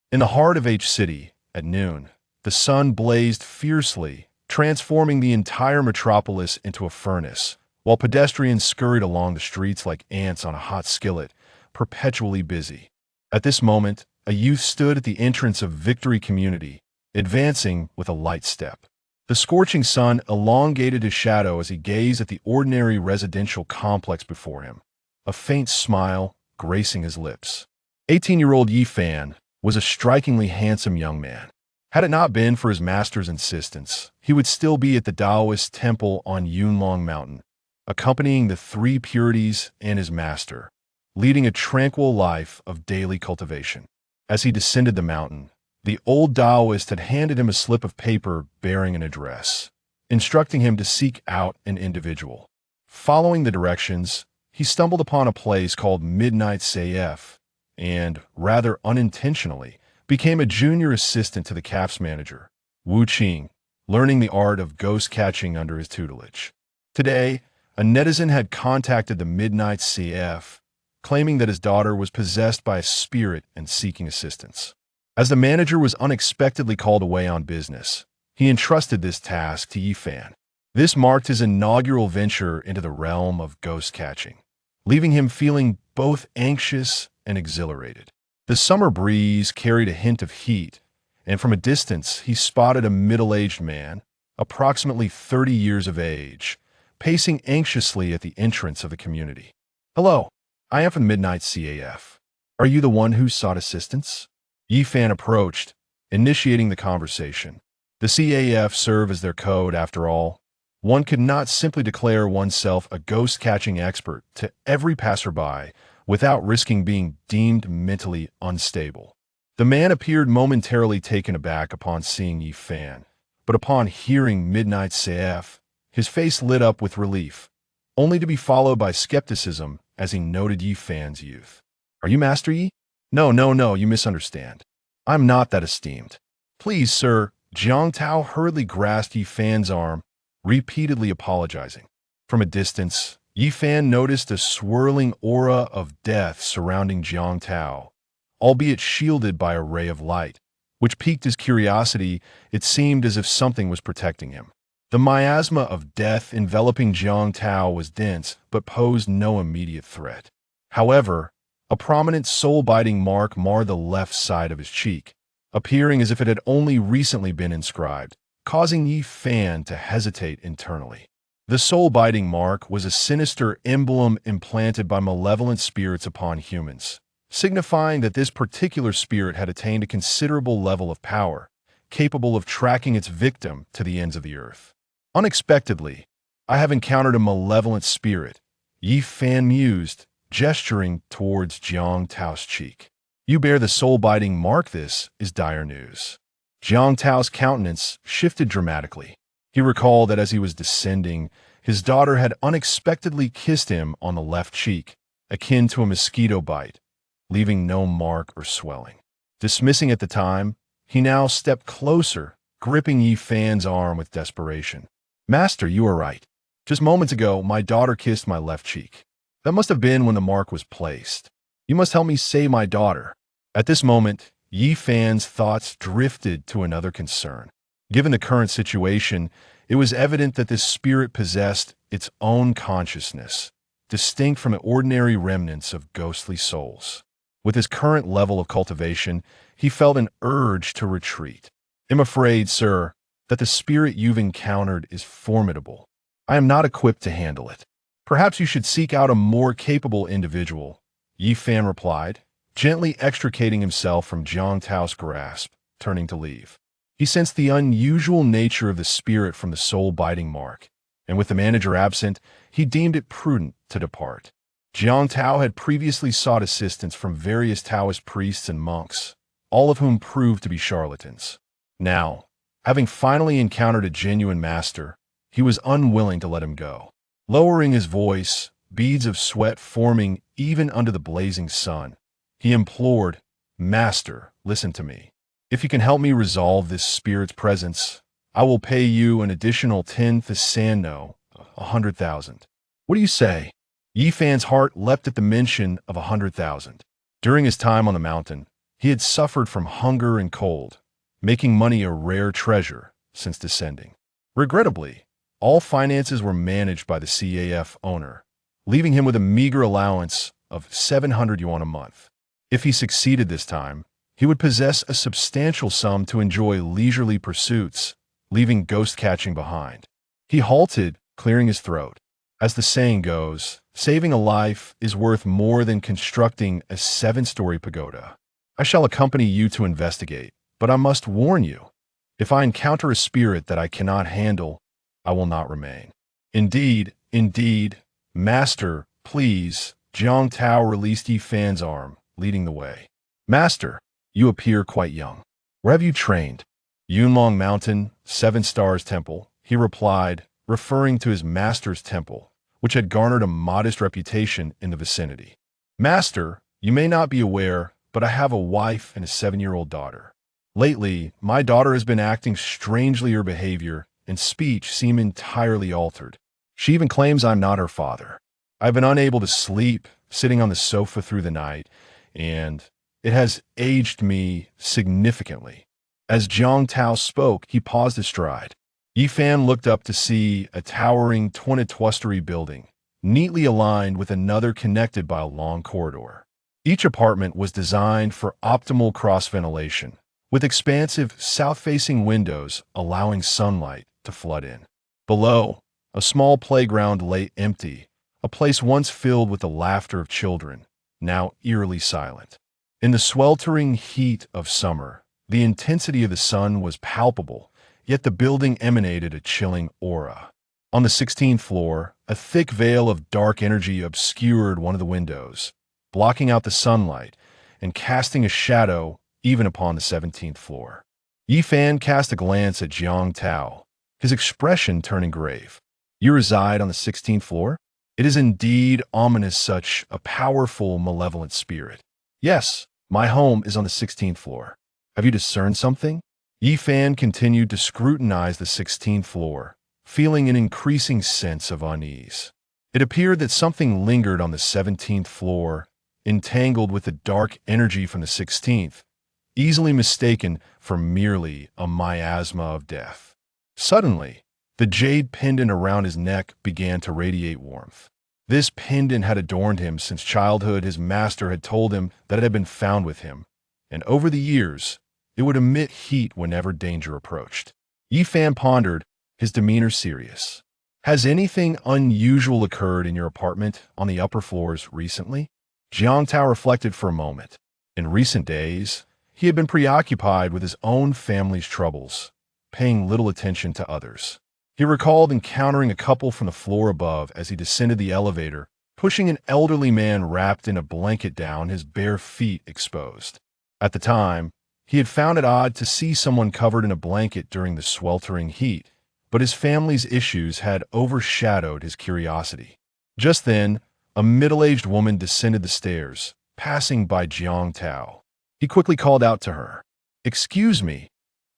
In the heart of H City, at noon, the sun blazed fiercely, transforming the entire metropolis into a furnace, while pedestrians scurried along the streets like ants on a hot skillet, perpetually busy. At this moment, a youth stood at the entrance of Victory Community, advancing with a light step. The scorching sun elongated his shadow as he gazed at the ordinary residential complex before him, a faint smile gracing his lips. 18-year-old Yi Fan was a strikingly handsome young man. Had it not been for his master's insistence, he would still be at the Taoist temple on Yunlong Mountain, accompanying the three purities and his master, leading a tranquil life of daily cultivation. As he descended the mountain, the old Taoist had handed him a slip of paper bearing an address, instructing him to seek out an individual. Following the directions, he stumbled upon a place called Midnight CF and, rather unintentionally, became a junior assistant to the CAF's manager, Wu Qing, learning the art of ghost catching under his tutelage. Today, a netizen had contacted the Midnight CF, claiming that his daughter was possessed by a spirit and seeking assistance. As the manager was unexpectedly called away on business, he entrusted this task to Yi Fan. This marked his inaugural venture into the realm of ghost catching, leaving him feeling both anxious and exhilarated. The summer breeze carried a hint of heat, and from a distance he spotted a middle-aged man, approximately 30 years of age, pacing anxiously at the entrance of the community. "Hello, I am from Midnight CAF. Are you the one who sought assistance?" Yi Fan approached, initiating the conversation. The CAF serve as their code, after all. One could not simply declare oneself a ghost-catching expert to every passerby without risking being deemed mentally unstable. The man appeared momentarily taken aback upon seeing Yi Fan, but upon hearing Midnight CAF, his face lit up with relief, only to be followed by skepticism as he noted Yi Fan's youth. "Are you Master Yi?" No, you misunderstand. I'm not that esteemed." "Please, sir." Jiang Tao hurriedly grasped Yi Fan's arm, repeatedly apologizing. From a distance, Yi Fan noticed a swirling aura of death surrounding Jiang Tao, albeit shielded by a ray of light, which piqued his curiosity. It seemed as if something was protecting him. The miasma of death enveloping Jiang Tao was dense but posed no immediate threat. However, a prominent soul-biting mark marred the left side of his cheek, appearing as if it had only recently been inscribed, causing Yi Fan to hesitate internally. The soul-biting mark was a sinister emblem implanted by malevolent spirits upon humans, signifying that this particular spirit had attained a considerable level of power, capable of tracking its victim to the ends of the earth. "Unexpectedly, I have encountered a malevolent spirit," Yi Fan mused, gesturing towards Jiang Tao's cheek. "You bear the soul-biting mark. This is dire news." Jiang Tao's countenance shifted dramatically. He recalled that as he was descending, his daughter had unexpectedly kissed him on the left cheek, akin to a mosquito bite, leaving no mark or swelling. Dismissing at the time, he now stepped closer, gripping Yi Fan's arm with desperation. "Master, you are right. Just moments ago, my daughter kissed my left cheek. That must have been when the mark was placed. You must help me save my daughter." At this moment, Yi Fan's thoughts drifted to another concern. Given the current situation, it was evident that this spirit possessed its own consciousness, distinct from the ordinary remnants of ghostly souls. With his current level of cultivation, he felt an urge to retreat. "I'm afraid, sir, that the spirit you've encountered is formidable. I am not equipped to handle it. Perhaps you should seek out a more capable individual," Yi Fan replied, gently extricating himself from Jiang Tao's grasp, turning to leave. He sensed the unusual nature of the spirit from the soul-biting mark, and with the manager absent, he deemed it prudent to depart. Jiang Tao had previously sought assistance from various Taoist priests and monks, all of whom proved to be charlatans. Now, having finally encountered a genuine master, he was unwilling to let him go. Lowering his voice, beads of sweat forming even under the blazing sun, he implored, "Master, listen to me. If you can help me resolve this spirit's presence, I will pay you an additional 10 Thesano, 100,000. What do you say?" Yi Fan's heart leapt at the mention of 100,000. During his time on the mountain, He had suffered from hunger and cold, making money a rare treasure since descending. Regrettably, all finances were managed by the CAF owner, leaving him with a meager allowance of 700 yuan a month. If he succeeded this time, he would possess a substantial sum to enjoy leisurely pursuits, leaving ghost catching behind. He halted, clearing his throat. As the saying goes, saving a life is worth more than constructing a 7-story pagoda. I shall accompany you to investigate, but I must warn you, if I encounter a spirit that I cannot handle, I will not remain. Indeed, Master, please. Jiang Tao released Yi Fan's arm, leading the way. Master, you appear quite young. Where have you trained? Yunlong Mountain, 7 Stars Temple, he replied, referring to his master's temple, which had garnered a modest reputation in the vicinity. Master, you may not be aware, but I have a wife and a 7-year-old daughter. Lately, my daughter has been acting strangely. Her behavior and speech seem entirely altered. She even claims I'm not her father. I've been unable to sleep, sitting on the sofa through the night, and it has aged me significantly. As Jiang Tao spoke, he paused his stride. Yi Fan looked up to see a towering 20-story building, neatly aligned with another connected by a long corridor. Each apartment was designed for optimal cross-ventilation, with expansive south-facing windows allowing sunlight to flood in. Below, a small playground lay empty, a place once filled with the laughter of children, now eerily silent. In the sweltering heat of summer, the intensity of the sun was palpable, yet the building emanated a chilling aura. On the 16th floor, a thick veil of dark energy obscured one of the windows, blocking out the sunlight and casting a shadow even upon the 17th floor. Yi Fan cast a glance at Jiang Tao, his expression turning grave. You reside on the 16th floor? It is indeed ominous, such a powerful, malevolent spirit. Yes, my home is on the 16th floor. Have you discerned something? Yi Fan continued to scrutinize the 16th floor, feeling an increasing sense of unease. It appeared that something lingered on the 17th floor, entangled with the dark energy from the 16th, easily mistaken for merely a miasma of death. Suddenly, the jade pendant around his neck began to radiate warmth. This pendant had adorned him since childhood. His master had told him that it had been found with him, and over the years, it would emit heat whenever danger approached. Yi Fan pondered, his demeanor serious. Has anything unusual occurred in your apartment on the upper floors recently? Jiang Tao reflected for a moment. In recent days, he had been preoccupied with his own family's troubles, paying little attention to others. He recalled encountering a couple from the floor above as he descended the elevator, pushing an elderly man wrapped in a blanket down, his bare feet exposed. At the time, he had found it odd to see someone covered in a blanket during the sweltering heat, but his family's issues had overshadowed his curiosity. Just then, a middle-aged woman descended the stairs, passing by Jiang Tao. He quickly called out to her, "Excuse me,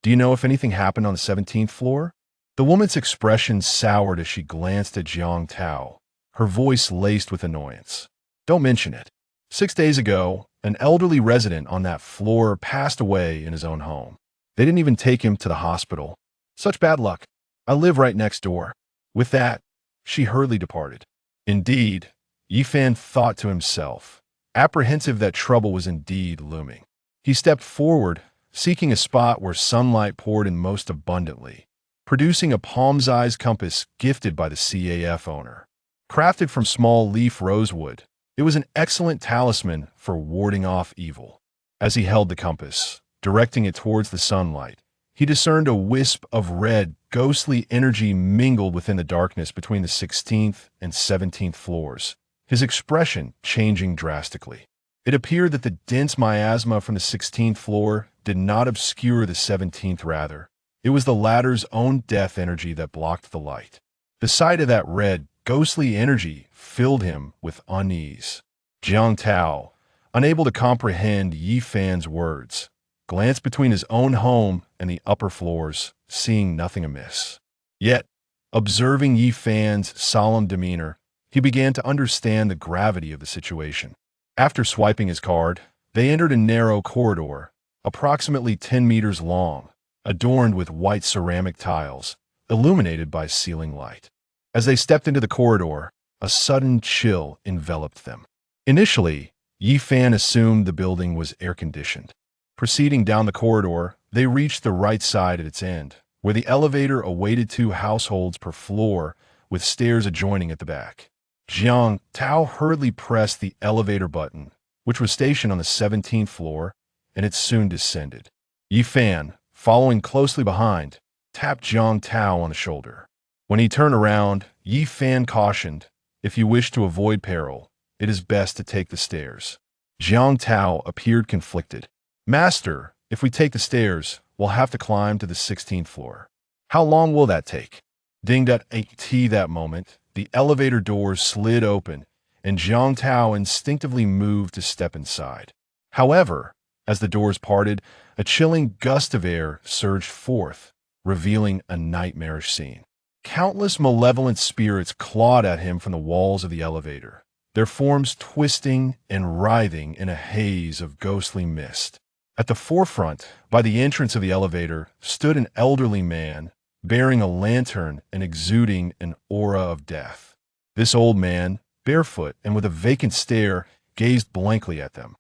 do you know if anything happened on the 17th floor?" The woman's expression soured as she glanced at Jiang Tao, her voice laced with annoyance. "Don't mention it. 6 days ago, an elderly resident on that floor passed away in his own home. They didn't even take him to the hospital. Such bad luck. I live right next door." With that, she hurriedly departed. Indeed, Yi Fan thought to himself, apprehensive that trouble was indeed looming. He stepped forward, seeking a spot where sunlight poured in most abundantly, producing a palm-sized compass gifted by the CAF owner. Crafted from small leaf rosewood, it was an excellent talisman for warding off evil. As he held the compass, directing it towards the sunlight, he discerned a wisp of red, ghostly energy mingled within the darkness between the 16th and 17th floors, his expression changing drastically. It appeared that the dense miasma from the 16th floor did not obscure the 17th, rather. It was the latter's own death energy that blocked the light. The sight of that red, ghostly energy filled him with unease. Jiang Tao, unable to comprehend Yi Fan's words, glanced between his own home and the upper floors, seeing nothing amiss. Yet, observing Yi Fan's solemn demeanor, he began to understand the gravity of the situation. After swiping his card, They entered a narrow corridor, approximately 10 meters long, adorned with white ceramic tiles, illuminated by ceiling light. As they stepped into the corridor, a sudden chill enveloped them. Initially, Yi Fan assumed the building was air-conditioned. Proceeding down the corridor, they reached the right side at its end, where the elevator awaited 2 households per floor, with stairs adjoining at the back. Jiang Tao hurriedly pressed the elevator button, which was stationed on the 17th floor, and it soon descended. Yi Fan, following closely behind, tapped Jiang Tao on the shoulder. When he turned around, Yi Fan cautioned, "If you wish to avoid peril, it is best to take the stairs." Jiang Tao appeared conflicted. "Master, if we take the stairs, we'll have to climb to the 16th floor. How long will that take?" Dinged at that moment, the elevator doors slid open, and Jiang Tao instinctively moved to step inside. However, as the doors parted, a chilling gust of air surged forth, revealing a nightmarish scene. Countless malevolent spirits clawed at him from the walls of the elevator, their forms twisting and writhing in a haze of ghostly mist. At the forefront, by the entrance of the elevator, stood an elderly man, bearing a lantern and exuding an aura of death. This old man, barefoot and with a vacant stare, gazed blankly at them.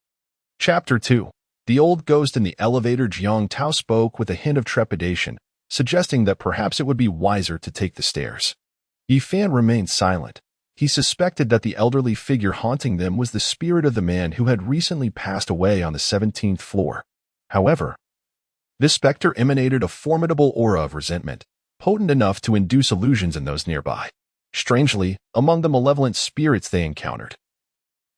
Chapter 2. The old ghost in the elevator. Jiang Tao spoke with a hint of trepidation, suggesting that perhaps it would be wiser to take the stairs. Yi Fan remained silent. He suspected that the elderly figure haunting them was the spirit of the man who had recently passed away on the 17th floor. However, this specter emanated a formidable aura of resentment, potent enough to induce illusions in those nearby. Strangely, among the malevolent spirits they encountered,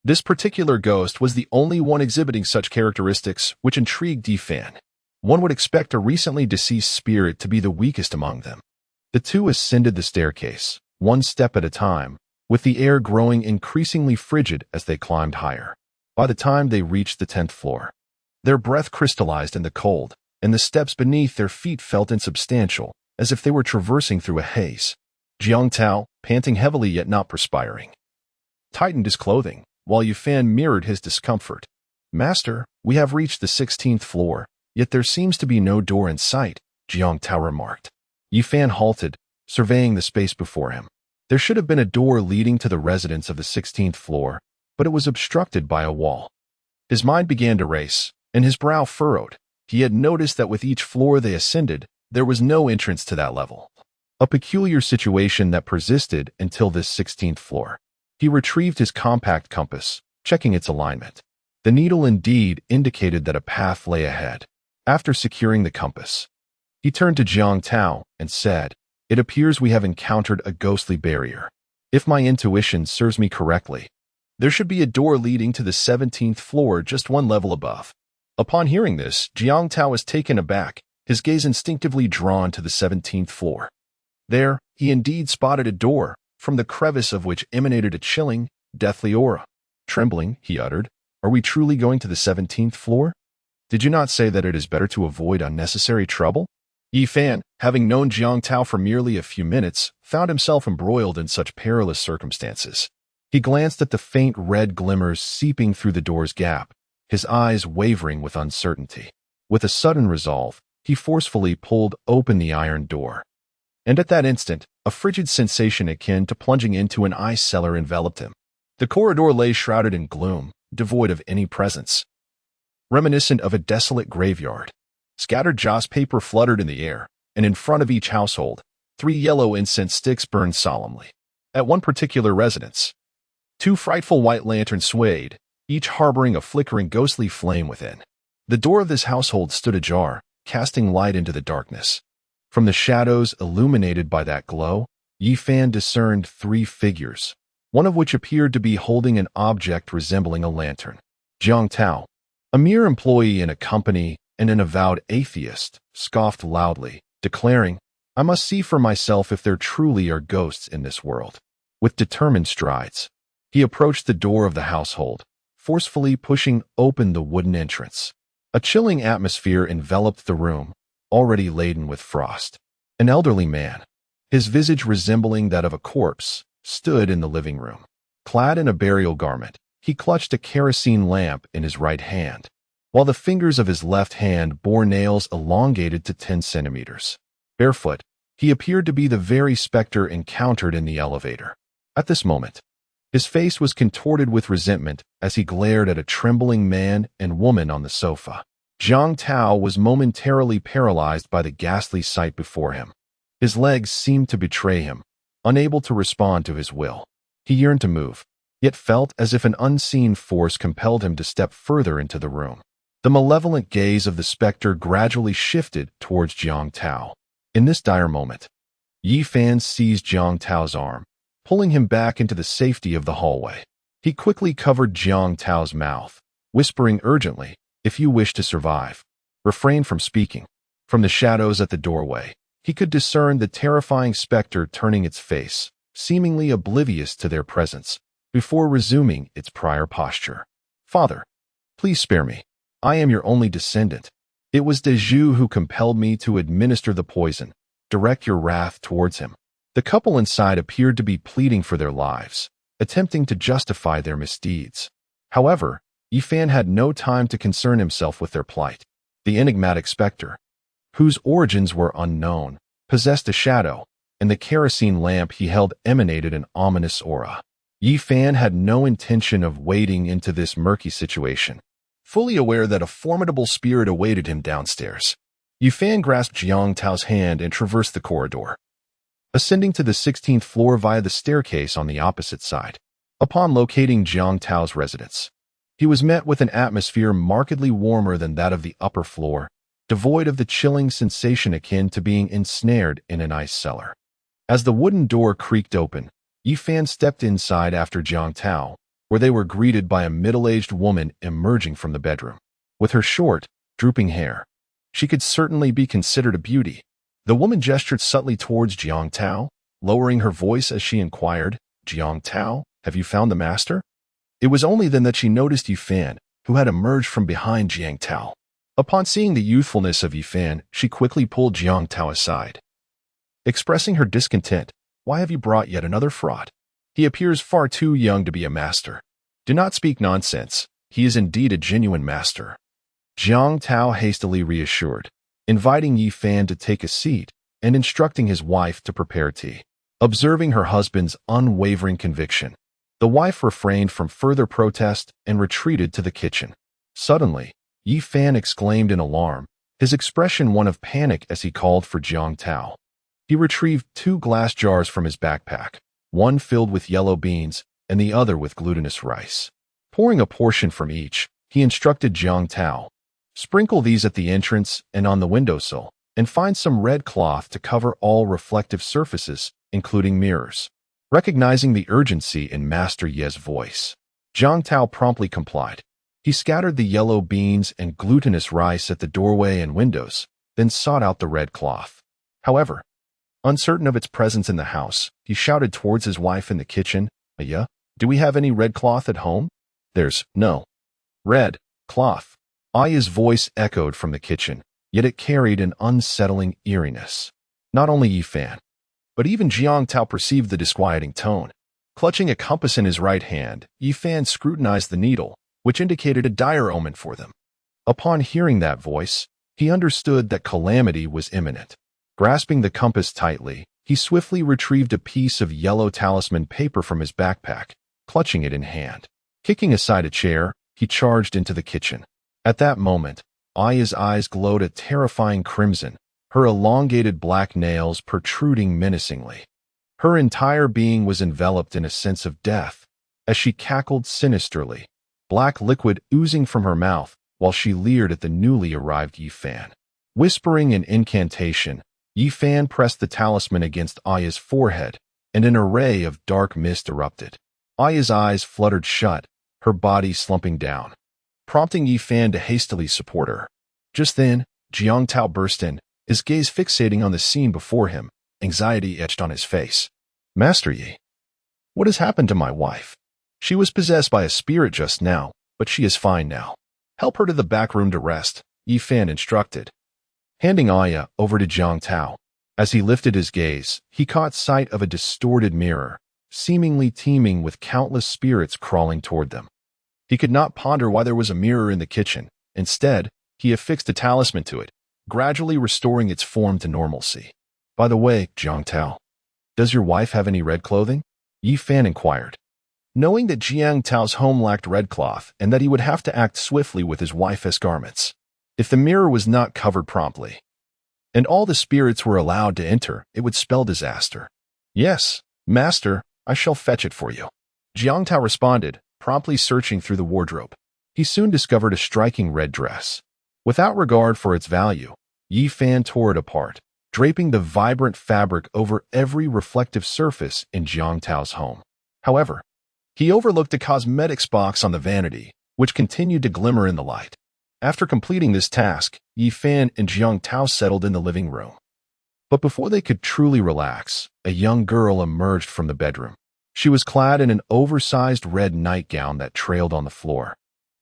this particular ghost was the only one exhibiting such characteristics, which intrigued Yi Fan. One would expect a recently deceased spirit to be the weakest among them. The two ascended the staircase, one step at a time, with the air growing increasingly frigid as they climbed higher. By the time they reached the 10th floor, their breath crystallized in the cold, and the steps beneath their feet felt insubstantial, as if they were traversing through a haze. Jiang Tao, panting heavily yet not perspiring, tightened his clothing, while Yi Fan mirrored his discomfort. "Master, we have reached the 16th floor, yet there seems to be no door in sight," Jiang Tao remarked. Yi Fan halted, surveying the space before him. There should have been a door leading to the residence of the 16th floor, but it was obstructed by a wall. His mind began to race, and his brow furrowed. He had noticed that with each floor they ascended, there was no entrance to that level. A peculiar situation that persisted until this 16th floor. He retrieved his compact compass, checking its alignment. The needle indeed indicated that a path lay ahead. After securing the compass, he turned to Jiang Tao and said, "It appears we have encountered a ghostly barrier. If my intuition serves me correctly, there should be a door leading to the 17th floor just one level above." Upon hearing this, Jiang Tao was taken aback, his gaze instinctively drawn to the 17th floor. There, he indeed spotted a door, from the crevice of which emanated a chilling, deathly aura. Trembling, he uttered, "Are we truly going to the 17th floor? Did you not say that it is better to avoid unnecessary trouble?" Yi Fan, having known Jiang Tao for merely a few minutes, found himself embroiled in such perilous circumstances. He glanced at the faint red glimmers seeping through the door's gap, his eyes wavering with uncertainty. With a sudden resolve, he forcefully pulled open the iron door. And at that instant, a frigid sensation akin to plunging into an ice cellar enveloped him. The corridor lay shrouded in gloom, devoid of any presence, reminiscent of a desolate graveyard. Scattered joss paper fluttered in the air, and in front of each household, 3 yellow incense sticks burned solemnly. At one particular residence, 2 frightful white lanterns swayed, each harboring a flickering ghostly flame within. The door of this household stood ajar, casting light into the darkness. From the shadows illuminated by that glow, Yi Fan discerned 3 figures, one of which appeared to be holding an object resembling a lantern. Jiang Tao, a mere employee in a company and an avowed atheist, scoffed loudly, declaring, "I must see for myself if there truly are ghosts in this world." With determined strides, he approached the door of the household, forcefully pushing open the wooden entrance. A chilling atmosphere enveloped the room, already laden with frost. An elderly man, his visage resembling that of a corpse, stood in the living room. Clad in a burial garment, He clutched a kerosene lamp in his right hand, while the fingers of his left hand bore nails elongated to 10 centimeters. Barefoot, he appeared to be the very specter encountered in the elevator. At this moment, his face was contorted with resentment as he glared at a trembling man and woman on the sofa. Jiang Tao was momentarily paralyzed by the ghastly sight before him. His legs seemed to betray him, unable to respond to his will. He yearned to move, yet felt as if an unseen force compelled him to step further into the room. The malevolent gaze of the specter gradually shifted towards Jiang Tao. In this dire moment, Yi Fan seized Jiang Tao's arm, pulling him back into the safety of the hallway. He quickly covered Jiang Tao's mouth, whispering urgently, "If you wish to survive, refrain from speaking." From the shadows at the doorway, he could discern the terrifying specter turning its face, seemingly oblivious to their presence, before resuming its prior posture. "Father, please spare me. I am your only descendant. It was Dezhu who compelled me to administer the poison. Direct your wrath towards him." The couple inside appeared to be pleading for their lives, attempting to justify their misdeeds. However, Yifan had no time to concern himself with their plight. The enigmatic specter, whose origins were unknown, possessed a shadow, and the kerosene lamp he held emanated an ominous aura. Yifan had no intention of wading into this murky situation, fully aware that a formidable spirit awaited him downstairs. Yifan grasped Jiang Tao's hand and traversed the corridor, ascending to the 16th floor via the staircase on the opposite side. Upon locating Jiang Tao's residence, he was met with an atmosphere markedly warmer than that of the upper floor, devoid of the chilling sensation akin to being ensnared in an ice cellar. As the wooden door creaked open, Yifan stepped inside after Jiang Tao, where they were greeted by a middle-aged woman emerging from the bedroom. With her short, drooping hair, she could certainly be considered a beauty. The woman gestured subtly towards Jiang Tao, lowering her voice as she inquired, "Jiang Tao, have you found the master?" It was only then that she noticed Yifan, who had emerged from behind Jiang Tao. Upon seeing the youthfulness of Yifan, she quickly pulled Jiang Tao aside, expressing her discontent. "Why have you brought yet another fraud? He appears far too young to be a master." "Do not speak nonsense. He is indeed a genuine master," Jiang Tao hastily reassured, inviting Yifan to take a seat and instructing his wife to prepare tea. Observing her husband's unwavering conviction, the wife refrained from further protest and retreated to the kitchen. Suddenly, Yifan exclaimed in alarm, his expression one of panic as he called for Jiang Tao. He retrieved 2 glass jars from his backpack, one filled with yellow beans and the other with glutinous rice. Pouring a portion from each, he instructed Jiang Tao, "Sprinkle these at the entrance and on the windowsill, and find some red cloth to cover all reflective surfaces, including mirrors." Recognizing the urgency in Master Ye's voice, Jiang Tao promptly complied. He scattered the yellow beans and glutinous rice at the doorway and windows, then sought out the red cloth. However, uncertain of its presence in the house, he shouted towards his wife in the kitchen, "Aya, do we have any red cloth at home?" "There's no red cloth." Aya's voice echoed from the kitchen, yet it carried an unsettling eeriness. Not only Yifan, but even Jiang Tao perceived the disquieting tone. Clutching a compass in his right hand, Yifan scrutinized the needle, which indicated a dire omen for them. Upon hearing that voice, he understood that calamity was imminent. Grasping the compass tightly, he swiftly retrieved a piece of yellow talisman paper from his backpack, clutching it in hand. Kicking aside a chair, he charged into the kitchen. At that moment, Aya's eyes glowed a terrifying crimson, her elongated black nails protruding menacingly. Her entire being was enveloped in a sense of death, as she cackled sinisterly, black liquid oozing from her mouth while she leered at the newly arrived Yifan. Whispering an incantation, Yifan pressed the talisman against Aya's forehead, and an array of dark mist erupted. Aya's eyes fluttered shut, her body slumping down, prompting Yifan to hastily support her. Just then, Jiang Tao burst in, his gaze fixating on the scene before him, anxiety etched on his face. "Master Yi, what has happened to my wife? She was possessed by a spirit just now, but she is fine now. Help her to the back room to rest," Yifan instructed, handing Aya over to Jiang Tao. As he lifted his gaze, he caught sight of a distorted mirror, seemingly teeming with countless spirits crawling toward them. He could not ponder why there was a mirror in the kitchen. Instead, he affixed a talisman to it, gradually restoring its form to normalcy. By the way, Jiang Tao, does your wife have any red clothing? Yi Fan inquired. Knowing that Jiang Tao's home lacked red cloth and that he would have to act swiftly with his wife's garments, if the mirror was not covered promptly, and all the spirits were allowed to enter, it would spell disaster. Yes, master, I shall fetch it for you. Jiang Tao responded, promptly searching through the wardrobe. He soon discovered a striking red dress. Without regard for its value, Yi Fan tore it apart, draping the vibrant fabric over every reflective surface in Jiang Tao's home. However, he overlooked a cosmetics box on the vanity, which continued to glimmer in the light. After completing this task, Yi Fan and Jiang Tao settled in the living room. But before they could truly relax, a young girl emerged from the bedroom. She was clad in an oversized red nightgown that trailed on the floor,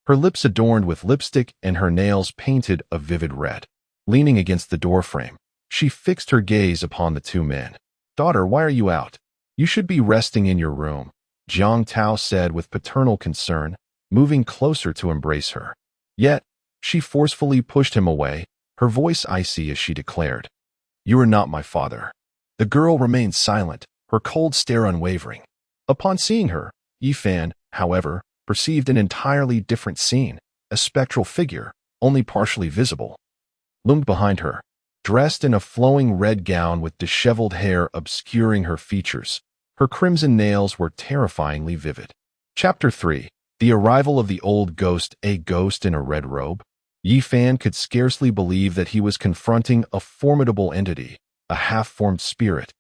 her lips adorned with lipstick and her nails painted a vivid red. Leaning against the doorframe, she fixed her gaze upon the two men. "Daughter, why are you out? You should be resting in your room," Jiang Tao said with paternal concern, moving closer to embrace her. Yet, she forcefully pushed him away, her voice icy as she declared, "You are not my father." The girl remained silent, her cold stare unwavering. Upon seeing her, Yi Fan, however, perceived an entirely different scene. A spectral figure, only partially visible, loomed behind her, dressed in a flowing red gown with disheveled hair obscuring her features. Her crimson nails were terrifyingly vivid. Chapter 3. The Arrival of the Old Ghost. A ghost in a red robe? Yi Fan could scarcely believe that he was confronting a formidable entity, a half-formed spirit,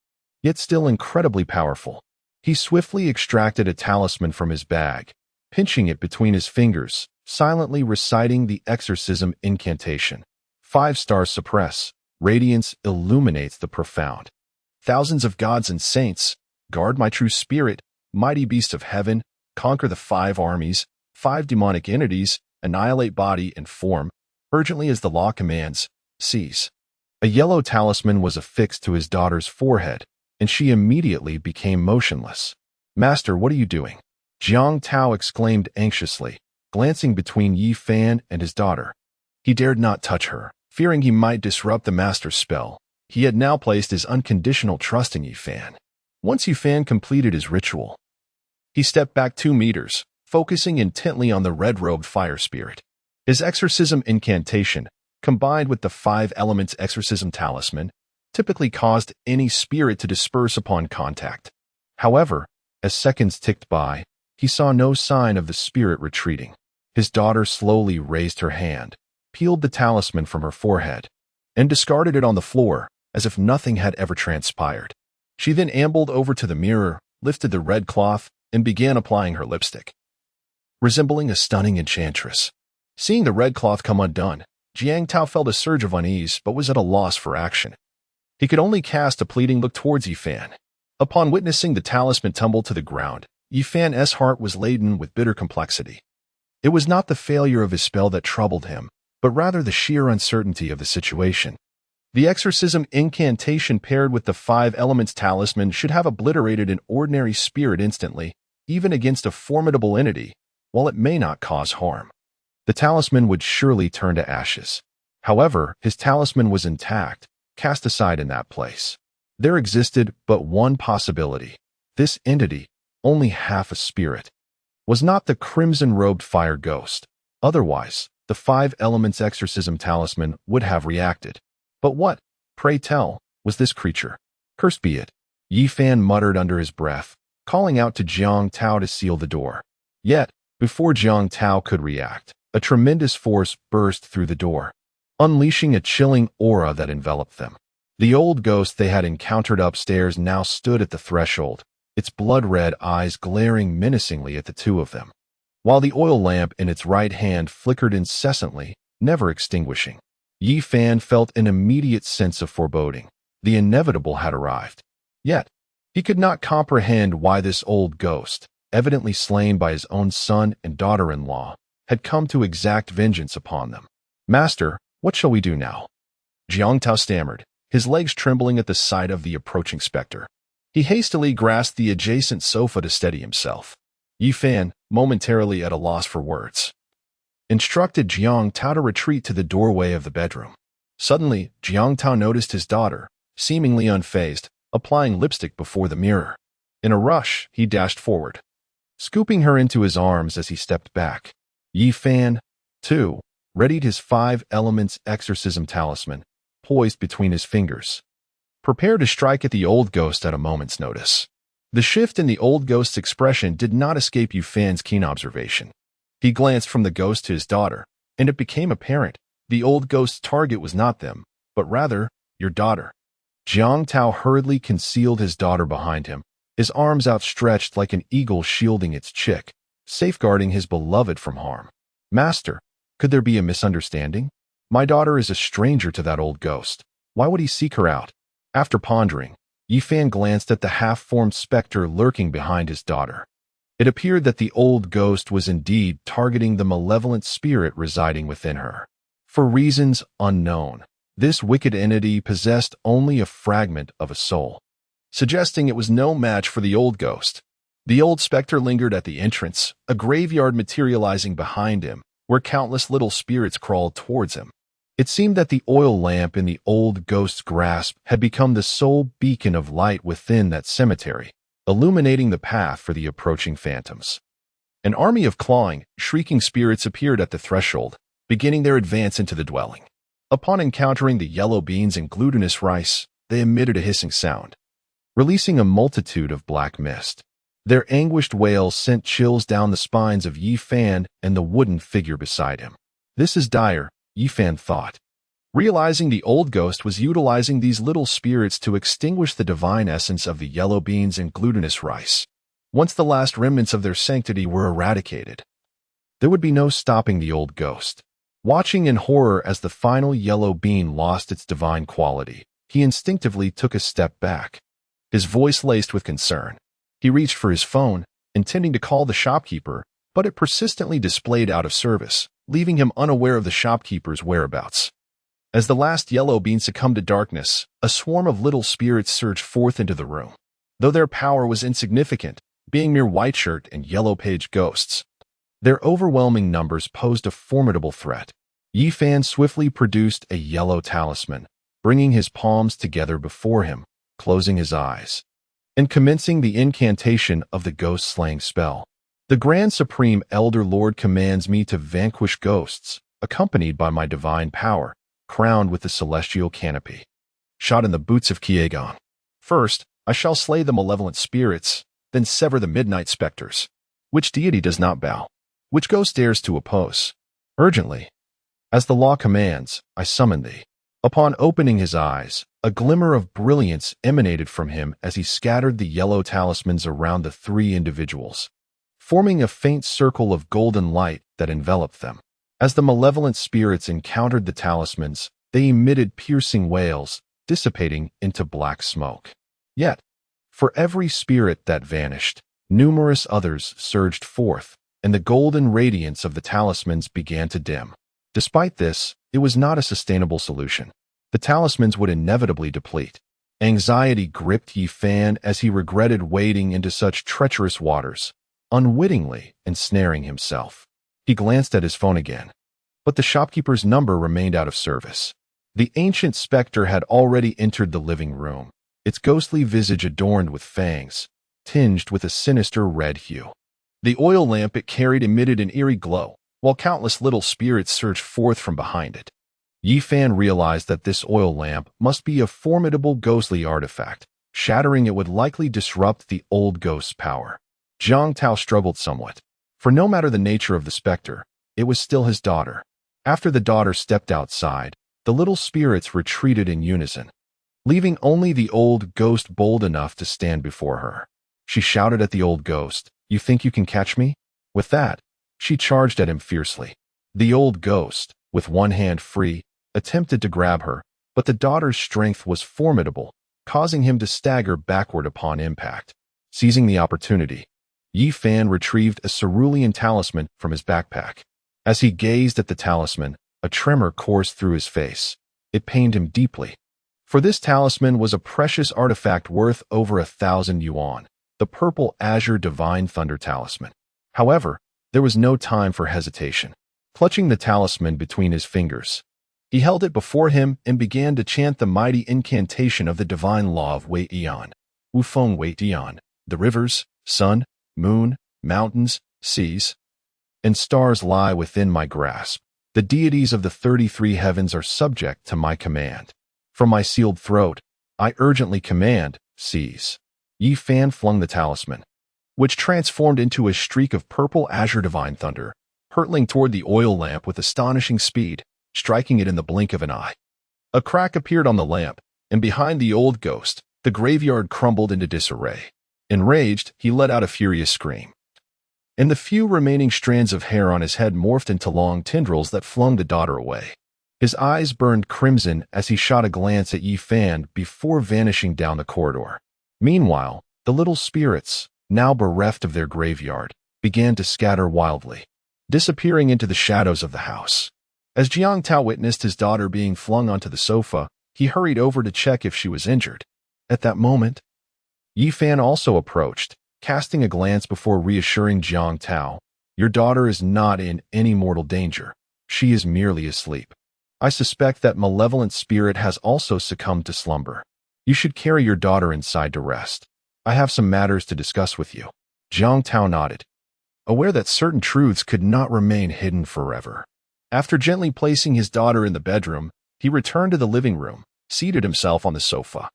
yet still incredibly powerful. He swiftly extracted a talisman from his bag, pinching it between his fingers, silently reciting the exorcism incantation. 5-star suppress. Radiance illuminates the profound. Thousands of gods and saints, guard my true spirit, mighty beast of heaven, conquer the 5 armies, 5 demonic entities, annihilate body and form, urgently as the law commands, seize. A yellow talisman was affixed to his daughter's forehead, and she immediately became motionless. "Master, what are you doing?" Jiang Tao exclaimed anxiously, glancing between Yi Fan and his daughter. He dared not touch her, fearing he might disrupt the master's spell. He had now placed his unconditional trust in Yi Fan. Once Yi Fan completed his ritual, he stepped back 2 meters, focusing intently on the red-robed fire spirit. His exorcism incantation, combined with the 5 elements exorcism talisman, typically caused any spirit to disperse upon contact. However, as seconds ticked by, he saw no sign of the spirit retreating. His daughter slowly raised her hand, peeled the talisman from her forehead, and discarded it on the floor as if nothing had ever transpired. She then ambled over to the mirror, lifted the red cloth, and began applying her lipstick, resembling a stunning enchantress. Seeing the red cloth come undone, Jiang Tao felt a surge of unease but was at a loss for action. He could only cast a pleading look towards Yi Fan. Upon witnessing the talisman tumble to the ground, Yi Fan's heart was laden with bitter complexity. It was not the failure of his spell that troubled him, but rather the sheer uncertainty of the situation. The exorcism incantation paired with the 5 elements talisman should have obliterated an ordinary spirit instantly, even against a formidable entity, while it may not cause harm. The talisman would surely turn to ashes. However, his talisman was intact, cast aside in that place. There existed but one possibility. This entity, only half a spirit, was not the crimson-robed fire ghost. Otherwise, the 5 elements exorcism talisman would have reacted. But what, pray tell, was this creature? Cursed be it, Yi Fan muttered under his breath, calling out to Jiang Tao to seal the door. Yet, before Jiang Tao could react, a tremendous force burst through the door, unleashing a chilling aura that enveloped them. The old ghost they had encountered upstairs now stood at the threshold, its blood-red eyes glaring menacingly at the two of them, while the oil lamp in its right hand flickered incessantly, never extinguishing. Yi Fan felt an immediate sense of foreboding. The inevitable had arrived. Yet, he could not comprehend why this old ghost, evidently slain by his own son and daughter-in-law, had come to exact vengeance upon them. "Master, what shall we do now?" Jiang Tao stammered, his legs trembling at the sight of the approaching specter. He hastily grasped the adjacent sofa to steady himself. "Yi Fan, momentarily at a loss for words. Instructed Jiang Tao to retreat to the doorway of the bedroom. Suddenly, Jiang Tao noticed his daughter, seemingly unfazed, applying lipstick before the mirror. In a rush, he dashed forward, scooping her into his arms as he stepped back. Yi Fan, too, readied his 5 elements exorcism talisman, poised between his fingers. Prepare to strike at the old ghost at a moment's notice. The shift in the old ghost's expression did not escape Yi Fan's keen observation. He glanced from the ghost to his daughter, and it became apparent the old ghost's target was not them, but rather, your daughter. Jiang Tao hurriedly concealed his daughter behind him, his arms outstretched like an eagle shielding its chick, safeguarding his beloved from harm. Master, could there be a misunderstanding? My daughter is a stranger to that old ghost. Why would he seek her out? After pondering, Yi Fan glanced at the half-formed specter lurking behind his daughter. It appeared that the old ghost was indeed targeting the malevolent spirit residing within her. For reasons unknown, this wicked entity possessed only a fragment of a soul, suggesting it was no match for the old ghost. The old specter lingered at the entrance, a graveyard materializing behind him, where countless little spirits crawled towards him. It seemed that the oil lamp in the old ghost's grasp had become the sole beacon of light within that cemetery, illuminating the path for the approaching phantoms. An army of clawing, shrieking spirits appeared at the threshold, beginning their advance into the dwelling. Upon encountering the yellow beans and glutinous rice, they emitted a hissing sound, releasing a multitude of black mist. Their anguished wails sent chills down the spines of Yi Fan and the wooden figure beside him. This is dire, Yi Fan thought, realizing the old ghost was utilizing these little spirits to extinguish the divine essence of the yellow beans and glutinous rice. Once the last remnants of their sanctity were eradicated, there would be no stopping the old ghost. Watching in horror as the final yellow bean lost its divine quality, he instinctively took a step back, his voice laced with concern. He reached for his phone, intending to call the shopkeeper, but it persistently displayed out of service, leaving him unaware of the shopkeeper's whereabouts. As the last yellow bean succumbed to darkness, a swarm of little spirits surged forth into the room. Though their power was insignificant, being mere white shirt and yellow page ghosts, their overwhelming numbers posed a formidable threat. Yi Fan swiftly produced a yellow talisman, bringing his palms together before him, closing his eyes, and commencing the incantation of the ghost-slaying spell. The Grand Supreme Elder Lord commands me to vanquish ghosts, accompanied by my divine power, crowned with the celestial canopy. Shot in the boots of Kiegon. First, I shall slay the malevolent spirits, then sever the midnight specters. Which deity does not bow? Which ghost dares to oppose? Urgently, as the law commands, I summon thee. Upon opening his eyes, a glimmer of brilliance emanated from him as he scattered the yellow talismans around the 3 individuals, forming a faint circle of golden light that enveloped them. As the malevolent spirits encountered the talismans, they emitted piercing wails, dissipating into black smoke. Yet, for every spirit that vanished, numerous others surged forth, and the golden radiance of the talismans began to dim. Despite this, it was not a sustainable solution. The talismans would inevitably deplete. Anxiety gripped Yi Fan as he regretted wading into such treacherous waters, unwittingly ensnaring himself. He glanced at his phone again, but the shopkeeper's number remained out of service. The ancient specter had already entered the living room, its ghostly visage adorned with fangs, tinged with a sinister red hue. The oil lamp it carried emitted an eerie glow, while countless little spirits surged forth from behind it. Yi Fan realized that this oil lamp must be a formidable ghostly artifact. Shattering it would likely disrupt the old ghost's power. Jiang Tao struggled somewhat, for no matter the nature of the specter, it was still his daughter. After the daughter stepped outside, the little spirits retreated in unison, leaving only the old ghost bold enough to stand before her. She shouted at the old ghost, "You think you can catch me?" With that, she charged at him fiercely. The old ghost, with one hand free, attempted to grab her, but the daughter's strength was formidable, causing him to stagger backward upon impact. Seizing the opportunity, Yi Fan retrieved a cerulean talisman from his backpack. As he gazed at the talisman, a tremor coursed through his face. It pained him deeply. For this talisman was a precious artifact worth over 1,000 yuan, the purple azure divine thunder talisman. However, there was no time for hesitation. Clutching the talisman between his fingers, he held it before him and began to chant the mighty incantation of the divine law of Wei Dian. Wu Feng Wei Dian. The rivers, sun, moon, mountains, seas, and stars lie within my grasp. The deities of the 33 heavens are subject to my command. From my sealed throat, I urgently command, seize. Yi Fan flung the talisman, which transformed into a streak of purple azure divine thunder, hurtling toward the oil lamp with astonishing speed, striking it in the blink of an eye. A crack appeared on the lamp, and behind the old ghost, the graveyard crumbled into disarray. Enraged, he let out a furious scream, and the few remaining strands of hair on his head morphed into long tendrils that flung the daughter away. His eyes burned crimson as he shot a glance at Yi Fan before vanishing down the corridor. Meanwhile, the little spirits, now bereft of their graveyard, began to scatter wildly, disappearing into the shadows of the house. As Jiang Tao witnessed his daughter being flung onto the sofa, he hurried over to check if she was injured. At that moment, Yi Fan also approached, casting a glance before reassuring Jiang Tao, "Your daughter is not in any mortal danger. She is merely asleep. I suspect that malevolent spirit has also succumbed to slumber. You should carry your daughter inside to rest. I have some matters to discuss with you." Jiang Tao nodded, aware that certain truths could not remain hidden forever. After gently placing his daughter in the bedroom, he returned to the living room, seated himself on the sofa,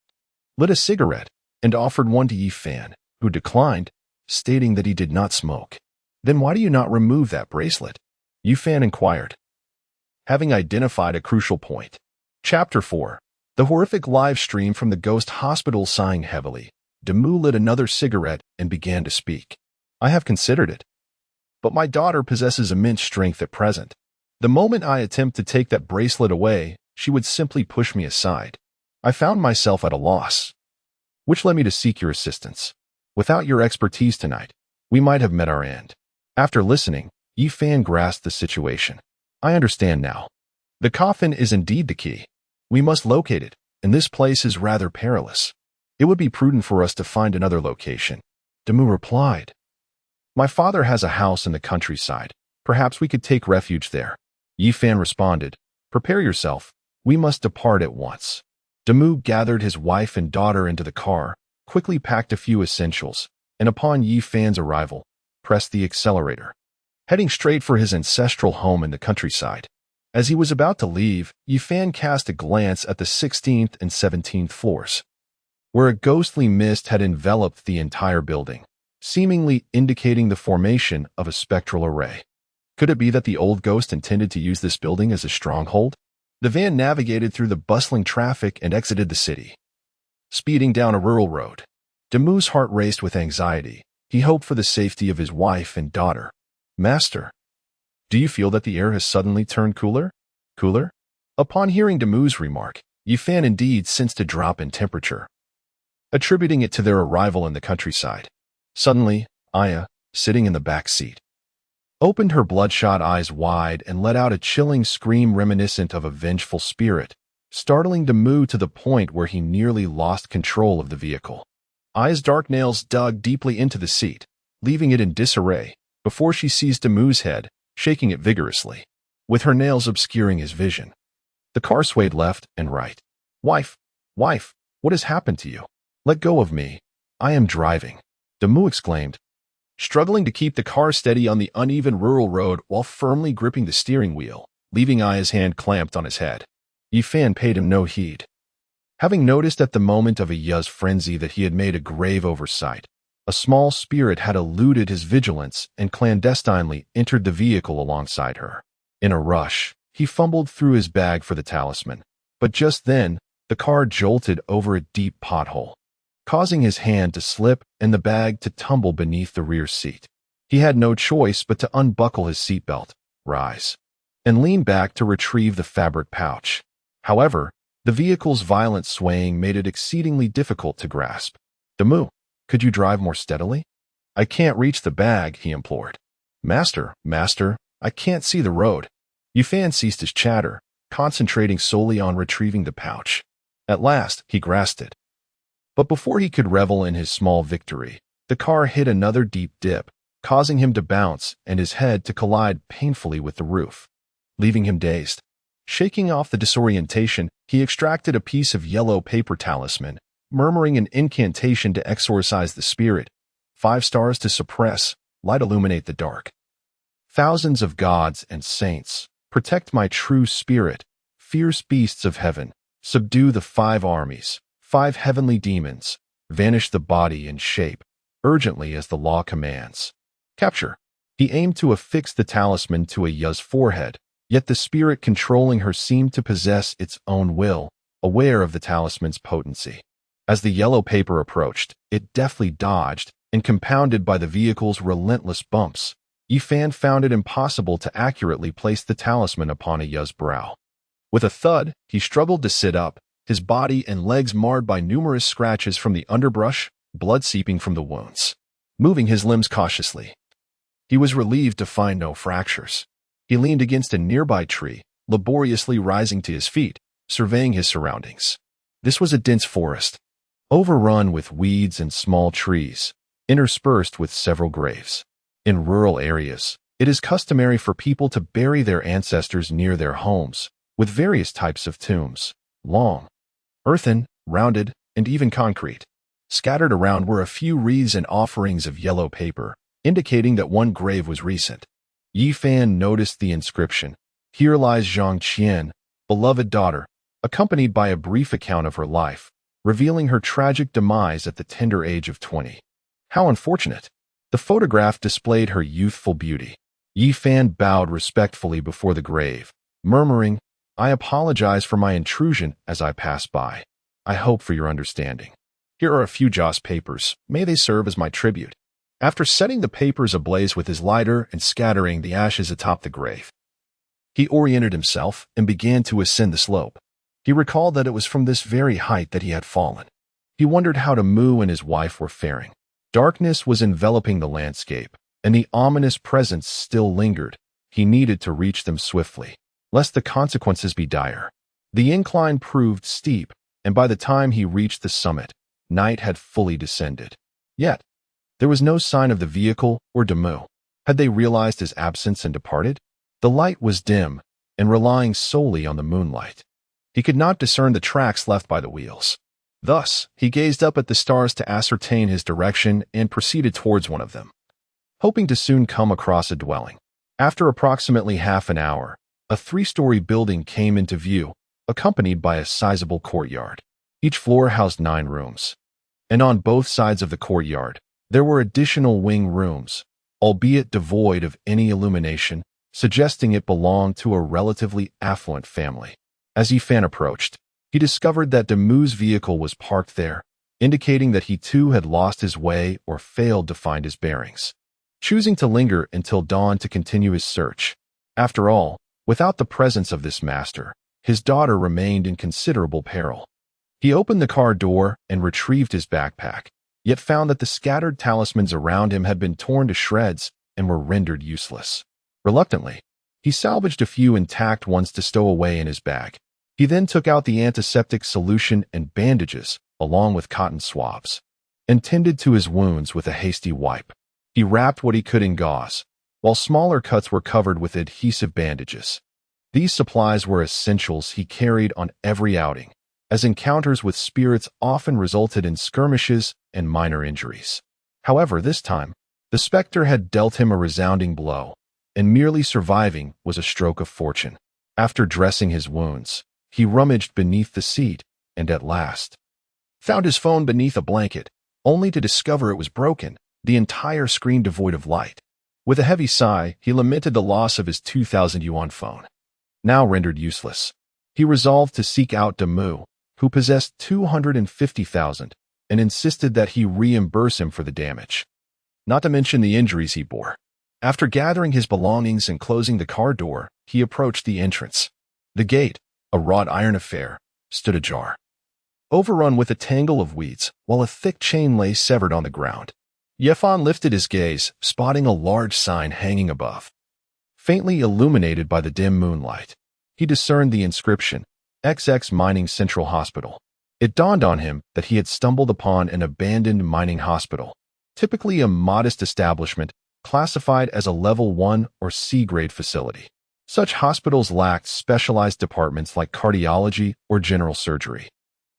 lit a cigarette, and offered one to Yi Fan, who declined, stating that he did not smoke. "Then why do you not remove that bracelet?" Yi Fan inquired, having identified a crucial point. Chapter 4. The horrific live stream from the ghost hospital. Sighing heavily, Demu lit another cigarette and began to speak. "I have considered it, but my daughter possesses immense strength at present. The moment I attempt to take that bracelet away, she would simply push me aside. I found myself at a loss, which led me to seek your assistance. Without your expertise tonight, we might have met our end." After listening, Yi Fan grasped the situation. "I understand now. The coffin is indeed the key. We must locate it, and this place is rather perilous. It would be prudent for us to find another location." Demu replied, "My father has a house in the countryside. Perhaps we could take refuge there." Yi Fan responded, "Prepare yourself. We must depart at once." Demu gathered his wife and daughter into the car, quickly packed a few essentials, and upon Yi Fan's arrival, pressed the accelerator, heading straight for his ancestral home in the countryside. As he was about to leave, Yi Fan cast a glance at the 16th and 17th floors, where a ghostly mist had enveloped the entire building, seemingly indicating the formation of a spectral array. Could it be that the old ghost intended to use this building as a stronghold? The van navigated through the bustling traffic and exited the city, speeding down a rural road. Demu's heart raced with anxiety. He hoped for the safety of his wife and daughter. "Master, do you feel that the air has suddenly turned cooler?" "Cooler?" Upon hearing Demu's remark, Yi Fan indeed sensed a drop in temperature, attributing it to their arrival in the countryside. Suddenly, Aya, sitting in the back seat, opened her bloodshot eyes wide and let out a chilling scream reminiscent of a vengeful spirit, startling Demu to the point where he nearly lost control of the vehicle. Aya's dark nails dug deeply into the seat, leaving it in disarray, before she seized Demu's head, shaking it vigorously, with her nails obscuring his vision. The car swayed left and right. Wife, what has happened to you? Let go of me. I am driving," Demu exclaimed, struggling to keep the car steady on the uneven rural road while firmly gripping the steering wheel, leaving Aya's hand clamped on his head. Yi Fan paid him no heed. Having noticed at the moment of Aya's frenzy that he had made a grave oversight, a small spirit had eluded his vigilance and clandestinely entered the vehicle alongside her. In a rush, he fumbled through his bag for the talisman, but just then, the car jolted over a deep pothole, causing his hand to slip and the bag to tumble beneath the rear seat. He had no choice but to unbuckle his seatbelt, rise, and lean back to retrieve the fabric pouch. However, the vehicle's violent swaying made it exceedingly difficult to grasp. "Demu, could you drive more steadily?" "I can't reach the bag," he implored. Master, I can't see the road." Yi Fan ceased his chatter, concentrating solely on retrieving the pouch. At last, he grasped it. But before he could revel in his small victory, the car hit another deep dip, causing him to bounce and his head to collide painfully with the roof, leaving him dazed. Shaking off the disorientation, he extracted a piece of yellow paper talisman, murmuring an incantation to exorcise the spirit. 5 stars to suppress, light illuminate the dark. Thousands of gods and saints, protect my true spirit. Fierce beasts of heaven, subdue the 5 armies. 5 heavenly demons, vanish the body and shape, urgently as the law commands. Capture. He aimed to affix the talisman to Aya's forehead, yet the spirit controlling her seemed to possess its own will, aware of the talisman's potency. As the yellow paper approached, it deftly dodged, and compounded by the vehicle's relentless bumps, Yifan found it impossible to accurately place the talisman upon Aya's brow. With a thud, he struggled to sit up, his body and legs marred by numerous scratches from the underbrush, blood seeping from the wounds. Moving his limbs cautiously, he was relieved to find no fractures. He leaned against a nearby tree, laboriously rising to his feet, surveying his surroundings. This was a dense forest, overrun with weeds and small trees, interspersed with several graves. In rural areas, it is customary for people to bury their ancestors near their homes, with various types of tombs, long, earthen, rounded, and even concrete. Scattered around were a few wreaths and offerings of yellow paper, indicating that one grave was recent. Yifan noticed the inscription, "Here lies Zhang Qian, beloved daughter," accompanied by a brief account of her life, revealing her tragic demise at the tender age of 20. How unfortunate! The photograph displayed her youthful beauty. Yifan bowed respectfully before the grave, murmuring, "I apologize for my intrusion as I pass by. I hope for your understanding. Here are a few joss papers. May they serve as my tribute." After setting the papers ablaze with his lighter and scattering the ashes atop the grave, he oriented himself and began to ascend the slope. He recalled that it was from this very height that he had fallen. He wondered how Mu and his wife were faring. Darkness was enveloping the landscape, and the ominous presence still lingered. He needed to reach them swiftly, lest the consequences be dire. The incline proved steep, and by the time he reached the summit, night had fully descended. Yet, there was no sign of the vehicle or Mu. Had they realized his absence and departed? The light was dim, and relying solely on the moonlight, he could not discern the tracks left by the wheels. Thus, he gazed up at the stars to ascertain his direction and proceeded towards one of them, hoping to soon come across a dwelling. After approximately half an hour, a 3-story building came into view, accompanied by a sizable courtyard. Each floor housed 9 rooms, and on both sides of the courtyard, there were additional wing rooms, albeit devoid of any illumination, suggesting it belonged to a relatively affluent family. As Yifan approached, he discovered that Mu's vehicle was parked there, indicating that he too had lost his way or failed to find his bearings. Choosing to linger until dawn to continue his search. After all, without the presence of this master, his daughter remained in considerable peril. He opened the car door and retrieved his backpack, yet found that the scattered talismans around him had been torn to shreds and were rendered useless. Reluctantly, he salvaged a few intact ones to stow away in his bag. He then took out the antiseptic solution and bandages, along with cotton swabs, and tended to his wounds with a hasty wipe. He wrapped what he could in gauze, while smaller cuts were covered with adhesive bandages. These supplies were essentials he carried on every outing, as encounters with spirits often resulted in skirmishes and minor injuries. However, this time, the specter had dealt him a resounding blow, and merely surviving was a stroke of fortune. After dressing his wounds, he rummaged beneath the seat and at last found his phone beneath a blanket, only to discover it was broken, the entire screen devoid of light. With a heavy sigh, he lamented the loss of his 2,000 yuan phone, now rendered useless. He resolved to seek out Mu, who possessed 250,000, and insisted that he reimburse him for the damage, not to mention the injuries he bore. After gathering his belongings and closing the car door, he approached the entrance. The gate, a wrought iron affair, stood ajar, overrun with a tangle of weeds, while a thick chain lay severed on the ground. Yifan lifted his gaze, spotting a large sign hanging above. Faintly illuminated by the dim moonlight, he discerned the inscription, XX Mining Central Hospital. It dawned on him that he had stumbled upon an abandoned mining hospital, typically a modest establishment classified as a Level 1 or C-grade facility. Such hospitals lacked specialized departments like cardiology or general surgery,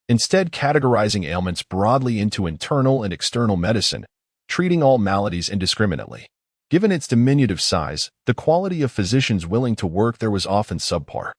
instead categorizing ailments broadly into internal and external medicine, treating all maladies indiscriminately. Given its diminutive size, the quality of physicians willing to work there was often subpar.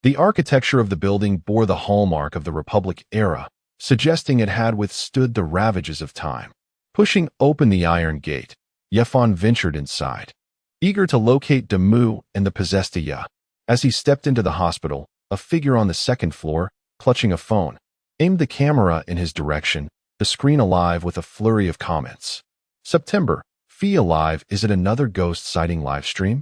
The architecture of the building bore the hallmark of the Republic era, suggesting it had withstood the ravages of time. Pushing open the iron gate, Yefan ventured inside, eager to locate Demu and the possessed Ya. As he stepped into the hospital, a figure on the second floor, clutching a phone, aimed the camera in his direction, the screen alive with a flurry of comments. September. Fee alive, is it another ghost sighting livestream?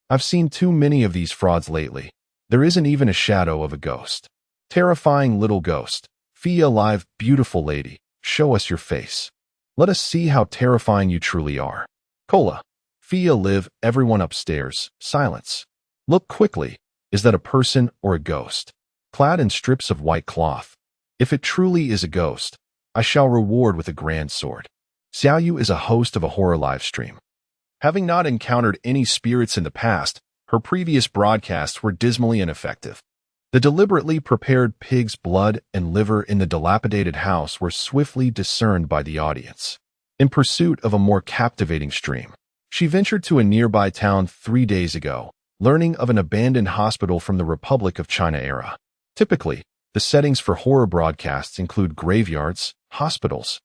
I've seen too many of these frauds lately. There isn't even a shadow of a ghost. Terrifying little ghost. Fee alive, beautiful lady, show us your face. Let us see how terrifying you truly are. Cola. Fee live, everyone upstairs, silence. Look quickly, is that a person or a ghost? Clad in strips of white cloth. If it truly is a ghost, I shall reward with a grand sword. Xiaoyu is a host of a horror livestream. Having not encountered any spirits in the past, her previous broadcasts were dismally ineffective. The deliberately prepared pig's blood and liver in the dilapidated house were swiftly discerned by the audience. In pursuit of a more captivating stream, she ventured to a nearby town 3 days ago, learning of an abandoned hospital from the Republic of China era. Typically, the settings for horror broadcasts include graveyards, hospitals,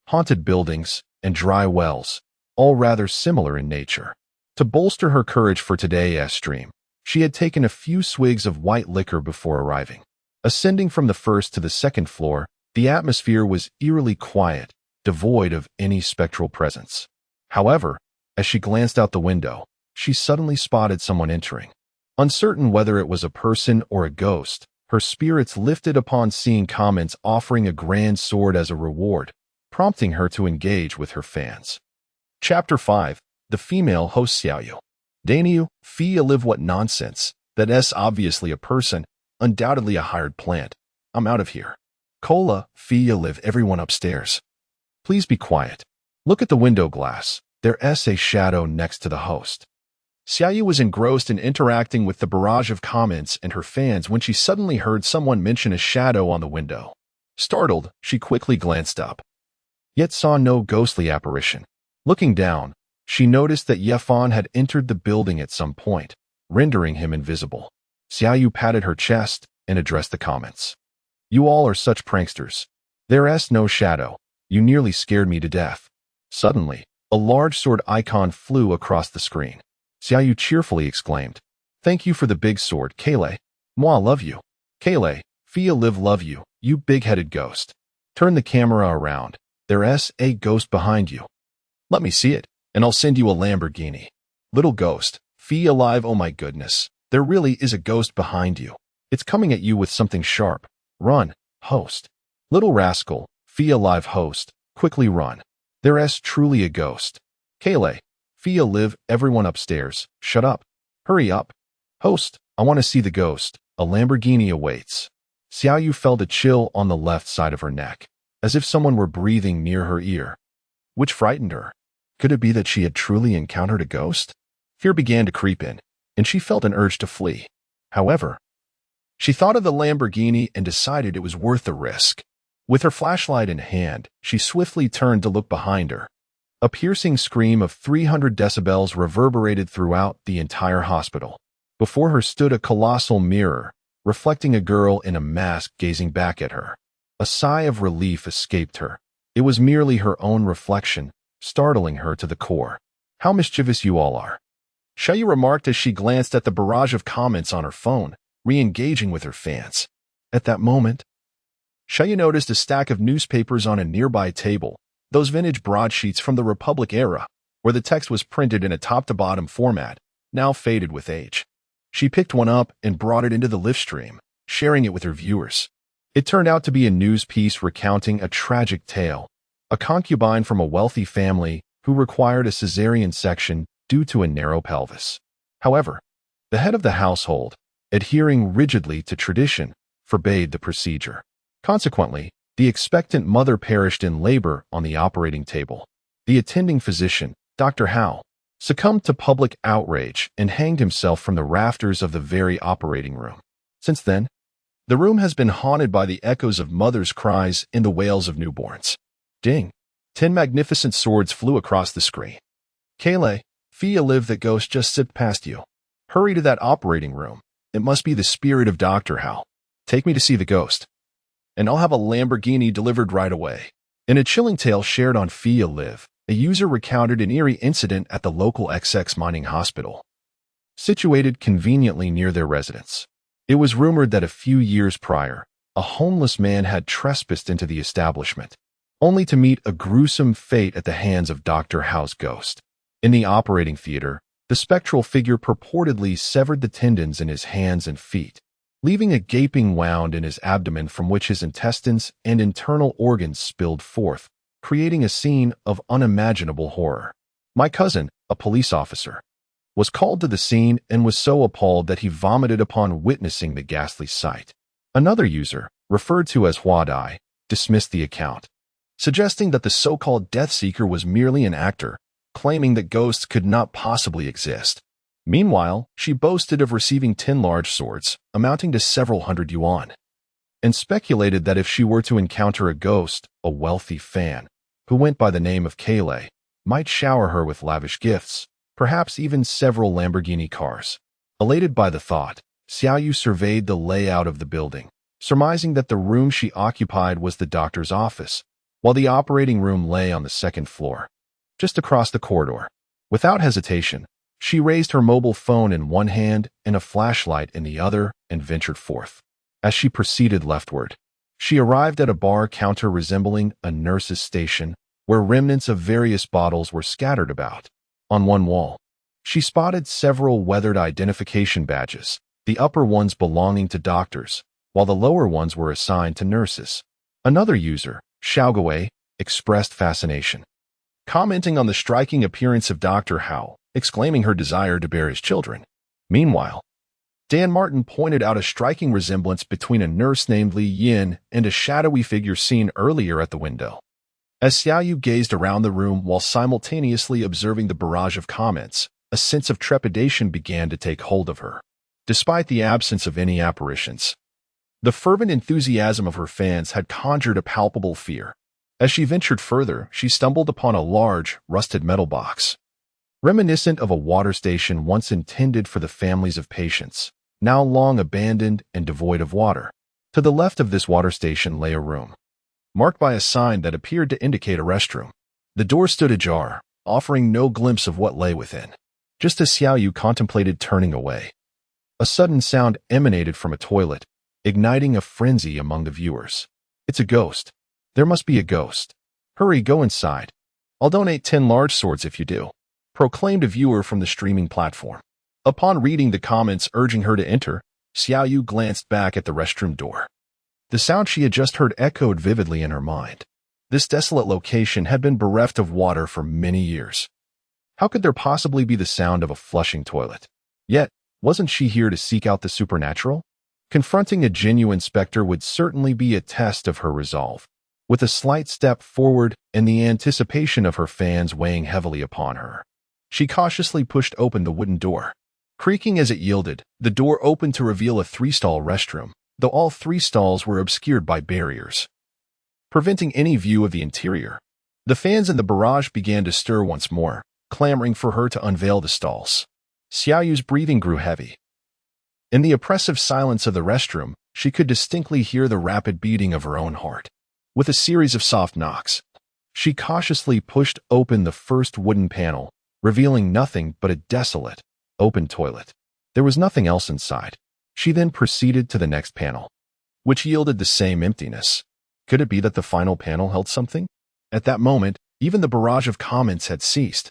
haunted buildings, and dry wells, all rather similar in nature. To bolster her courage for today's stream, she had taken a few swigs of white liquor before arriving. Ascending from the first to the second floor, the atmosphere was eerily quiet, devoid of any spectral presence. However, as she glanced out the window, she suddenly spotted someone entering. Uncertain whether it was a person or a ghost, her spirits lifted upon seeing comments offering a grand sword as a reward, prompting her to engage with her fans. Chapter 5. The female host Xiaoyu. Daniu, Fee live, what nonsense. That's obviously a person, undoubtedly a hired plant. I'm out of here. Cola, Fee live, everyone upstairs. Please be quiet. Look at the window glass. There's a shadow next to the host. Xiaoyu was engrossed in interacting with the barrage of comments and her fans when she suddenly heard someone mention a shadow on the window. Startled, she quickly glanced up, yet saw no ghostly apparition. Looking down, she noticed that Yefan had entered the building at some point, rendering him invisible. Xiaoyu patted her chest and addressed the comments. You all are such pranksters. There's no shadow. You nearly scared me to death. Suddenly, a large sword icon flew across the screen. Xiaoyu cheerfully exclaimed, Thank you for the big sword, Kale. Moi love you. Kale, Fia live love you, you big-headed ghost. Turn the camera around. There's a ghost behind you. Let me see it, and I'll send you a Lamborghini. Little ghost, Fee alive, oh my goodness. There really is a ghost behind you. It's coming at you with something sharp. Run, host. Little rascal, Fee alive host, quickly run. There's truly a ghost. Kale, Fia live, everyone upstairs. Shut up. Hurry up. Host, I want to see the ghost. A Lamborghini awaits. Xiaoyu felt a chill on the left side of her neck, as if someone were breathing near her ear, which frightened her. Could it be that she had truly encountered a ghost? Fear began to creep in, and she felt an urge to flee. However, she thought of the Lamborghini and decided it was worth the risk. With her flashlight in hand, she swiftly turned to look behind her. A piercing scream of 300 decibels reverberated throughout the entire hospital. Before her stood a colossal mirror, reflecting a girl in a mask gazing back at her. A sigh of relief escaped her. It was merely her own reflection, startling her to the core. How mischievous you all are. Xiaoyu remarked as she glanced at the barrage of comments on her phone, re-engaging with her fans. At that moment, Xiaoyu noticed a stack of newspapers on a nearby table, those vintage broadsheets from the Republic era, where the text was printed in a top-to-bottom format, now faded with age. She picked one up and brought it into the live stream, sharing it with her viewers. It turned out to be a news piece recounting a tragic tale. A concubine from a wealthy family who required a cesarean section due to a narrow pelvis. However, the head of the household, adhering rigidly to tradition, forbade the procedure. Consequently, the expectant mother perished in labor on the operating table. The attending physician, Dr. Hao, succumbed to public outrage and hanged himself from the rafters of the very operating room. Since then, the room has been haunted by the echoes of mothers' cries and the wails of newborns. Ding! 10 magnificent swords flew across the screen. Kayleigh, Fia live, that ghost just zipped past you. Hurry to that operating room. It must be the spirit of Dr. Howe. Take me to see the ghost, and I'll have a Lamborghini delivered right away. In a chilling tale shared on Fia Live, a user recounted an eerie incident at the local XX mining hospital, situated conveniently near their residence. It was rumored that a few years prior, a homeless man had trespassed into the establishment, only to meet a gruesome fate at the hands of Dr. Howe's ghost. In the operating theater, the spectral figure purportedly severed the tendons in his hands and feet, leaving a gaping wound in his abdomen from which his intestines and internal organs spilled forth, creating a scene of unimaginable horror. My cousin, a police officer, was called to the scene and was so appalled that he vomited upon witnessing the ghastly sight. Another user, referred to as Huadai, dismissed the account, suggesting that the so-called Death Seeker was merely an actor, claiming that ghosts could not possibly exist. Meanwhile, she boasted of receiving 10 large swords, amounting to several hundred yuan, and speculated that if she were to encounter a ghost, a wealthy fan, who went by the name of Kayleigh, might shower her with lavish gifts, perhaps even several Lamborghini cars. Elated by the thought, Xiaoyu surveyed the layout of the building, surmising that the room she occupied was the doctor's office, while the operating room lay on the second floor, just across the corridor. Without hesitation, she raised her mobile phone in one hand and a flashlight in the other and ventured forth. As she proceeded leftward, she arrived at a bar counter resembling a nurse's station, where remnants of various bottles were scattered about. On one wall, she spotted several weathered identification badges, the upper ones belonging to doctors, while the lower ones were assigned to nurses. Another user, Xiaogui, expressed fascination, commenting on the striking appearance of Dr. Howe, exclaiming her desire to bear his children. Meanwhile, Dan Martin pointed out a striking resemblance between a nurse named Li Yin and a shadowy figure seen earlier at the window. As Xiaoyu gazed around the room while simultaneously observing the barrage of comments, a sense of trepidation began to take hold of her. Despite the absence of any apparitions, the fervent enthusiasm of her fans had conjured a palpable fear. As she ventured further, she stumbled upon a large, rusted metal box, reminiscent of a water station once intended for the families of patients, now long abandoned and devoid of water. To the left of this water station lay a room, marked by a sign that appeared to indicate a restroom. The door stood ajar, offering no glimpse of what lay within. Just as Xiaoyu contemplated turning away, a sudden sound emanated from a toilet, igniting a frenzy among the viewers. It's a ghost. There must be a ghost. Hurry, go inside. I'll donate 10 large swords if you do, proclaimed a viewer from the streaming platform. Upon reading the comments urging her to enter, Xiaoyu glanced back at the restroom door. The sound she had just heard echoed vividly in her mind. This desolate location had been bereft of water for many years. How could there possibly be the sound of a flushing toilet? Yet, wasn't she here to seek out the supernatural? Confronting a genuine specter would certainly be a test of her resolve. With a slight step forward and the anticipation of her fans weighing heavily upon her, she cautiously pushed open the wooden door. Creaking as it yielded, the door opened to reveal a 3-stall restroom, though all 3 stalls were obscured by barriers, preventing any view of the interior. The fans in the barrage began to stir once more, clamoring for her to unveil the stalls. Xiaoyu's breathing grew heavy. In the oppressive silence of the restroom, she could distinctly hear the rapid beating of her own heart. With a series of soft knocks, she cautiously pushed open the first wooden panel, revealing nothing but a desolate, open toilet. There was nothing else inside. She then proceeded to the next panel, which yielded the same emptiness. Could it be that the final panel held something? At that moment, even the barrage of comments had ceased,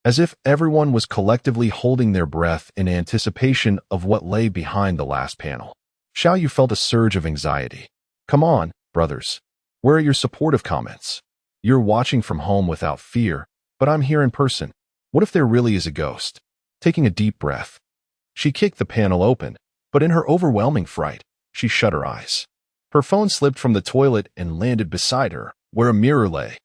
as if everyone was collectively holding their breath in anticipation of what lay behind the last panel. Xiaoyu felt a surge of anxiety. Come on, brothers. Where are your supportive comments? You're watching from home without fear, but I'm here in person. What if there really is a ghost? Taking a deep breath, she kicked the panel open, but in her overwhelming fright, she shut her eyes. Her phone slipped from the toilet and landed beside her, where a mirror lay.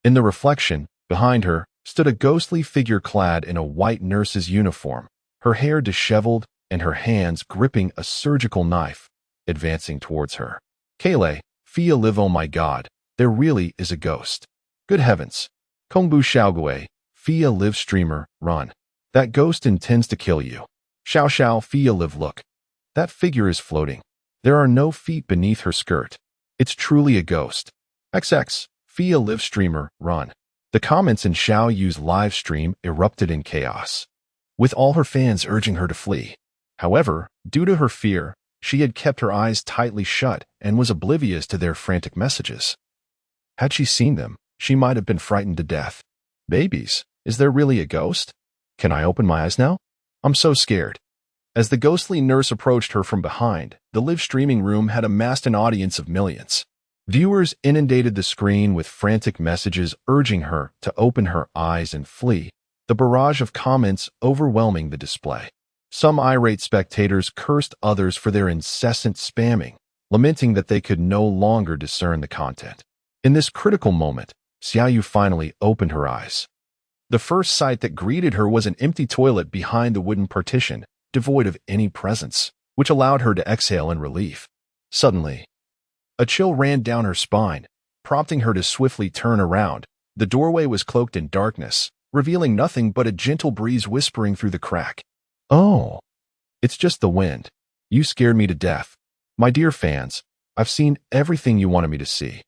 In the reflection, behind her, stood a ghostly figure clad in a white nurse's uniform, her hair disheveled and her hands gripping a surgical knife, advancing towards her. Kaylee, Fia live, oh my god, there really is a ghost. Good heavens. Kongbu Xiaogui, Fia live streamer, run. That ghost intends to kill you. Xiao Xiao, Fia live, look. That figure is floating. There are no feet beneath her skirt. It's truly a ghost. XX, Fia live streamer, run. The comments in Xiao Yu's live stream erupted in chaos, with all her fans urging her to flee. However, due to her fear, she had kept her eyes tightly shut and was oblivious to their frantic messages. Had she seen them, she might have been frightened to death. Babies, is there really a ghost? Can I open my eyes now? I'm so scared. As the ghostly nurse approached her from behind, the live streaming room had amassed an audience of millions. Viewers inundated the screen with frantic messages urging her to open her eyes and flee, the barrage of comments overwhelming the display. Some irate spectators cursed others for their incessant spamming, lamenting that they could no longer discern the content. In this critical moment, Xiaoyu finally opened her eyes. The first sight that greeted her was an empty toilet behind the wooden partition, devoid of any presence, which allowed her to exhale in relief. Suddenly, a chill ran down her spine, prompting her to swiftly turn around. The doorway was cloaked in darkness, revealing nothing but a gentle breeze whispering through the crack. Oh, it's just the wind. You scared me to death. My dear fans, I've seen everything you wanted me to see.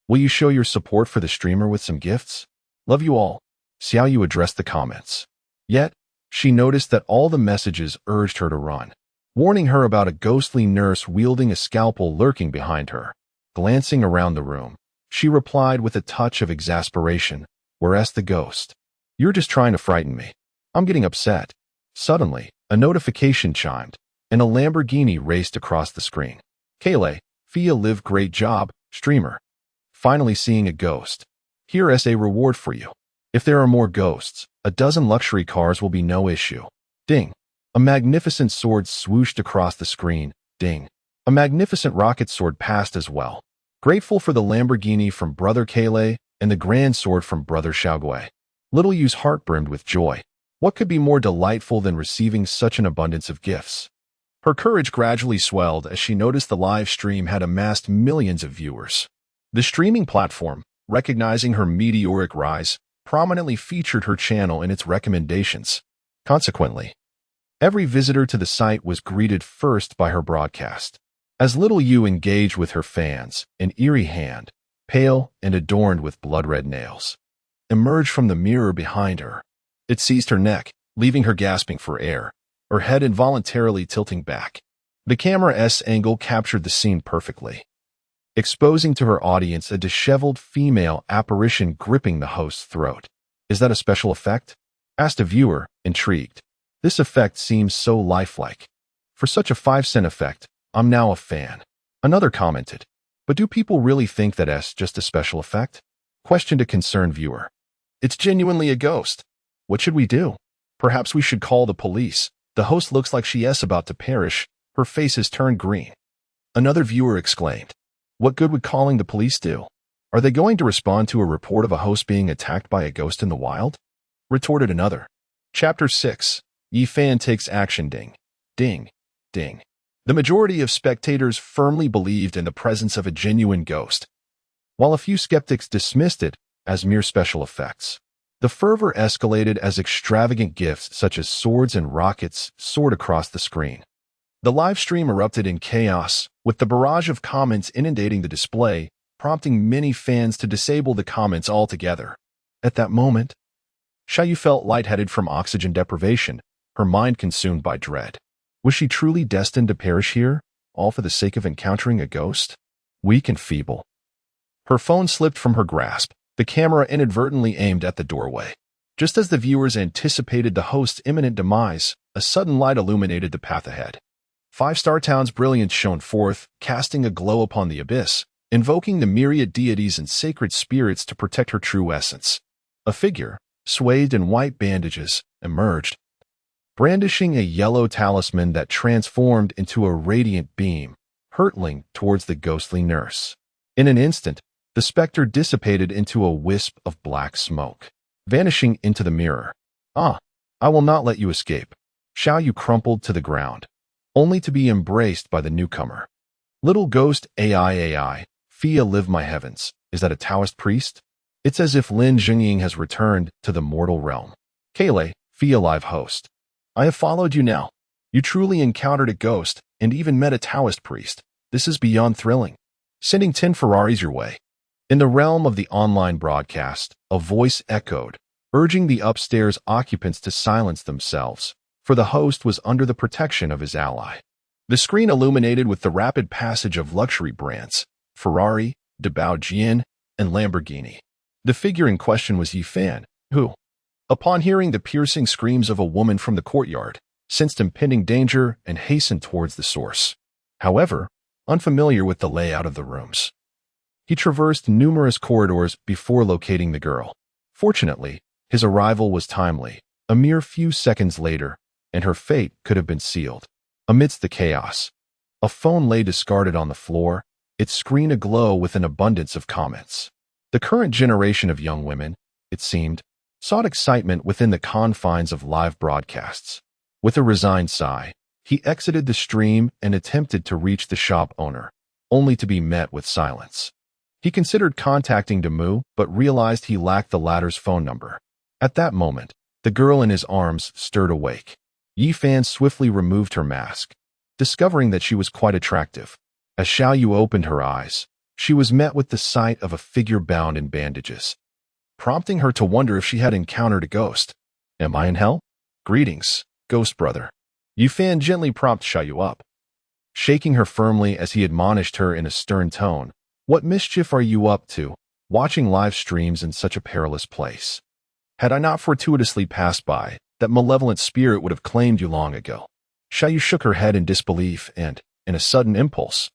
Will you show your support for the streamer with some gifts? Love you all. Xiaoyu addressed the comments. Yet, she noticed that all the messages urged her to run, warning her about a ghostly nurse wielding a scalpel lurking behind her. Glancing around the room, she replied with a touch of exasperation, "Where's the ghost? You're just trying to frighten me. I'm getting upset." Suddenly, a notification chimed, and a Lamborghini raced across the screen. Kaylee, Fia live, great job, streamer. Finally seeing a ghost. Here's a reward for you. If there are more ghosts, a dozen luxury cars will be no issue. Ding. A magnificent sword swooshed across the screen. Ding. A magnificent rocket sword passed as well. Grateful for the Lamborghini from Brother Kaylee and the grand sword from Brother Xiaogui. Little Yu's heart brimmed with joy. What could be more delightful than receiving such an abundance of gifts? Her courage gradually swelled as she noticed the live stream had amassed millions of viewers. The streaming platform, recognizing her meteoric rise, prominently featured her channel in its recommendations. Consequently, every visitor to the site was greeted first by her broadcast. As Little Yu engaged with her fans, an eerie hand, pale and adorned with blood-red nails, emerged from the mirror behind her. It seized her neck, leaving her gasping for air, her head involuntarily tilting back. The camera's angle captured the scene perfectly, exposing to her audience a disheveled female apparition gripping the host's throat. "Is that a special effect?" asked a viewer, intrigued. "This effect seems so lifelike. For such a 5-cent effect, I'm now a fan." Another commented, "But do people really think that it's just a special effect?" Questioned a concerned viewer. "It's genuinely a ghost. What should we do? Perhaps we should call the police. The host looks like she is about to perish. Her face has turned green." Another viewer exclaimed, "What good would calling the police do? Are they going to respond to a report of a host being attacked by a ghost in the wild?" Retorted another. Chapter 6. Yi Fan takes action. Ding. Ding. Ding. The majority of spectators firmly believed in the presence of a genuine ghost, while a few skeptics dismissed it as mere special effects. The fervor escalated as extravagant gifts such as swords and rockets soared across the screen. The live stream erupted in chaos, with the barrage of comments inundating the display, prompting many fans to disable the comments altogether. At that moment, Xiaoyu felt lightheaded from oxygen deprivation, her mind consumed by dread. Was she truly destined to perish here, all for the sake of encountering a ghost? Weak and feeble, her phone slipped from her grasp, the camera inadvertently aimed at the doorway. Just as the viewers anticipated the host's imminent demise, a sudden light illuminated the path ahead. Five-Star Town's brilliance shone forth, casting a glow upon the abyss, invoking the myriad deities and sacred spirits to protect her true essence. A figure, swathed in white bandages, emerged, brandishing a yellow talisman that transformed into a radiant beam, hurtling towards the ghostly nurse. In an instant, the specter dissipated into a wisp of black smoke. vanishing into the mirror. Ah, I will not let you escape. Xiao Yu crumpled to the ground, only to be embraced by the newcomer. Little ghost AI, Fia live my heavens. Is that a Taoist priest? It's as if Lin Jingying has returned to the mortal realm. Kale, Fia live host. I have followed you now. You truly encountered a ghost and even met a Taoist priest. This is beyond thrilling. Sending 10 Ferraris your way. In the realm of the online broadcast, a voice echoed, urging the upstairs occupants to silence themselves, for the host was under the protection of his ally. The screen illuminated with the rapid passage of luxury brands, Ferrari, de Baojin, and Lamborghini. The figure in question was Yifan, who, upon hearing the piercing screams of a woman from the courtyard, sensed impending danger and hastened towards the source. However, unfamiliar with the layout of the rooms, he traversed numerous corridors before locating the girl. Fortunately, his arrival was timely. A mere few seconds later, and her fate could have been sealed. Amidst the chaos, a phone lay discarded on the floor, its screen aglow with an abundance of comments. The current generation of young women, it seemed, sought excitement within the confines of live broadcasts. With a resigned sigh, he exited the stream and attempted to reach the shop owner, only to be met with silence. He considered contacting Demu, but realized he lacked the latter's phone number. At that moment, the girl in his arms stirred awake. Yifan swiftly removed her mask, discovering that she was quite attractive. As Xiao Yu opened her eyes, she was met with the sight of a figure bound in bandages, prompting her to wonder if she had encountered a ghost. Am I in hell? Greetings, ghost brother. Yifan gently propped Xiao Yu up, shaking her firmly as he admonished her in a stern tone. What mischief are you up to, watching live streams in such a perilous place? Had I not fortuitously passed by, that malevolent spirit would have claimed you long ago. Xiao Yu shook her head in disbelief and, in a sudden impulse,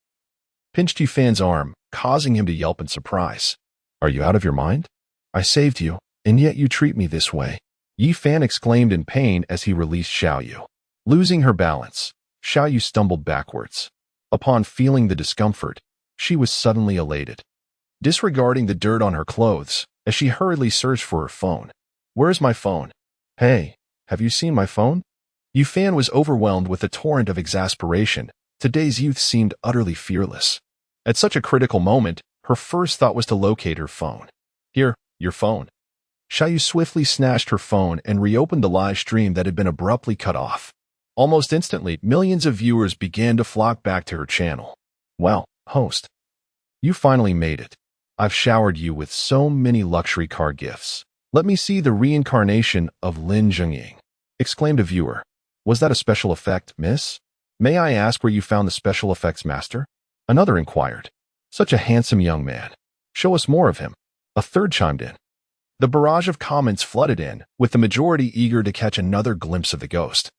pinched Yifan's arm, causing him to yelp in surprise. Are you out of your mind? I saved you, and yet you treat me this way. Yifan exclaimed in pain as he released Xiao Yu. Losing her balance, Xiao Yu stumbled backwards. Upon feeling the discomfort, she was suddenly elated, disregarding the dirt on her clothes as she hurriedly searched for her phone. Where's my phone? Hey, have you seen my phone? Yifan was overwhelmed with a torrent of exasperation. Today's youth seemed utterly fearless. At such a critical moment, her first thought was to locate her phone. Here, your phone. Xiao Yu swiftly snatched her phone and reopened the live stream that had been abruptly cut off. Almost instantly, millions of viewers began to flock back to her channel. Well, host, you finally made it. I've showered you with so many luxury car gifts. Let me see the reincarnation of Lin Jingying, exclaimed a viewer. Was that a special effect, miss? May I ask where you found the special effects master? Another inquired. Such a handsome young man. Show us more of him. A third chimed in. The barrage of comments flooded in, with the majority eager to catch another glimpse of the ghost,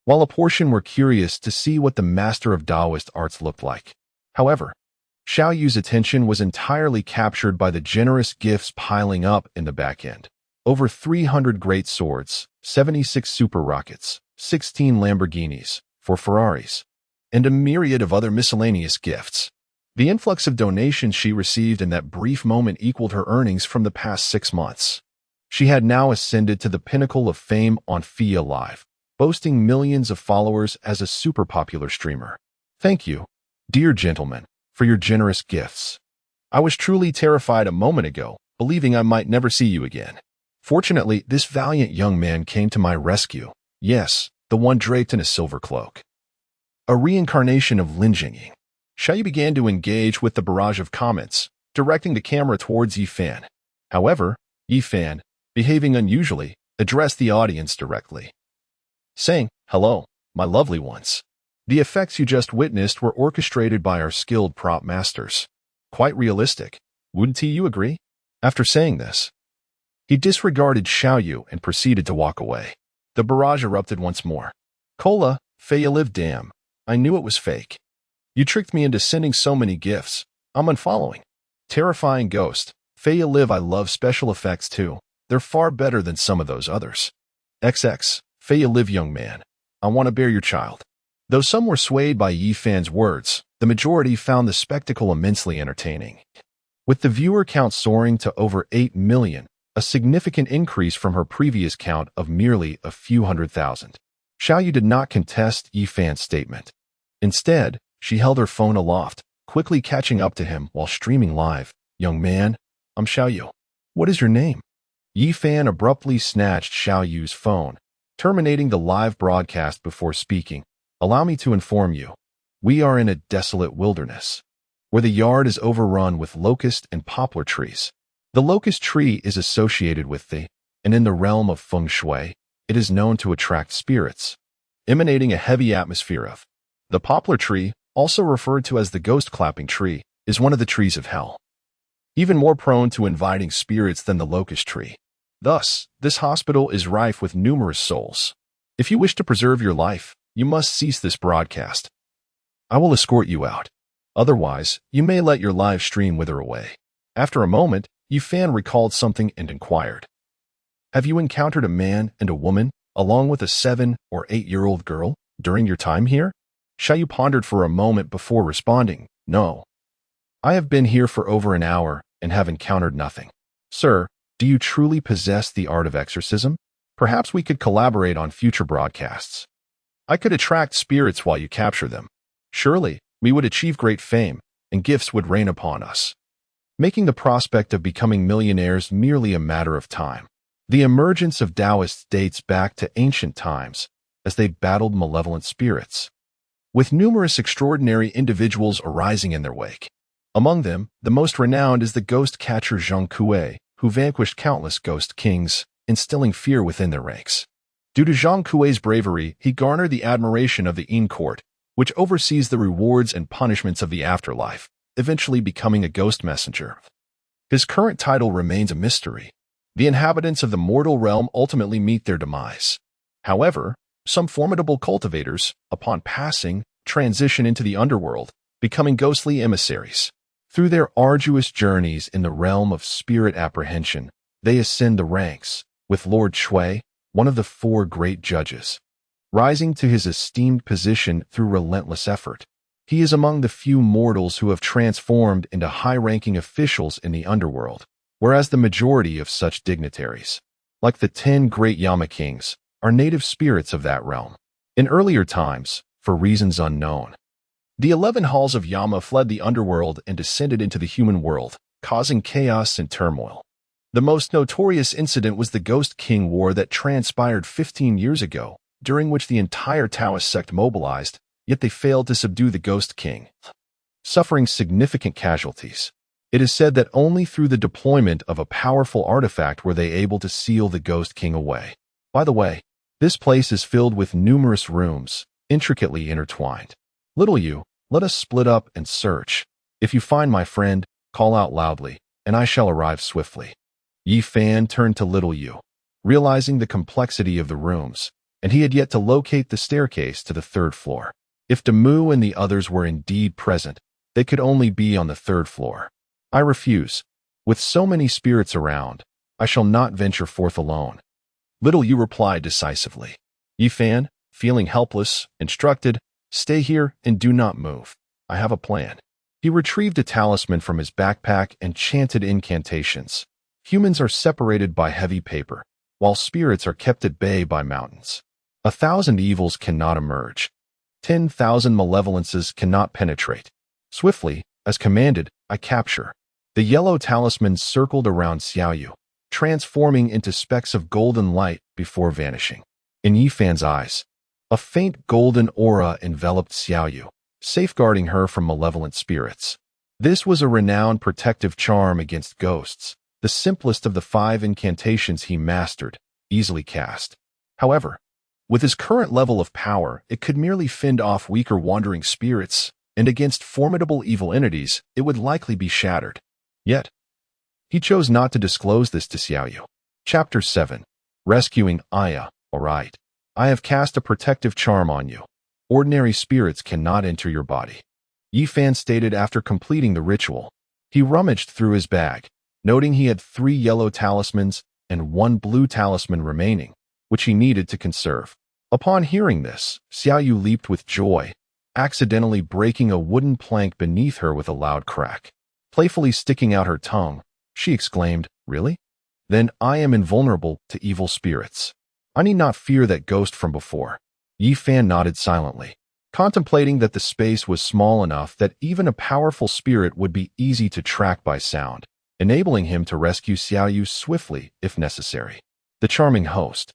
while a portion were curious to see what the master of Taoist arts looked like. However, Xiao Yu's attention was entirely captured by the generous gifts piling up in the back end. Over 300 great swords, 76 super rockets, 16 Lamborghinis, 4 Ferraris, and a myriad of other miscellaneous gifts. The influx of donations she received in that brief moment equaled her earnings from the past 6 months. She had now ascended to the pinnacle of fame on Fia Live, boasting millions of followers as a super popular streamer. Thank you, dear gentlemen, for your generous gifts. I was truly terrified a moment ago, believing I might never see you again. Fortunately, this valiant young man came to my rescue. Yes, the one draped in a silver cloak. A reincarnation of Lin Jingying. Xiao Yu began to engage with the barrage of comments, directing the camera towards Yifan. However, Yifan, behaving unusually, addressed the audience directly, saying, "Hello, my lovely ones. The effects you just witnessed were orchestrated by our skilled prop masters. Quite realistic. Wouldn't you agree?" After saying this, he disregarded Xiao Yu and proceeded to walk away. The barrage erupted once more. Cola, Faya live damn. I knew it was fake. You tricked me into sending so many gifts. I'm unfollowing. Terrifying ghost. Faya live I love special effects too. They're far better than some of those others. XX, Faya live young man. I want to bear your child. Though some were swayed by Yifan's words, the majority found the spectacle immensely entertaining. With the viewer count soaring to over 8 million, a significant increase from her previous count of merely a few 100,000. Xiaoyu did not contest Yi Fan's statement. Instead, she held her phone aloft, quickly catching up to him while streaming live. "Young man, I'm Xiaoyu. What is your name?" Yi Fan abruptly snatched Xiaoyu's phone, terminating the live broadcast before speaking. "Allow me to inform you. We are in a desolate wilderness, where the yard is overrun with locust and poplar trees. The locust tree is associated with and in the realm of feng shui, it is known to attract spirits, emanating a heavy atmosphere of. The poplar tree, also referred to as the ghost-clapping tree, is one of the trees of hell, even more prone to inviting spirits than the locust tree. Thus, this hospital is rife with numerous souls. If you wish to preserve your life, you must cease this broadcast. I will escort you out. Otherwise, you may let your live stream wither away." After a moment, Yi Fan recalled something and inquired, "Have you encountered a man and a woman, along with a 7 or 8-year-old girl, during your time here?" Xiaoyu pondered for a moment before responding, "No. I have been here for over an hour and have encountered nothing." "Sir, do you truly possess the art of exorcism? Perhaps we could collaborate on future broadcasts. I could attract spirits while you capture them. Surely, we would achieve great fame, and gifts would rain upon us, making the prospect of becoming millionaires merely a matter of time." The emergence of Taoists dates back to ancient times, as they battled malevolent spirits, with numerous extraordinary individuals arising in their wake. Among them, the most renowned is the ghost catcher Zhang Kuei, who vanquished countless ghost kings, instilling fear within their ranks. Due to Zhang Kuei's bravery, he garnered the admiration of the Yin court, which oversees the rewards and punishments of the afterlife, eventually becoming a ghost messenger. His current title remains a mystery. The inhabitants of the mortal realm ultimately meet their demise. However, some formidable cultivators, upon passing, transition into the underworld, becoming ghostly emissaries. Through their arduous journeys in the realm of spirit apprehension, they ascend the ranks, with Lord Shui, one of the 4 great judges, rising to his esteemed position through relentless effort. He is among the few mortals who have transformed into high-ranking officials in the underworld, whereas the majority of such dignitaries, like the 10 great Yama kings, are native spirits of that realm. In earlier times, for reasons unknown, the 11 halls of Yama fled the underworld and descended into the human world, causing chaos and turmoil. The most notorious incident was the Ghost King War that transpired 15 years ago, during which the entire Taoist sect mobilized, yet they failed to subdue the Ghost King, suffering significant casualties. It is said that only through the deployment of a powerful artifact were they able to seal the Ghost King away. By the way, this place is filled with numerous rooms, intricately intertwined. Little you, let us split up and search. If you find my friend, call out loudly, and I shall arrive swiftly." Yi Fan turned to Little Yu, realizing the complexity of the rooms, and he had yet to locate the staircase to the 3rd floor. If Demu and the others were indeed present, they could only be on the 3rd floor. "I refuse. With so many spirits around, I shall not venture forth alone." Little Yu replied decisively. Yi Fan, feeling helpless, instructed, "Stay here and do not move. I have a plan." He retrieved a talisman from his backpack and chanted incantations. Humans are separated by heavy paper, while spirits are kept at bay by mountains. 1,000 evils cannot emerge. 10,000 malevolences cannot penetrate. Swiftly, as commanded, I capture. The yellow talisman circled around Xiaoyu, transforming into specks of golden light before vanishing. In Yi Fan's eyes, a faint golden aura enveloped Xiaoyu, safeguarding her from malevolent spirits. This was a renowned protective charm against ghosts, the simplest of the 5 incantations he mastered, easily cast. However, with his current level of power, it could merely fend off weaker wandering spirits, and against formidable evil entities, it would likely be shattered. Yet, he chose not to disclose this to Xiaoyu. Chapter 7. Rescuing Aya. Alright. I have cast a protective charm on you. Ordinary spirits cannot enter your body. Yi Fan stated after completing the ritual. He rummaged through his bag, noting he had 3 yellow talismans and 1 blue talisman remaining, which he needed to conserve. Upon hearing this, Xiaoyu leaped with joy, accidentally breaking a wooden plank beneath her with a loud crack. Playfully sticking out her tongue, she exclaimed, "Really? then I am invulnerable to evil spirits. I need not fear that ghost from before. Yi Fan nodded silently, contemplating that the space was small enough that even a powerful spirit would be easy to track by sound, enabling him to rescue Xiaoyu swiftly if necessary. The charming host,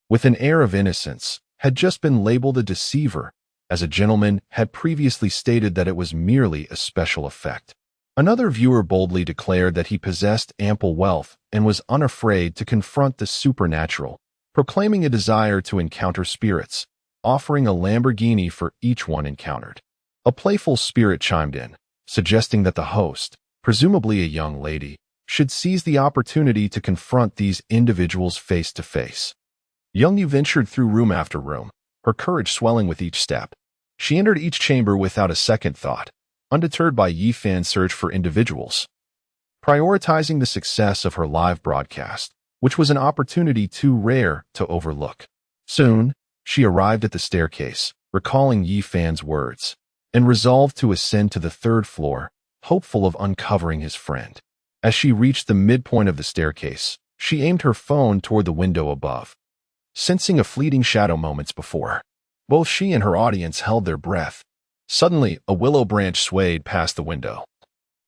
with an air of innocence, had just been labeled a deceiver, as a gentleman had previously stated that it was merely a special effect. Another viewer boldly declared that he possessed ample wealth and was unafraid to confront the supernatural, proclaiming a desire to encounter spirits, offering a Lamborghini for each one encountered. A playful spirit chimed in, suggesting that the host, presumably a young lady, should seize the opportunity to confront these individuals face to face. Young Yu ventured through room after room, her courage swelling with each step. She entered each chamber without a second thought, undeterred by Yi Fan's search for individuals, prioritizing the success of her live broadcast, which was an opportunity too rare to overlook. Soon, she arrived at the staircase, recalling Yi Fan's words, and resolved to ascend to the third floor, hopeful of uncovering his friend. As she reached the midpoint of the staircase, she aimed her phone toward the window above. Sensing a fleeting shadow moments before, both she and her audience held their breath. Suddenly, a willow branch swayed past the window,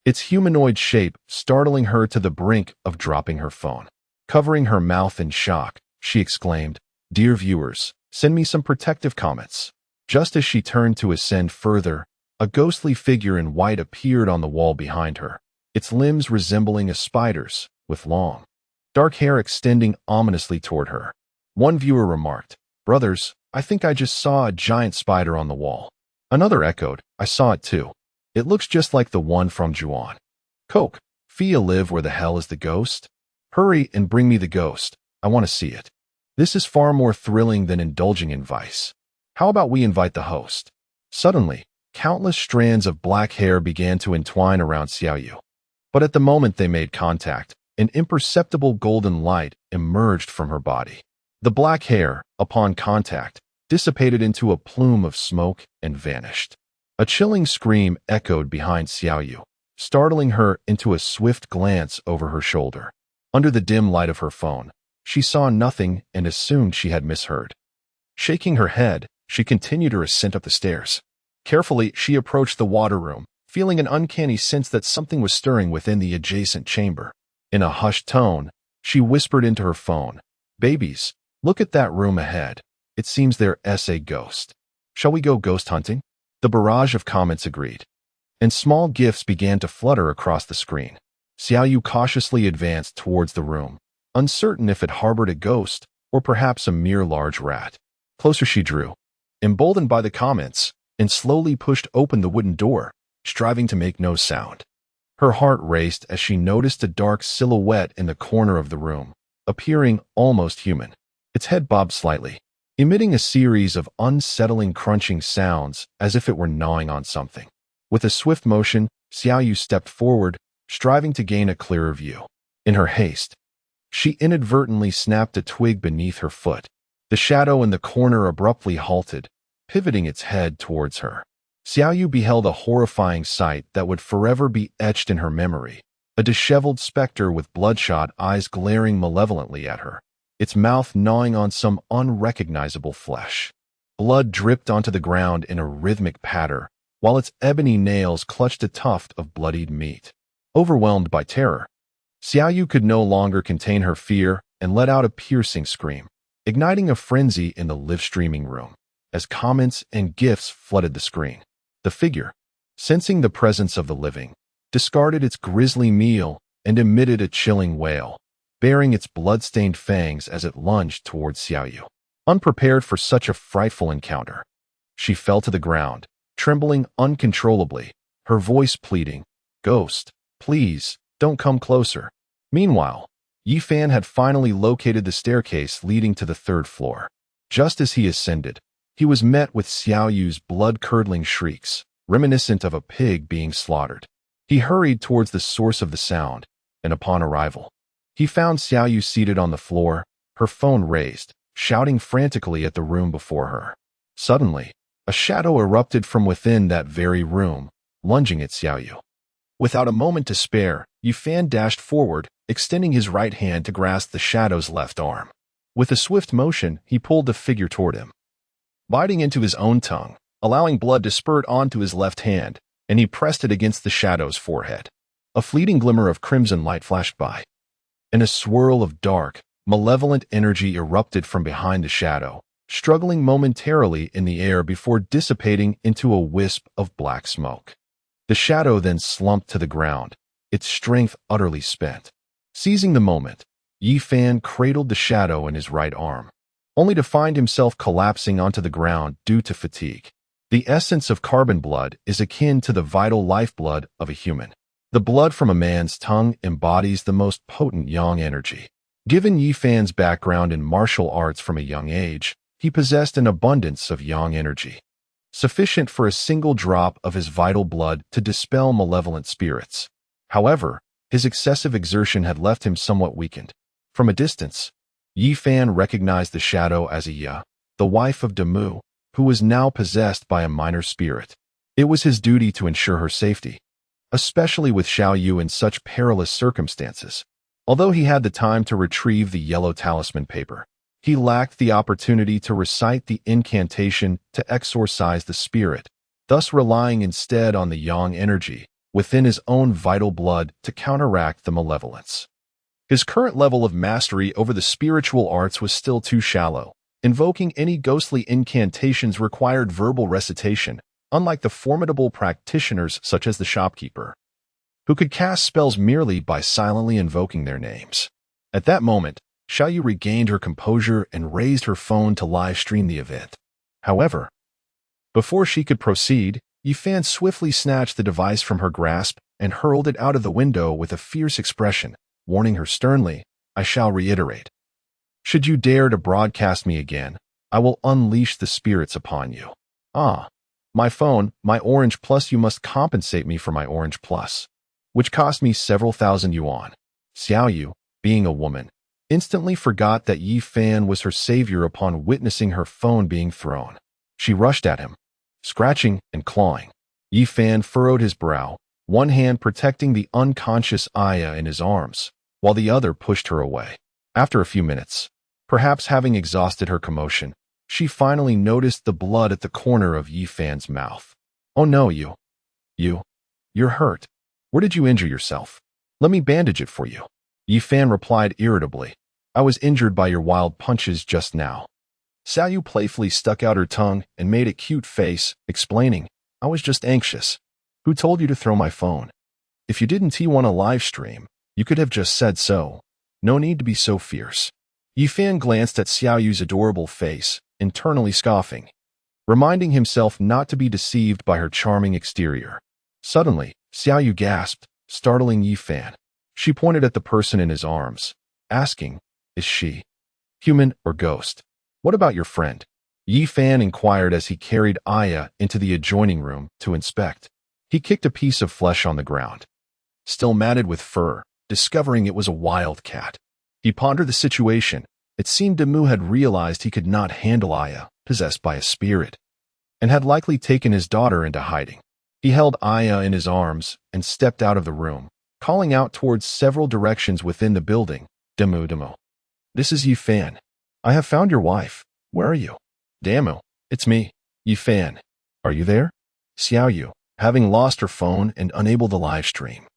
its humanoid shape startling her to the brink of dropping her phone. Covering her mouth in shock, she exclaimed, "Dear viewers, send me some protective comments." Just as she turned to ascend further, a ghostly figure in white appeared on the wall behind her, its limbs resembling a spider's, with long, dark hair extending ominously toward her. One viewer remarked, "Brothers, I think I just saw a giant spider on the wall." Another echoed, "I saw it too. It looks just like the one from Juan." Coke, Fia live where the hell is the ghost? Hurry and bring me the ghost. I want to see it. This is far more thrilling than indulging in vice. How about we invite the host? Suddenly, countless strands of black hair began to entwine around Xiaoyu. But at the moment they made contact, an imperceptible golden light emerged from her body. The black hair, upon contact, dissipated into a plume of smoke and vanished. A chilling scream echoed behind Xiaoyu, startling her into a swift glance over her shoulder. Under the dim light of her phone, she saw nothing and assumed she had misheard. Shaking her head, she continued her ascent up the stairs. Carefully, she approached the water room, feeling an uncanny sense that something was stirring within the adjacent chamber. In a hushed tone, she whispered into her phone, "Babies, look at that room ahead. It seems there's a ghost. Shall we go ghost hunting?" The barrage of comments agreed, and small gifts began to flutter across the screen. Xiaoyu cautiously advanced towards the room, uncertain if it harbored a ghost or perhaps a mere large rat. Closer she drew, emboldened by the comments, and slowly pushed open the wooden door, striving to make no sound. Her heart raced as she noticed a dark silhouette in the corner of the room, appearing almost human. Its head bobbed slightly, emitting a series of unsettling crunching sounds as if it were gnawing on something. With a swift motion, Xiaoyu stepped forward, striving to gain a clearer view. In her haste, she inadvertently snapped a twig beneath her foot. The shadow in the corner abruptly halted, pivoting its head towards her. Xiaoyu beheld a horrifying sight that would forever be etched in her memory, a disheveled specter with bloodshot eyes glaring malevolently at her, its mouth gnawing on some unrecognizable flesh. Blood dripped onto the ground in a rhythmic patter, while its ebony nails clutched a tuft of bloodied meat. Overwhelmed by terror, Xiaoyu could no longer contain her fear and let out a piercing scream, igniting a frenzy in the live-streaming room. As comments and gifs flooded the screen, the figure, sensing the presence of the living, discarded its grisly meal and emitted a chilling wail, baring its blood-stained fangs as it lunged towards Xiaoyu. Unprepared for such a frightful encounter, she fell to the ground, trembling uncontrollably, her voice pleading, "Ghost, please, don't come closer." Meanwhile, Yi Fan had finally located the staircase leading to the third floor. Just as he ascended, he was met with Xiaoyu's blood-curdling shrieks, reminiscent of a pig being slaughtered. He hurried towards the source of the sound, and upon arrival, he found Xiaoyu seated on the floor, her phone raised, shouting frantically at the room before her. Suddenly, a shadow erupted from within that very room, lunging at Xiaoyu. Without a moment to spare, Yi Fan dashed forward, extending his right hand to grasp the shadow's left arm. With a swift motion, he pulled the figure toward him, biting into his own tongue, allowing blood to spurt onto his left hand, and he pressed it against the shadow's forehead. A fleeting glimmer of crimson light flashed by, and a swirl of dark, malevolent energy erupted from behind the shadow, struggling momentarily in the air before dissipating into a wisp of black smoke. The shadow then slumped to the ground, its strength utterly spent. Seizing the moment, Yi Fan cradled the shadow in his right arm, only to find himself collapsing onto the ground due to fatigue. The essence of carbon blood is akin to the vital lifeblood of a human. The blood from a man's tongue embodies the most potent yang energy. Given Yi Fan's background in martial arts from a young age, he possessed an abundance of yang energy, sufficient for a single drop of his vital blood to dispel malevolent spirits. However, his excessive exertion had left him somewhat weakened. From a distance, Yi Fan recognized the shadow as Iya, the wife of Demu, who was now possessed by a minor spirit. It was his duty to ensure her safety, especially with Xiao Yu in such perilous circumstances. Although he had the time to retrieve the yellow talisman paper, he lacked the opportunity to recite the incantation to exorcise the spirit, thus relying instead on the yang energy within his own vital blood to counteract the malevolence. His current level of mastery over the spiritual arts was still too shallow. Invoking any ghostly incantations required verbal recitation, unlike the formidable practitioners such as the shopkeeper, who could cast spells merely by silently invoking their names. At that moment, Xiao Yu regained her composure and raised her phone to live stream the event. However, before she could proceed, Yi Fan swiftly snatched the device from her grasp and hurled it out of the window with a fierce expression, warning her sternly, "I shall reiterate. Should you dare to broadcast me again, I will unleash the spirits upon you. Ah, my phone, my Orange Plus, you must compensate me for my Orange Plus, which cost me several thousand yuan." Xiao Yu, being a woman, instantly forgot that Yi Fan was her savior upon witnessing her phone being thrown. She rushed at him, scratching and clawing. Yi Fan furrowed his brow, one hand protecting the unconscious Aya in his arms, while the other pushed her away. After a few minutes, perhaps having exhausted her commotion, she finally noticed the blood at the corner of Yi Fan's mouth. "Oh no, you're hurt. Where did you injure yourself? Let me bandage it for you." Yi Fan replied irritably, "I was injured by your wild punches just now." Xiao Yu playfully stuck out her tongue and made a cute face, explaining, "I was just anxious. Who told you to throw my phone? If you didn't want a live stream, you could have just said so. No need to be so fierce." Yi Fan glanced at Xiao Yu's adorable face, internally scoffing, reminding himself not to be deceived by her charming exterior. Suddenly, Xiao Yu gasped, startling Yi Fan. She pointed at the person in his arms, asking, "Is she human or ghost? What about your friend?" Yi Fan inquired as he carried Aya into the adjoining room to inspect. He kicked a piece of flesh on the ground, still matted with fur, discovering it was a wild cat. He pondered the situation. It seemed Demu had realized he could not handle Aya, possessed by a spirit, and had likely taken his daughter into hiding. He held Aya in his arms and stepped out of the room, calling out towards several directions within the building, "Demu. This is Yi Fan. I have found your wife. Where are you?" "Demu, it's me, Yi Fan. Are you there?" Xiao Yu, having lost her phone and unable to live stream,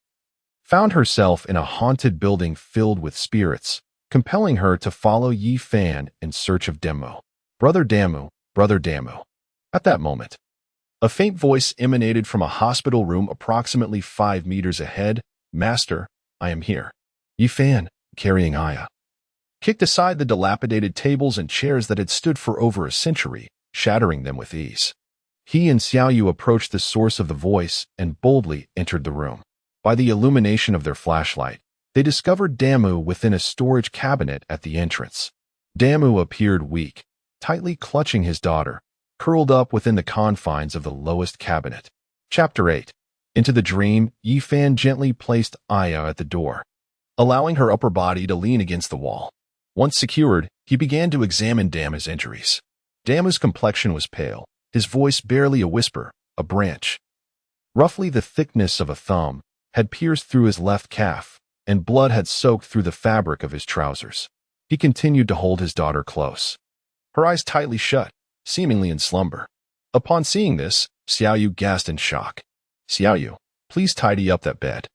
found herself in a haunted building filled with spirits, compelling her to follow Yi Fan in search of Demu. "Brother Demu, Brother Demu." At that moment, a faint voice emanated from a hospital room approximately 5 meters ahead. "Master, I am here." Yi Fan, carrying Aya, kicked aside the dilapidated tables and chairs that had stood for over a century, shattering them with ease. He and Xiao Yu approached the source of the voice and boldly entered the room. By the illumination of their flashlight, they discovered Demu within a storage cabinet at the entrance. Demu appeared weak, tightly clutching his daughter, curled up within the confines of the lowest cabinet. Chapter 8. Into the dream, Yi Fan gently placed Aya at the door, allowing her upper body to lean against the wall. Once secured, he began to examine Damu's injuries. Damu's complexion was pale, his voice barely a whisper. A branch, roughly the thickness of a thumb, had pierced through his left calf, and blood had soaked through the fabric of his trousers. He continued to hold his daughter close, her eyes tightly shut, seemingly in slumber. Upon seeing this, Xiaoyu gasped in shock. Xiaoyu, please tidy up that bed.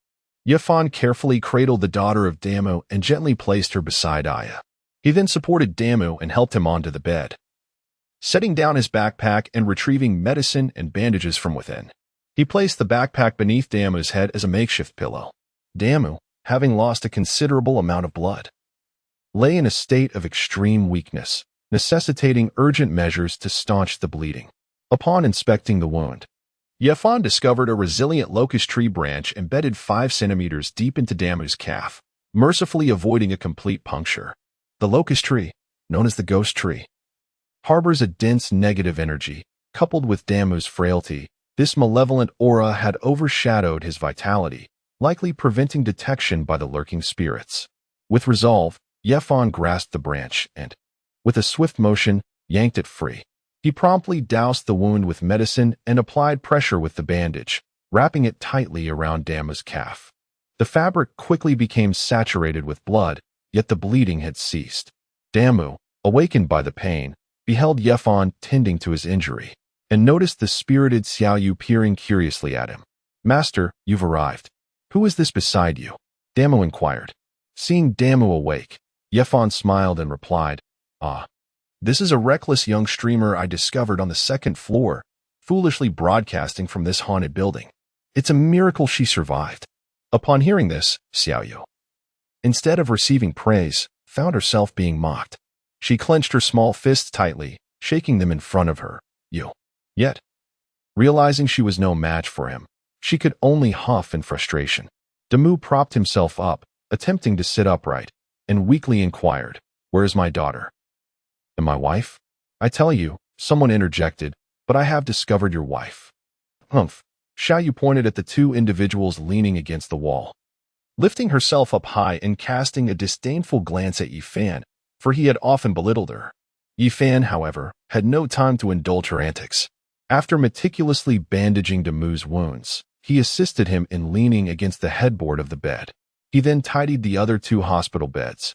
Yifan carefully cradled the daughter of Damu and gently placed her beside Aya. He then supported Damu and helped him onto the bed, setting down his backpack and retrieving medicine and bandages from within. He placed the backpack beneath Damu's head as a makeshift pillow. Damu, having lost a considerable amount of blood, lay in a state of extreme weakness, necessitating urgent measures to staunch the bleeding. Upon inspecting the wound, Yifan discovered a resilient locust tree branch embedded 5 centimeters deep into Damu's calf, mercifully avoiding a complete puncture. The locust tree, known as the ghost tree, harbors a dense negative energy. Coupled with Damu's frailty, this malevolent aura had overshadowed his vitality, likely preventing detection by the lurking spirits. With resolve, Yifan grasped the branch and, with a swift motion, yanked it free. He promptly doused the wound with medicine and applied pressure with the bandage, wrapping it tightly around Damu's calf. The fabric quickly became saturated with blood, yet the bleeding had ceased. Damu, awakened by the pain, beheld Yifan tending to his injury, and noticed the spirited Xiaoyu peering curiously at him. Master, you've arrived. Who is this beside you? Damu inquired. Seeing Damu awake, Yifan smiled and replied, Ah, this is a reckless young streamer I discovered on the 2nd floor, foolishly broadcasting from this haunted building. It's a miracle she survived. Upon hearing this, Xiaoyu, instead of receiving praise, found herself being mocked. She clenched her small fists tightly, shaking them in front of her. Yet, realizing she was no match for him, she could only huff in frustration. Damu propped himself up, attempting to sit upright, and weakly inquired, Where is my daughter? And my wife? I tell you, someone interjected, but I have discovered your wife. Humph. Xiaoyu pointed at the 2 individuals leaning against the wall, lifting herself up high and casting a disdainful glance at Yifan, for he had often belittled her. Yifan, however, had no time to indulge her antics. After meticulously bandaging Damu's wounds, he assisted him in leaning against the headboard of the bed. He then tidied the other 2 hospital beds,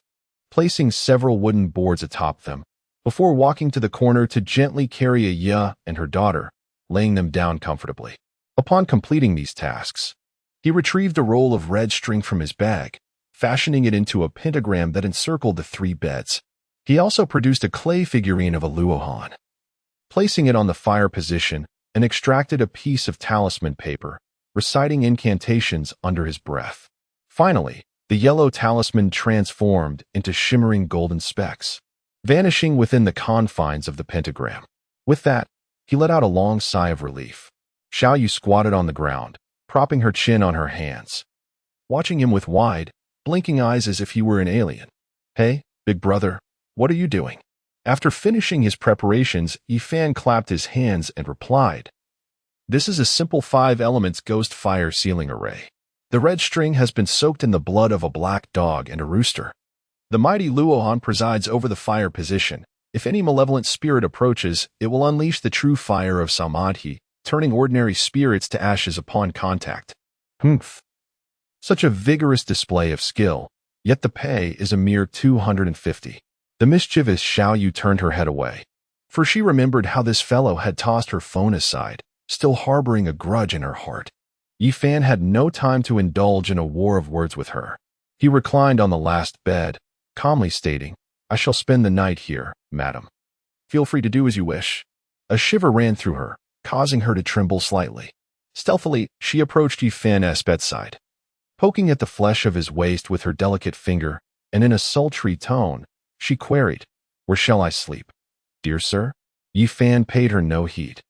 placing several wooden boards atop them, before walking to the corner to gently carry Aya and her daughter, laying them down comfortably. Upon completing these tasks, he retrieved a roll of red string from his bag, fashioning it into a pentagram that encircled the 3 beds. He also produced a clay figurine of a Luohan, placing it on the fire position, and extracted a piece of talisman paper, reciting incantations under his breath. Finally, the yellow talisman transformed into shimmering golden specks, vanishing within the confines of the pentagram. With that, he let out a long sigh of relief. Xiaoyu squatted on the ground, propping her chin on her hands, watching him with wide, blinking eyes as if he were an alien. Hey, big brother, what are you doing? After finishing his preparations, Yifan clapped his hands and replied, This is a simple 5 elements ghost fire sealing array. The red string has been soaked in the blood of a black dog and a rooster. The mighty Luohan presides over the fire position. If any malevolent spirit approaches, it will unleash the true fire of Samadhi, turning ordinary spirits to ashes upon contact. Humph. Such a vigorous display of skill, yet the pay is a mere 250. The mischievous Xiaoyu turned her head away, for she remembered how this fellow had tossed her phone aside, still harboring a grudge in her heart. Yifan had no time to indulge in a war of words with her. He reclined on the last bed, calmly stating, I shall spend the night here, madam. Feel free to do as you wish. A shiver ran through her, causing her to tremble slightly. Stealthily, she approached Yifan's bedside, poking at the flesh of his waist with her delicate finger, and in a sultry tone, she queried, Where shall I sleep? Dear sir? Yifan paid her no heed,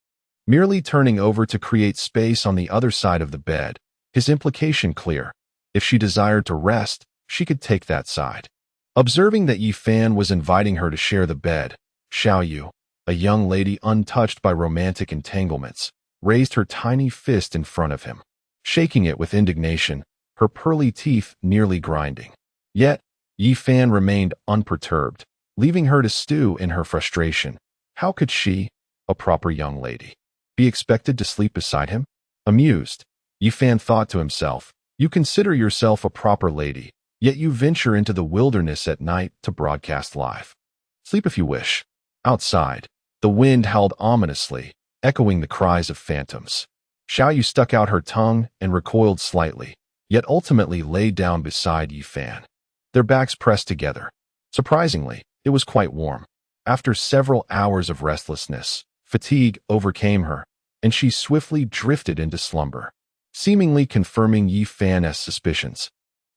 merely turning over to create space on the other side of the bed, his implication clear. If she desired to rest, she could take that side. Observing that Yifan was inviting her to share the bed, Xiaoyu, a young lady untouched by romantic entanglements, raised her tiny fist in front of him, shaking it with indignation, her pearly teeth nearly grinding. Yet, Yifan remained unperturbed, leaving her to stew in her frustration. How could she, a proper young lady, be expected to sleep beside him? Amused, Yifan thought to himself, You consider yourself a proper lady, Yet you venture into the wilderness at night to broadcast live. Sleep if you wish. Outside, the wind howled ominously, echoing the cries of phantoms. Xiaoyu stuck out her tongue and recoiled slightly, yet ultimately lay down beside Yi Fan. Their backs pressed together. Surprisingly, it was quite warm. After several hours of restlessness, fatigue overcame her, and she swiftly drifted into slumber, seemingly confirming Yi Fan's suspicions.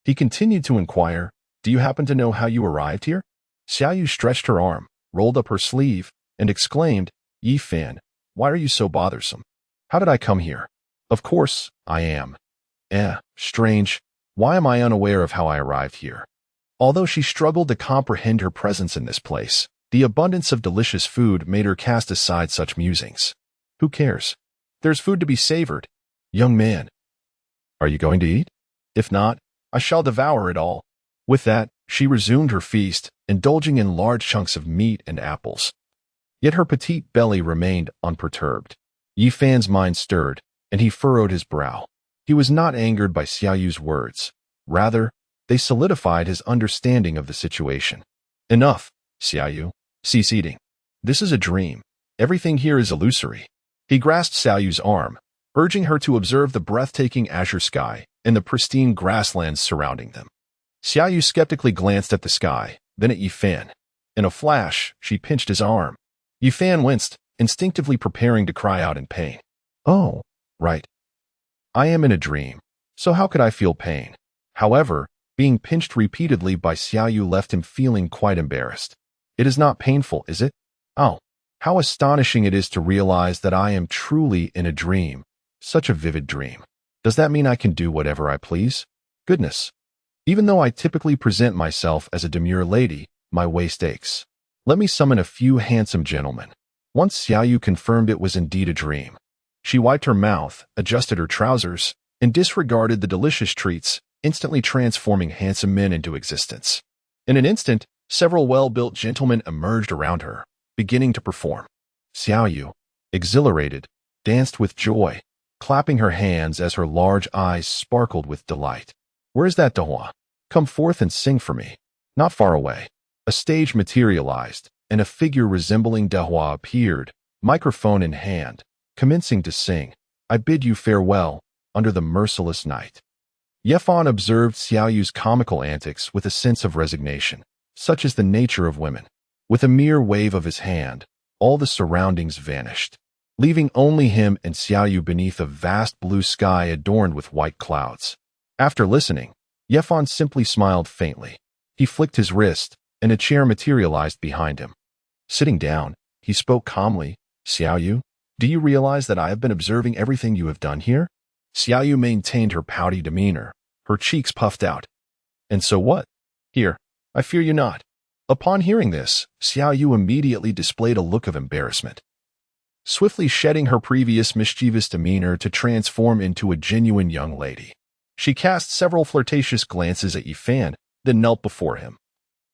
He continued to inquire, "Do you happen to know how you arrived here?" Xiaoyu stretched her arm, rolled up her sleeve, and exclaimed, "Yi Fan, why are you so bothersome? How did I come here? Of course, I am. Strange. Why am I unaware of how I arrived here?" Although she struggled to comprehend her presence in this place, the abundance of delicious food made her cast aside such musings. Who cares? There's food to be savored. Young man, are you going to eat? If not, I shall devour it all. With that, she resumed her feast, indulging in large chunks of meat and apples. Yet her petite belly remained unperturbed. Yi Fan's mind stirred, and he furrowed his brow. He was not angered by Xiaoyu's words. Rather, they solidified his understanding of the situation. Enough, Xiaoyu. Cease eating. This is a dream. Everything here is illusory. He grasped Xiaoyu's arm, urging her to observe the breathtaking azure sky and the pristine grasslands surrounding them. Xiaoyu skeptically glanced at the sky, then at Yi Fan. In a flash, she pinched his arm. Yi Fan winced, instinctively preparing to cry out in pain. Oh, right. I am in a dream, so how could I feel pain? However, being pinched repeatedly by Xiaoyu left him feeling quite embarrassed. It is not painful, is it? Oh, how astonishing it is to realize that I am truly in a dream. Such a vivid dream. Does that mean I can do whatever I please? Goodness. Even though I typically present myself as a demure lady, my waist aches. Let me summon a few handsome gentlemen. Once Xiaoyu confirmed it was indeed a dream. She wiped her mouth, adjusted her trousers, and disregarded the delicious treats, instantly transforming handsome men into existence. In an instant, several well-built gentlemen emerged around her, beginning to perform. Xiaoyu, exhilarated, danced with joy, clapping her hands as her large eyes sparkled with delight. Where's that Dehua? Come forth and sing for me. Not far away. A stage materialized, and a figure resembling Dehua appeared, microphone in hand, commencing to sing, "I bid you farewell, under the merciless night." Yefan observed Xiaoyu's comical antics with a sense of resignation. Such is the nature of women. With a mere wave of his hand, all the surroundings vanished, leaving only him and Xiaoyu beneath a vast blue sky adorned with white clouds. After listening, Yefan simply smiled faintly. He flicked his wrist, and a chair materialized behind him. Sitting down, he spoke calmly, "Xiaoyu, do you realize that I have been observing everything you have done here?" Xiaoyu maintained her pouty demeanor, her cheeks puffed out. "And so what? Here, I fear you not." Upon hearing this, Xiaoyu immediately displayed a look of embarrassment, swiftly shedding her previous mischievous demeanor to transform into a genuine young lady. She cast several flirtatious glances at Yi Fan, then knelt before him,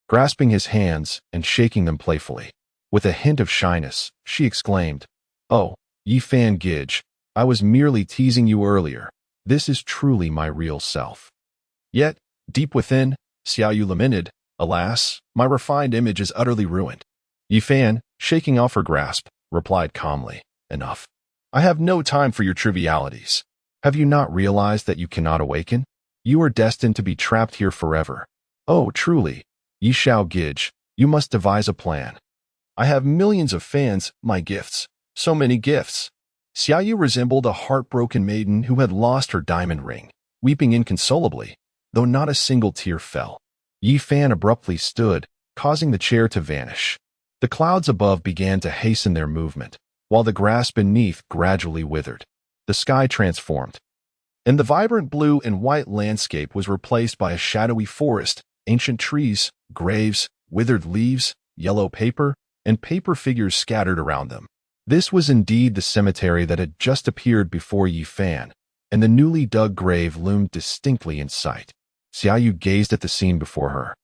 grasping his hands and shaking them playfully. With a hint of shyness, she exclaimed, "Oh, Yi Fan Gidge, I was merely teasing you earlier. This is truly my real self." Yet, deep within, Xiaoyu lamented, "Alas, my refined image is utterly ruined." Yi Fan, shaking off her grasp, replied calmly, "Enough. I have no time for your trivialities. Have you not realized that you cannot awaken? You are destined to be trapped here forever. Oh, truly, Yi Shao Gidge, you must devise a plan. I have millions of fans, my gifts, so many gifts." Xiaoyu resembled a heartbroken maiden who had lost her diamond ring, weeping inconsolably, though not a single tear fell. Yi Fan abruptly stood, causing the chair to vanish. The clouds above began to hasten their movement, while the grass beneath gradually withered. The sky transformed, and the vibrant blue and white landscape was replaced by a shadowy forest, ancient trees, graves, withered leaves, yellow paper, and paper figures scattered around them. This was indeed the cemetery that had just appeared before Yi Fan, and the newly dug grave loomed distinctly in sight. Xiaoyu gazed at the scene before her,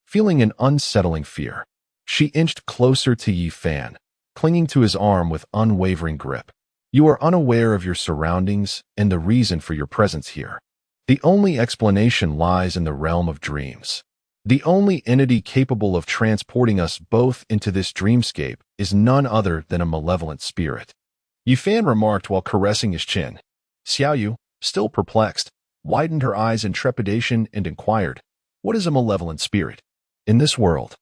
feeling an unsettling fear. She inched closer to Yi Fan, clinging to his arm with unwavering grip. "You are unaware of your surroundings and the reason for your presence here. The only explanation lies in the realm of dreams. The only entity capable of transporting us both into this dreamscape is none other than a malevolent spirit. Yifan remarked while caressing his chin. Xiaoyu, still perplexed, widened her eyes in trepidation and inquired, "What is a malevolent spirit?" In this world,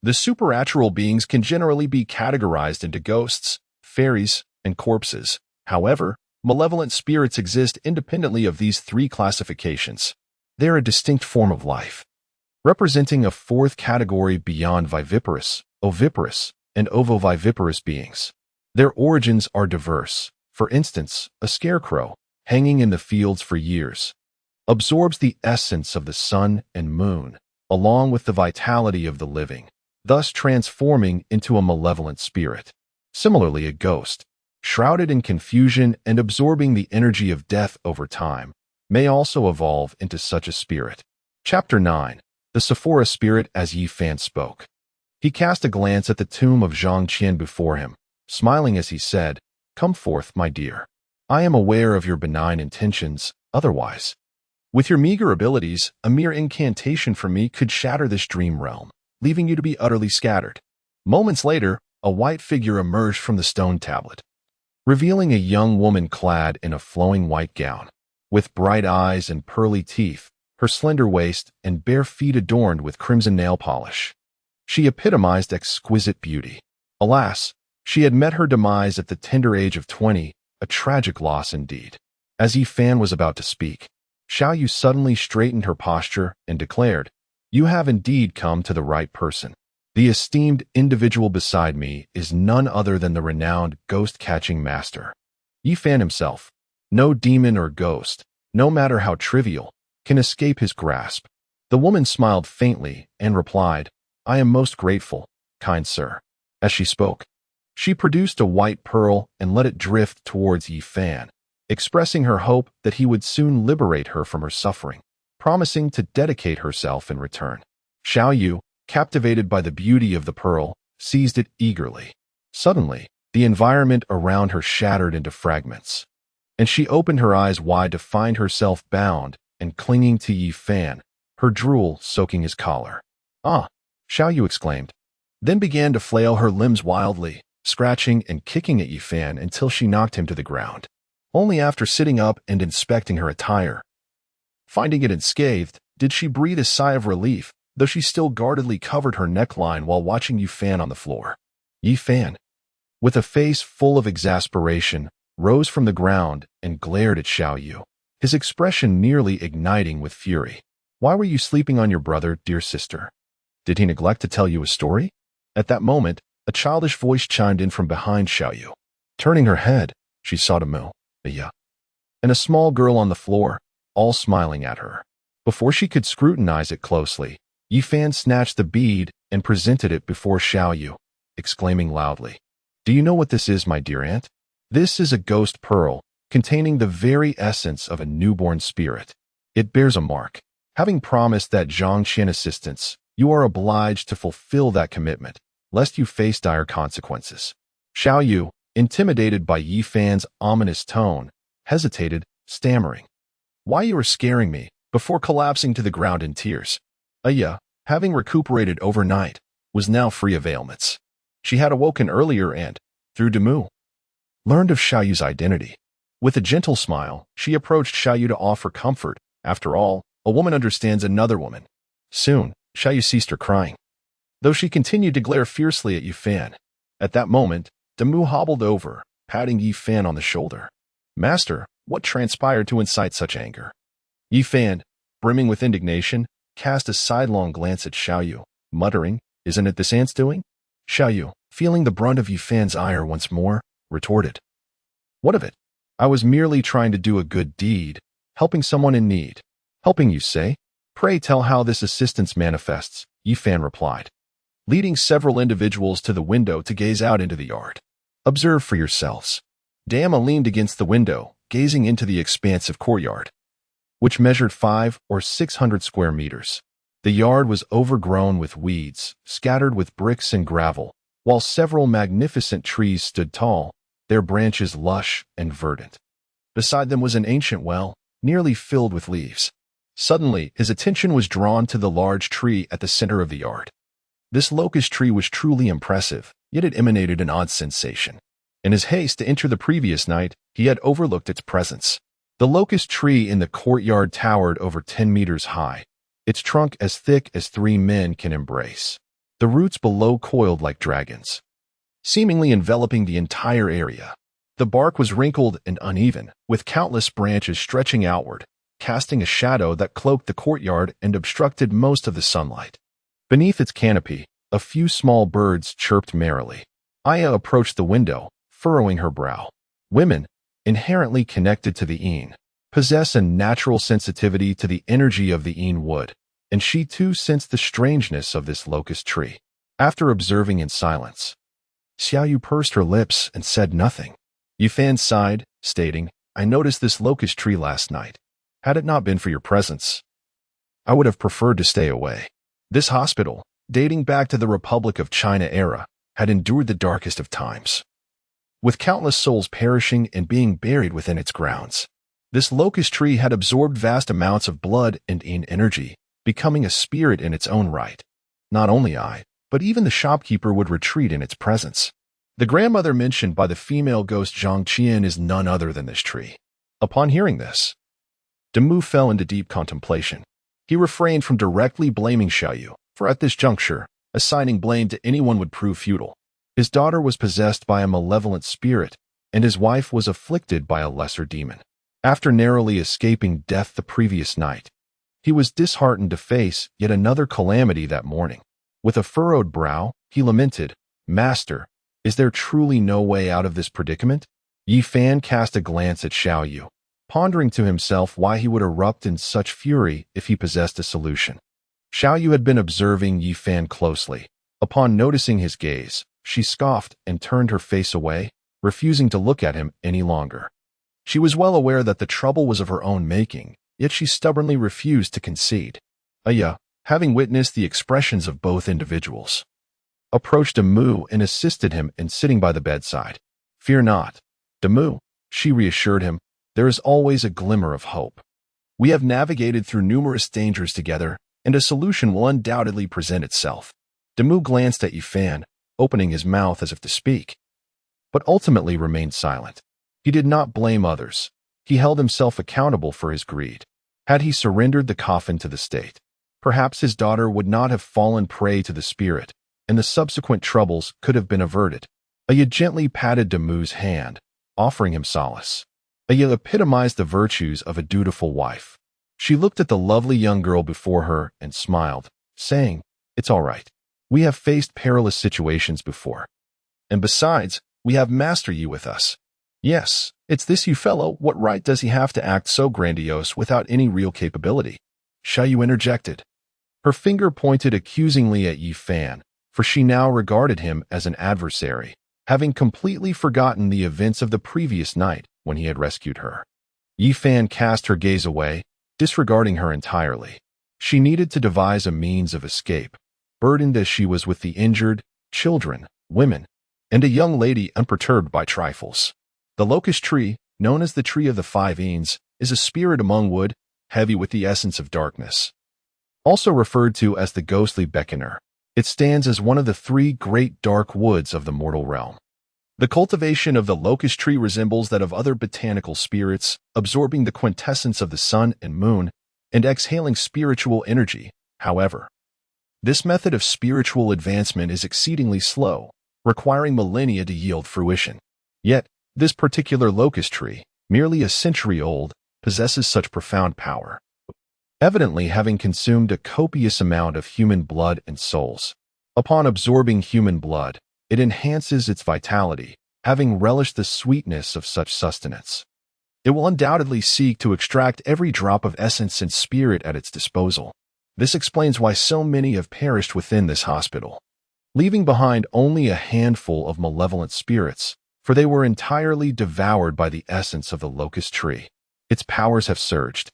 the supernatural beings can generally be categorized into ghosts, fairies, and corpses. However, malevolent spirits exist independently of these three classifications. They're a distinct form of life, representing a fourth category beyond viviparous, oviparous, and ovoviviparous beings. Their origins are diverse. For instance, a scarecrow, hanging in the fields for years, absorbs the essence of the sun and moon, along with the vitality of the living, thus transforming into a malevolent spirit. Similarly, a ghost, shrouded in confusion and absorbing the energy of death over time, may also evolve into such a spirit. Chapter 9. The Sephora Spirit. As Yifan spoke, he cast a glance at the tomb of Zhang Qian before him, smiling as he said, "Come forth, my dear. I am aware of your benign intentions, otherwise, with your meager abilities, a mere incantation from me could shatter this dream realm, leaving you to be utterly scattered." Moments later, a white figure emerged from the stone tablet, revealing a young woman clad in a flowing white gown, with bright eyes and pearly teeth, her slender waist and bare feet adorned with crimson nail polish. She epitomized exquisite beauty. Alas, she had met her demise at the tender age of 20, a tragic loss indeed. As Yifan was about to speak, Xiaoyu suddenly straightened her posture and declared, "You have indeed come to the right person. The esteemed individual beside me is none other than the renowned ghost-catching master, Yifan himself. No demon or ghost, no matter how trivial, can escape his grasp." The woman smiled faintly and replied, "I am most grateful, kind sir." As she spoke, she produced a white pearl and let it drift towards Yifan, expressing her hope that he would soon liberate her from her suffering, promising to dedicate herself in return. Xiaoyu, captivated by the beauty of the pearl, seized it eagerly. Suddenly, the environment around her shattered into fragments, and she opened her eyes wide to find herself bound and clinging to Yifan, her drool soaking his collar. "Ah!" Xiaoyu exclaimed, then began to flail her limbs wildly, scratching and kicking at Yifan until she knocked him to the ground. Only after sitting up and inspecting her attire, finding it unscathed, did she breathe a sigh of relief, though she still guardedly covered her neckline while watching Yifan on the floor. Yifan, with a face full of exasperation, rose from the ground and glared at Xiaoyu, his expression nearly igniting with fury. "Why were you sleeping on your brother, dear sister? Did he neglect to tell you a story?" At that moment, a childish voice chimed in from behind Xiaoyu. Turning her head, she saw Demu, Iya, and a small girl on the floor, all smiling at her. Before she could scrutinize it closely, Yifan snatched the bead and presented it before Xiaoyu, exclaiming loudly, "Do you know what this is, my dear aunt? This is a ghost pearl, containing the very essence of a newborn spirit. It bears a mark. Having promised that Zhang Qian assistance, you are obliged to fulfill that commitment, lest you face dire consequences." Xiaoyu, intimidated by Yifan's ominous tone, hesitated, stammering, "Why you are scaring me," before collapsing to the ground in tears. Aya, having recuperated overnight, was now free of ailments. She had awoken earlier and, through Demu, learned of Xiaoyu's identity. With a gentle smile, she approached Xiaoyu to offer comfort. After all, a woman understands another woman. Soon, Xiaoyu ceased her crying, though she continued to glare fiercely at Yifan. At that moment, Demu hobbled over, patting Yifan on the shoulder. "Master, what transpired to incite such anger?" Yifan, brimming with indignation, cast a sidelong glance at Xiaoyu, muttering, "Isn't it this aunt's doing?" Xiaoyu, feeling the brunt of Yifan's ire once more, retorted, "What of it? I was merely trying to do a good deed, helping someone in need." "Helping, you say? Pray tell how this assistance manifests," Yifan replied, leading several individuals to the window to gaze out into the yard. "Observe for yourselves." Dama leaned against the window, gazing into the expansive courtyard, which measured 500 or 600 square meters. The yard was overgrown with weeds, scattered with bricks and gravel, while several magnificent trees stood tall, their branches lush and verdant. Beside them was an ancient well, nearly filled with leaves. Suddenly, his attention was drawn to the large tree at the center of the yard. This locust tree was truly impressive, yet it emanated an odd sensation. In his haste to enter the previous night, he had overlooked its presence. The locust tree in the courtyard towered over 10 meters high, its trunk as thick as 3 men can embrace. The roots below coiled like dragons, seemingly enveloping the entire area. The bark was wrinkled and uneven, with countless branches stretching outward, casting a shadow that cloaked the courtyard and obstructed most of the sunlight. Beneath its canopy, a few small birds chirped merrily. Aya approached the window, furrowing her brow. Women, inherently connected to the Een, possess a natural sensitivity to the energy of the Een wood, and she too sensed the strangeness of this locust tree. After observing in silence, Xiaoyu pursed her lips and said nothing. Yifan sighed, stating, "I noticed this locust tree last night. Had it not been for your presence, I would have preferred to stay away." This hospital, dating back to the Republic of China era, had endured the darkest of times, with countless souls perishing and being buried within its grounds. This locust tree had absorbed vast amounts of blood and Een energy, becoming a spirit in its own right. Not only I, but even the shopkeeper would retreat in its presence. The grandmother mentioned by the female ghost Zhang Qian is none other than this tree. Upon hearing this, Demu fell into deep contemplation. He refrained from directly blaming Xiaoyu, for at this juncture, assigning blame to anyone would prove futile. His daughter was possessed by a malevolent spirit, and his wife was afflicted by a lesser demon. After narrowly escaping death the previous night, he was disheartened to face yet another calamity that morning. With a furrowed brow, he lamented, "Master, is there truly no way out of this predicament?" Yifan cast a glance at Xiaoyu, pondering to himself why he would erupt in such fury if he possessed a solution. Xiaoyu had been observing Yifan closely. Upon noticing his gaze, she scoffed and turned her face away, refusing to look at him any longer. She was well aware that the trouble was of her own making, yet she stubbornly refused to concede. Aya, having witnessed the expressions of both individuals, approached Demu and assisted him in sitting by the bedside. "Fear not, Demu," she reassured him. "There is always a glimmer of hope. We have navigated through numerous dangers together, and a solution will undoubtedly present itself." Demu glanced at Yifan, opening his mouth as if to speak, but ultimately remained silent. He did not blame others. He held himself accountable for his greed. Had he surrendered the coffin to the state, perhaps his daughter would not have fallen prey to the spirit, and the subsequent troubles could have been averted. Aya gently patted Demu's hand, offering him solace. Aya epitomized the virtues of a dutiful wife. She looked at the lovely young girl before her and smiled, saying, "It's all right. We have faced perilous situations before. And besides, we have Master Yi with us." "Yes, it's this you fellow. What right does he have to act so grandiose without any real capability?" Xiaoyu interjected. Her finger pointed accusingly at Yifan, for she now regarded him as an adversary, having completely forgotten the events of the previous night when he had rescued her. Yifan cast her gaze away, disregarding her entirely. She needed to devise a means of escape, burdened as she was with the injured, children, women, and a young lady unperturbed by trifles. The locust tree, known as the Tree of the Five Eens, is a spirit among wood, heavy with the essence of darkness. Also referred to as the ghostly beckoner, it stands as one of the 3 great dark woods of the mortal realm. The cultivation of the locust tree resembles that of other botanical spirits, absorbing the quintessence of the sun and moon and exhaling spiritual energy. However, this method of spiritual advancement is exceedingly slow, requiring millennia to yield fruition. Yet, this particular locust tree, merely a century old, possesses such profound power, evidently having consumed a copious amount of human blood and souls. Upon absorbing human blood, it enhances its vitality, having relished the sweetness of such sustenance. It will undoubtedly seek to extract every drop of essence and spirit at its disposal. This explains why so many have perished within this hospital, leaving behind only a handful of malevolent spirits, for they were entirely devoured by the essence of the locust tree. Its powers have surged,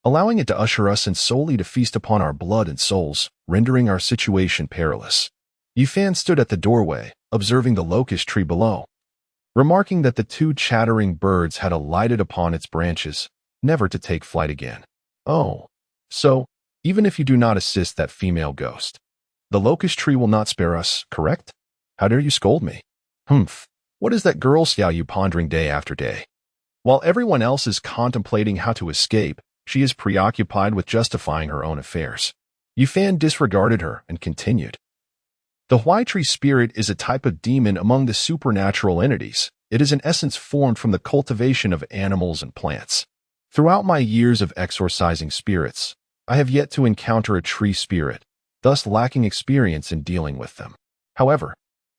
allowing it to usher us in solely to feast upon our blood and souls, rendering our situation perilous. Yifan stood at the doorway, observing the locust tree below. Remarking that the 2 chattering birds had alighted upon its branches, never to take flight again. Oh, so, even if you do not assist that female ghost, the locust tree will not spare us, correct? How dare you scold me? Humph, what is that girl Xiao Yu pondering day after day? While everyone else is contemplating how to escape, she is preoccupied with justifying her own affairs. Yifan disregarded her and continued. The Huai tree spirit is a type of demon among the supernatural entities. It is in essence formed from the cultivation of animals and plants. Throughout my years of exorcising spirits, I have yet to encounter a tree spirit, thus lacking experience in dealing with them. However,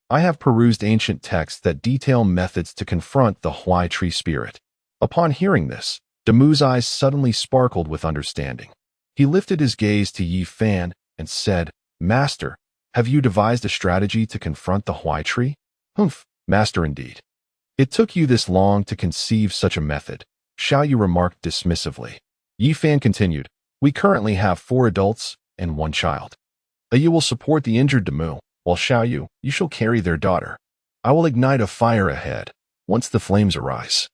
I have perused ancient texts that detail methods to confront the Huai tree spirit. Upon hearing this, Demu's eyes suddenly sparkled with understanding. He lifted his gaze to Yi Fan and said, Master, have you devised a strategy to confront the Huai tree? Humph, master indeed. It took you this long to conceive such a method, Xiao Yu remarked dismissively. Yi Fan continued, we currently have 4 adults and 1 child. You will support the injured Demu, while Xiao Yu, you shall carry their daughter. I will ignite a fire ahead. Once the flames arise,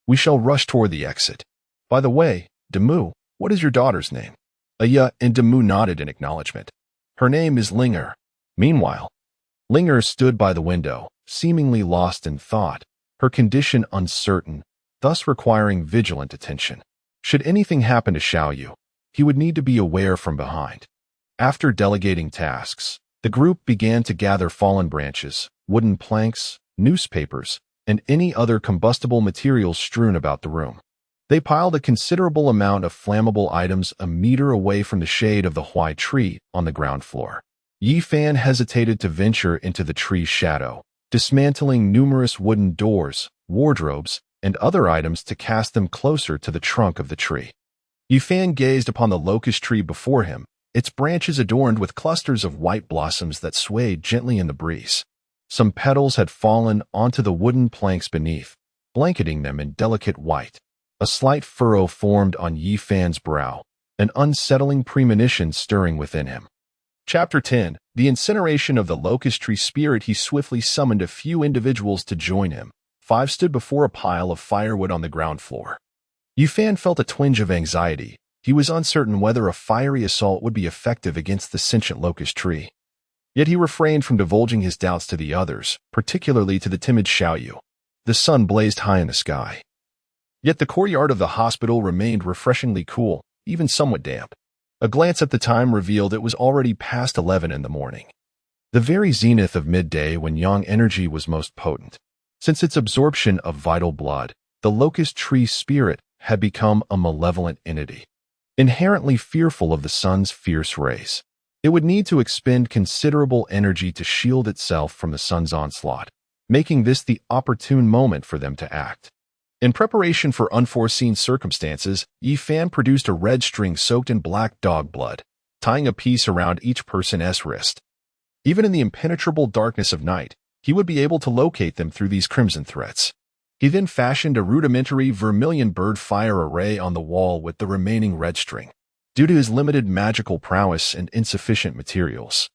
we shall rush toward the exit. By the way, Demu, what is your daughter's name? Aya and Demu nodded in acknowledgement. Her name is Linger. Meanwhile, Linger stood by the window, seemingly lost in thought, her condition uncertain, thus requiring vigilant attention. Should anything happen to Xiao Yu, he would need to be aware from behind. After delegating tasks, the group began to gather fallen branches, wooden planks, newspapers, and any other combustible materials strewn about the room. They piled a considerable amount of flammable items a meter away from the shade of the Huai tree on the ground floor. Yi Fan hesitated to venture into the tree's shadow, dismantling numerous wooden doors, wardrobes, and other items to cast them closer to the trunk of the tree. Yi Fan gazed upon the locust tree before him, its branches adorned with clusters of white blossoms that swayed gently in the breeze. Some petals had fallen onto the wooden planks beneath, blanketing them in delicate white. A slight furrow formed on Yi Fan's brow, an unsettling premonition stirring within him. Chapter 10. The incineration of the locust tree spirit. He swiftly summoned a few individuals to join him. 5 stood before a pile of firewood on the ground floor. Yi Fan felt a twinge of anxiety. He was uncertain whether a fiery assault would be effective against the sentient locust tree. Yet he refrained from divulging his doubts to the others, particularly to the timid Xiao Yu. The sun blazed high in the sky. Yet the courtyard of the hospital remained refreshingly cool, even somewhat damp. A glance at the time revealed it was already past 11 in the morning, the very zenith of midday when yang energy was most potent. Since its absorption of vital blood, the locust tree spirit had become a malevolent entity, inherently fearful of the sun's fierce rays. It would need to expend considerable energy to shield itself from the sun's onslaught, making this the opportune moment for them to act. In preparation for unforeseen circumstances, Yi Fan produced a red string soaked in black dog blood, tying a piece around each person's wrist. Even in the impenetrable darkness of night, he would be able to locate them through these crimson threads. He then fashioned a rudimentary vermilion bird fire array on the wall with the remaining red string. Due to his limited magical prowess and insufficient materials,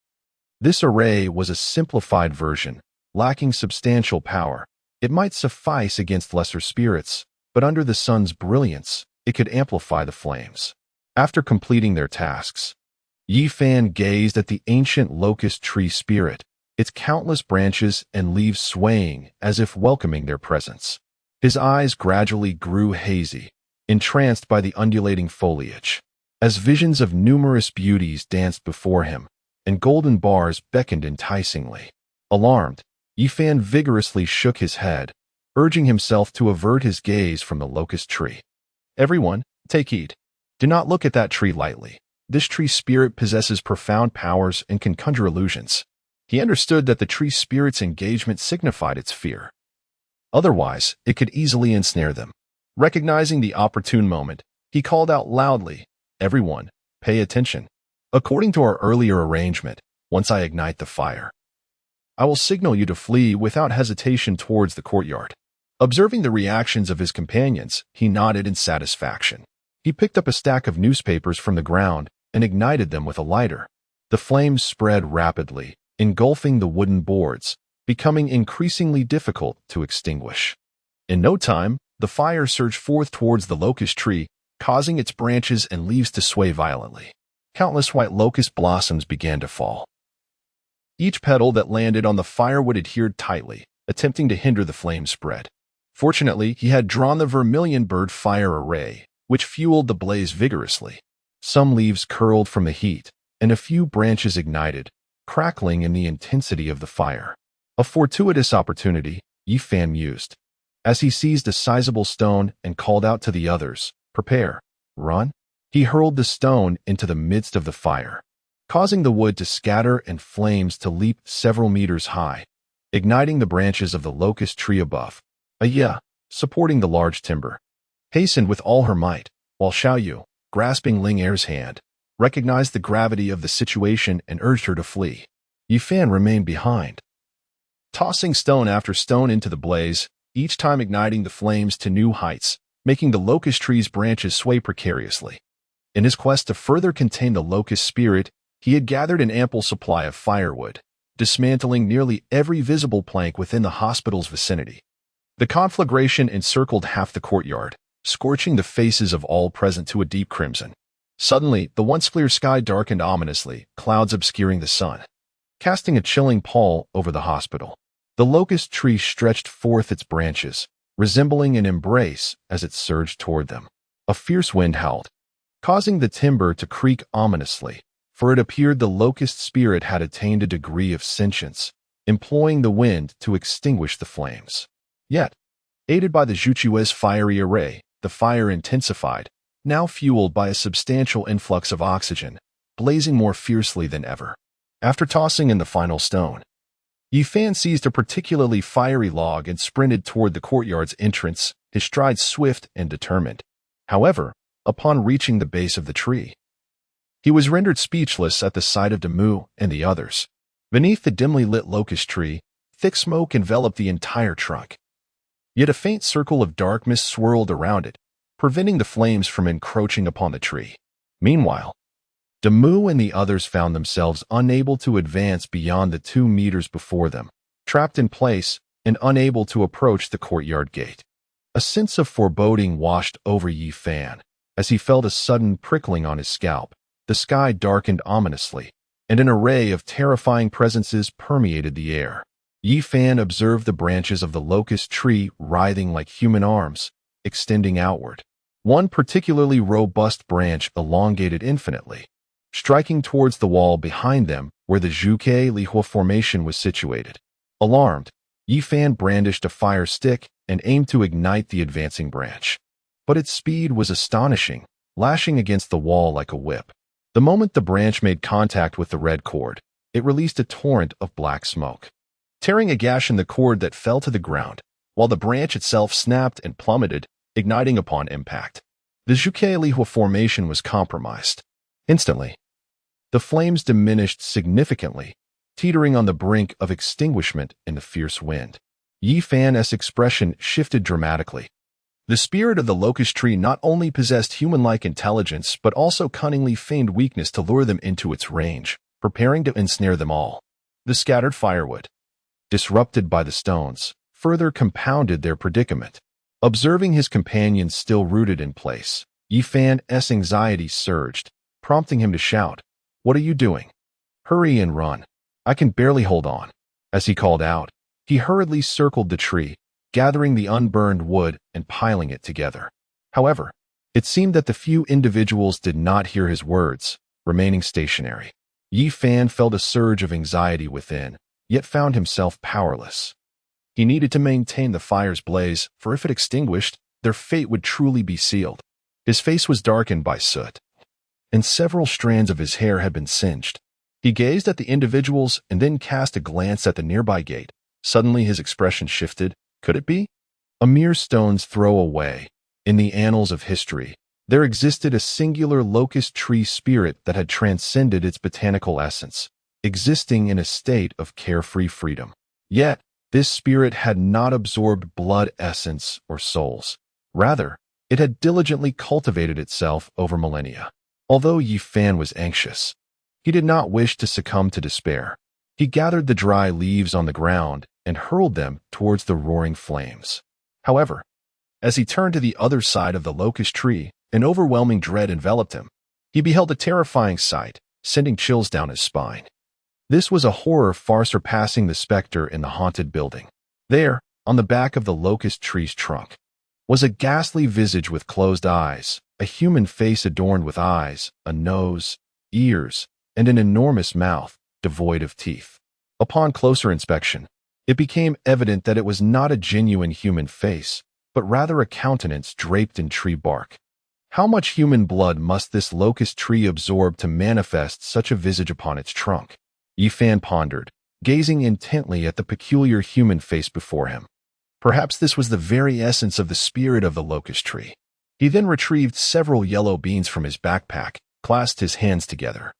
this array was a simplified version, lacking substantial power. It might suffice against lesser spirits, but under the sun's brilliance, it could amplify the flames. After completing their tasks, Yi Fan gazed at the ancient locust tree spirit, its countless branches and leaves swaying as if welcoming their presence. His eyes gradually grew hazy, entranced by the undulating foliage, as visions of numerous beauties danced before him, and golden bars beckoned enticingly. Alarmed, Yi Fan vigorously shook his head, urging himself to avert his gaze from the locust tree. Everyone, take heed. Do not look at that tree lightly. This tree spirit possesses profound powers and can conjure illusions. He understood that the tree spirit's engagement signified its fear. Otherwise, it could easily ensnare them. Recognizing the opportune moment, he called out loudly, "Everyone, pay attention. According to our earlier arrangement, once I ignite the fire, I will signal you to flee without hesitation towards the courtyard." Observing the reactions of his companions, he nodded in satisfaction. He picked up a stack of newspapers from the ground and ignited them with a lighter. The flames spread rapidly, engulfing the wooden boards, becoming increasingly difficult to extinguish. In no time, the fire surged forth towards the locust tree, causing its branches and leaves to sway violently. Countless white locust blossoms began to fall. Each petal that landed on the firewood adhered tightly, attempting to hinder the flame's spread. Fortunately, he had drawn the vermilion bird fire array, which fueled the blaze vigorously. Some leaves curled from the heat, and a few branches ignited, crackling in the intensity of the fire. A fortuitous opportunity, Yi Fan mused, as he seized a sizable stone and called out to the others, "Prepare, run." He hurled the stone into the midst of the fire, causing the wood to scatter and flames to leap several meters high, igniting the branches of the locust tree above. Aya, supporting the large timber, hastened with all her might, while Xiaoyu, grasping Ling Er's hand, recognized the gravity of the situation and urged her to flee. Yi Fan remained behind, tossing stone after stone into the blaze, each time igniting the flames to new heights, making the locust tree's branches sway precariously. In his quest to further contain the locust spirit, he had gathered an ample supply of firewood, dismantling nearly every visible plank within the hospital's vicinity. The conflagration encircled half the courtyard, scorching the faces of all present to a deep crimson. Suddenly, the once clear sky darkened ominously, clouds obscuring the sun, casting a chilling pall over the hospital. The locust tree stretched forth its branches, resembling an embrace as it surged toward them. A fierce wind howled, causing the timber to creak ominously, for it appeared the locust spirit had attained a degree of sentience, employing the wind to extinguish the flames. Yet, aided by the Zhuchue's fiery array, the fire intensified, now fueled by a substantial influx of oxygen, blazing more fiercely than ever. After tossing in the final stone, Yi Fan seized a particularly fiery log and sprinted toward the courtyard's entrance, his stride swift and determined. However, upon reaching the base of the tree, he was rendered speechless at the sight of Demu and the others. Beneath the dimly lit locust tree, thick smoke enveloped the entire trunk. Yet a faint circle of dark mist swirled around it, preventing the flames from encroaching upon the tree. Meanwhile, Demu and the others found themselves unable to advance beyond the 2 meters before them, trapped in place and unable to approach the courtyard gate. A sense of foreboding washed over Yi Fan as he felt a sudden prickling on his scalp. The sky darkened ominously, and an array of terrifying presences permeated the air. Yi Fan observed the branches of the locust tree writhing like human arms, extending outward. One particularly robust branch elongated infinitely, striking towards the wall behind them where the Zhuke Lihua formation was situated. Alarmed, Yi Fan brandished a fire stick and aimed to ignite the advancing branch. But its speed was astonishing, lashing against the wall like a whip. The moment the branch made contact with the red cord, it released a torrent of black smoke, tearing a gash in the cord that fell to the ground, while the branch itself snapped and plummeted, igniting upon impact. The Zhuke Lihua formation was compromised. Instantly, the flames diminished significantly, teetering on the brink of extinguishment in the fierce wind. Yi Fan's expression shifted dramatically. The spirit of the locust tree not only possessed human-like intelligence but also cunningly feigned weakness to lure them into its range, preparing to ensnare them all. The scattered firewood, disrupted by the stones, further compounded their predicament. Observing his companions still rooted in place, Yi Fan's anxiety surged, prompting him to shout, "What are you doing? Hurry and run. I can barely hold on." As he called out, he hurriedly circled the tree, gathering the unburned wood and piling it together. However, it seemed that the few individuals did not hear his words, remaining stationary. Yi Fan felt a surge of anxiety within, yet found himself powerless. He needed to maintain the fire's blaze, for if it extinguished, their fate would truly be sealed. His face was darkened by soot, and several strands of his hair had been singed. He gazed at the individuals and then cast a glance at the nearby gate. Suddenly his expression shifted. Could it be? A mere stone's throw away, in the annals of history, there existed a singular locust tree spirit that had transcended its botanical essence, existing in a state of carefree freedom. Yet, this spirit had not absorbed blood essence or souls. Rather, it had diligently cultivated itself over millennia. Although Yi Fan was anxious, he did not wish to succumb to despair. He gathered the dry leaves on the ground and hurled them towards the roaring flames. However, As he turned to the other side of the locust tree, an overwhelming dread enveloped him. He beheld a terrifying sight, sending chills down his spine. This was a horror far surpassing the specter in the haunted building. There, on the back of the locust tree's trunk, was a ghastly visage with closed eyes, a human face adorned with eyes, a nose, ears, and an enormous mouth, devoid of teeth. Upon closer inspection, it became evident that it was not a genuine human face, but rather a countenance draped in tree bark. How much human blood must this locust tree absorb to manifest such a visage upon its trunk? Yifan pondered, gazing intently at the peculiar human face before him. Perhaps this was the very essence of the spirit of the locust tree. He then retrieved several yellow beans from his backpack, clasped his hands together,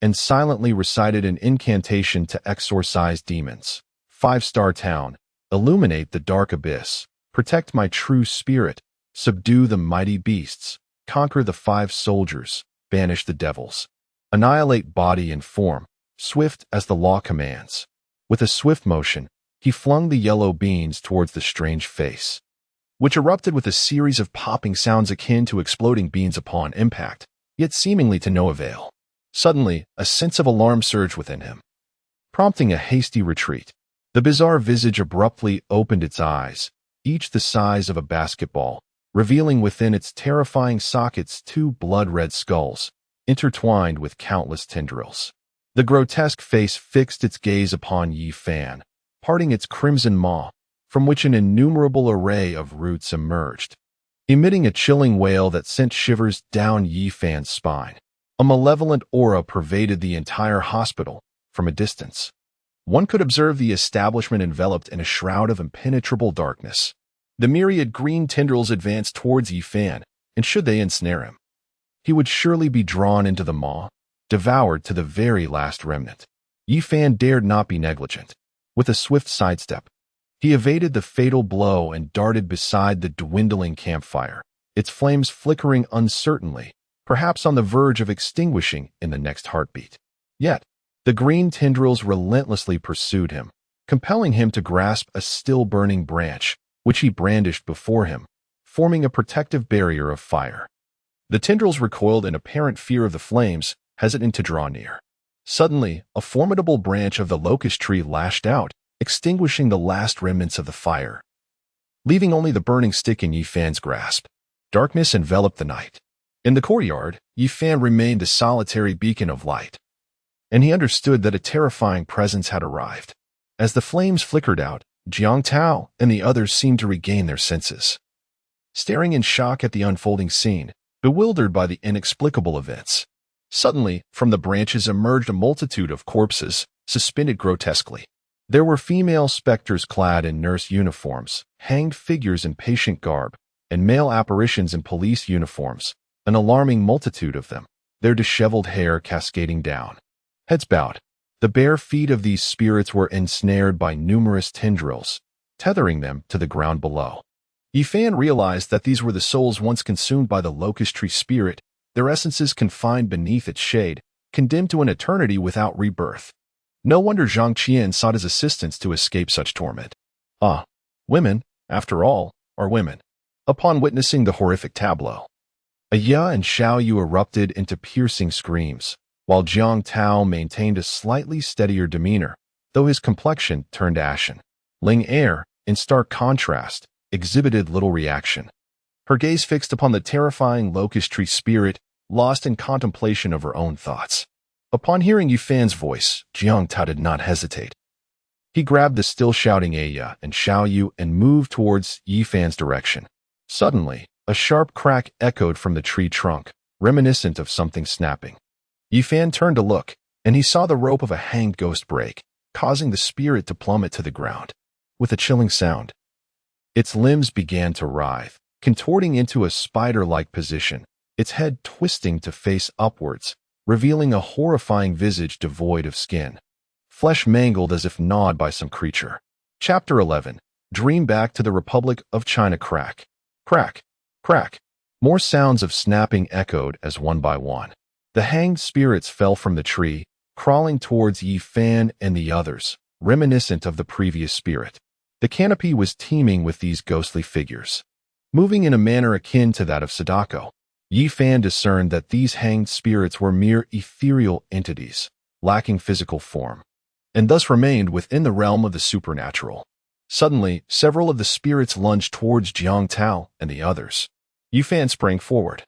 and silently recited an incantation to exorcise demons. 5-star town, illuminate the dark abyss, protect my true spirit, subdue the mighty beasts, conquer the 5 soldiers, banish the devils, annihilate body and form, swift as the law commands. With a swift motion, he flung the yellow beans towards the strange face, which erupted with a series of popping sounds akin to exploding beans upon impact, yet seemingly to no avail. Suddenly, a sense of alarm surged within him, prompting a hasty retreat. The bizarre visage abruptly opened its eyes, each the size of a basketball, revealing within its terrifying sockets 2 blood-red skulls, intertwined with countless tendrils. The grotesque face fixed its gaze upon Yifan, parting its crimson maw, from which an innumerable array of roots emerged, emitting a chilling wail that sent shivers down Yifan's spine. A malevolent aura pervaded the entire hospital. From a distance, one could observe the establishment enveloped in a shroud of impenetrable darkness. The myriad green tendrils advanced towards Yifan, and should they ensnare him, he would surely be drawn into the maw, devoured to the very last remnant. Yifan dared not be negligent. With a swift sidestep, he evaded the fatal blow and darted beside the dwindling campfire, its flames flickering uncertainly, perhaps on the verge of extinguishing in the next heartbeat. Yet, the green tendrils relentlessly pursued him, compelling him to grasp a still-burning branch, which he brandished before him, forming a protective barrier of fire. The tendrils recoiled in apparent fear of the flames, hesitant to draw near. Suddenly, a formidable branch of the locust tree lashed out, extinguishing the last remnants of the fire, leaving only the burning stick in Yifan's grasp. Darkness enveloped the night. In the courtyard, Yifan remained a solitary beacon of light, and he understood that a terrifying presence had arrived. As the flames flickered out, Jiang Tao and the others seemed to regain their senses, staring in shock at the unfolding scene, bewildered by the inexplicable events. Suddenly, from the branches emerged a multitude of corpses, suspended grotesquely. There were female specters clad in nurse uniforms, hanged figures in patient garb, and male apparitions in police uniforms, an alarming multitude of them, their disheveled hair cascading down. Heads bowed. The bare feet of these spirits were ensnared by numerous tendrils, tethering them to the ground below. Yifan realized that these were the souls once consumed by the locust tree spirit, their essences confined beneath its shade, condemned to an eternity without rebirth. No wonder Zhang Qian sought his assistance to escape such torment. Women, after all, are women. Upon witnessing the horrific tableau, Aya and Xiao Yu erupted into piercing screams, while Jiang Tao maintained a slightly steadier demeanor, though his complexion turned ashen. Ling Er, in stark contrast, exhibited little reaction, her gaze fixed upon the terrifying locust tree spirit, lost in contemplation of her own thoughts. Upon hearing Yifan's voice, Jiang Tao did not hesitate. He grabbed the still shouting Aya and Xiao Yu and moved towards Yifan's direction. Suddenly, a sharp crack echoed from the tree trunk, reminiscent of something snapping. Yifan turned to look, and he saw the rope of a hanged ghost break, causing the spirit to plummet to the ground. With a chilling sound, its limbs began to writhe, contorting into a spider-like position, its head twisting to face upwards, revealing a horrifying visage devoid of skin, flesh mangled as if gnawed by some creature. Chapter 11. Dream back to the Republic of China. Crack. Crack. Crack. More sounds of snapping echoed as one by one the hanged spirits fell from the tree, crawling towards Yifan and the others, reminiscent of the previous spirit. The canopy was teeming with these ghostly figures, moving in a manner akin to that of Sadako. Yi Fan discerned that these hanged spirits were mere ethereal entities, lacking physical form, and thus remained within the realm of the supernatural. Suddenly, several of the spirits lunged towards Jiang Tao and the others. Yi Fan sprang forward,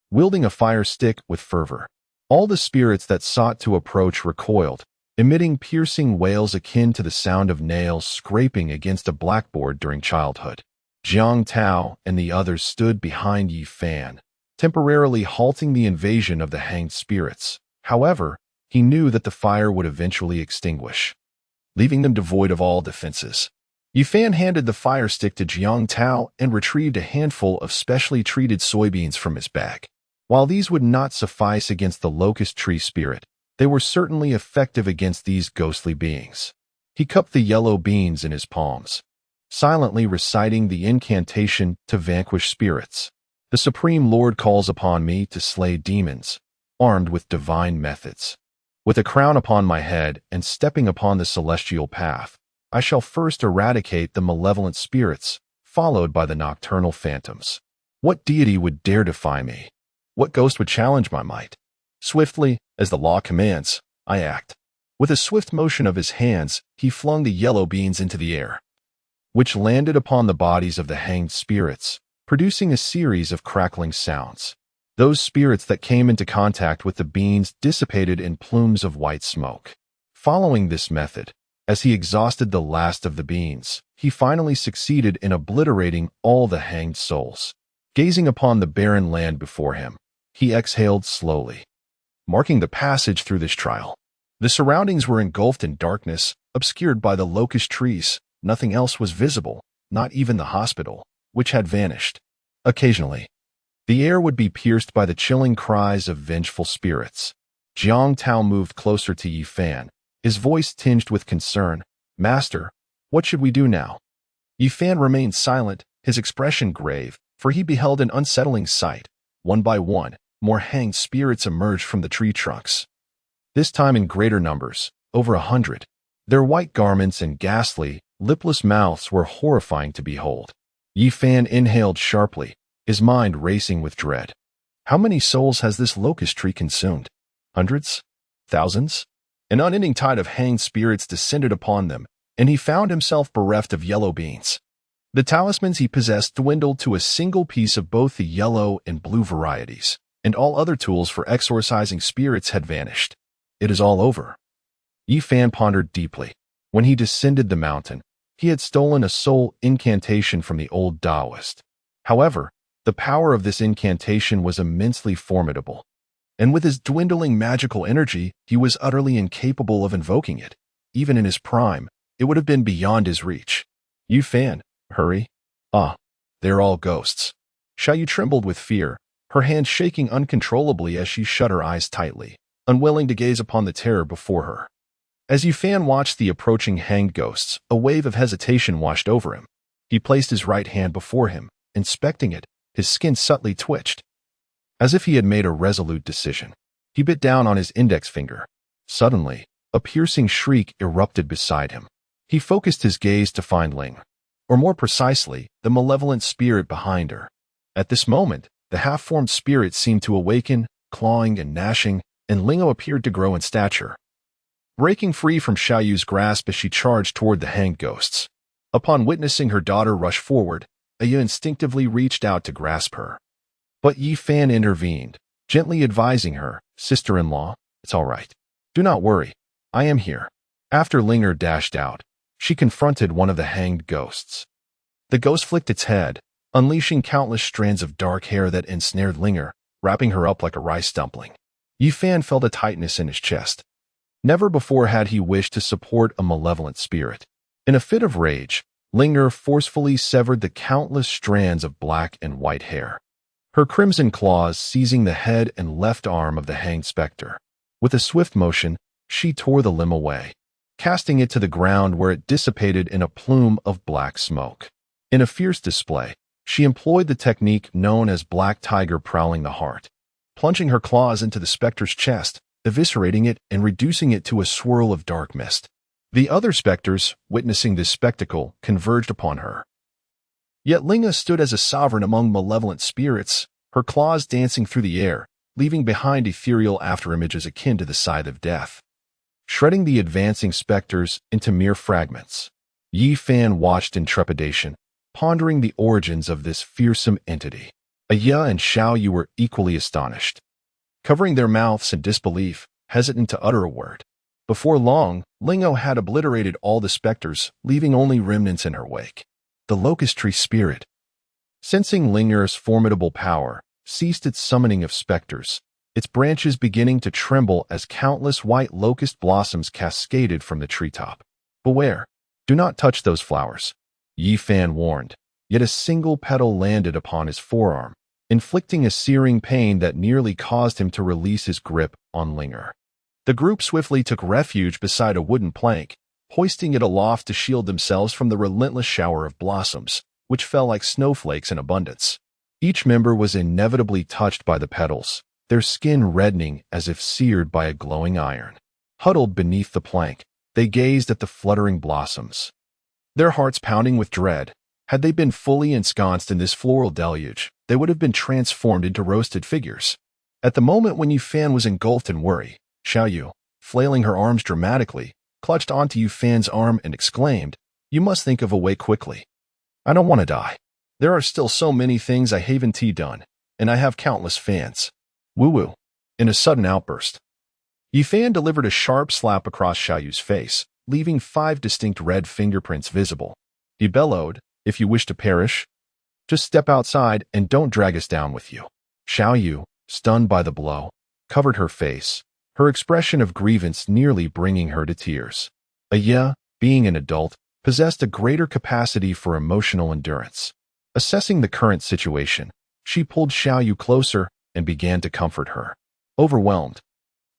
wielding a fire stick with fervor. All the spirits that sought to approach recoiled, emitting piercing wails akin to the sound of nails scraping against a blackboard during childhood. Jiang Tao and the others stood behind Yi Fan, temporarily halting the invasion of the hanged spirits. However, he knew that the fire would eventually extinguish, leaving them devoid of all defenses. Yi Fan handed the fire stick to Jiang Tao and retrieved a handful of specially treated soybeans from his bag. While these would not suffice against the locust tree spirit, they were certainly effective against these ghostly beings. He cupped the yellow beans in his palms, silently reciting the incantation to vanquish spirits. The Supreme Lord calls upon me to slay demons, armed with divine methods. With a crown upon my head and stepping upon the celestial path, I shall first eradicate the malevolent spirits, followed by the nocturnal phantoms. What deity would dare defy me? What ghost would challenge my might? Swiftly, as the law commands, I act. With a swift motion of his hands, he flung the yellow beans into the air, which landed upon the bodies of the hanged spirits, producing a series of crackling sounds. Those spirits that came into contact with the beans dissipated in plumes of white smoke. Following this method, as he exhausted the last of the beans, he finally succeeded in obliterating all the hanged souls. Gazing upon the barren land before him, he exhaled slowly, marking the passage through this trial. The surroundings were engulfed in darkness, obscured by the locust trees. Nothing else was visible, not even the hospital, which had vanished. Occasionally, the air would be pierced by the chilling cries of vengeful spirits. Jiang Tao moved closer to Yi Fan, his voice tinged with concern. Master, what should we do now? Yi Fan remained silent, his expression grave, for he beheld an unsettling sight. One by one, more hanged spirits emerged from the tree trunks. This time in greater numbers, over 100. Their white garments and ghastly, lipless mouths were horrifying to behold. Yi Fan inhaled sharply, his mind racing with dread. How many souls has this locust tree consumed? Hundreds? Thousands? An unending tide of hanged spirits descended upon them, and he found himself bereft of yellow beans. The talismans he possessed dwindled to a single piece of both the yellow and blue varieties, and all other tools for exorcising spirits had vanished. It is all over. Yi Fan pondered deeply. When he descended the mountain, he had stolen a soul incantation from the old Taoist. However, the power of this incantation was immensely formidable, and with his dwindling magical energy, he was utterly incapable of invoking it. Even in his prime, it would have been beyond his reach. Yi Fan, hurry. Ah, they're all ghosts. Xiaoyu trembled with fear, her hand shaking uncontrollably as she shut her eyes tightly, unwilling to gaze upon the terror before her. As Yi Fan watched the approaching hanged ghosts, a wave of hesitation washed over him. He placed his right hand before him, inspecting it, his skin subtly twitched. As if he had made a resolute decision, he bit down on his index finger. Suddenly, a piercing shriek erupted beside him. He focused his gaze to find Ling, or more precisely, the malevolent spirit behind her. At this moment, the half-formed spirit seemed to awaken, clawing and gnashing, and Lingo appeared to grow in stature, breaking free from Xiaoyu's grasp as she charged toward the hanged ghosts. Upon witnessing her daughter rush forward, Aya instinctively reached out to grasp her. But Yi Fan intervened, gently advising her, "Sister-in-law, it's all right. Do not worry. I am here." After Linger dashed out, she confronted one of the hanged ghosts. The ghost flicked its head, unleashing countless strands of dark hair that ensnared Linger, wrapping her up like a rice dumpling. Yi Fan felt a tightness in his chest. Never before had he wished to support a malevolent spirit. In a fit of rage, Linger forcefully severed the countless strands of black and white hair, her crimson claws seizing the head and left arm of the hanged specter. With a swift motion, she tore the limb away, casting it to the ground where it dissipated in a plume of black smoke. In a fierce display, she employed the technique known as Black Tiger Prowling the Heart, plunging her claws into the specter's chest, eviscerating it and reducing it to a swirl of dark mist. The other specters, witnessing this spectacle, converged upon her. Yet Linga stood as a sovereign among malevolent spirits, her claws dancing through the air, leaving behind ethereal afterimages akin to the scythe of death, shredding the advancing specters into mere fragments. Yi Fan watched in trepidation, pondering the origins of this fearsome entity. Aya and Xiao Yu were equally astonished, covering their mouths in disbelief, hesitant to utter a word. Before long, Lingo had obliterated all the specters, leaving only remnants in her wake. The locust tree spirit, sensing Linger's formidable power, ceased its summoning of specters, its branches beginning to tremble as countless white locust blossoms cascaded from the treetop. Beware! Do not touch those flowers, Yi Fan warned, yet a single petal landed upon his forearm, inflicting a searing pain that nearly caused him to release his grip on Linger. The group swiftly took refuge beside a wooden plank, hoisting it aloft to shield themselves from the relentless shower of blossoms, which fell like snowflakes in abundance. Each member was inevitably touched by the petals, their skin reddening as if seared by a glowing iron. Huddled beneath the plank, they gazed at the fluttering blossoms, their hearts pounding with dread. Had they been fully ensconced in this floral deluge, they would have been transformed into roasted figures. At the moment when Yi Fan was engulfed in worry, Xiao Yu, flailing her arms dramatically, clutched onto Yi Fan's arm and exclaimed, "You must think of a way quickly. I don't want to die. There are still so many things I haven't done, and I have countless fans." Woo-woo. In a sudden outburst, Yi Fan delivered a sharp slap across Xiao Yu's face, leaving 5 distinct red fingerprints visible. He bellowed, "If you wish to perish, just step outside and don't drag us down with you." Xiao Yu, stunned by the blow, covered her face, her expression of grievance nearly bringing her to tears. Aya, being an adult, possessed a greater capacity for emotional endurance. Assessing the current situation, she pulled Xiao Yu closer and began to comfort her. Overwhelmed,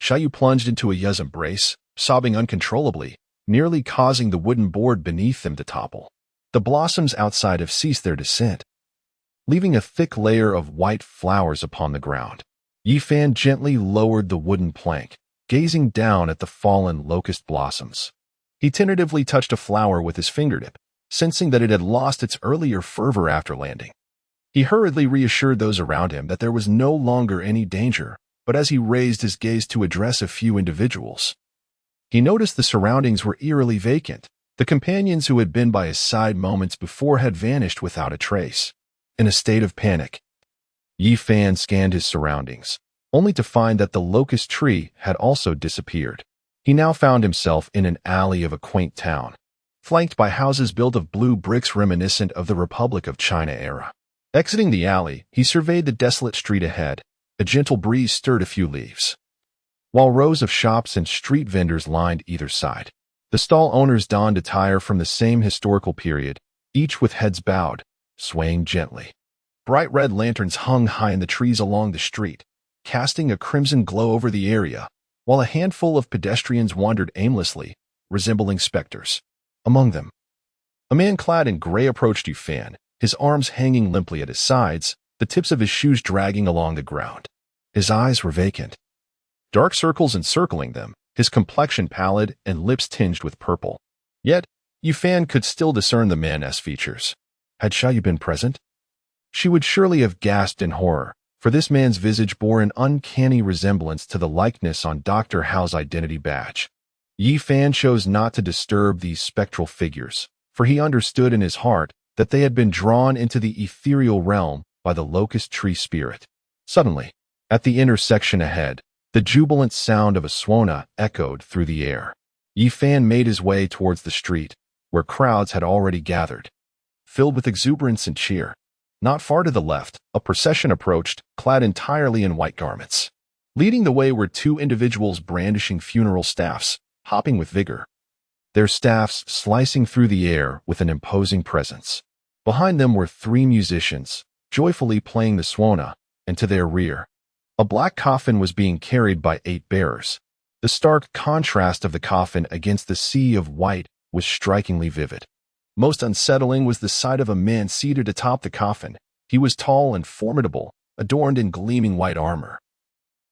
Xiao Yu plunged into Aya's embrace, sobbing uncontrollably, nearly causing the wooden board beneath them to topple. The blossoms outside have ceased their descent, leaving a thick layer of white flowers upon the ground. Yi Fan gently lowered the wooden plank, gazing down at the fallen locust blossoms. He tentatively touched a flower with his fingertip, sensing that it had lost its earlier fervor after landing. He hurriedly reassured those around him that there was no longer any danger, but as he raised his gaze to address a few individuals, he noticed the surroundings were eerily vacant. The companions who had been by his side moments before had vanished without a trace. In a state of panic, Yi Fan scanned his surroundings, only to find that the locust tree had also disappeared. He now found himself in an alley of a quaint town, flanked by houses built of blue bricks reminiscent of the Republic of China era. Exiting the alley, he surveyed the desolate street ahead. A gentle breeze stirred a few leaves, while rows of shops and street vendors lined either side. The stall owners donned attire from the same historical period, each with heads bowed, swaying gently. Bright red lanterns hung high in the trees along the street, casting a crimson glow over the area, while a handful of pedestrians wandered aimlessly, resembling specters. Among them, a man clad in gray approached Yi Fan, his arms hanging limply at his sides, the tips of his shoes dragging along the ground. His eyes were vacant, dark circles encircling them, his complexion pallid and lips tinged with purple. Yet, Yi Fan could still discern the man's features. Had Xiao Yu been present, she would surely have gasped in horror, for this man's visage bore an uncanny resemblance to the likeness on Dr. Hao's identity badge. Yi Fan chose not to disturb these spectral figures, for he understood in his heart that they had been drawn into the ethereal realm by the locust tree spirit. Suddenly, at the intersection ahead, the jubilant sound of a swana echoed through the air. Yi Fan made his way towards the street, where crowds had already gathered, filled with exuberance and cheer. Not far to the left, a procession approached, clad entirely in white garments. Leading the way were 2 individuals brandishing funeral staffs, hopping with vigor, their staffs slicing through the air with an imposing presence. Behind them were 3 musicians, joyfully playing the swana, and to their rear, a black coffin was being carried by 8 bearers. The stark contrast of the coffin against the sea of white was strikingly vivid. Most unsettling was the sight of a man seated atop the coffin. He was tall and formidable, adorned in gleaming white armor.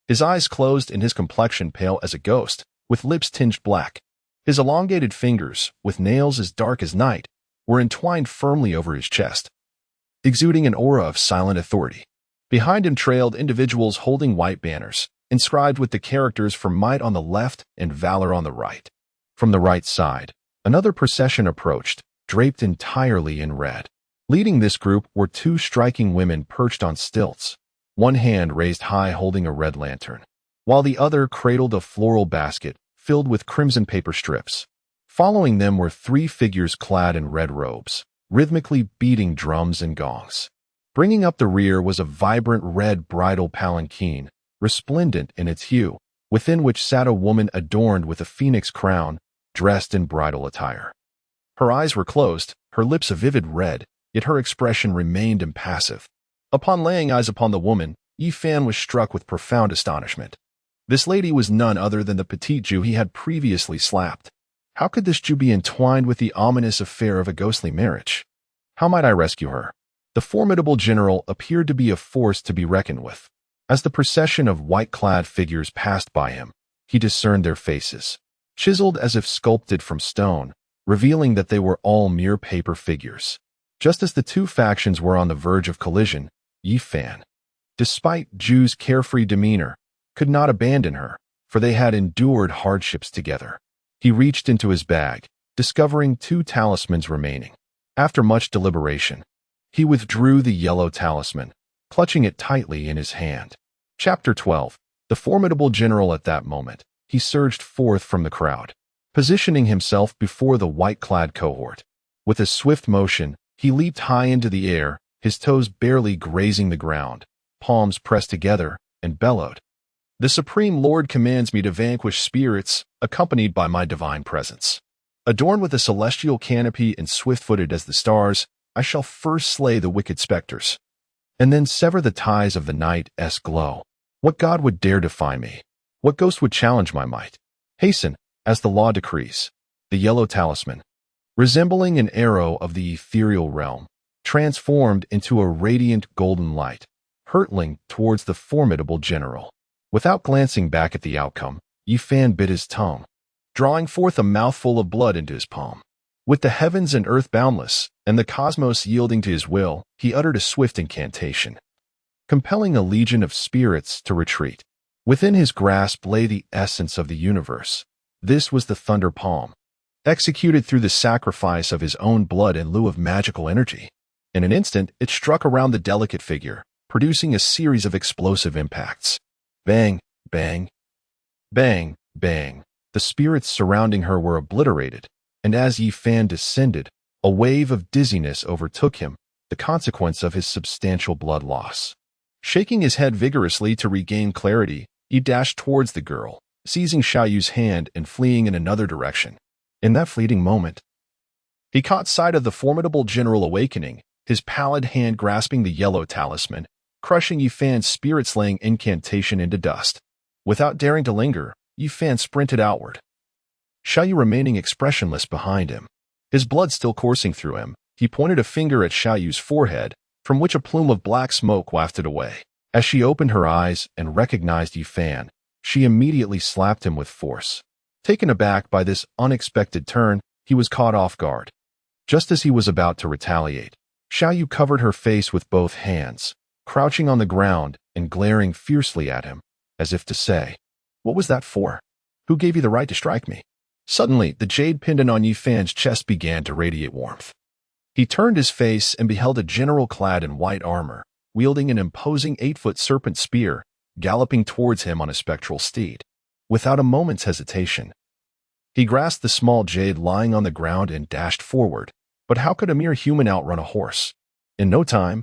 His eyes closed and his complexion pale as a ghost, with lips tinged black. His elongated fingers, with nails as dark as night, were entwined firmly over his chest. exuding an aura of silent authority. Behind him trailed individuals holding white banners, inscribed with the characters for might on the left and valor on the right. From the right side, another procession approached, draped entirely in red. Leading this group were two striking women perched on stilts, one hand raised high holding a red lantern, while the other cradled a floral basket filled with crimson paper strips. Following them were three figures clad in red robes, rhythmically beating drums and gongs. Bringing up the rear was a vibrant red bridal palanquin, resplendent in its hue, within which sat a woman adorned with a phoenix crown, dressed in bridal attire. Her eyes were closed, her lips a vivid red, yet her expression remained impassive. Upon laying eyes upon the woman, Yi Fan was struck with profound astonishment. This lady was none other than the petite Jew he had previously slapped. How could this Jew be entwined with the ominous affair of a ghostly marriage? How might I rescue her? The formidable general appeared to be a force to be reckoned with. As the procession of white-clad figures passed by him, he discerned their faces, chiseled as if sculpted from stone, revealing that they were all mere paper figures. Just as the two factions were on the verge of collision, Yi Fan, despite Ju's carefree demeanor, could not abandon her, for they had endured hardships together. He reached into his bag, discovering two talismans remaining. After much deliberation, he withdrew the yellow talisman, clutching it tightly in his hand. Chapter 12. The formidable general. At that moment, he surged forth from the crowd, positioning himself before the white-clad cohort. With a swift motion, he leaped high into the air, his toes barely grazing the ground, palms pressed together, and bellowed. The Supreme Lord commands me to vanquish spirits, accompanied by my divine presence. Adorned with a celestial canopy and swift-footed as the stars, I shall first slay the wicked specters, and then sever the ties of the night's glow. What god would dare defy me? What ghost would challenge my might? Hasten, as the law decrees. The yellow talisman, resembling an arrow of the ethereal realm, transformed into a radiant golden light, hurtling towards the formidable general. Without glancing back at the outcome, Yi Fan bit his tongue, drawing forth a mouthful of blood into his palm. With the heavens and earth boundless, and the cosmos yielding to his will, he uttered a swift incantation, compelling a legion of spirits to retreat. Within his grasp lay the essence of the universe. This was the Thunder Palm, executed through the sacrifice of his own blood in lieu of magical energy. In an instant, it struck around the delicate figure, producing a series of explosive impacts. Bang, bang, bang, bang. The spirits surrounding her were obliterated, and as Yi Fan descended, a wave of dizziness overtook him, the consequence of his substantial blood loss. Shaking his head vigorously to regain clarity, he dashed towards the girl, seizing Xiaoyu's hand and fleeing in another direction. In that fleeting moment, he caught sight of the formidable general awakening, his pallid hand grasping the yellow talisman, crushing Yi Fan's spirit-slaying incantation into dust. Without daring to linger, Yi Fan sprinted outward, Xiaoyu remaining expressionless behind him. His blood still coursing through him, he pointed a finger at Xiaoyu's forehead, from which a plume of black smoke wafted away. As she opened her eyes and recognized Yi Fan, she immediately slapped him with force. Taken aback by this unexpected turn, he was caught off guard. Just as he was about to retaliate, Xiaoyu covered her face with both hands, crouching on the ground and glaring fiercely at him, as if to say, "What was that for? Who gave you the right to strike me?" Suddenly, the jade pendant on Yi Fan's chest began to radiate warmth. He turned his face and beheld a general clad in white armor, wielding an imposing 8-foot serpent spear, galloping towards him on a spectral steed. Without a moment's hesitation, he grasped the small jade lying on the ground and dashed forward. But how could a mere human outrun a horse? In no time,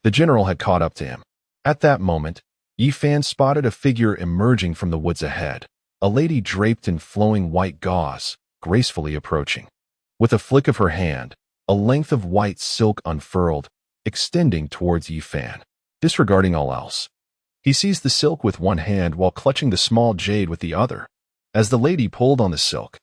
the general had caught up to him. At that moment, Yi Fan spotted a figure emerging from the woods ahead, a lady draped in flowing white gauze, gracefully approaching. With a flick of her hand, a length of white silk unfurled, extending towards Yi Fan. Disregarding all else, he seized the silk with one hand while clutching the small jade with the other. As the lady pulled on the silk,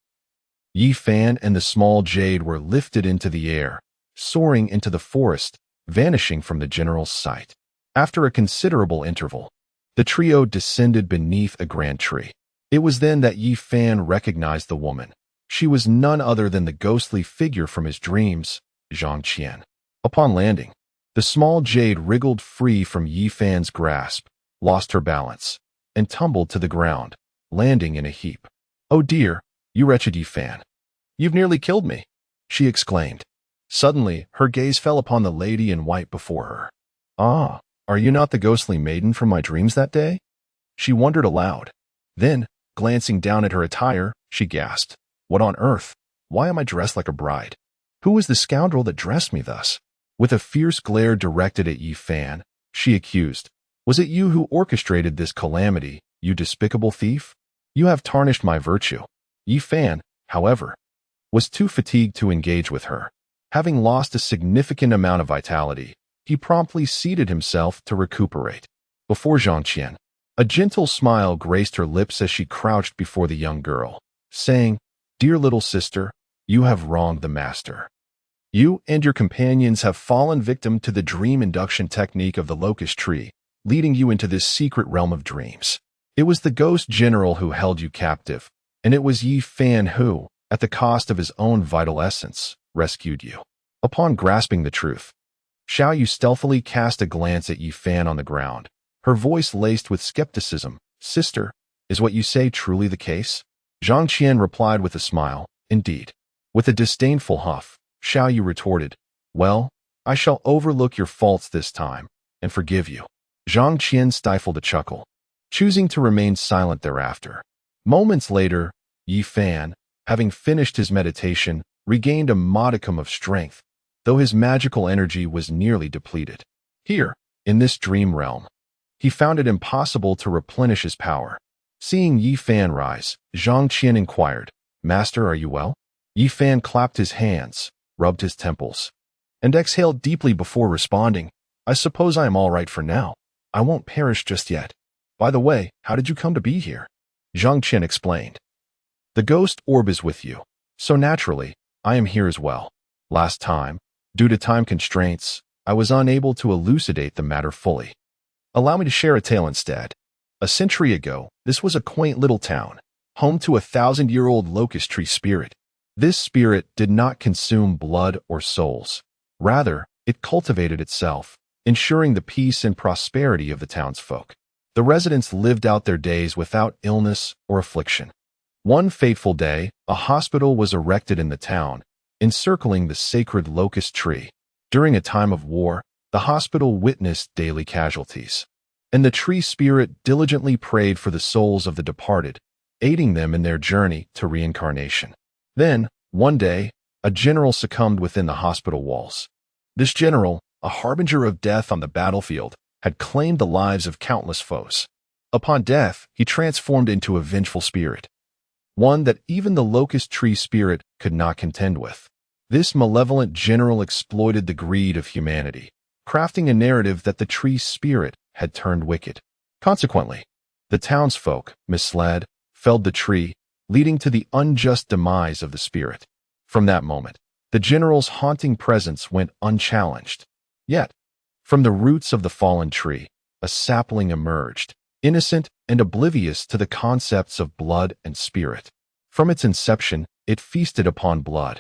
Yi Fan and the small jade were lifted into the air, soaring into the forest, vanishing from the general's sight. After a considerable interval, the trio descended beneath a grand tree. It was then that Yi Fan recognized the woman. She was none other than the ghostly figure from his dreams, Zhang Qian. Upon landing, The small jade wriggled free from Yi Fan's grasp, lost her balance, and tumbled to the ground, landing in a heap. "Oh dear, you wretched Yi Fan. You've nearly killed me," she exclaimed. Suddenly, her gaze fell upon the lady in white before her. "Ah, are you not the ghostly maiden from my dreams that day?" She wondered aloud. Then, glancing down at her attire, she gasped, "What on earth? Why am I dressed like a bride? Who was the scoundrel that dressed me thus?" With a fierce glare directed at Yi Fan, she accused, "Was it you who orchestrated this calamity, you despicable thief? You have tarnished my virtue." Yi Fan, however, was too fatigued to engage with her. Having lost a significant amount of vitality, he promptly seated himself to recuperate. Before Zhang Qian, a gentle smile graced her lips as she crouched before the young girl, saying, "Dear little sister, you have wronged the master. You and your companions have fallen victim to the dream induction technique of the locust tree, leading you into this secret realm of dreams. It was the ghost general who held you captive, and it was Yi Fan who, at the cost of his own vital essence, rescued you." Upon grasping the truth, Xiaoyu stealthily cast a glance at Yi Fan on the ground, her voice laced with skepticism. "Sister, is what you say truly the case?" Zhang Qian replied with a smile, "Indeed." With a disdainful huff, Xiaoyu retorted, "Well, I shall overlook your faults this time, and forgive you." Zhang Qian stifled a chuckle, choosing to remain silent thereafter. Moments later, Yi Fan, having finished his meditation, regained a modicum of strength, though his magical energy was nearly depleted. Here, in this dream realm, he found it impossible to replenish his power. Seeing Yi Fan rise, Zhang Qian inquired, "Master, are you well?" Yi Fan clapped his hands, rubbed his temples, and exhaled deeply before responding, "I suppose I am all right for now. I won't perish just yet. By the way, how did you come to be here?" Zhang Qian explained, "The ghost orb is with you, so naturally, I am here as well. Last time, due to time constraints, I was unable to elucidate the matter fully. Allow me to share a tale instead. A century ago, this was a quaint little town, home to a 1,000-year-old locust tree spirit. This spirit did not consume blood or souls. Rather, it cultivated itself, ensuring the peace and prosperity of the townsfolk. The residents lived out their days without illness or affliction. One fateful day, a hospital was erected in the town, encircling the sacred locust tree. During a time of war, the hospital witnessed daily casualties, and the tree spirit diligently prayed for the souls of the departed, aiding them in their journey to reincarnation. Then, one day, a general succumbed within the hospital walls. This general, a harbinger of death on the battlefield, had claimed the lives of countless foes. Upon death, he transformed into a vengeful spirit, one that even the locust tree spirit could not contend with. This malevolent general exploited the greed of humanity, crafting a narrative that the tree spirit had turned wicked. Consequently, the townsfolk, misled, felled the tree, leading to the unjust demise of the spirit. From that moment, the general's haunting presence went unchallenged. Yet, from the roots of the fallen tree, a sapling emerged, innocent and oblivious to the concepts of blood and spirit. From its inception, it feasted upon blood,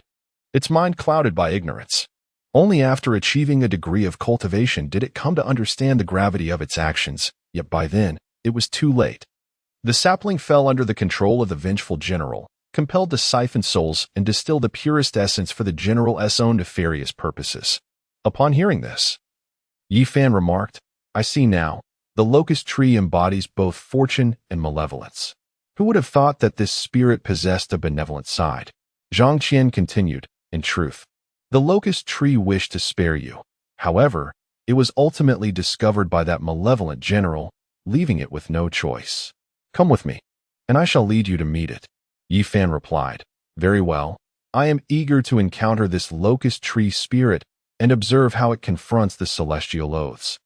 its mind clouded by ignorance. Only after achieving a degree of cultivation did it come to understand the gravity of its actions, yet by then, it was too late. The sapling fell under the control of the vengeful general, compelled to siphon souls and distill the purest essence for the general's own nefarious purposes. Upon hearing this, Yi Fan remarked, "I see now, the locust tree embodies both fortune and malevolence. Who would have thought that this spirit possessed a benevolent side?" Zhang Qian continued, "In truth, the locust tree wished to spare you. However, it was ultimately discovered by that malevolent general, leaving it with no choice. Come with me, and I shall lead you to meet it." Yi Fan replied, "Very well. I am eager to encounter this locust tree spirit and observe how it confronts the celestial oaths.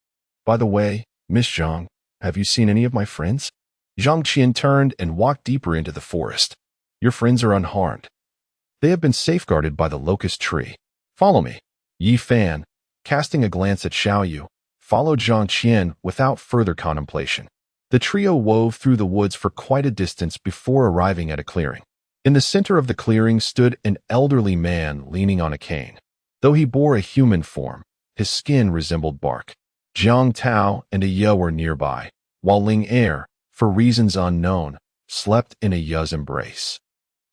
By the way, Miss Zhang, have you seen any of my friends?" Zhang Qian turned and walked deeper into the forest. "Your friends are unharmed. They have been safeguarded by the locust tree. Follow me." Yi Fan, casting a glance at Xiaoyu, followed Zhang Qian without further contemplation. The trio wove through the woods for quite a distance before arriving at a clearing. In the center of the clearing stood an elderly man leaning on a cane. Though he bore a human form, His skin resembled bark. Jiang Tao and a Ye were nearby, while Ling Er, for reasons unknown, slept in a Ye's embrace.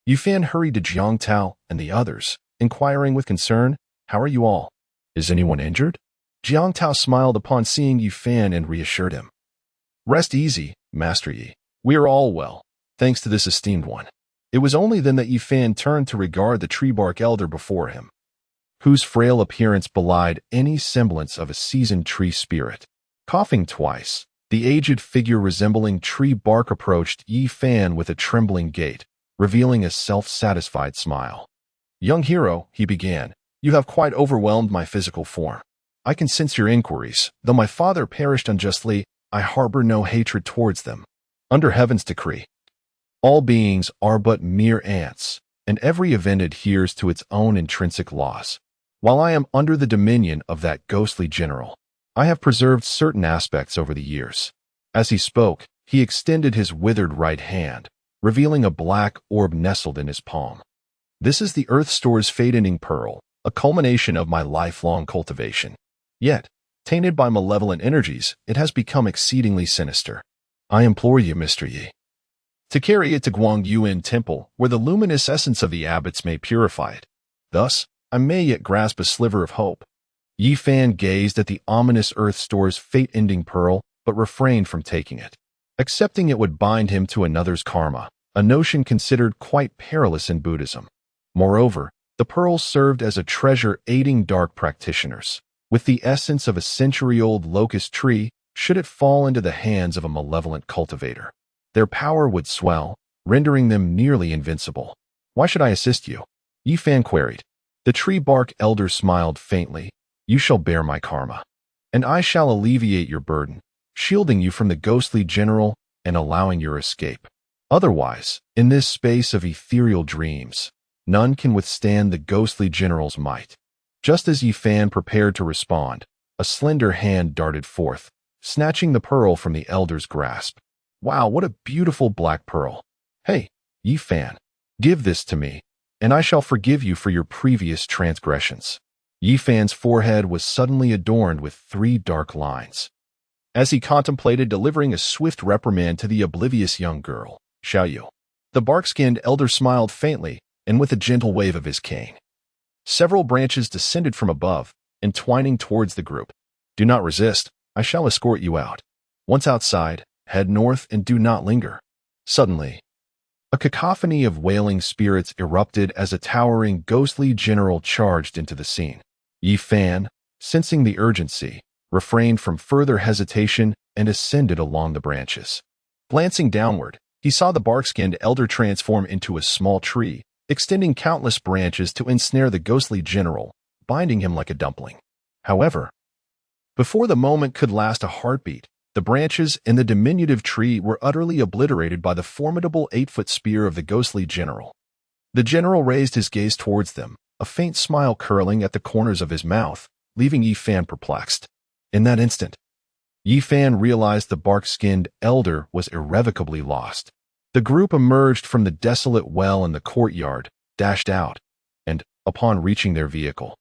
Yifan hurried to Jiang Tao and the others, inquiring with concern, "How are you all? Is anyone injured?" Jiang Tao smiled upon seeing Yifan and reassured him. "Rest easy, Master Yi. We are all well, thanks to this esteemed one." It was only then that Yifan turned to regard the tree bark elder before him, whose frail appearance belied any semblance of a seasoned tree spirit. Coughing twice, the aged figure resembling tree bark approached Yifan with a trembling gait, revealing a self-satisfied smile. "Young hero," he began, "you have quite overwhelmed my physical form. I can sense your inquiries. Though my father perished unjustly, I harbor no hatred towards them. Under heaven's decree, all beings are but mere ants, and every event adheres to its own intrinsic laws. While I am under the dominion of that ghostly general, I have preserved certain aspects over the years." As he spoke, he extended his withered right hand, revealing a black orb nestled in his palm. "This is the Earth Store's fate-ending pearl, a culmination of my lifelong cultivation. Yet, tainted by malevolent energies, it has become exceedingly sinister. I implore you, Mr. Yi, to carry it to Guangyuan Temple, where the luminous essence of the abbots may purify it. Thus, I may yet grasp a sliver of hope." Yifan gazed at the ominous Earth Store's fate-ending pearl, but refrained from taking it. Accepting it would bind him to another's karma, a notion considered quite perilous in Buddhism. Moreover, the pearl served as a treasure aiding dark practitioners, with the essence of a century-old locust tree, should it fall into the hands of a malevolent cultivator. Their power would swell, rendering them nearly invincible. "Why should I assist you?" Yifan queried. The tree bark elder smiled faintly. "You shall bear my karma, and I shall alleviate your burden, shielding you from the ghostly general and allowing your escape. Otherwise, in this space of ethereal dreams, none can withstand the ghostly general's might." Just as Yifan prepared to respond, a slender hand darted forth, snatching the pearl from the elder's grasp. "Wow, what a beautiful black pearl. Hey, Yifan, give this to me, and I shall forgive you for your previous transgressions." Yifan's forehead was suddenly adorned with 3 dark lines, as he contemplated delivering a swift reprimand to the oblivious young girl. "Xiaoyu." The bark-skinned elder smiled faintly, and with a gentle wave of his cane, several branches descended from above, entwining towards the group. "Do not resist. I shall escort you out. Once outside, head north and do not linger." Suddenly, a cacophony of wailing spirits erupted as a towering, ghostly general charged into the scene. Yifan, sensing the urgency, refrained from further hesitation and ascended along the branches. Glancing downward, he saw the bark-skinned elder transform into a small tree, extending countless branches to ensnare the ghostly general, binding him like a dumpling. However, before the moment could last a heartbeat, the branches in the diminutive tree were utterly obliterated by the formidable 8-foot spear of the ghostly general. The general raised his gaze towards them, a faint smile curling at the corners of his mouth, leaving Yifan perplexed. In that instant, Yifan realized the bark-skinned elder was irrevocably lost. The group emerged from the desolate well in the courtyard, dashed out, and, upon reaching their vehicle,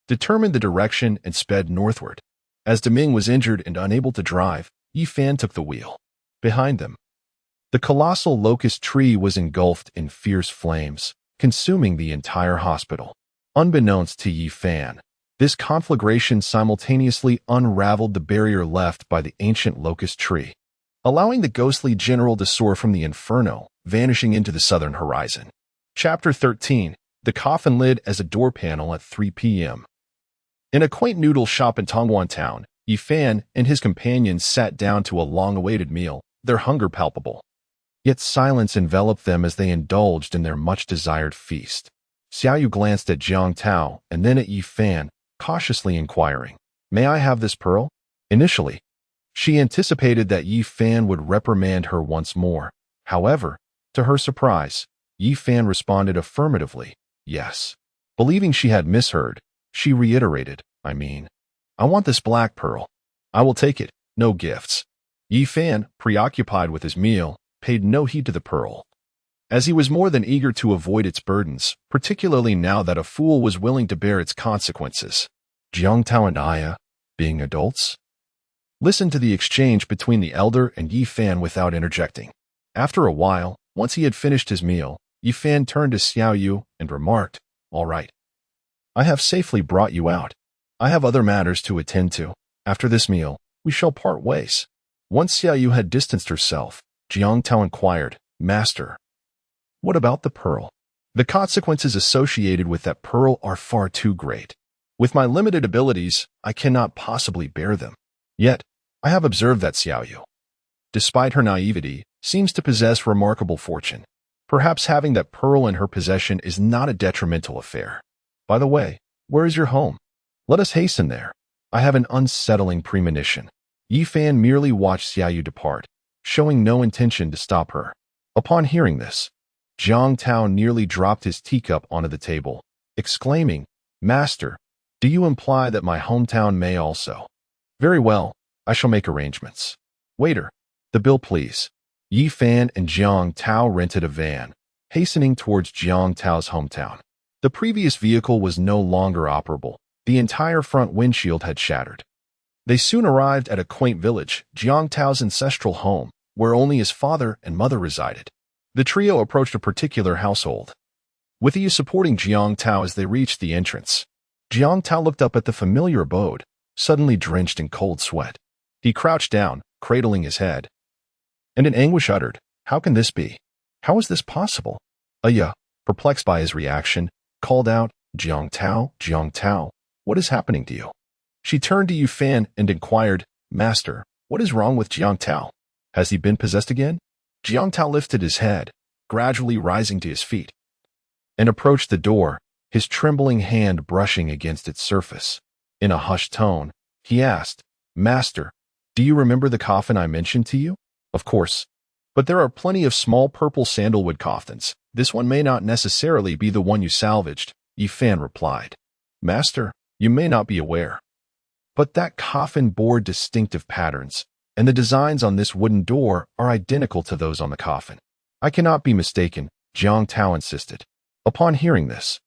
determined the direction and sped northward. As Deming was injured and unable to drive, Yifan took the wheel. Behind them, the colossal locust tree was engulfed in fierce flames, consuming the entire hospital. Unbeknownst to Yifan, this conflagration simultaneously unraveled the barrier left by the ancient locust tree, allowing the ghostly general to soar from the inferno, vanishing into the southern horizon. Chapter 13. The Coffin Lid as a Door Panel at 3 p.m. In a quaint noodle shop in Tongguan Town, Yifan and his companions sat down to a long-awaited meal, their hunger palpable. Yet silence enveloped them as they indulged in their much-desired feast. Xiaoyu glanced at Jiang Tao and then at Yifan, cautiously inquiring, "May I have this pearl?" Initially, she anticipated that Yifan would reprimand her once more. However, to her surprise, Yifan responded affirmatively, "Yes." Believing she had misheard, she reiterated, I want this black pearl. I will take it, no gifts." Yifan, preoccupied with his meal, paid no heed to the pearl, as he was more than eager to avoid its burdens, particularly now that a fool was willing to bear its consequences. Jiang Tao and Aya, being adults? Listen to the exchange between the elder and Yi Fan without interjecting. After a while, once he had finished his meal, Yi Fan turned to Xiao Yu and remarked, "All right. I have safely brought you out. I have other matters to attend to. After this meal, we shall part ways." Once Xiao Yu had distanced herself, Jiang Tao inquired, "Master, what about the pearl? The consequences associated with that pearl are far too great. With my limited abilities, I cannot possibly bear them. Yet, I have observed that Xiao Yu, despite her naivety, seems to possess remarkable fortune. Perhaps having that pearl in her possession is not a detrimental affair. By the way, where is your home? Let us hasten there. I have an unsettling premonition." Yi Fan merely watched Xiao Yu depart, showing no intention to stop her. Upon hearing this, Jiang Tao nearly dropped his teacup onto the table, exclaiming, "Master, do you imply that my hometown may also?" "Very well, I shall make arrangements. Waiter, the bill please." Yi Fan and Jiang Tao rented a van, hastening towards Jiang Tao's hometown. The previous vehicle was no longer operable. The entire front windshield had shattered. They soon arrived at a quaint village, Jiang Tao's ancestral home, where only his father and mother resided. The trio approached a particular household, with Yi supporting Jiang Tao as they reached the entrance. Jiang Tao looked up at the familiar abode, suddenly drenched in cold sweat. He crouched down, cradling his head, and in anguish uttered, "How can this be? How is this possible?" Aya, perplexed by his reaction, called out, Jiang Tao, what is happening to you?" She turned to Yi Fan and inquired, "Master, what is wrong with Jiang Tao? Has he been possessed again?" Jiang Tao lifted his head, gradually rising to his feet, and approached the door, his trembling hand brushing against its surface. In a hushed tone, he asked, "Master, do you remember the coffin I mentioned to you?" "Of course. But there are plenty of small purple sandalwood coffins. This one may not necessarily be the one you salvaged," Yi Fan replied. "Master, you may not be aware, but that coffin bore distinctive patterns, and the designs on this wooden door are identical to those on the coffin." "I cannot be mistaken," Jiang Tao insisted. Upon hearing this,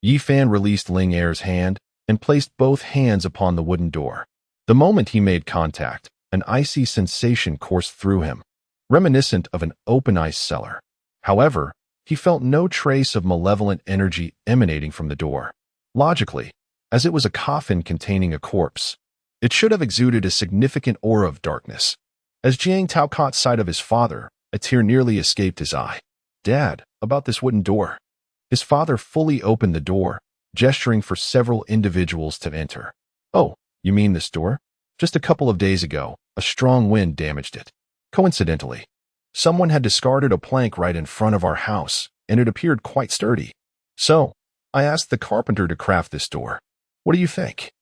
Yi Fan released Ling Er's hand and placed both hands upon the wooden door. The moment he made contact, an icy sensation coursed through him, reminiscent of an open ice cellar. However, he felt no trace of malevolent energy emanating from the door. Logically, as it was a coffin containing a corpse, it should have exuded a significant aura of darkness. As Jiang Tao caught sight of his father, a tear nearly escaped his eye. "Dad, about this wooden door." His father fully opened the door, gesturing for several individuals to enter. "Oh, you mean this door? Just a couple of days ago, a strong wind damaged it. Coincidentally, someone had discarded a plank right in front of our house, and it appeared quite sturdy. So, I asked the carpenter to craft this door. What do you think?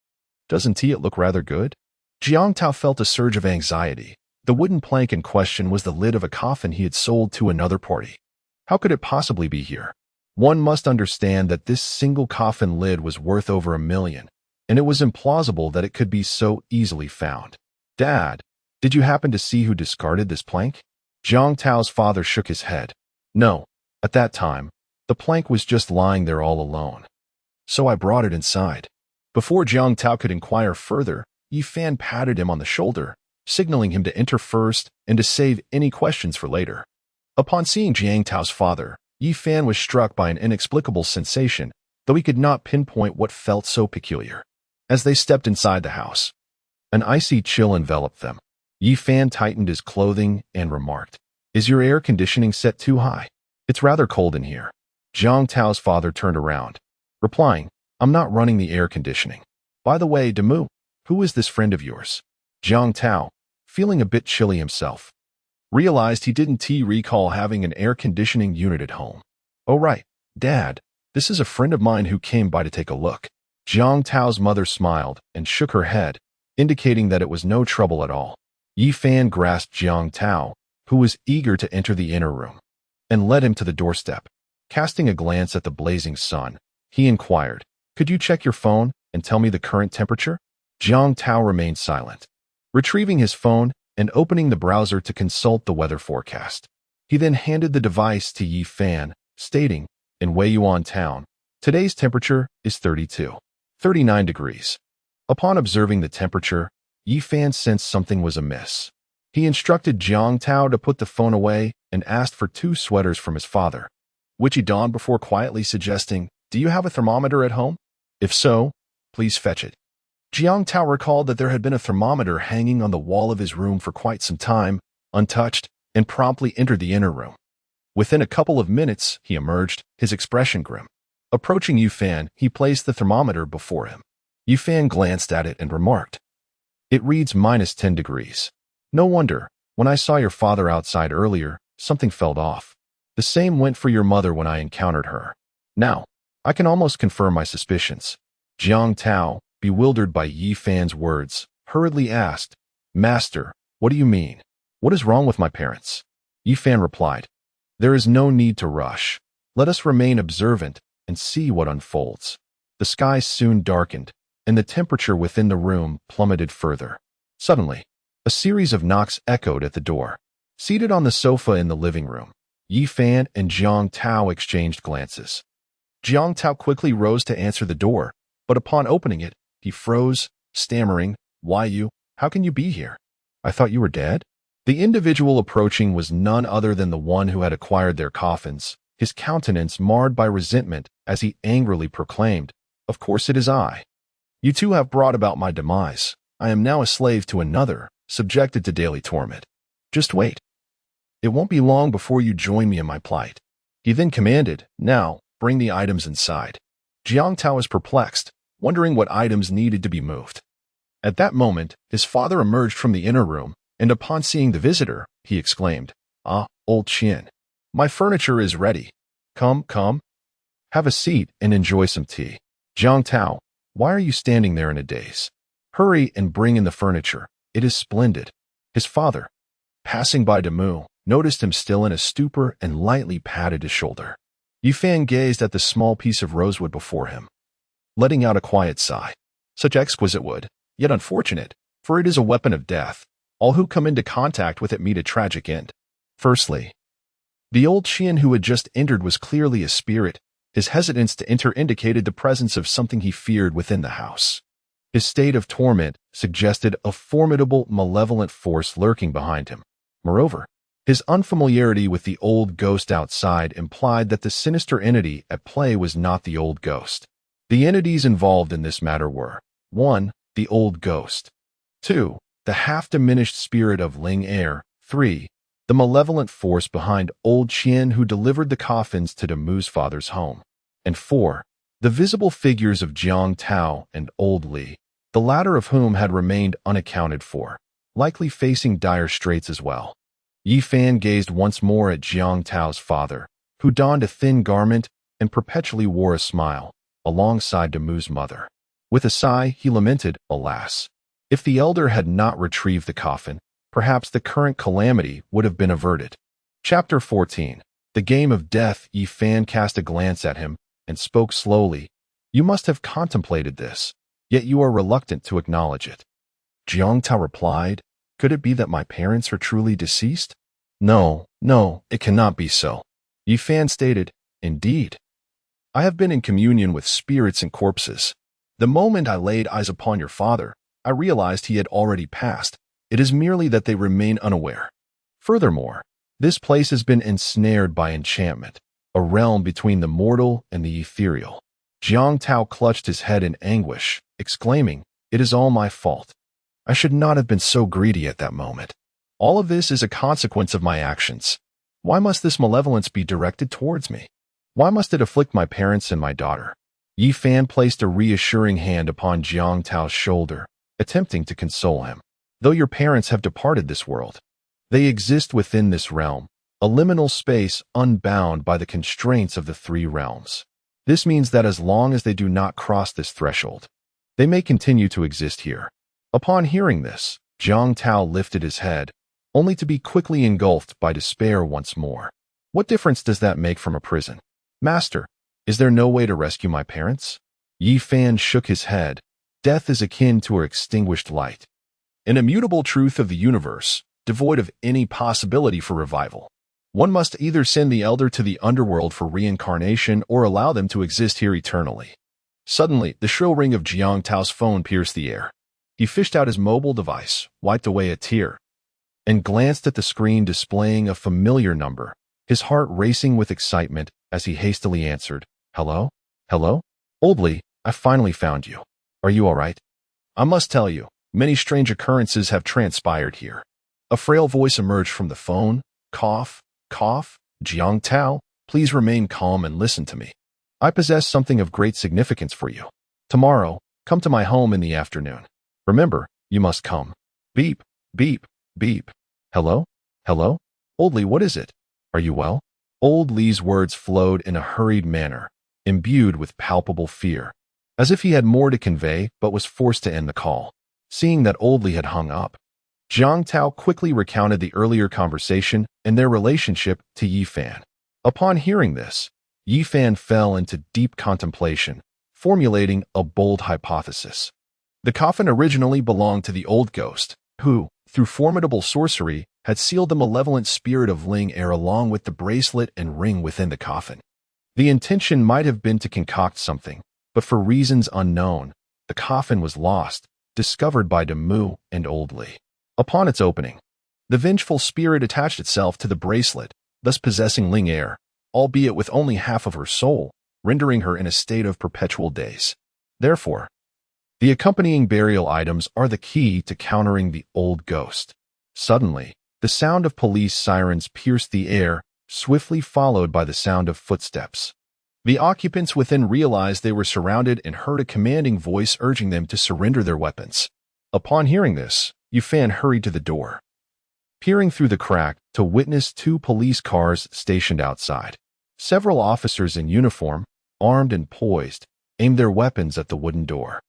Doesn't it look rather good?" Jiang Tao felt a surge of anxiety. The wooden plank in question was the lid of a coffin he had sold to another party. How could it possibly be here? One must understand that this single coffin lid was worth over $1 million, and it was implausible that it could be so easily found. "Dad, did you happen to see who discarded this plank?" Jiang Tao's father shook his head. "No, at that time, the plank was just lying there all alone. So I brought it inside." Before Jiang Tao could inquire further, Yi Fan patted him on the shoulder, signaling him to enter first and to save any questions for later. Upon seeing Jiang Tao's father, Yi Fan was struck by an inexplicable sensation, though he could not pinpoint what felt so peculiar. As they stepped inside the house, an icy chill enveloped them. Yi Fan tightened his clothing and remarked, "Is your air conditioning set too high? It's rather cold in here." Jiang Tao's father turned around, replying, "I'm not running the air conditioning. By the way, Demu, who is this friend of yours?" Jiang Tao, feeling a bit chilly himself, realized he didn't recall having an air conditioning unit at home. "Oh right, Dad, this is a friend of mine who came by to take a look." Jiang Tao's mother smiled and shook her head, indicating that it was no trouble at all. Yi Fan grasped Jiang Tao, who was eager to enter the inner room, and led him to the doorstep. Casting a glance at the blazing sun, he inquired, "Could you check your phone and tell me the current temperature?" Jiang Tao remained silent, retrieving his phone and opening the browser to consult the weather forecast. He then handed the device to Yi Fan, stating, "In Weiyuan town, today's temperature is 39 degrees. Upon observing the temperature, Yi Fan sensed something was amiss. He instructed Jiang Tao to put the phone away and asked for 2 sweaters from his father, which he donned before quietly suggesting, "Do you have a thermometer at home? If so, please fetch it." Jiang Tao recalled that there had been a thermometer hanging on the wall of his room for quite some time, untouched, and promptly entered the inner room. Within a couple of minutes, he emerged, his expression grim. Approaching Yu Fan, he placed the thermometer before him. Yu Fan glanced at it and remarked, "It reads -10 degrees. No wonder, when I saw your father outside earlier, something felt off. The same went for your mother when I encountered her. Now, I can almost confirm my suspicions." Jiang Tao, bewildered by Yi Fan's words, hurriedly asked, "Master, what do you mean? What is wrong with my parents?" Yi Fan replied, "There is no need to rush. Let us remain observant and see what unfolds." The sky soon darkened, and the temperature within the room plummeted further. Suddenly, a series of knocks echoed at the door. Seated on the sofa in the living room, Yi Fan and Jiang Tao exchanged glances. Jiang Tao quickly rose to answer the door, but upon opening it, he froze, stammering, "Why you? How can you be here? I thought you were dead?" The individual approaching was none other than the one who had acquired their coffins, his countenance marred by resentment as he angrily proclaimed, "Of course it is I. You two have brought about my demise. I am now a slave to another, subjected to daily torment. Just wait. It won't be long before you join me in my plight." He then commanded, "Now, bring the items inside." Jiang Tao was perplexed, wondering what items needed to be moved. At that moment, his father emerged from the inner room, and upon seeing the visitor, he exclaimed, "Ah, old Qian, my furniture is ready. Come, come. Have a seat and enjoy some tea." "Jiang Tao, why are you standing there in a daze? Hurry and bring in the furniture. It is splendid." His father, passing by Demu, noticed him still in a stupor and lightly patted his shoulder. Yu Fan gazed at the small piece of rosewood before him, letting out a quiet sigh. Such exquisite wood, yet unfortunate, for it is a weapon of death. All who come into contact with it meet a tragic end. Firstly, the old Qian who had just entered was clearly a spirit. His hesitance to enter indicated the presence of something he feared within the house. His state of torment suggested a formidable, malevolent force lurking behind him. Moreover, his unfamiliarity with the old ghost outside implied that the sinister entity at play was not the old ghost. The entities involved in this matter were 1. The old ghost, 2. The half-diminished spirit of Ling Er, 3. The malevolent force behind old Qian who delivered the coffins to Demu's father's home, and 4. The visible figures of Jiang Tao and old Li, the latter of whom had remained unaccounted for, likely facing dire straits as well. Yi Fan gazed once more at Jiang Tao's father, who donned a thin garment and perpetually wore a smile, alongside Demu's mother. With a sigh, he lamented, "Alas, if the elder had not retrieved the coffin, perhaps the current calamity would have been averted." Chapter 14. The Game of Death. Yi Fan cast a glance at him and spoke slowly, "You must have contemplated this, yet you are reluctant to acknowledge it." Jiang Tao replied, "Could it be that my parents are truly deceased?" No, it cannot be so." Yi Fan stated, "Indeed. I have been in communion with spirits and corpses. The moment I laid eyes upon your father, I realized he had already passed. It is merely that they remain unaware. Furthermore, this place has been ensnared by enchantment, a realm between the mortal and the ethereal." Jiang Tao clutched his head in anguish, exclaiming, "It is all my fault. I should not have been so greedy at that moment. All of this is a consequence of my actions. Why must this malevolence be directed towards me? Why must it afflict my parents and my daughter?" Yi Fan placed a reassuring hand upon Jiang Tao's shoulder, attempting to console him. "Though your parents have departed this world, they exist within this realm, a liminal space unbound by the constraints of the 3 realms. This means that as long as they do not cross this threshold, they may continue to exist here." Upon hearing this, Jiang Tao lifted his head, only to be quickly engulfed by despair once more. "What difference does that make from a prison? Master, is there no way to rescue my parents?" Yi Fan shook his head. "Death is akin to an extinguished light, an immutable truth of the universe, devoid of any possibility for revival. One must either send the elder to the underworld for reincarnation or allow them to exist here eternally." Suddenly, the shrill ring of Jiang Tao's phone pierced the air. He fished out his mobile device, wiped away a tear, and glanced at the screen displaying a familiar number, his heart racing with excitement as he hastily answered, "Hello? Hello? Old Lee, I finally found you. Are you all right? I must tell you, many strange occurrences have transpired here." A frail voice emerged from the phone. Cough, cough. "Jiang Tao, please remain calm and listen to me. I possess something of great significance for you. Tomorrow, come to my home in the afternoon. Remember, you must come." Beep, beep, beep. "Hello? Hello? Old Lee, what is it? Are you well?" Old Lee's words flowed in a hurried manner, imbued with palpable fear, as if he had more to convey but was forced to end the call. Seeing that Old Lee had hung up, Jiang Tao quickly recounted the earlier conversation and their relationship to Yi Fan. Upon hearing this, Yi Fan fell into deep contemplation, formulating a bold hypothesis. The coffin originally belonged to the old ghost, who, through formidable sorcery, had sealed the malevolent spirit of Ling Er along with the bracelet and ring within the coffin. The intention might have been to concoct something, but for reasons unknown, the coffin was lost, discovered by Demu and Old Lee. Upon its opening, the vengeful spirit attached itself to the bracelet, thus possessing Ling Er, albeit with only half of her soul, rendering her in a state of perpetual daze. Therefore, the accompanying burial items are the key to countering the old ghost. Suddenly, the sound of police sirens pierced the air, swiftly followed by the sound of footsteps. The occupants within realized they were surrounded and heard a commanding voice urging them to surrender their weapons. Upon hearing this, Yufan hurried to the door, peering through the crack to witness two police cars stationed outside. Several officers in uniform, armed and poised, aimed their weapons at the wooden door.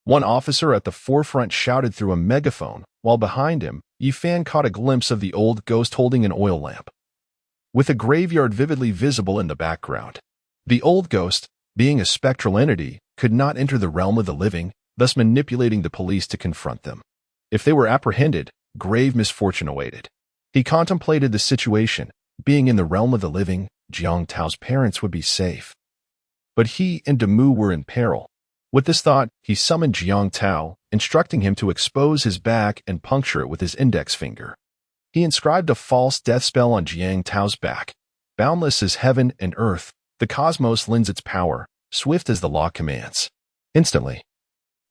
One officer at the forefront shouted through a megaphone, while behind him, Yifan caught a glimpse of the old ghost holding an oil lamp, with a graveyard vividly visible in the background. The old ghost, being a spectral entity, could not enter the realm of the living, thus manipulating the police to confront them. If they were apprehended, grave misfortune awaited. He contemplated the situation. Being in the realm of the living, Jiang Tao's parents would be safe. But he and Demu were in peril. With this thought, he summoned Jiang Tao, instructing him to expose his back and puncture it with his index finger. He inscribed a false death spell on Jiang Tao's back. Boundless as heaven and earth, the cosmos lends its power, swift as the law commands. Instantly,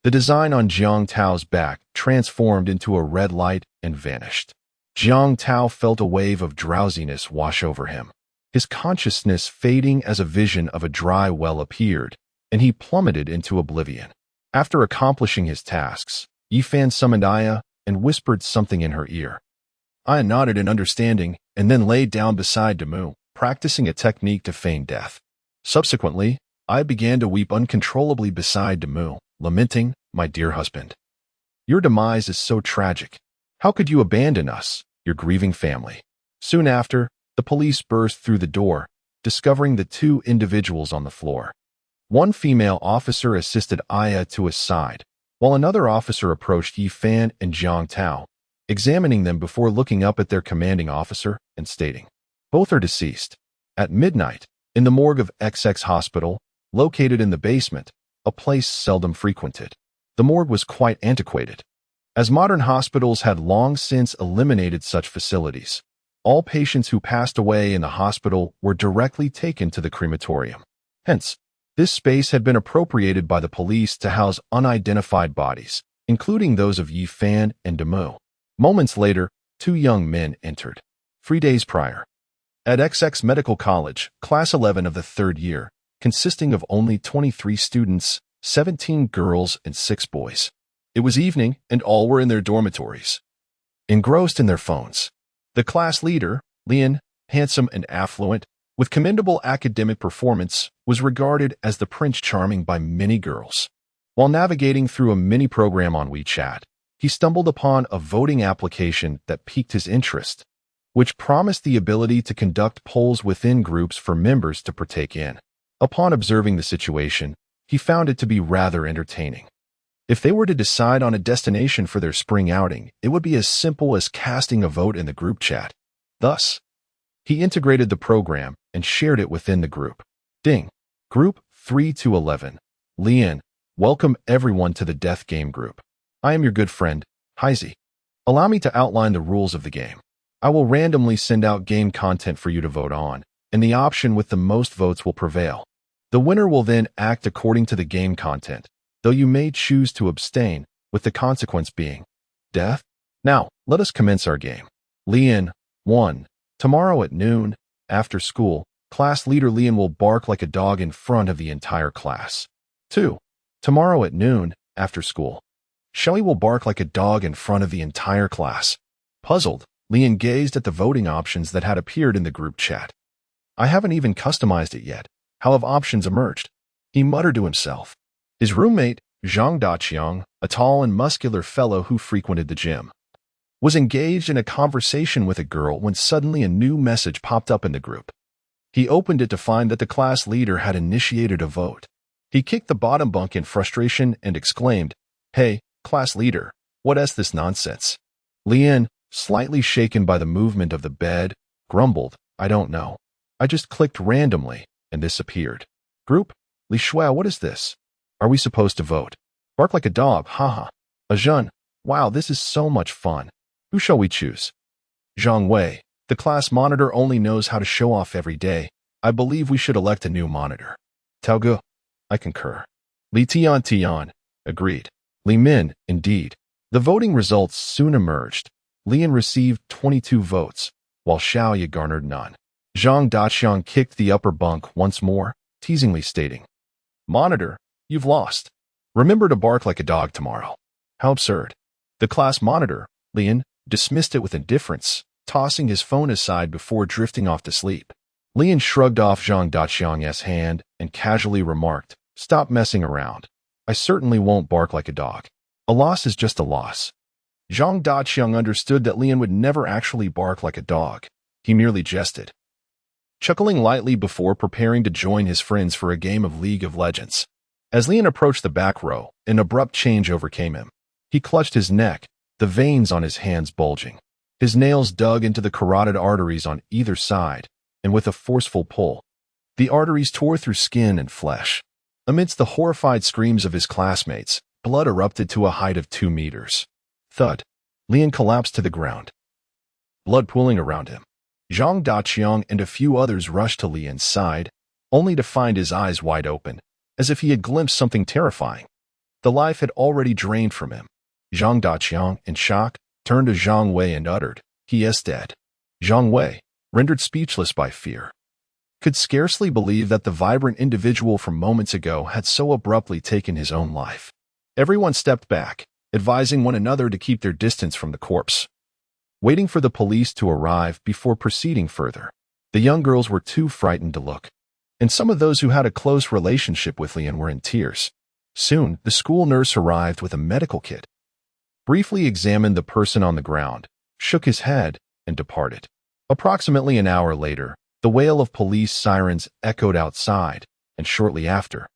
the design on Jiang Tao's back transformed into a red light and vanished. Jiang Tao felt a wave of drowsiness wash over him. His consciousness fading as a vision of a dry well appeared, and he plummeted into oblivion. After accomplishing his tasks, Yifan summoned Aya and whispered something in her ear. Aya nodded in understanding and then laid down beside Demu, practicing a technique to feign death. Subsequently, Aya began to weep uncontrollably beside Demu, lamenting, "My dear husband, your demise is so tragic. How could you abandon us, your grieving family?" Soon after, the police burst through the door, discovering the two individuals on the floor. One female officer assisted Aya to his side, while another officer approached Yifan and Jiang Tao, examining them before looking up at their commanding officer and stating, "Both are deceased." At midnight, in the morgue of XX Hospital, located in the basement, a place seldom frequented. The morgue was quite antiquated, as modern hospitals had long since eliminated such facilities. All patients who passed away in the hospital were directly taken to the crematorium. Hence, this space had been appropriated by the police to house unidentified bodies, including those of Yifan and Demu. Moments later, two young men entered. 3 days prior, at XX Medical College, Class 11 of the third year, consisting of only 23 students, 17 girls and 6 boys. It was evening, and all were in their dormitories, engrossed in their phones. The class leader, Lian, handsome and affluent, with commendable academic performance, was regarded as the Prince Charming by many girls. While navigating through a mini-program on WeChat, he stumbled upon a voting application that piqued his interest, which promised the ability to conduct polls within groups for members to partake in. Upon observing the situation, he found it to be rather entertaining. If they were to decide on a destination for their spring outing, it would be as simple as casting a vote in the group chat. Thus, he integrated the program and shared it within the group. Ding. Group 3 to 11. Lian, welcome everyone to the Death Game group. I am your good friend, Heisey. Allow me to outline the rules of the game. I will randomly send out game content for you to vote on, and the option with the most votes will prevail. The winner will then act according to the game content, though you may choose to abstain, with the consequence being death. Now, let us commence our game. Lian, 1. Tomorrow at noon, after school, class leader Lian will bark like a dog in front of the entire class. 2. Tomorrow at noon, after school, Shelly will bark like a dog in front of the entire class. Puzzled, Lian gazed at the voting options that had appeared in the group chat. I haven't even customized it yet. How have options emerged? He muttered to himself. His roommate, Zhang Daqiang, a tall and muscular fellow who frequented the gym, was engaged in a conversation with a girl when suddenly a new message popped up in the group. He opened it to find that the class leader had initiated a vote. He kicked the bottom bunk in frustration and exclaimed, "Hey, class leader, what is this nonsense?" Lian, slightly shaken by the movement of the bed, grumbled, "I don't know. I just clicked randomly, and this appeared." Group, Li Shui, what is this? Are we supposed to vote? Bark like a dog, haha. Ajun, wow, this is so much fun. Who shall we choose? Zhang Wei, the class monitor only knows how to show off every day. I believe we should elect a new monitor. Tao Gu, I concur. Li Tian, agreed. Li Min, indeed. The voting results soon emerged. Lian received 22 votes, while Xiaoya garnered none. Zhang Daqiang kicked the upper bunk once more, teasingly stating, "Monitor, you've lost. Remember to bark like a dog tomorrow." How absurd. The class monitor, Lian, dismissed it with indifference, tossing his phone aside before drifting off to sleep. Lian shrugged off Zhang Daqiang's hand and casually remarked, "Stop messing around. I certainly won't bark like a dog. A loss is just a loss." Zhang Daqiang understood that Lian would never actually bark like a dog. He merely jested, chuckling lightly before preparing to join his friends for a game of League of Legends. As Lian approached the back row, an abrupt change overcame him. He clutched his neck, the veins on his hands bulging. His nails dug into the carotid arteries on either side, and with a forceful pull, the arteries tore through skin and flesh. Amidst the horrified screams of his classmates, blood erupted to a height of 2 meters. Thud. Lian collapsed to the ground, blood pooling around him. Zhang Daqiang and a few others rushed to Lian's side, only to find his eyes wide open, as if he had glimpsed something terrifying. The life had already drained from him. Zhang Daqiang, in shock, turned to Zhang Wei and uttered, "He is dead." Zhang Wei, rendered speechless by fear, could scarcely believe that the vibrant individual from moments ago had so abruptly taken his own life. Everyone stepped back, advising one another to keep their distance from the corpse, waiting for the police to arrive before proceeding further. The young girls were too frightened to look, and some of those who had a close relationship with Lian were in tears. Soon, the school nurse arrived with a medical kit, briefly examined the person on the ground, shook his head, and departed. Approximately an hour later, the wail of police sirens echoed outside, and shortly after,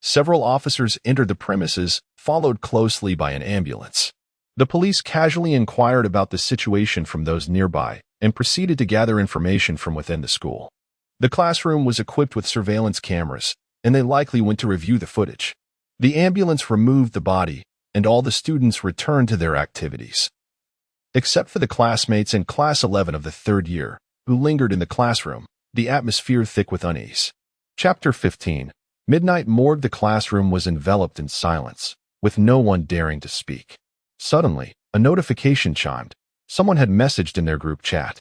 several officers entered the premises, followed closely by an ambulance. The police casually inquired about the situation from those nearby and proceeded to gather information from within the school. The classroom was equipped with surveillance cameras, and they likely went to review the footage. The ambulance removed the body, and all the students returned to their activities, except for the classmates in Class 11 of the 3rd year, who lingered in the classroom, the atmosphere thick with unease. Chapter 15. Midnight morgue. The classroom was enveloped in silence, with no one daring to speak. Suddenly, a notification chimed. Someone had messaged in their group chat.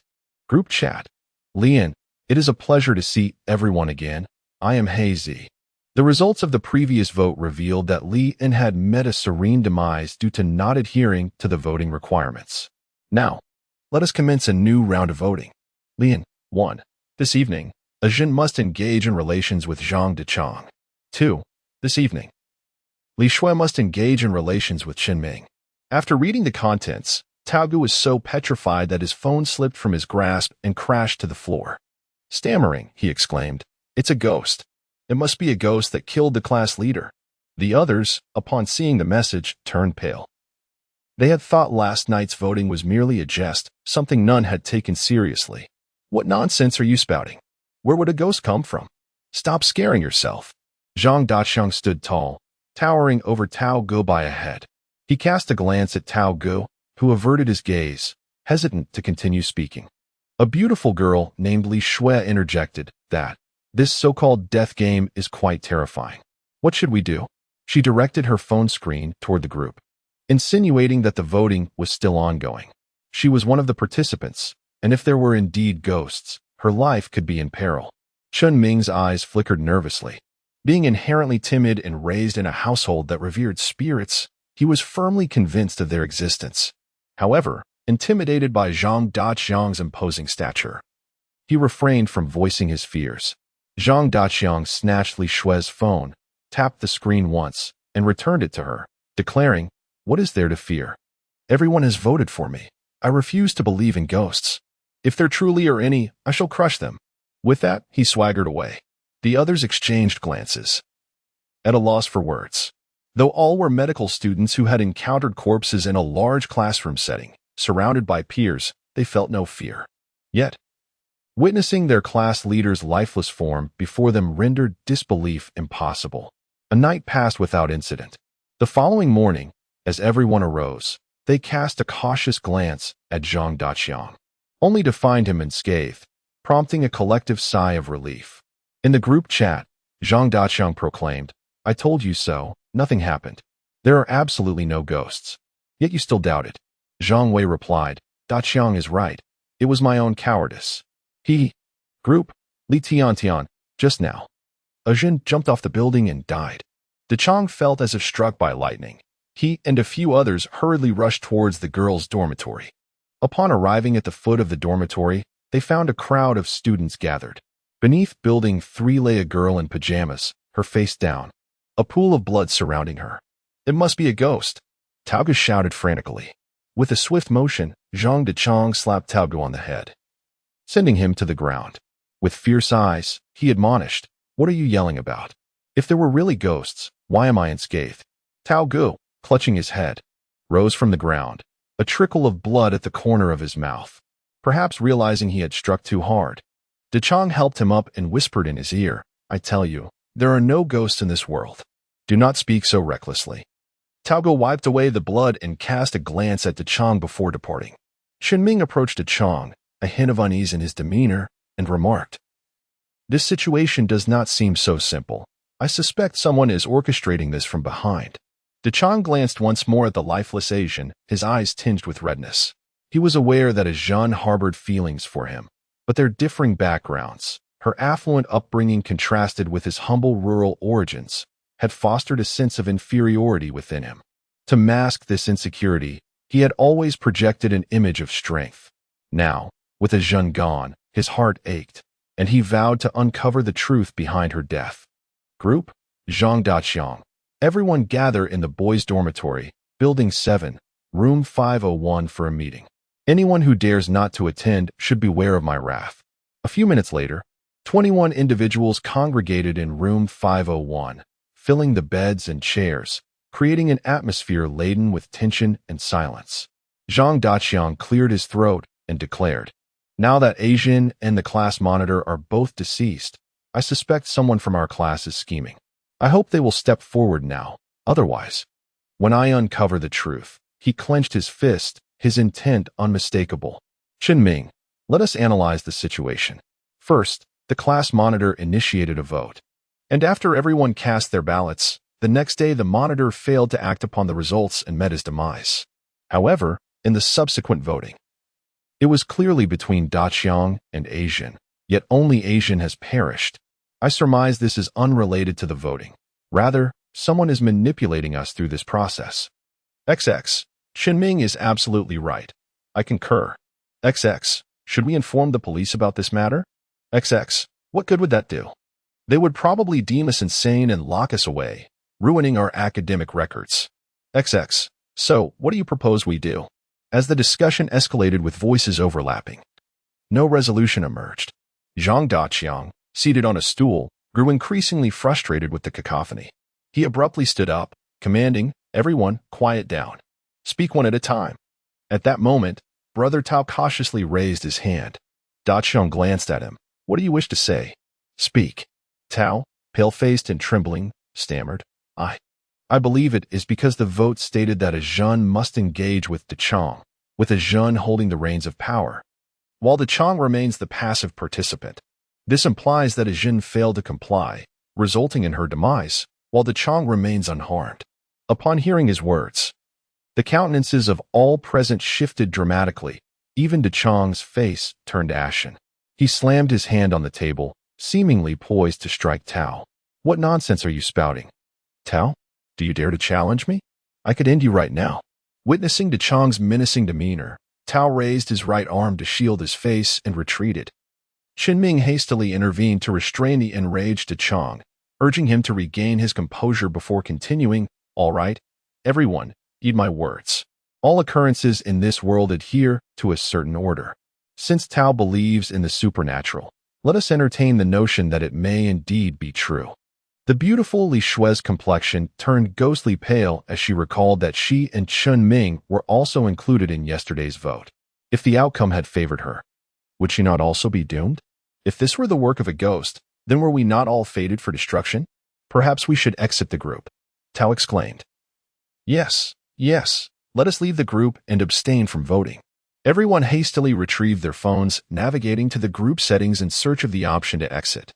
Group chat. Lian, it is a pleasure to see everyone again. I am Hazy. The results of the previous vote revealed that Lian had met a serene demise due to not adhering to the voting requirements. Now, let us commence a new round of voting. Lian, 1. This evening, Ajin must engage in relations with Zhang Daqiang. 2. This evening, Li Shui must engage in relations with Qinming. After reading the contents, Tao Gu was so petrified that his phone slipped from his grasp and crashed to the floor. Stammering, he exclaimed, "It's a ghost. It must be a ghost that killed the class leader." The others, upon seeing the message, turned pale. They had thought last night's voting was merely a jest, something none had taken seriously. What nonsense are you spouting? Where would a ghost come from? Stop scaring yourself. Zhang Daqiang stood tall, towering over Tao Go by a head. He cast a glance at Tao Go, who averted his gaze, hesitant to continue speaking. A beautiful girl named Li Shui interjected that this so-called death game is quite terrifying. What should we do? She directed her phone screen toward the group, insinuating that the voting was still ongoing. She was one of the participants, and if there were indeed ghosts, her life could be in peril. Chun Ming's eyes flickered nervously. Being inherently timid and raised in a household that revered spirits, he was firmly convinced of their existence. However, intimidated by Zhang Daqiang's imposing stature, he refrained from voicing his fears. Zhang Daqiang snatched Li Shui's phone, tapped the screen once, and returned it to her, declaring, "What is there to fear? Everyone has voted for me. I refuse to believe in ghosts. If there truly are any, I shall crush them." With that, he swaggered away. The others exchanged glances, at a loss for words. Though all were medical students who had encountered corpses in a large classroom setting, surrounded by peers, they felt no fear. Yet, witnessing their class leader's lifeless form before them rendered disbelief impossible. A night passed without incident. The following morning, as everyone arose, they cast a cautious glance at Zhang Daqiang, only to find him unscathed, prompting a collective sigh of relief. In the group chat, Zhang Daqiang proclaimed, "I told you so, nothing happened. There are absolutely no ghosts. Yet you still doubt it." Zhang Wei replied, "Daqiang is right. It was my own cowardice." Group, Li Tiantian, just now. A Jin jumped off the building and died. Dechang felt as if struck by lightning. He and a few others hurriedly rushed towards the girls' dormitory. Upon arriving at the foot of the dormitory, they found a crowd of students gathered. Beneath building 3 lay a girl in pajamas, her face down, a pool of blood surrounding her. "It must be a ghost," Taoga shouted frantically. With a swift motion, Zhang Dechang slapped Taoga on the head, sending him to the ground. With fierce eyes, he admonished, "What are you yelling about? If there were really ghosts, why am I unscathed?" Tao Gu, clutching his head, rose from the ground, a trickle of blood at the corner of his mouth. Perhaps realizing he had struck too hard, Dechang helped him up and whispered in his ear, "I tell you, there are no ghosts in this world. Do not speak so recklessly." Tao Gu wiped away the blood and cast a glance at Dechang before departing. Ming approached Dechang, a hint of unease in his demeanor, and remarked, "This situation does not seem so simple. I suspect someone is orchestrating this from behind." Dechang glanced once more at the lifeless Asian, his eyes tinged with redness. He was aware that Zhan harbored feelings for him, but their differing backgrounds, her affluent upbringing contrasted with his humble rural origins, had fostered a sense of inferiority within him. To mask this insecurity, he had always projected an image of strength. Now, with Zhan gone, his heart ached, and he vowed to uncover the truth behind her death. Group, Zhang Daqiang. Everyone gather in the boys' dormitory, Building 7, Room 501 for a meeting. Anyone who dares not to attend should beware of my wrath. A few minutes later, 21 individuals congregated in Room 501, filling the beds and chairs, creating an atmosphere laden with tension and silence. Zhang Daqiang cleared his throat and declared, "Now that Asian and the class monitor are both deceased, I suspect someone from our class is scheming. I hope they will step forward now, otherwise, when I uncover the truth." He clenched his fist, his intent unmistakable. "Ming, let us analyze the situation." First, the class monitor initiated a vote. And after everyone cast their ballots, the next day the monitor failed to act upon the results and met his demise. However, in the subsequent voting, it was clearly between Daqiang and Asian, yet only Asian has perished. I surmise this is unrelated to the voting. Rather, someone is manipulating us through this process. XX. Ming is absolutely right. I concur. XX. Should we inform the police about this matter? XX. What good would that do? They would probably deem us insane and lock us away, ruining our academic records. XX. So, what do you propose we do? As the discussion escalated with voices overlapping, no resolution emerged. Zhang Daqiang, seated on a stool, grew increasingly frustrated with the cacophony. He abruptly stood up, commanding, "Everyone, quiet down. Speak one at a time." At that moment, Brother Tao cautiously raised his hand. Daqiang glanced at him. "What do you wish to say? Speak." "Tao, pale-faced and trembling, stammered, I believe it is because the vote stated that a Jun must engage with De Chong, with a Jun holding the reins of power, while De Chong remains the passive participant. This implies that a Jin failed to comply, resulting in her demise, while De Chong remains unharmed. Upon hearing his words, the countenances of all present shifted dramatically. Even De Chong's face turned ashen. He slammed his hand on the table, seemingly poised to strike Tao. What nonsense are you spouting? Tao, do you dare to challenge me? I could end you right now. Witnessing De Chong's menacing demeanor, Tao raised his right arm to shield his face and retreated. Qinming hastily intervened to restrain the enraged De Chong, urging him to regain his composure before continuing, All right, everyone, heed my words. All occurrences in this world adhere to a certain order. Since Tao believes in the supernatural, let us entertain the notion that it may indeed be true. The beautiful Li Shui's complexion turned ghostly pale as she recalled that she and Chun Ming were also included in yesterday's vote. If the outcome had favored her, would she not also be doomed? If this were the work of a ghost, then were we not all fated for destruction? Perhaps we should exit the group, Tao exclaimed. Yes, let us leave the group and abstain from voting. Everyone hastily retrieved their phones, navigating to the group settings in search of the option to exit,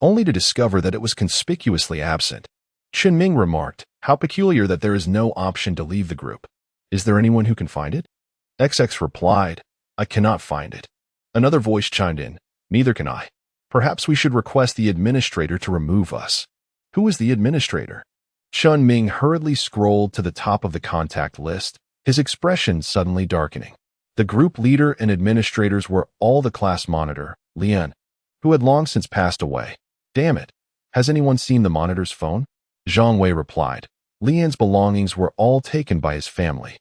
only to discover that it was conspicuously absent. Qinming remarked, How peculiar that there is no option to leave the group. Is there anyone who can find it? XX replied, I cannot find it. Another voice chimed in, Neither can I. Perhaps we should request the administrator to remove us. Who is the administrator? Chun Ming hurriedly scrolled to the top of the contact list, his expression suddenly darkening. The group leader and administrators were all the class monitor, Lian, who had long since passed away. Damn it. Has anyone seen the monitor's phone? Zhang Wei replied. Lian's belongings were all taken by his family.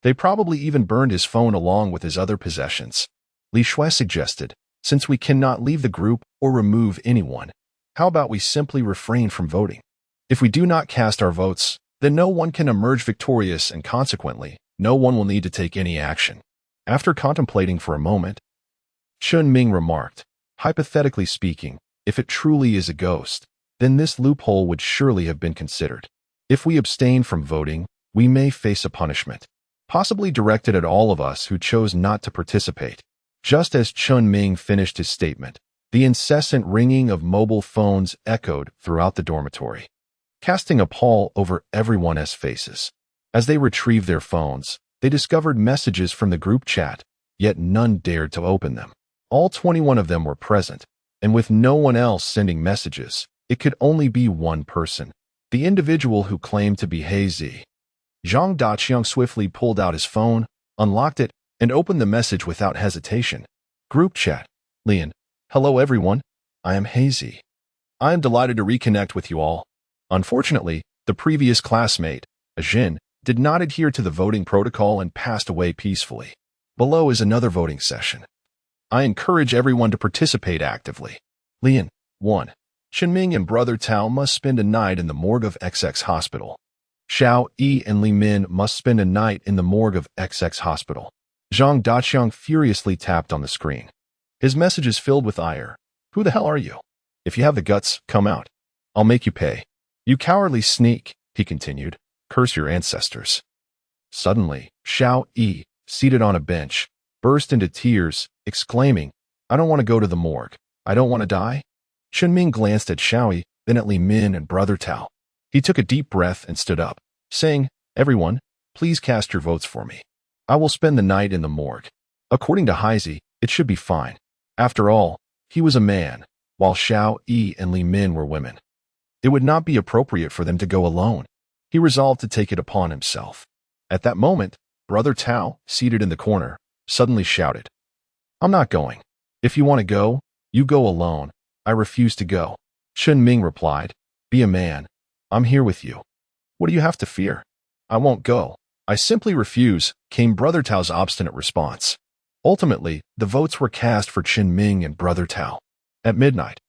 They probably even burned his phone along with his other possessions. Li Shui suggested, Since we cannot leave the group or remove anyone, how about we simply refrain from voting? If we do not cast our votes, then no one can emerge victorious and consequently, no one will need to take any action. After contemplating for a moment, Chun Ming remarked, Hypothetically speaking, if it truly is a ghost, then this loophole would surely have been considered. If we abstain from voting, we may face a punishment, possibly directed at all of us who chose not to participate. Just as Chun Ming finished his statement, the incessant ringing of mobile phones echoed throughout the dormitory, casting a pall over everyone's faces. As they retrieved their phones, they discovered messages from the group chat, yet none dared to open them. All 21 of them were present, and with no one else sending messages, it could only be one person, the individual who claimed to be Hazy. Zhang Daqiang swiftly pulled out his phone, unlocked it, and opened the message without hesitation. Group chat. Lian. Hello everyone. I am Hazy. I am delighted to reconnect with you all. Unfortunately, the previous classmate, Ajin, did not adhere to the voting protocol and passed away peacefully. Below is another voting session. I encourage everyone to participate actively. Lian. 1. Qinming and brother Tao must spend a night in the morgue of XX Hospital. Xiao Yi and Li Min must spend a night in the morgue of XX Hospital. Zhang Daqiang furiously tapped on the screen. His messages filled with ire. Who the hell are you? If you have the guts, come out. I'll make you pay. You cowardly sneak, he continued. Curse your ancestors. Suddenly, Xiao Yi, seated on a bench, burst into tears, exclaiming, I don't want to go to the morgue. I don't want to die. Qinming glanced at Xiao Yi, then at Li Min and brother Tao. He took a deep breath and stood up, saying, Everyone, please cast your votes for me. I will spend the night in the morgue. According to Hazy, it should be fine. After all, he was a man, while Xiao Yi and Li Min were women. It would not be appropriate for them to go alone. He resolved to take it upon himself. At that moment, brother Tao, seated in the corner, suddenly shouted, I'm not going. If you want to go, you go alone. I refuse to go. Chun Ming replied, Be a man. I'm here with you. What do you have to fear? I won't go. I simply refuse, came brother Tao's obstinate response. Ultimately, the votes were cast for Qinming and brother Tao. At midnight,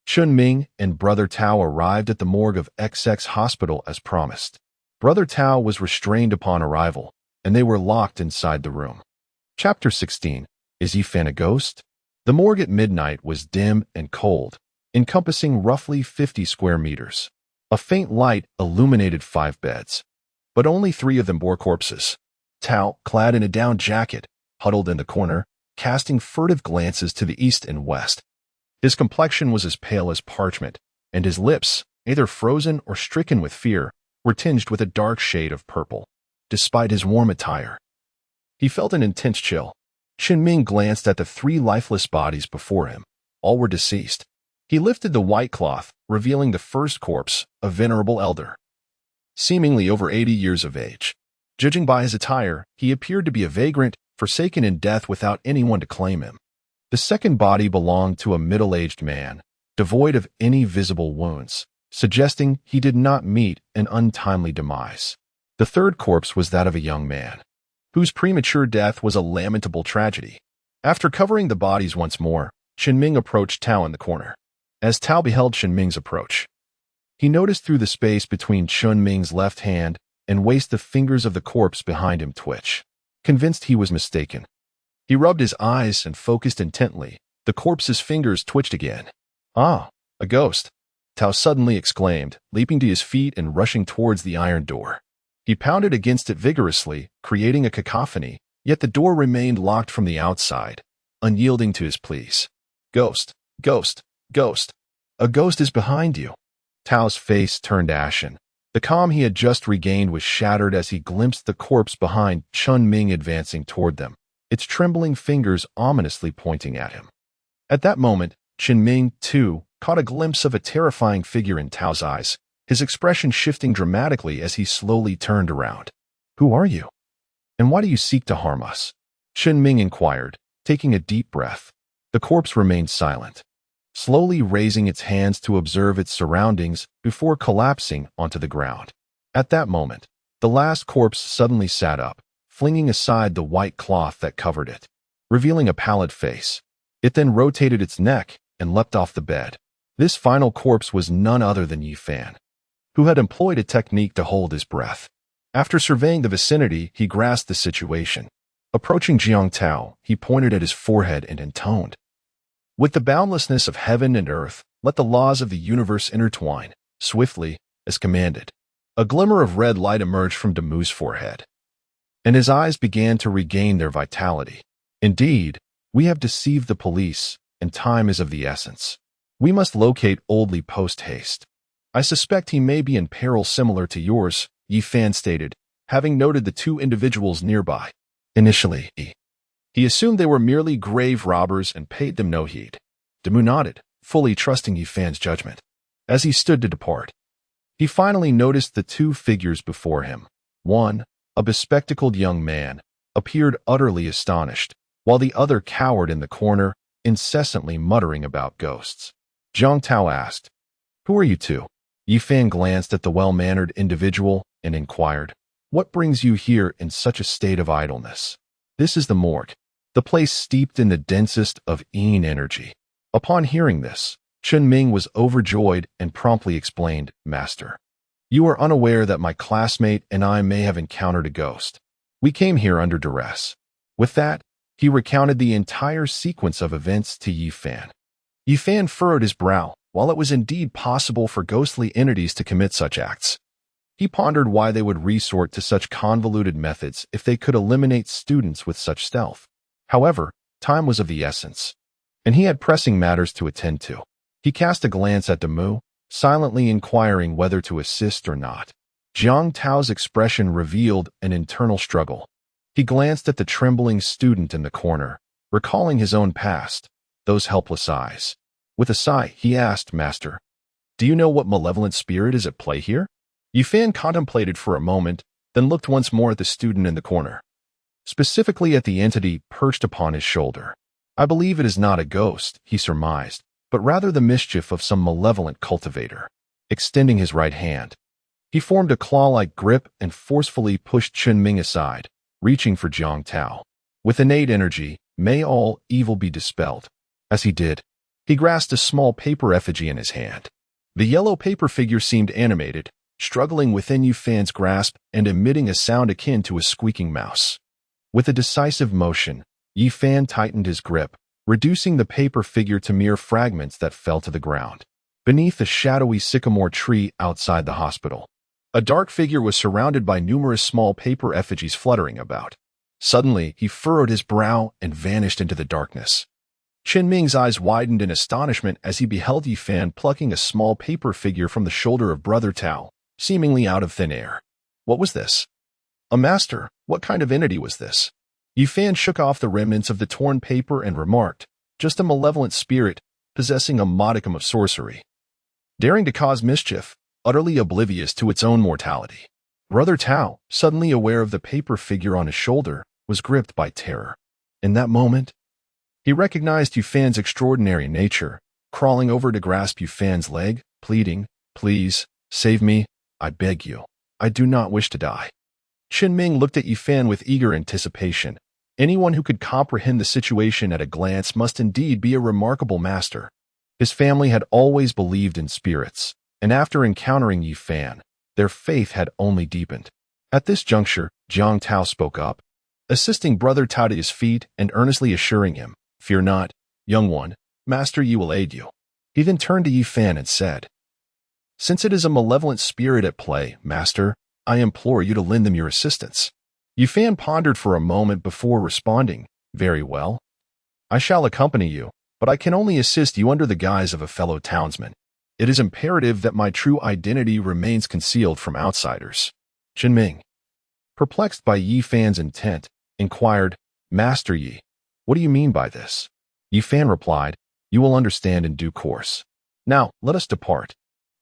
Qinming and brother Tao arrived at the morgue of XX Hospital as promised. Brother Tao was restrained upon arrival, and they were locked inside the room. Chapter 16. Is Yifan a ghost? The morgue at midnight was dim and cold, encompassing roughly 50 square meters. A faint light illuminated 5 beds, but only 3 of them bore corpses. Tao, clad in a down jacket, huddled in the corner, casting furtive glances to the east and west. His complexion was as pale as parchment, and his lips, either frozen or stricken with fear, were tinged with a dark shade of purple. Despite his warm attire, he felt an intense chill. Qinming glanced at the 3 lifeless bodies before him. All were deceased. He lifted the white cloth, revealing the first corpse, a venerable elder, seemingly over 80 years of age. Judging by his attire, he appeared to be a vagrant, forsaken in death without anyone to claim him. The second body belonged to a middle-aged man, devoid of any visible wounds, suggesting he did not meet an untimely demise. The third corpse was that of a young man, whose premature death was a lamentable tragedy. After covering the bodies once more, Qinming approached Tao in the corner. As Tao beheld Qinming's approach, he noticed through the space between Qinming's left hand and waist the fingers of the corpse behind him twitch. Convinced he was mistaken, he rubbed his eyes and focused intently. The corpse's fingers twitched again. "Ah, a ghost," Tao suddenly exclaimed, leaping to his feet and rushing towards the iron door. He pounded against it vigorously, creating a cacophony, yet the door remained locked from the outside, unyielding to his pleas. "Ghost, ghost, ghost. A ghost is behind you." Tao's face turned ashen. The calm he had just regained was shattered as he glimpsed the corpse behind Qinming advancing toward them, its trembling fingers ominously pointing at him. At that moment, Qinming, too, caught a glimpse of a terrifying figure in Tao's eyes, his expression shifting dramatically as he slowly turned around. "Who are you? And why do you seek to harm us?" Qinming inquired, taking a deep breath. The corpse remained silent, slowly raising its hands to observe its surroundings before collapsing onto the ground. At that moment, the last corpse suddenly sat up, flinging aside the white cloth that covered it, revealing a pallid face. It then rotated its neck and leapt off the bed. This final corpse was none other than Yifan, who had employed a technique to hold his breath. After surveying the vicinity, he grasped the situation. Approaching Jiang Tao, he pointed at his forehead and intoned, "With the boundlessness of heaven and earth, let the laws of the universe intertwine, swiftly, as commanded." A glimmer of red light emerged from Damu's forehead, and his eyes began to regain their vitality. "Indeed, we have deceived the police, and time is of the essence. We must locate Oldley post-haste. I suspect he may be in peril similar to yours," Yifan stated, having noted the 2 individuals nearby. Initially, he assumed they were merely grave robbers and paid them no heed. Damu nodded, fully trusting Yifan's judgment. As he stood to depart, he finally noticed the 2 figures before him. One, a bespectacled young man, appeared utterly astonished, while the other cowered in the corner, incessantly muttering about ghosts. Jiang Tao asked, "Who are you 2? Yifan glanced at the well-mannered individual and inquired, "What brings you here in such a state of idleness?" "This is the morgue, the place steeped in the densest of Yin energy." Upon hearing this, Qinming was overjoyed and promptly explained, "Master, you are unaware that my classmate and I may have encountered a ghost. We came here under duress." With that, he recounted the entire sequence of events to Yifan. Yifan furrowed his brow. While it was indeed possible for ghostly entities to commit such acts, he pondered why they would resort to such convoluted methods if they could eliminate students with such stealth. However, time was of the essence, and he had pressing matters to attend to. He cast a glance at Damu, silently inquiring whether to assist or not. Jiang Tao's expression revealed an internal struggle. He glanced at the trembling student in the corner, recalling his own past, those helpless eyes. With a sigh, he asked, "Master, do you know what malevolent spirit is at play here?" Yifan contemplated for a moment, then looked once more at the student in the corner, specifically at the entity perched upon his shoulder. "I believe it is not a ghost," he surmised, "but rather the mischief of some malevolent cultivator." Extending his right hand, he formed a claw-like grip and forcefully pushed Qinming aside, reaching for Jiang Tao. With innate energy, "May all evil be dispelled." As he did, he grasped a small paper effigy in his hand. The yellow paper figure seemed animated, struggling within Yifan's grasp and emitting a sound akin to a squeaking mouse. With a decisive motion, Yifan tightened his grip, reducing the paper figure to mere fragments that fell to the ground. Beneath a shadowy sycamore tree outside the hospital, a dark figure was surrounded by numerous small paper effigies fluttering about. Suddenly, he furrowed his brow and vanished into the darkness. Chen Ming's eyes widened in astonishment as he beheld Yi Fan plucking a small paper figure from the shoulder of Brother Tao, seemingly out of thin air. What was this? A master? What kind of entity was this? Yi Fan shook off the remnants of the torn paper and remarked, just a malevolent spirit, possessing a modicum of sorcery. Daring to cause mischief, utterly oblivious to its own mortality. Brother Tao, suddenly aware of the paper figure on his shoulder, was gripped by terror. In that moment, he recognized Yi Fan's extraordinary nature, crawling over to grasp Yi Fan's leg, pleading, "Please, save me, I beg you. I do not wish to die." Chen Ming looked at Yi Fan with eager anticipation. Anyone who could comprehend the situation at a glance must indeed be a remarkable master. His family had always believed in spirits, and after encountering Yi Fan, their faith had only deepened. At this juncture, Jiang Tao spoke up, assisting Brother Tao to his feet and earnestly assuring him, "Fear not, young one, Master Yi will aid you." He then turned to Yi Fan and said, "Since it is a malevolent spirit at play, Master, I implore you to lend them your assistance." Yi Fan pondered for a moment before responding, "Very well. I shall accompany you, but I can only assist you under the guise of a fellow townsman. It is imperative that my true identity remains concealed from outsiders." Chen Ming, perplexed by Yi Fan's intent, inquired, "Master Yi, what do you mean by this?" Yi Fan replied, "You will understand in due course. Now, let us depart.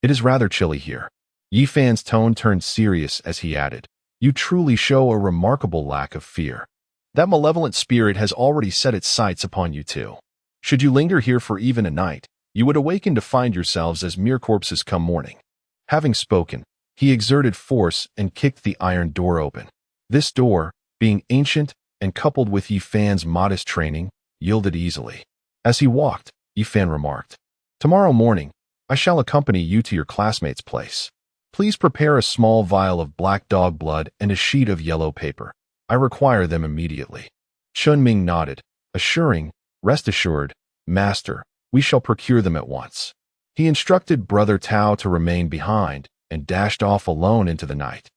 It is rather chilly here." Yi Fan's tone turned serious as he added, "You truly show a remarkable lack of fear. That malevolent spirit has already set its sights upon you too. Should you linger here for even a night, you would awaken to find yourselves as mere corpses come morning." Having spoken, he exerted force and kicked the iron door open. This door, being ancient and coupled with Yi Fan's modest training, yielded easily. As he walked, Yi Fan remarked, "Tomorrow morning, I shall accompany you to your classmate's place. Please prepare a small vial of black dog blood and a sheet of yellow paper. I require them immediately." Chen Ming nodded, assuring, "Rest assured, Master, we shall procure them at once." He instructed Brother Tao to remain behind and dashed off alone into the night,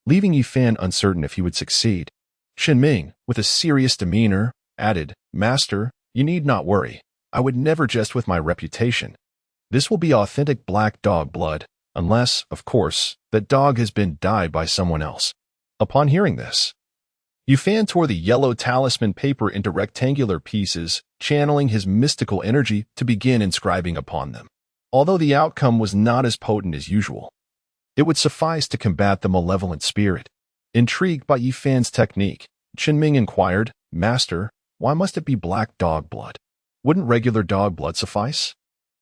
leaving Yi Fan uncertain if he would succeed. Chen Ming, with a serious demeanor, added, "Master, you need not worry. I would never jest with my reputation. This will be authentic black dog blood, unless, of course, that dog has been dyed by someone else." Upon hearing this, Yi Fan tore the yellow talisman paper into rectangular pieces, channeling his mystical energy to begin inscribing upon them. Although the outcome was not as potent as usual, it would suffice to combat the malevolent spirit. Intrigued by Yi Fan's technique, Chen Ming inquired, "Master, why must it be black dog blood? Wouldn't regular dog blood suffice?"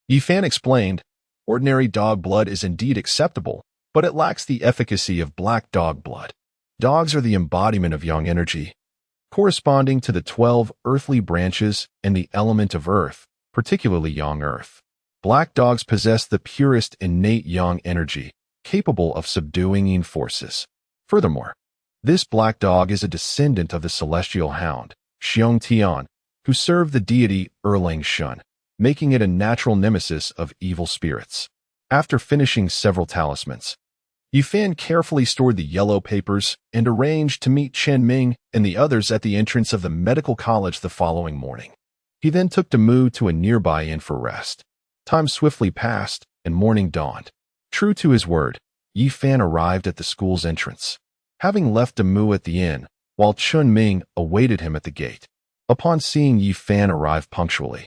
Yi Fan explained, "Ordinary dog blood is indeed acceptable, but it lacks the efficacy of black dog blood. Dogs are the embodiment of yang energy, corresponding to the 12 earthly branches and the element of earth, particularly yang earth. Black dogs possess the purest innate yang energy, capable of subduing yin forces. Furthermore, this black dog is a descendant of the celestial hound, Xiong Tian, who served the deity Erlang Shun, making it a natural nemesis of evil spirits." After finishing several talismans, Yi Fan carefully stored the yellow papers and arranged to meet Chen Ming and the others at the entrance of the medical college the following morning. He then took Demu to a nearby inn for rest. Time swiftly passed, and morning dawned. True to his word, Yi Fan arrived at the school's entrance, having left Demu at the inn, while Chen Ming awaited him at the gate. Upon seeing Yi Fan arrive punctually,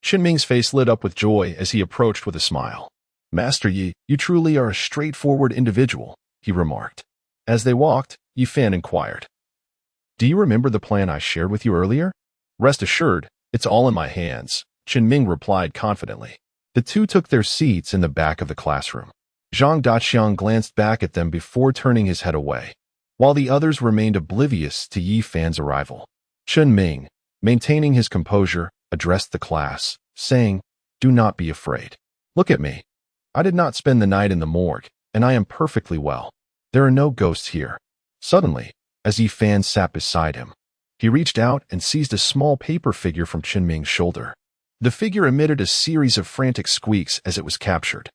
Chen Ming's face lit up with joy as he approached with a smile. "Master Yi, you truly are a straightforward individual," he remarked. As they walked, Yi Fan inquired, "Do you remember the plan I shared with you earlier?" "Rest assured, it's all in my hands," Chen Ming replied confidently. The two took their seats in the back of the classroom. Zhang Daqiang glanced back at them before turning his head away, while the others remained oblivious to Yi Fan's arrival. Chen Ming, maintaining his composure, addressed the class, saying, "Do not be afraid. Look at me. I did not spend the night in the morgue, and I am perfectly well. There are no ghosts here." Suddenly, as Yi Fan sat beside him, He reached out and seized a small paper figure from Qinming's shoulder. The figure emitted a series of frantic squeaks as it was captured,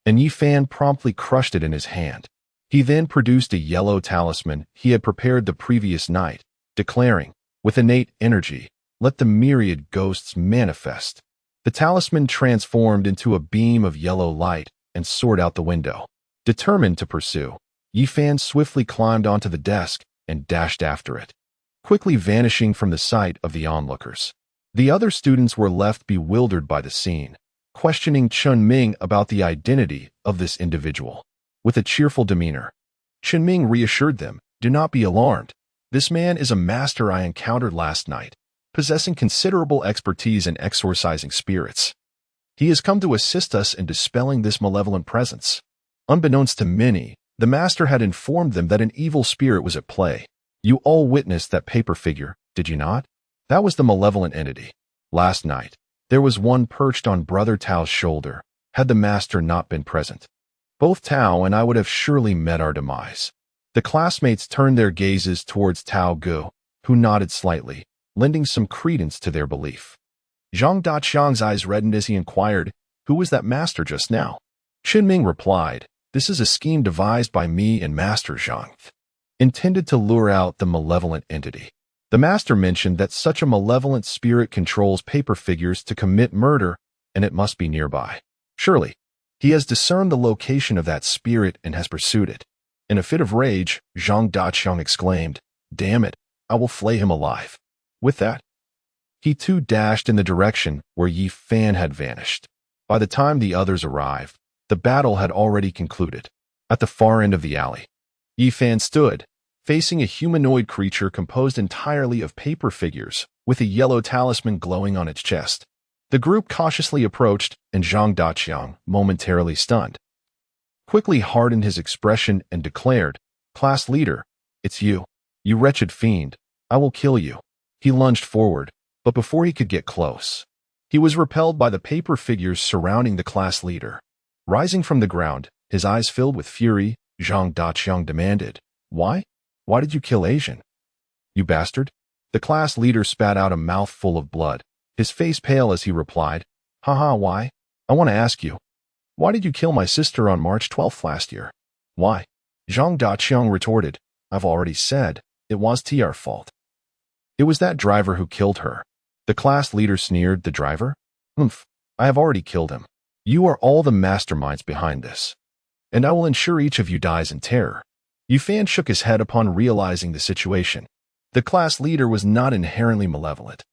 and Yifan promptly crushed it in his hand. He then produced a yellow talisman he had prepared the previous night, declaring, with innate energy, "Let the myriad ghosts manifest." The talisman transformed into a beam of yellow light and soared out the window. Determined to pursue, Yifan swiftly climbed onto the desk and dashed after it, quickly vanishing from the sight of the onlookers. The other students were left bewildered by the scene, questioning Qinming about the identity of this individual. With a cheerful demeanor, Qinming reassured them, "Do not be alarmed. This man is a master I encountered last night, possessing considerable expertise in exorcising spirits. He has come to assist us in dispelling this malevolent presence." Unbeknownst to many, the master had informed them that an evil spirit was at play. "You all witnessed that paper figure, did you not? That was the malevolent entity. Last night, there was one perched on Brother Tao's shoulder, had the master not been present. Both Tao and I would have surely met our demise." The classmates turned their gazes towards Tao Gu, who nodded slightly, lending some credence to their belief. Zhang Daqiang's eyes reddened as he inquired, "Who was that master just now?" Qinming replied, "This is a scheme devised by me and Master Zhang, intended to lure out the malevolent entity. The master mentioned that such a malevolent spirit controls paper figures to commit murder, and it must be nearby. Surely, he has discerned the location of that spirit and has pursued it." In a fit of rage, Zhang Daqiang exclaimed, "Damn it, I will flay him alive." With that, he too dashed in the direction where Yifan had vanished. By the time the others arrived, the battle had already concluded. At the far end of the alley, Yifan stood, facing a humanoid creature composed entirely of paper figures, with a yellow talisman glowing on its chest. The group cautiously approached, and Zhang Daqiang, momentarily stunned, quickly hardened his expression and declared, "Class leader, it's you. You wretched fiend, I will kill you." He lunged forward, but before he could get close, he was repelled by the paper figures surrounding the class leader. Rising from the ground, his eyes filled with fury, Zhang Daqiang demanded, "Why? Why did you kill Asian? You bastard?" The class leader spat out a mouthful of blood, his face pale as he replied, "Haha, why? I want to ask you. Why did you kill my sister on March 12th last year?" "Why?" Zhang Daqiang retorted, "I've already said, it was TR fault. It was that driver who killed her." The class leader sneered, "The driver? Humph, I have already killed him. You are all the masterminds behind this, and I will ensure each of you dies in terror." Yifan shook his head upon realizing the situation. The class leader was not inherently malevolent.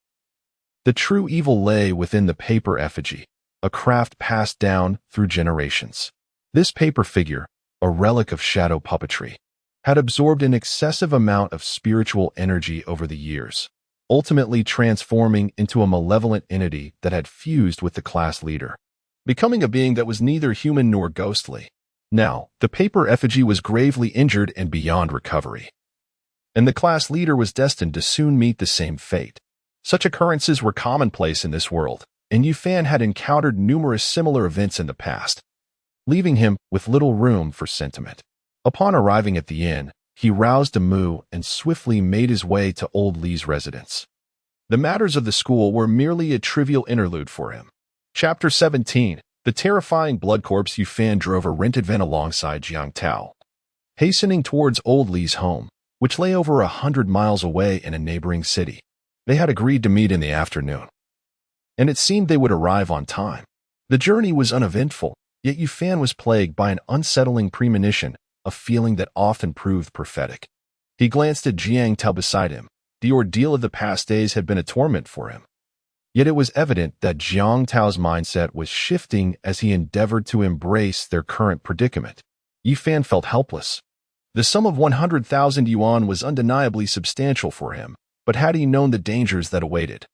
The true evil lay within the paper effigy, a craft passed down through generations. This paper figure, a relic of shadow puppetry, had absorbed an excessive amount of spiritual energy over the years, ultimately transforming into a malevolent entity that had fused with the class leader, becoming a being that was neither human nor ghostly. Now, the paper effigy was gravely injured and beyond recovery, and the class leader was destined to soon meet the same fate. Such occurrences were commonplace in this world, and Yifan had encountered numerous similar events in the past, leaving him with little room for sentiment. Upon arriving at the inn, he roused a moo and swiftly made his way to Old Li's residence. The matters of the school were merely a trivial interlude for him. Chapter 17. The terrifying blood corpse. Yifan drove a rented van alongside Jiang Tao, hastening towards Old Li's home, which lay over 100 miles away in a neighboring city. They had agreed to meet in the afternoon, and it seemed they would arrive on time. The journey was uneventful, yet Yifan was plagued by an unsettling premonition, a feeling that often proved prophetic. He glanced at Jiang Tao beside him. The ordeal of the past days had been a torment for him. Yet it was evident that Jiang Tao's mindset was shifting as he endeavored to embrace their current predicament. Yifan felt helpless. The sum of 100,000 yuan was undeniably substantial for him, but had he known the dangers that awaited,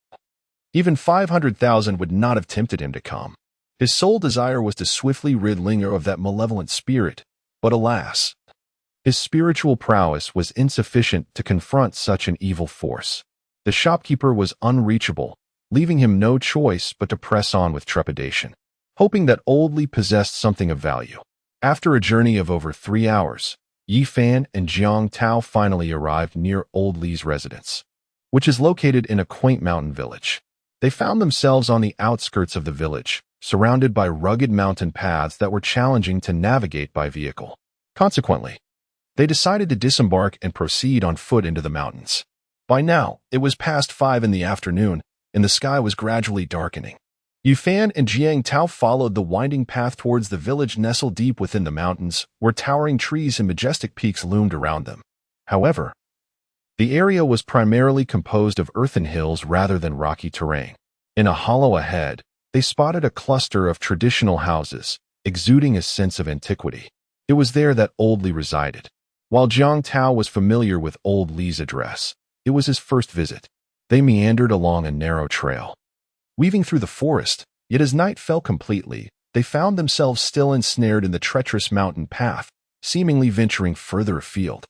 even 500,000 would not have tempted him to come. His sole desire was to swiftly rid Linger of that malevolent spirit, but alas, his spiritual prowess was insufficient to confront such an evil force. The shopkeeper was unreachable, leaving him no choice but to press on with trepidation, hoping that Old Li possessed something of value. After a journey of over 3 hours, Yifan and Jiang Tao finally arrived near Old Li's residence. which is located in a quaint mountain village. They found themselves on the outskirts of the village, surrounded by rugged mountain paths that were challenging to navigate by vehicle. Consequently, they decided to disembark and proceed on foot into the mountains. By now, it was past 5 in the afternoon, and the sky was gradually darkening. Yufan and Jiang Tao followed the winding path towards the village nestled deep within the mountains, where towering trees and majestic peaks loomed around them. However, the area was primarily composed of earthen hills rather than rocky terrain. In a hollow ahead, they spotted a cluster of traditional houses, exuding a sense of antiquity. It was there that Old Li resided. While Jiang Tao was familiar with Old Li's address, it was his first visit. They meandered along a narrow trail, weaving through the forest, yet as night fell completely, they found themselves still ensnared in the treacherous mountain path, seemingly venturing further afield.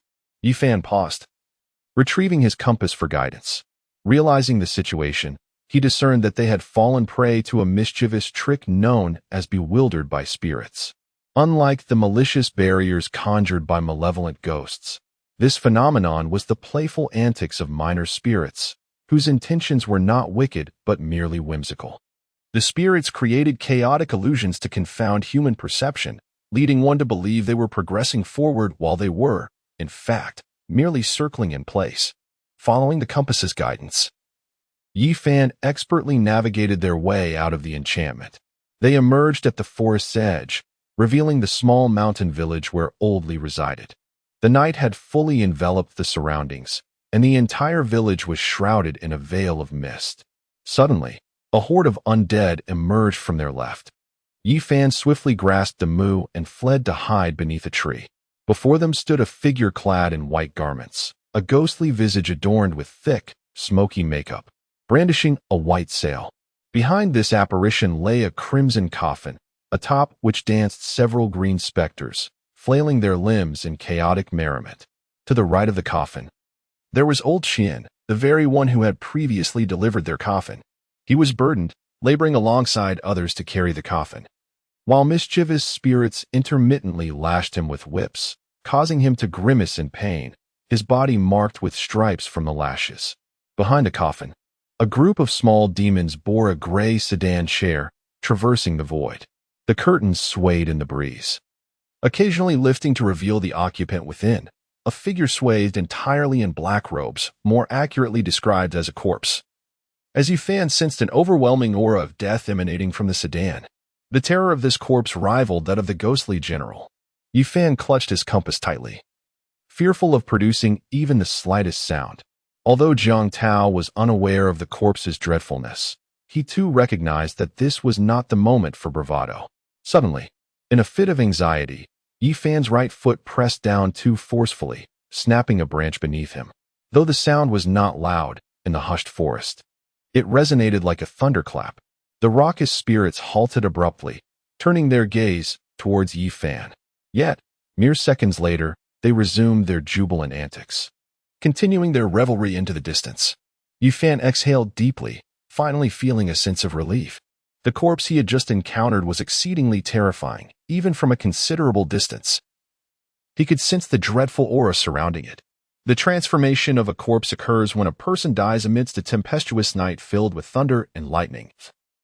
Yifan paused, retrieving his compass for guidance. Realizing the situation, he discerned that they had fallen prey to a mischievous trick known as bewildered by spirits. Unlike the malicious barriers conjured by malevolent ghosts, this phenomenon was the playful antics of minor spirits, whose intentions were not wicked but merely whimsical. The spirits created chaotic illusions to confound human perception, leading one to believe they were progressing forward while they were, in fact, merely circling in place. Following the compass's guidance, Yifan expertly navigated their way out of the enchantment. They emerged at the forest's edge, revealing the small mountain village where Old Li resided. The night had fully enveloped the surroundings, and the entire village was shrouded in a veil of mist. Suddenly, a horde of undead emerged from their left. Yifan swiftly grasped the mu and fled to hide beneath a tree. Before them stood a figure clad in white garments, a ghostly visage adorned with thick, smoky makeup, brandishing a white sail. Behind this apparition lay a crimson coffin, atop which danced several green specters, flailing their limbs in chaotic merriment. To the right of the coffin, there was old Qian, the very one who had previously delivered their coffin. He was burdened, laboring alongside others to carry the coffin, while mischievous spirits intermittently lashed him with whips, causing him to grimace in pain, his body marked with stripes from the lashes. Behind the coffin, a group of small demons bore a gray sedan chair, traversing the void. The curtains swayed in the breeze, occasionally lifting to reveal the occupant within, a figure swathed entirely in black robes, more accurately described as a corpse. As Yifan sensed an overwhelming aura of death emanating from the sedan, the terror of this corpse rivaled that of the ghostly general. Yifan clutched his compass tightly, fearful of producing even the slightest sound. Although Jiang Tao was unaware of the corpse's dreadfulness, he too recognized that this was not the moment for bravado. Suddenly, in a fit of anxiety, Yifan's right foot pressed down too forcefully, snapping a branch beneath him. Though the sound was not loud in the hushed forest, it resonated like a thunderclap. The raucous spirits halted abruptly, turning their gaze towards Yifan. Yet, mere seconds later, they resumed their jubilant antics, continuing their revelry into the distance. Yifan exhaled deeply, finally feeling a sense of relief. The corpse he had just encountered was exceedingly terrifying, even from a considerable distance. He could sense the dreadful aura surrounding it. The transformation of a corpse occurs when a person dies amidst a tempestuous night filled with thunder and lightning,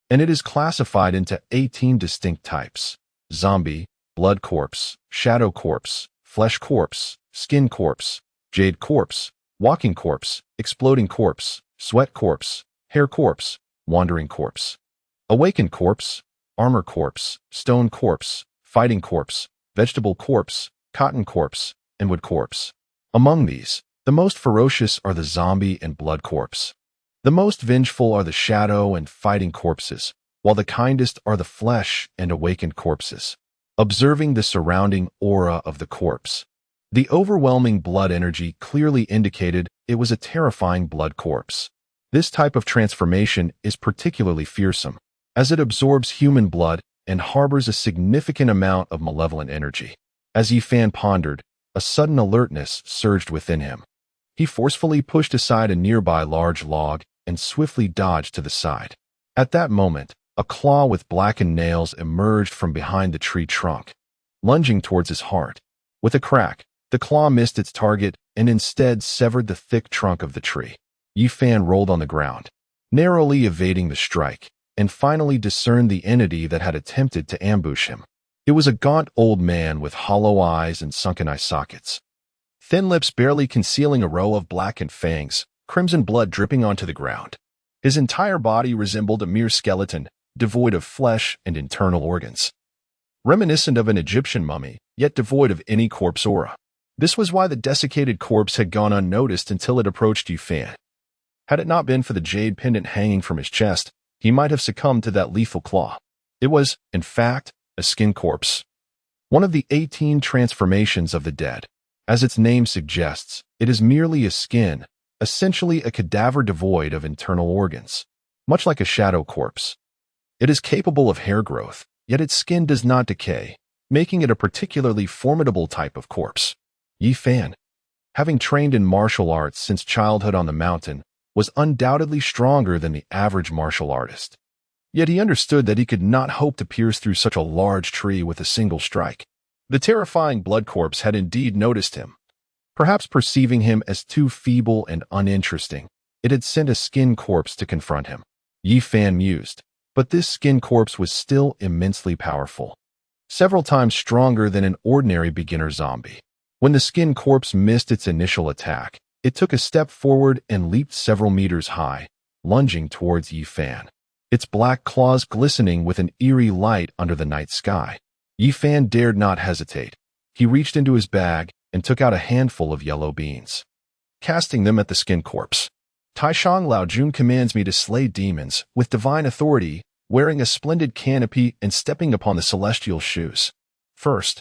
and it is classified into 18 distinct types: zombie, blood corpse, shadow corpse, flesh corpse, skin corpse, jade corpse, walking corpse, exploding corpse, sweat corpse, hair corpse, wandering corpse, awakened corpse, armor corpse, stone corpse, fighting corpse, vegetable corpse, cotton corpse, and wood corpse. Among these, the most ferocious are the zombie and blood corpse. The most vengeful are the shadow and fighting corpses, while the kindest are the flesh and awakened corpses. Observing the surrounding aura of the corpse, the overwhelming blood energy clearly indicated it was a terrifying blood corpse. This type of transformation is particularly fearsome, as it absorbs human blood and harbors a significant amount of malevolent energy. As Yifan pondered, a sudden alertness surged within him. He forcefully pushed aside a nearby large log and swiftly dodged to the side. At that moment, a claw with blackened nails emerged from behind the tree trunk, lunging towards his heart. With a crack, the claw missed its target and instead severed the thick trunk of the tree. Yifan rolled on the ground, narrowly evading the strike, and finally discerned the entity that had attempted to ambush him. It was a gaunt old man with hollow eyes and sunken eye sockets, thin lips barely concealing a row of blackened fangs, crimson blood dripping onto the ground. His entire body resembled a mere skeleton, devoid of flesh and internal organs. Reminiscent of an Egyptian mummy, yet devoid of any corpse aura. This was why the desiccated corpse had gone unnoticed until it approached Yifan. Had it not been for the jade pendant hanging from his chest, he might have succumbed to that lethal claw. It was, in fact, a skin corpse. One of the 18 transformations of the dead. As its name suggests, it is merely a skin, essentially a cadaver devoid of internal organs. Much like a shadow corpse. It is capable of hair growth, yet its skin does not decay, making it a particularly formidable type of corpse. Yifan, having trained in martial arts since childhood on the mountain, was undoubtedly stronger than the average martial artist. Yet he understood that he could not hope to pierce through such a large tree with a single strike. The terrifying blood corpse had indeed noticed him. Perhaps perceiving him as too feeble and uninteresting, it had sent a skin corpse to confront him. Yifan mused, but this skin corpse was still immensely powerful, several times stronger than an ordinary beginner zombie. When the skin corpse missed its initial attack, it took a step forward and leaped several meters high, lunging towards Yifan, its black claws glistening with an eerie light under the night sky. Yifan dared not hesitate. He reached into his bag and took out a handful of yellow beans, casting them at the skin corpse. Taishang Laojun commands me to slay demons with divine authority, wearing a splendid canopy and stepping upon the celestial shoes. First,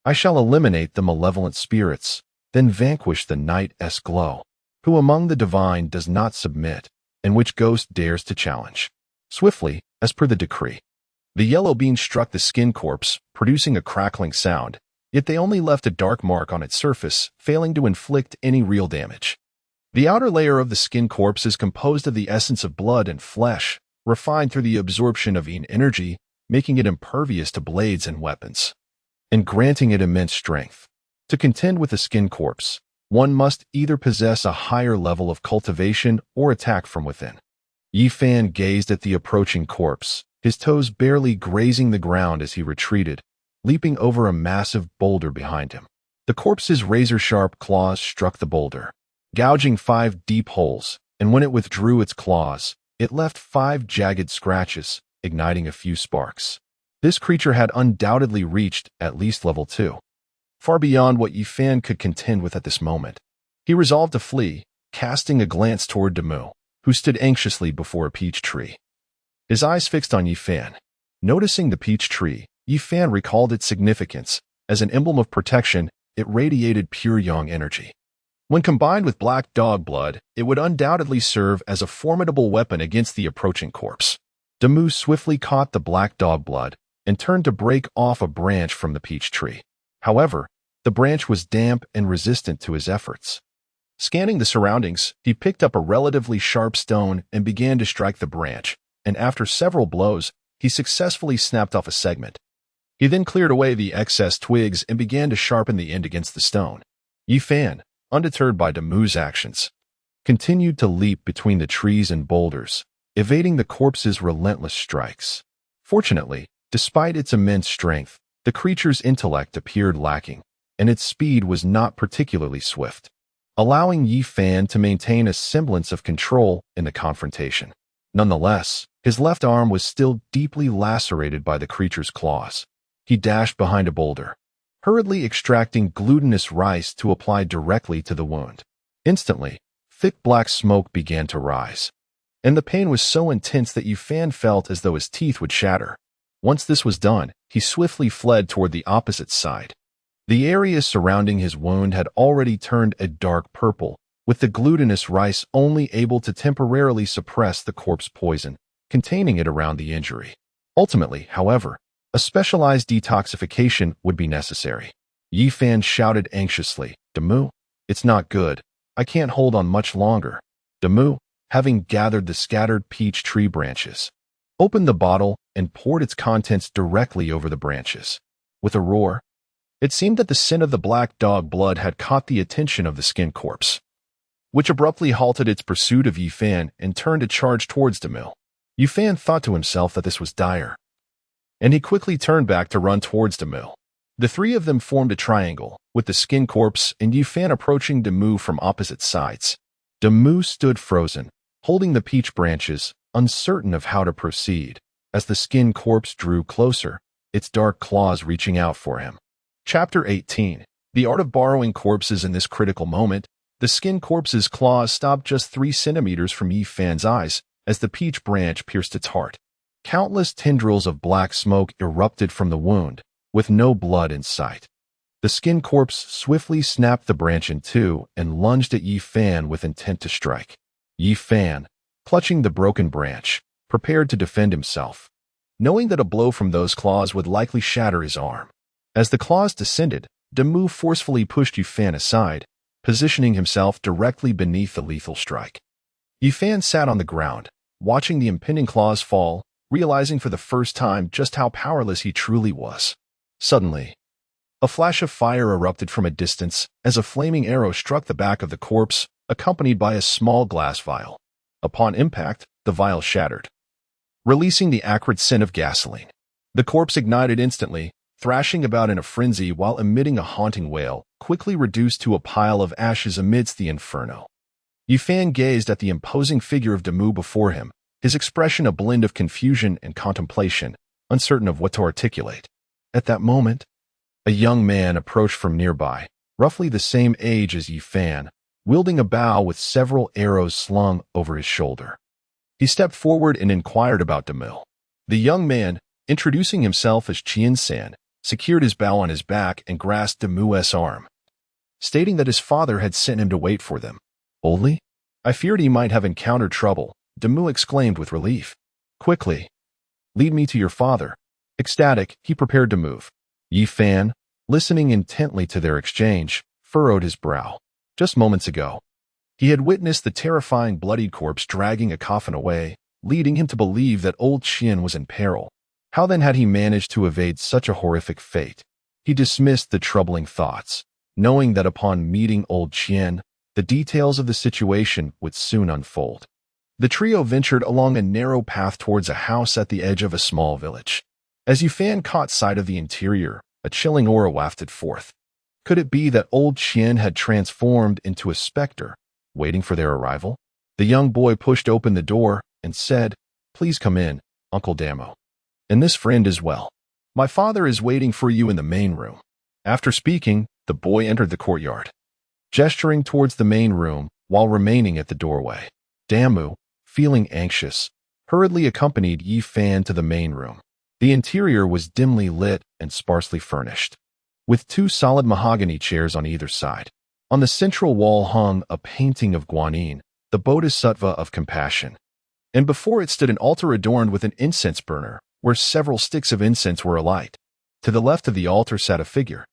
I shall eliminate the malevolent spirits, then vanquish the night's glow. Who among the divine does not submit, and which ghost dares to challenge? Swiftly, as per the decree. The yellow beans struck the skin corpse, producing a crackling sound, yet they only left a dark mark on its surface, failing to inflict any real damage. The outer layer of the skin corpse is composed of the essence of blood and flesh, refined through the absorption of yin energy, making it impervious to blades and weapons, and granting it immense strength. To contend with a skin corpse, one must either possess a higher level of cultivation or attack from within. Yifan gazed at the approaching corpse, his toes barely grazing the ground as he retreated, leaping over a massive boulder behind him. The corpse's razor-sharp claws struck the boulder, gouging 5 deep holes, and when it withdrew its claws, it left 5 jagged scratches, igniting a few sparks. This creature had undoubtedly reached at least level 2, far beyond what Yifan could contend with at this moment. He resolved to flee, casting a glance toward Demu, who stood anxiously before a peach tree. His eyes fixed on Yifan. Noticing the peach tree, Yifan recalled its significance. As an emblem of protection, it radiated pure yang energy. When combined with black dog blood, it would undoubtedly serve as a formidable weapon against the approaching corpse. Demu swiftly caught the black dog blood and turned to break off a branch from the peach tree. However, the branch was damp and resistant to his efforts. Scanning the surroundings, he picked up a relatively sharp stone and began to strike the branch, and after several blows, he successfully snapped off a segment. He then cleared away the excess twigs and began to sharpen the end against the stone. Yifan, undeterred by Demu's actions, continued to leap between the trees and boulders, evading the corpse's relentless strikes. Fortunately, despite its immense strength, the creature's intellect appeared lacking, and its speed was not particularly swift, allowing Yifan to maintain a semblance of control in the confrontation. Nonetheless, his left arm was still deeply lacerated by the creature's claws. He dashed behind a boulder, hurriedly extracting glutinous rice to apply directly to the wound. Instantly, thick black smoke began to rise, and the pain was so intense that Yifan felt as though his teeth would shatter. Once this was done, he swiftly fled toward the opposite side. The area surrounding his wound had already turned a dark purple, with the glutinous rice only able to temporarily suppress the corpse poison, containing it around the injury. Ultimately, however, a specialized detoxification would be necessary. Yifan shouted anxiously, "Demu, it's not good. I can't hold on much longer." Demu, having gathered the scattered peach tree branches, opened the bottle and poured its contents directly over the branches. With a roar, it seemed that the scent of the black dog blood had caught the attention of the skin corpse. which abruptly halted its pursuit of Yi Fan and turned to charge towards Demille. Yi Fan thought to himself that this was dire, and he quickly turned back to run towards Demille. The three of them formed a triangle, with the skin corpse and Yi Fan approaching Demille from opposite sides. Demille stood frozen, holding the peach branches, uncertain of how to proceed, as the skin corpse drew closer, its dark claws reaching out for him. Chapter 18. The art of borrowing corpses. In this critical moment, the skin corpse's claws stopped just 3 centimeters from Yi Fan's eyes as the peach branch pierced its heart. Countless tendrils of black smoke erupted from the wound, with no blood in sight. The skin corpse swiftly snapped the branch in two and lunged at Yi Fan with intent to strike. Yi Fan, clutching the broken branch, prepared to defend himself, knowing that a blow from those claws would likely shatter his arm. As the claws descended, Demille forcefully pushed Yi Fan aside, positioning himself directly beneath the lethal strike. Yi Fan sat on the ground, watching the impending claws fall, realizing for the first time just how powerless he truly was. Suddenly, a flash of fire erupted from a distance as a flaming arrow struck the back of the corpse, accompanied by a small glass vial. Upon impact, the vial shattered, releasing the acrid scent of gasoline. The corpse ignited instantly, thrashing about in a frenzy while emitting a haunting wail, quickly reduced to a pile of ashes amidst the inferno. Yi Fan gazed at the imposing figure of Demille before him, his expression a blend of confusion and contemplation, uncertain of what to articulate. At that moment, a young man approached from nearby, roughly the same age as Yi Fan, wielding a bow with several arrows slung over his shoulder. He stepped forward and inquired about Demille. The young man, introducing himself as Qian-san, secured his bow on his back and grasped Demille's arm, stating that his father had sent him to wait for them. Only? I feared he might have encountered trouble, Demille exclaimed with relief. Quickly, lead me to your father. Ecstatic, he prepared to move. Yi Fan, listening intently to their exchange, furrowed his brow. Just moments ago, he had witnessed the terrifying bloodied corpse dragging a coffin away, leading him to believe that old Qian was in peril. How then had he managed to evade such a horrific fate? He dismissed the troubling thoughts, knowing that upon meeting old Qian, the details of the situation would soon unfold. The trio ventured along a narrow path towards a house at the edge of a small village. As Yi Fan caught sight of the interior, a chilling aura wafted forth. Could it be that old Qian had transformed into a specter, waiting for their arrival? The young boy pushed open the door and said, "Please come in, Uncle Damo. And this friend as well. My father is waiting for you in the main room." After speaking, the boy entered the courtyard, gesturing towards the main room while remaining at the doorway. Damu, feeling anxious, hurriedly accompanied Yi Fan to the main room. The interior was dimly lit and sparsely furnished, with 2 solid mahogany chairs on either side. On the central wall hung a painting of Guanyin, the Bodhisattva of compassion, and before it stood an altar adorned with an incense burner, where several sticks of incense were alight. To the left of the altar sat a figure.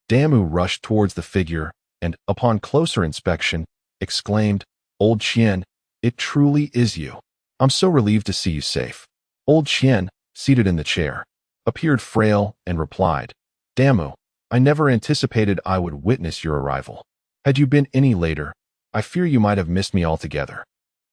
Damu rushed towards the figure and, upon closer inspection, exclaimed, "Old Qian, it truly is you. I'm so relieved to see you safe." Old Qian, seated in the chair, appeared frail and replied, "Damu, I never anticipated I would witness your arrival. Had you been any later, I fear you might have missed me altogether."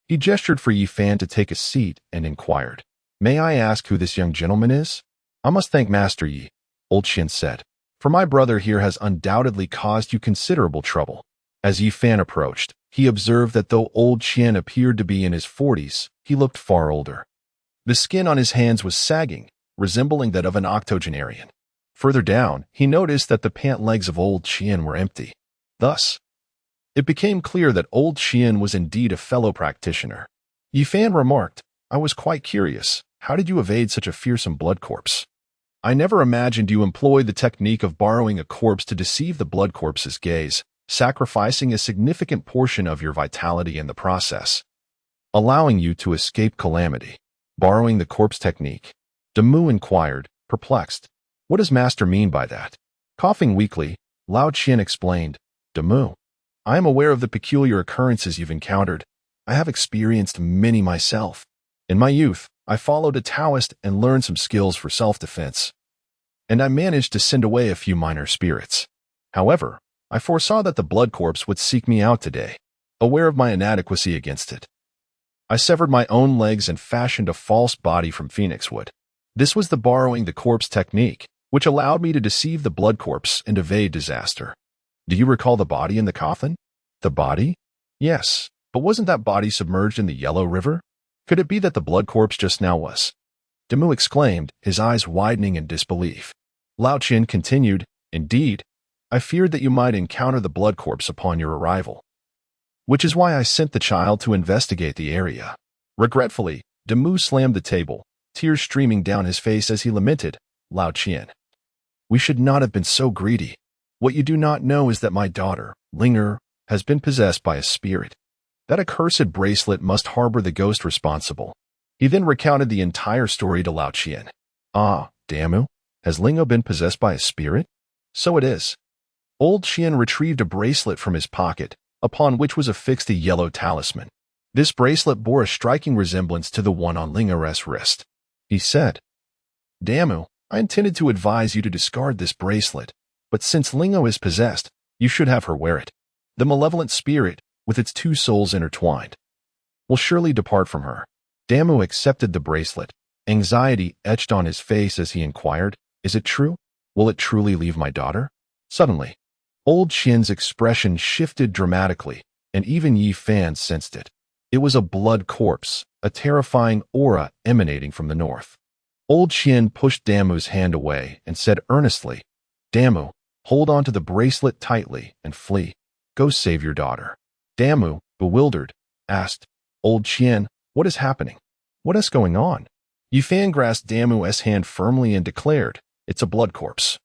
He gestured for Yi Fan to take a seat and inquired, "May I ask who this young gentleman is?" "I must thank Master Yi," Old Qian said, "for my brother here has undoubtedly caused you considerable trouble." As Yi Fan approached, he observed that though Old Qian appeared to be in his 40s, he looked far older. The skin on his hands was sagging, resembling that of an octogenarian. Further down, he noticed that the pant legs of Old Qian were empty. Thus, it became clear that Old Qian was indeed a fellow practitioner. Yi Fan remarked, "I was quite curious. How did you evade such a fearsome blood corpse? I never imagined you employed the technique of borrowing a corpse to deceive the blood corpse's gaze, sacrificing a significant portion of your vitality in the process, allowing you to escape calamity." Borrowing the corpse technique, Damu inquired, perplexed. "What does Master mean by that?" Coughing weakly, Lao Qian explained, "Damu, I am aware of the peculiar occurrences you've encountered. I have experienced many myself. In my youth, I followed a Taoist and learned some skills for self-defense, and I managed to send away a few minor spirits. However, I foresaw that the blood corpse would seek me out today. aware of my inadequacy against it. I severed my own legs and fashioned a false body from phoenix wood. This was the borrowing the corpse technique, which allowed me to deceive the blood corpse and evade disaster. Do you recall the body in the coffin? The body? Yes, but wasn't that body submerged in the Yellow River? Could it be that the blood corpse just now was? Demu exclaimed, his eyes widening in disbelief. Lao Qin continued, Indeed, I feared that you might encounter the blood corpse upon your arrival, which is why I sent the child to investigate the area. Regretfully, Demu slammed the table, tears streaming down his face as he lamented, Lao Qin. We should not have been so greedy. What you do not know is that my daughter, Linger, has been possessed by a spirit. That accursed bracelet must harbor the ghost responsible. He then recounted the entire story to Lao Qin. Ah, Damu, has Lingo been possessed by a spirit? So it is. Old Qian retrieved a bracelet from his pocket, upon which was affixed a yellow talisman. This bracelet bore a striking resemblance to the one on Linger's wrist. He said, Damu, I intended to advise you to discard this bracelet, but since Lingo is possessed, you should have her wear it. The malevolent spirit, with its two souls intertwined, will surely depart from her. Damu accepted the bracelet. Anxiety etched on his face as he inquired, Is it true? Will it truly leave my daughter? Suddenly, Old Qian's expression shifted dramatically, and even Yi Fan sensed it. It was a blood corpse, a terrifying aura emanating from the north. Old Qian pushed Damu's hand away and said earnestly, Damu, hold on to the bracelet tightly and flee. Go save your daughter. Damu, bewildered, asked, Old Qian, what is happening? What is going on? Yi Fan grasped Damu's hand firmly and declared, It's a blood corpse.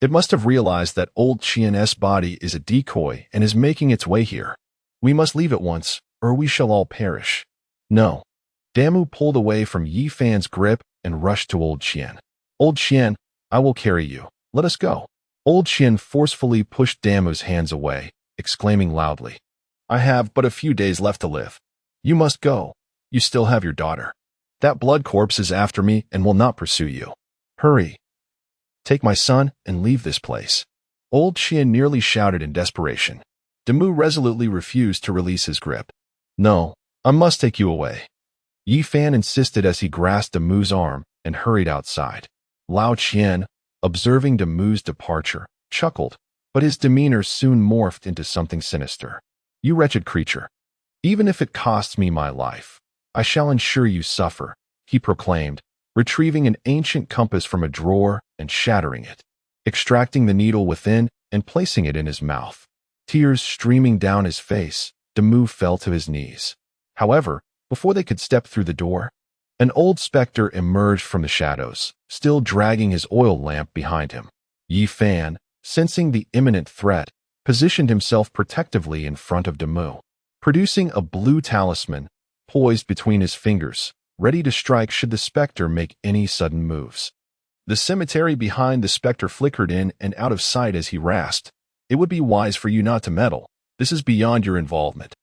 It must have realized that Old Qian's body is a decoy and is making its way here. We must leave at once, or we shall all perish. No. Damu pulled away from Yi Fan's grip and rushed to Old Qian. Old Qian, I will carry you. Let us go. Old Qian forcefully pushed Damu's hands away, exclaiming loudly, I have but a few days left to live. You must go. You still have your daughter. That blood corpse is after me and will not pursue you. Hurry. Take my son and leave this place. Old Qian nearly shouted in desperation. Damu resolutely refused to release his grip. No, I must take you away. Yi Fan insisted as he grasped Damu's arm and hurried outside. Lao Qian, observing Damu's departure, chuckled, but his demeanor soon morphed into something sinister. You wretched creature. Even if it costs me my life, I shall ensure you suffer, he proclaimed, retrieving an ancient compass from a drawer and shattering it, extracting the needle within and placing it in his mouth. Tears streaming down his face, Damu fell to his knees. However, before they could step through the door, an old specter emerged from the shadows, still dragging his oil lamp behind him. Yi Fan, sensing the imminent threat, positioned himself protectively in front of Damu, producing a blue talisman poised between his fingers, ready to strike should the specter make any sudden moves. The cemetery behind the specter flickered in and out of sight as he rasped, It would be wise for you not to meddle. This is beyond your involvement.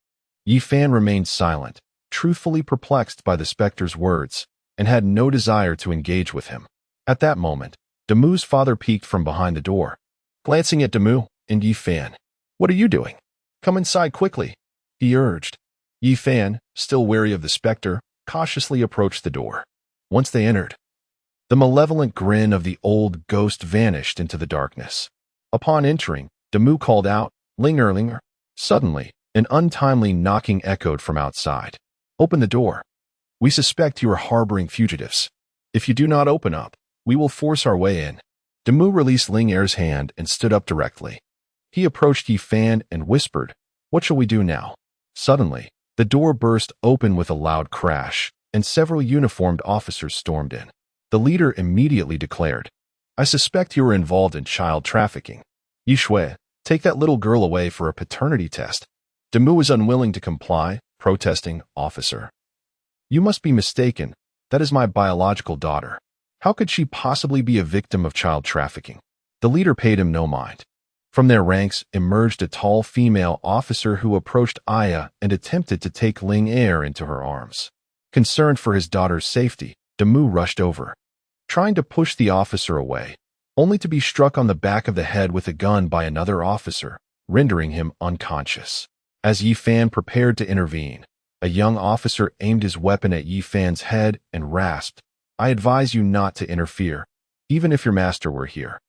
Yi Fan remained silent, truthfully perplexed by the specter's words, and had no desire to engage with him. At that moment, Damu's father peeked from behind the door, glancing at Damu and Yi Fan. What are you doing? Come inside quickly, he urged. Yi Fan, still wary of the specter, cautiously approached the door. Once they entered, the malevolent grin of the old ghost vanished into the darkness. Upon entering, Damu called out, Linger, Linger. Suddenly, an untimely knocking echoed from outside. Open the door. We suspect you are harboring fugitives. If you do not open up, we will force our way in. Damu released Linger's hand and stood up directly. He approached Yi Fan and whispered, What shall we do now? Suddenly, the door burst open with a loud crash, and several uniformed officers stormed in. The leader immediately declared, I suspect you are involved in child trafficking. Yi Shui, take that little girl away for a paternity test. Damu was unwilling to comply, protesting, Officer, you must be mistaken. That is my biological daughter. How could she possibly be a victim of child trafficking? The leader paid him no mind. From their ranks emerged a tall female officer who approached Aya and attempted to take Ling Er into her arms. Concerned for his daughter's safety, Damu rushed over, trying to push the officer away, only to be struck on the back of the head with a gun by another officer, rendering him unconscious. As Yi Fan prepared to intervene, a young officer aimed his weapon at Yi Fan's head and rasped, "I advise you not to interfere, even if your master were here.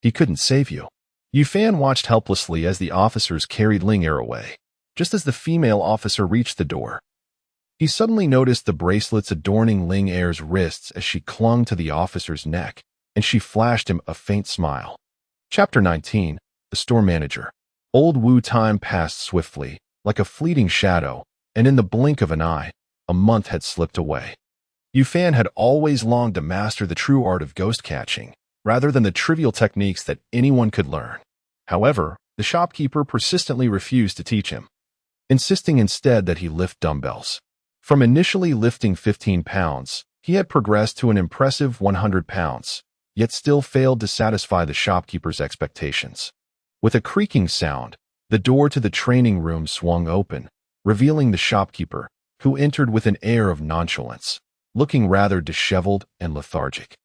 He couldn't save you." Yi Fan watched helplessly as the officers carried Ling Er away. Just as the female officer reached the door, he suddenly noticed the bracelets adorning Ling Er's wrists as she clung to the officer's neck, and she flashed him a faint smile. Chapter 19. The Store Manager. Old Wu time passed swiftly, like a fleeting shadow, and in the blink of an eye, a month had slipped away. Yu Fan had always longed to master the true art of ghost catching, rather than the trivial techniques that anyone could learn. However, the shopkeeper persistently refused to teach him, insisting instead that he lift dumbbells. From initially lifting 15 pounds, he had progressed to an impressive 100 pounds, yet still failed to satisfy the shopkeeper's expectations. With a creaking sound, the door to the training room swung open, revealing the shopkeeper, who entered with an air of nonchalance, looking rather disheveled and lethargic.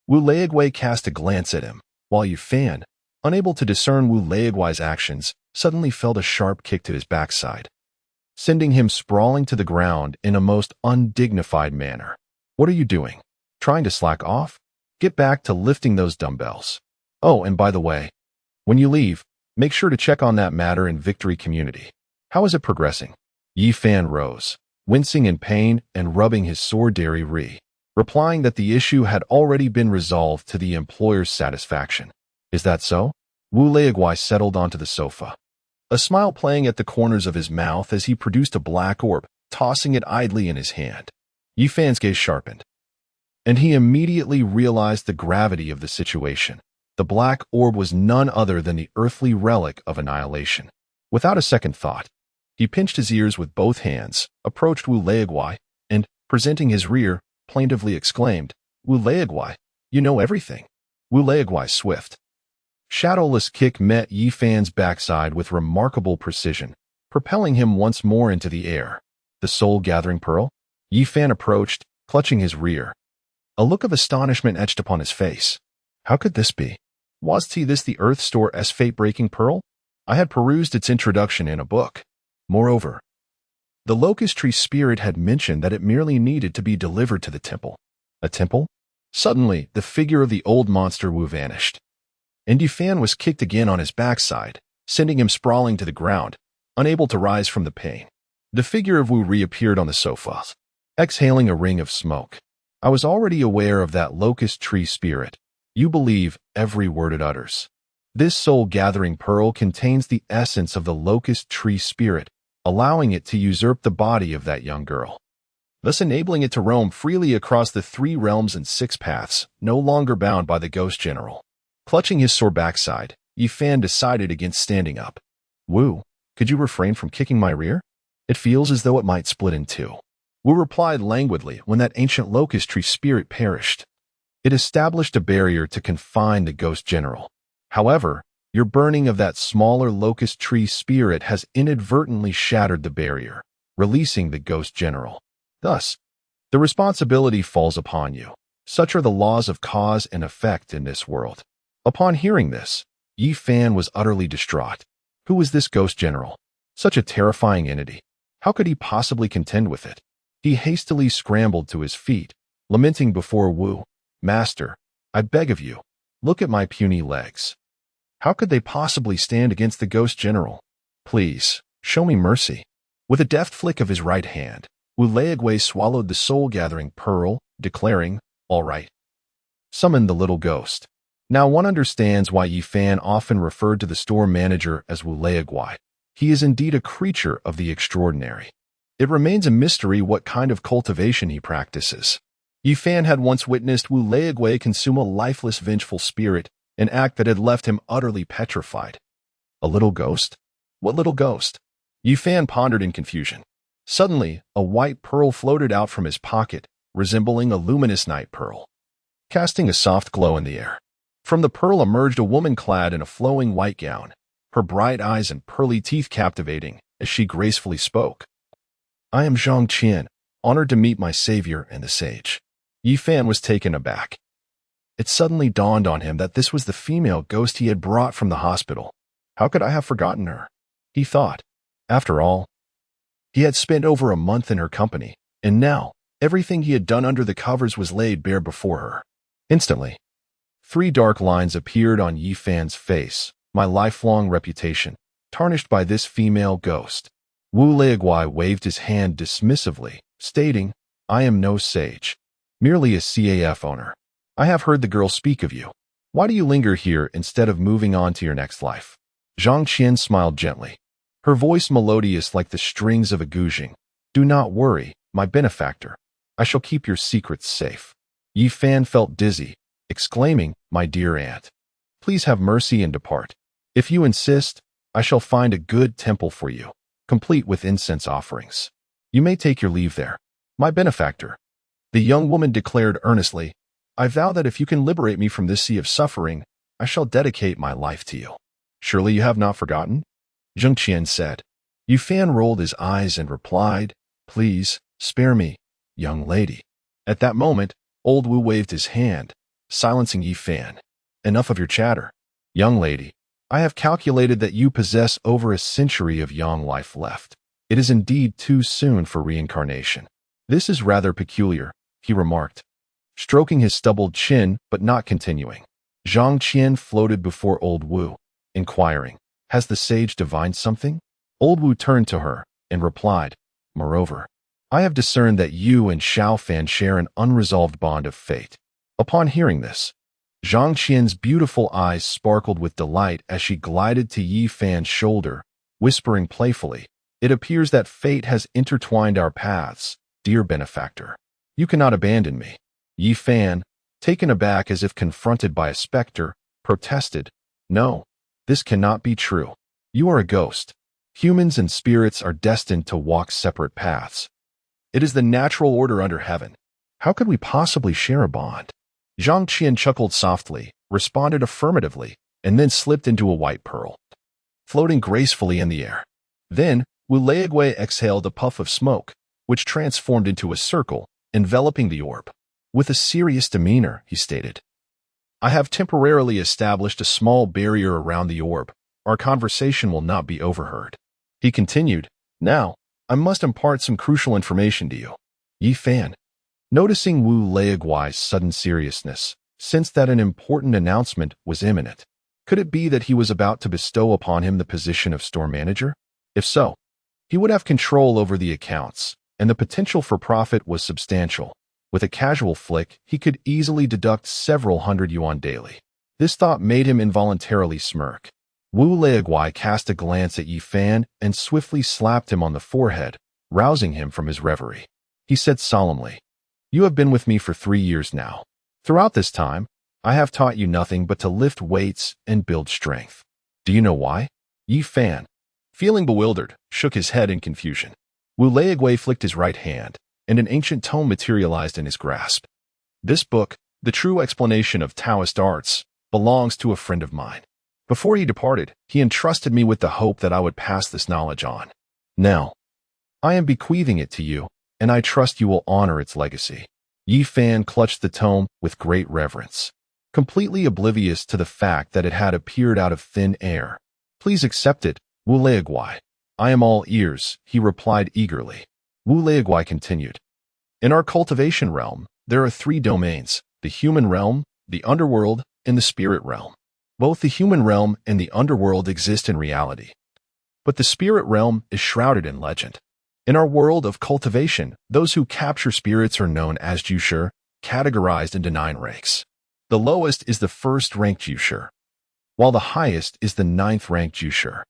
Wu Leiguai cast a glance at him, while Yu Fan, unable to discern Wu Leiguai's actions, suddenly felt a sharp kick to his backside, sending him sprawling to the ground in a most undignified manner. "What are you doing? Trying to slack off? Get back to lifting those dumbbells. Oh, and by the way, when you leave, make sure to check on that matter in Victory Community. How is it progressing?" Yi Fan rose, wincing in pain and rubbing his sore dairy, replying that the issue had already been resolved to the employer's satisfaction. "Is that so?" Wu Leiguai settled onto the sofa, a smile playing at the corners of his mouth as he produced a black orb, tossing it idly in his hand. Yi Fan's gaze sharpened, and he immediately realized the gravity of the situation. The black orb was none other than the earthly relic of annihilation. Without a second thought, he pinched his ears with both hands, approached Wu Leiguai, and, presenting his rear, plaintively exclaimed, "Wu Leiguai, you know everything." Wu Leiguai's swift, shadowless kick met Yi Fan's backside with remarkable precision, propelling him once more into the air. "The soul-gathering pearl?" Yi Fan approached, clutching his rear. A look of astonishment etched upon his face. How could this be? Was this the Earth Store's fate-breaking pearl? I had perused its introduction in a book. Moreover, the locust tree spirit had mentioned that it merely needed to be delivered to the temple. A temple? Suddenly, the figure of the old monster Wu vanished, and Yu Fan was kicked again on his backside, sending him sprawling to the ground, unable to rise from the pain. The figure of Wu reappeared on the sofa, exhaling a ring of smoke. "I was already aware of that locust tree spirit. You believe every word it utters. This soul-gathering pearl contains the essence of the locust tree spirit, allowing it to usurp the body of that young girl, thus enabling it to roam freely across the 3 realms and 6 paths, no longer bound by the ghost general." Clutching his sore backside, Yi Fan decided against standing up. "Wu, could you refrain from kicking my rear? It feels as though it might split in 2. Wu replied languidly when that ancient locust tree spirit perished. It established a barrier to confine the ghost general. However, your burning of that smaller locust tree spirit has inadvertently shattered the barrier, releasing the ghost general. Thus, the responsibility falls upon you. Such are the laws of cause and effect in this world." Upon hearing this, Yi Fan was utterly distraught. Who was this ghost general? Such a terrifying entity. How could he possibly contend with it? He hastily scrambled to his feet, lamenting before Wu, "Master, I beg of you, look at my puny legs. How could they possibly stand against the ghost general? Please, show me mercy." With a deft flick of his right hand, Wu Leiguai swallowed the soul-gathering pearl, declaring, "All right. Summon the little ghost." Now one understands why Yi Fan often referred to the store manager as Wu Leiguai. He is indeed a creature of the extraordinary. It remains a mystery what kind of cultivation he practices. Yi Fan had once witnessed Wu Leiguai consume a lifeless, vengeful spirit, an act that had left him utterly petrified. A little ghost? What little ghost? Yi Fan pondered in confusion. Suddenly, a white pearl floated out from his pocket, resembling a luminous night pearl, casting a soft glow in the air. From the pearl emerged a woman clad in a flowing white gown, her bright eyes and pearly teeth captivating as she gracefully spoke. "I am Zhang Qian, honored to meet my savior and the sage." Yi Fan was taken aback. It suddenly dawned on him that this was the female ghost he had brought from the hospital. How could I have forgotten her? He thought, After all, he had spent over a month in her company, and now everything he had done under the covers was laid bare before her. Instantly, 3 dark lines appeared on Yi Fan's face, my lifelong reputation, tarnished by this female ghost. Wu Leiguai waved his hand dismissively, stating, I am no sage, merely a CAF owner. I have heard the girl speak of you. Why do you linger here instead of moving on to your next life? Zhang Qian smiled gently, her voice melodious like the strings of a guzheng. Do not worry, my benefactor. I shall keep your secrets safe. Yi Fan felt dizzy, exclaiming, My dear aunt, please have mercy and depart. If you insist, I shall find a good temple for you, complete with incense offerings. You may take your leave there. My benefactor, the young woman declared earnestly, I vow that if you can liberate me from this sea of suffering, I shall dedicate my life to you. Surely you have not forgotten? Zhang Qian said. Yi Fan rolled his eyes and replied, Please, spare me, young lady. At that moment, Old Wu waved his hand, silencing Yi Fan. Enough of your chatter. Young lady, I have calculated that you possess over a century of young life left. It is indeed too soon for reincarnation. This is rather peculiar, he remarked, stroking his stubbled chin but not continuing. Zhang Qian floated before Old Wu, inquiring, Has the sage divined something? Old Wu turned to her and replied, Moreover, I have discerned that you and Xiao Fan share an unresolved bond of fate. Upon hearing this, Zhang Qian's beautiful eyes sparkled with delight as she glided to Yi Fan's shoulder, whispering playfully, It appears that fate has intertwined our paths, dear benefactor. You cannot abandon me. Yi Fan, taken aback as if confronted by a specter, protested, No, this cannot be true. You are a ghost. Humans and spirits are destined to walk separate paths. It is the natural order under heaven. How could we possibly share a bond? Zhang Qian chuckled softly, responded affirmatively, and then slipped into a white pearl, floating gracefully in the air. Then, Wu Leiguai exhaled a puff of smoke, which transformed into a circle, enveloping the orb. With a serious demeanor, he stated, I have temporarily established a small barrier around the orb. Our conversation will not be overheard. He continued, Now, I must impart some crucial information to you. Yi Fan, noticing Wu Leiguai's sudden seriousness, sensed that an important announcement was imminent. Could it be that he was about to bestow upon him the position of store manager? If so, he would have control over the accounts, and the potential for profit was substantial. With a casual flick, he could easily deduct several hundred yuan daily. This thought made him involuntarily smirk. Wu Leiguai cast a glance at Yi Fan and swiftly slapped him on the forehead, rousing him from his reverie. He said solemnly, You have been with me for 3 years now. Throughout this time, I have taught you nothing but to lift weights and build strength. Do you know why? Yi Fan, feeling bewildered, shook his head in confusion. Wu Leiguai flicked his right hand, and an ancient tome materialized in his grasp. This book, The True Explanation of Taoist Arts, belongs to a friend of mine. Before he departed, he entrusted me with the hope that I would pass this knowledge on. Now, I am bequeathing it to you, and I trust you will honor its legacy. Yi Fan clutched the tome with great reverence, completely oblivious to the fact that it had appeared out of thin air. Please accept it, Wu Leiguai. I am all ears, he replied eagerly. Wu Leiguai continued. In our cultivation realm, there are 3 domains, the human realm, the underworld, and the spirit realm. Both the human realm and the underworld exist in reality, but the spirit realm is shrouded in legend. In our world of cultivation, those who capture spirits are known as Jushi, categorized into 9 ranks. The lowest is the 1st-ranked Jushi, while the highest is the 9th-ranked Jushi.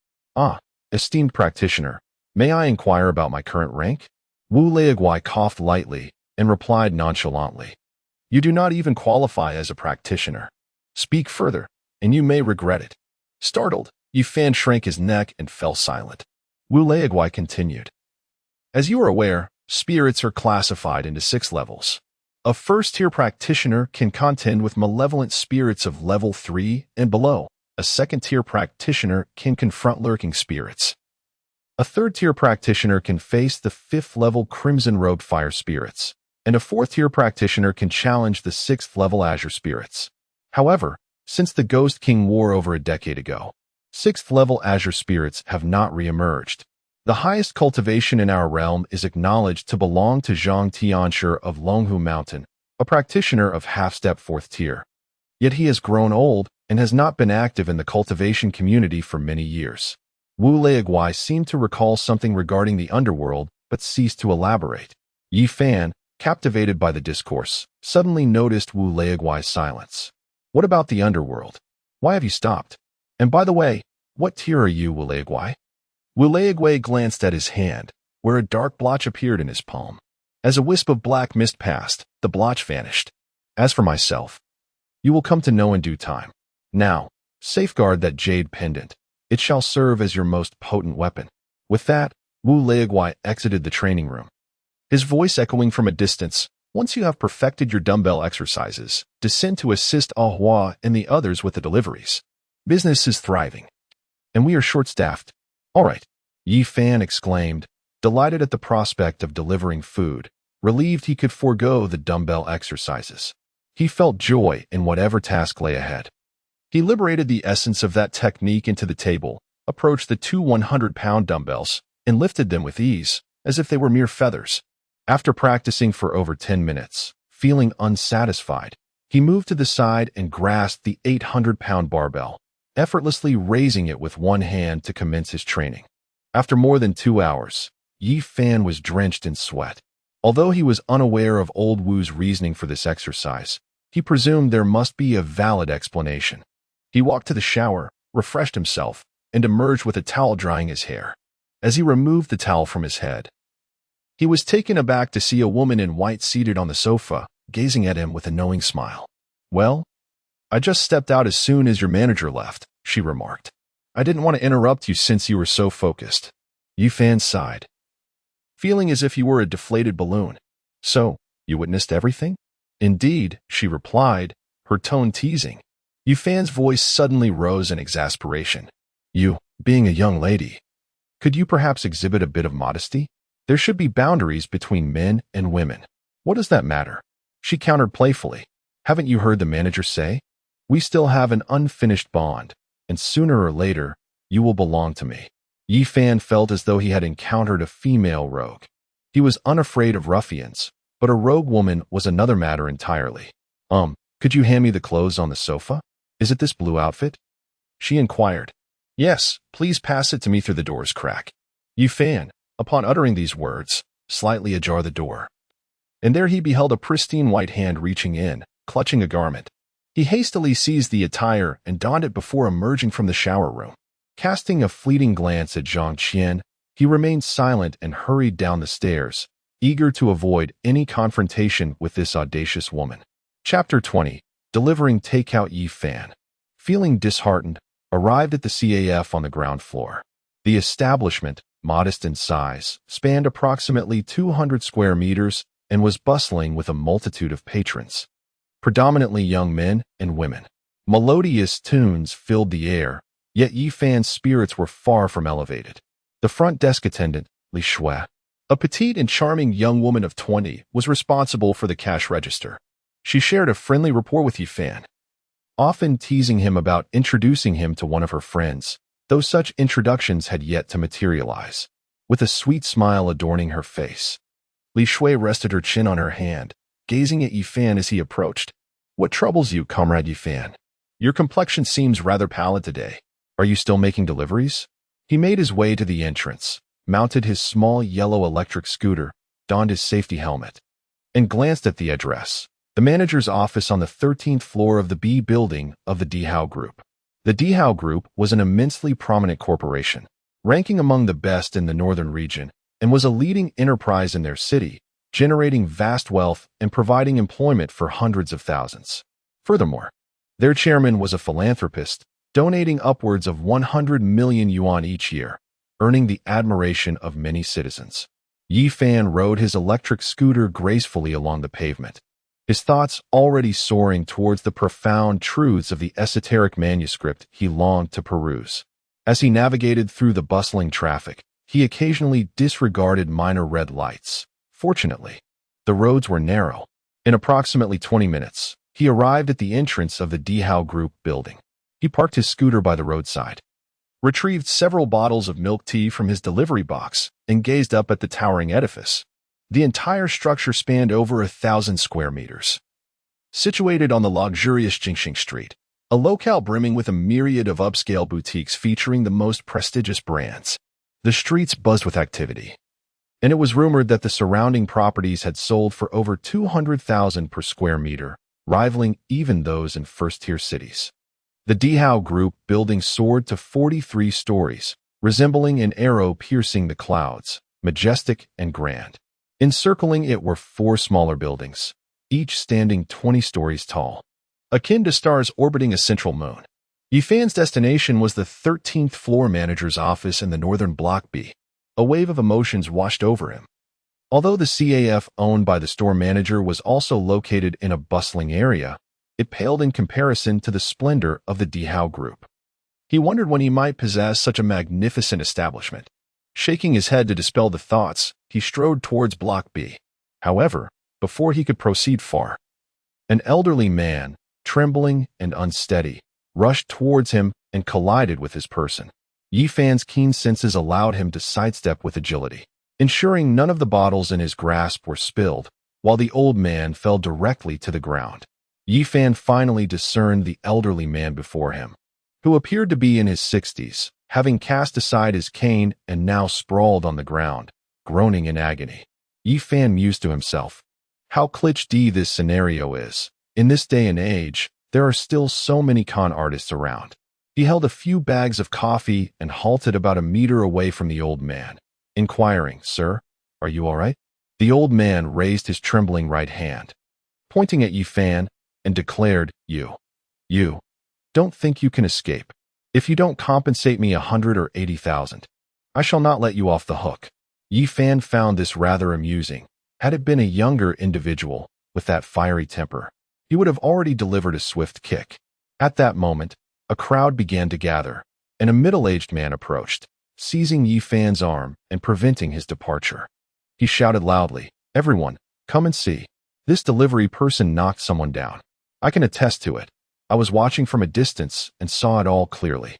Esteemed practitioner, may I inquire about my current rank? Wu Leiguai coughed lightly and replied nonchalantly, You do not even qualify as a practitioner. Speak further, and you may regret it. Startled, Yi Fan shrank his neck and fell silent. Wu Leiguai continued. As you are aware, spirits are classified into 6 levels. A 1st-tier practitioner can contend with malevolent spirits of level 3 and below. A 2nd-tier practitioner can confront lurking spirits. A 3rd-tier practitioner can face the 5th-level crimson-robed fire spirits, and a 4th-tier practitioner can challenge the 6th-level azure spirits. However, since the Ghost King War over a decade ago, 6th-level azure spirits have not re-emerged. The highest cultivation in our realm is acknowledged to belong to Zhang Tianshi of Longhu Mountain, a practitioner of half-step 4th tier. Yet he has grown old and has not been active in the cultivation community for many years. Wu Leiguai seemed to recall something regarding the underworld, but ceased to elaborate. Yi Fan, captivated by the discourse, suddenly noticed Wu Leiguai's silence. What about the underworld? Why have you stopped? And by the way, what tier are you, Wu Leiguai? Wu Leiguai glanced at his hand, where a dark blotch appeared in his palm. As a wisp of black mist passed, the blotch vanished. As for myself, you will come to know in due time. Now, safeguard that jade pendant. It shall serve as your most potent weapon. With that, Wu Leiguai exited the training room. His voice echoing from a distance, once you have perfected your dumbbell exercises, descend to assist Ah Hua and the others with the deliveries. Business is thriving. And we are short-staffed. All right, Yi Fan exclaimed, delighted at the prospect of delivering food, relieved he could forego the dumbbell exercises. He felt joy in whatever task lay ahead. He liberated the essence of that technique into the table, approached the two 100-pound dumbbells, and lifted them with ease, as if they were mere feathers. After practicing for over 10 minutes, feeling unsatisfied, he moved to the side and grasped the 800-pound barbell, effortlessly raising it with one hand to commence his training. After more than 2 hours, Yi Fan was drenched in sweat. Although he was unaware of old Wu's reasoning for this exercise, he presumed there must be a valid explanation. He walked to the shower, refreshed himself, and emerged with a towel drying his hair. As he removed the towel from his head, he was taken aback to see a woman in white seated on the sofa, gazing at him with a knowing smile. Well, I just stepped out as soon as your manager left, she remarked. I didn't want to interrupt you since you were so focused. Yi Fan sighed, feeling as if you were a deflated balloon. So, you witnessed everything? Indeed, she replied, her tone teasing. Yi Fan's voice suddenly rose in exasperation. You, being a young lady, could you perhaps exhibit a bit of modesty? There should be boundaries between men and women. What does that matter? She countered playfully. Haven't you heard the manager say? We still have an unfinished bond, and sooner or later, you will belong to me. Yi Fan felt as though he had encountered a female rogue. He was unafraid of ruffians, but a rogue woman was another matter entirely. Could you hand me the clothes on the sofa? Is it this blue outfit? She inquired. Yes, please pass it to me through the door's crack. Yi Fan, upon uttering these words, slightly ajar the door. And there he beheld a pristine white hand reaching in, clutching a garment. He hastily seized the attire and donned it before emerging from the shower room. Casting a fleeting glance at Zhang Qian, he remained silent and hurried down the stairs, eager to avoid any confrontation with this audacious woman. Chapter 20. Delivering Takeout. Yi Fan, feeling disheartened, arrived at the CAF on the ground floor. The establishment, modest in size, spanned approximately 200 square meters and was bustling with a multitude of patrons, predominantly young men and women. Melodious tunes filled the air, yet Yi Fan's spirits were far from elevated. The front desk attendant, Li Shui, a petite and charming young woman of 20, was responsible for the cash register. She shared a friendly rapport with Yi Fan, often teasing him about introducing him to one of her friends, though such introductions had yet to materialize. With a sweet smile adorning her face, Li Shui rested her chin on her hand, gazing at Yi Fan as he approached. What troubles you, Comrade Yi Fan? Your complexion seems rather pallid today. Are you still making deliveries? He made his way to the entrance, mounted his small yellow electric scooter, donned his safety helmet, and glanced at the address. The manager's office on the 13th floor of the B building of the Dihao Group. The Dihao Group was an immensely prominent corporation, ranking among the best in the northern region, and was a leading enterprise in their city, generating vast wealth and providing employment for hundreds of thousands. Furthermore, their chairman was a philanthropist, donating upwards of 100 million yuan each year, earning the admiration of many citizens. Yi Fan rode his electric scooter gracefully along the pavement, his thoughts already soaring towards the profound truths of the esoteric manuscript he longed to peruse. As he navigated through the bustling traffic, he occasionally disregarded minor red lights. Fortunately, the roads were narrow. In approximately 20 minutes, he arrived at the entrance of the Dihao Group building. He parked his scooter by the roadside. retrieved several bottles of milk tea from his delivery box, and gazed up at the towering edifice. The entire structure spanned over 1,000 square meters. Situated on the luxurious Jingxing Street, a locale brimming with a myriad of upscale boutiques featuring the most prestigious brands. The streets buzzed with activity, and it was rumored that the surrounding properties had sold for over 200,000 per square meter, rivaling even those in first-tier cities. The Dihao Group building soared to 43 stories, resembling an arrow piercing the clouds, majestic and grand. Encircling it were 4 smaller buildings, each standing 20 stories tall, akin to stars orbiting a central moon. Yifan's destination was the 13th floor manager's office in the northern Block B. A wave of emotions washed over him. Although the CAF owned by the store manager was also located in a bustling area, it paled in comparison to the splendor of the Dihao Group. He wondered when he might possess such a magnificent establishment. Shaking his head to dispel the thoughts, he strode towards Block B. However, before he could proceed far, an elderly man, trembling and unsteady, rushed towards him and collided with his person. Yifan's keen senses allowed him to sidestep with agility, ensuring none of the bottles in his grasp were spilled, while the old man fell directly to the ground. Yifan finally discerned the elderly man before him, who appeared to be in his 60s, having cast aside his cane and now sprawled on the ground, groaning in agony. Yifan mused to himself, how cliché this scenario is. In this day and age, there are still so many con artists around. He held a few bags of coffee and halted about a meter away from the old man, inquiring, "Sir, are you all right?" The old man raised his trembling right hand, pointing at Yifan, and declared, You don't think you can escape. If you don't compensate me 100 or 80,000, I shall not let you off the hook. Yifan found this rather amusing. Had it been a younger individual with that fiery temper, he would have already delivered a swift kick. At that moment, a crowd began to gather, and a middle-aged man approached, seizing Yifan's arm and preventing his departure. He shouted loudly, "Everyone, come and see. This delivery person knocked someone down. I can attest to it. I was watching from a distance and saw it all clearly."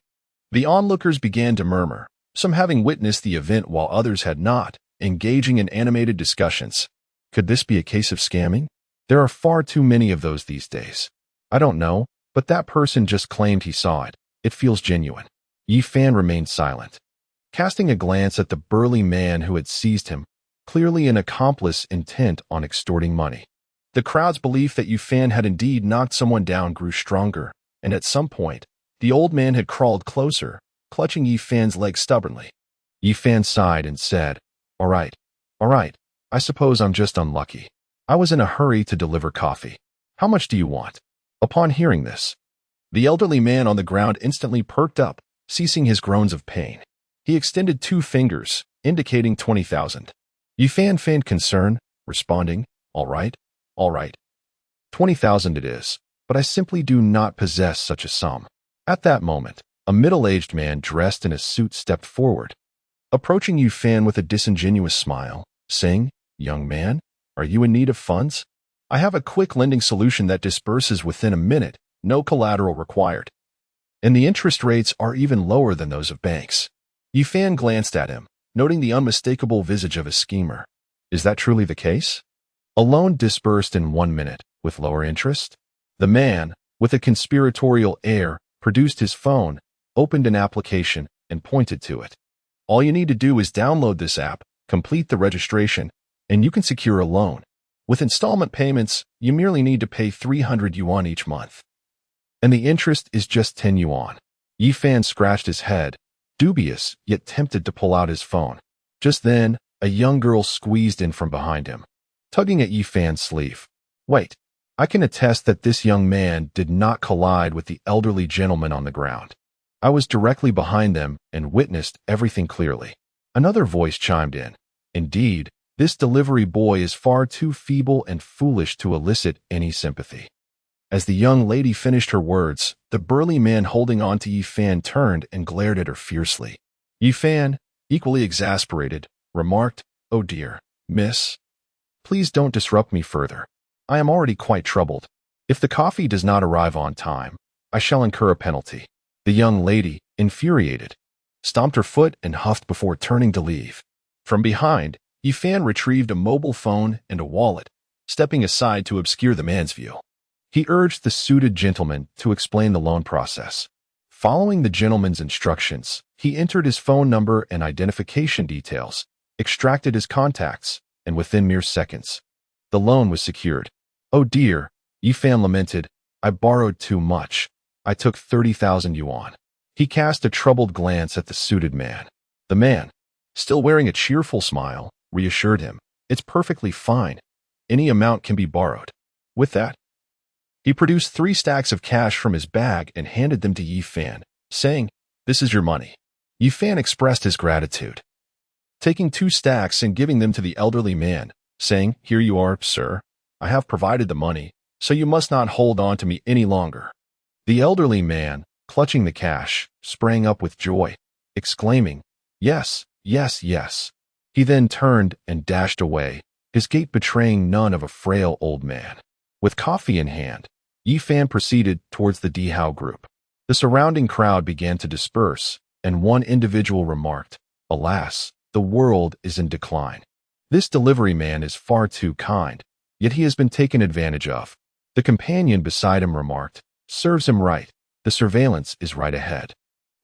The onlookers began to murmur, some having witnessed the event while others had not, engaging in animated discussions. Could this be a case of scamming? There are far too many of those these days. I don't know, but that person just claimed he saw it. It feels genuine. Yifan remained silent, casting a glance at the burly man who had seized him, clearly an accomplice intent on extorting money. The crowd's belief that Yifan had indeed knocked someone down grew stronger, and at some point, the old man had crawled closer, clutching Yifan's leg stubbornly. Yifan sighed and said, all right, I suppose I'm just unlucky. I was in a hurry to deliver coffee. How much do you want?" Upon hearing this, the elderly man on the ground instantly perked up, ceasing his groans of pain. He extended 2 fingers, indicating 20,000. Yifan feigned concern, responding, All right. 20,000 it is, but I simply do not possess such a sum." At that moment, a middle-aged man dressed in a suit stepped forward, approaching Yifan with a disingenuous smile, saying, "Young man, are you in need of funds? I have a quick lending solution that disburses within a minute, no collateral required. And the interest rates are even lower than those of banks." Yifan glanced at him, noting the unmistakable visage of a schemer. Is that truly the case? A loan disbursed in 1 minute, with lower interest? The man, with a conspiratorial air, produced his phone, opened an application, and pointed to it. All you need to do is download this app, complete the registration, and you can secure a loan. With installment payments, you merely need to pay 300 yuan each month. And the interest is just 10 yuan. Yifan scratched his head, dubious yet tempted to pull out his phone. Just then, a young girl squeezed in from behind him, tugging at Yifan's sleeve. Wait, I can attest that this young man did not collide with the elderly gentleman on the ground. I was directly behind them and witnessed everything clearly. Another voice chimed in. Indeed, this delivery boy is far too feeble and foolish to elicit any sympathy. As the young lady finished her words, the burly man holding on to Yifan turned and glared at her fiercely. Yifan, equally exasperated, remarked, "Oh dear, miss. Please don't disrupt me further. I am already quite troubled. If the coffee does not arrive on time, I shall incur a penalty." The young lady, infuriated, stomped her foot, and huffed before turning to leave. From behind, Yifan retrieved a mobile phone and a wallet, stepping aside to obscure the man's view. He urged the suited gentleman to explain the loan process. Following the gentleman's instructions, he entered his phone number and identification details, extracted his contacts, and within mere seconds, the loan was secured. "Oh dear," Yifan lamented, "I borrowed too much. I took 30,000 yuan. He cast a troubled glance at the suited man. The man, still wearing a cheerful smile, reassured him, "It's perfectly fine. Any amount can be borrowed." With that, he produced 3 stacks of cash from his bag and handed them to Yifan, saying, "This is your money." Yifan expressed his gratitude, taking 2 stacks and giving them to the elderly man, saying, "Here you are, sir. I have provided the money, so you must not hold on to me any longer." The elderly man, clutching the cash, sprang up with joy, exclaiming, "Yes, yes, yes." He then turned and dashed away, his gait betraying none of a frail old man. With coffee in hand, Yifan proceeded towards the Dihao group. The surrounding crowd began to disperse, and one individual remarked, "Alas, the world is in decline. This delivery man is far too kind, yet he has been taken advantage of." The companion beside him remarked, "Serves him right. The surveillance is right ahead.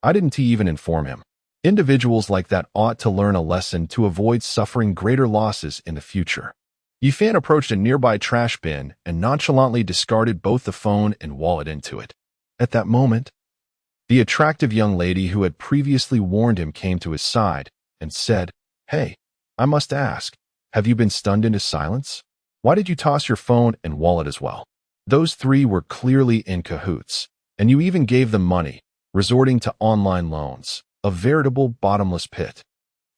I didn't even inform him." Individuals like that ought to learn a lesson to avoid suffering greater losses in the future. Yifan approached a nearby trash bin and nonchalantly discarded both the phone and wallet into it. At that moment, the attractive young lady who had previously warned him came to his side and said, "Hey, I must ask, have you been stunned into silence? Why did you toss your phone and wallet as well? Those 3 were clearly in cahoots, and you even gave them money, resorting to online loans, a veritable bottomless pit.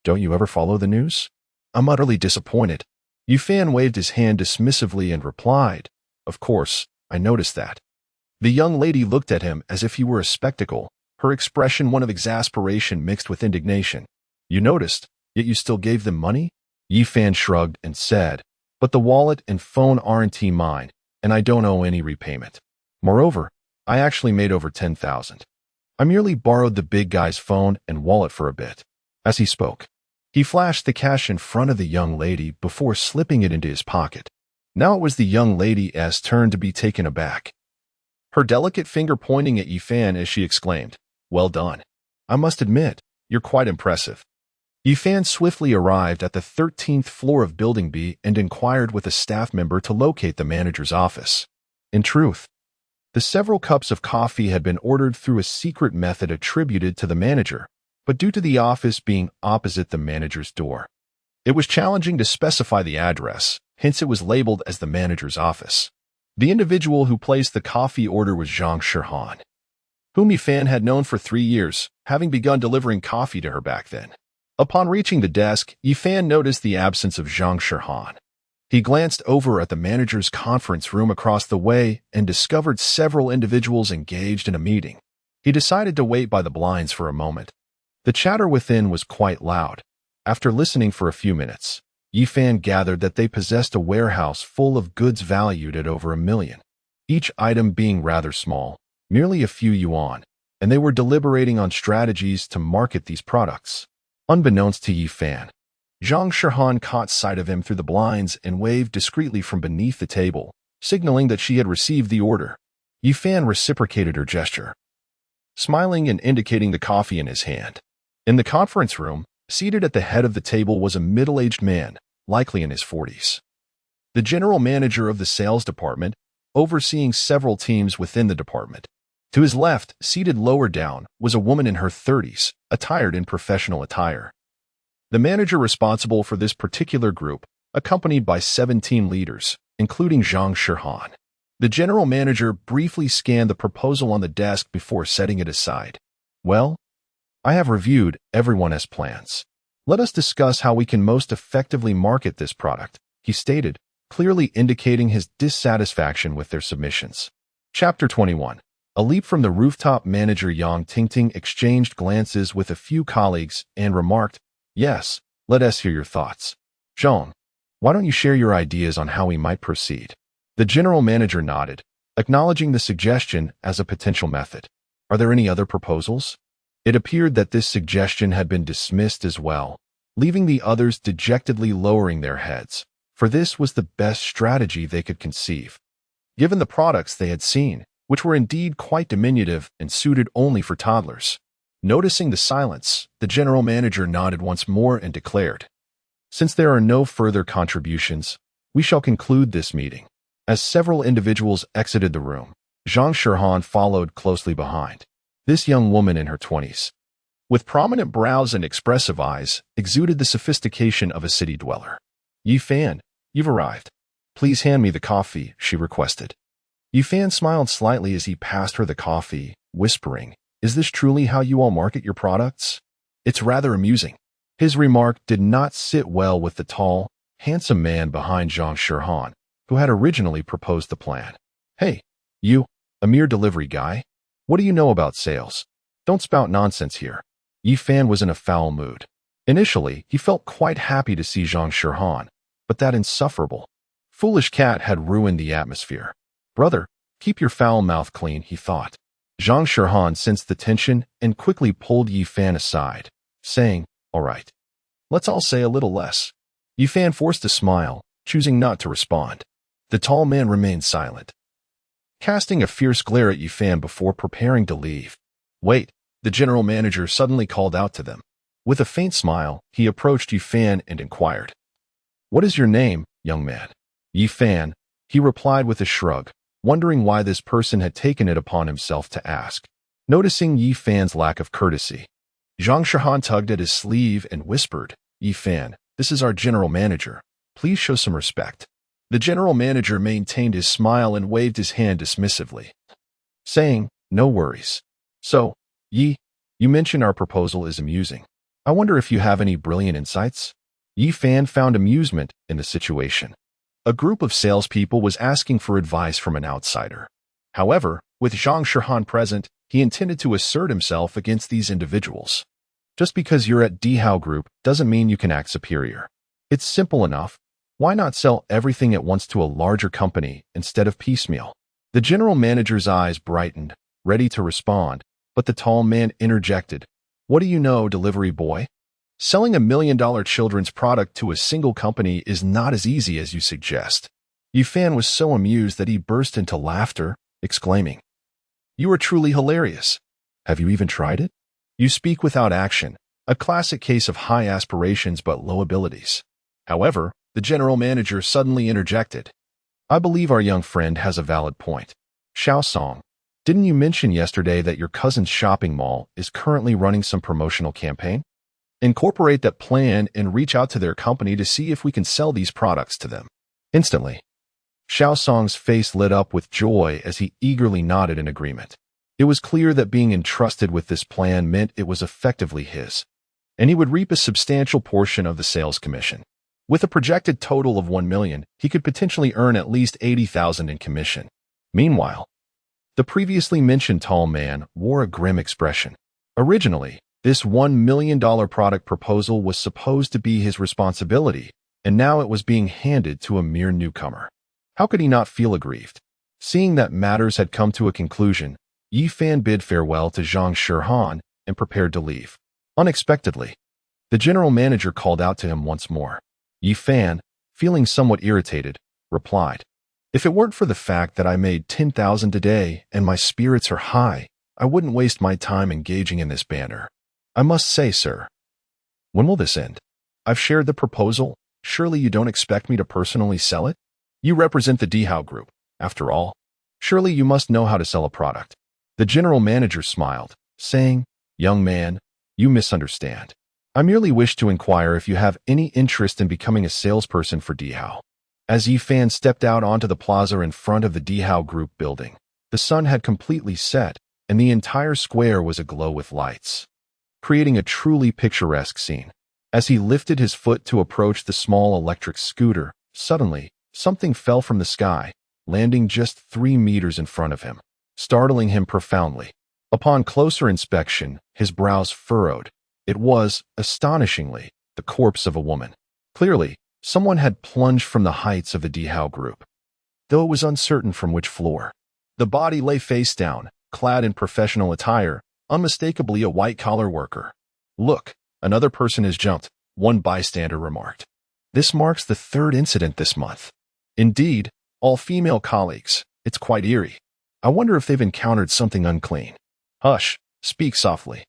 Don't you ever follow the news? I'm utterly disappointed." Yifan waved his hand dismissively and replied, "Of course, I noticed that." The young lady looked at him as if he were a spectacle, her expression one of exasperation mixed with indignation. "You noticed, yet you still gave them money?" Yifan shrugged and said, "But the wallet and phone aren't mine, and I don't owe any repayment. Moreover, I actually made over 10,000. I merely borrowed the big guy's phone and wallet for a bit." As he spoke, he flashed the cash in front of the young lady before slipping it into his pocket. Now it was the young lady's turn to be taken aback, her delicate finger pointing at Yifan as she exclaimed, "Well done. I must admit, you're quite impressive." Yifan swiftly arrived at the 13th floor of Building B and inquired with a staff member to locate the manager's office. In truth, the several cups of coffee had been ordered through a secret method attributed to the manager, but due to the office being opposite the manager's door, it was challenging to specify the address, hence it was labeled as the manager's office. The individual who placed the coffee order was Zhang Shihan, whom Yifan had known for 3 years, having begun delivering coffee to her back then. Upon reaching the desk, Yifan noticed the absence of Zhang Shihan. He glanced over at the manager's conference room across the way and discovered several individuals engaged in a meeting. He decided to wait by the blinds for a moment. The chatter within was quite loud. After listening for a few minutes, Yifan gathered that they possessed a warehouse full of goods valued at over 1 million, each item being rather small, merely a few yuan, and they were deliberating on strategies to market these products. Unbeknownst to Yifan, Zhang Shihan caught sight of him through the blinds and waved discreetly from beneath the table, signaling that she had received the order. Yifan reciprocated her gesture, smiling and indicating the coffee in his hand. In the conference room, seated at the head of the table was a middle-aged man, likely in his 40s. The general manager of the sales department, overseeing several teams within the department. To his left, seated lower down, was a woman in her 30s, attired in professional attire. The manager responsible for this particular group, accompanied by 17 leaders, including Zhang Shihan. The general manager briefly scanned the proposal on the desk before setting it aside. "Well, I have reviewed everyone as plans. Let us discuss how we can most effectively market this product," he stated, clearly indicating his dissatisfaction with their submissions. Chapter 21. A leap from the rooftop. Manager Yang Tingting exchanged glances with a few colleagues and remarked, "Yes, let us hear your thoughts. Zhang, why don't you share your ideas on how we might proceed?" The general manager nodded, acknowledging the suggestion as a potential method. "Are there any other proposals?" It appeared that this suggestion had been dismissed as well, leaving the others dejectedly lowering their heads, for this was the best strategy they could conceive. Given the products they had seen, which were indeed quite diminutive and suited only for toddlers. Noticing the silence, the general manager nodded once more and declared, "Since there are no further contributions, we shall conclude this meeting." As several individuals exited the room, Zhang Shirhan followed closely behind. This young woman in her 20s, with prominent brows and expressive eyes, exuded the sophistication of a city dweller. "Yi Fan, you've arrived. Please hand me the coffee," she requested. Yi Fan smiled slightly as he passed her the coffee, whispering, "Is this truly how you all market your products? It's rather amusing." His remark did not sit well with the tall, handsome man behind Zhang Shirhan, who had originally proposed the plan. "Hey, you, a mere delivery guy? What do you know about sales? Don't spout nonsense here." Yi Fan was in a foul mood. Initially, he felt quite happy to see Zhang Shirhan, but that insufferable, foolish cat had ruined the atmosphere. "Brother, keep your foul mouth clean," he thought. Zhang Shirhan sensed the tension and quickly pulled Yi Fan aside, saying, "All right, let's all say a little less." Yi Fan forced a smile, choosing not to respond. The tall man remained silent, casting a fierce glare at Yi Fan before preparing to leave. "Wait," the general manager suddenly called out to them. With a faint smile, he approached Yi Fan and inquired, "What is your name, young man?" "Yi Fan," he replied with a shrug, wondering why this person had taken it upon himself to ask. Noticing Yi Fan's lack of courtesy, Zhang Shirhan tugged at his sleeve and whispered, "Yi Fan, this is our general manager. Please show some respect." The general manager maintained his smile and waved his hand dismissively, saying, "No worries. So, Yi, you mentioned our proposal is amusing. I wonder if you have any brilliant insights?" Yi Fan found amusement in the situation. A group of salespeople was asking for advice from an outsider. However, with Zhang Shirhan present, he intended to assert himself against these individuals. Just because you're at Dihao Group doesn't mean you can act superior. It's simple enough. Why not sell everything at once to a larger company instead of piecemeal? The general manager's eyes brightened, ready to respond, but the tall man interjected, "What do you know, delivery boy? Selling $1 million children's product to a single company is not as easy as you suggest." Yi Fan was so amused that he burst into laughter, exclaiming, "You are truly hilarious. Have you even tried it? You speak without action, a classic case of high aspirations but low abilities." However, the general manager suddenly interjected, "I believe our young friend has a valid point. Xiaosong, didn't you mention yesterday that your cousin's shopping mall is currently running some promotional campaign? Incorporate that plan and reach out to their company to see if we can sell these products to them." Instantly, Xiaosong's face lit up with joy as he eagerly nodded in agreement. It was clear that being entrusted with this plan meant it was effectively his, and he would reap a substantial portion of the sales commission. With a projected total of 1 million, he could potentially earn at least 80,000 in commission. Meanwhile, the previously mentioned tall man wore a grim expression. Originally, this $1 million product proposal was supposed to be his responsibility, and now it was being handed to a mere newcomer. How could he not feel aggrieved? Seeing that matters had come to a conclusion, Yi Fan bid farewell to Zhang Shirhan and prepared to leave. Unexpectedly, the general manager called out to him once more. Yi Fan, feeling somewhat irritated, replied, "If it weren't for the fact that I made 10,000 today and my spirits are high, I wouldn't waste my time engaging in this banter. I must say, sir, when will this end? I've shared the proposal. Surely you don't expect me to personally sell it? You represent the Dihao Group, after all. Surely you must know how to sell a product." The general manager smiled, saying, "Young man, you misunderstand. I merely wish to inquire if you have any interest in becoming a salesperson for Dihao." As Yi Fan stepped out onto the plaza in front of the Dihao Group building, the sun had completely set, and the entire square was aglow with lights, creating a truly picturesque scene. As he lifted his foot to approach the small electric scooter, suddenly, something fell from the sky, landing just 3 meters in front of him, startling him profoundly. Upon closer inspection, his brows furrowed. It was, astonishingly, the corpse of a woman. Clearly, someone had plunged from the heights of the Dihao Group, though it was uncertain from which floor. The body lay face down, clad in professional attire, unmistakably a white-collar worker. "Look, another person has jumped," one bystander remarked. "This marks the third incident this month. Indeed, all female colleagues. It's quite eerie. I wonder if they've encountered something unclean." "Hush, speak softly.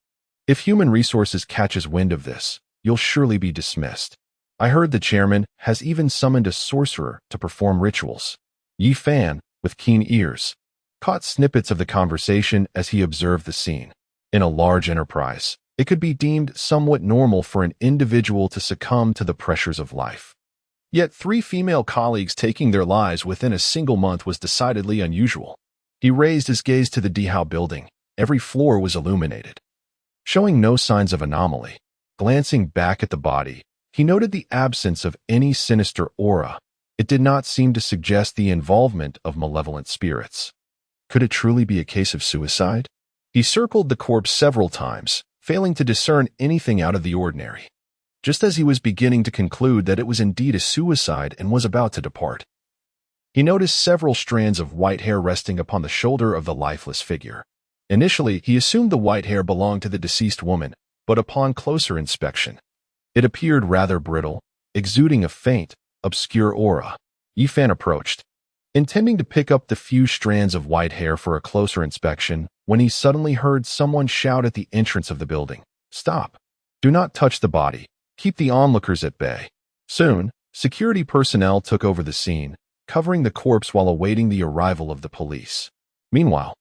If human resources catches wind of this, you'll surely be dismissed. I heard the chairman has even summoned a sorcerer to perform rituals." Yi Fan, with keen ears, caught snippets of the conversation as he observed the scene. In a large enterprise, it could be deemed somewhat normal for an individual to succumb to the pressures of life. Yet 3 female colleagues taking their lives within a single month was decidedly unusual. He raised his gaze to the Dihao building. Every floor was illuminated, showing no signs of anomaly. Glancing back at the body, he noted the absence of any sinister aura. It did not seem to suggest the involvement of malevolent spirits. Could it truly be a case of suicide? He circled the corpse several times, failing to discern anything out of the ordinary. Just as he was beginning to conclude that it was indeed a suicide and was about to depart, he noticed several strands of white hair resting upon the shoulder of the lifeless figure. Initially, he assumed the white hair belonged to the deceased woman, but upon closer inspection, it appeared rather brittle, exuding a faint, obscure aura. Yi Fan approached, intending to pick up the few strands of white hair for a closer inspection, when he suddenly heard someone shout at the entrance of the building, "Stop! Do not touch the body. Keep the onlookers at bay." Soon, security personnel took over the scene, covering the corpse while awaiting the arrival of the police. Meanwhile,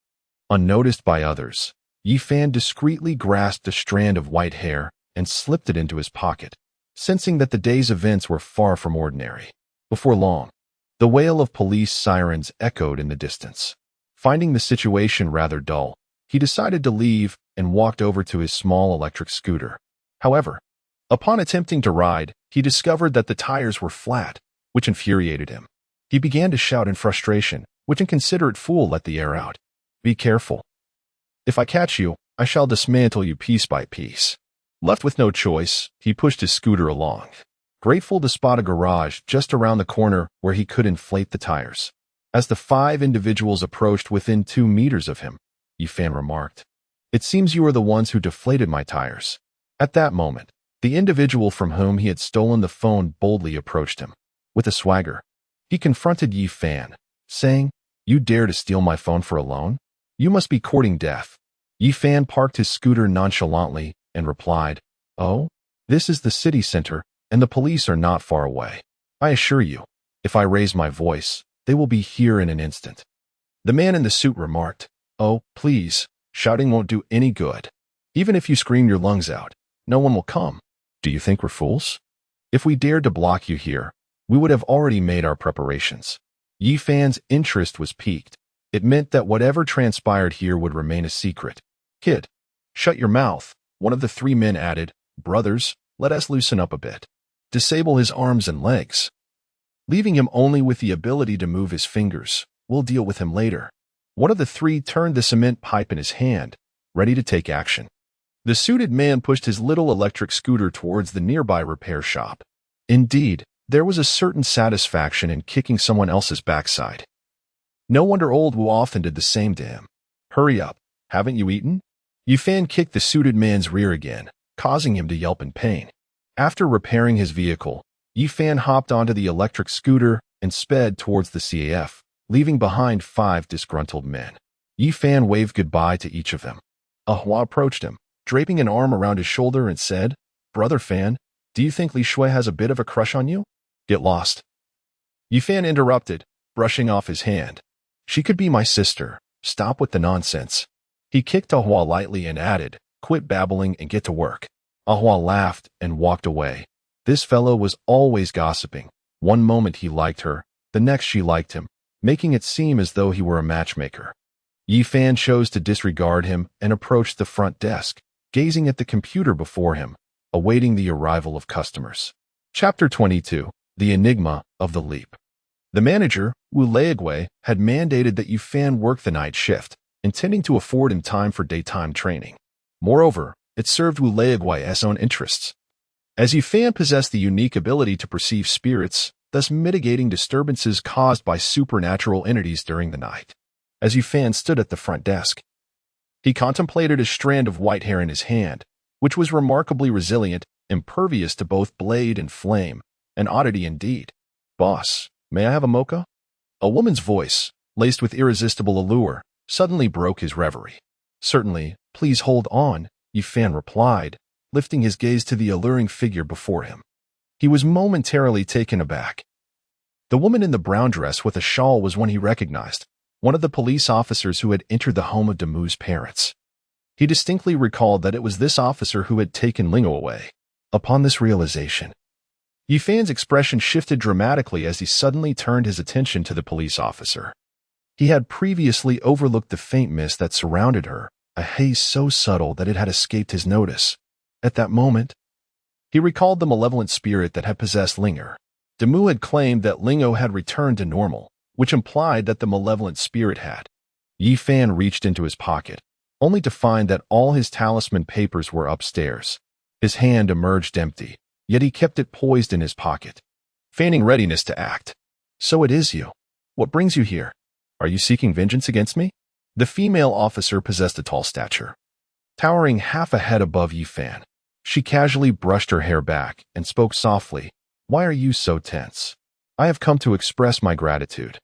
unnoticed by others, Yi Fan discreetly grasped a strand of white hair and slipped it into his pocket, sensing that the day's events were far from ordinary. Before long, the wail of police sirens echoed in the distance. Finding the situation rather dull, he decided to leave and walked over to his small electric scooter. However, upon attempting to ride, he discovered that the tires were flat, which infuriated him. He began to shout in frustration, which inconsiderate fool let the air out. "Be careful. If I catch you, I shall dismantle you piece by piece." Left with no choice, he pushed his scooter along, grateful to spot a garage just around the corner where he could inflate the tires. As the 5 individuals approached within 2 meters of him, Yi Fan remarked, "It seems you are the ones who deflated my tires." At that moment, the individual from whom he had stolen the phone boldly approached him. With a swagger, he confronted Yi Fan, saying, "You dare to steal my phone for a loan? You must be courting death." Yi Fan parked his scooter nonchalantly and replied, "Oh, this is the city center, and the police are not far away. I assure you, if I raise my voice, they will be here in an instant." The man in the suit remarked, "Oh, please, shouting won't do any good. Even if you scream your lungs out, no one will come. Do you think we're fools? If we dared to block you here, we would have already made our preparations." Yi Fan's interest was piqued. It meant that whatever transpired here would remain a secret. "Kid, shut your mouth," one of the 3 men added. "Brothers, let us loosen up a bit. Disable his arms and legs. Leaving him only with the ability to move his fingers. We'll deal with him later." One of the 3 turned the cement pipe in his hand, ready to take action. The suited man pushed his little electric scooter towards the nearby repair shop. Indeed, there was a certain satisfaction in kicking someone else's backside. No wonder old Wu often did the same to him. "Hurry up, haven't you eaten?" Yi Fan kicked the suited man's rear again, causing him to yelp in pain. After repairing his vehicle, Yi Fan hopped onto the electric scooter and sped towards the CAF, leaving behind 5 disgruntled men. Yi Fan waved goodbye to each of them. Hua approached him, draping an arm around his shoulder and said, "Brother Fan, do you think Li Shui has a bit of a crush on you?" "Get lost." Yi Fan interrupted, brushing off his hand. "She could be my sister. Stop with the nonsense." He kicked Hua lightly and added, "Quit babbling and get to work." Hua laughed and walked away. This fellow was always gossiping. One moment he liked her, the next she liked him, making it seem as though he were a matchmaker. Yi Fan chose to disregard him and approached the front desk, gazing at the computer before him, awaiting the arrival of customers. Chapter 22. The Enigma of the Leap. The manager, Wu Leigui, had mandated that Yi Fan work the night shift, intending to afford him time for daytime training. Moreover, it served Wu Leigui's own interests, as Yi Fan possessed the unique ability to perceive spirits, thus mitigating disturbances caused by supernatural entities during the night. As Yi Fan stood at the front desk, He contemplated a strand of white hair in his hand, which was remarkably resilient, impervious to both blade and flame, an oddity indeed. "Boss, may I have a mocha?" A woman's voice, laced with irresistible allure, suddenly broke his reverie. "Certainly, please hold on," Yifan replied, lifting his gaze to the alluring figure before him. He was momentarily taken aback. The woman in the brown dress with a shawl was one he recognized, one of the police officers who had entered the home of Demu's parents. He distinctly recalled that it was this officer who had taken Lingo away. Upon this realization, Yifan's expression shifted dramatically as he suddenly turned his attention to the police officer. He had previously overlooked the faint mist that surrounded her, a haze so subtle that it had escaped his notice. At that moment, he recalled the malevolent spirit that had possessed Linger. Demu had claimed that Lingo had returned to normal, which implied that the malevolent spirit had. Yifan reached into his pocket, only to find that all his talisman papers were upstairs. His hand emerged empty, yet he kept it poised in his pocket, feigning readiness to act. "So it is you. What brings you here? Are you seeking vengeance against me?" The female officer possessed a tall stature, towering half a head above Yifan. She casually brushed her hair back and spoke softly. "Why are you so tense? I have come to express my gratitude.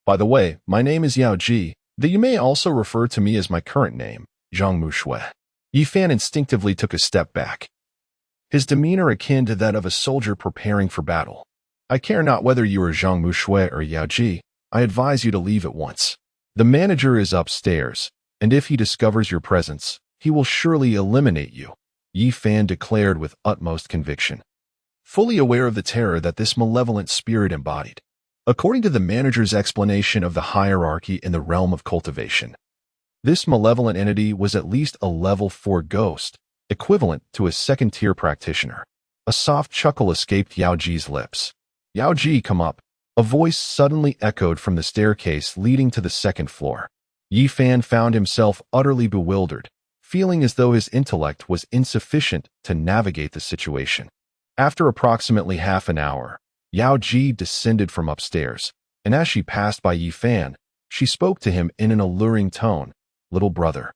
By the way, my name is Yao Ji, though you may also refer to me as my current name, Zhang Mushui." Yifan instinctively took a step back, his demeanor akin to that of a soldier preparing for battle. "I care not whether you are Zhang Mushui or Yao Ji. I advise you to leave at once. The manager is upstairs, and if he discovers your presence, he will surely eliminate you," Yifan declared with utmost conviction, fully aware of the terror that this malevolent spirit embodied. According to the manager's explanation of the hierarchy in the realm of cultivation, this malevolent entity was at least a level 4 ghost, equivalent to a second-tier practitioner. A soft chuckle escaped Yao Ji's lips. "Yao Ji, come up." A voice suddenly echoed from the staircase leading to the second floor. Yifan found himself utterly bewildered, feeling as though his intellect was insufficient to navigate the situation. After approximately half an hour, Yao Ji descended from upstairs, and as she passed by Yifan, she spoke to him in an alluring tone. "Little brother,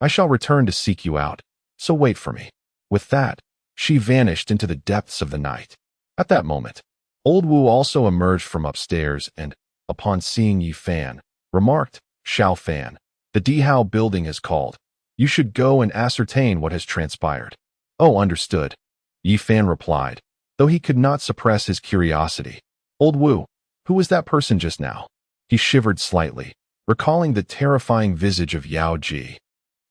I shall return to seek you out, so wait for me." With that, she vanished into the depths of the night. At that moment, Old Wu also emerged from upstairs and, upon seeing Yifan, remarked, "Xiao Fan, the Dihao building has called. You should go and ascertain what has transpired." "Oh, understood," Yifan replied, though he could not suppress his curiosity. "Old Wu, who was that person just now?" He shivered slightly, recalling the terrifying visage of Yao Ji,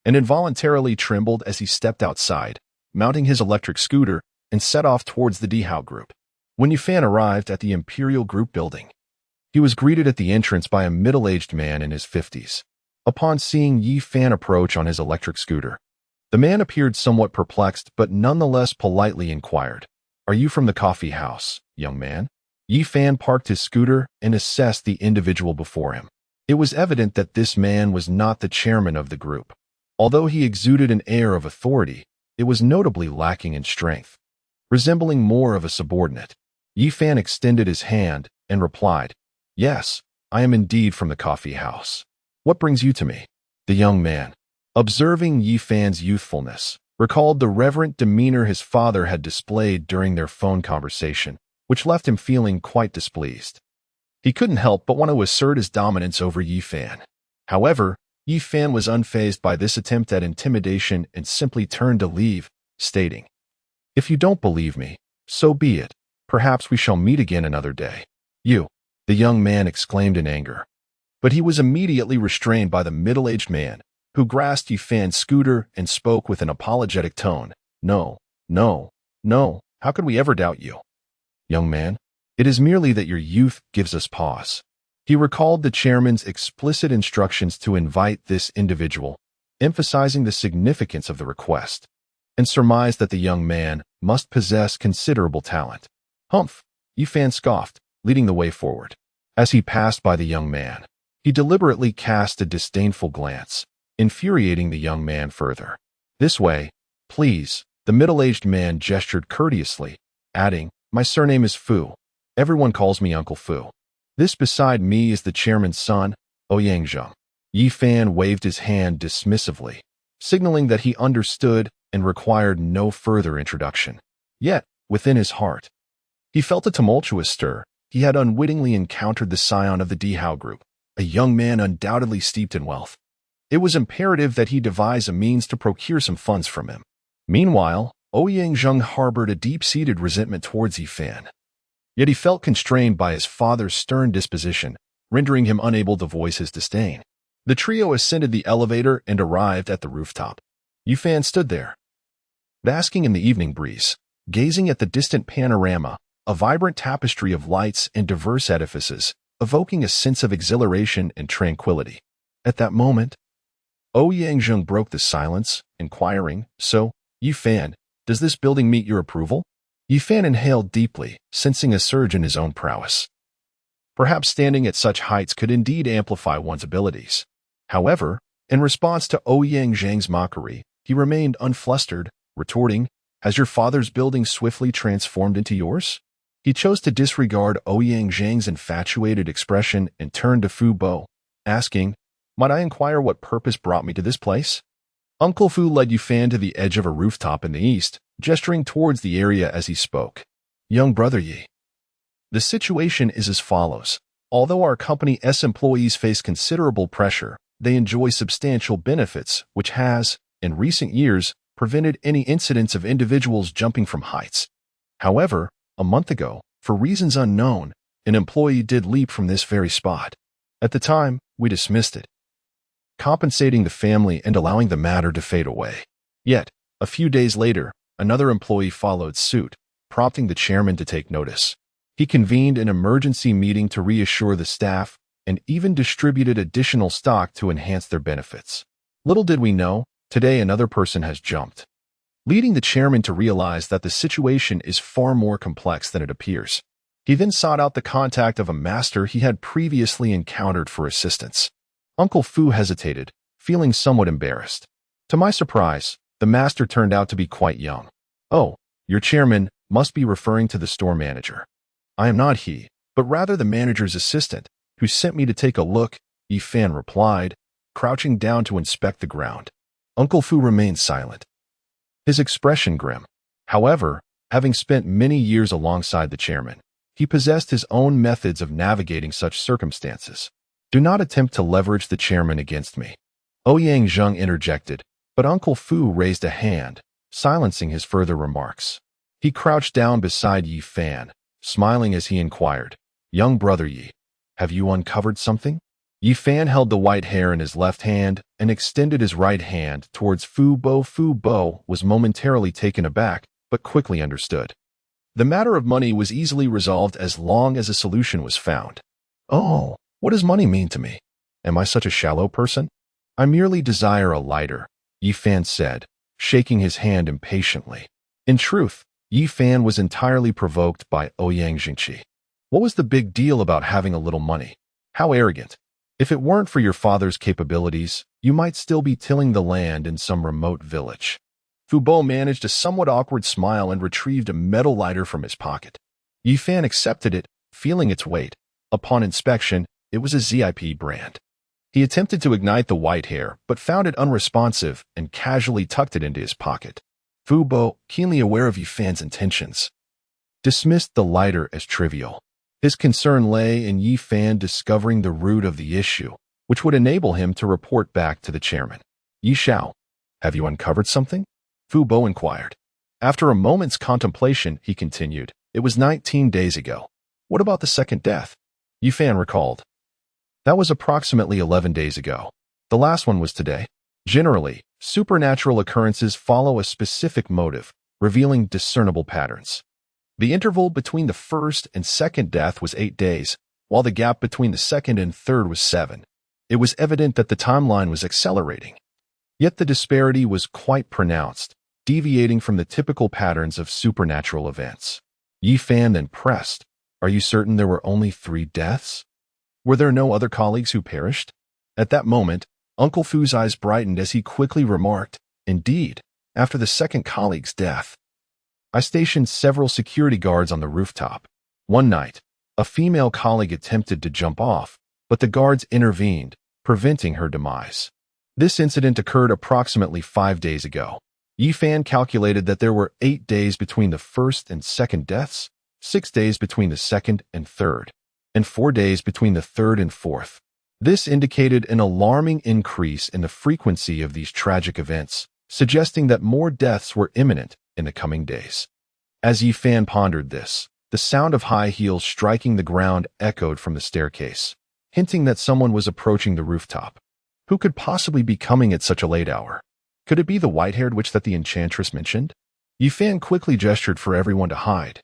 and involuntarily trembled as he stepped outside, mounting his electric scooter, and set off towards the Dihao group. When Yifan arrived at the Imperial Group building, he was greeted at the entrance by a middle-aged man in his 50s. Upon seeing Yifan approach on his electric scooter, the man appeared somewhat perplexed but nonetheless politely inquired, "Are you from the coffee house, young man?" Yifan parked his scooter and assessed the individual before him. It was evident that this man was not the chairman of the group. Although he exuded an air of authority, it was notably lacking in strength, resembling more of a subordinate. Yifan extended his hand and replied, "Yes, I am indeed from the coffee house. What brings you to me?" The young man, observing Yifan's youthfulness, recalled the reverent demeanor his father had displayed during their phone conversation, which left him feeling quite displeased. He couldn't help but want to assert his dominance over Yifan. However, Yifan was unfazed by this attempt at intimidation and simply turned to leave, stating, "If you don't believe me, so be it. Perhaps we shall meet again another day." "You," the young man exclaimed in anger. But he was immediately restrained by the middle-aged man, who grasped Yifan's scooter and spoke with an apologetic tone. No, how could we ever doubt you? Young man, it is merely that your youth gives us pause." He recalled the chairman's explicit instructions to invite this individual, emphasizing the significance of the request, and surmised that the young man must possess considerable talent. "Humph," Yifan scoffed, leading the way forward. As he passed by the young man, he deliberately cast a disdainful glance, infuriating the young man further. "This way, please," the middle-aged man gestured courteously, adding, "My surname is Fu. Everyone calls me Uncle Fu. This beside me is the chairman's son, Ouyang Zheng." Yi Fan waved his hand dismissively, signaling that he understood and required no further introduction. Yet, within his heart, he felt a tumultuous stir. He had unwittingly encountered the scion of the Dihao group, a young man undoubtedly steeped in wealth. It was imperative that he devise a means to procure some funds from him. Meanwhile, Ouyang Zheng harbored a deep-seated resentment towards Yi Fan. Yet he felt constrained by his father's stern disposition, rendering him unable to voice his disdain. The trio ascended the elevator and arrived at the rooftop. Yi Fan stood there, basking in the evening breeze, gazing at the distant panorama, a vibrant tapestry of lights and diverse edifices, evoking a sense of exhilaration and tranquility. At that moment, Ouyang Zheng broke the silence, inquiring, "So, Yi Fan, does this building meet your approval?" Yi Fan inhaled deeply, sensing a surge in his own prowess. Perhaps standing at such heights could indeed amplify one's abilities. However, in response to Ouyang Zheng's mockery, he remained unflustered, retorting, "Has your father's building swiftly transformed into yours?" He chose to disregard Ouyang Zheng's infatuated expression and turned to Fu Bo, asking, "Might I inquire what purpose brought me to this place?" Uncle Fu led Yi Fan to the edge of a rooftop in the east, gesturing towards the area as he spoke. "Young brother Yi, the situation is as follows. Although our company's employees face considerable pressure, they enjoy substantial benefits, which has, in recent years, prevented any incidents of individuals jumping from heights. However, a month ago, for reasons unknown, an employee did leap from this very spot. At the time, we dismissed it, compensating the family and allowing the matter to fade away. Yet, a few days later, another employee followed suit, prompting the chairman to take notice. He convened an emergency meeting to reassure the staff and even distributed additional stock to enhance their benefits. Little did we know, today another person has jumped, leading the chairman to realize that the situation is far more complex than it appears. He then sought out the contact of a master he had previously encountered for assistance. Uncle Fu hesitated, feeling somewhat embarrassed. To my surprise, the master turned out to be quite young. "Oh, your chairman must be referring to the store manager. I am not he, but rather the manager's assistant, who sent me to take a look," Yi Fan replied, crouching down to inspect the ground. Uncle Fu remained silent, his expression grim. However, having spent many years alongside the chairman, he possessed his own methods of navigating such circumstances. "Do not attempt to leverage the chairman against me," Ouyang Zheng interjected, but Uncle Fu raised a hand, silencing his further remarks. He crouched down beside Yi Fan, smiling as he inquired, "Young brother Yi, have you uncovered something?" Yi Fan held the white hair in his left hand and extended his right hand towards Fu Bo. Fu Bo was momentarily taken aback, but quickly understood. The matter of money was easily resolved as long as a solution was found. "Oh, what does money mean to me? Am I such a shallow person?" "I merely desire a lighter," Yi Fan said, shaking his hand impatiently. In truth, Yi Fan was entirely provoked by Ouyang Zhengqi. What was the big deal about having a little money? How arrogant. If it weren't for your father's capabilities, you might still be tilling the land in some remote village. Fu Bo managed a somewhat awkward smile and retrieved a metal lighter from his pocket. Yi Fan accepted it, feeling its weight. Upon inspection, it was a ZIP brand. He attempted to ignite the white hair, but found it unresponsive and casually tucked it into his pocket. Fu Bo, keenly aware of Yi Fan's intentions, dismissed the lighter as trivial. His concern lay in Yi Fan discovering the root of the issue, which would enable him to report back to the chairman. "Yi Xiao, have you uncovered something?" Fu Bo inquired. After a moment's contemplation, he continued, "It was 19 days ago. What about the second death?" Yi Fan recalled. "That was approximately 11 days ago. The last one was today." Generally, supernatural occurrences follow a specific motive, revealing discernible patterns. The interval between the first and second death was 8 days, while the gap between the second and third was 7. It was evident that the timeline was accelerating. Yet the disparity was quite pronounced, deviating from the typical patterns of supernatural events. Yi Fan then pressed, "Are you certain there were only 3 deaths? Were there no other colleagues who perished?" At that moment, Uncle Fu's eyes brightened as he quickly remarked, "Indeed, after the second colleague's death, I stationed several security guards on the rooftop. One night, a female colleague attempted to jump off, but the guards intervened, preventing her demise. This incident occurred approximately 5 days ago. Yifan calculated that there were 8 days between the first and second deaths, 6 days between the second and third, and 4 days between the third and fourth. This indicated an alarming increase in the frequency of these tragic events, suggesting that more deaths were imminent in the coming days. As Yifan pondered this, the sound of high heels striking the ground echoed from the staircase, hinting that someone was approaching the rooftop. Who could possibly be coming at such a late hour? Could it be the white-haired witch that the enchantress mentioned? Yifan quickly gestured for everyone to hide,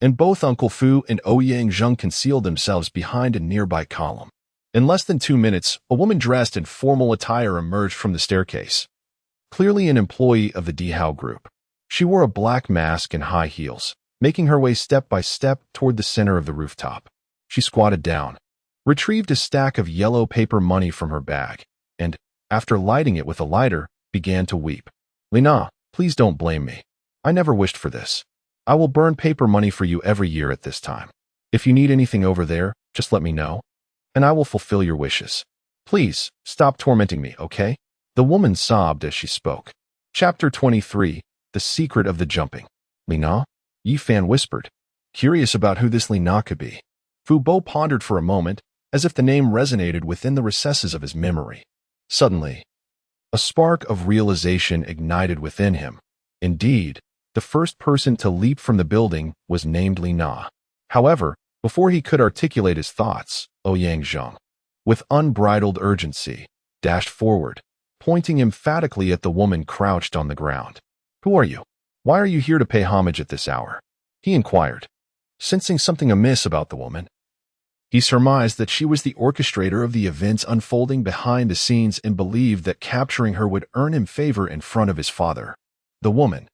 and both Uncle Fu and Ouyang Zheng concealed themselves behind a nearby column. In less than 2 minutes, a woman dressed in formal attire emerged from the staircase. Clearly an employee of the Dihao group. She wore a black mask and high heels, making her way step by step toward the center of the rooftop. She squatted down, retrieved a stack of yellow paper money from her bag, and, after lighting it with a lighter, began to weep. "Lina, please don't blame me. I never wished for this. I will burn paper money for you every year at this time. If you need anything over there, just let me know, and I will fulfill your wishes. Please, stop tormenting me, okay?" The woman sobbed as she spoke. Chapter 23, The Secret of the Jumping. "Lina?" Yifan whispered, curious about who this Lina could be. Fu Bo pondered for a moment, as if the name resonated within the recesses of his memory. Suddenly, a spark of realization ignited within him. Indeed, the first person to leap from the building was named Lina. However, before he could articulate his thoughts, Ouyang Zheng, with unbridled urgency, dashed forward, pointing emphatically at the woman crouched on the ground. "Who are you? Why are you here to pay homage at this hour?" he inquired, sensing something amiss about the woman. He surmised that she was the orchestrator of the events unfolding behind the scenes and believed that capturing her would earn him favor in front of his father. The woman,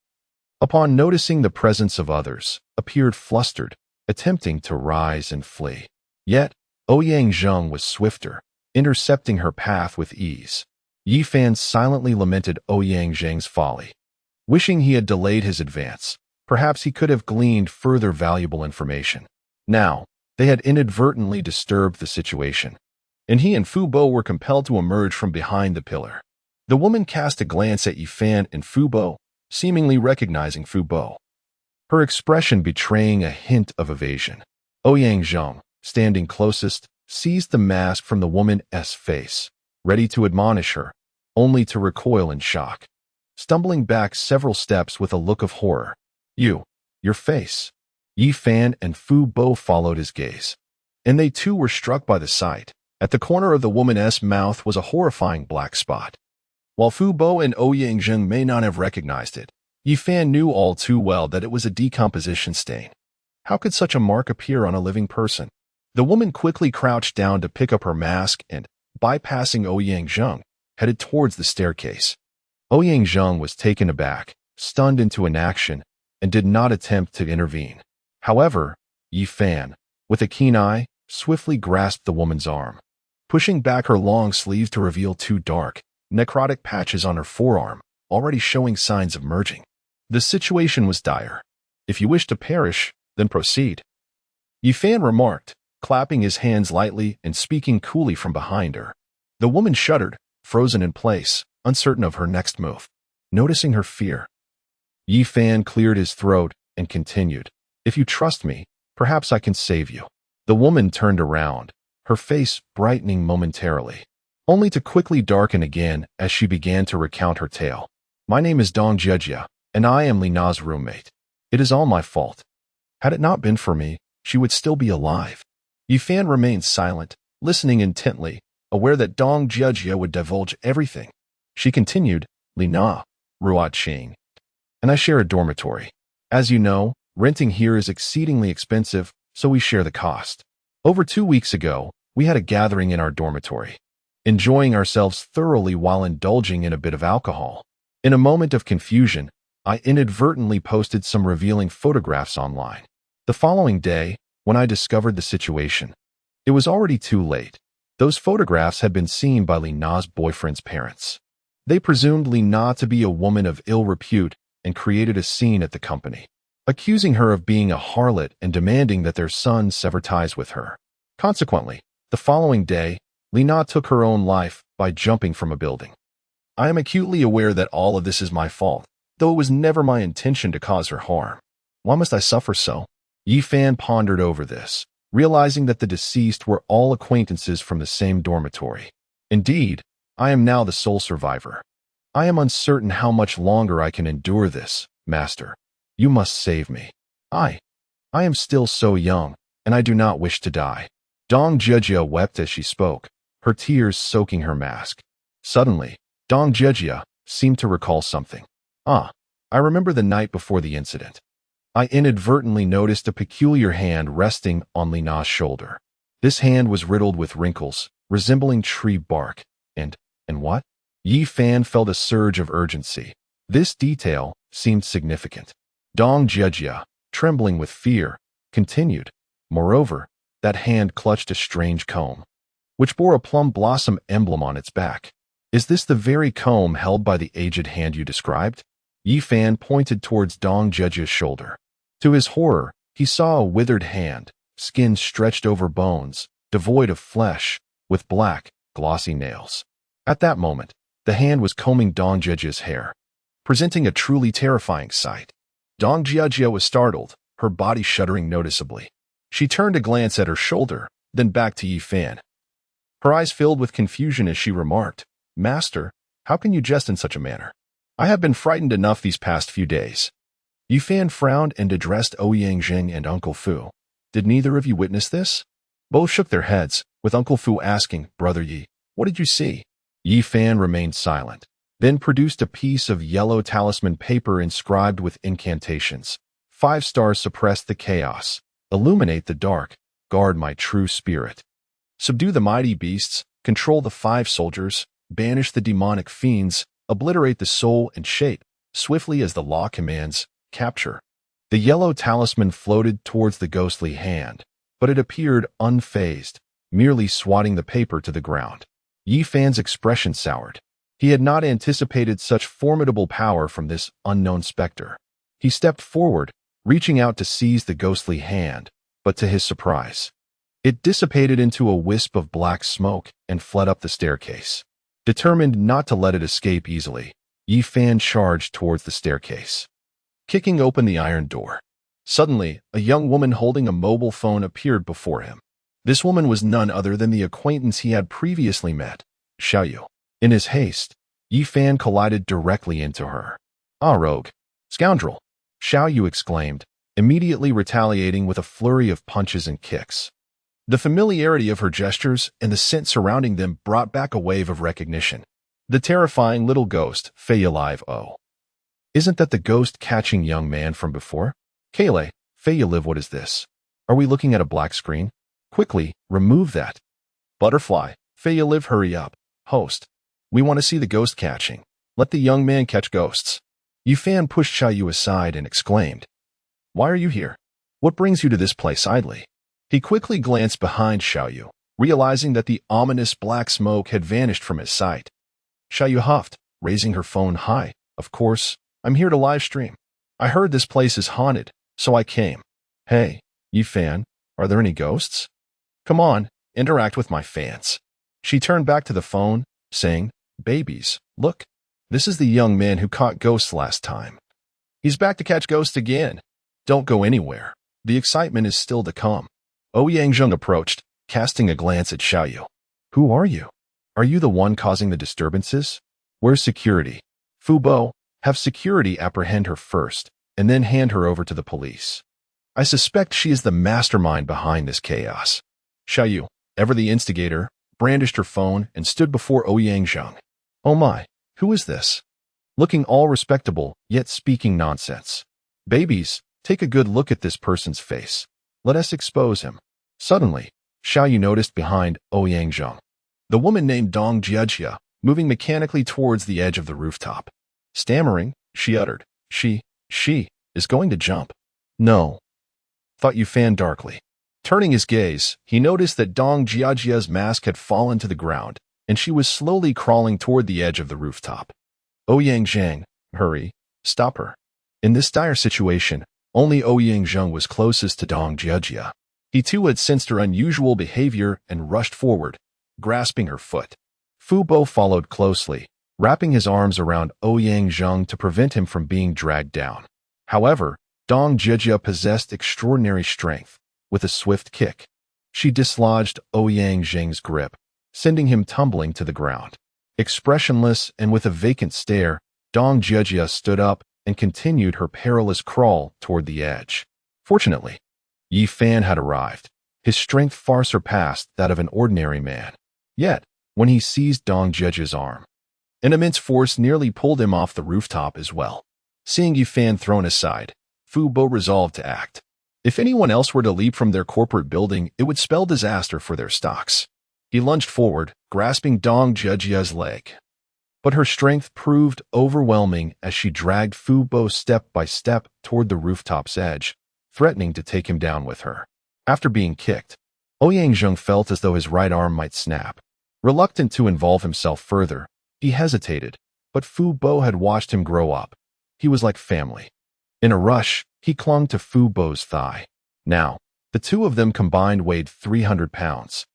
upon noticing the presence of others, appeared flustered, attempting to rise and flee. Yet, Ouyang Zheng was swifter, intercepting her path with ease. Yifan silently lamented Ouyang Zheng's folly. Wishing he had delayed his advance, perhaps he could have gleaned further valuable information. Now, they had inadvertently disturbed the situation, and he and Fu Bo were compelled to emerge from behind the pillar. The woman cast a glance at Yifan and Fu Bo, seemingly recognizing Fu Bo, her expression betraying a hint of evasion. Ouyang Zheng, standing closest, seized the mask from the woman's face, ready to admonish her, only to recoil in shock, stumbling back several steps with a look of horror. Your face." Yifan and Fu Bo followed his gaze, and they too were struck by the sight. At the corner of the woman's mouth was a horrifying black spot. While Fu Bo and Ouyang Zheng may not have recognized it, Yifan knew all too well that it was a decomposition stain. How could such a mark appear on a living person? The woman quickly crouched down to pick up her mask and, bypassing Ouyang Zheng, headed towards the staircase. Ouyang Zheng was taken aback, stunned into inaction, and did not attempt to intervene. However, Yifan, with a keen eye, swiftly grasped the woman's arm, pushing back her long sleeve to reveal 2 dark, necrotic patches on her forearm, already showing signs of merging. The situation was dire. "If you wish to perish, then proceed," Yifan remarked, clapping his hands lightly and speaking coolly from behind her. The woman shuddered, frozen in place, uncertain of her next move. Noticing her fear, Yifan cleared his throat and continued, "If you trust me, perhaps I can save you." The woman turned around, her face brightening momentarily, only to quickly darken again as she began to recount her tale. "My name is Dong Jejia, and I am Lina's roommate. It is all my fault. Had it not been for me, she would still be alive." Yifan remained silent, listening intently, aware that Dong Jejia would divulge everything. She continued, "Lina, Ruat Ching, and I share a dormitory. As you know, renting here is exceedingly expensive, so we share the cost. Over 2 weeks ago, we had a gathering in our dormitory, enjoying ourselves thoroughly while indulging in a bit of alcohol. In a moment of confusion, I inadvertently posted some revealing photographs online. The following day, when I discovered the situation, it was already too late. Those photographs had been seen by Lina's boyfriend's parents. They presumed Lina to be a woman of ill repute and created a scene at the company, accusing her of being a harlot and demanding that their son sever ties with her. Consequently, the following day, Li Na took her own life by jumping from a building. I am acutely aware that all of this is my fault, though it was never my intention to cause her harm. Why must I suffer so? Yi Fan pondered over this, realizing that the deceased were all acquaintances from the same dormitory. Indeed, I am now the sole survivor. I am uncertain how much longer I can endure this, Master. You must save me. I am still so young, and I do not wish to die. Dong Jejia wept as she spoke, her tears soaking her mask. Suddenly, Dong Jejia seemed to recall something. I remember the night before the incident. I inadvertently noticed a peculiar hand resting on Li Na's shoulder. This hand was riddled with wrinkles, resembling tree bark. And what? Yi Fan felt a surge of urgency. This detail seemed significant. Dong Jejia, trembling with fear, continued. Moreover, that hand clutched a strange comb, which bore a plum blossom emblem on its back. Is this the very comb held by the aged hand you described? Yi Fan pointed towards Dong Jejia's shoulder. To his horror, he saw a withered hand, skin stretched over bones, devoid of flesh, with black, glossy nails. At that moment, the hand was combing Dong Jejia's hair, presenting a truly terrifying sight. Dong Jejia was startled, her body shuddering noticeably. She turned to glance at her shoulder, then back to Yi Fan. Her eyes filled with confusion as she remarked, Master, how can you jest in such a manner? I have been frightened enough these past few days. Yi Fan frowned and addressed Ouyang Zheng and Uncle Fu. Did neither of you witness this? Both shook their heads, with Uncle Fu asking, Brother Yi, what did you see? Yi Fan remained silent, then produced a piece of yellow talisman paper inscribed with incantations. 5 stars suppress the chaos, illuminate the dark, guard my true spirit. Subdue the mighty beasts, control the 5 soldiers, banish the demonic fiends, obliterate the soul and shape, swiftly as the law commands, capture. The yellow talisman floated towards the ghostly hand, but it appeared unfazed, merely swatting the paper to the ground. Yi Fan's expression soured. He had not anticipated such formidable power from this unknown specter. He stepped forward, reaching out to seize the ghostly hand, but to his surprise, it dissipated into a wisp of black smoke and fled up the staircase. Determined not to let it escape easily, Yi Fan charged towards the staircase, kicking open the iron door. Suddenly, a young woman holding a mobile phone appeared before him. This woman was none other than the acquaintance he had previously met, Xiaoyu. In his haste, Yi Fan collided directly into her. Ah, rogue! Scoundrel! Xiaoyu exclaimed, immediately retaliating with a flurry of punches and kicks. The familiarity of her gestures and the scent surrounding them brought back a wave of recognition. The terrifying little ghost, Fei Alive O. Isn't that the ghost-catching young man from before? Kaylee, Fei Alive, what is this? Are we looking at a black screen? Quickly, remove that. Butterfly, Fei Alive, hurry up. Host. We want to see the ghost catching. Let the young man catch ghosts. Yi Fan pushed Xiaoyu aside and exclaimed, Why are you here? What brings you to this place idly? He quickly glanced behind Xiaoyu, realizing that the ominous black smoke had vanished from his sight. Xiaoyu huffed, raising her phone high. Of course, I'm here to live stream. I heard this place is haunted, so I came. Hey, Yi Fan, are there any ghosts? Come on, interact with my fans. She turned back to the phone, saying, Babies, look. This is the young man who caught ghosts last time. He's back to catch ghosts again. Don't go anywhere. The excitement is still to come. Ouyang Zheng approached, casting a glance at Xiaoyu. Who are you? Are you the one causing the disturbances? Where's security? Fu Bo, have security apprehend her first, and then hand her over to the police. I suspect she is the mastermind behind this chaos. Xiaoyu, ever the instigator, brandished her phone and stood before Ouyang Zheng. Oh my, who is this? Looking all respectable, yet speaking nonsense. Babies, take a good look at this person's face. Let us expose him. Suddenly, Xiaoyu noticed behind Ouyang Zheng the woman named Dong Jejia, moving mechanically towards the edge of the rooftop. Stammering, she uttered, She is going to jump. No. Thought Yi Fan darkly. Turning his gaze, he noticed that Dong Jiejia's mask had fallen to the ground, and she was slowly crawling toward the edge of the rooftop. Ouyang Zheng, hurry, stop her. In this dire situation, only Ouyang Zheng was closest to Dong Jiejia. He too had sensed her unusual behavior and rushed forward, grasping her foot. Fu Bo followed closely, wrapping his arms around Ouyang Zheng to prevent him from being dragged down. However, Dong Jijia possessed extraordinary strength. With a swift kick, she dislodged Ouyang Zheng's grip, sending him tumbling to the ground. Expressionless and with a vacant stare, Dong Jijia stood up and continued her perilous crawl toward the edge. Fortunately, Yi Fan had arrived. His strength far surpassed that of an ordinary man. Yet, when he seized Dong Jijia's arm, an immense force nearly pulled him off the rooftop as well. Seeing Yi Fan thrown aside, Fu Bo resolved to act. If anyone else were to leap from their corporate building, it would spell disaster for their stocks. He lunged forward, grasping Dong Jijia's leg. But her strength proved overwhelming as she dragged Fu Bo step by step toward the rooftop's edge, threatening to take him down with her. After being kicked, Ouyang Zheng felt as though his right arm might snap. Reluctant to involve himself further, he hesitated, but Fu Bo had watched him grow up. He was like family. In a rush, he clung to Fu Bo's thigh. Now, the two of them combined weighed 300 pounds.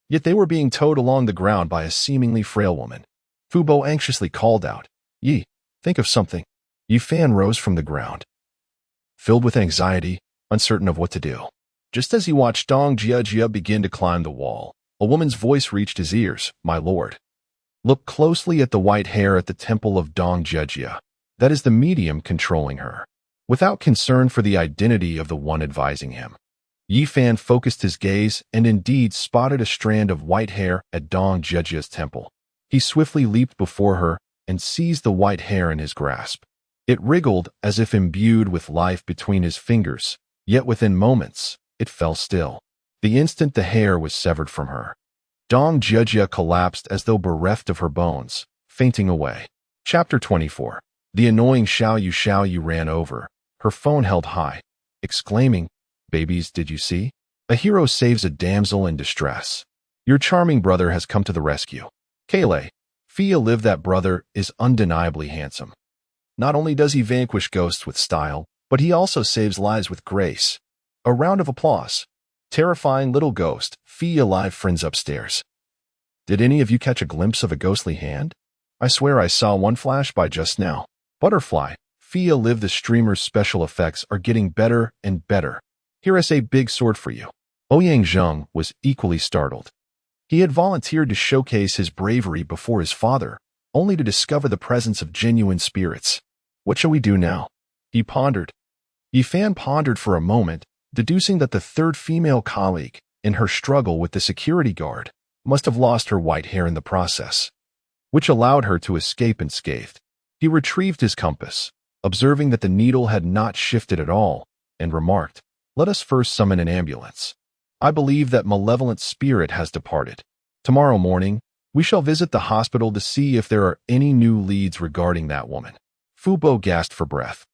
Yet they were being towed along the ground by a seemingly frail woman. Fu Bo anxiously called out, "Yi, think of something." Yi Fan rose from the ground, filled with anxiety, uncertain of what to do. Just as he watched Dong Jijia begin to climb the wall, a woman's voice reached his ears. "My lord, look closely at the white hair at the temple of Dong Jijia. That is the medium controlling her." Without concern for the identity of the one advising him, Yi Fan focused his gaze and indeed spotted a strand of white hair at Dong Jijia's temple. He swiftly leaped before her and seized the white hair in his grasp. It wriggled as if imbued with life between his fingers, yet within moments, it fell still. The instant the hair was severed from her, Dong Jijia collapsed as though bereft of her bones, fainting away. Chapter 24. The annoying Xiao Yu ran over, her phone held high, exclaiming, "Babies, did you see? A hero saves a damsel in distress. Your charming brother has come to the rescue." Kale, Fia Live, that brother is undeniably handsome. Not only does he vanquish ghosts with style, but he also saves lives with grace. A round of applause. Terrifying little ghost, Fia Live friends upstairs. Did any of you catch a glimpse of a ghostly hand? I swear I saw one flash by just now. Butterfly, Fia Live, the streamer's special effects are getting better and better. Here is a big sword for you. Ouyang Zheng was equally startled. He had volunteered to showcase his bravery before his father, only to discover the presence of genuine spirits. What shall we do now? He pondered. Yi Fan pondered for a moment, deducing that the third female colleague, in her struggle with the security guard, must have lost her white hair in the process, which allowed her to escape unscathed. He retrieved his compass, observing that the needle had not shifted at all, and remarked, "Let us first summon an ambulance. I believe that malevolent spirit has departed. Tomorrow morning, we shall visit the hospital to see if there are any new leads regarding that woman." Fu Bo gasped for breath.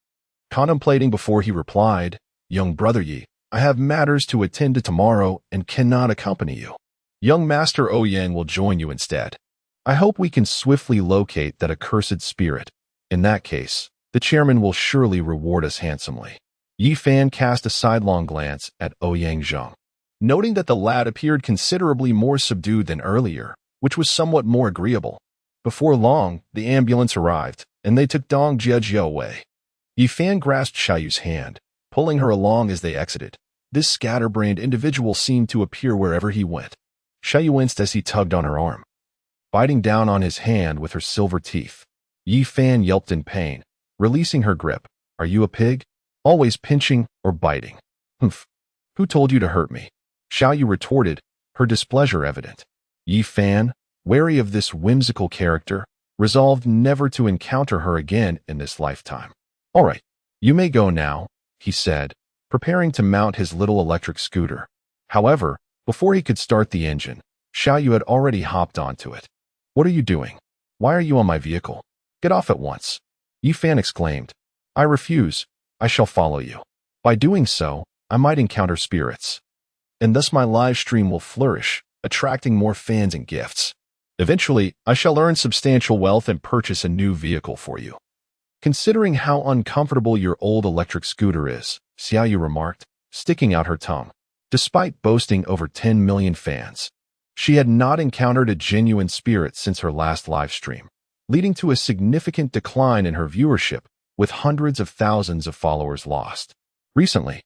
Contemplating before he replied, "Young brother Yi, I have matters to attend to tomorrow and cannot accompany you. Young Master Ouyang will join you instead. I hope we can swiftly locate that accursed spirit. In that case, the chairman will surely reward us handsomely." Yi Fan cast a sidelong glance at Ouyang Zheng, noting that the lad appeared considerably more subdued than earlier, which was somewhat more agreeable. Before long, the ambulance arrived, and they took Dong Jijia away. Yi Fan grasped Xiaoyu's hand, pulling her along as they exited. This scatterbrained individual seemed to appear wherever he went. Xiaoyu winced as he tugged on her arm, biting down on his hand with her silver teeth. Yi Fan yelped in pain, releasing her grip. "Are you a pig? Always pinching or biting?" "Humph. Who told you to hurt me?" Xiaoyu retorted, her displeasure evident. Yi Fan, wary of this whimsical character, resolved never to encounter her again in this lifetime. "All right, you may go now," he said, preparing to mount his little electric scooter. However, before he could start the engine, Xiaoyu had already hopped onto it. "What are you doing? Why are you on my vehicle? Get off at once." Yi Fan exclaimed. "I refuse. I shall follow you. By doing so, I might encounter spirits, and thus my live stream will flourish, attracting more fans and gifts. Eventually, I shall earn substantial wealth and purchase a new vehicle for you." "Considering how uncomfortable your old electric scooter is," Xiaoyu remarked, sticking out her tongue. Despite boasting over 10 million fans, She had not encountered a genuine spirit since her last live stream, leading to a significant decline in her viewership, with hundreds of thousands of followers lost. Recently,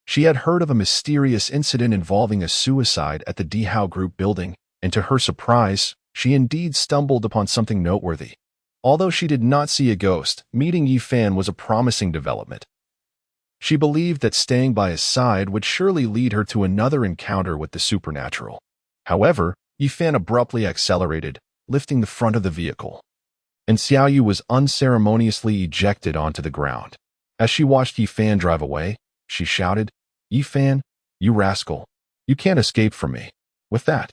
she had heard of a mysterious incident involving a suicide at the Dihao Group building, and to her surprise, she indeed stumbled upon something noteworthy. Although she did not see a ghost, meeting Yifan was a promising development. She believed that staying by his side would surely lead her to another encounter with the supernatural. However, Yifan abruptly accelerated, lifting the front of the vehicle, and Xiaoyu was unceremoniously ejected onto the ground. As she watched Yifan drive away, she shouted, "Yifan, you rascal! You can't escape from me." With that,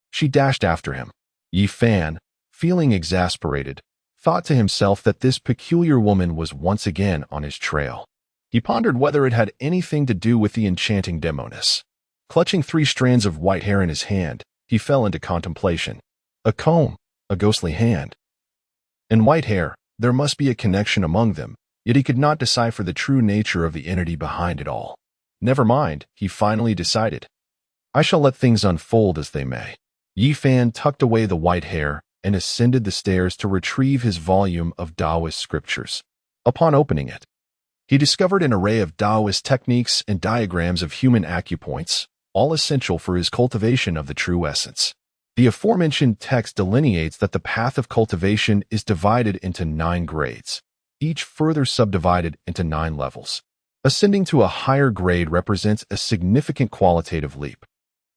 she dashed after him. Yifan, feeling exasperated, thought to himself that this peculiar woman was once again on his trail. He pondered whether it had anything to do with the enchanting demoness. Clutching 3 strands of white hair in his hand, he fell into contemplation. A comb, a ghostly hand, and white hair, there must be a connection among them, yet he could not decipher the true nature of the entity behind it all. Never mind, he finally decided. I shall let things unfold as they may. Yifan tucked away the white hair and ascended the stairs to retrieve his volume of Taoist scriptures. Upon opening it, he discovered an array of Taoist techniques and diagrams of human acupoints, all essential for his cultivation of the true essence. The aforementioned text delineates that the path of cultivation is divided into 9 grades, each further subdivided into 9 levels. Ascending to a higher grade represents a significant qualitative leap.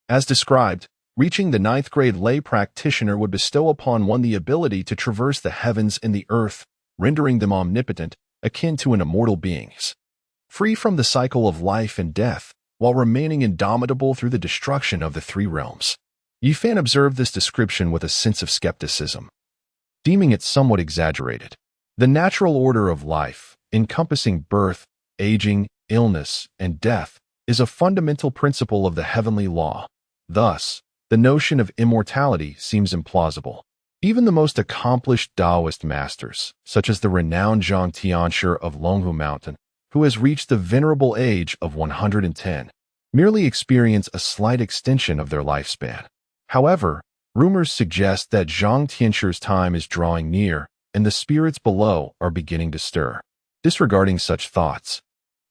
As described, reaching the 9th grade lay practitioner would bestow upon one the ability to traverse the heavens and the earth, rendering them omnipotent, akin to an immortal beings, free from the cycle of life and death, while remaining indomitable through the destruction of the 3 realms. Yifan observed this description with a sense of skepticism, deeming it somewhat exaggerated. The natural order of life, encompassing birth, aging, illness, and death, is a fundamental principle of the heavenly law. Thus, the notion of immortality seems implausible. Even the most accomplished Taoist masters, such as the renowned Zhang Tianshi of Longhu Mountain, who has reached the venerable age of 110, merely experience a slight extension of their lifespan. However, rumors suggest that Zhang Tianshi's time is drawing near, and the spirits below are beginning to stir. Disregarding such thoughts,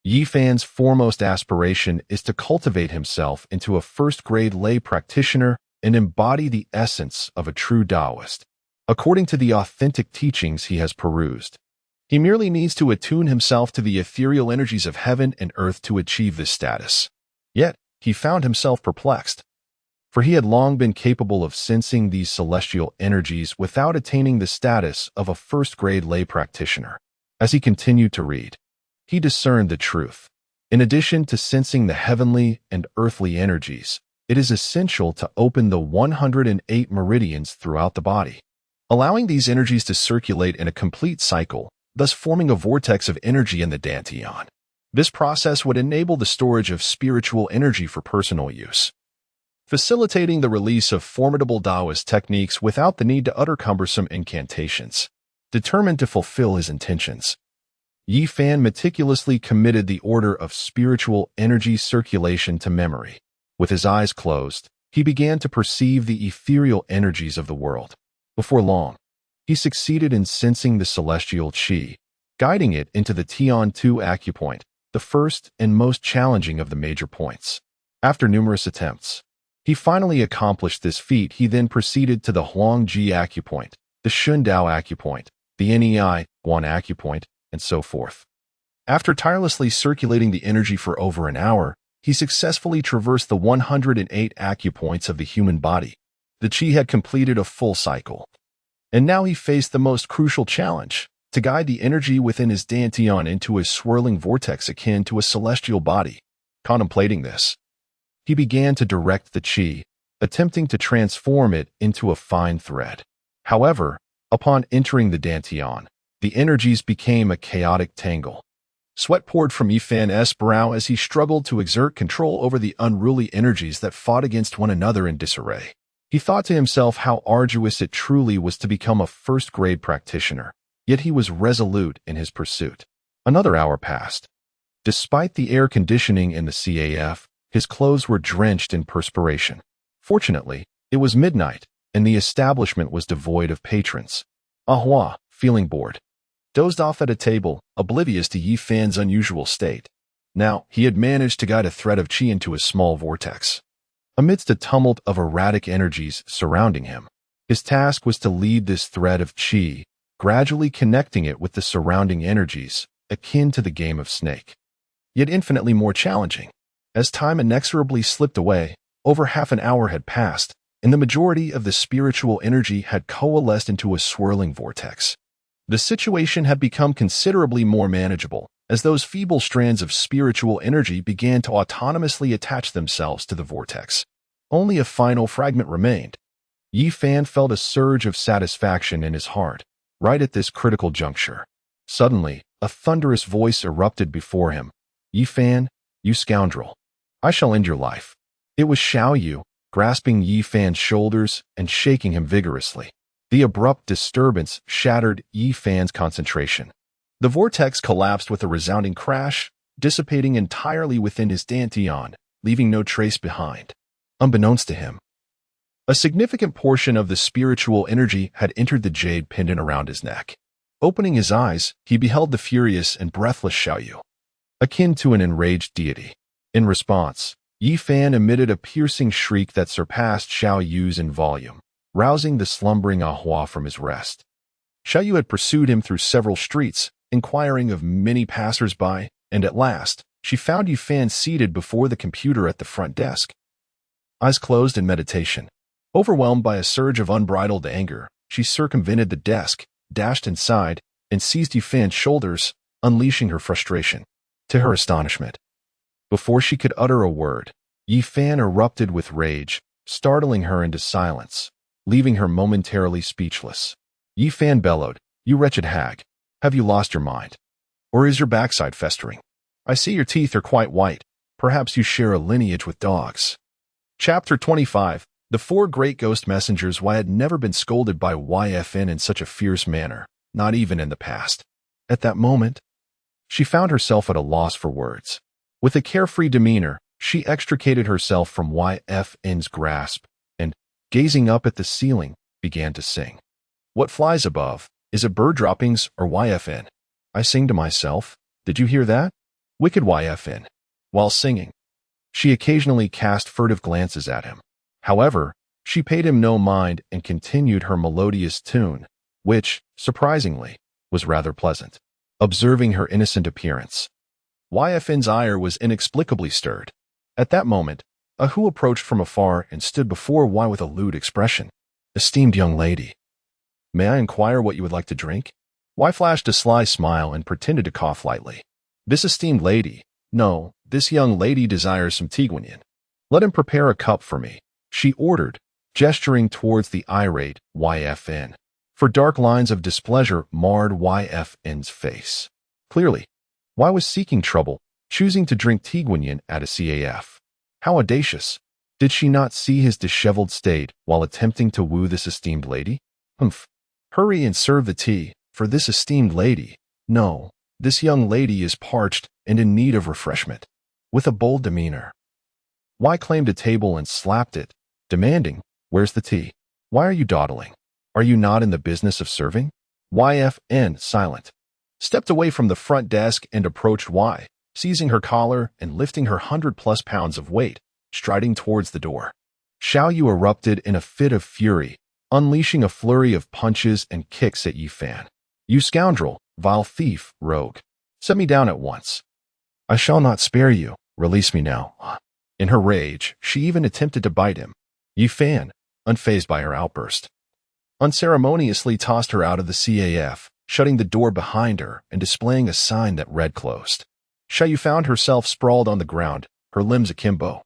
Yifan's foremost aspiration is to cultivate himself into a first-grade lay practitioner and embody the essence of a true Taoist. According to the authentic teachings he has perused, he merely needs to attune himself to the ethereal energies of heaven and earth to achieve this status. Yet, he found himself perplexed, for he had long been capable of sensing these celestial energies without attaining the status of a first-grade lay practitioner. As he continued to read, he discerned the truth. In addition to sensing the heavenly and earthly energies, it is essential to open the 108 meridians throughout the body, allowing these energies to circulate in a complete cycle, thus forming a vortex of energy in the dantian. This process would enable the storage of spiritual energy for personal use, facilitating the release of formidable Taoist techniques without the need to utter cumbersome incantations. Determined to fulfill his intentions, Yifan meticulously committed the order of spiritual energy circulation to memory. With his eyes closed, he began to perceive the ethereal energies of the world. Before long, he succeeded in sensing the celestial qi, guiding it into the Tian 2 acupoint, the first and most challenging of the major points. After numerous attempts, he finally accomplished this feat. He then proceeded to the Huangji acupoint, the Shundao acupoint, the Nei Guan acupoint, and so forth. After tirelessly circulating the energy for over an hour, he successfully traversed the 108 acupoints of the human body. The qi had completed a full cycle, and now he faced the most crucial challenge: to guide the energy within his dantian into a swirling vortex akin to a celestial body. Contemplating this, he began to direct the qi, attempting to transform it into a fine thread. However, upon entering the dantian, the energies became a chaotic tangle. Sweat poured from Yifan's brow as he struggled to exert control over the unruly energies that fought against one another in disarray. He thought to himself how arduous it truly was to become a first-grade practitioner, yet he was resolute in his pursuit. Another hour passed. Despite the air conditioning in the CAF, his clothes were drenched in perspiration. Fortunately, It was midnight, and the establishment was devoid of patrons. Ahua, feeling bored, dozed off at a table, oblivious to Yi Fan's unusual state. Now, he had managed to guide a thread of qi into a small vortex. Amidst a tumult of erratic energies surrounding him, his task was to lead this thread of qi, gradually connecting it with the surrounding energies, akin to the game of snake. Yet infinitely more challenging. As time inexorably slipped away, over half an hour had passed, and the majority of the spiritual energy had coalesced into a swirling vortex. The situation had become considerably more manageable, as those feeble strands of spiritual energy began to autonomously attach themselves to the vortex. Only a final fragment remained. Yi Fan felt a surge of satisfaction in his heart, right at this critical juncture. Suddenly, a thunderous voice erupted before him. "Yi Fan, you scoundrel. I shall end your life." It was Xiao Yu, grasping Yi Fan's shoulders and shaking him vigorously. The abrupt disturbance shattered Yi Fan's concentration. The vortex collapsed with a resounding crash, dissipating entirely within his dantian, leaving no trace behind. Unbeknownst to him, a significant portion of the spiritual energy had entered the jade pendant around his neck. Opening his eyes, he beheld the furious and breathless Xiao Yu, akin to an enraged deity. In response, Yi Fan emitted a piercing shriek that surpassed Xiao Yu's in volume, rousing the slumbering Ahua from his rest. Xiao Yu had pursued him through several streets, inquiring of many passers-by, and at last, she found Yi Fan seated before the computer at the front desk. Eyes closed in meditation. Overwhelmed by a surge of unbridled anger, she circumvented the desk, dashed inside, and seized Yi Fan's shoulders, unleashing her frustration. To her astonishment, before she could utter a word, Yi Fan erupted with rage, startling her into silence, leaving her momentarily speechless. Yi Fan bellowed, "You wretched hag, have you lost your mind? Or is your backside festering? I see your teeth are quite white. Perhaps you share a lineage with dogs." Chapter 25. The Four Great Ghost Messengers. Why had never been scolded by YFN in such a fierce manner, not even in the past. At that moment, she found herself at a loss for words. With a carefree demeanor, she extricated herself from YFN's grasp and, gazing up at the ceiling, began to sing. "What flies above? Is it bird droppings or YFN? I sing to myself. Did you hear that? Wicked YFN." While singing, she occasionally cast furtive glances at him. However, she paid him no mind and continued her melodious tune, which, surprisingly, was rather pleasant. Observing her innocent appearance, YFN's ire was inexplicably stirred. At that moment, Ahu approached from afar and stood before Y with a lewd expression. "Esteemed young lady, may I inquire what you would like to drink?" Y flashed a sly smile and pretended to cough lightly. "This esteemed lady, no, this young lady desires some tiguanyin. Let him prepare a cup for me," she ordered, gesturing towards the irate YFN. For dark lines of displeasure marred YFN's face. Clearly, Y was seeking trouble, choosing to drink tiguanyin at a CAF. How audacious! Did she not see his disheveled state while attempting to woo this esteemed lady? Humph! Hurry and serve the tea, for this esteemed lady, no, this young lady is parched and in need of refreshment. With a bold demeanor, Y claimed a table and slapped it, demanding, "Where's the tea? Why are you dawdling? Are you not in the business of serving?" YFN, silent, stepped away from the front desk and approached Y, seizing her collar and lifting her 100+ pounds of weight, striding towards the door. Xiao Yu erupted in a fit of fury, unleashing a flurry of punches and kicks at Yi Fan. "You scoundrel, vile thief, rogue. Set me down at once. I shall not spare you. Release me now." In her rage, she even attempted to bite him. Yi Fan, unfazed by her outburst, unceremoniously tossed her out of the CAF, shutting the door behind her and displaying a sign that read "Closed." Xiao Yu found herself sprawled on the ground, her limbs akimbo,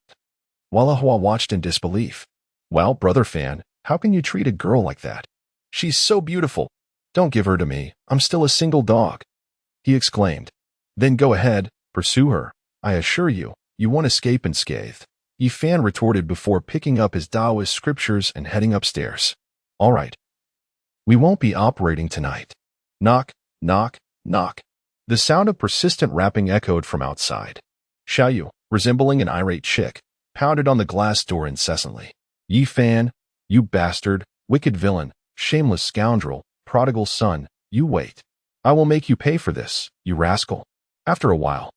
while Ahua watched in disbelief. "Well, brother Fan, how can you treat a girl like that? She's so beautiful. Don't give her to me. I'm still a single dog," he exclaimed. "Then go ahead, pursue her. I assure you, you won't escape unscathed," Yi Fan retorted before picking up his Taoist scriptures and heading upstairs. "All right. We won't be operating tonight." Knock, knock, knock. The sound of persistent rapping echoed from outside. Xiao Yu, resembling an irate chick, pounded on the glass door incessantly. Yi Fan, You bastard, wicked villain, shameless scoundrel, prodigal son, you wait. I will make you pay for this, you rascal. After a while,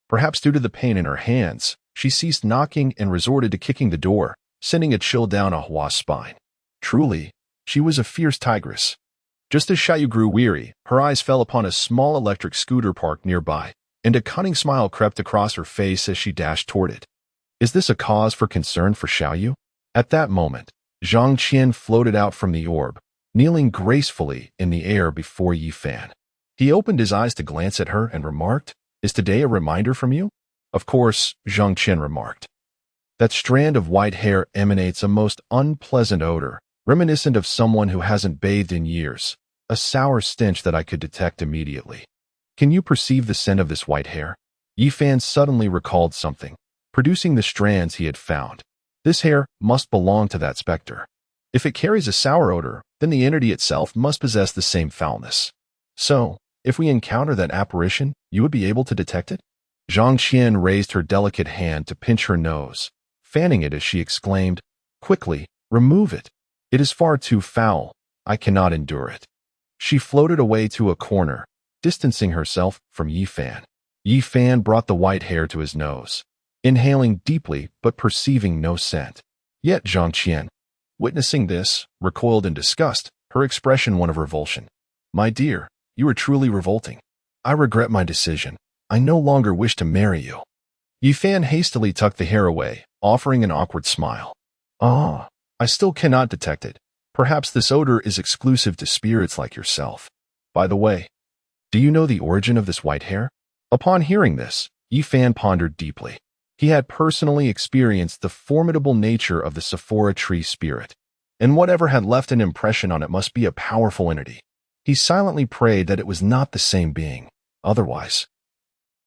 perhaps due to the pain in her hands, she ceased knocking and resorted to kicking the door, sending a chill down Ahua's spine. Truly, she was a fierce tigress. Just as Xiaoyu grew weary, her eyes fell upon a small electric scooter parked nearby, and a cunning smile crept across her face as she dashed toward it. Is this a cause for concern for Xiaoyu? At that moment, Zhang Qian floated out from the orb, kneeling gracefully in the air before Yi Fan. He opened his eyes to glance at her and remarked, "Is today a reminder from you?" Of course, Zhang Qian remarked. That strand of white hair emanates a most unpleasant odor, reminiscent of someone who hasn't bathed in years, a sour stench that I could detect immediately. Can you perceive the scent of this white hair? Yi Fan suddenly recalled something, producing the strands he had found. This hair must belong to that specter. If it carries a sour odor, then the entity itself must possess the same foulness. So, if we encounter that apparition, you would be able to detect it? Zhang Qian raised her delicate hand to pinch her nose, fanning it as she exclaimed, "Quickly, remove it. It is far too foul. I cannot endure it." She floated away to a corner, distancing herself from Yi Fan. Yi Fan brought the white hair to his nose, inhaling deeply but perceiving no scent. Yet Zhang Qian, witnessing this, recoiled in disgust, her expression one of revulsion. "My dear, you are truly revolting. I regret my decision. I no longer wish to marry you." Yi Fan hastily tucked the hair away, offering an awkward smile. "Ah, I still cannot detect it. Perhaps this odor is exclusive to spirits like yourself. By the way, do you know the origin of this white hair?" Upon hearing this, Yi Fan pondered deeply. He had personally experienced the formidable nature of the Sephora tree spirit, and whatever had left an impression on it must be a powerful entity. He silently prayed that it was not the same being. Otherwise,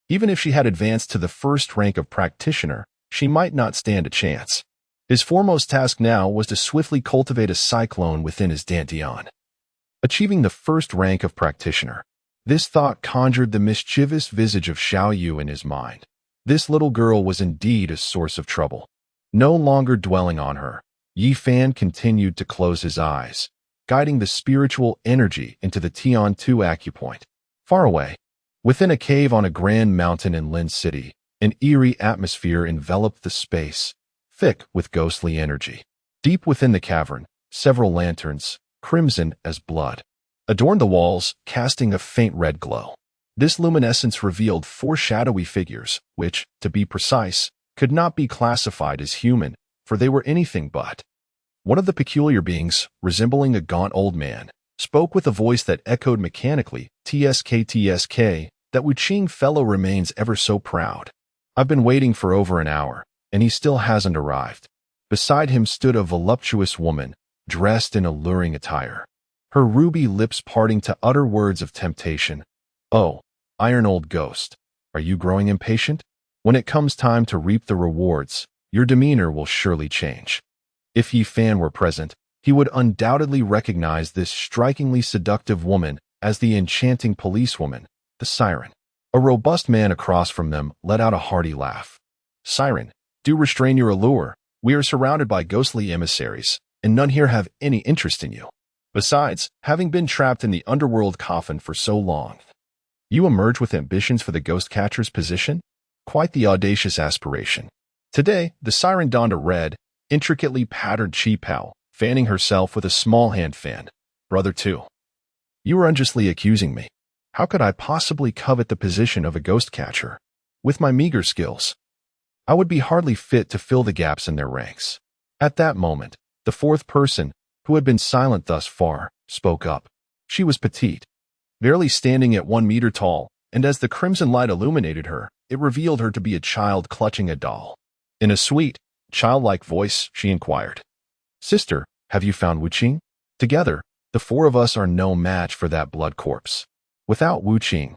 even if she had advanced to the first rank of practitioner, she might not stand a chance. His foremost task now was to swiftly cultivate a cyclone within his dantian. Achieving the first rank of practitioner, this thought conjured the mischievous visage of Xiaoyu in his mind. This little girl was indeed a source of trouble. No longer dwelling on her, Yi Fan continued to close his eyes, guiding the spiritual energy into the Tian-Tu acupoint. Far away, within a cave on a grand mountain in Lin City, an eerie atmosphere enveloped the space, thick with ghostly energy. Deep within the cavern, several lanterns, crimson as blood, adorned the walls, casting a faint red glow. This luminescence revealed four shadowy figures, which, to be precise, could not be classified as human, for they were anything but. One of the peculiar beings, resembling a gaunt old man, spoke with a voice that echoed mechanically, "TSK, TSK, that Wuqing fellow remains ever so proud. I've been waiting for over an hour, and he still hasn't arrived." Beside him stood a voluptuous woman, dressed in alluring attire, her ruby lips parting to utter words of temptation. "Oh, iron old ghost, are you growing impatient? When it comes time to reap the rewards, your demeanor will surely change." If Yi Fan were present, he would undoubtedly recognize this strikingly seductive woman as the enchanting policewoman, the siren. A robust man across from them let out a hearty laugh. "Siren, do restrain your allure. We are surrounded by ghostly emissaries, and none here have any interest in you. Besides, having been trapped in the underworld coffin for so long, you emerge with ambitions for the ghost catcher's position? Quite the audacious aspiration." Today, the siren donned a red, intricately patterned qipao, fanning herself with a small hand fan. "Brother too, you are unjustly accusing me. How could I possibly covet the position of a ghost catcher? With my meager skills, I would be hardly fit to fill the gaps in their ranks." At that moment, the fourth person, who had been silent thus far, spoke up. She was petite, barely standing at 1 meter tall, and as the crimson light illuminated her, it revealed her to be a child clutching a doll. In a sweet, childlike voice, she inquired, "Sister, have you found Wuqing? Together, the four of us are no match for that blood corpse. Without Wuqing,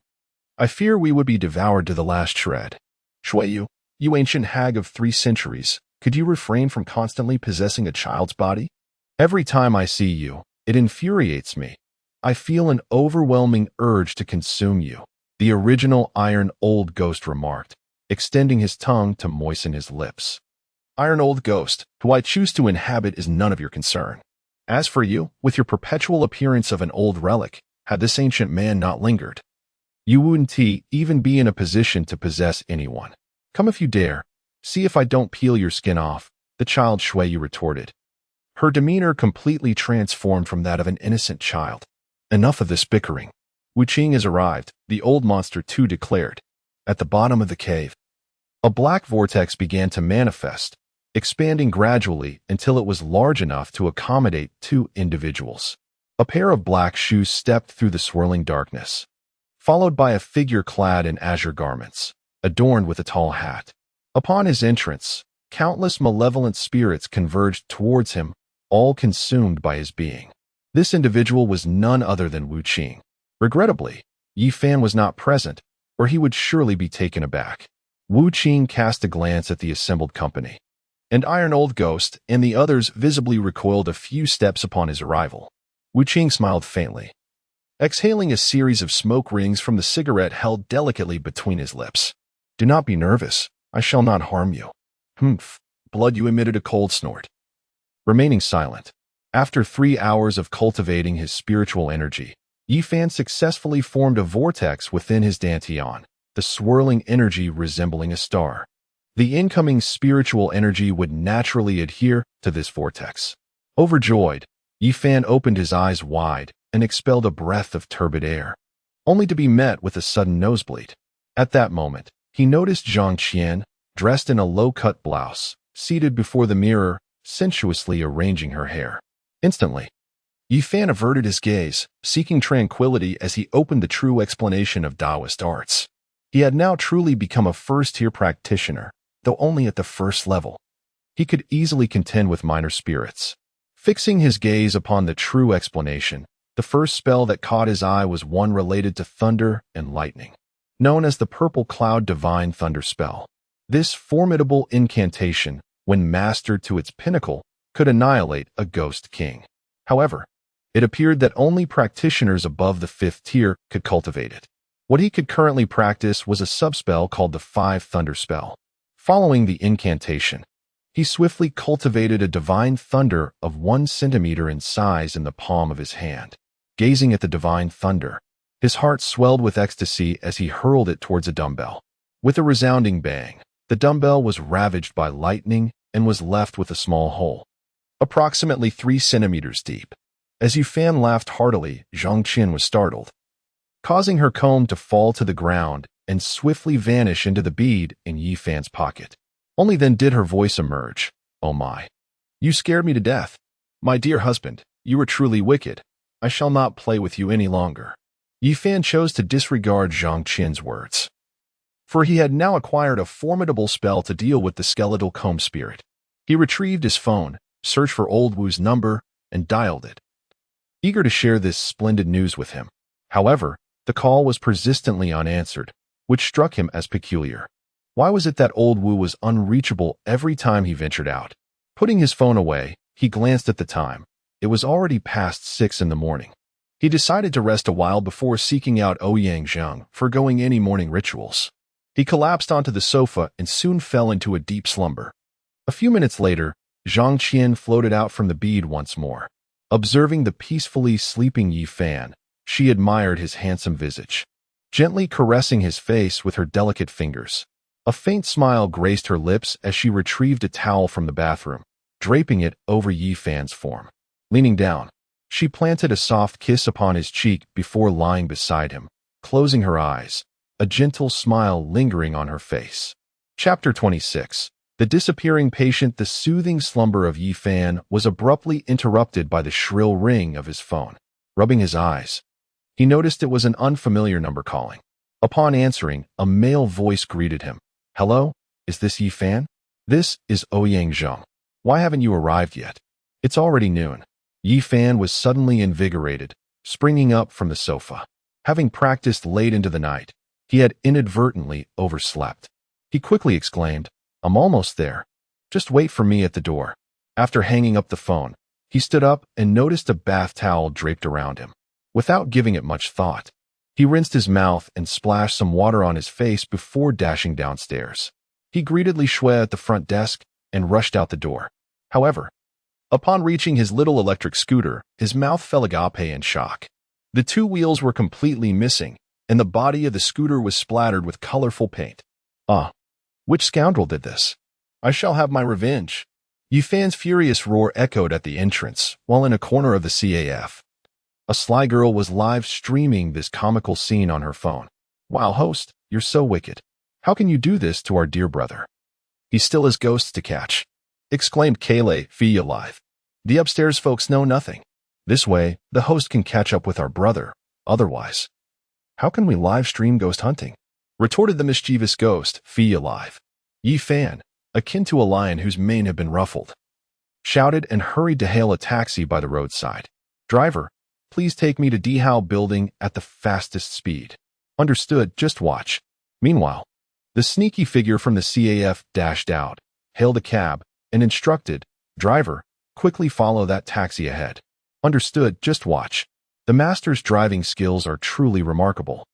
I fear we would be devoured to the last shred. Shuiyu, you ancient hag of 3 centuries, could you refrain from constantly possessing a child's body? Every time I see you, it infuriates me. I feel an overwhelming urge to consume you," the original iron old ghost remarked, extending his tongue to moisten his lips. Iron old ghost, who I choose to inhabit is none of your concern. As for you, with your perpetual appearance of an old relic, had this ancient man not lingered, you wouldn't even be in a position to possess anyone. Come if you dare. See if I don't peel your skin off, the child Shui Yu retorted. Her demeanor completely transformed from that of an innocent child. Enough of this bickering. Wu Qing has arrived, the old monster too declared. At the bottom of the cave, a black vortex began to manifest, expanding gradually until it was large enough to accommodate 2 individuals. A pair of black shoes stepped through the swirling darkness, followed by a figure clad in azure garments, adorned with a tall hat. Upon his entrance, countless malevolent spirits converged towards him, all consumed by his being. This individual was none other than Wu Qing. Regrettably, Yi Fan was not present, or he would surely be taken aback. Wu Qing cast a glance at the assembled company, and Iron Old Ghost and the others visibly recoiled a few steps upon his arrival. Wu Qing smiled faintly, exhaling a series of smoke rings from the cigarette held delicately between his lips. Do not be nervous. I shall not harm you. Humph. Blood, you emitted a cold snort. Remaining silent, after 3 hours of cultivating his spiritual energy, Yi Fan successfully formed a vortex within his dantian, the swirling energy resembling a star. The incoming spiritual energy would naturally adhere to this vortex. Overjoyed, Yi Fan opened his eyes wide and expelled a breath of turbid air, only to be met with a sudden nosebleed. At that moment, he noticed Zhang Qian, dressed in a low-cut blouse, seated before the mirror, sensuously arranging her hair. Instantly, Yi Fan averted his gaze, seeking tranquility as he opened the true explanation of Taoist arts. He had now truly become a first-tier practitioner, though only at the first level. He could easily contend with minor spirits. Fixing his gaze upon the true explanation, the first spell that caught his eye was one related to thunder and lightning, known as the Purple Cloud Divine Thunder Spell. This formidable incantation, when mastered to its pinnacle, could annihilate a ghost king. However, it appeared that only practitioners above the 5th tier could cultivate it. What he could currently practice was a subspell called the 5 Thunder Spell. Following the incantation, he swiftly cultivated a divine thunder of 1 centimeter in size in the palm of his hand. Gazing at the divine thunder, his heart swelled with ecstasy as he hurled it towards a dumbbell. With a resounding bang, the dumbbell was ravaged by lightning and was left with a small hole, approximately 3 centimeters deep. As Yi Fan laughed heartily, Zhang Qian was startled, causing her comb to fall to the ground and swiftly vanish into the bead in Yi Fan's pocket. Only then did her voice emerge. Oh my. You scared me to death. My dear husband, you are truly wicked. I shall not play with you any longer. Yi Fan chose to disregard Zhang Qian's words, for he had now acquired a formidable spell to deal with the skeletal comb spirit. He retrieved his phone, searched for old Wu's number, and dialed it, eager to share this splendid news with him. However, the call was persistently unanswered, which struck him as peculiar. Why was it that old Wu was unreachable every time he ventured out? Putting his phone away, he glanced at the time. It was already past 6 in the morning. He decided to rest a while before seeking out Ouyang Zheng, foregoing any morning rituals. He collapsed onto the sofa and soon fell into a deep slumber. A few minutes later, Zhang Qian floated out from the bead once more. Observing the peacefully sleeping Yi Fan, she admired his handsome visage, gently caressing his face with her delicate fingers. A faint smile graced her lips as she retrieved a towel from the bathroom, draping it over Yi Fan's form. Leaning down, she planted a soft kiss upon his cheek before lying beside him, closing her eyes, a gentle smile lingering on her face. Chapter 26. The disappearing patient. The soothing slumber of Yi Fan was abruptly interrupted by the shrill ring of his phone. Rubbing his eyes, he noticed it was an unfamiliar number calling. Upon answering, a male voice greeted him. Hello, is this Yi Fan? This is Ouyang Zheng. Why haven't you arrived yet? It's already noon. Yi Fan was suddenly invigorated, springing up from the sofa. Having practiced late into the night, he had inadvertently overslept. He quickly exclaimed, I'm almost there. Just wait for me at the door. After hanging up the phone, he stood up and noticed a bath towel draped around him. Without giving it much thought, he rinsed his mouth and splashed some water on his face before dashing downstairs. He greeted Li Shui at the front desk, and rushed out the door. However, upon reaching his little electric scooter, his mouth fell agape in shock. The two wheels were completely missing, and the body of the scooter was splattered with colorful paint. Ah, which scoundrel did this? I shall have my revenge. Yifan's furious roar echoed at the entrance, while in a corner of the CAF, a sly girl was live streaming this comical scene on her phone. Wow, host, you're so wicked. How can you do this to our dear brother? He still has ghosts to catch, exclaimed Kayleigh via live. The upstairs folks know nothing. This way, the host can catch up with our brother. Otherwise, how can we live stream ghost hunting? Retorted the mischievous ghost via live. Yifan, akin to a lion whose mane had been ruffled, shouted and hurried to hail a taxi by the roadside. Driver, please take me to Dehao building at the fastest speed. Understood, just watch. Meanwhile, the sneaky figure from the CAF dashed out, hailed a cab, and instructed, driver, quickly follow that taxi ahead. Understood, just watch. The master's driving skills are truly remarkable.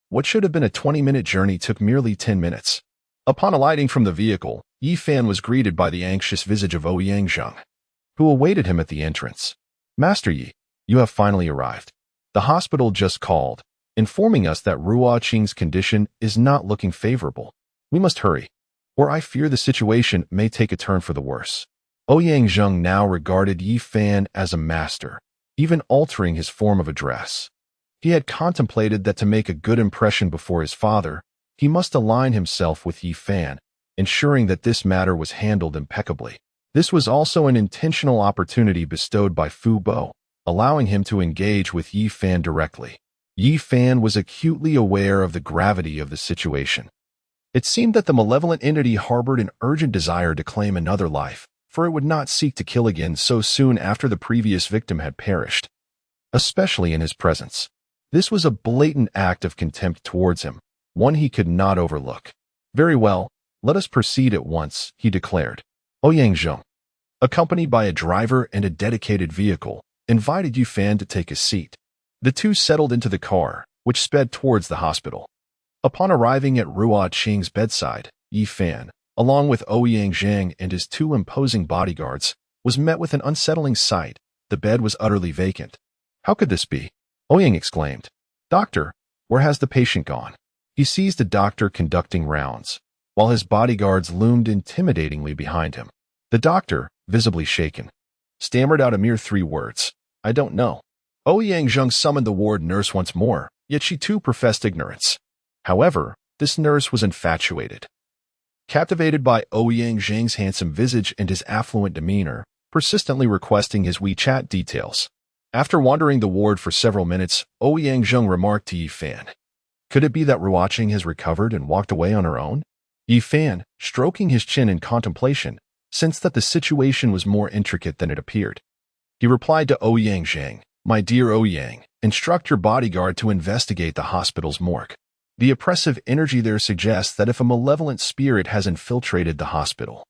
What should have been a 20-minute journey took merely 10 minutes. Upon alighting from the vehicle, Yifan was greeted by the anxious visage of Ouyang Zheng, who awaited him at the entrance. Master Yi, you have finally arrived. The hospital just called, informing us that Ruo Qing's condition is not looking favorable. We must hurry, or I fear the situation may take a turn for the worse. Ouyang Zheng now regarded Yifan as a master, even altering his form of address. He had contemplated that to make a good impression before his father, he must align himself with Yifan, ensuring that this matter was handled impeccably. This was also an intentional opportunity bestowed by Fu Bo, allowing him to engage with Yifan directly. Yifan was acutely aware of the gravity of the situation. It seemed that the malevolent entity harbored an urgent desire to claim another life, for it would not seek to kill again so soon after the previous victim had perished, especially in his presence. This was a blatant act of contempt towards him, one he could not overlook. Very well, let us proceed at once, he declared. Ouyang Zheng, accompanied by a driver and a dedicated vehicle, invited Yifan to take a seat. The two settled into the car, which sped towards the hospital. Upon arriving at Ruo Qing's bedside, Yifan, along with Ouyang Zheng and his two imposing bodyguards, was met with an unsettling sight. The bed was utterly vacant. How could this be? Ouyang exclaimed. Doctor, where has the patient gone? He seized a doctor conducting rounds, while his bodyguards loomed intimidatingly behind him. The doctor, visibly shaken, stammered out a mere 3 words. I don't know. Ouyang Zheng summoned the ward nurse once more, yet she too professed ignorance. However, this nurse was infatuated. Captivated by Ouyang Zheng's handsome visage and his affluent demeanor, persistently requesting his WeChat details. After wandering the ward for several minutes, Ouyang Zheng remarked to Yifan, could it be that Ruo Qing has recovered and walked away on her own? Yifan, stroking his chin in contemplation, sensed that the situation was more intricate than it appeared. He replied to Ouyang Zheng, my dear Ouyang, instruct your bodyguard to investigate the hospital's morgue. The oppressive energy there suggests that if a malevolent spirit has infiltrated the hospital,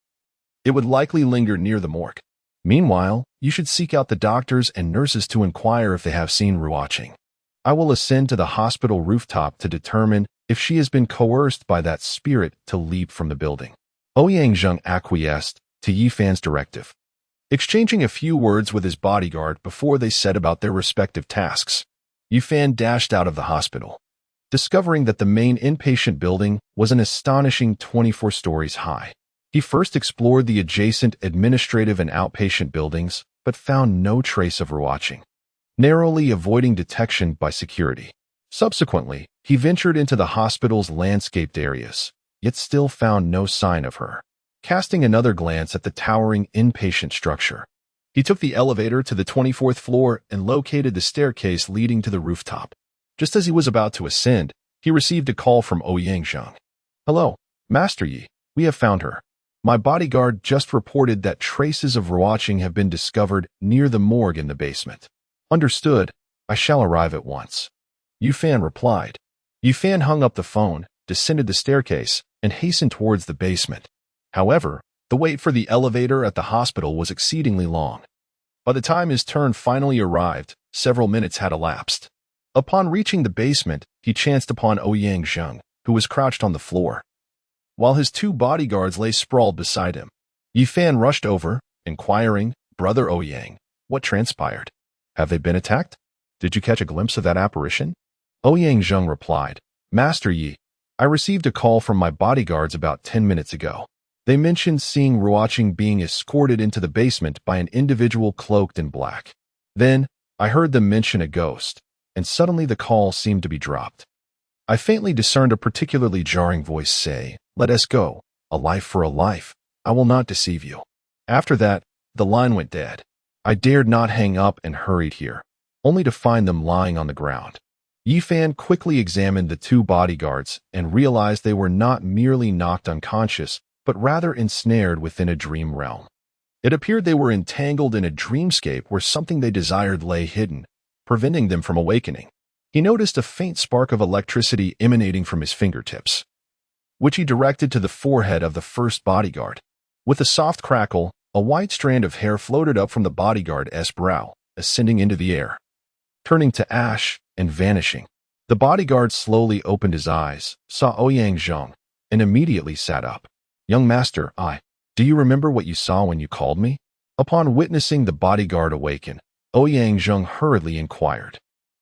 it would likely linger near the morgue. Meanwhile, you should seek out the doctors and nurses to inquire if they have seen Ruo Qing. I will ascend to the hospital rooftop to determine if she has been coerced by that spirit to leap from the building. Ouyang Zheng acquiesced to Yifan's directive, exchanging a few words with his bodyguard before they set about their respective tasks. Yifan dashed out of the hospital, discovering that the main inpatient building was an astonishing 24 stories high. He first explored the adjacent administrative and outpatient buildings, but found no trace of Ruo Qing, narrowly avoiding detection by security. Subsequently, he ventured into the hospital's landscaped areas, yet still found no sign of her. Casting another glance at the towering inpatient structure, he took the elevator to the 24th floor and located the staircase leading to the rooftop. Just as he was about to ascend, he received a call from Ouyang Zheng. Hello, Master Yi, we have found her. My bodyguard just reported that traces of Ruo Qing have been discovered near the morgue in the basement. Understood, I shall arrive at once. Yifan replied. Yifan hung up the phone, descended the staircase, and hastened towards the basement. However, the wait for the elevator at the hospital was exceedingly long. By the time his turn finally arrived, several minutes had elapsed. Upon reaching the basement, he chanced upon Ouyang Zheng, who was crouched on the floor, while his two bodyguards lay sprawled beside him. Yifan rushed over, inquiring, "Brother Ouyang, what transpired? Have they been attacked? Did you catch a glimpse of that apparition?" Ouyang Zheng replied, "Master Yi, I received a call from my bodyguards about 10 minutes ago. They mentioned seeing Ruoqing being escorted into the basement by an individual cloaked in black. Then, I heard them mention a ghost, and suddenly the call seemed to be dropped. I faintly discerned a particularly jarring voice say, 'Let us go, a life for a life. I will not deceive you.' After that, the line went dead. I dared not hang up and hurried here, only to find them lying on the ground." Yifan quickly examined the two bodyguards and realized they were not merely knocked unconscious, but rather ensnared within a dream realm. It appeared they were entangled in a dreamscape where something they desired lay hidden, preventing them from awakening. He noticed a faint spark of electricity emanating from his fingertips, which he directed to the forehead of the first bodyguard. With a soft crackle, a white strand of hair floated up from the bodyguard's brow, ascending into the air, turning to ash and vanishing. The bodyguard slowly opened his eyes, saw Ouyang Zheng, and immediately sat up. "Young master, do you remember what you saw when you called me?" Upon witnessing the bodyguard awaken, Ouyang Zheng hurriedly inquired.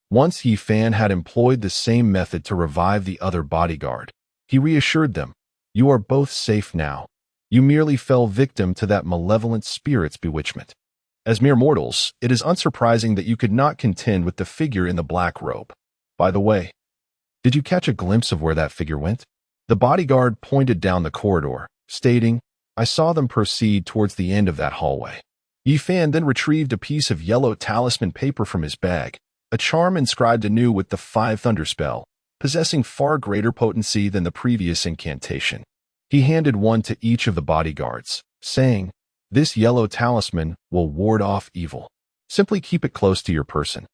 Once Yifan had employed the same method to revive the other bodyguard, he reassured them, "You are both safe now. You merely fell victim to that malevolent spirit's bewitchment. As mere mortals, it is unsurprising that you could not contend with the figure in the black robe. By the way, did you catch a glimpse of where that figure went?" The bodyguard pointed down the corridor, stating, "I saw them proceed towards the end of that hallway." Yifan then retrieved a piece of yellow talisman paper from his bag, a charm inscribed anew with the 5 thunder spell, possessing far greater potency than the previous incantation. He handed one to each of the bodyguards, saying, "This yellow talisman will ward off evil. Simply keep it close to your person,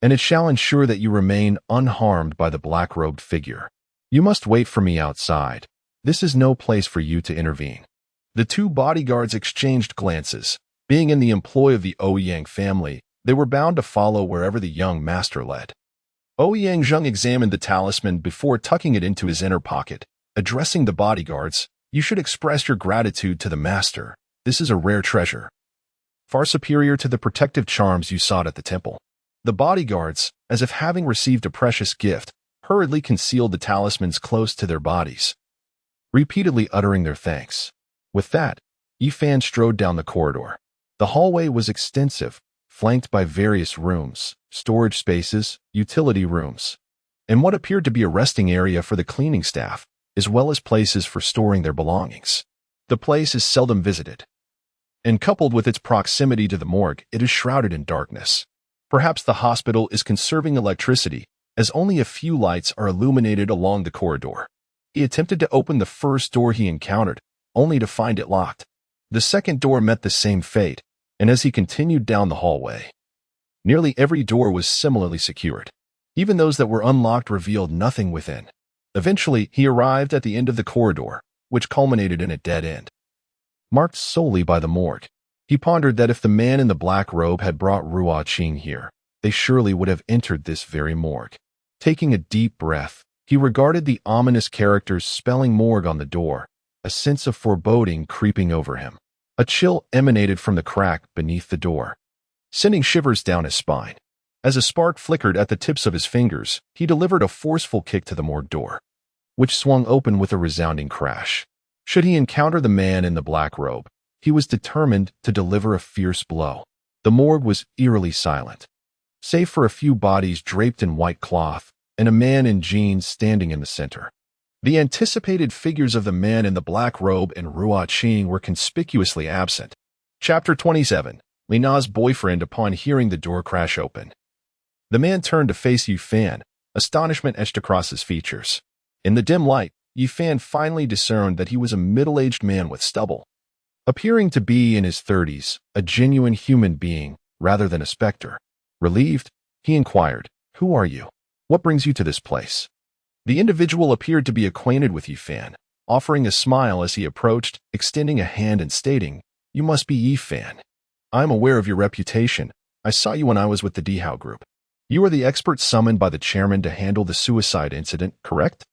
and it shall ensure that you remain unharmed by the black-robed figure. You must wait for me outside. This is no place for you to intervene." The two bodyguards exchanged glances. Being in the employ of the Ouyang family, they were bound to follow wherever the young master led. Ouyang Zheng examined the talisman before tucking it into his inner pocket, addressing the bodyguards, "You should express your gratitude to the master. This is a rare treasure, far superior to the protective charms you sought at the temple." The bodyguards, as if having received a precious gift, hurriedly concealed the talismans close to their bodies, repeatedly uttering their thanks. With that, Yifan strode down the corridor. The hallway was extensive, flanked by various rooms, storage spaces, utility rooms, and what appeared to be a resting area for the cleaning staff, as well as places for storing their belongings. The place is seldom visited, and coupled with its proximity to the morgue, it is shrouded in darkness. Perhaps the hospital is conserving electricity, as only a few lights are illuminated along the corridor. He attempted to open the first door he encountered, only to find it locked. The second door met the same fate, and as he continued down the hallway, nearly every door was similarly secured. Even those that were unlocked revealed nothing within. Eventually, he arrived at the end of the corridor, which culminated in a dead end, marked solely by the morgue. He pondered that if the man in the black robe had brought Ruoqing here, they surely would have entered this very morgue. Taking a deep breath, he regarded the ominous characters spelling morgue on the door, a sense of foreboding creeping over him. A chill emanated from the crack beneath the door, sending shivers down his spine. As a spark flickered at the tips of his fingers, he delivered a forceful kick to the morgue door, which swung open with a resounding crash. Should he encounter the man in the black robe, he was determined to deliver a fierce blow. The morgue was eerily silent, save for a few bodies draped in white cloth and a man in jeans standing in the center. The anticipated figures of the man in the black robe and Ruoqing were conspicuously absent. Chapter 27. Lina's boyfriend upon hearing the door crash open. The man turned to face Yifan, astonishment etched across his features. In the dim light, Yifan finally discerned that he was a middle-aged man with stubble, appearing to be in his 30s, a genuine human being rather than a specter. Relieved, he inquired, "Who are you? What brings you to this place?" The individual appeared to be acquainted with Yifan, offering a smile as he approached, extending a hand and stating, "You must be Yifan. I am aware of your reputation. I saw you when I was with the Dihao group. You are the expert summoned by the chairman to handle the suicide incident, correct?"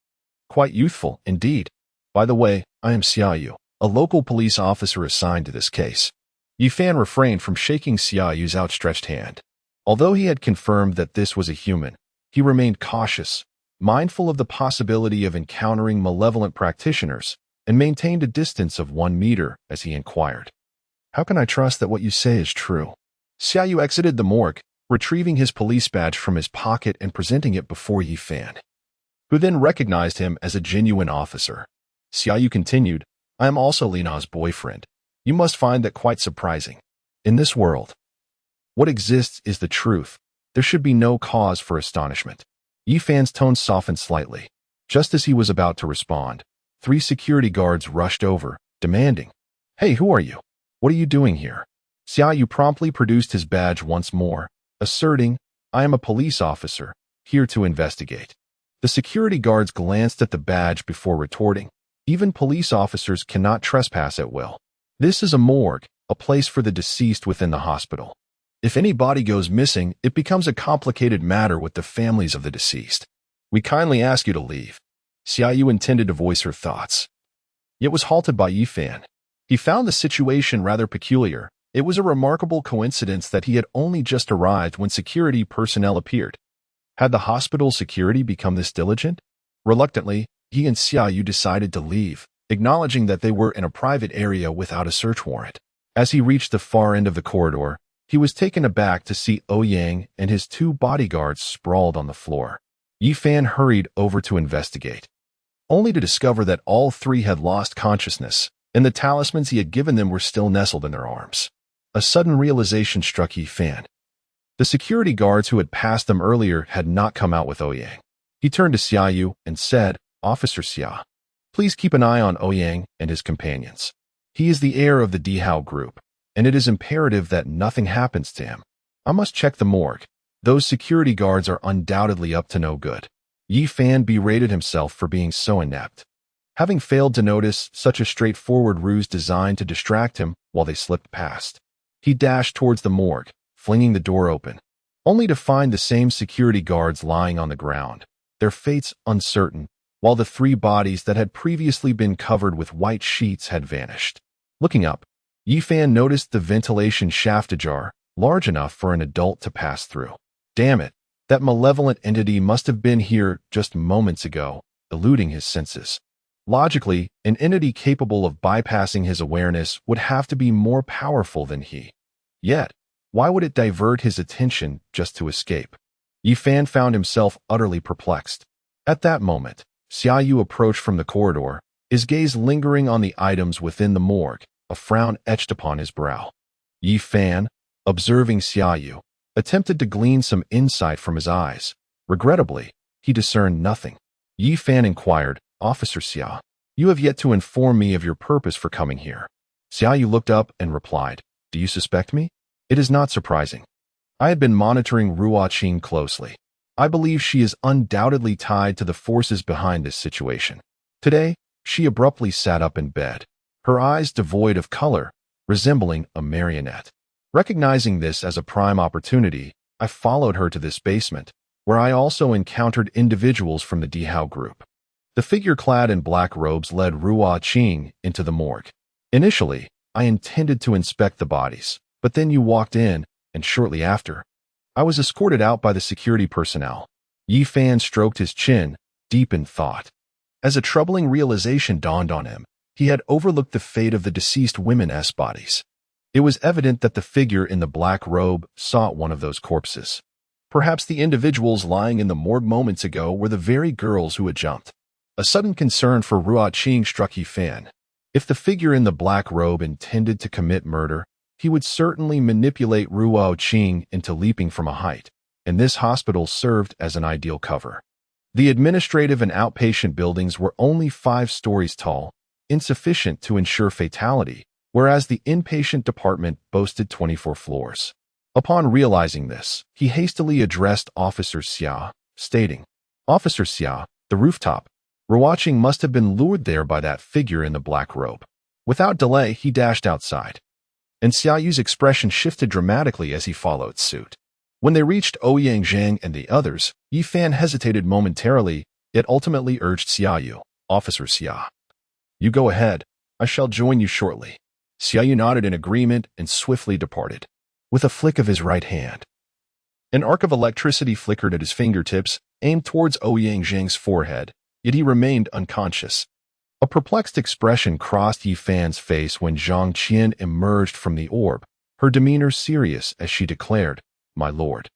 "Quite youthful, indeed. By the way, I am Xiaoyu, a local police officer assigned to this case. Yifan refrained from shaking Xiaoyu's outstretched hand. Although he had confirmed that this was a human, he remained cautious, mindful of the possibility of encountering malevolent practitioners, and maintained a distance of 1 meter as he inquired. "How can I trust that what you say is true?" Xiaoyu exited the morgue, retrieving his police badge from his pocket and presenting it before Yifan, who then recognized him as a genuine officer. Xiaoyu continued, "I am also Lina's boyfriend. You must find that quite surprising. In this world, what exists is the truth. There should be no cause for astonishment." Yifan's tone softened slightly. Just as he was about to respond, 3 security guards rushed over, demanding, "Hey, who are you? What are you doing here?" Xiaoyu promptly produced his badge once more, asserting, "I am a police officer, here to investigate." The security guards glanced at the badge before retorting, "Even police officers cannot trespass at will. This is a morgue, a place for the deceased within the hospital. If any body goes missing, it becomes a complicated matter with the families of the deceased. We kindly ask you to leave." Xiaoyu intended to voice her thoughts, yet was halted by Yifan. He found the situation rather peculiar. It was a remarkable coincidence that he had only just arrived when security personnel appeared. Had the hospital security become this diligent? Reluctantly, he and Xiaoyu decided to leave, acknowledging that they were in a private area without a search warrant. As he reached the far end of the corridor, he was taken aback to see Ouyang and his 2 bodyguards sprawled on the floor. Yifan hurried over to investigate, only to discover that all 3 had lost consciousness, and the talismans he had given them were still nestled in their arms. A sudden realization struck Yifan. The security guards who had passed them earlier had not come out with Ouyang. He turned to Xiaoyu and said, "Officer Xia, please keep an eye on Ouyang and his companions. He is the heir of the Dihao group, and it is imperative that nothing happens to him. I must check the morgue. Those security guards are undoubtedly up to no good." Yifan berated himself for being so inept, having failed to notice such a straightforward ruse designed to distract him while they slipped past. He dashed towards the morgue, flinging the door open, only to find the same security guards lying on the ground, their fates uncertain, while the 3 bodies that had previously been covered with white sheets had vanished. Looking up, Yifan noticed the ventilation shaft ajar, large enough for an adult to pass through. Damn it, that malevolent entity must have been here just moments ago, eluding his senses. Logically, an entity capable of bypassing his awareness would have to be more powerful than he. Yet, why would it divert his attention just to escape? Yifan found himself utterly perplexed. At that moment, Xiaoyu approached from the corridor, his gaze lingering on the items within the morgue, a frown etched upon his brow. Yifan, observing Xiaoyu, attempted to glean some insight from his eyes. Regrettably, he discerned nothing. Yifan inquired, "Officer Xia, you have yet to inform me of your purpose for coming here." Xiaoyu looked up and replied, "Do you suspect me? It is not surprising. I had been monitoring Ruo Qing closely. I believe she is undoubtedly tied to the forces behind this situation." Today, she abruptly sat up in bed, her eyes devoid of color, resembling a marionette. Recognizing this as a prime opportunity, I followed her to this basement, where I also encountered individuals from the Dihao group. The figure clad in black robes led Ruo Qing into the morgue. Initially, I intended to inspect the bodies, but then you walked in, and shortly after, I was escorted out by the security personnel. Yifan stroked his chin, deep in thought. As a troubling realization dawned on him, he had overlooked the fate of the deceased women's bodies. It was evident that the figure in the black robe sought one of those corpses. Perhaps the individuals lying in the morgue moments ago were the very girls who had jumped. A sudden concern for Ruo Qing struck Yifan. If the figure in the black robe intended to commit murder, he would certainly manipulate Ruo Qing into leaping from a height, and this hospital served as an ideal cover. The administrative and outpatient buildings were only 5 stories tall, insufficient to ensure fatality, whereas the inpatient department boasted 24 floors. Upon realizing this, he hastily addressed Officer Xia, stating, "Officer Xia, the rooftop. Ruo Qing must have been lured there by that figure in the black robe." Without delay, he dashed outside, and Xiaoyu's expression shifted dramatically as he followed suit. When they reached Ouyang Zhang and the others, Yifan hesitated momentarily, yet ultimately urged Xiaoyu, "Officer Xia, you go ahead. I shall join you shortly." Xiaoyu nodded in agreement and swiftly departed. With a flick of his right hand, an arc of electricity flickered at his fingertips, aimed towards Ouyang Zhang's forehead, yet he remained unconscious. A perplexed expression crossed Yi Fan's face when Zhang Qian emerged from the orb, her demeanor serious as she declared, "My lord,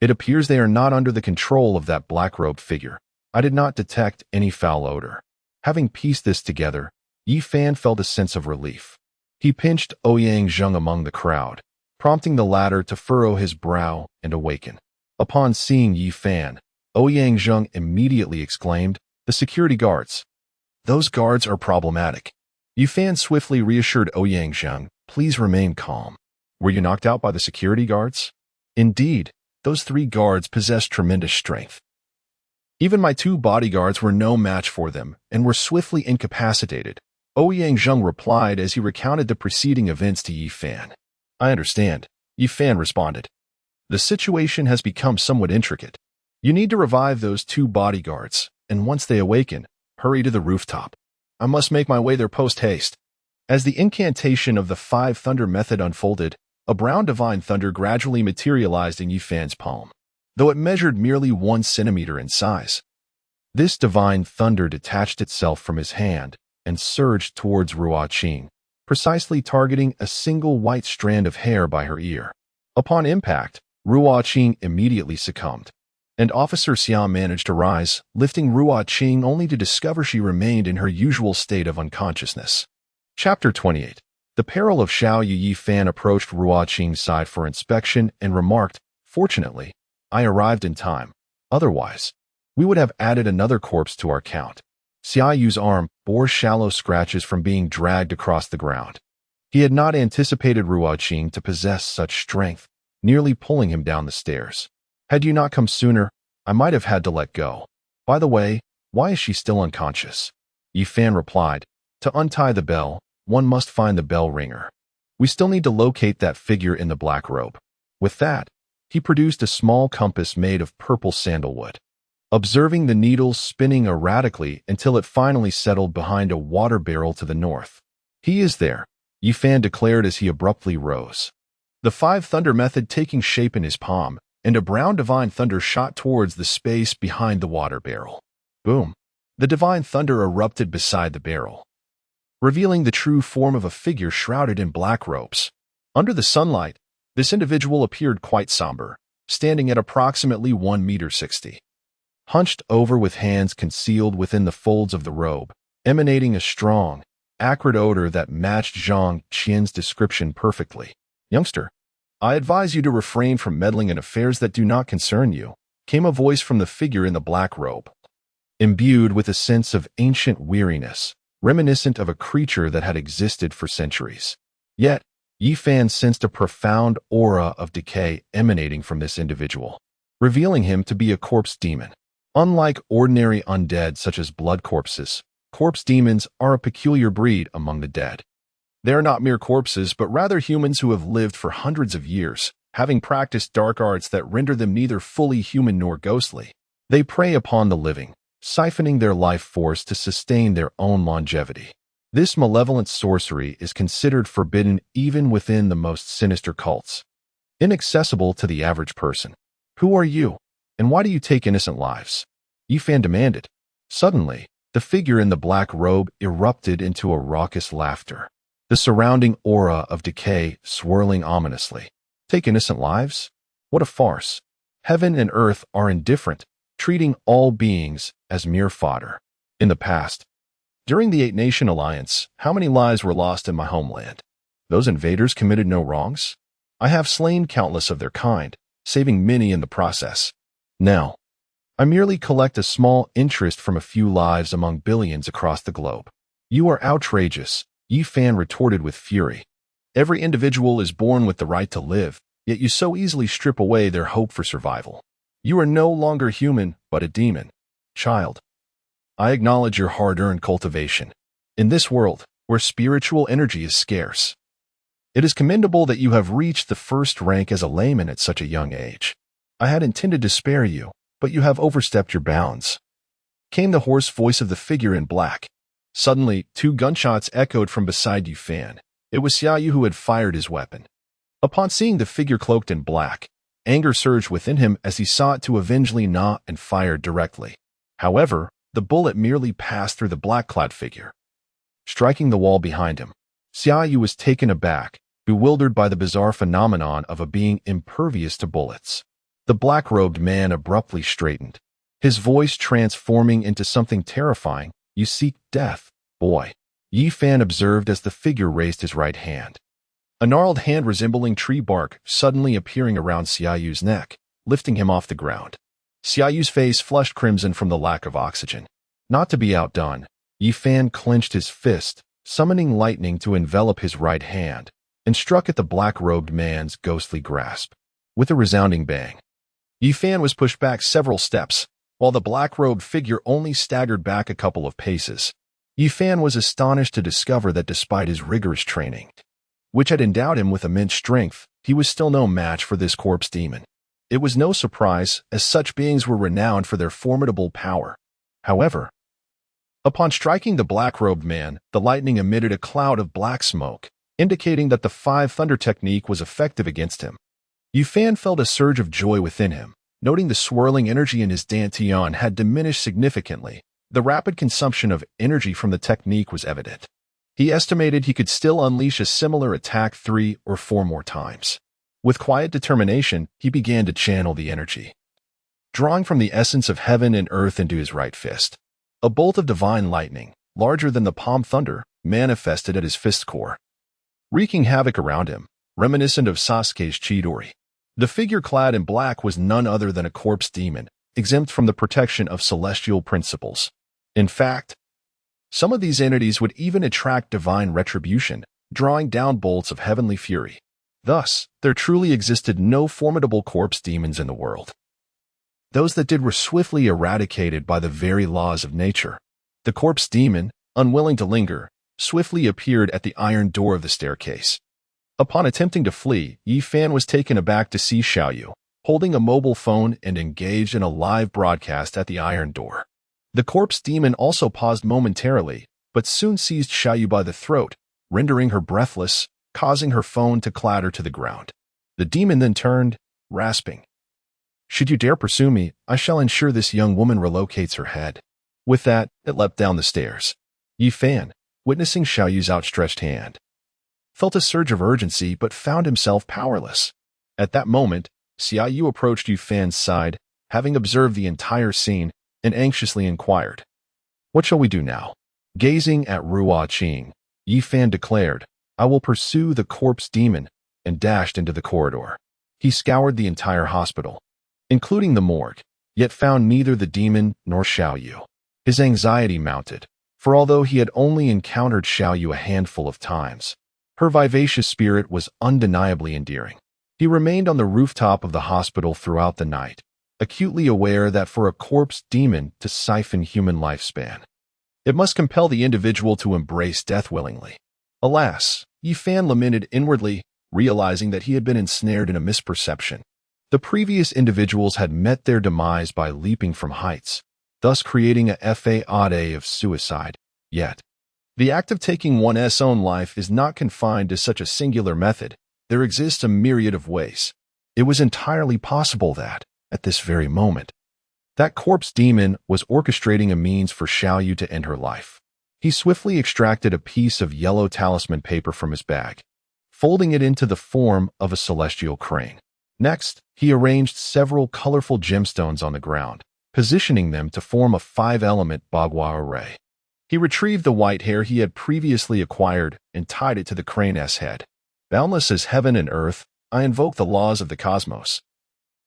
it appears they are not under the control of that black-robed figure. I did not detect any foul odor." Having pieced this together, Yi Fan felt a sense of relief. He pinched Ouyang Zhang among the crowd, prompting the latter to furrow his brow and awaken. Upon seeing Yi Fan, Ouyang Zhang immediately exclaimed, "The security guards. Those guards are problematic." Yi Fan swiftly reassured Ouyang Zhang, "Please remain calm. Were you knocked out by the security guards?" "Indeed, those 3 guards possessed tremendous strength. Even my 2 bodyguards were no match for them and were swiftly incapacitated," Ouyang Zhang replied as he recounted the preceding events to Yi Fan. "I understand," Yi Fan responded. "The situation has become somewhat intricate. You need to revive those 2 bodyguards, and once they awaken, hurry to the rooftop. I must make my way there post-haste." As the incantation of the 5 thunder method unfolded, a brown divine thunder gradually materialized in Yi Fan's palm, though it measured merely 1 centimeter in size. This divine thunder detached itself from his hand and surged towards Ruo Qing, precisely targeting a single white strand of hair by her ear. Upon impact, Ruo Qing immediately succumbed, and Officer Xiao managed to rise, lifting Ruo Qing only to discover she remained in her usual state of unconsciousness. Chapter 28. The peril of Xiaoyu. Yi Fan approached Ruo Qing's side for inspection and remarked, "Fortunately, I arrived in time. Otherwise, we would have added another corpse to our count." Xiaoyu's arm bore shallow scratches from being dragged across the ground. He had not anticipated Ruo Qing to possess such strength, nearly pulling him down the stairs. "Had you not come sooner, I might have had to let go. By the way, why is she still unconscious?" Yi Fan replied, "To untie the bell, one must find the bell ringer. We still need to locate that figure in the black robe." With that, he produced a small compass made of purple sandalwood. Observing the needles spinning erratically until it finally settled behind a water barrel to the north. "He is there," Yi Fan declared as he abruptly rose. The 5 thunder method taking shape in his palm, and a brown divine thunder shot towards the space behind the water barrel. Boom! The divine thunder erupted beside the barrel, revealing the true form of a figure shrouded in black robes. Under the sunlight, this individual appeared quite somber, standing at approximately 1.60 meters. Hunched over with hands concealed within the folds of the robe, emanating a strong, acrid odor that matched Zhang Qian's description perfectly. "Youngster, I advise you to refrain from meddling in affairs that do not concern you," came a voice from the figure in the black robe, imbued with a sense of ancient weariness, reminiscent of a creature that had existed for centuries. Yet, Yi Fan sensed a profound aura of decay emanating from this individual, revealing him to be a corpse demon. Unlike ordinary undead such as blood corpses, corpse demons are a peculiar breed among the dead. They are not mere corpses, but rather humans who have lived for hundreds of years, having practiced dark arts that render them neither fully human nor ghostly. They prey upon the living, siphoning their life force to sustain their own longevity. This malevolent sorcery is considered forbidden even within the most sinister cults, inaccessible to the average person. "Who are you, and why do you take innocent lives?" Yi Fan demanded. Suddenly, the figure in the black robe erupted into a raucous laughter, the surrounding aura of decay swirling ominously. "Take innocent lives? What a farce! Heaven and earth are indifferent, treating all beings as mere fodder. In the past, during the 8-Nation Alliance, how many lives were lost in my homeland? Those invaders committed no wrongs. I have slain countless of their kind, saving many in the process. Now, I merely collect a small interest from a few lives among billions across the globe." "You are outrageous," Yi Fan retorted with fury. "Every individual is born with the right to live, yet you so easily strip away their hope for survival. You are no longer human, but a demon. Child, I acknowledge your hard-earned cultivation. In this world, where spiritual energy is scarce, it is commendable that you have reached the first rank as a layman at such a young age. I had intended to spare you, but you have overstepped your bounds," came the hoarse voice of the figure in black. Suddenly, two gunshots echoed from beside Yufan. It was Xiaoyu who had fired his weapon. Upon seeing the figure cloaked in black, anger surged within him as he sought to avengely gnaw and fired directly. However, the bullet merely passed through the black-clad figure, striking the wall behind him. Xiaoyu was taken aback, bewildered by the bizarre phenomenon of a being impervious to bullets. The black-robed man abruptly straightened, his voice transforming into something terrifying. "You seek death, boy," Yi Fan observed as the figure raised his right hand. A gnarled hand resembling tree bark suddenly appearing around Xiaoyu's neck, lifting him off the ground. Xiaoyu's face flushed crimson from the lack of oxygen. Not to be outdone, Yi Fan clenched his fist, summoning lightning to envelop his right hand, and struck at the black-robed man's ghostly grasp. With a resounding bang, Yi Fan was pushed back several steps, while the black-robed figure only staggered back a couple of paces. Yi Fan was astonished to discover that despite his rigorous training, which had endowed him with immense strength, he was still no match for this corpse demon. It was no surprise, as such beings were renowned for their formidable power. However, upon striking the black-robed man, the lightning emitted a cloud of black smoke, indicating that the Five Thunder technique was effective against him. Yi Fan felt a surge of joy within him, noting the swirling energy in his dantian had diminished significantly. The rapid consumption of energy from the technique was evident. He estimated he could still unleash a similar attack 3 or 4 more times. With quiet determination, he began to channel the energy, drawing from the essence of heaven and earth into his right fist. A bolt of divine lightning, larger than the palm thunder, manifested at his fist's core, wreaking havoc around him, reminiscent of Sasuke's Chidori. The figure clad in black was none other than a corpse demon, exempt from the protection of celestial principles. In fact, some of these entities would even attract divine retribution, drawing down bolts of heavenly fury. Thus, there truly existed no formidable corpse demons in the world. Those that did were swiftly eradicated by the very laws of nature. The corpse demon, unwilling to linger, swiftly appeared at the iron door of the staircase. Upon attempting to flee, Yi Fan was taken aback to see Xiaoyu, holding a mobile phone and engaged in a live broadcast at the iron door. The corpse demon also paused momentarily, but soon seized Xiaoyu by the throat, rendering her breathless, causing her phone to clatter to the ground. The demon then turned, rasping, "Should you dare pursue me, I shall ensure this young woman relocates her head." With that, it leapt down the stairs. Yi Fan, witnessing Xiaoyu's outstretched hand, felt a surge of urgency but found himself powerless. At that moment, Xiaoyu approached Yi Fan's side, having observed the entire scene, and anxiously inquired, "What shall we do now?" Gazing at Ruo Qing, Yi Fan declared, "I will pursue the corpse demon," and dashed into the corridor. He scoured the entire hospital, including the morgue, yet found neither the demon nor Xiaoyu. His anxiety mounted, for although he had only encountered Xiaoyu a handful of times, her vivacious spirit was undeniably endearing. He remained on the rooftop of the hospital throughout the night, acutely aware that for a corpse demon to siphon human lifespan, it must compel the individual to embrace death willingly. Alas, Yi Fan lamented inwardly, realizing that he had been ensnared in a misperception. The previous individuals had met their demise by leaping from heights, thus creating a fade of suicide. Yet, the act of taking one's own life is not confined to such a singular method. There exists a myriad of ways. It was entirely possible that, at this very moment, that corpse demon was orchestrating a means for Xiaoyu to end her life. He swiftly extracted a piece of yellow talisman paper from his bag, folding it into the form of a celestial crane. Next, he arranged several colorful gemstones on the ground, positioning them to form a 5-element bagua array. He retrieved the white hair he had previously acquired and tied it to the crane's head. "Boundless as heaven and earth, I invoke the laws of the cosmos.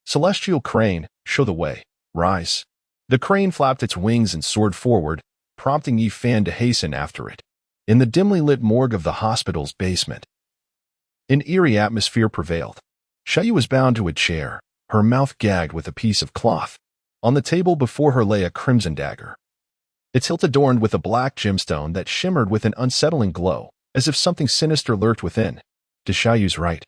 Celestial crane, show the way. Rise." The crane flapped its wings and soared forward, prompting Yi Fan to hasten after it. In the dimly lit morgue of the hospital's basement, an eerie atmosphere prevailed. Xiaoyu was bound to a chair, her mouth gagged with a piece of cloth. On the table before her lay a crimson dagger, its hilt adorned with a black gemstone that shimmered with an unsettling glow, as if something sinister lurked within. To Xiaoyu's right,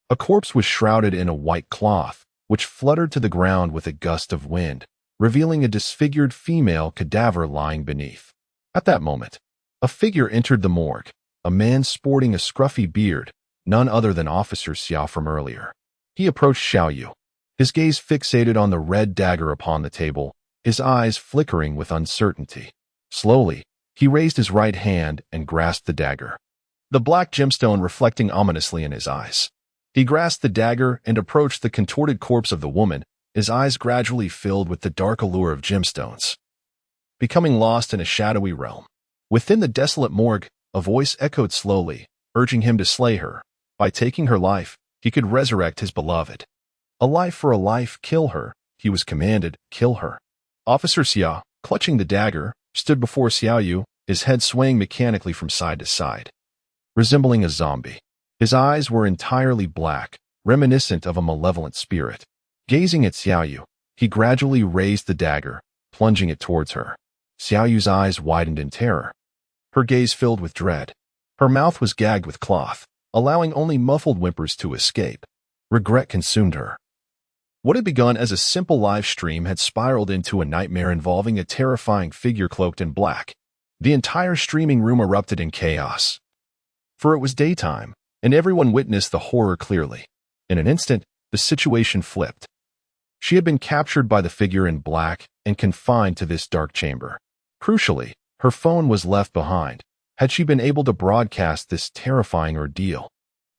a corpse was shrouded in a white cloth, which fluttered to the ground with a gust of wind, revealing a disfigured female cadaver lying beneath. At that moment, a figure entered the morgue, a man sporting a scruffy beard, none other than Officer Xiao from earlier. He approached Xiaoyu, his gaze fixated on the red dagger upon the table, his eyes flickering with uncertainty. Slowly, he raised his right hand and grasped the dagger, the black gemstone reflecting ominously in his eyes. He grasped the dagger and approached the contorted corpse of the woman, his eyes gradually filled with the dark allure of gemstones, becoming lost in a shadowy realm. Within the desolate morgue, a voice echoed slowly, urging him to slay her. By taking her life, he could resurrect his beloved. A life for a life, kill her. He was commanded, kill her. Officer Xia, clutching the dagger, stood before Xiaoyu, his head swaying mechanically from side to side, resembling a zombie. His eyes were entirely black, reminiscent of a malevolent spirit. Gazing at Xiaoyu, he gradually raised the dagger, plunging it towards her. Xiaoyu's eyes widened in terror. Her gaze filled with dread. Her mouth was gagged with cloth, allowing only muffled whimpers to escape. Regret consumed her. What had begun as a simple live stream had spiraled into a nightmare involving a terrifying figure cloaked in black. The entire streaming room erupted in chaos. For it was daytime, and everyone witnessed the horror clearly. In an instant, the situation flipped. She had been captured by the figure in black and confined to this dark chamber. Crucially, her phone was left behind. Had she been able to broadcast this terrifying ordeal,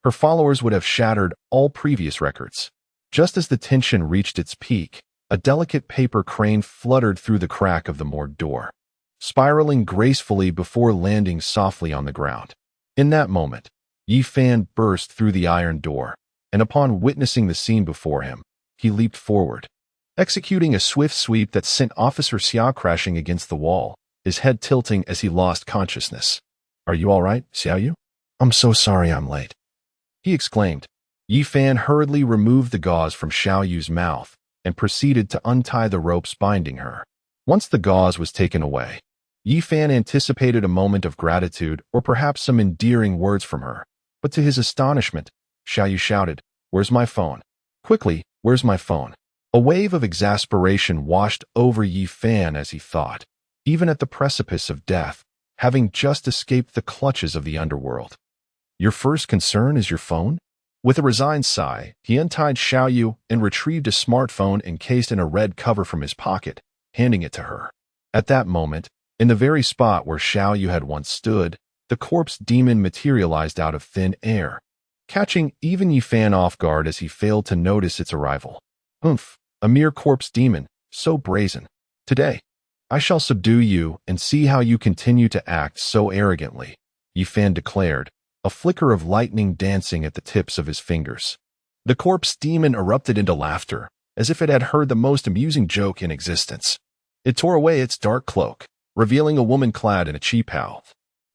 her followers would have shattered all previous records. Just as the tension reached its peak, a delicate paper crane fluttered through the crack of the morgue door, spiraling gracefully before landing softly on the ground. In that moment, Yi Fan burst through the iron door, and upon witnessing the scene before him, he leaped forward, executing a swift sweep that sent Officer Xia crashing against the wall, his head tilting as he lost consciousness. "Are you all right, Xiaoyu?" "I'm so sorry I'm late," he exclaimed. Yi Fan hurriedly removed the gauze from Xiaoyu's mouth and proceeded to untie the ropes binding her. Once the gauze was taken away, Yi Fan anticipated a moment of gratitude or perhaps some endearing words from her. But to his astonishment, Xiaoyu shouted, "Where's my phone? Quickly, where's my phone?" A wave of exasperation washed over Yi Fan as he thought, even at the precipice of death, having just escaped the clutches of the underworld. "Your first concern is your phone?" With a resigned sigh, he untied Xiaoyu and retrieved a smartphone encased in a red cover from his pocket, handing it to her. At that moment, in the very spot where Xiaoyu had once stood, the corpse demon materialized out of thin air, catching even Yi Fan off guard as he failed to notice its arrival. "Humph, a mere corpse demon, so brazen. Today, I shall subdue you and see how you continue to act so arrogantly," Yi Fan declared, a flicker of lightning dancing at the tips of his fingers. The corpse demon erupted into laughter, as if it had heard the most amusing joke in existence. It tore away its dark cloak, revealing a woman clad in a qipao,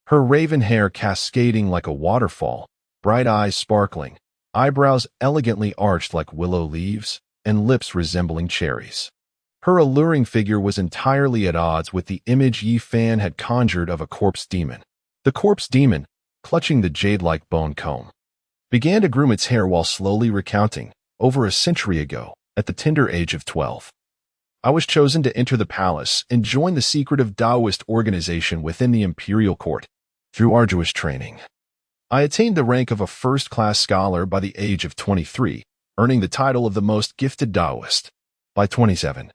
her raven hair cascading like a waterfall, bright eyes sparkling, eyebrows elegantly arched like willow leaves, and lips resembling cherries. Her alluring figure was entirely at odds with the image Yi Fan had conjured of a corpse demon. The corpse demon, clutching the jade-like bone comb, began to groom its hair while slowly recounting, over a century ago, at the tender age of 12. I was chosen to enter the palace and join the secretive Taoist organization within the imperial court. Through arduous training, I attained the rank of a first-class scholar by the age of 23, earning the title of the most gifted Taoist. By 27,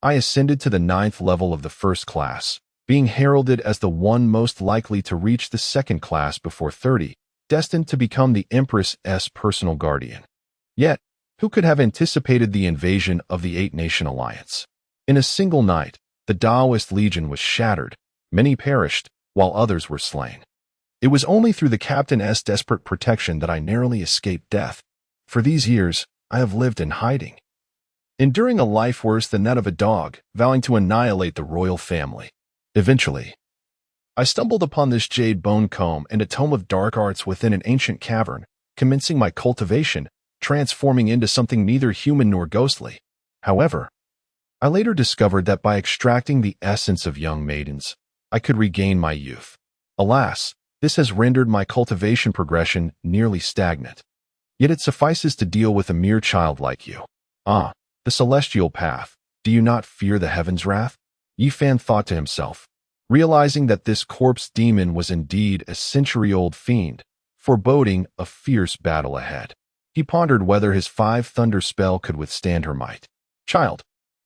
I ascended to the 9th level of the first class, being heralded as the one most likely to reach the second class before 30, destined to become the Empress's personal guardian. Yet, who could have anticipated the invasion of the Eight-Nation Alliance? In a single night, the Taoist legion was shattered, many perished, while others were slain. It was only through the captain's desperate protection that I narrowly escaped death. For these years, I have lived in hiding, enduring a life worse than that of a dog, vowing to annihilate the royal family. Eventually, I stumbled upon this jade bone comb and a tome of dark arts within an ancient cavern, commencing my cultivation, transforming into something neither human nor ghostly. However, I later discovered that by extracting the essence of young maidens, I could regain my youth. Alas, this has rendered my cultivation progression nearly stagnant. Yet it suffices to deal with a mere child like you. Ah, the celestial path. Do you not fear the heaven's wrath? Yi Fan thought to himself. Realizing that this corpse demon was indeed a century-old fiend, foreboding a fierce battle ahead. He pondered whether his 5-thunder spell could withstand her might. "Child,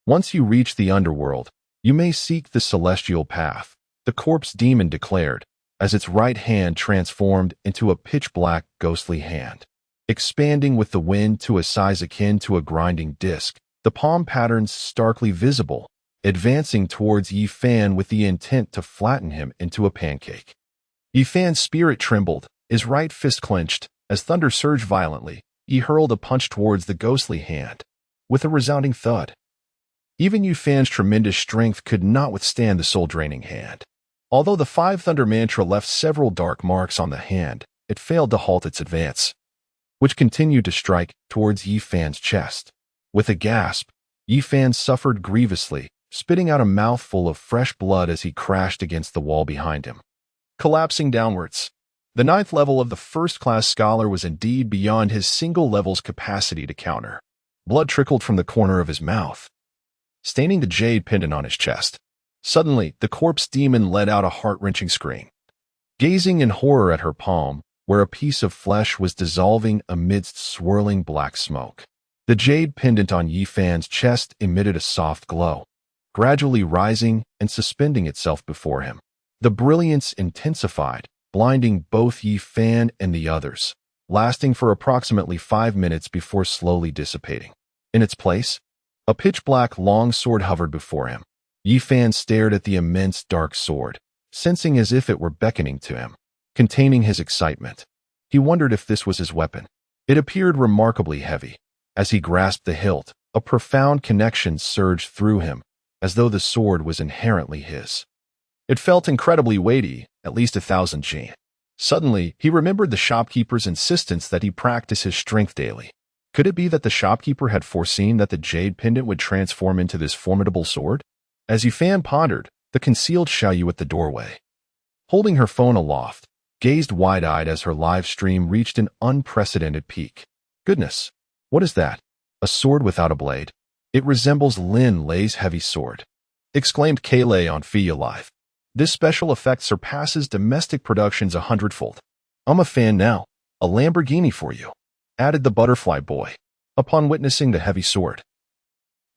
once you reach the underworld, you may seek the celestial path," the corpse demon declared, as its right hand transformed into a pitch-black, ghostly hand. Expanding with the wind to a size akin to a grinding disc, the palm patterns starkly visible, advancing towards Yi Fan with the intent to flatten him into a pancake. Yi Fan's spirit trembled, his right fist clenched. As thunder surged violently, he hurled a punch towards the ghostly hand. With a resounding thud, even Yi Fan's tremendous strength could not withstand the soul-draining hand. Although the 5-thunder mantra left several dark marks on the hand, it failed to halt its advance, which continued to strike towards Yi Fan's chest. With a gasp, Yi Fan suffered grievously, spitting out a mouthful of fresh blood as he crashed against the wall behind him. Collapsing downwards, the 9th level of the first-class scholar was indeed beyond his single level's capacity to counter. Blood trickled from the corner of his mouth, staining the jade pendant on his chest. Suddenly, the corpse demon let out a heart-wrenching scream. Gazing in horror at her palm, where a piece of flesh was dissolving amidst swirling black smoke, the jade pendant on Yi Fan's chest emitted a soft glow, gradually rising and suspending itself before him. The brilliance intensified, blinding both Yi Fan and the others, lasting for approximately 5 minutes before slowly dissipating. In its place, a pitch-black long sword hovered before him. Yi Fan stared at the immense dark sword, sensing as if it were beckoning to him, containing his excitement. He wondered if this was his weapon. It appeared remarkably heavy. As he grasped the hilt, a profound connection surged through him, as though the sword was inherently his. It felt incredibly weighty, at least 1,000 G. Suddenly, he remembered the shopkeeper's insistence that he practice his strength daily. Could it be that the shopkeeper had foreseen that the jade pendant would transform into this formidable sword? As Yi Fan pondered, the concealed Xiaoyu at the doorway, holding her phone aloft, gazed wide-eyed as her live stream reached an unprecedented peak. "Goodness, what is that? A sword without a blade? It resembles Lin Lei's heavy sword," exclaimed Kaylay on Fia Live. "This special effect surpasses domestic productions 100-fold. I'm a fan now. A Lamborghini for you," added the butterfly boy, upon witnessing the heavy sword.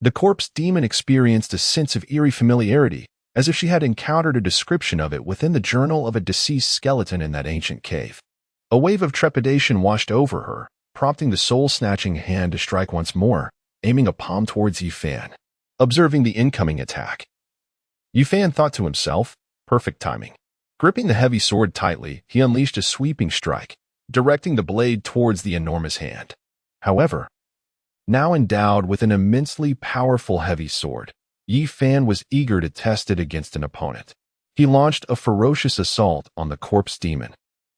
The corpse demon experienced a sense of eerie familiarity, as if she had encountered a description of it within the journal of a deceased skeleton in that ancient cave. A wave of trepidation washed over her, prompting the soul-snatching hand to strike once more, aiming a palm towards Yi Fan. Observing the incoming attack, Yi Fan thought to himself, perfect timing. Gripping the heavy sword tightly, he unleashed a sweeping strike, directing the blade towards the enormous hand. However, now endowed with an immensely powerful heavy sword, Yi Fan was eager to test it against an opponent. He launched a ferocious assault on the corpse demon,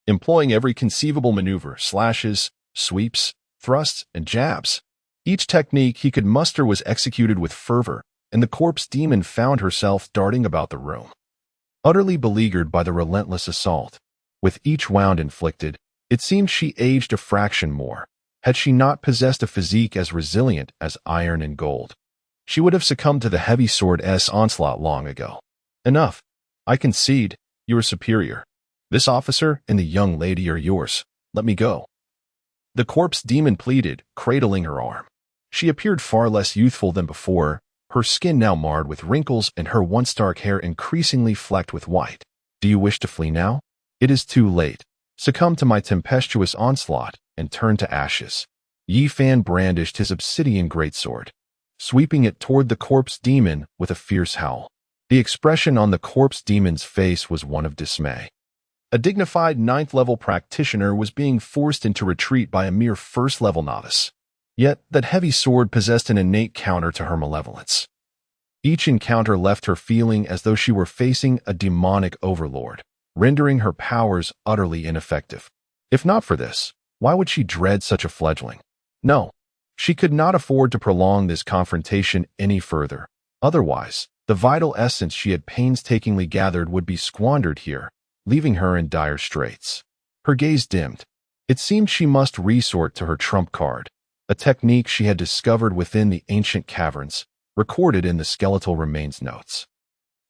employing every conceivable maneuver, slashes, sweeps, thrusts, and jabs. Each technique he could muster was executed with fervor, and the corpse demon found herself darting about the room, utterly beleaguered by the relentless assault. With each wound inflicted, it seemed she aged a fraction more. Had she not possessed a physique as resilient as iron and gold, she would have succumbed to the heavy sword's onslaught long ago. "Enough. I concede, you are superior. This officer and the young lady are yours. Let me go," the corpse demon pleaded, cradling her arm. She appeared far less youthful than before, her skin now marred with wrinkles and her once dark hair increasingly flecked with white. "Do you wish to flee now? It is too late. Succumb to my tempestuous onslaught and turn to ashes." Yi Fan brandished his obsidian greatsword, sweeping it toward the corpse demon with a fierce howl. The expression on the corpse demon's face was one of dismay. A dignified 9th-level practitioner was being forced into retreat by a mere 1st-level novice. Yet that heavy sword possessed an innate counter to her malevolence. Each encounter left her feeling as though she were facing a demonic overlord, rendering her powers utterly ineffective. If not for this, why would she dread such a fledgling? No, she could not afford to prolong this confrontation any further. Otherwise, the vital essence she had painstakingly gathered would be squandered here, leaving her in dire straits. Her gaze dimmed. It seemed she must resort to her trump card, a technique she had discovered within the ancient caverns, recorded in the skeletal remains notes.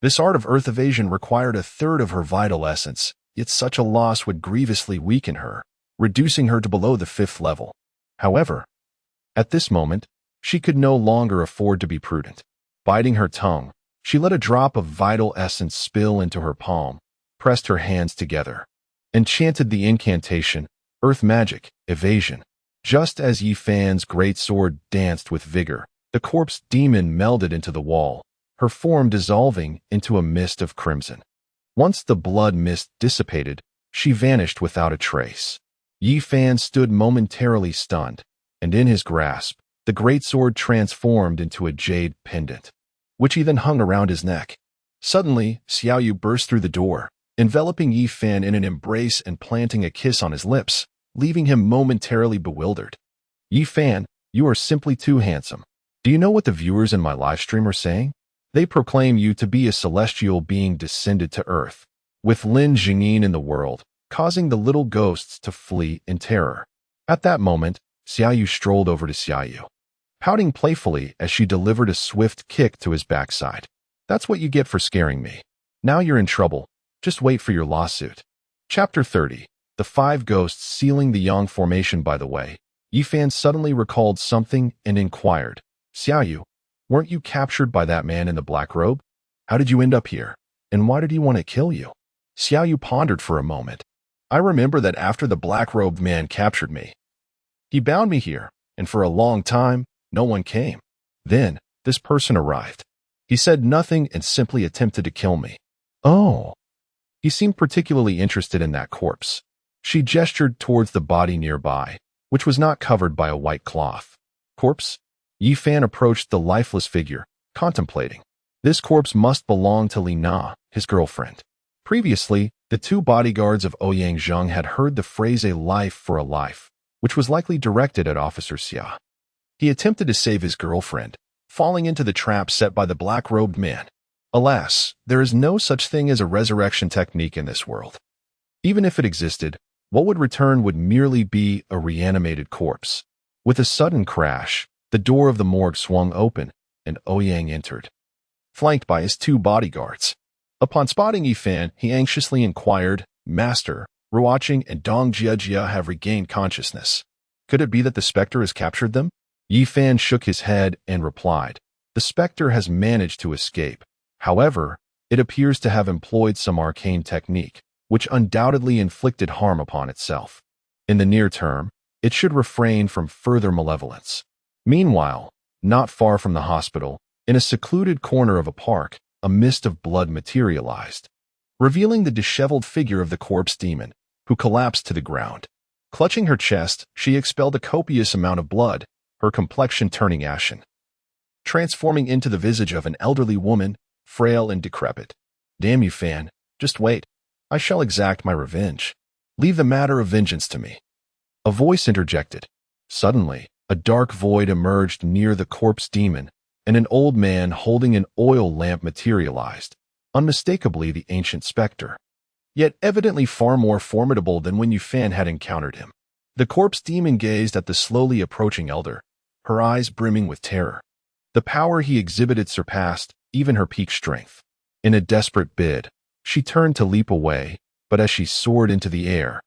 This art of earth evasion required a third of her vital essence, yet such a loss would grievously weaken her, reducing her to below the 5th level. However, at this moment, she could no longer afford to be prudent. Biting her tongue, she let a drop of vital essence spill into her palm, pressed her hands together, and chanted the incantation, Earth Magic, Evasion. Just as Yi Fan's great sword danced with vigor, the corpse demon melded into the wall, her form dissolving into a mist of crimson. Once the blood mist dissipated, she vanished without a trace. Yi Fan stood momentarily stunned, and in his grasp, the great sword transformed into a jade pendant, which he then hung around his neck. Suddenly, Xiaoyu burst through the door, enveloping Yi Fan in an embrace and planting a kiss on his lips, leaving him momentarily bewildered. Yi Fan, you are simply too handsome. Do you know what the viewers in my livestream are saying? They proclaim you to be a celestial being descended to Earth, with Lin Jingyin in the world, causing the little ghosts to flee in terror. At that moment, Xiaoyu strolled over to Xiaoyu, pouting playfully as she delivered a swift kick to his backside. That's what you get for scaring me. Now you're in trouble. Just wait for your lawsuit. Chapter 30. The 5 Ghosts Sealing the Yang Formation. By the way, Yi Fan suddenly recalled something and inquired, Xiaoyu, weren't you captured by that man in the black robe? How did you end up here? And why did he want to kill you? Xiaoyu pondered for a moment. I remember that after the black-robed man captured me, he bound me here, and for a long time, no one came. Then, this person arrived. He said nothing and simply attempted to kill me. Oh. He seemed particularly interested in that corpse. She gestured towards the body nearby, which was not covered by a white cloth. Corpse? Yi Fan approached the lifeless figure, contemplating. This corpse must belong to Li Na, his girlfriend. Previously, the 2 bodyguards of Ouyang Zheng had heard the phrase a life for a life, which was likely directed at Officer Xia. He attempted to save his girlfriend, falling into the trap set by the black-robed man. Alas, there is no such thing as a resurrection technique in this world. Even if it existed, what would return would merely be a reanimated corpse. With a sudden crash, the door of the morgue swung open, and Ouyang entered, flanked by his 2 bodyguards. Upon spotting Yi Fan, he anxiously inquired, Master, Ruoqing and Dong Jiajia have regained consciousness. Could it be that the specter has captured them? Yi Fan shook his head and replied, the specter has managed to escape. However, it appears to have employed some arcane technique, which undoubtedly inflicted harm upon itself. In the near term, it should refrain from further malevolence. Meanwhile, not far from the hospital, in a secluded corner of a park, a mist of blood materialized, revealing the disheveled figure of the corpse demon, who collapsed to the ground. Clutching her chest, she expelled a copious amount of blood, her complexion turning ashen, transforming into the visage of an elderly woman, frail and decrepit. Damn you, Fan. Just wait. I shall exact my revenge. Leave the matter of vengeance to me. A voice interjected. Suddenly, a dark void emerged near the corpse demon, and an old man holding an oil lamp materialized, unmistakably the ancient specter, yet evidently far more formidable than when Yi Fan had encountered him. The corpse demon gazed at the slowly approaching elder, her eyes brimming with terror. The power he exhibited surpassed even her peak strength. In a desperate bid, she turned to leap away, but as she soared into the air,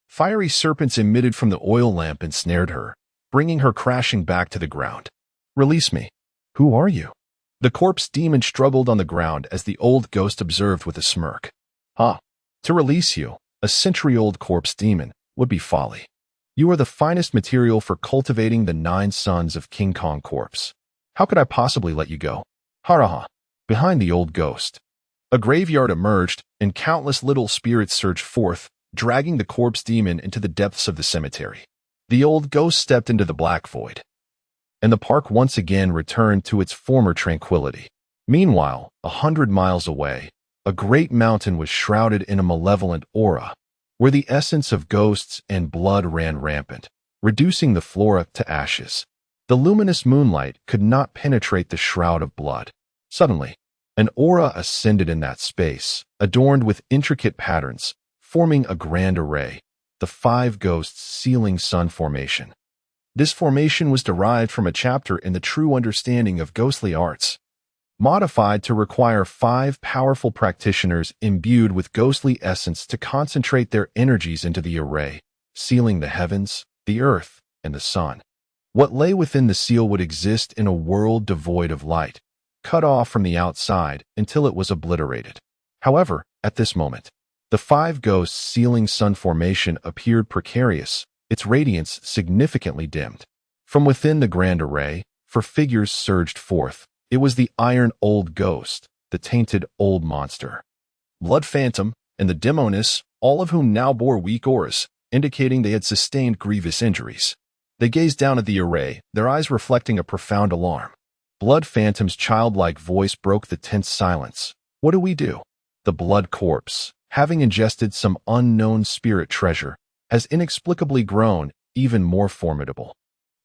fiery serpents emitted from the oil lamp ensnared her, bringing her crashing back to the ground. Release me. Who are you? The corpse demon struggled on the ground as the old ghost observed with a smirk. To release you, a century-old corpse demon, would be folly. You are the finest material for cultivating the 9 sons of King Kong corpse. How could I possibly let you go? Haraha. Behind the old ghost, a graveyard emerged, and countless little spirits surged forth, dragging the corpse demon into the depths of the cemetery. The old ghost stepped into the black void, and the park once again returned to its former tranquility. Meanwhile, 100 miles away, a great mountain was shrouded in a malevolent aura, where the essence of ghosts and blood ran rampant, reducing the flora to ashes. The luminous moonlight could not penetrate the shroud of blood. Suddenly, an aura ascended in that space, adorned with intricate patterns, forming a grand array, the 5 Ghosts Sealing Sun Formation. This formation was derived from a chapter in the True Understanding of Ghostly Arts. modified to require 5 powerful practitioners imbued with ghostly essence to concentrate their energies into the array, sealing the heavens, the earth, and the sun. What lay within the seal would exist in a world devoid of light, cut off from the outside until it was obliterated. However, at this moment, the 5 ghosts sealing sun formation appeared precarious, its radiance significantly dimmed. From within the grand array, 4 figures surged forth. It was the Iron Old Ghost, the tainted old monster, Blood Phantom, and the Demoness, all of whom now bore weak auras, indicating they had sustained grievous injuries. They gazed down at the array, their eyes reflecting a profound alarm. Blood Phantom's childlike voice broke the tense silence. What do we do? The Blood Corpse, having ingested some unknown spirit treasure, has inexplicably grown even more formidable.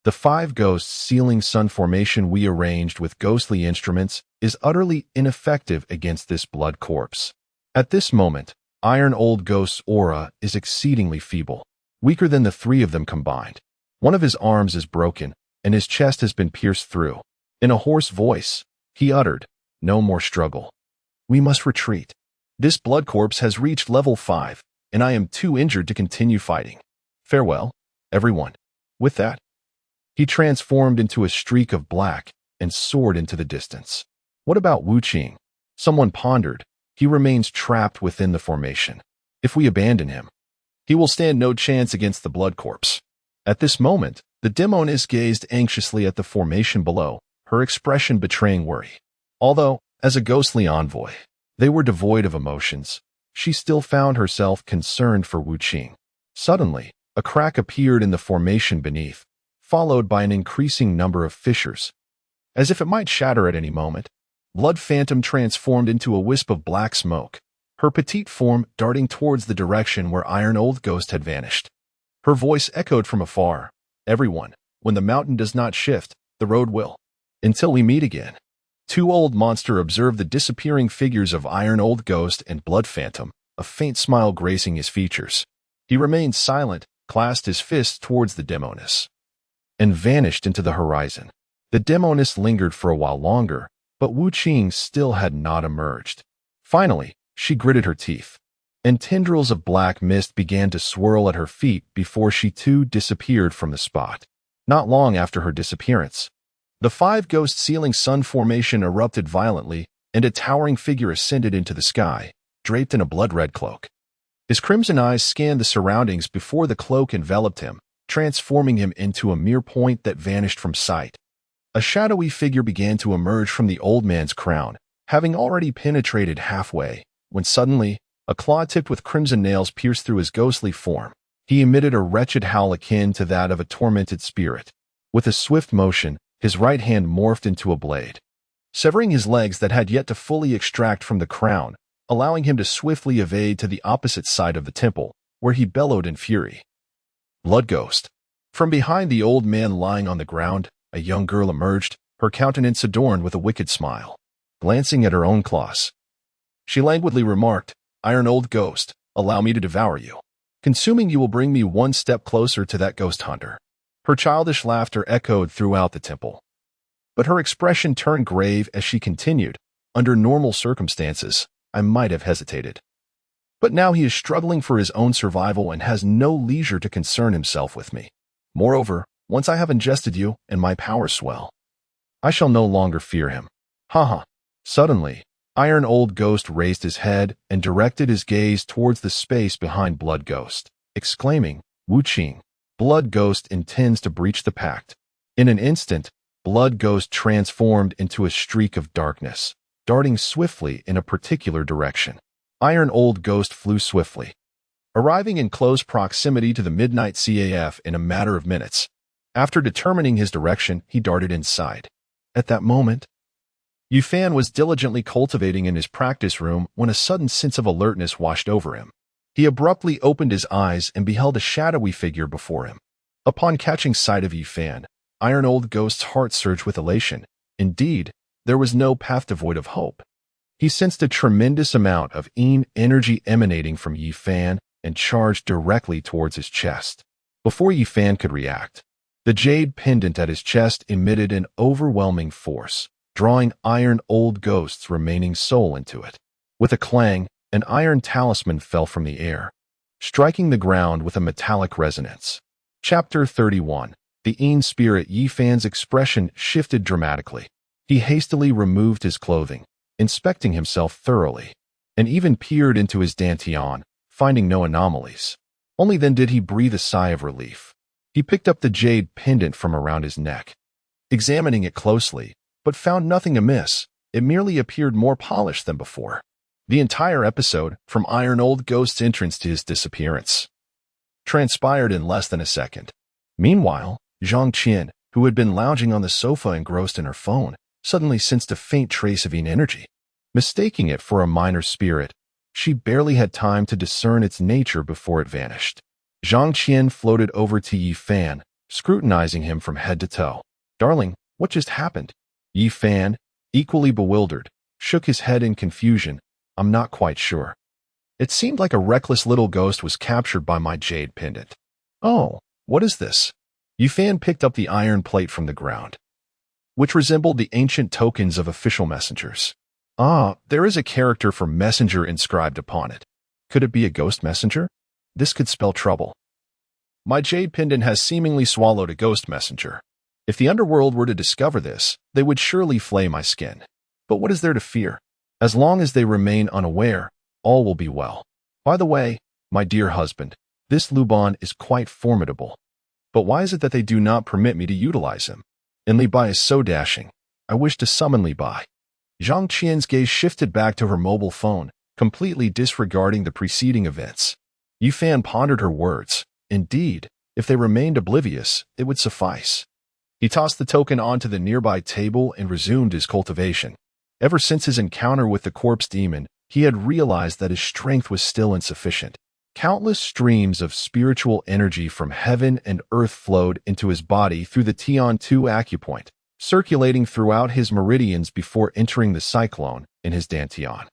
The 5 ghosts sealing sun formation we arranged with ghostly instruments is utterly ineffective against this blood corpse. At this moment, Iron Old Ghost's aura is exceedingly feeble, weaker than the 3 of them combined. One of his arms is broken, and his chest has been pierced through. In a hoarse voice, he uttered, "No more struggle. We must retreat. This blood corpse has reached level 5, and I am too injured to continue fighting. Farewell, everyone." With that, he transformed into a streak of black and soared into the distance. What about Wu Qing? Someone pondered. He remains trapped within the formation. If we abandon him, he will stand no chance against the blood corpse. At this moment, the Demoness gazed anxiously at the formation below, her expression betraying worry. Although, as a ghostly envoy, they were devoid of emotions, she still found herself concerned for Wu Qing. Suddenly, a crack appeared in the formation beneath, followed by an increasing number of fissures. As if it might shatter at any moment, Blood Phantom transformed into a wisp of black smoke, her petite form darting towards the direction where Iron Old Ghost had vanished. Her voice echoed from afar, "Everyone, when the mountain does not shift, the road will. Until we meet again." 2 Old Monster observed the disappearing figures of Iron Old Ghost and Blood Phantom, a faint smile gracing his features. He remained silent, clasped his fists towards the Demoness, and vanished into the horizon. The Demoness lingered for a while longer, but Wu Qing still had not emerged. Finally, she gritted her teeth, and tendrils of black mist began to swirl at her feet before she too disappeared from the spot. Not long after her disappearance, the 5 ghost sealing sun formation erupted violently, and a towering figure ascended into the sky, draped in a blood-red cloak. His crimson eyes scanned the surroundings before the cloak enveloped him, transforming him into a mere point that vanished from sight. A shadowy figure began to emerge from the old man's crown, having already penetrated halfway, when suddenly, a claw tipped with crimson nails pierced through his ghostly form. He emitted a wretched howl akin to that of a tormented spirit. With a swift motion, his right hand morphed into a blade, severing his legs that had yet to fully extract from the crown, allowing him to swiftly evade to the opposite side of the temple, where he bellowed in fury. Blood Ghost. From behind the old man lying on the ground, a young girl emerged, her countenance adorned with a wicked smile. Glancing at her own claws, she languidly remarked, "Iron Old Ghost, allow me to devour you. Consuming you will bring me one step closer to that ghost hunter." Her childish laughter echoed throughout the temple, but her expression turned grave as she continued, "Under normal circumstances, I might have hesitated. But now he is struggling for his own survival and has no leisure to concern himself with me. Moreover, once I have ingested you and my powers swell, I shall no longer fear him. Ha." Suddenly, Iron Old Ghost raised his head and directed his gaze towards the space behind Blood Ghost, exclaiming, "Wu Qing, Blood Ghost intends to breach the pact." In an instant, Blood Ghost transformed into a streak of darkness, darting swiftly in a particular direction. Iron Old Ghost flew swiftly, arriving in close proximity to the Midnight CAF in a matter of minutes. After determining his direction, he darted inside. At that moment, Yufan was diligently cultivating in his practice room when a sudden sense of alertness washed over him. He abruptly opened his eyes and beheld a shadowy figure before him. Upon catching sight of Yufan, Iron Old Ghost's heart surged with elation. Indeed, there was no path devoid of hope. He sensed a tremendous amount of energy emanating from Yifan and charged directly towards his chest. Before Yifan could react, the jade pendant at his chest emitted an overwhelming force, drawing iron old ghosts' remaining soul into it. With a clang, an iron talisman fell from the air, striking the ground with a metallic resonance. Chapter 31. The Yin Spirit. Yi Fan's expression shifted dramatically. He hastily removed his clothing, inspecting himself thoroughly, and even peered into his dantian, finding no anomalies. Only then did he breathe a sigh of relief. He picked up the jade pendant from around his neck, examining it closely, but found nothing amiss. It merely appeared more polished than before. The entire episode, from Iron Old Ghost's entrance to his disappearance, transpired in less than a second. Meanwhile, Zhang Qian, who had been lounging on the sofa engrossed in her phone, suddenly sensed a faint trace of yin energy. Mistaking it for a minor spirit, she barely had time to discern its nature before it vanished. Zhang Qian floated over to Yi Fan, scrutinizing him from head to toe. "Darling, what just happened?" Yi Fan, equally bewildered, shook his head in confusion. "I'm not quite sure. It seemed like a reckless little ghost was captured by my jade pendant." "Oh, what is this?" Yi Fan picked up the iron plate from the ground, which resembled the ancient tokens of official messengers. "Ah, there is a character for messenger inscribed upon it. Could it be a ghost messenger? This could spell trouble. My jade pendant has seemingly swallowed a ghost messenger. If the Underworld were to discover this, they would surely flay my skin. But what is there to fear? As long as they remain unaware, all will be well. By the way, my dear husband, this Luban is quite formidable. But why is it that they do not permit me to utilize him? And Li Bai is so dashing. I wish to summon Li Bai." Zhang Qian's gaze shifted back to her mobile phone, completely disregarding the preceding events. Yi Fan pondered her words. Indeed, if they remained oblivious, it would suffice. He tossed the token onto the nearby table and resumed his cultivation. Ever since his encounter with the corpse demon, he had realized that his strength was still insufficient. Countless streams of spiritual energy from heaven and earth flowed into his body through the Tian 2 acupoint, circulating throughout his meridians before entering the cyclone in his dantian.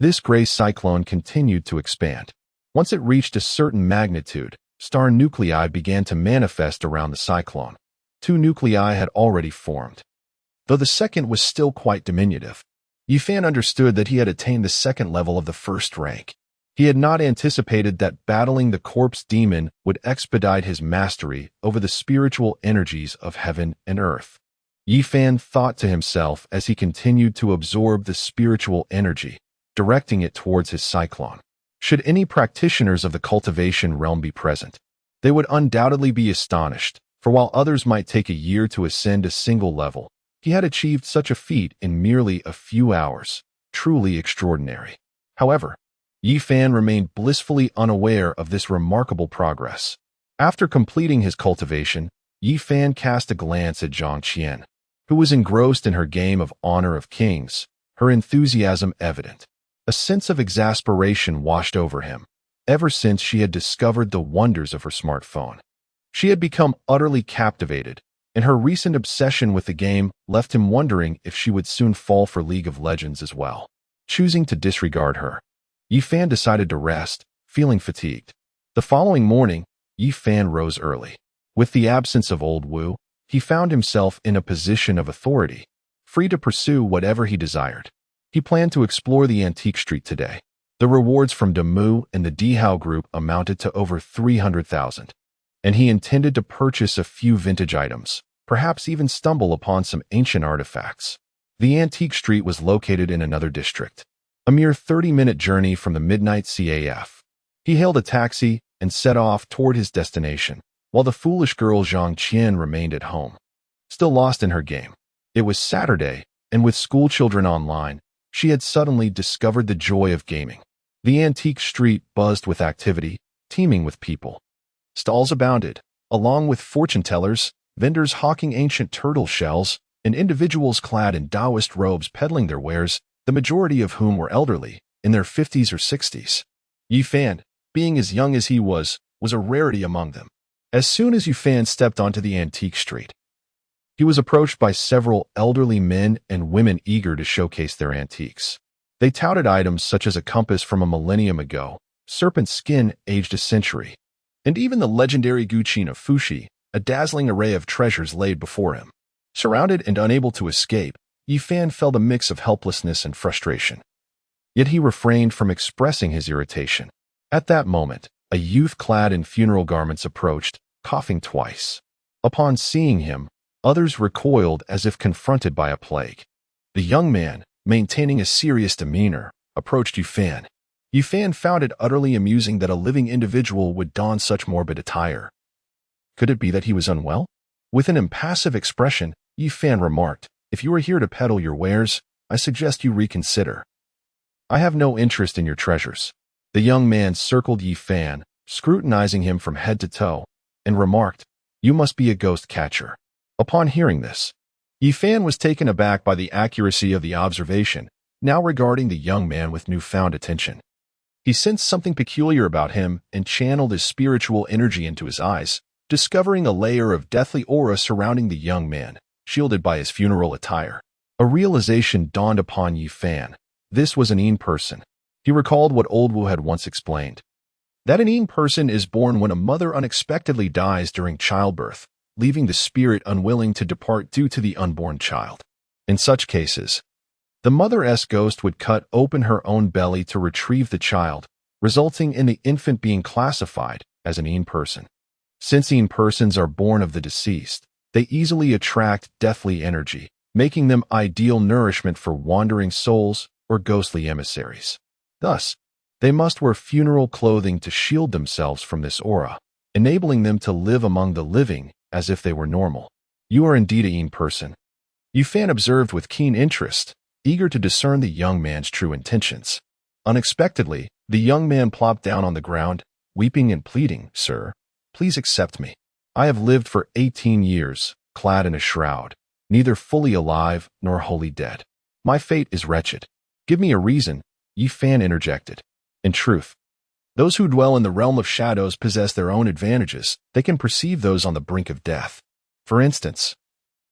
This gray cyclone continued to expand. Once it reached a certain magnitude, star nuclei began to manifest around the cyclone. 2 nuclei had already formed, though the second was still quite diminutive. Yi Fan understood that he had attained the second level of the first rank. He had not anticipated that battling the corpse demon would expedite his mastery over the spiritual energies of heaven and earth. Yi Fan thought to himself as he continued to absorb the spiritual energy, directing it towards his cyclone. Should any practitioners of the cultivation realm be present, they would undoubtedly be astonished, for while others might take a year to ascend a single level, he had achieved such a feat in merely a few hours. Truly extraordinary. However, Yi Fan remained blissfully unaware of this remarkable progress. After completing his cultivation, Yi Fan cast a glance at Zhang Qian, who was engrossed in her game of Honor of Kings, her enthusiasm evident. A sense of exasperation washed over him, ever since she had discovered the wonders of her smartphone. She had become utterly captivated, and her recent obsession with the game left him wondering if she would soon fall for League of Legends as well. Choosing to disregard her, Yi Fan decided to rest, feeling fatigued. The following morning, Yi Fan rose early. With the absence of Old Wu, he found himself in a position of authority, free to pursue whatever he desired. He planned to explore the antique street today. The rewards from Damu and the Dihao group amounted to over 300,000, and he intended to purchase a few vintage items, perhaps even stumble upon some ancient artifacts. The antique street was located in another district, a mere 30-minute journey from the Midnight CAF. He hailed a taxi and set off toward his destination, while the foolish girl Zhang Qian remained at home, still lost in her game. It was Saturday, and with schoolchildren online, she had suddenly discovered the joy of gaming. The antique street buzzed with activity, teeming with people. Stalls abounded, along with fortune-tellers, vendors hawking ancient turtle shells, and individuals clad in Taoist robes peddling their wares, the majority of whom were elderly, in their 50s or 60s. Yi Fan, being as young as he was a rarity among them. As soon as Yi Fan stepped onto the antique street, he was approached by several elderly men and women eager to showcase their antiques. They touted items such as a compass from a millennium ago, serpent skin aged a century, and even the legendary Guqin of Fuxi, a dazzling array of treasures laid before him. Surrounded and unable to escape, Yi Fan felt a mix of helplessness and frustration. Yet he refrained from expressing his irritation. At that moment, a youth clad in funeral garments approached, coughing twice. Upon seeing him, others recoiled as if confronted by a plague. The young man, maintaining a serious demeanor, approached Yi Fan. Yi Fan found it utterly amusing that a living individual would don such morbid attire. Could it be that he was unwell? With an impassive expression, Yi Fan remarked, "If you are here to peddle your wares, I suggest you reconsider. I have no interest in your treasures." The young man circled Yi Fan, scrutinizing him from head to toe, and remarked, "You must be a ghost catcher." Upon hearing this, Yi Fan was taken aback by the accuracy of the observation, now regarding the young man with newfound attention. He sensed something peculiar about him and channeled his spiritual energy into his eyes, discovering a layer of deathly aura surrounding the young man, shielded by his funeral attire. A realization dawned upon Yi Fan. This was an Yin person. He recalled what Old Wu had once explained. That an Yin person is born when a mother unexpectedly dies during childbirth, leaving the spirit unwilling to depart due to the unborn child. In such cases, the mother's ghost would cut open her own belly to retrieve the child, resulting in the infant being classified as an Yin person. Since Yin persons are born of the deceased, they easily attract deathly energy, making them ideal nourishment for wandering souls or ghostly emissaries. Thus, they must wear funeral clothing to shield themselves from this aura, enabling them to live among the living as if they were normal. "You are indeed a Yin person," Yi Fan observed with keen interest, eager to discern the young man's true intentions. Unexpectedly, the young man plopped down on the ground, weeping and pleading, "Sir, please accept me. I have lived for 18 years, clad in a shroud, neither fully alive nor wholly dead. My fate is wretched. Give me a reason," Yi Fan interjected. In truth, those who dwell in the realm of shadows possess their own advantages. They can perceive those on the brink of death. For instance,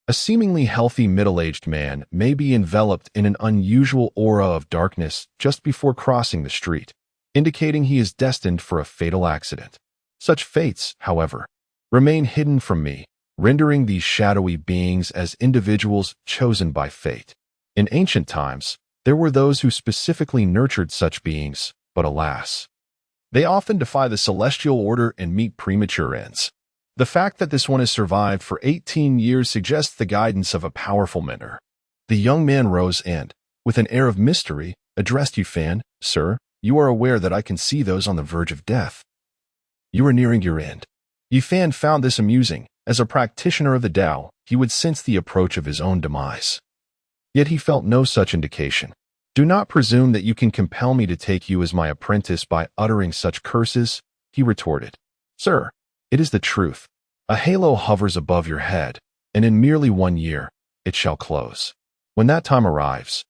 a seemingly healthy middle-aged man may be enveloped in an unusual aura of darkness just before crossing the street, indicating he is destined for a fatal accident. Such fates, however, remain hidden from me, rendering these shadowy beings as individuals chosen by fate. In ancient times, there were those who specifically nurtured such beings, but alas, they often defy the celestial order and meet premature ends. The fact that this one has survived for 18 years suggests the guidance of a powerful mentor. The young man rose and, with an air of mystery, addressed Yi Fan, "Sir, you are aware that I can see those on the verge of death. You are nearing your end." Yi Fan found this amusing. As a practitioner of the Tao, he would sense the approach of his own demise. Yet he felt no such indication. "Do not presume that you can compel me to take you as my apprentice by uttering such curses," he retorted. "Sir, it is the truth. A halo hovers above your head, and in merely 1 year, it shall close. When that time arrives,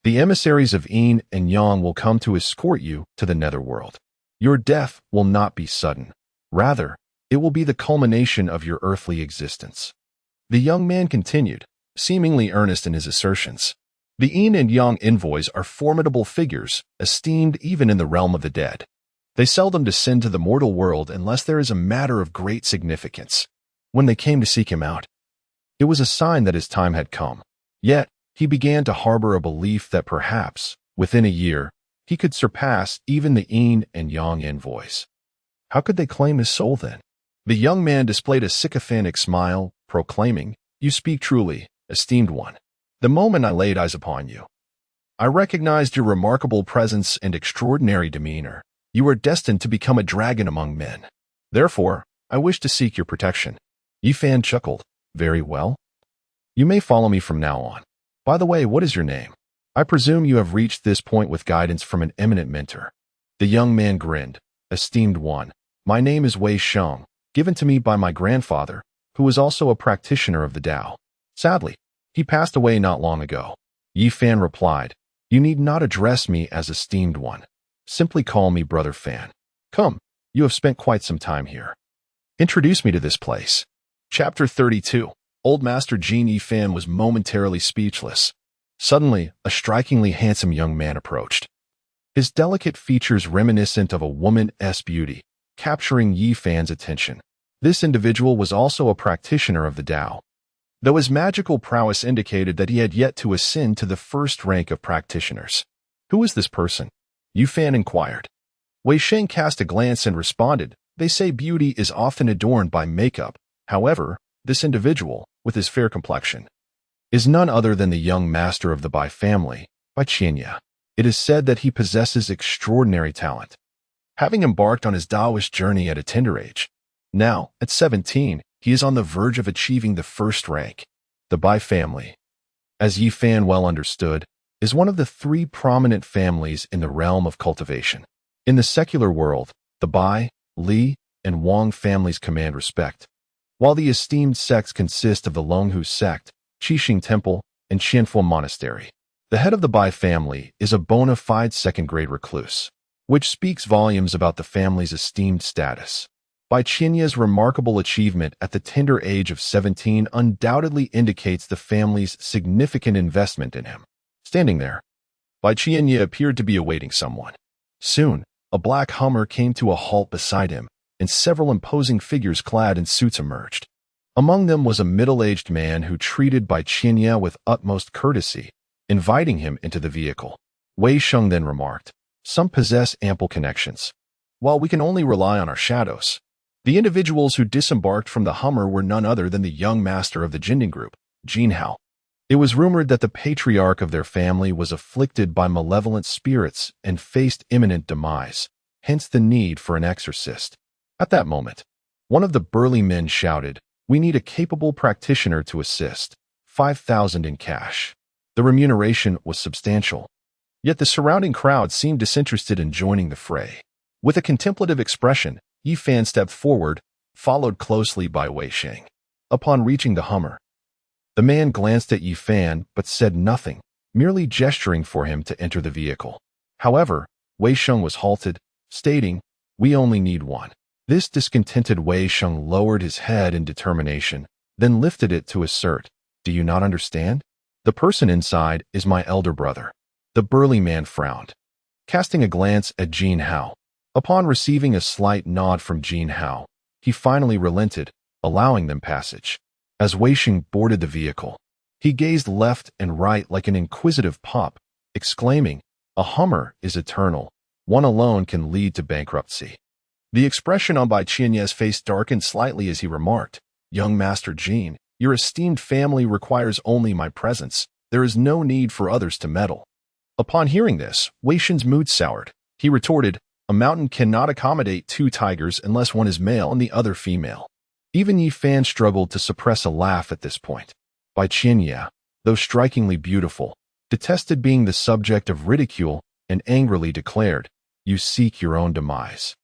the emissaries of Yin and Yang will come to escort you to the netherworld. Your death will not be sudden. Rather, it will be the culmination of your earthly existence." The young man continued, seemingly earnest in his assertions. The Yin and Yang envoys are formidable figures, esteemed even in the realm of the dead. They seldom descend to the mortal world unless there is a matter of great significance. When they came to seek him out, it was a sign that his time had come. Yet, he began to harbor a belief that perhaps, within a year, he could surpass even the Yin and Yang envoys. How could they claim his soul then? The young man displayed a sycophantic smile, proclaiming, "You speak truly, esteemed one. The moment I laid eyes upon you, I recognized your remarkable presence and extraordinary demeanor. You are destined to become a dragon among men. Therefore, I wish to seek your protection." Yi Fan chuckled. "Very well. You may follow me from now on. By the way, what is your name? I presume you have reached this point with guidance from an eminent mentor." The young man grinned. "Esteemed one, my name is Wei Sheng, given to me by my grandfather, who was also a practitioner of the Tao. Sadly, he passed away not long ago." Yi Fan replied, "You need not address me as esteemed one. Simply call me Brother Fan. Come, you have spent quite some time here. Introduce me to this place." Chapter 32. Old Master Jin Yi Fan was momentarily speechless. Suddenly, a strikingly handsome young man approached. His delicate features reminiscent of a woman's beauty, capturing Yi Fan's attention. This individual was also a practitioner of the Tao. though his magical prowess indicated that he had yet to ascend to the first rank of practitioners. "Who is this person?" Yu Fan inquired. Wei Sheng cast a glance and responded, "They say beauty is often adorned by makeup. However, this individual, with his fair complexion, is none other than the young master of the Bai family, Bai Qianya. It is said that he possesses extraordinary talent, having embarked on his Taoist journey at a tender age. Now, at 17, he is on the verge of achieving the first rank. The Bai family, as Yi Fan well understood, is one of the three prominent families in the realm of cultivation. In the secular world, the Bai, Li, and Wang families command respect, while the esteemed sects consist of the Longhu sect, Qixing Temple, and Qianfu Monastery. The head of the Bai family is a bona fide second-grade recluse, which speaks volumes about the family's esteemed status. Bai Qianya's remarkable achievement at the tender age of 17 undoubtedly indicates the family's significant investment in him. Standing there, Bai Qianya appeared to be awaiting someone. Soon, a black Hummer came to a halt beside him, and several imposing figures clad in suits emerged. Among them was a middle-aged man who treated Bai Qianya with utmost courtesy, inviting him into the vehicle. Wei Sheng then remarked, "Some possess ample connections, while we can only rely on our shadows." The individuals who disembarked from the Hummer were none other than the young master of the Jinding group, Jin Hao. It was rumored that the patriarch of their family was afflicted by malevolent spirits and faced imminent demise, hence the need for an exorcist. At that moment, one of the burly men shouted, "We need a capable practitioner to assist. 5,000 in cash." The remuneration was substantial, yet the surrounding crowd seemed disinterested in joining the fray. With a contemplative expression, Yi Fan stepped forward, followed closely by Wei Sheng. Upon reaching the Hummer, the man glanced at Yi Fan but said nothing, merely gesturing for him to enter the vehicle. However, Wei Sheng was halted, stating, "We only need one." This discontented Wei Sheng lowered his head in determination, then lifted it to assert, "Do you not understand? The person inside is my elder brother." The burly man frowned, casting a glance at Jin Hao. Upon receiving a slight nod from Jin Hao, he finally relented, allowing them passage. As Wei Sheng boarded the vehicle, he gazed left and right like an inquisitive pup, exclaiming, "A Hummer is eternal. One alone can lead to bankruptcy." The expression on Bai Qianya's face darkened slightly as he remarked, "Young Master Jin, your esteemed family requires only my presence. There is no need for others to meddle." Upon hearing this, Wei Sheng's mood soured. He retorted, "A mountain cannot accommodate two tigers unless one is male and the other female." Even Yi Fan struggled to suppress a laugh at this point. Bai Qianya, though strikingly beautiful, detested being the subject of ridicule and angrily declared, "You seek your own demise."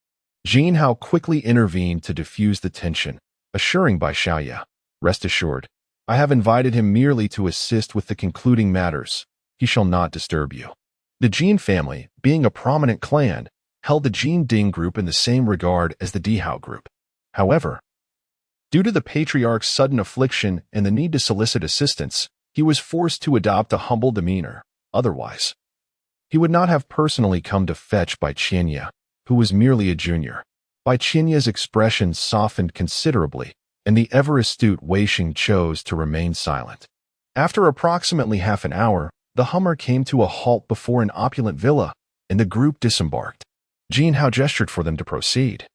Jin Hao quickly intervened to diffuse the tension, assuring Bai Qianya, "Rest assured, I have invited him merely to assist with the concluding matters. He shall not disturb you." The Jin family, being a prominent clan, held the Jin Ding group in the same regard as the Dihao group. However, due to the patriarch's sudden affliction and the need to solicit assistance, he was forced to adopt a humble demeanor. Otherwise, he would not have personally come to fetch Bai Qianya, who was merely a junior. Bai Qianya's expression softened considerably, and the ever-astute Wei Sheng chose to remain silent. After approximately half an hour, the Hummer came to a halt before an opulent villa, and the group disembarked. Jin Hao gestured for them to proceed,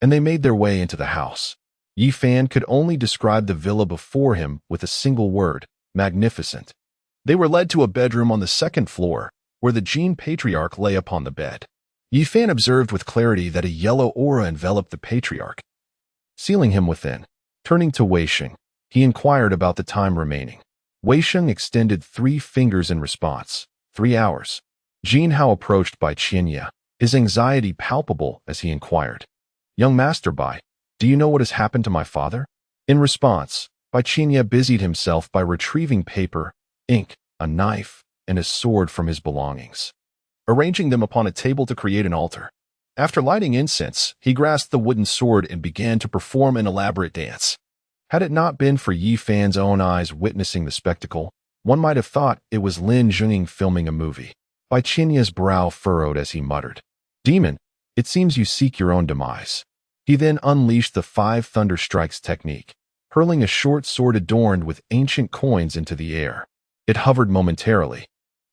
and they made their way into the house. Yi Fan could only describe the villa before him with a single word: magnificent. They were led to a bedroom on the second floor, where the Jin patriarch lay upon the bed. Yi Fan observed with clarity that a yellow aura enveloped the patriarch, sealing him within. Turning to Wei Sheng, he inquired about the time remaining. Wei Sheng extended 3 fingers in response. 3 hours. Jin Hao approached Bai Qianya, his anxiety palpable as he inquired, "Young Master Bai, do you know what has happened to my father?" In response, Bai Qianya busied himself by retrieving paper, ink, a knife, and a sword from his belongings, arranging them upon a table to create an altar. After lighting incense, he grasped the wooden sword and began to perform an elaborate dance. Had it not been for Yi Fan's own eyes witnessing the spectacle, one might have thought it was Lin Zhenging filming a movie. Bai Qianya's brow furrowed as he muttered, "Demon, it seems you seek your own demise." He then unleashed the 5 thunder strikes technique, hurling a short sword adorned with ancient coins into the air. It hovered momentarily,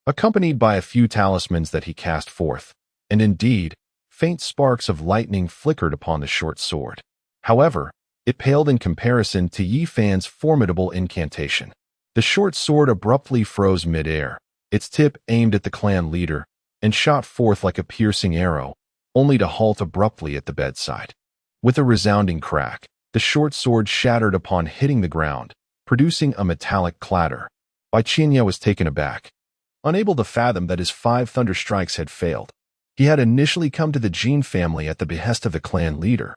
accompanied by a few talismans that he cast forth, and indeed, faint sparks of lightning flickered upon the short sword. However, it paled in comparison to Yi Fan's formidable incantation. The short sword abruptly froze mid-air, its tip aimed at the clan leader, and shot forth like a piercing arrow, only to halt abruptly at the bedside. With a resounding crack, the short sword shattered upon hitting the ground, producing a metallic clatter. Bai Qianye was taken aback, unable to fathom that his 5 thunder strikes had failed. He had initially come to the Jin family at the behest of the clan leader,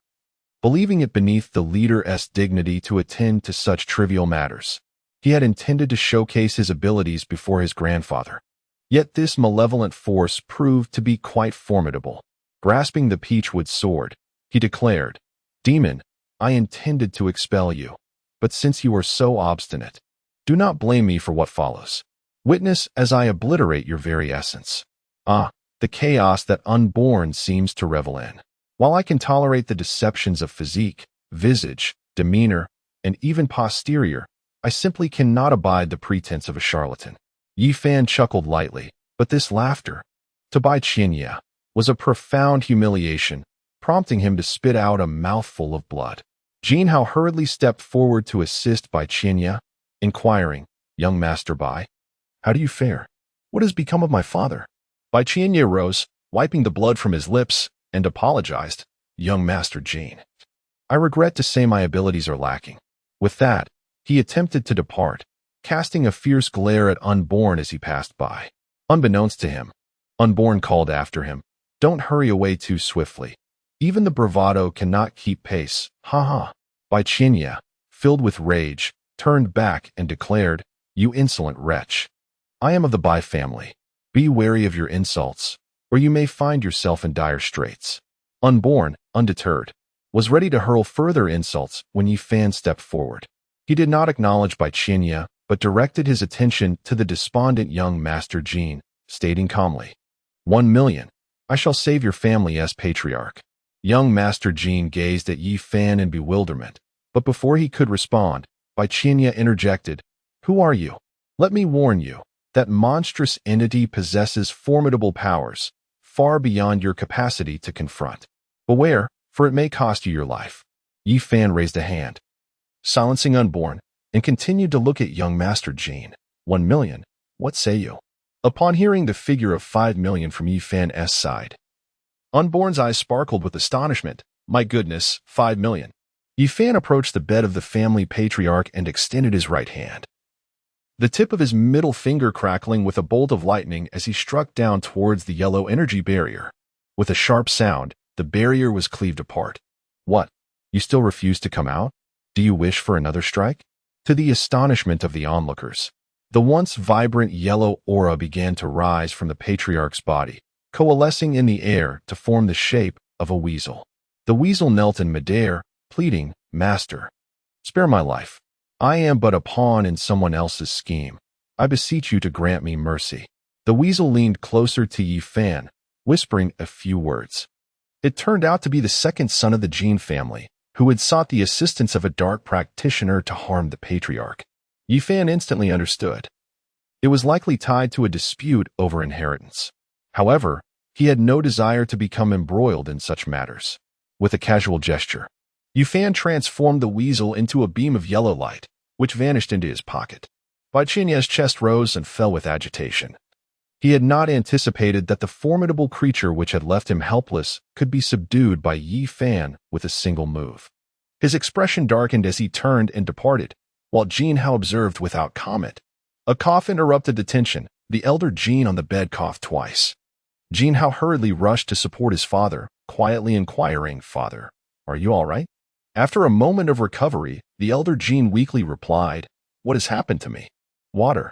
believing it beneath the leader's dignity to attend to such trivial matters. He had intended to showcase his abilities before his grandfather. Yet this malevolent force proved to be quite formidable. Grasping the peachwood sword, he declared, "Demon, I intended to expel you, but since you are so obstinate, do not blame me for what follows. Witness as I obliterate your very essence." The chaos that Unborn seems to revel in. While I can tolerate the deceptions of physique, visage, demeanor, and even posterior, I simply cannot abide the pretense of a charlatan. Yi Fan chuckled lightly, but this laughter, to Bai Qianye, was a profound humiliation, prompting him to spit out a mouthful of blood. Jin Hao hurriedly stepped forward to assist Bai Qianye, inquiring, "Young Master Bai, how do you fare? What has become of my father?" Bai Qianye rose, wiping the blood from his lips, and apologized, "Young Master Jin, I regret to say my abilities are lacking." With that, he attempted to depart, casting a fierce glare at Unborn as he passed by. Unbeknownst to him, Unborn called after him, "Don't hurry away too swiftly. Even the bravado cannot keep pace, ha." Bai Qianye, filled with rage, turned back and declared, "You insolent wretch. I am of the Bai family. Be wary of your insults, or you may find yourself in dire straits." Unborn, undeterred, was ready to hurl further insults when Yi Fan stepped forward. He did not acknowledge Bai Qianye, but directed his attention to the despondent young Master Jin, stating calmly, 1,000,000. I shall save your family as patriarch." Young Master Jin gazed at Yi Fan in bewilderment, but before he could respond, Bai Qianye interjected, "Who are you? Let me warn you, that monstrous entity possesses formidable powers, far beyond your capacity to confront. Beware, for it may cost you your life." Yi Fan raised a hand, silencing Unborn, and continued to look at young Master Jin. 1,000,000, what say you? Upon hearing the figure of 5,000,000 from Yi Fan's side, Unborn's eyes sparkled with astonishment. "My goodness, 5,000,000. Yi Fan approached the bed of the family patriarch and extended his right hand, the tip of his middle finger crackling with a bolt of lightning as he struck down towards the yellow energy barrier. With a sharp sound, the barrier was cleaved apart. "What? You still refuse to come out? Do you wish for another strike?" To the astonishment of the onlookers, the once vibrant yellow aura began to rise from the patriarch's body, coalescing in the air to form the shape of a weasel. The weasel knelt in midair, pleading, "Master, spare my life. I am but a pawn in someone else's scheme. I beseech you to grant me mercy." The weasel leaned closer to Yi Fan, whispering a few words. It turned out to be the second son of the Jin family, who had sought the assistance of a dark practitioner to harm the patriarch. Yi Fan instantly understood. It was likely tied to a dispute over inheritance. However, he had no desire to become embroiled in such matters. With a casual gesture, Yi Fan transformed the weasel into a beam of yellow light, which vanished into his pocket. Bai Qianye's chest rose and fell with agitation. He had not anticipated that the formidable creature which had left him helpless could be subdued by Yi Fan with a single move. His expression darkened as he turned and departed, while Jin Hao observed without comment. A cough interrupted the tension. The elder Jin on the bed coughed twice. Jin Hao hurriedly rushed to support his father, quietly inquiring, "Father, are you all right?" After a moment of recovery, the elder Jin weakly replied, "What has happened to me? Water.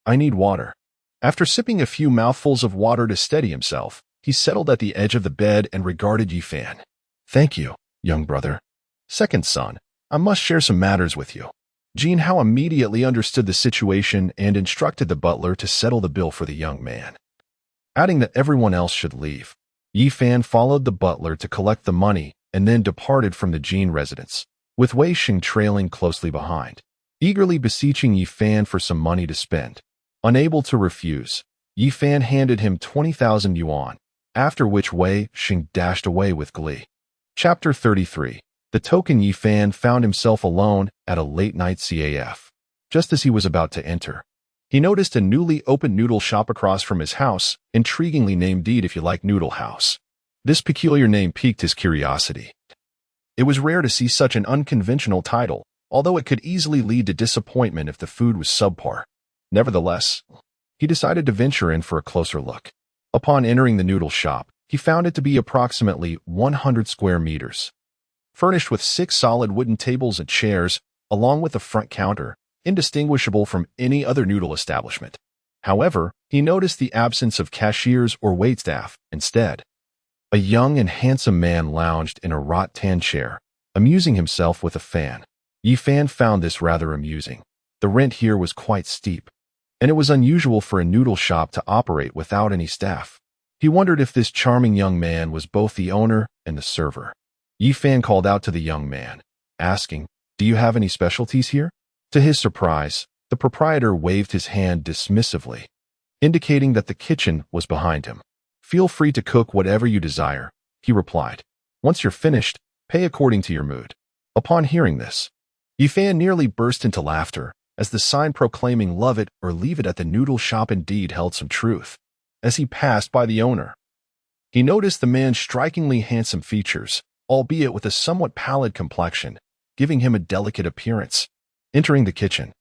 I need water." After sipping a few mouthfuls of water to steady himself, he settled at the edge of the bed and regarded Yi Fan. "Thank you, young brother. Second son, I must share some matters with you." Jin Hao immediately understood the situation and instructed the butler to settle the bill for the young man, adding that everyone else should leave. Yi Fan followed the butler to collect the money and then departed from the Jin residence, with Wei Xing trailing closely behind, eagerly beseeching Yi Fan for some money to spend. Unable to refuse, Yi Fan handed him 20,000 yuan, after which Wei Xing dashed away with glee. Chapter 33. The token Yi Fan found himself alone at a late-night CAF. Just as he was about to enter, he noticed a newly opened noodle shop across from his house, intriguingly named Eat If You Like Noodle House. This peculiar name piqued his curiosity. It was rare to see such an unconventional title, although it could easily lead to disappointment if the food was subpar. Nevertheless, he decided to venture in for a closer look. Upon entering the noodle shop, he found it to be approximately 100 square meters, furnished with 6 solid wooden tables and chairs, along with a front counter, indistinguishable from any other noodle establishment. However, he noticed the absence of cashiers or waitstaff. Instead, a young and handsome man lounged in a wrought-tan chair, amusing himself with a fan. Yi Fan found this rather amusing. The rent here was quite steep, and it was unusual for a noodle shop to operate without any staff. He wondered if this charming young man was both the owner and the server. Yi Fan called out to the young man, asking, "Do you have any specialties here?" To his surprise, the proprietor waved his hand dismissively, indicating that the kitchen was behind him. "Feel free to cook whatever you desire," he replied. "Once you're finished, pay according to your mood." Upon hearing this, Yi Fan nearly burst into laughter, as the sign proclaiming "Love it or leave it" at the noodle shop indeed held some truth. As he passed by the owner, he noticed the man's strikingly handsome features, albeit with a somewhat pallid complexion, giving him a delicate appearance. Entering the kitchen,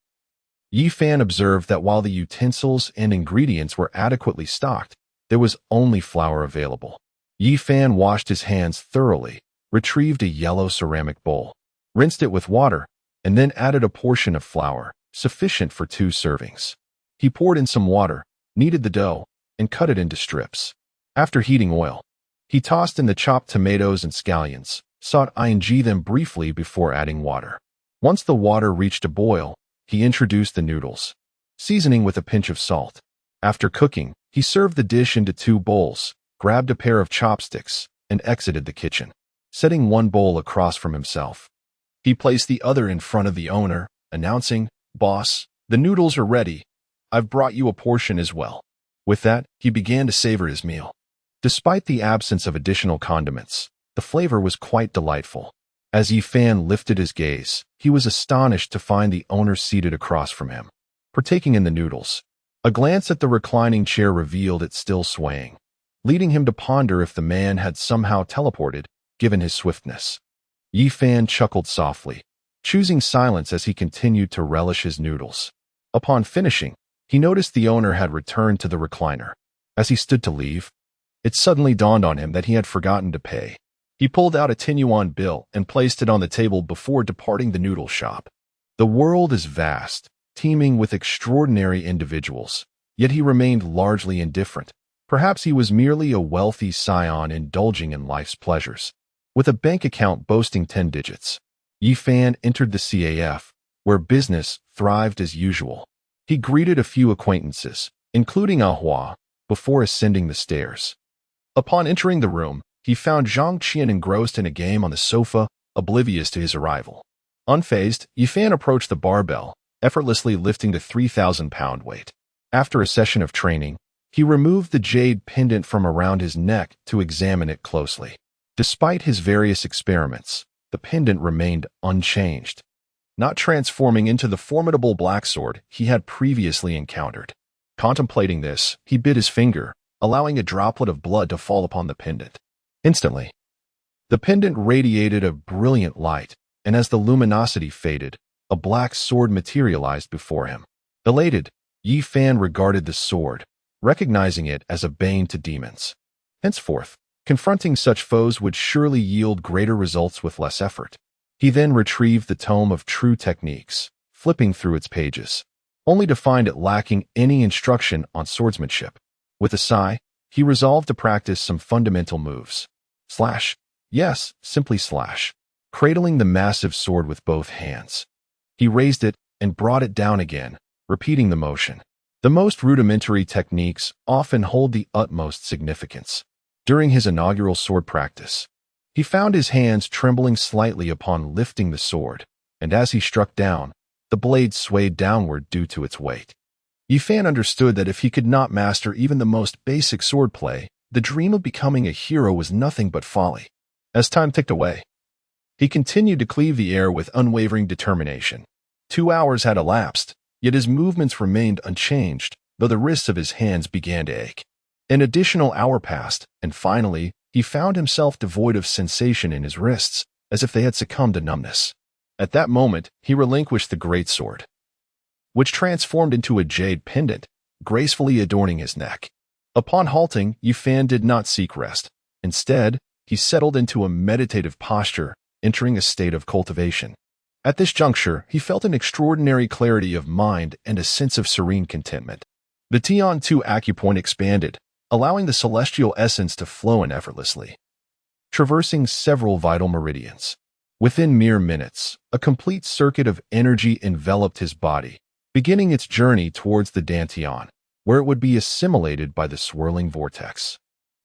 Yi Fan observed that while the utensils and ingredients were adequately stocked, there was only flour available. Yi Fan washed his hands thoroughly, retrieved a yellow ceramic bowl, rinsed it with water, and then added a portion of flour, sufficient for 2 servings. He poured in some water, kneaded the dough, and cut it into strips. After heating oil, he tossed in the chopped tomatoes and scallions, sautéing them briefly before adding water. Once the water reached a boil, he introduced the noodles, seasoning with a pinch of salt. After cooking, he served the dish into 2 bowls, grabbed a pair of chopsticks, and exited the kitchen, setting one bowl across from himself. He placed the other in front of the owner, announcing, "Boss, the noodles are ready. I've brought you a portion as well." With that, he began to savor his meal. Despite the absence of additional condiments, the flavor was quite delightful. As Yi Fan lifted his gaze, he was astonished to find the owner seated across from him, partaking in the noodles. A glance at the reclining chair revealed it still swaying, leading him to ponder if the man had somehow teleported, given his swiftness. Yi Fan chuckled softly, choosing silence as he continued to relish his noodles. Upon finishing, he noticed the owner had returned to the recliner. As he stood to leave, it suddenly dawned on him that he had forgotten to pay. He pulled out a 10 yuan bill and placed it on the table before departing the noodle shop. The world is vast, teeming with extraordinary individuals, yet he remained largely indifferent. Perhaps he was merely a wealthy scion indulging in life's pleasures. With a bank account boasting 10 digits, Yi Fan entered the CAF, where business thrived as usual. He greeted a few acquaintances, including Ahua, before ascending the stairs. Upon entering the room, he found Zhang Qian engrossed in a game on the sofa, oblivious to his arrival. Unfazed, Yi Fan approached the barbell, effortlessly lifting the 3,000-pound weight. After a session of training, he removed the jade pendant from around his neck to examine it closely. Despite his various experiments, the pendant remained unchanged, not transforming into the formidable black sword he had previously encountered. Contemplating this, he bit his finger, allowing a droplet of blood to fall upon the pendant. Instantly, the pendant radiated a brilliant light, and as the luminosity faded, a black sword materialized before him. Elated, Yi Fan regarded the sword, recognizing it as a bane to demons. Henceforth, confronting such foes would surely yield greater results with less effort. He then retrieved the tome of True Techniques, flipping through its pages, only to find it lacking any instruction on swordsmanship. With a sigh, he resolved to practice some fundamental moves. Slash. Yes, simply slash. Cradling the massive sword with both hands, he raised it and brought it down again, repeating the motion. The most rudimentary techniques often hold the utmost significance. During his inaugural sword practice, He found his hands trembling slightly upon lifting the sword, and as he struck down, the blade swayed downward due to its weight. Yi Fan understood that if he could not master even the most basic swordplay, the dream of becoming a hero was nothing but folly. As time ticked away, he continued to cleave the air with unwavering determination. 2 hours had elapsed, yet his movements remained unchanged, though the wrists of his hands began to ache. An additional hour passed, and finally, he found himself devoid of sensation in his wrists, as if they had succumbed to numbness. At that moment, he relinquished the greatsword, which transformed into a jade pendant, gracefully adorning his neck. Upon halting, Yi Fan did not seek rest. Instead, he settled into a meditative posture, entering a state of cultivation. At this juncture, he felt an extraordinary clarity of mind and a sense of serene contentment. The Tian Tu acupoint expanded, allowing the celestial essence to flow in effortlessly, traversing several vital meridians. Within mere minutes, a complete circuit of energy enveloped his body, beginning its journey towards the Dantian, where it would be assimilated by the swirling vortex.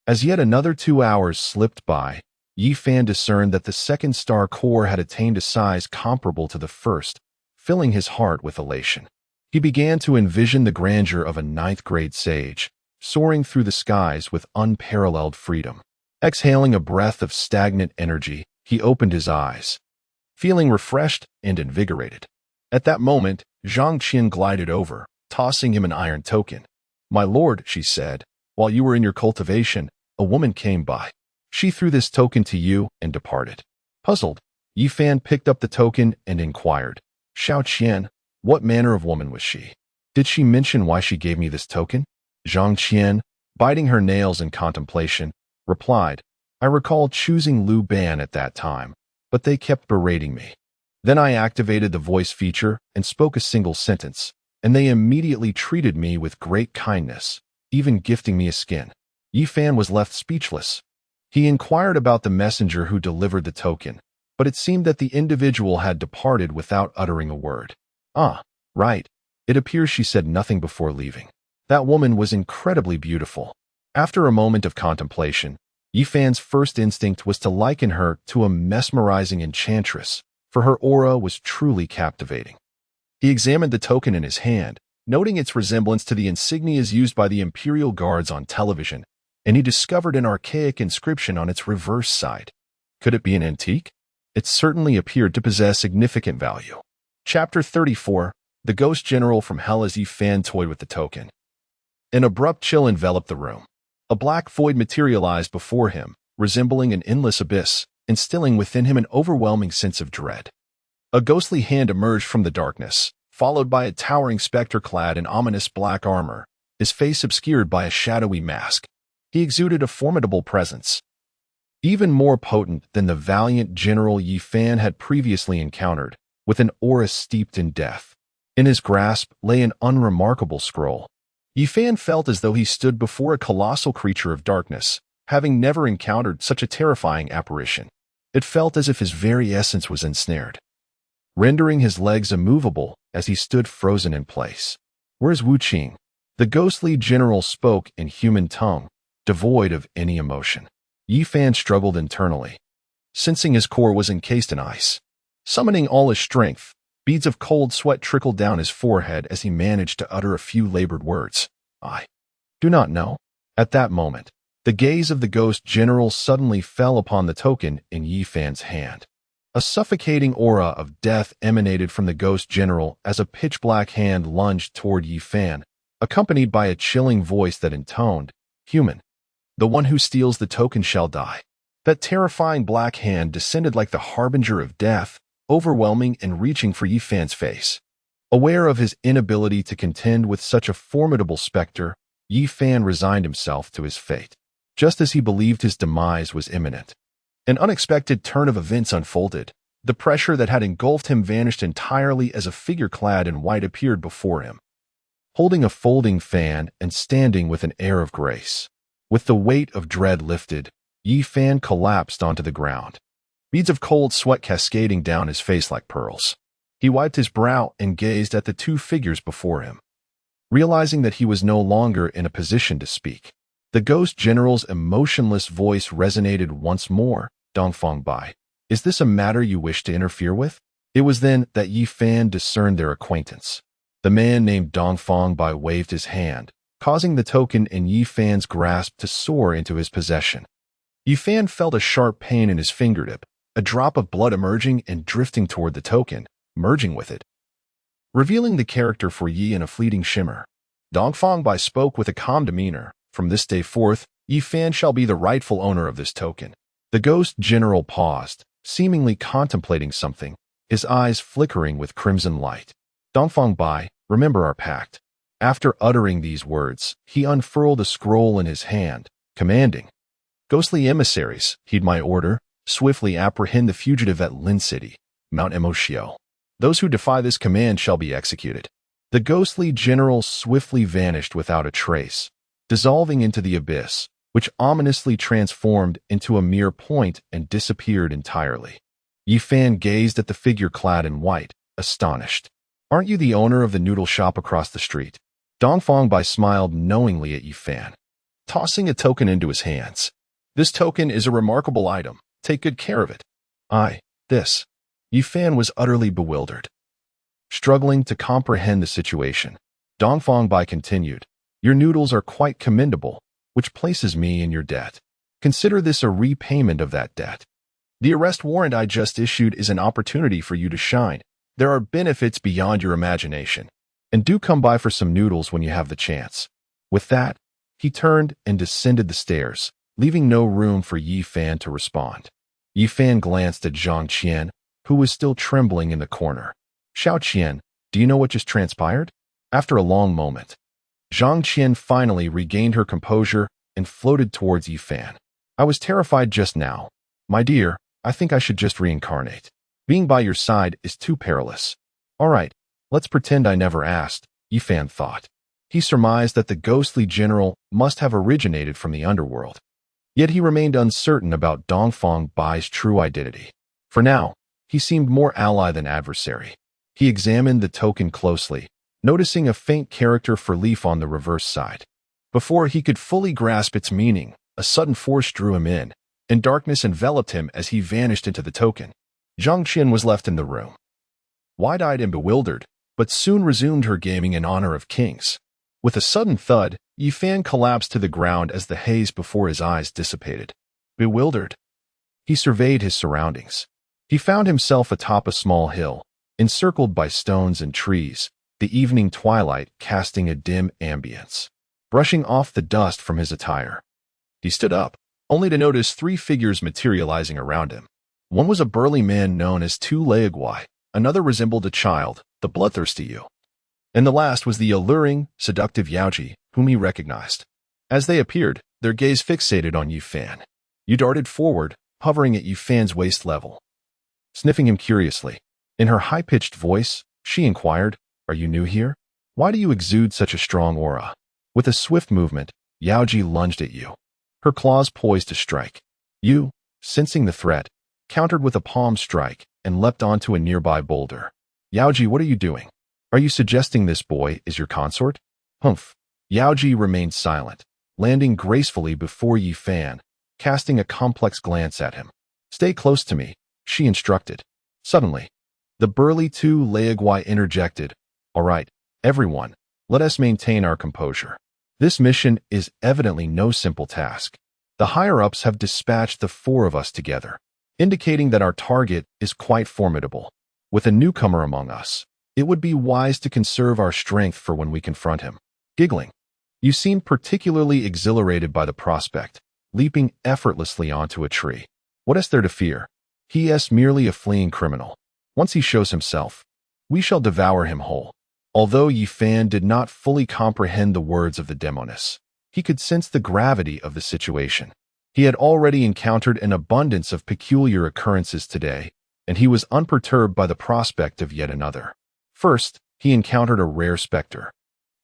As yet another 2 hours slipped by, Yi Fan discerned that the second star core had attained a size comparable to the first, filling his heart with elation. He began to envision the grandeur of a ninth-grade sage, soaring through the skies with unparalleled freedom. Exhaling a breath of stagnant energy, he opened his eyes, feeling refreshed and invigorated. At that moment, Zhang Qian glided over, tossing him an iron token. "My lord," she said, "while you were in your cultivation, a woman came by. She threw this token to you and departed." Puzzled, Yi Fan picked up the token and inquired, "Xiao Qian, what manner of woman was she? Did she mention why she gave me this token?" Zhang Qian, biting her nails in contemplation, replied, "I recall choosing Lu Ban at that time, but they kept berating me. Then I activated the voice feature and spoke a single sentence, and they immediately treated me with great kindness, even gifting me a skin." Yi Fan was left speechless. He inquired about the messenger who delivered the token, but it seemed that the individual had departed without uttering a word. "Ah, right. It appears she said nothing before leaving. That woman was incredibly beautiful." After a moment of contemplation, Yi Fan's first instinct was to liken her to a mesmerizing enchantress, for her aura was truly captivating. He examined the token in his hand, noting its resemblance to the insignias used by the Imperial Guards on television, and he discovered an archaic inscription on its reverse side. Could it be an antique? It certainly appeared to possess significant value. Chapter 34, The Ghost General from Hell. As Yi Fan toyed with the token, an abrupt chill enveloped the room. A black void materialized before him, resembling an endless abyss, instilling within him an overwhelming sense of dread. A ghostly hand emerged from the darkness, followed by a towering specter clad in ominous black armor, his face obscured by a shadowy mask. He exuded a formidable presence, even more potent than the valiant General Yi Fan had previously encountered, with an aura steeped in death. In his grasp lay an unremarkable scroll. Yi Fan felt as though he stood before a colossal creature of darkness, having never encountered such a terrifying apparition. It felt as if his very essence was ensnared, rendering his legs immovable as he stood frozen in place. "Where's Wu Qing?" The ghostly general spoke in human tongue, devoid of any emotion. Yi Fan struggled internally, sensing his core was encased in ice. Summoning all his strength, beads of cold sweat trickled down his forehead as he managed to utter a few labored words. "I do not know." At that moment, the gaze of the ghost general suddenly fell upon the token in Yi Fan's hand. A suffocating aura of death emanated from the ghost general as a pitch-black hand lunged toward Yi Fan, accompanied by a chilling voice that intoned, "Human, the one who steals the token shall die." That terrifying black hand descended like the harbinger of death, overwhelming and reaching for Yi Fan's face. Aware of his inability to contend with such a formidable specter, Yi Fan resigned himself to his fate. Just as he believed his demise was imminent, an unexpected turn of events unfolded. The pressure that had engulfed him vanished entirely as a figure clad in white appeared before him, holding a folding fan and standing with an air of grace. With the weight of dread lifted, Yi Fan collapsed onto the ground, beads of cold sweat cascading down his face like pearls. He wiped his brow and gazed at the two figures before him, realizing that he was no longer in a position to speak. The ghost general's emotionless voice resonated once more, Dongfang Bai. Is this a matter you wish to interfere with? It was then that Yi Fan discerned their acquaintance. The man named Dongfang Bai waved his hand, causing the token in Yi Fan's grasp to soar into his possession. Yi Fan felt a sharp pain in his fingertip, a drop of blood emerging and drifting toward the token, merging with it, revealing the character for Yi in a fleeting shimmer. Dongfang Bai spoke with a calm demeanor. From this day forth, Yi Fan shall be the rightful owner of this token. The ghost general paused, seemingly contemplating something, his eyes flickering with crimson light. Dongfang Bai, remember our pact. After uttering these words, he unfurled a scroll in his hand, commanding, "Ghostly emissaries, heed my order, swiftly apprehend the fugitive at Lin City, Mount Emoshio. Those who defy this command shall be executed." The ghostly general swiftly vanished without a trace, dissolving into the abyss, which ominously transformed into a mere point and disappeared entirely. Yi Fan gazed at the figure clad in white, astonished. "Aren't you the owner of the noodle shop across the street?" Dongfang Bai smiled knowingly at Yi Fan, tossing a token into his hands. "This token is a remarkable item. Take good care of it." This. Yi Fan was utterly bewildered, struggling to comprehend the situation. Dongfang Bai continued, "Your noodles are quite commendable, which places me in your debt. Consider this a repayment of that debt. The arrest warrant I just issued is an opportunity for you to shine. There are benefits beyond your imagination. And do come by for some noodles when you have the chance." With that, he turned and descended the stairs, leaving no room for Yi Fan to respond. Yi Fan glanced at Zhang Qian, who was still trembling in the corner. "Xiao Qian, do you know what just transpired?" After a long moment, Zhang Qian finally regained her composure and floated towards Yi Fan. "I was terrified just now. My dear, I think I should just reincarnate. Being by your side is too perilous." "All right, let's pretend I never asked," Yi Fan thought. He surmised that the ghostly general must have originated from the underworld. Yet he remained uncertain about Dongfang Bai's true identity. For now, he seemed more ally than adversary. He examined the token closely, noticing a faint character for leaf on the reverse side. Before he could fully grasp its meaning, a sudden force drew him in, and darkness enveloped him as he vanished into the token. Zhang Qian was left in the room, wide-eyed and bewildered, but soon resumed her gaming in honor of kings. With a sudden thud, Yi Fan collapsed to the ground as the haze before his eyes dissipated. Bewildered, he surveyed his surroundings. He found himself atop a small hill, encircled by stones and trees, the evening twilight casting a dim ambience. Brushing off the dust from his attire, he stood up, only to notice three figures materializing around him. One was a burly man known as Tu Leaguai, another resembled a child, the bloodthirsty Yu, and the last was the alluring, seductive Yaoji, whom he recognized. As they appeared, their gaze fixated on Yi Fan. Yu darted forward, hovering at Yi Fan's waist level, sniffing him curiously. In her high-pitched voice, she inquired, "Are you new here? Why do you exude such a strong aura?" With a swift movement, Yaoji lunged at Yu, her claws poised to strike. Yu, sensing the threat, countered with a palm strike and leapt onto a nearby boulder. "Yaoji, what are you doing? Are you suggesting this boy is your consort?" "Humph." Yaoji remained silent, landing gracefully before Yi Fan, casting a complex glance at him. "Stay close to me," she instructed. Suddenly, the burly Tu Leaguai interjected, "All right, everyone, let us maintain our composure. This mission is evidently no simple task. The higher-ups have dispatched the four of us together, indicating that our target is quite formidable. With a newcomer among us, it would be wise to conserve our strength for when we confront him." Giggling, you seemed particularly exhilarated by the prospect, leaping effortlessly onto a tree. "What is there to fear? He is merely a fleeing criminal. Once he shows himself, we shall devour him whole." Although Yi Fan did not fully comprehend the words of the demoness, he could sense the gravity of the situation. He had already encountered an abundance of peculiar occurrences today, and he was unperturbed by the prospect of yet another. First, he encountered a rare specter.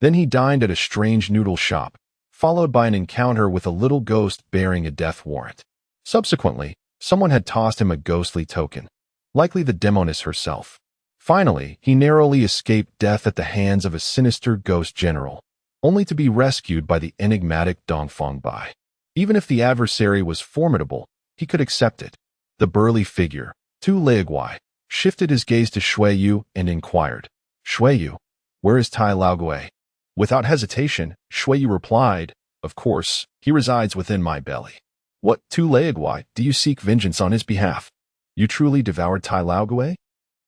Then he dined at a strange noodle shop, followed by an encounter with a little ghost bearing a death warrant. Subsequently, someone had tossed him a ghostly token, likely the demoness herself. Finally, he narrowly escaped death at the hands of a sinister ghost general, only to be rescued by the enigmatic Dongfang Bai. Even if the adversary was formidable, he could accept it. The burly figure, Tu Leaguai, shifted his gaze to Shui Yu and inquired, Shui Yu, where is Tai Laogui? Without hesitation, Shui Yu replied, of course, he resides within my belly. What, Tu Leaguai, do you seek vengeance on his behalf? You truly devoured Tai Laogui?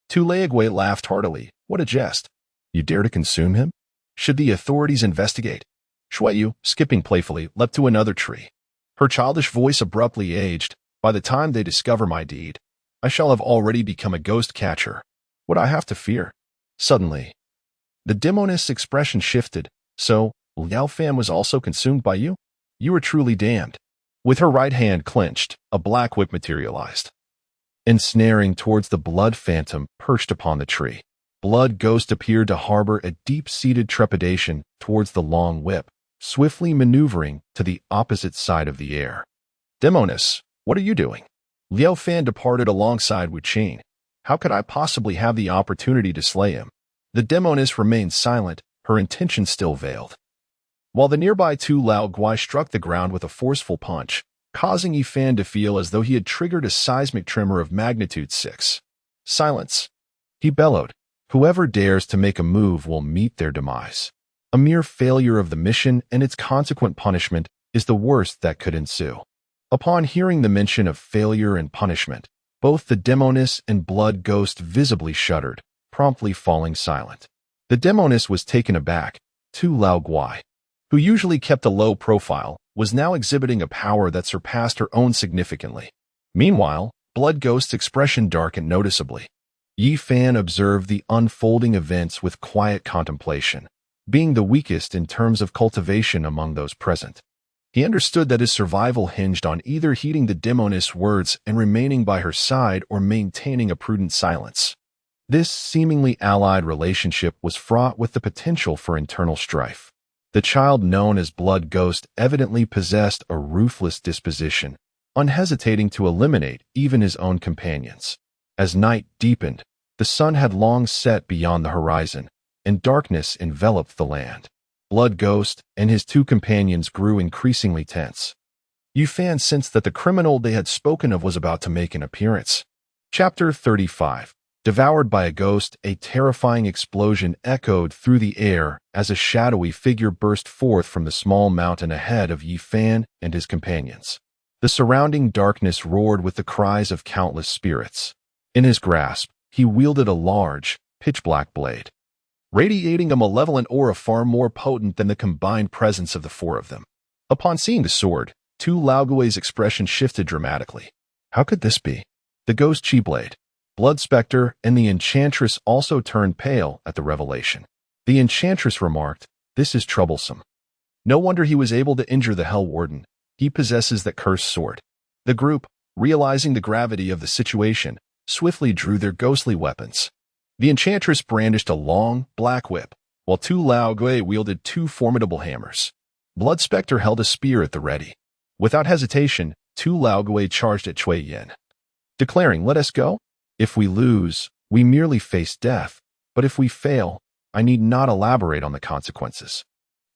Tu Leaguai laughed heartily. What a jest. You dare to consume him? Should the authorities investigate? Shui Yu, skipping playfully, leapt to another tree. Her childish voice abruptly aged. By the time they discover my deed, I shall have already become a ghost catcher. What I have to fear? Suddenly, the demonist's expression shifted. So, Liao Fan was also consumed by you? You are truly damned. With her right hand clenched, a black whip materialized, ensnaring towards the blood phantom perched upon the tree. Blood Ghost appeared to harbor a deep-seated trepidation towards the long whip, swiftly maneuvering to the opposite side of the air. Demonist, what are you doing? Liao Fan departed alongside Wu Qing. How could I possibly have the opportunity to slay him? The demonist remained silent, her intention still veiled. While the nearby Tu Laogui struck the ground with a forceful punch, causing Yifan to feel as though he had triggered a seismic tremor of magnitude 6. Silence. He bellowed. Whoever dares to make a move will meet their demise. A mere failure of the mission and its consequent punishment is the worst that could ensue. Upon hearing the mention of failure and punishment, both the demonist and Blood Ghost visibly shuddered, promptly falling silent. The demonist was taken aback. Tu Laogui, who usually kept a low profile, was now exhibiting a power that surpassed her own significantly. Meanwhile, Blood Ghost's expression darkened noticeably. Yi Fan observed the unfolding events with quiet contemplation, being the weakest in terms of cultivation among those present. He understood that his survival hinged on either heeding the demonist's words and remaining by her side or maintaining a prudent silence. This seemingly allied relationship was fraught with the potential for internal strife. The child known as Blood Ghost evidently possessed a ruthless disposition, unhesitating to eliminate even his own companions. As night deepened, the sun had long set beyond the horizon, and darkness enveloped the land. Blood Ghost and his two companions grew increasingly tense. Yifan sensed that the criminal they had spoken of was about to make an appearance. Chapter 35. Devoured by a ghost, a terrifying explosion echoed through the air as a shadowy figure burst forth from the small mountain ahead of Yifan and his companions. The surrounding darkness roared with the cries of countless spirits. In his grasp, he wielded a large, pitch-black blade, radiating a malevolent aura far more potent than the combined presence of the four of them. Upon seeing the sword, Tu Laogui's expression shifted dramatically. How could this be? The ghost Chi-Blade, Blood Spectre, and the Enchantress also turned pale at the revelation. The Enchantress remarked, "This is troublesome. No wonder he was able to injure the Hell Warden. He possesses that cursed sword." The group, realizing the gravity of the situation, swiftly drew their ghostly weapons. The Enchantress brandished a long, black whip, while Tu Laogui wielded two formidable hammers. Blood Spectre held a spear at the ready. Without hesitation, Tu Laogui charged at Cui Yin, declaring, "Let us go. If we lose, we merely face death, but if we fail, I need not elaborate on the consequences."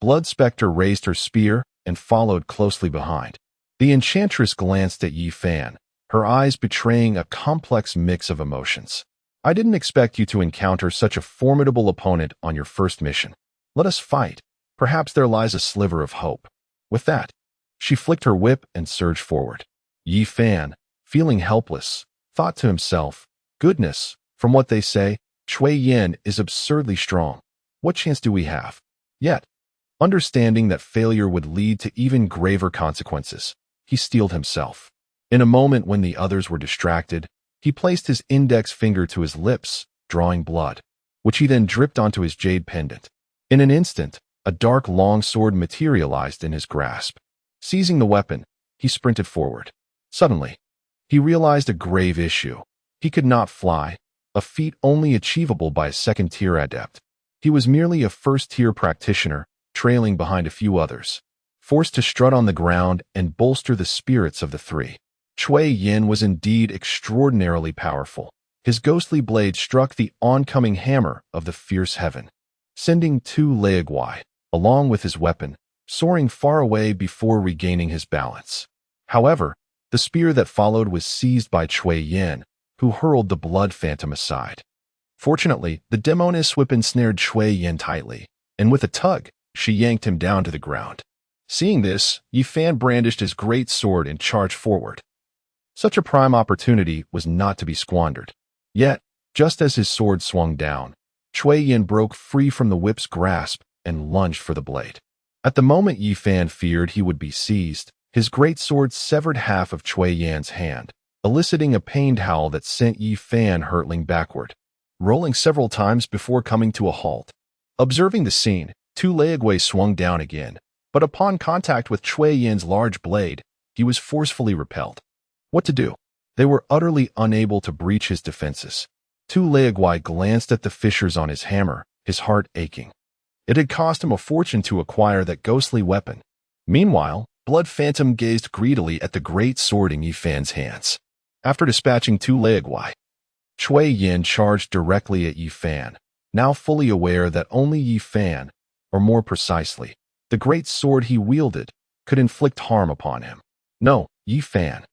Blood Spectre raised her spear and followed closely behind. The Enchantress glanced at Yifan, her eyes betraying a complex mix of emotions. "I didn't expect you to encounter such a formidable opponent on your first mission. Let us fight. Perhaps there lies a sliver of hope." With that, she flicked her whip and surged forward. Yifan, feeling helpless, thought to himself, "Goodness, from what they say, Cui Yin is absurdly strong. What chance do we have?" Yet, understanding that failure would lead to even graver consequences, he steeled himself. In a moment when the others were distracted, he placed his index finger to his lips, drawing blood, which he then dripped onto his jade pendant. In an instant, a dark long sword materialized in his grasp. Seizing the weapon, he sprinted forward. Suddenly, he realized a grave issue. He could not fly, a feat only achievable by a second-tier adept. He was merely a first-tier practitioner, trailing behind a few others, forced to strut on the ground and bolster the spirits of the three. Cui Yin was indeed extraordinarily powerful. His ghostly blade struck the oncoming hammer of the fierce heaven, sending Tu Laogui, along with his weapon, soaring far away before regaining his balance. However, The spear that followed was seized by Cui Yin, who hurled the blood phantom aside. Fortunately, the demoness whip ensnared Cui Yin tightly, and with a tug, she yanked him down to the ground. Seeing this, Yi Fan brandished his great sword and charged forward. Such a prime opportunity was not to be squandered. Yet, just as his sword swung down, Cui Yin broke free from the whip's grasp and lunged for the blade. At the moment Yi Fan feared he would be seized, his great sword severed half of Cui Yan's hand, eliciting a pained howl that sent Yi Fan hurtling backward, rolling several times before coming to a halt. Observing the scene, Tu Leagui swung down again, but upon contact with Cui Yan's large blade, he was forcefully repelled. What to do? They were utterly unable to breach his defenses. Tu Leagui glanced at the fissures on his hammer, his heart aching. It had cost him a fortune to acquire that ghostly weapon. Meanwhile, Blood Phantom gazed greedily at the great sword in Yi Fan's hands. After dispatching Tu Leagui, Cui Yin charged directly at Yi Fan, now fully aware that only Yi Fan, or more precisely, the great sword he wielded, could inflict harm upon him. No, Yi Fan.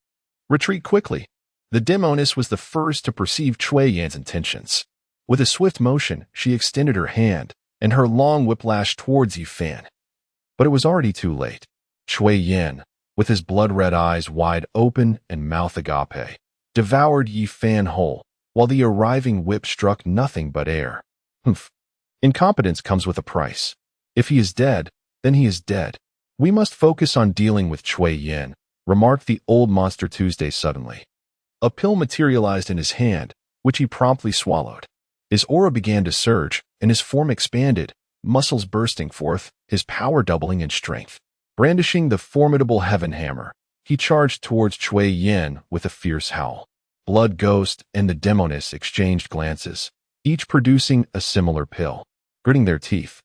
Retreat quickly. The demoness was the first to perceive Cui Yan's intentions. With a swift motion, she extended her hand, and her long whip lashed towards Yi Fan. But it was already too late. Cui Yin, with his blood-red eyes wide open and mouth agape, devoured Yi Fan whole, while the arriving whip struck nothing but air. Humph. Incompetence comes with a price. If he is dead, then he is dead. We must focus on dealing with Cui Yin, remarked the old monster Tuesday suddenly. A pill materialized in his hand, which he promptly swallowed. His aura began to surge, and his form expanded, muscles bursting forth, his power doubling in strength. Brandishing the formidable heaven hammer, he charged towards Cui Yin with a fierce howl. Blood Ghost and the demoness exchanged glances, each producing a similar pill. Gritting their teeth,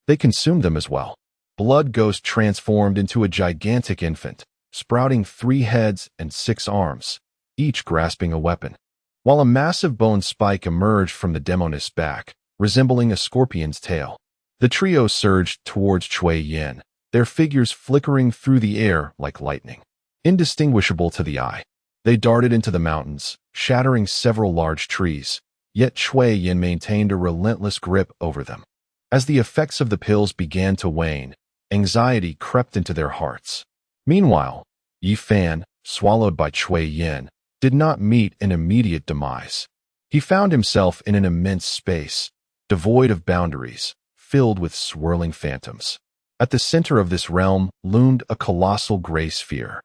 they consumed them as well. Blood Ghost transformed into a gigantic infant, sprouting 3 heads and 6 arms, each grasping a weapon, while a massive bone spike emerged from the demoness' back, resembling a scorpion's tail. The trio surged towards Cui Yin, their figures flickering through the air like lightning. Indistinguishable to the eye, they darted into the mountains, shattering several large trees, yet Cui Yin maintained a relentless grip over them. As the effects of the pills began to wane, anxiety crept into their hearts. Meanwhile, Yi Fan, swallowed by Cui Yin, did not meet an immediate demise. He found himself in an immense space, devoid of boundaries, filled with swirling phantoms. At the center of this realm loomed a colossal gray sphere.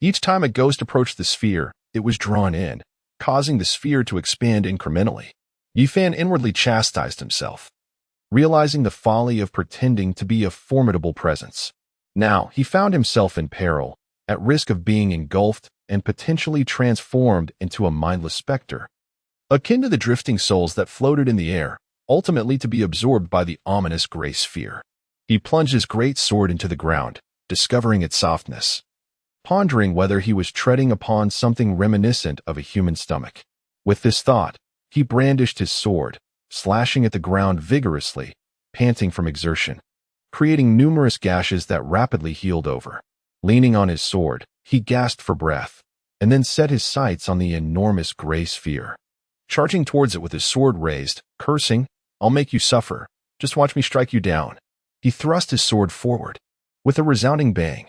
Each time a ghost approached the sphere, it was drawn in, causing the sphere to expand incrementally. Yi Fan inwardly chastised himself, realizing the folly of pretending to be a formidable presence. Now he found himself in peril, at risk of being engulfed and potentially transformed into a mindless specter, akin to the drifting souls that floated in the air, ultimately to be absorbed by the ominous gray sphere. He plunged his great sword into the ground, discovering its softness, pondering whether he was treading upon something reminiscent of a human stomach. With this thought, he brandished his sword, slashing at the ground vigorously, panting from exertion, creating numerous gashes that rapidly healed over. Leaning on his sword, he gasped for breath, and then set his sights on the enormous gray sphere. Charging towards it with his sword raised, cursing, "I'll make you suffer. Just watch me strike you down." He thrust his sword forward. With a resounding bang,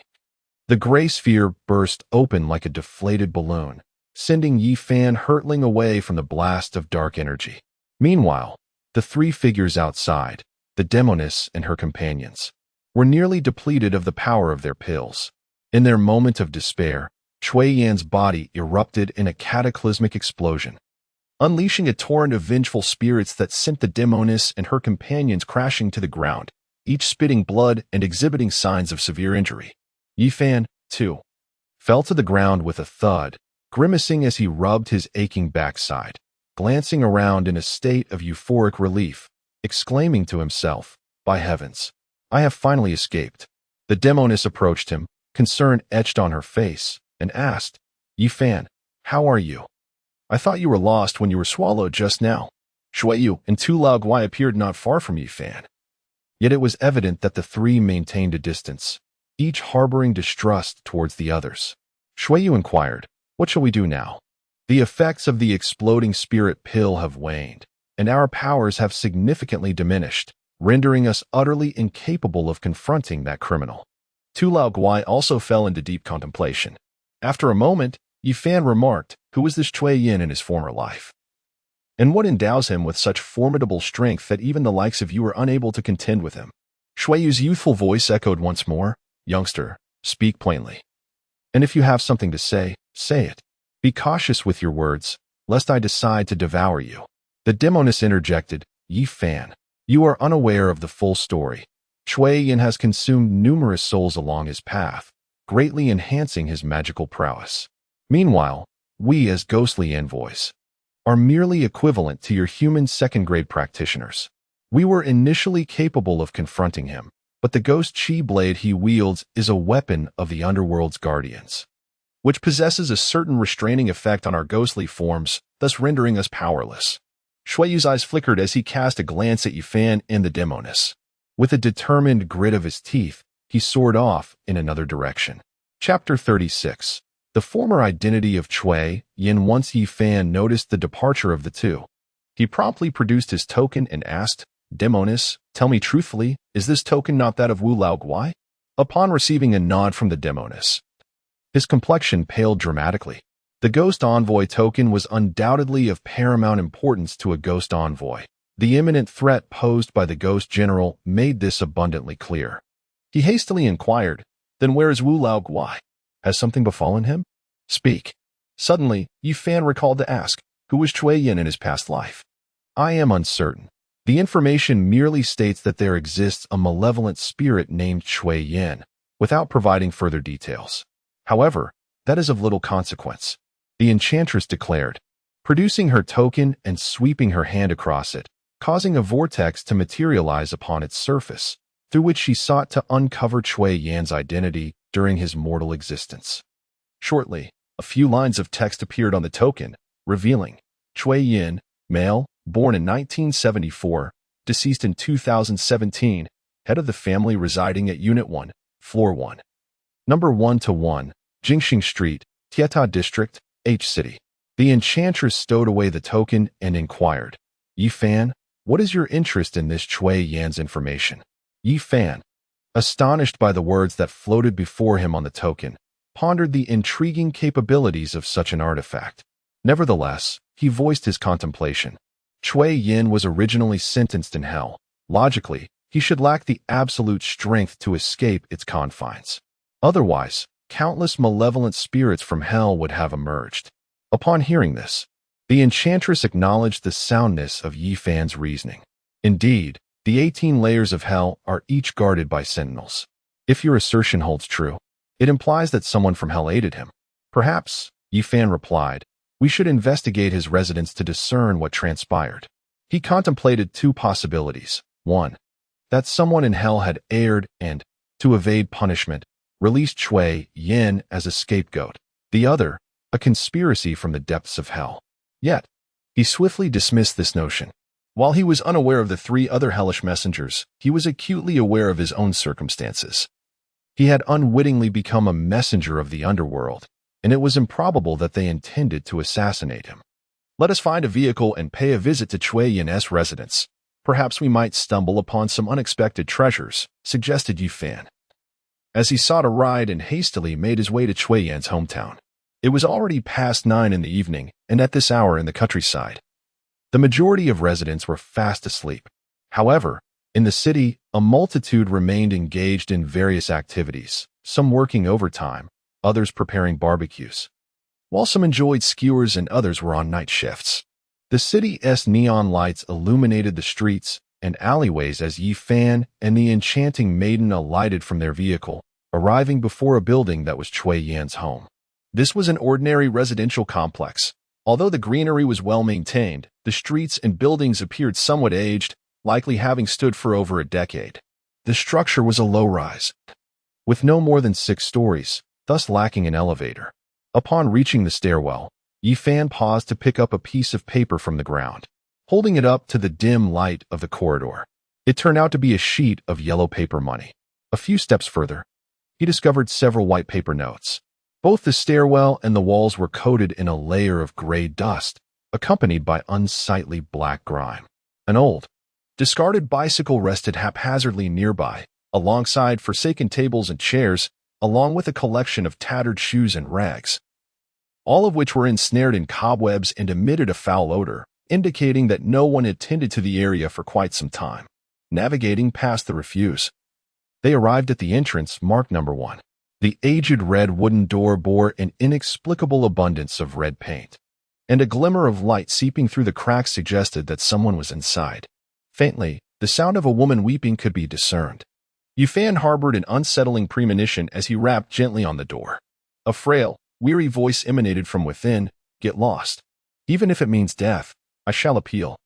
the gray sphere burst open like a deflated balloon, sending Yi Fan hurtling away from the blast of dark energy. Meanwhile, the 3 figures outside, the demoness and her companions, were nearly depleted of the power of their pills. In their moment of despair, Cui Yan's body erupted in a cataclysmic explosion, unleashing a torrent of vengeful spirits that sent the demoness and her companions crashing to the ground, each spitting blood and exhibiting signs of severe injury. Yi Fan, too, fell to the ground with a thud, grimacing as he rubbed his aching backside, glancing around in a state of euphoric relief, exclaiming to himself, "By heavens, I have finally escaped." The demoness approached him, concern etched on her face, and asked, "Yi Fan, how are you? I thought you were lost when you were swallowed just now." Shuiyu and Tu Laogui appeared not far from Yi Fan. Yet it was evident that the 3 maintained a distance, each harboring distrust towards the others. Shuiyu inquired, "What shall we do now? The effects of the exploding spirit pill have waned, and our powers have significantly diminished, rendering us utterly incapable of confronting that criminal." Tu Lao Guai also fell into deep contemplation. After a moment, Yifan remarked, "Who was this Chui Yin in his former life? And what endows him with such formidable strength that even the likes of you are unable to contend with him?" Shuiyu's youthful voice echoed once more, "Youngster, speak plainly. And if you have something to say, say it. Be cautious with your words, lest I decide to devour you." The demoness interjected, "Yifan, you are unaware of the full story. Chui Yin has consumed numerous souls along his path, greatly enhancing his magical prowess. Meanwhile, we as ghostly envoys are merely equivalent to your human second-grade practitioners. We were initially capable of confronting him, but the ghost chi blade he wields is a weapon of the Underworld's guardians, which possesses a certain restraining effect on our ghostly forms, thus rendering us powerless." Shuiyu's eyes flickered as he cast a glance at Yifan and the demoness. With a determined grit of his teeth, he soared off in another direction. Chapter 36. The former identity of Chui Yin. Once Yifan noticed the departure of the two, he promptly produced his token and asked, "Demoness, tell me truthfully, is this token not that of Wu Lao Guai?" Upon receiving a nod from the demoness, his complexion paled dramatically. The Ghost Envoy token was undoubtedly of paramount importance to a Ghost Envoy. The imminent threat posed by the Ghost General made this abundantly clear. He hastily inquired, "Then where is Wu Lao Guai? Has something befallen him? Speak." Suddenly, Yifan recalled to ask, "Who was Chui Yin in his past life?" "I am uncertain. The information merely states that there exists a malevolent spirit named Chui Yin, without providing further details. However, that is of little consequence," the enchantress declared, producing her token and sweeping her hand across it, causing a vortex to materialize upon its surface, through which she sought to uncover Chui Yan's identity during his mortal existence. Shortly, a few lines of text appeared on the token, revealing Chui Yin, male, born in 1974, deceased in 2017, head of the family residing at Unit 1, Floor 1. Number 1-1, Jingxing Street, Tietia District, H City. The enchantress stowed away the token and inquired, "Yifan, what is your interest in this Chui Yan's information?" Yifan, astonished by the words that floated before him on the token, pondered the intriguing capabilities of such an artifact. Nevertheless, he voiced his contemplation. Chui Yin was originally sentenced in hell. Logically, he should lack the absolute strength to escape its confines. Otherwise, countless malevolent spirits from hell would have emerged. Upon hearing this, the enchantress acknowledged the soundness of Yifan's reasoning. Indeed, the 18 layers of hell are each guarded by sentinels. If your assertion holds true, it implies that someone from hell aided him. "Perhaps," Yifan replied, "we should investigate his residence to discern what transpired." He contemplated two possibilities. One, that someone in hell had erred and, to evade punishment, released Chui Yin as a scapegoat. The other, a conspiracy from the depths of hell. Yet, he swiftly dismissed this notion. While he was unaware of the three other hellish messengers, he was acutely aware of his own circumstances. He had unwittingly become a messenger of the Underworld, and it was improbable that they intended to assassinate him. "Let us find a vehicle and pay a visit to Chui Yin's residence. Perhaps we might stumble upon some unexpected treasures," suggested Yifan, as he sought a ride and hastily made his way to Chui Yin's hometown. It was already past 9 in the evening, and at this hour in the countryside, the majority of residents were fast asleep. However, in the city, a multitude remained engaged in various activities, some working overtime, others preparing barbecues, while some enjoyed skewers and others were on night shifts. The city's neon lights illuminated the streets and alleyways as Yifan and the enchanting maiden alighted from their vehicle, arriving before a building that was Chui Yan's home. This was an ordinary residential complex. Although the greenery was well maintained, the streets and buildings appeared somewhat aged, likely having stood for over a decade. The structure was a low-rise, with no more than 6 stories, thus lacking an elevator. Upon reaching the stairwell, Yifan paused to pick up a piece of paper from the ground, holding it up to the dim light of the corridor. It turned out to be a sheet of yellow paper money. A few steps further, he discovered several white paper notes. Both the stairwell and the walls were coated in a layer of gray dust, accompanied by unsightly black grime. An old, discarded bicycle rested haphazardly nearby, alongside forsaken tables and chairs, along with a collection of tattered shoes and rags, all of which were ensnared in cobwebs and emitted a foul odor, indicating that no one had tended to the area for quite some time. Navigating past the refuse, they arrived at the entrance marked number 1. The aged red wooden door bore an inexplicable abundance of red paint, and a glimmer of light seeping through the cracks suggested that someone was inside. Faintly, the sound of a woman weeping could be discerned. Yufan harbored an unsettling premonition as he rapped gently on the door. A frail, weary voice emanated from within. "Get lost. Even if it means death, I shall appeal.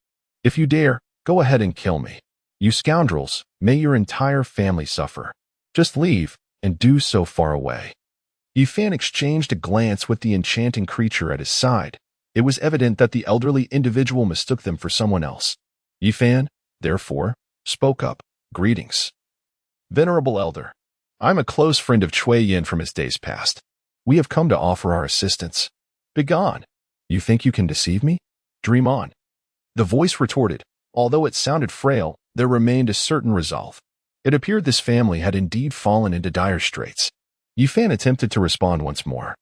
If you dare, go ahead and kill me. You scoundrels, may your entire family suffer. Just leave, and do so far away." Yufan exchanged a glance with the enchanting creature at his side. It was evident that the elderly individual mistook them for someone else. Yufan, therefore, spoke up. "Greetings, Venerable Elder. I'm a close friend of Chui Yin from his days past. We have come to offer our assistance. Begone. You think you can deceive me? Dream on." The voice retorted. Although it sounded frail, there remained a certain resolve. It appeared this family had indeed fallen into dire straits. Yufan attempted to respond once more,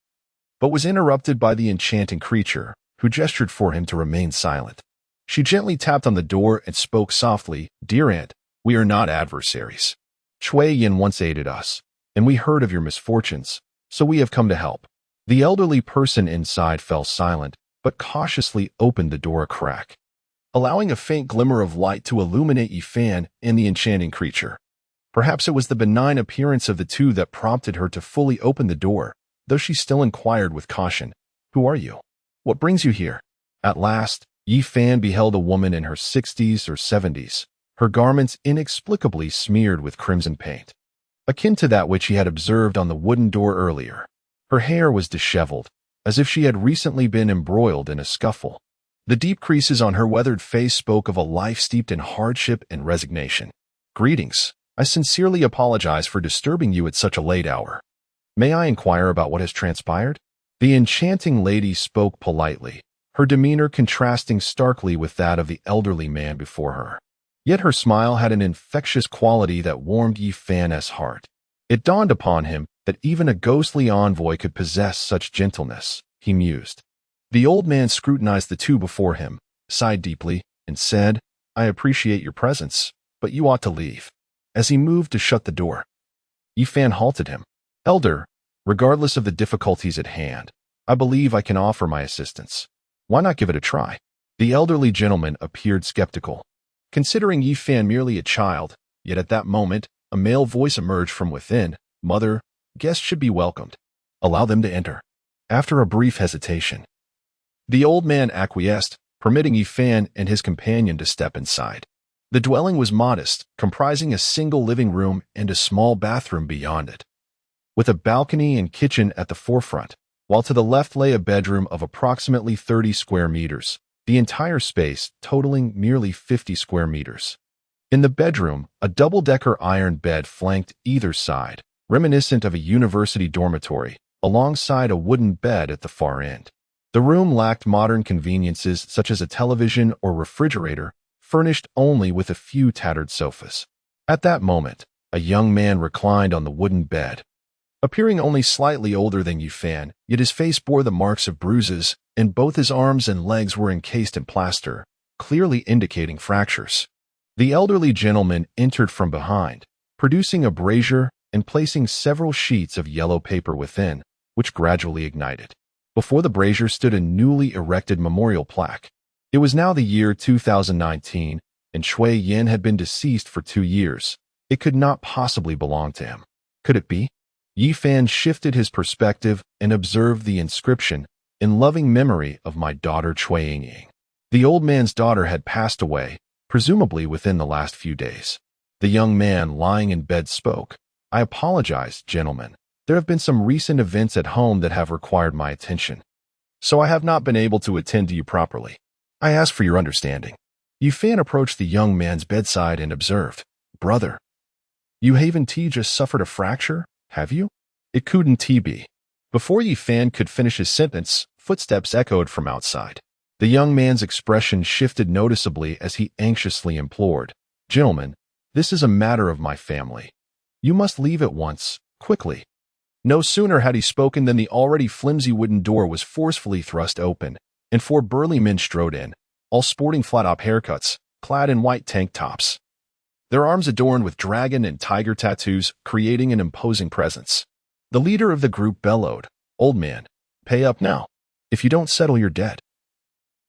but was interrupted by the enchanting creature, who gestured for him to remain silent. She gently tapped on the door and spoke softly. "Dear aunt, we are not adversaries. Chui Yin once aided us, and we heard of your misfortunes, so we have come to help." The elderly person inside fell silent, but cautiously opened the door a crack, allowing a faint glimmer of light to illuminate Yufan and the enchanting creature. Perhaps it was the benign appearance of the two that prompted her to fully open the door, though she still inquired with caution, "Who are you? What brings you here?" At last, Yifan beheld a woman in her 60s or 70s, her garments inexplicably smeared with crimson paint, akin to that which he had observed on the wooden door earlier. Her hair was disheveled, as if she had recently been embroiled in a scuffle. The deep creases on her weathered face spoke of a life steeped in hardship and resignation. "Greetings. I sincerely apologize for disturbing you at such a late hour. May I inquire about what has transpired?" The enchanting lady spoke politely, her demeanor contrasting starkly with that of the elderly man before her. Yet her smile had an infectious quality that warmed Yifan's heart. It dawned upon him that even a ghostly envoy could possess such gentleness, he mused. The old man scrutinized the two before him, sighed deeply, and said, "I appreciate your presence, but you ought to leave." As he moved to shut the door, Yifan halted him. "Elder, regardless of the difficulties at hand, I believe I can offer my assistance. Why not give it a try?" The elderly gentleman appeared skeptical, considering Yifan merely a child, yet at that moment, a male voice emerged from within. "Mother, guests should be welcomed. Allow them to enter." After a brief hesitation, the old man acquiesced, permitting Yifan and his companion to step inside. The dwelling was modest, comprising a single living room and a small bathroom beyond it, with a balcony and kitchen at the forefront, while to the left lay a bedroom of approximately 30 square meters, the entire space totaling nearly 50 square meters. In the bedroom, a double-decker iron bed flanked either side, reminiscent of a university dormitory, alongside a wooden bed at the far end. The room lacked modern conveniences such as a television or refrigerator, furnished only with a few tattered sofas. At that moment, a young man reclined on the wooden bed, appearing only slightly older than Yufan, yet his face bore the marks of bruises, and both his arms and legs were encased in plaster, clearly indicating fractures. The elderly gentleman entered from behind, producing a brazier and placing several sheets of yellow paper within, which gradually ignited. Before the brazier stood a newly erected memorial plaque. It was now the year 2019, and Chui Yin had been deceased for 2 years. It could not possibly belong to him. Could it be? Yifan shifted his perspective and observed the inscription, "In loving memory of my daughter Chui Ying." The old man's daughter had passed away, presumably within the last few days. The young man lying in bed spoke. "I apologize, gentlemen. There have been some recent events at home that have required my attention, so I have not been able to attend to you properly. I ask for your understanding." Yufan approached the young man's bedside and observed, "Brother, you haven't just suffered a fracture, have you? It couldn't be. Before Yi Fan could finish his sentence, footsteps echoed from outside. The young man's expression shifted noticeably as he anxiously implored, "Gentlemen, this is a matter of my family. You must leave at once, quickly." No sooner had he spoken than the already flimsy wooden door was forcefully thrust open, and 4 burly men strode in, all sporting flat-top haircuts, clad in white tank tops. Their arms adorned with dragon and tiger tattoos, creating an imposing presence. The leader of the group bellowed, "Old man, pay up now. If you don't settle your debt,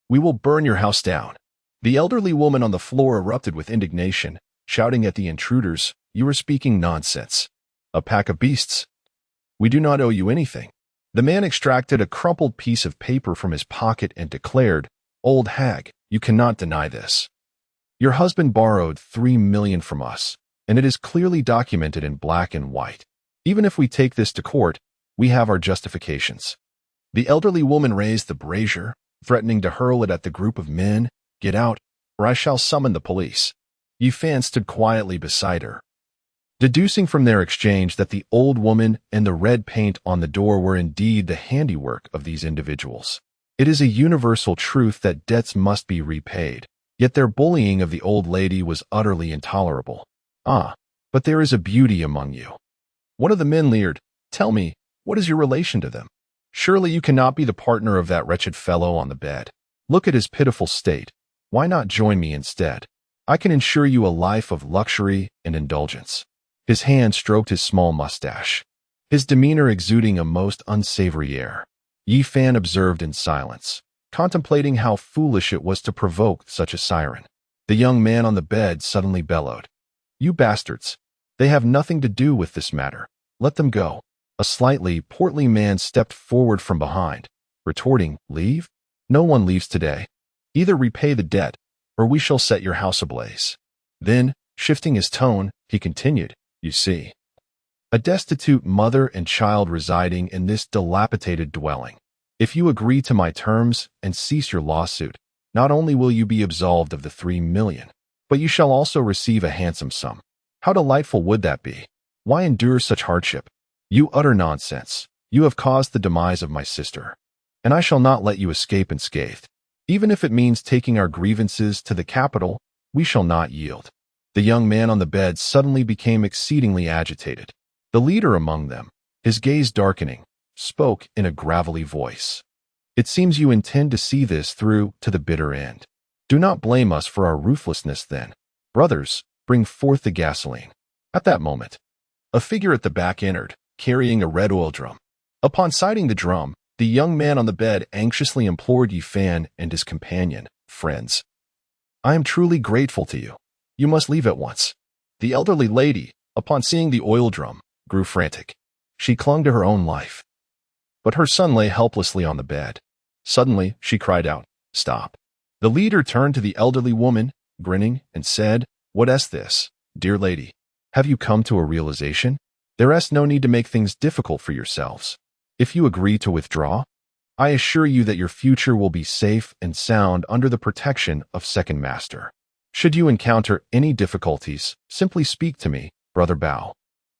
we will burn your house down." The elderly woman on the floor erupted with indignation, shouting at the intruders, "You are speaking nonsense. A pack of beasts. We do not owe you anything." The man extracted a crumpled piece of paper from his pocket and declared, "Old hag, you cannot deny this. Your husband borrowed 3 million from us, and it is clearly documented in black and white. Even if we take this to court, we have our justifications." The elderly woman raised the brazier, threatening to hurl it at the group of men. "Get out, or I shall summon the police." Yi Fan stood quietly beside her, deducing from their exchange that the old woman and the red paint on the door were indeed the handiwork of these individuals. It is a universal truth that debts must be repaid, yet their bullying of the old lady was utterly intolerable. "Ah, but there is a beauty among you." One of the men leered, "Tell me, what is your relation to them? Surely you cannot be the partner of that wretched fellow on the bed. Look at his pitiful state. Why not join me instead? I can ensure you a life of luxury and indulgence." His hand stroked his small mustache, his demeanor exuding a most unsavory air. Yi Fan observed in silence, contemplating how foolish it was to provoke such a siren. The young man on the bed suddenly bellowed, "You bastards! They have nothing to do with this matter. Let them go." A slightly portly man stepped forward from behind, retorting, "Leave? No one leaves today. Either repay the debt, or we shall set your house ablaze." Then, shifting his tone, he continued, "You see, a destitute mother and child residing in this dilapidated dwelling. If you agree to my terms and cease your lawsuit, not only will you be absolved of the 3 million, but you shall also receive a handsome sum. How delightful would that be? Why endure such hardship? You utter nonsense. You have caused the demise of my sister, and I shall not let you escape unscathed. Even if it means taking our grievances to the capital, we shall not yield." The young man on the bed suddenly became exceedingly agitated. The leader among them, his gaze darkening, spoke in a gravelly voice. "It seems you intend to see this through to the bitter end. Do not blame us for our ruthlessness then. Brothers, bring forth the gasoline." At that moment, a figure at the back entered, carrying a red oil drum. Upon sighting the drum, the young man on the bed anxiously implored Yi Fan and his companion, "Friends, I am truly grateful to you. You must leave at once." The elderly lady, upon seeing the oil drum, grew frantic. She clung to her own life, but her son lay helplessly on the bed. Suddenly, she cried out, "Stop." The leader turned to the elderly woman, grinning, and said, "What is this, dear lady? Have you come to a realization? There is no need to make things difficult for yourselves. If you agree to withdraw, I assure you that your future will be safe and sound under the protection of Second Master. Should you encounter any difficulties, simply speak to me, Brother Bao.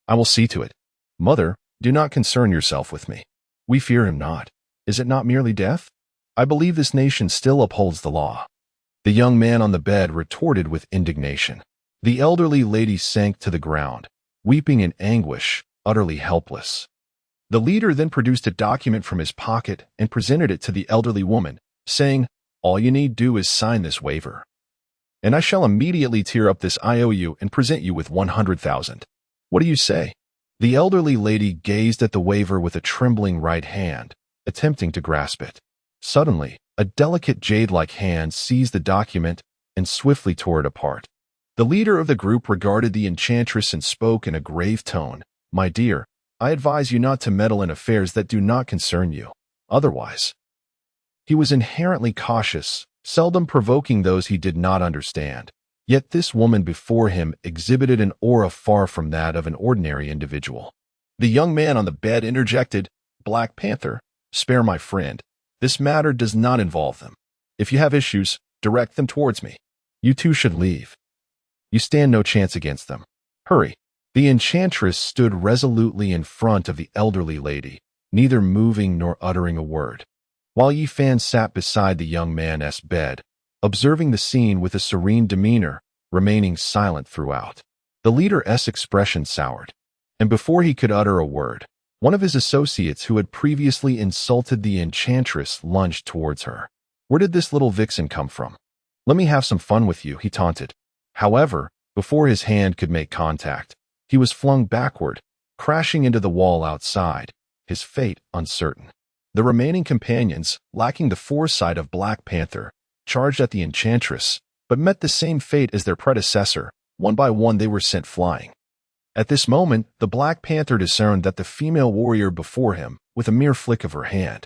I will see to it. Mother, do not concern yourself with me. We fear him not. Is it not merely death? I believe this nation still upholds the law." The young man on the bed retorted with indignation. The elderly lady sank to the ground, weeping in anguish, utterly helpless. The leader then produced a document from his pocket and presented it to the elderly woman, saying, "All you need do is sign this waiver, and I shall immediately tear up this IOU and present you with 100,000. What do you say?" The elderly lady gazed at the waiver with a trembling right hand, attempting to grasp it. Suddenly, a delicate jade-like hand seized the document and swiftly tore it apart. The leader of the group regarded the enchantress and spoke in a grave tone, "My dear, I advise you not to meddle in affairs that do not concern you. Otherwise." He was inherently cautious, seldom provoking those he did not understand. Yet this woman before him exhibited an aura far from that of an ordinary individual. The young man on the bed interjected, "Black Panther, spare my friend. This matter does not involve them. If you have issues, direct them towards me. You two should leave. You stand no chance against them. Hurry." The enchantress stood resolutely in front of the elderly lady, neither moving nor uttering a word. While Yi Fan sat beside the young man's bed, observing the scene with a serene demeanor, remaining silent throughout. The leader's expression soured, and before he could utter a word, one of his associates who had previously insulted the enchantress lunged towards her. "Where did this little vixen come from? Let me have some fun with you," he taunted. However, before his hand could make contact, he was flung backward, crashing into the wall outside, his fate uncertain. The remaining companions, lacking the foresight of Black Panther, charged at the enchantress, but met the same fate as their predecessor. One by one they were sent flying. At this moment, the Black Panther discerned that the female warrior before him, with a mere flick of her hand,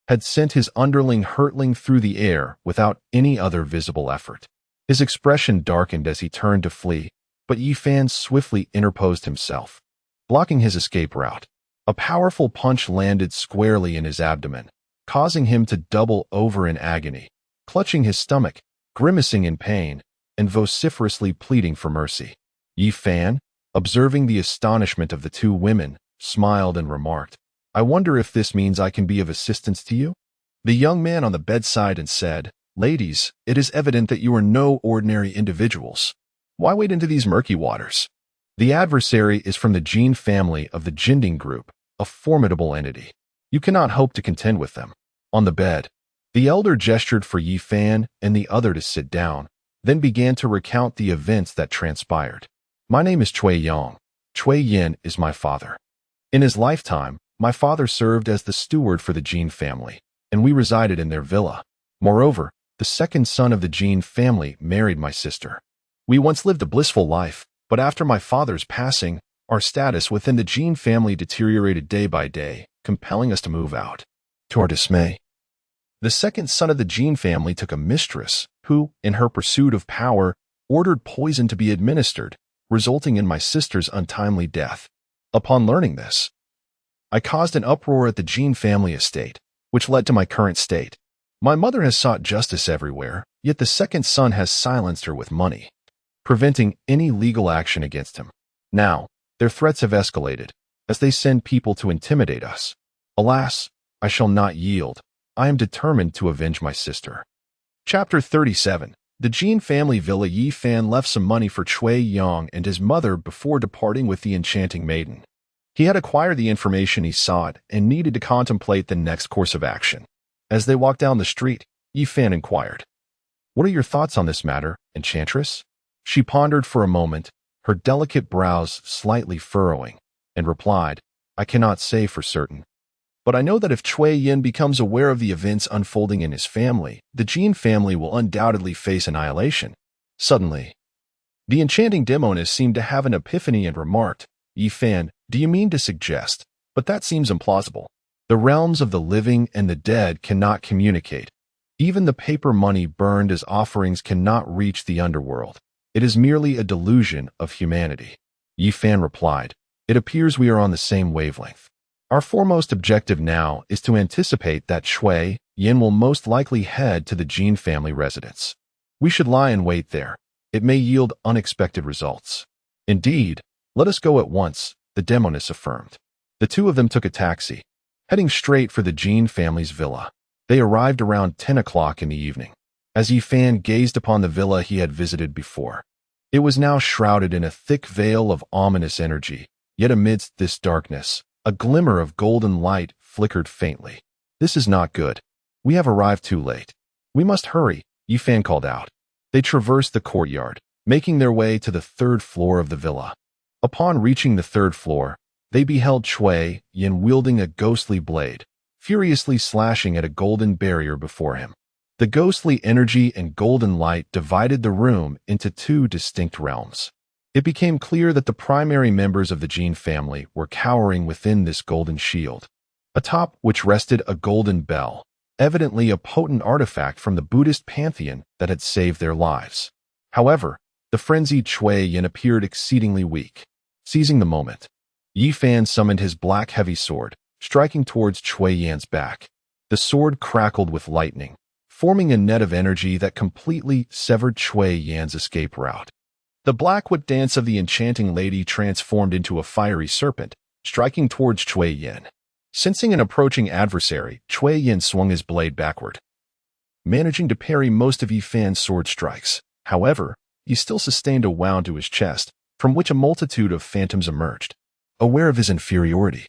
had sent his underling hurtling through the air without any other visible effort. His expression darkened as he turned to flee, but Yi Fan swiftly interposed himself, blocking his escape route. A powerful punch landed squarely in his abdomen, causing him to double over in agony, clutching his stomach, grimacing in pain, and vociferously pleading for mercy. Yi Fan, observing the astonishment of the two women, smiled and remarked, "I wonder if this means I can be of assistance to you?" The young man on the bedside and said, "Ladies, it is evident that you are no ordinary individuals. Why wade into these murky waters? The adversary is from the Jin family of the Jinding group, a formidable entity. You cannot hope to contend with them." On the bed, the elder gestured for Yi Fan and the other to sit down, then began to recount the events that transpired. "My name is Cui Yang. Cui Yin is my father. In his lifetime, my father served as the steward for the Jin family, and we resided in their villa. Moreover, the second son of the Jin family married my sister. We once lived a blissful life, but after my father's passing, our status within the Jin family deteriorated day by day, compelling us to move out. To our dismay, the second son of the Jin family took a mistress who, in her pursuit of power, ordered poison to be administered, resulting in my sister's untimely death. Upon learning this, I caused an uproar at the Jin family estate, which led to my current state. My mother has sought justice everywhere, yet the second son has silenced her with money, preventing any legal action against him. Now, their threats have escalated, as they send people to intimidate us. Alas, I shall not yield. I am determined to avenge my sister." Chapter 37. The Jin family villa. Yi Fan left some money for Cui Yang and his mother before departing with the enchanting maiden. He had acquired the information he sought and needed to contemplate the next course of action. As they walked down the street, Yi Fan inquired, "What are your thoughts on this matter, enchantress?" She pondered for a moment, her delicate brows slightly furrowing, and replied, "I cannot say for certain. But I know that if Cui Yin becomes aware of the events unfolding in his family, the Jin family will undoubtedly face annihilation." Suddenly, the enchanting demoness seemed to have an epiphany and remarked, "Yi Fan, do you mean to suggest? But that seems implausible. The realms of the living and the dead cannot communicate. Even the paper money burned as offerings cannot reach the underworld. It is merely a delusion of humanity." Yi Fan replied, "It appears we are on the same wavelength. Our foremost objective now is to anticipate that Cui Yin will most likely head to the Jin family residence. We should lie in wait there. It may yield unexpected results." "Indeed, let us go at once," the demoness affirmed. The two of them took a taxi, heading straight for the Jin family's villa. They arrived around 10 o'clock in the evening. As Yi Fan gazed upon the villa he had visited before, it was now shrouded in a thick veil of ominous energy, yet amidst this darkness, a glimmer of golden light flickered faintly. "This is not good. We have arrived too late. We must hurry," Yi Fan called out. They traversed the courtyard, making their way to the third floor of the villa. Upon reaching the third floor, they beheld Cui Yin wielding a ghostly blade, furiously slashing at a golden barrier before him. The ghostly energy and golden light divided the room into two distinct realms. It became clear that the primary members of the Jin family were cowering within this golden shield, atop which rested a golden bell, evidently a potent artifact from the Buddhist pantheon that had saved their lives. However, the frenzied Cui Yin appeared exceedingly weak. Seizing the moment, Yi Fan summoned his black heavy sword, striking towards Cui Yan's back. The sword crackled with lightning, forming a net of energy that completely severed Cui Yan's escape route. The black-whip dance of the enchanting lady transformed into a fiery serpent, striking towards Cui Yin. Sensing an approaching adversary, Cui Yin swung his blade backward, managing to parry most of Yi Fan's sword strikes. However, he still sustained a wound to his chest, from which a multitude of phantoms emerged. Aware of his inferiority,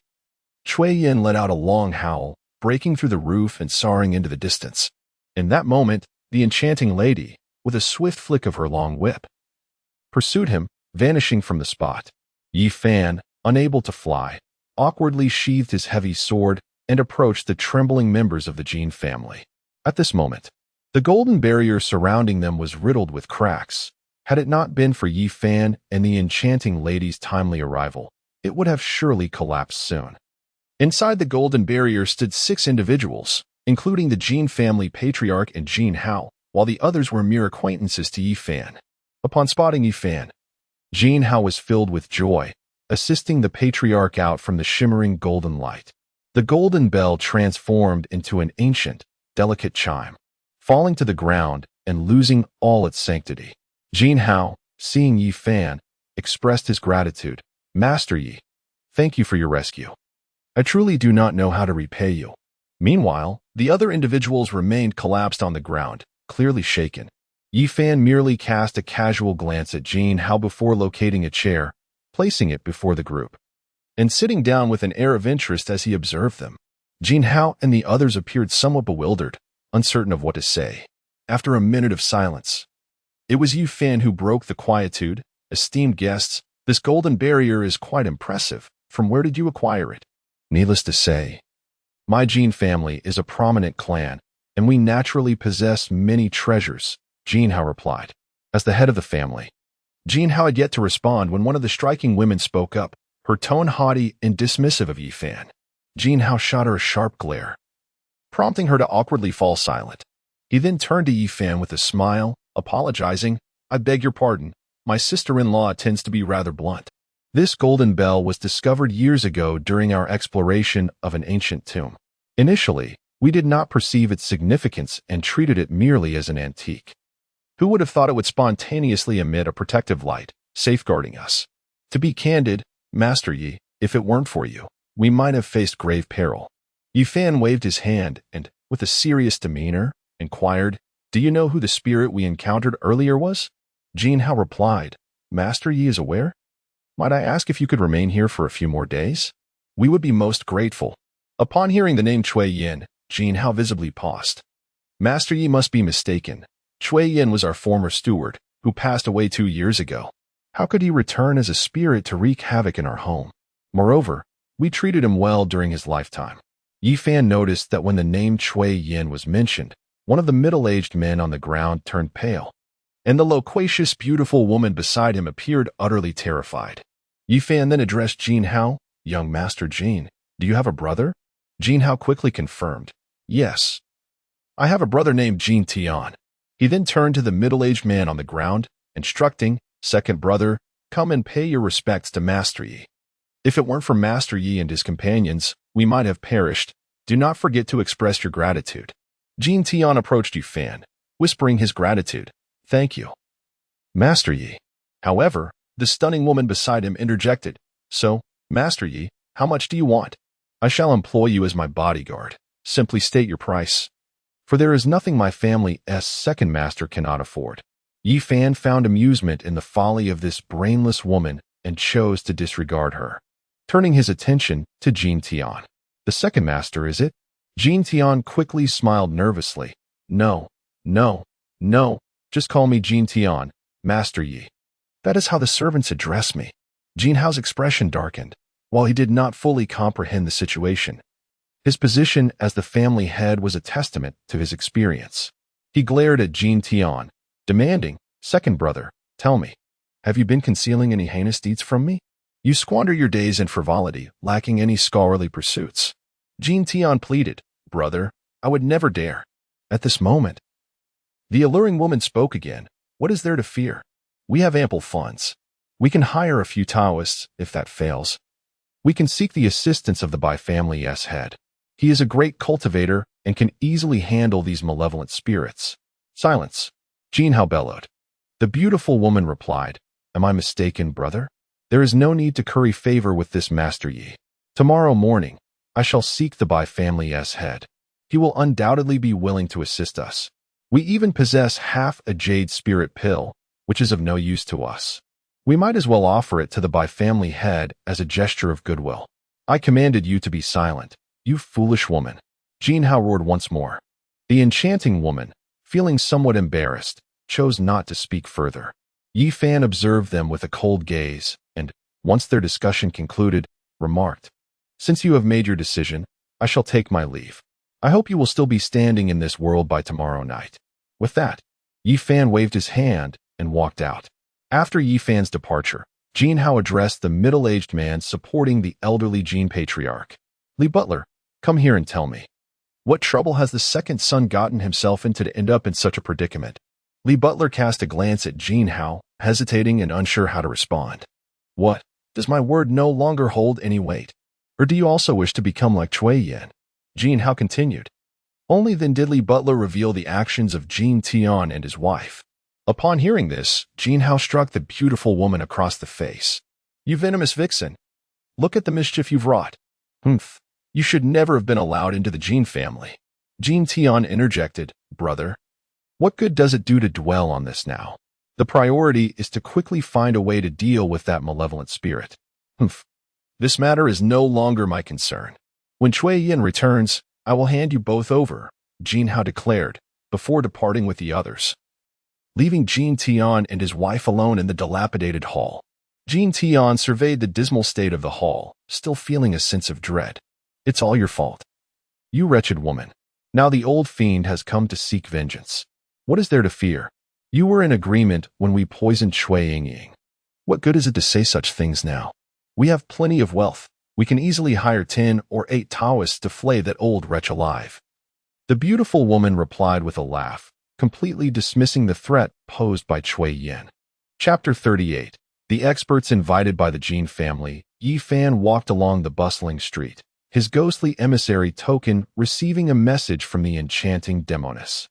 Cui Yin let out a long howl, breaking through the roof and soaring into the distance. In that moment, the enchanting lady, with a swift flick of her long whip, pursued him, vanishing from the spot. Yi Fan, unable to fly, awkwardly sheathed his heavy sword and approached the trembling members of the Jin family. At this moment, the golden barrier surrounding them was riddled with cracks. Had it not been for Yi Fan and the enchanting lady's timely arrival, it would have surely collapsed soon. Inside the golden barrier stood 6 individuals, including the Jin family patriarch and Jin Hao, while the others were mere acquaintances to Yi Fan. Upon spotting Yi Fan, Jin Hao was filled with joy, assisting the patriarch out from the shimmering golden light. The golden bell transformed into an ancient, delicate chime, falling to the ground and losing all its sanctity. Jin Hao, seeing Yi Fan, expressed his gratitude. "Master Yi, thank you for your rescue. I truly do not know how to repay you." Meanwhile, the other individuals remained collapsed on the ground, clearly shaken. Yi Fan merely cast a casual glance at Jin Hao before locating a chair, placing it before the group, and sitting down with an air of interest as he observed them. Jin Hao and the others appeared somewhat bewildered, uncertain of what to say. After a minute of silence, it was Yi Fan who broke the quietude. "Esteemed guests, this golden barrier is quite impressive. From where did you acquire it?" "Needless to say, my Jin family is a prominent clan, and we naturally possess many treasures," Jin Hao replied. As the head of the family, Jin Hao had yet to respond when one of the striking women spoke up, her tone haughty and dismissive of Yi Fan. Jin Hao shot her a sharp glare, prompting her to awkwardly fall silent. He then turned to Yi Fan with a smile, apologizing. "I beg your pardon, my sister-in-law tends to be rather blunt. This golden bell was discovered years ago during our exploration of an ancient tomb. Initially, we did not perceive its significance and treated it merely as an antique. Who would have thought it would spontaneously emit a protective light, safeguarding us? To be candid, Master Yi, if it weren't for you, we might have faced grave peril." Yi Fan waved his hand and, with a serious demeanor, inquired, "Do you know who the spirit we encountered earlier was?" Jin Hao replied, "Master Yi is aware. Might I ask if you could remain here for a few more days? We would be most grateful." Upon hearing the name Cui Yin, Jin Hao visibly paused. "Master Yi must be mistaken. Cui Yin was our former steward, who passed away 2 years ago. How could he return as a spirit to wreak havoc in our home? Moreover, we treated him well during his lifetime." Yi Fan noticed that when the name Cui Yin was mentioned, one of the middle-aged men on the ground turned pale, and the loquacious, beautiful woman beside him appeared utterly terrified. Yi Fan then addressed Jin Hao. "Young Master Jin, do you have a brother?" Jin Hao quickly confirmed, "Yes, I have a brother named Jin Tian." He then turned to the middle-aged man on the ground, instructing, "Second brother, come and pay your respects to Master Yi. If it weren't for Master Yi and his companions, we might have perished. Do not forget to express your gratitude." Jin Tian approached Yi Fan, whispering his gratitude. "Thank you, Master Yi." However, the stunning woman beside him interjected, "So, Master Yi, how much do you want? I shall employ you as my bodyguard. Simply state your price, for there is nothing my family's second master cannot afford." Yi Fan found amusement in the folly of this brainless woman and chose to disregard her, turning his attention to Jin Tian. "The second master, is it?" Jin Tian quickly smiled nervously. No, just call me Jin Tian, Master Yi. That is how the servants address me." Jin Hao's expression darkened. While he did not fully comprehend the situation, his position as the family head was a testament to his experience. He glared at Jin Tian, demanding, "Second brother, tell me, have you been concealing any heinous deeds from me? You squander your days in frivolity, lacking any scholarly pursuits." Jin Tian pleaded, "Brother, I would never dare." At this moment, the alluring woman spoke again. "What is there to fear? We have ample funds. We can hire a few Taoists. If that fails, we can seek the assistance of the Bai family's head. He is a great cultivator and can easily handle these malevolent spirits." "Silence," Jin Hao bellowed. The beautiful woman replied, "Am I mistaken, brother? There is no need to curry favor with this Master Yi. Tomorrow morning, I shall seek the Bai family's head. He will undoubtedly be willing to assist us. We even possess half a jade spirit pill, which is of no use to us. We might as well offer it to the Bai family head as a gesture of goodwill. I commanded you to be silent, you foolish woman. Jin Hao roared once more. The enchanting woman, feeling somewhat embarrassed, chose not to speak further. Yi Fan observed them with a cold gaze, and, once their discussion concluded, remarked, "Since you have made your decision, I shall take my leave. I hope you will still be standing in this world by tomorrow night." With that, Yi Fan waved his hand and walked out. After Yi Fan's departure, Jin Hao addressed the middle-aged man supporting the elderly Jin patriarch. "Li Butler, come here and tell me. What trouble has the second son gotten himself into to end up in such a predicament?" Li Butler cast a glance at Jin Hao, hesitating and unsure how to respond. "What? Does my word no longer hold any weight? Or do you also wish to become like Cui Yin?" Jin Hao continued. Only then did Li Butler reveal the actions of Jin Tian and his wife. Upon hearing this, Jin Hao struck the beautiful woman across the face. "You venomous vixen! Look at the mischief you've wrought. Humph! You should never have been allowed into the Jin family." Jin Tian interjected, "Brother, what good does it do to dwell on this now? The priority is to quickly find a way to deal with that malevolent spirit. Humph! This matter is no longer my concern. When Cui Yin returns, I will hand you both over," Jin Hao declared, before departing with the others. Leaving Jin Tian and his wife alone in the dilapidated hall, Jin Tian surveyed the dismal state of the hall, still feeling a sense of dread. "It's all your fault. You wretched woman. Now the old fiend has come to seek vengeance. What is there to fear? You were in agreement when we poisoned Cui Ying. What good is it to say such things now? We have plenty of wealth. We can easily hire 10 or 8 Taoists to flay that old wretch alive." The beautiful woman replied with a laugh, completely dismissing the threat posed by Cui Yin. Chapter 38. The experts invited by the Jin family. Yi Fan walked along the bustling street, his ghostly emissary token receiving a message from the enchanting demoness.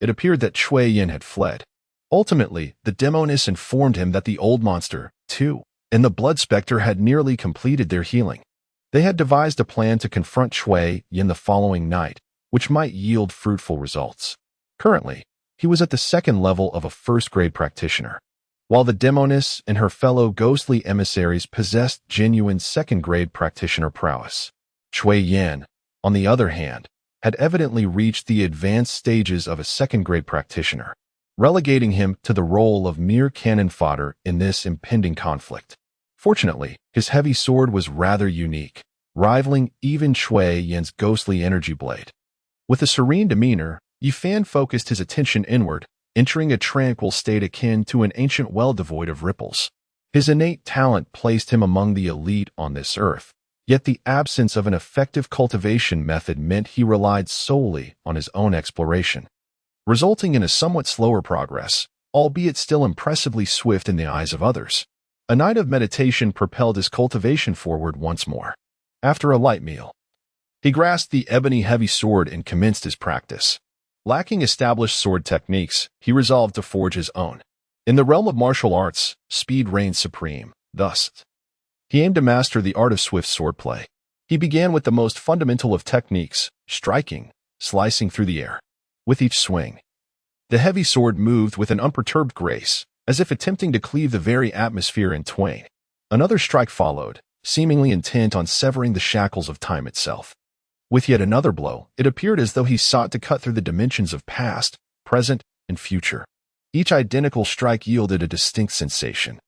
It appeared that Cui Yin had fled. Ultimately, the demoness informed him that the old monster, too, and the blood specter had nearly completed their healing. They had devised a plan to confront Cui Yin the following night, which might yield fruitful results. Currently, he was at the second level of a first-grade practitioner, while the demoness and her fellow ghostly emissaries possessed genuine second-grade practitioner prowess. Cui Yin, on the other hand, had evidently reached the advanced stages of a second-grade practitioner, relegating him to the role of mere cannon fodder in this impending conflict. Fortunately, his heavy sword was rather unique, rivaling even Cui Yin's ghostly energy blade. With a serene demeanor, Yi Fan focused his attention inward, entering a tranquil state akin to an ancient well devoid of ripples. His innate talent placed him among the elite on this earth, yet the absence of an effective cultivation method meant he relied solely on his own exploration, resulting in a somewhat slower progress, albeit still impressively swift in the eyes of others. A night of meditation propelled his cultivation forward once more. After a light meal, he grasped the ebony heavy sword and commenced his practice. Lacking established sword techniques, he resolved to forge his own. In the realm of martial arts, speed reigns supreme. Thus, he aimed to master the art of swift swordplay. He began with the most fundamental of techniques, striking, slicing through the air. With each swing, the heavy sword moved with an unperturbed grace, as if attempting to cleave the very atmosphere in twain. Another strike followed, seemingly intent on severing the shackles of time itself. With yet another blow, it appeared as though he sought to cut through the dimensions of past, present, and future. Each identical strike yielded a distinct sensation,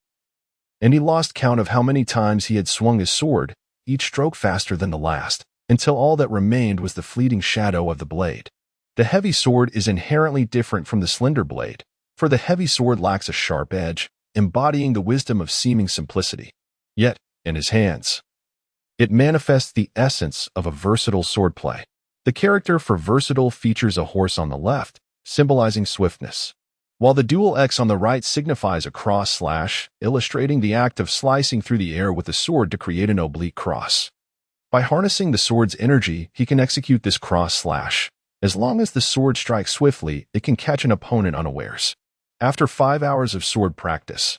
and he lost count of how many times he had swung his sword, each stroke faster than the last, until all that remained was the fleeting shadow of the blade. The heavy sword is inherently different from the slender blade, for the heavy sword lacks a sharp edge, embodying the wisdom of seeming simplicity. Yet, in his hands, it manifests the essence of a versatile swordplay. The character for versatile features a horse on the left, symbolizing swiftness, while the dual X on the right signifies a cross slash, illustrating the act of slicing through the air with the sword to create an oblique cross. By harnessing the sword's energy, he can execute this cross slash. As long as the sword strikes swiftly, it can catch an opponent unawares. After 5 hours of sword practice,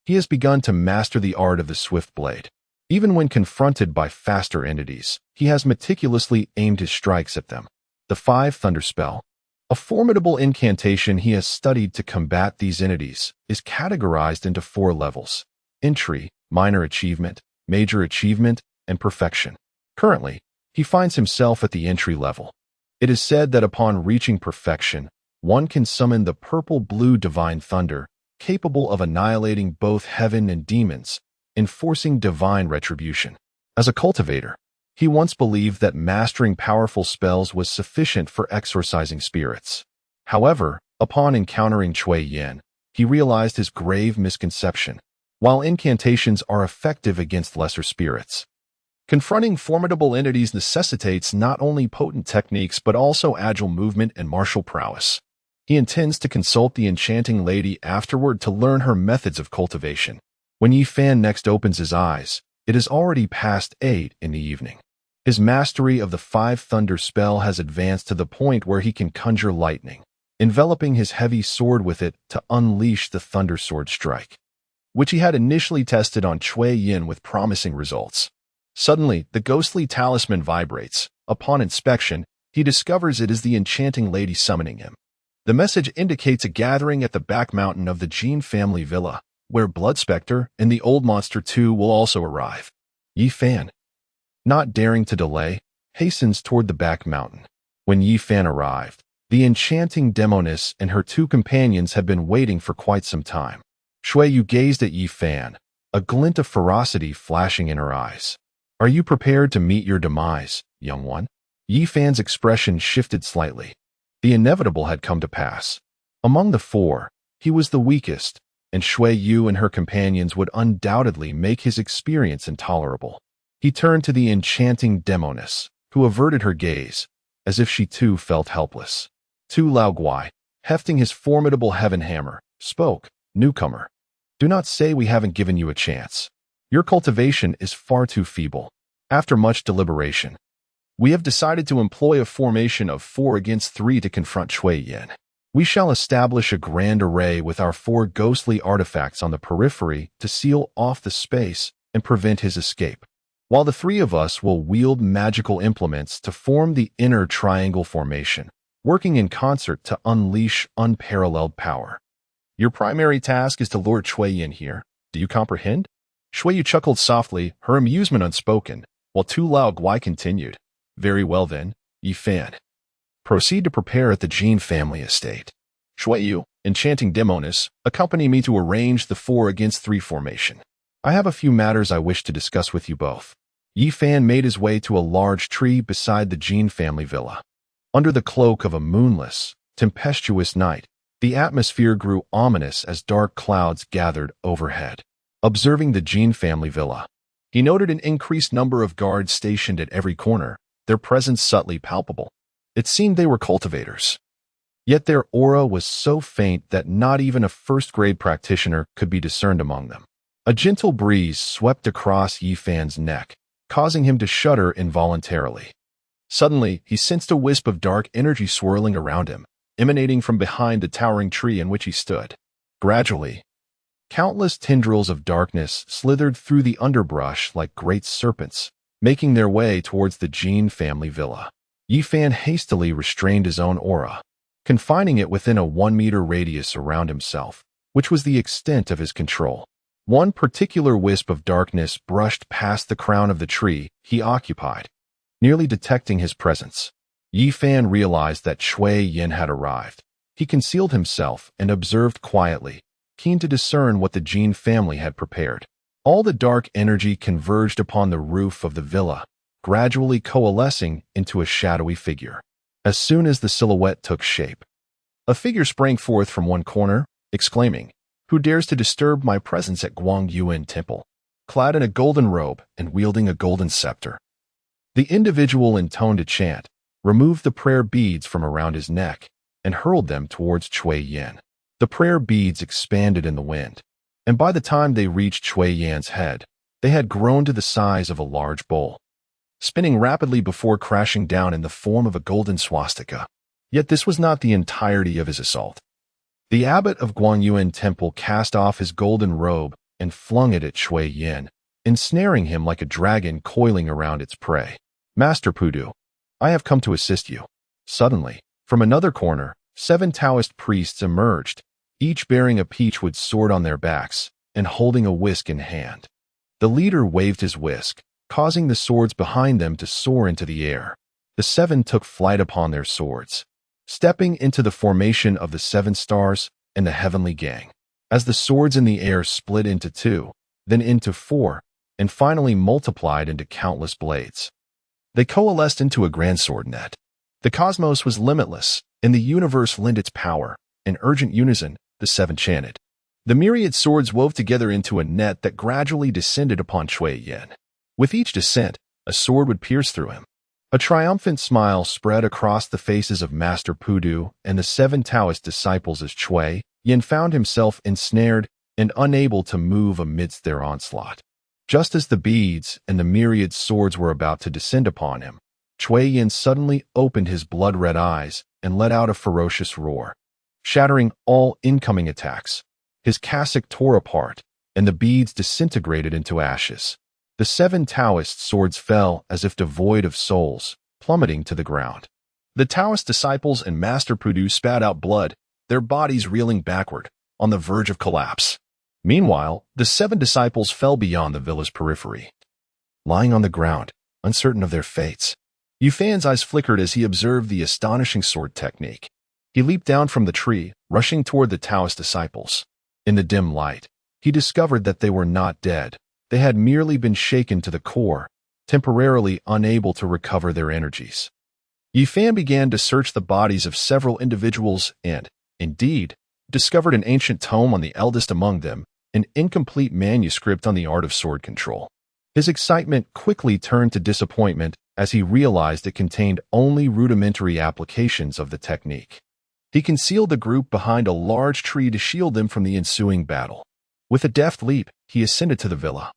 he has begun to master the art of the swift blade. Even when confronted by faster entities, he has meticulously aimed his strikes at them. The 5 Thunder Spell, a formidable incantation he has studied to combat these entities, is categorized into 4 levels: entry, minor achievement, major achievement, and perfection. Currently, he finds himself at the entry level. It is said that upon reaching perfection, one can summon the purple-blue divine thunder, capable of annihilating both heaven and demons, enforcing divine retribution. As a cultivator, he once believed that mastering powerful spells was sufficient for exorcising spirits. However, upon encountering Chui Yan, he realized his grave misconception. While incantations are effective against lesser spirits, confronting formidable entities necessitates not only potent techniques but also agile movement and martial prowess. He intends to consult the enchanting lady afterward to learn her methods of cultivation. When Yi Fan next opens his eyes, it is already past 8 in the evening. His mastery of the 5 Thunder spell has advanced to the point where he can conjure lightning, enveloping his heavy sword with it to unleash the Thunder Sword Strike, which he had initially tested on Chui Yin with promising results. Suddenly, the ghostly talisman vibrates. Upon inspection, he discovers it is the enchanting lady summoning him. The message indicates a gathering at the back mountain of the Jin family villa, where Blood Spectre and the Old Monster 2 will also arrive. Yi Fan, not daring to delay, hastens toward the back mountain. When Yi Fan arrived, the enchanting demoness and her 2 companions had been waiting for quite some time. Shui Yu gazed at Yi Fan, a glint of ferocity flashing in her eyes. "Are you prepared to meet your demise, young one?" Yi Fan's expression shifted slightly. The inevitable had come to pass. Among the 4, he was the weakest, and Shui Yu and her companions would undoubtedly make his experience intolerable. He turned to the enchanting demoness, who averted her gaze, as if she too felt helpless. Tu Lao Guai, hefting his formidable heaven hammer, spoke, "Newcomer, do not say we haven't given you a chance. Your cultivation is far too feeble. After much deliberation, we have decided to employ a formation of 4 against 3 to confront Chui Yan. We shall establish a grand array with our 4 ghostly artifacts on the periphery to seal off the space and prevent his escape, while the 3 of us will wield magical implements to form the inner triangle formation, working in concert to unleash unparalleled power. Your primary task is to lure Chui Yan here. Do you comprehend?" Shui Yu chuckled softly, her amusement unspoken, while Tu Lao Guai continued, "Very well then, Yi Fan. Proceed to prepare at the Jin family estate. Shui Yu, enchanting demoness, accompany me to arrange the 4 against 3 formation. I have a few matters I wish to discuss with you both." Yi Fan made his way to a large tree beside the Jin family villa. Under the cloak of a moonless, tempestuous night, the atmosphere grew ominous as dark clouds gathered overhead. Observing the Jin family villa, he noted an increased number of guards stationed at every corner, their presence subtly palpable. It seemed they were cultivators. Yet their aura was so faint that not even a first-grade practitioner could be discerned among them. A gentle breeze swept across Yi Fan's neck, causing him to shudder involuntarily. Suddenly, he sensed a wisp of dark energy swirling around him, emanating from behind the towering tree in which he stood. Gradually, countless tendrils of darkness slithered through the underbrush like great serpents, making their way towards the Jin family villa. Yi Fan hastily restrained his own aura, confining it within a 1-meter radius around himself, which was the extent of his control. One particular wisp of darkness brushed past the crown of the tree he occupied, nearly detecting his presence. Yi Fan realized that Chui Yin had arrived. He concealed himself and observed quietly, keen to discern what the Jin family had prepared. All the dark energy converged upon the roof of the villa, gradually coalescing into a shadowy figure. As soon as the silhouette took shape, a figure sprang forth from one corner, exclaiming, "Who dares to disturb my presence at Guang Yuan Temple?" Clad in a golden robe and wielding a golden scepter, the individual intoned a chant, removed the prayer beads from around his neck, and hurled them towards Chui Yan. The prayer beads expanded in the wind, and by the time they reached Chui Yan's head, they had grown to the size of a large bowl, spinning rapidly before crashing down in the form of a golden swastika. Yet this was not the entirety of his assault. The abbot of Guangyuan Temple cast off his golden robe and flung it at Chui Yan, ensnaring him like a dragon coiling around its prey. Master Pudu, I have come to assist you. Suddenly, from another corner, 7 Taoist priests emerged, each bearing a peachwood sword on their backs and holding a whisk in hand. The leader waved his whisk, causing the swords behind them to soar into the air. The 7 took flight upon their swords, stepping into the formation of the 7 stars and the heavenly gang. As the swords in the air split into 2, then into 4, and finally multiplied into countless blades, they coalesced into a grand sword net. The cosmos was limitless, and the universe lent its power. In urgent unison, the 7 chanted. The myriad swords wove together into a net that gradually descended upon Chui Yin. With each descent, a sword would pierce through him. A triumphant smile spread across the faces of Master Pudu and the 7 Taoist disciples as Chui Yin found himself ensnared and unable to move amidst their onslaught. Just as the beads and the myriad swords were about to descend upon him, Chui Yin suddenly opened his blood-red eyes and let out a ferocious roar, shattering all incoming attacks. His cassock tore apart, and the beads disintegrated into ashes. The 7 Taoist swords fell as if devoid of souls, plummeting to the ground. The Taoist disciples and Master Pudu spat out blood, their bodies reeling backward, on the verge of collapse. Meanwhile, the 7 disciples fell beyond the villa's periphery, lying on the ground, uncertain of their fates. Yufan's eyes flickered as he observed the astonishing sword technique. He leaped down from the tree, rushing toward the Taoist disciples. In the dim light, he discovered that they were not dead. They had merely been shaken to the core, temporarily unable to recover their energies. Yifan began to search the bodies of several individuals and, indeed, discovered an ancient tome on the eldest among them, an incomplete manuscript on the art of sword control. His excitement quickly turned to disappointment as he realized it contained only rudimentary applications of the technique. He concealed the group behind a large tree to shield them from the ensuing battle. With a deft leap, he ascended to the villa,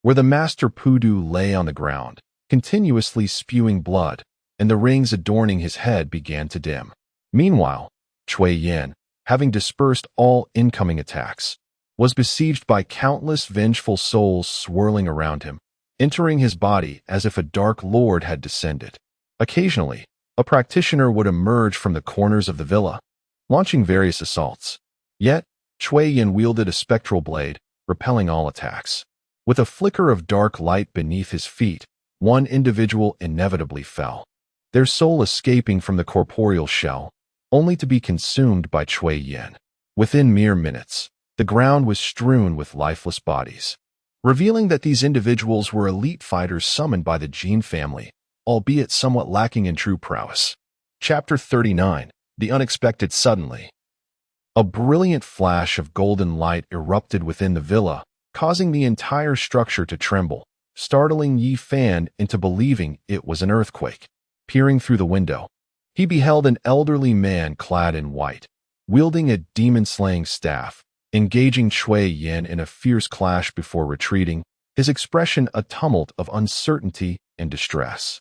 where the Master Pudu lay on the ground, continuously spewing blood, and the rings adorning his head began to dim. Meanwhile, Chui Yin, having dispersed all incoming attacks, was besieged by countless vengeful souls swirling around him, entering his body as if a dark lord had descended. Occasionally, a practitioner would emerge from the corners of the villa, launching various assaults. Yet, Chui Yin wielded a spectral blade, repelling all attacks. With a flicker of dark light beneath his feet, one individual inevitably fell, their soul escaping from the corporeal shell, only to be consumed by Chui Yin. Within mere minutes, the ground was strewn with lifeless bodies, revealing that these individuals were elite fighters summoned by the Jin family, albeit somewhat lacking in true prowess. Chapter 39. The Unexpected Suddenly. A brilliant flash of golden light erupted within the villa, causing the entire structure to tremble, startling Yi Fan into believing it was an earthquake. Peering through the window, he beheld an elderly man clad in white, wielding a demon-slaying staff, engaging Chui Yin in a fierce clash before retreating, his expression a tumult of uncertainty and distress.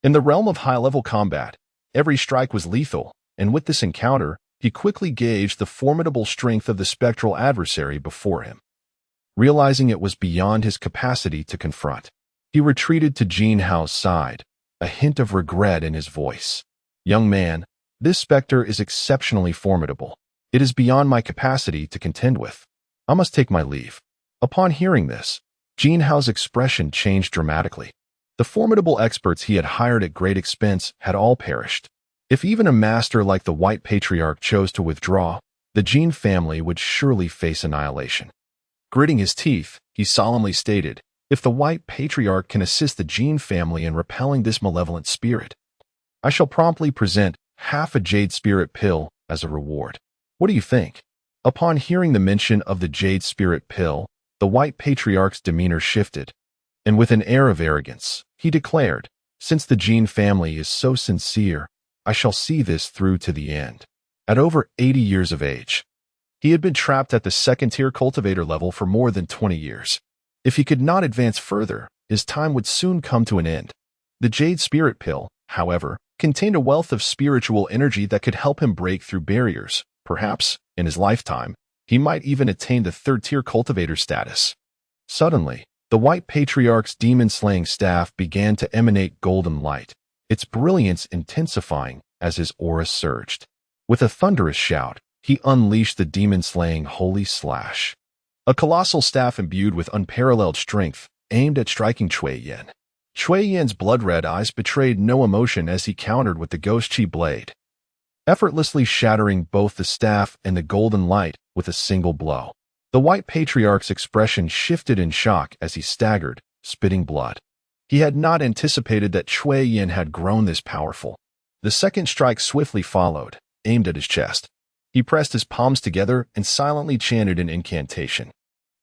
In the realm of high-level combat, every strike was lethal, and with this encounter, he quickly gauged the formidable strength of the spectral adversary before him. Realizing it was beyond his capacity to confront, he retreated to Jin Hao's side, a hint of regret in his voice. "Young man, this specter is exceptionally formidable. It is beyond my capacity to contend with. I must take my leave." Upon hearing this, Jin Hao's expression changed dramatically. The formidable experts he had hired at great expense had all perished. If even a master like the White Patriarch chose to withdraw, the Jin family would surely face annihilation. Gritting his teeth, he solemnly stated, "If the White Patriarch can assist the Jin family in repelling this malevolent spirit, I shall promptly present half a jade spirit pill as a reward. What do you think?" Upon hearing the mention of the jade spirit pill, the White Patriarch's demeanor shifted, and with an air of arrogance, he declared, "Since the Jin family is so sincere, I shall see this through to the end." At over 80 years of age, he had been trapped at the second-tier cultivator level for more than 20 years. If he could not advance further, his time would soon come to an end. The Jade Spirit Pill, however, contained a wealth of spiritual energy that could help him break through barriers. Perhaps, in his lifetime, he might even attain the third-tier cultivator status. Suddenly, The White Patriarch's demon-slaying staff began to emanate golden light, its brilliance intensifying as his aura surged. With a thunderous shout, he unleashed the demon-slaying Holy Slash, a colossal staff imbued with unparalleled strength, aimed at striking Cui Yin. Cui Yin's blood-red eyes betrayed no emotion as he countered with the Ghost Chi blade, effortlessly shattering both the staff and the golden light with a single blow. The White Patriarch's expression shifted in shock as he staggered, spitting blood. He had not anticipated that Cui Yin had grown this powerful. The second strike swiftly followed, aimed at his chest. He pressed his palms together and silently chanted an incantation.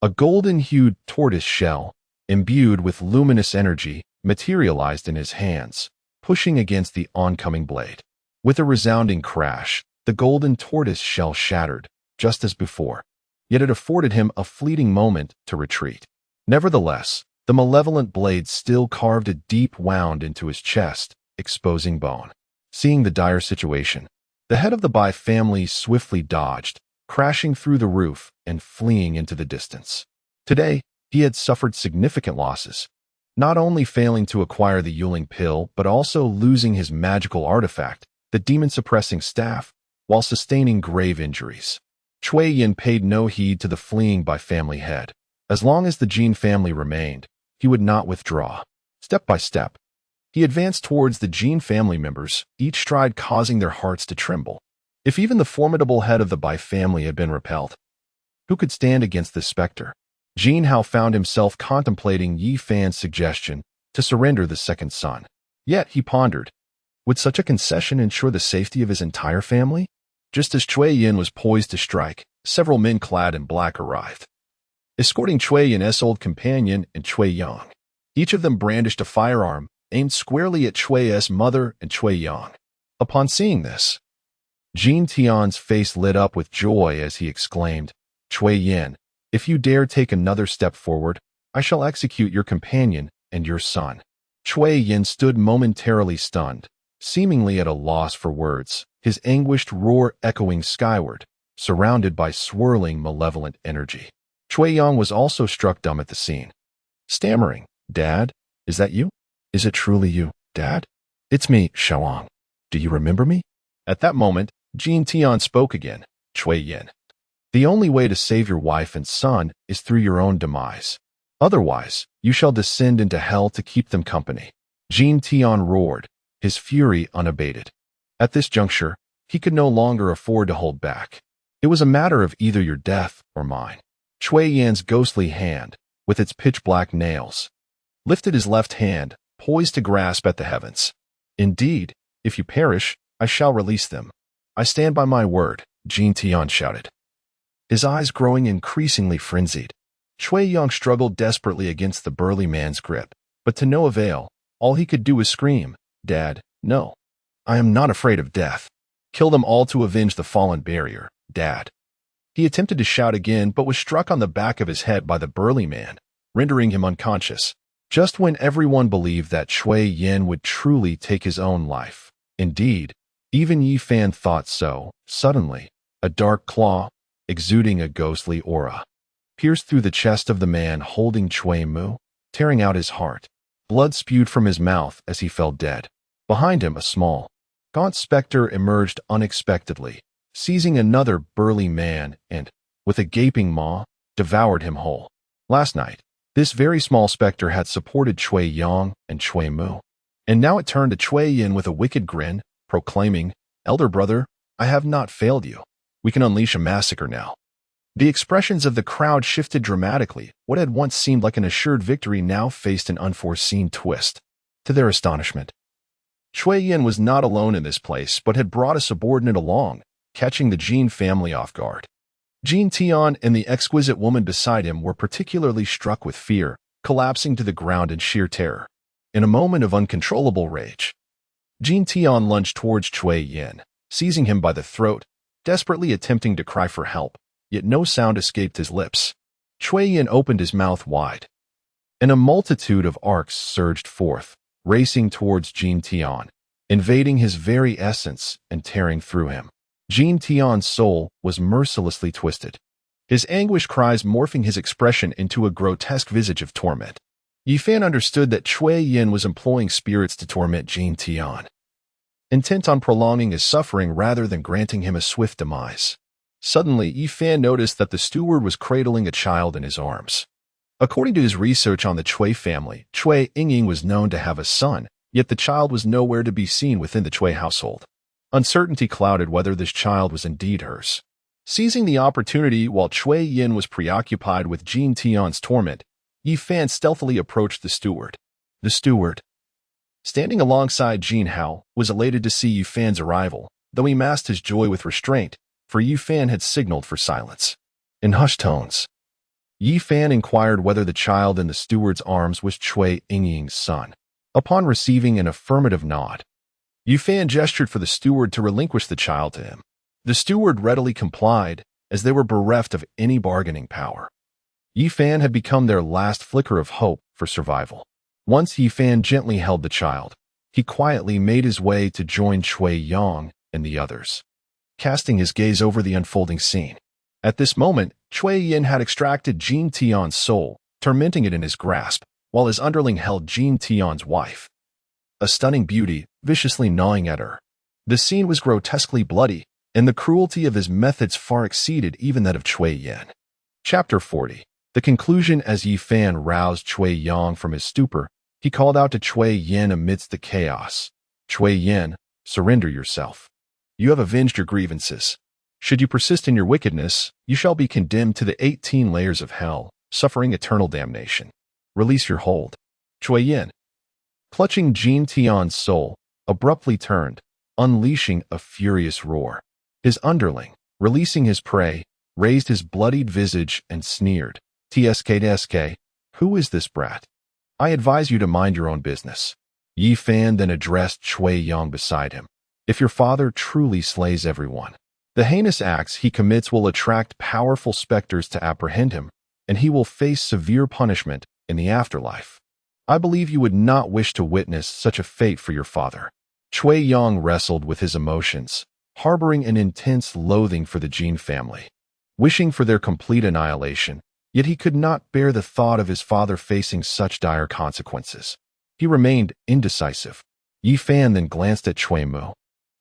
A golden-hued tortoise shell, imbued with luminous energy, materialized in his hands, pushing against the oncoming blade. With a resounding crash, the golden tortoise shell shattered, just as before. Yet it afforded him a fleeting moment to retreat. Nevertheless, the malevolent blade still carved a deep wound into his chest, exposing bone. Seeing the dire situation, the head of the Bai family swiftly dodged, crashing through the roof and fleeing into the distance. Today, he had suffered significant losses, not only failing to acquire the Yuling pill, but also losing his magical artifact, the demon-suppressing staff, while sustaining grave injuries. Cui Yin paid no heed to the fleeing Bai family head. As long as the Jin family remained, he would not withdraw. Step by step, he advanced towards the Jin family members, each stride causing their hearts to tremble. If even the formidable head of the Bai family had been repelled, who could stand against this specter? Jin Hao found himself contemplating Yi Fan's suggestion to surrender the second son. Yet, he pondered, would such a concession ensure the safety of his entire family? Just as Cui Yin was poised to strike, several men clad in black arrived, escorting Cui Yin's old companion and Cui Yang. Each of them brandished a firearm, aimed squarely at Cui's mother and Cui Yang. Upon seeing this, Jin Tian's face lit up with joy as he exclaimed, Cui Yin, if you dare take another step forward, I shall execute your companion and your son. Cui Yin stood momentarily stunned, seemingly at a loss for words, his anguished roar echoing skyward, surrounded by swirling malevolent energy. Cui Yang was also struck dumb at the scene. Stammering, Dad, is that you? Is it truly you, Dad? It's me, Xiaoang. Do you remember me? At that moment, Jin Tian spoke again, Cui Yin. The only way to save your wife and son is through your own demise. Otherwise, you shall descend into hell to keep them company. Jin Tian roared, his fury unabated. At this juncture, he could no longer afford to hold back. It was a matter of either your death or mine. Cui Yan's ghostly hand, with its pitch-black nails, lifted his left hand, poised to grasp at the heavens. Indeed, if you perish, I shall release them. I stand by my word, Jin Tian shouted, his eyes growing increasingly frenzied. Cui Yang struggled desperately against the burly man's grip, but to no avail. All he could do was scream, Dad, no. I am not afraid of death. Kill them all to avenge the fallen barrier, Dad. He attempted to shout again, but was struck on the back of his head by the burly man, rendering him unconscious. Just when everyone believed that Cui Yin would truly take his own life. Indeed, even Yi Fan thought so. Suddenly, a dark claw, exuding a ghostly aura, pierced through the chest of the man holding Cui Mu, tearing out his heart. Blood spewed from his mouth as he fell dead. Behind him, a small, gaunt specter emerged unexpectedly, seizing another burly man and, with a gaping maw, devoured him whole. Last night, this very small specter had supported Cui Yang and Cui Mu, and now it turned to Cui Yin with a wicked grin, proclaiming, Elder brother, I have not failed you. We can unleash a massacre now. The expressions of the crowd shifted dramatically. What had once seemed like an assured victory now faced an unforeseen twist. To their astonishment, Cui Yin was not alone in this place, but had brought a subordinate along, catching the Jin family off guard. Jin Tian and the exquisite woman beside him were particularly struck with fear, collapsing to the ground in sheer terror. In a moment of uncontrollable rage, Jin Tian lunged towards Cui Yin, seizing him by the throat, desperately attempting to cry for help, yet no sound escaped his lips. Cui Yin opened his mouth wide, and a multitude of arcs surged forth, racing towards Jin Tian, invading his very essence and tearing through him. Jin Tian's soul was mercilessly twisted. his anguished cries morphing his expression into a grotesque visage of torment. Yi Fan understood that Cui Yin was employing spirits to torment Jin Tian, intent on prolonging his suffering rather than granting him a swift demise. Suddenly, Yi Fan noticed that the steward was cradling a child in his arms. According to his research on the Cui family, Cui Yingying was known to have a son, yet the child was nowhere to be seen within the Cui household. Uncertainty clouded whether this child was indeed hers. Seizing the opportunity while Cui Yin was preoccupied with Jin Tian's torment, Yi Fan stealthily approached the steward. The steward, standing alongside Jin Hao, was elated to see Yi Fan's arrival, though he masked his joy with restraint, for Yi Fan had signaled for silence. In hushed tones, Yi Fan inquired whether the child in the steward's arms was Cui Yingying's son. Upon receiving an affirmative nod, Yi Fan gestured for the steward to relinquish the child to him. The steward readily complied, as they were bereft of any bargaining power. Yi Fan had become their last flicker of hope for survival. Once Yi Fan gently held the child, he quietly made his way to join Cui Yang and the others, casting his gaze over the unfolding scene. At this moment, Cui Yin had extracted Jin Tian's soul, tormenting it in his grasp, while his underling held Jin Tian's wife, a stunning beauty, viciously gnawing at her. The scene was grotesquely bloody, and the cruelty of his methods far exceeded even that of Cui Yin. Chapter 40. The conclusion. As Yi Fan roused Cui Yang from his stupor, he called out to Cui Yin amidst the chaos. Cui Yin, surrender yourself. You have avenged your grievances. Should you persist in your wickedness, you shall be condemned to the 18 layers of hell, suffering eternal damnation. Release your hold. Cui Yin, clutching Jin Tian's soul, abruptly turned, unleashing a furious roar. His underling, releasing his prey, raised his bloodied visage and sneered. TSK, who is this brat? I advise you to mind your own business. Yi Fan then addressed Cui Yang beside him. If your father truly slays everyone, the heinous acts he commits will attract powerful specters to apprehend him, and he will face severe punishment in the afterlife. I believe you would not wish to witness such a fate for your father. Cui Yang wrestled with his emotions, harboring an intense loathing for the Jin family, wishing for their complete annihilation, yet he could not bear the thought of his father facing such dire consequences. He remained indecisive. Yi Fan then glanced at Cui Mu,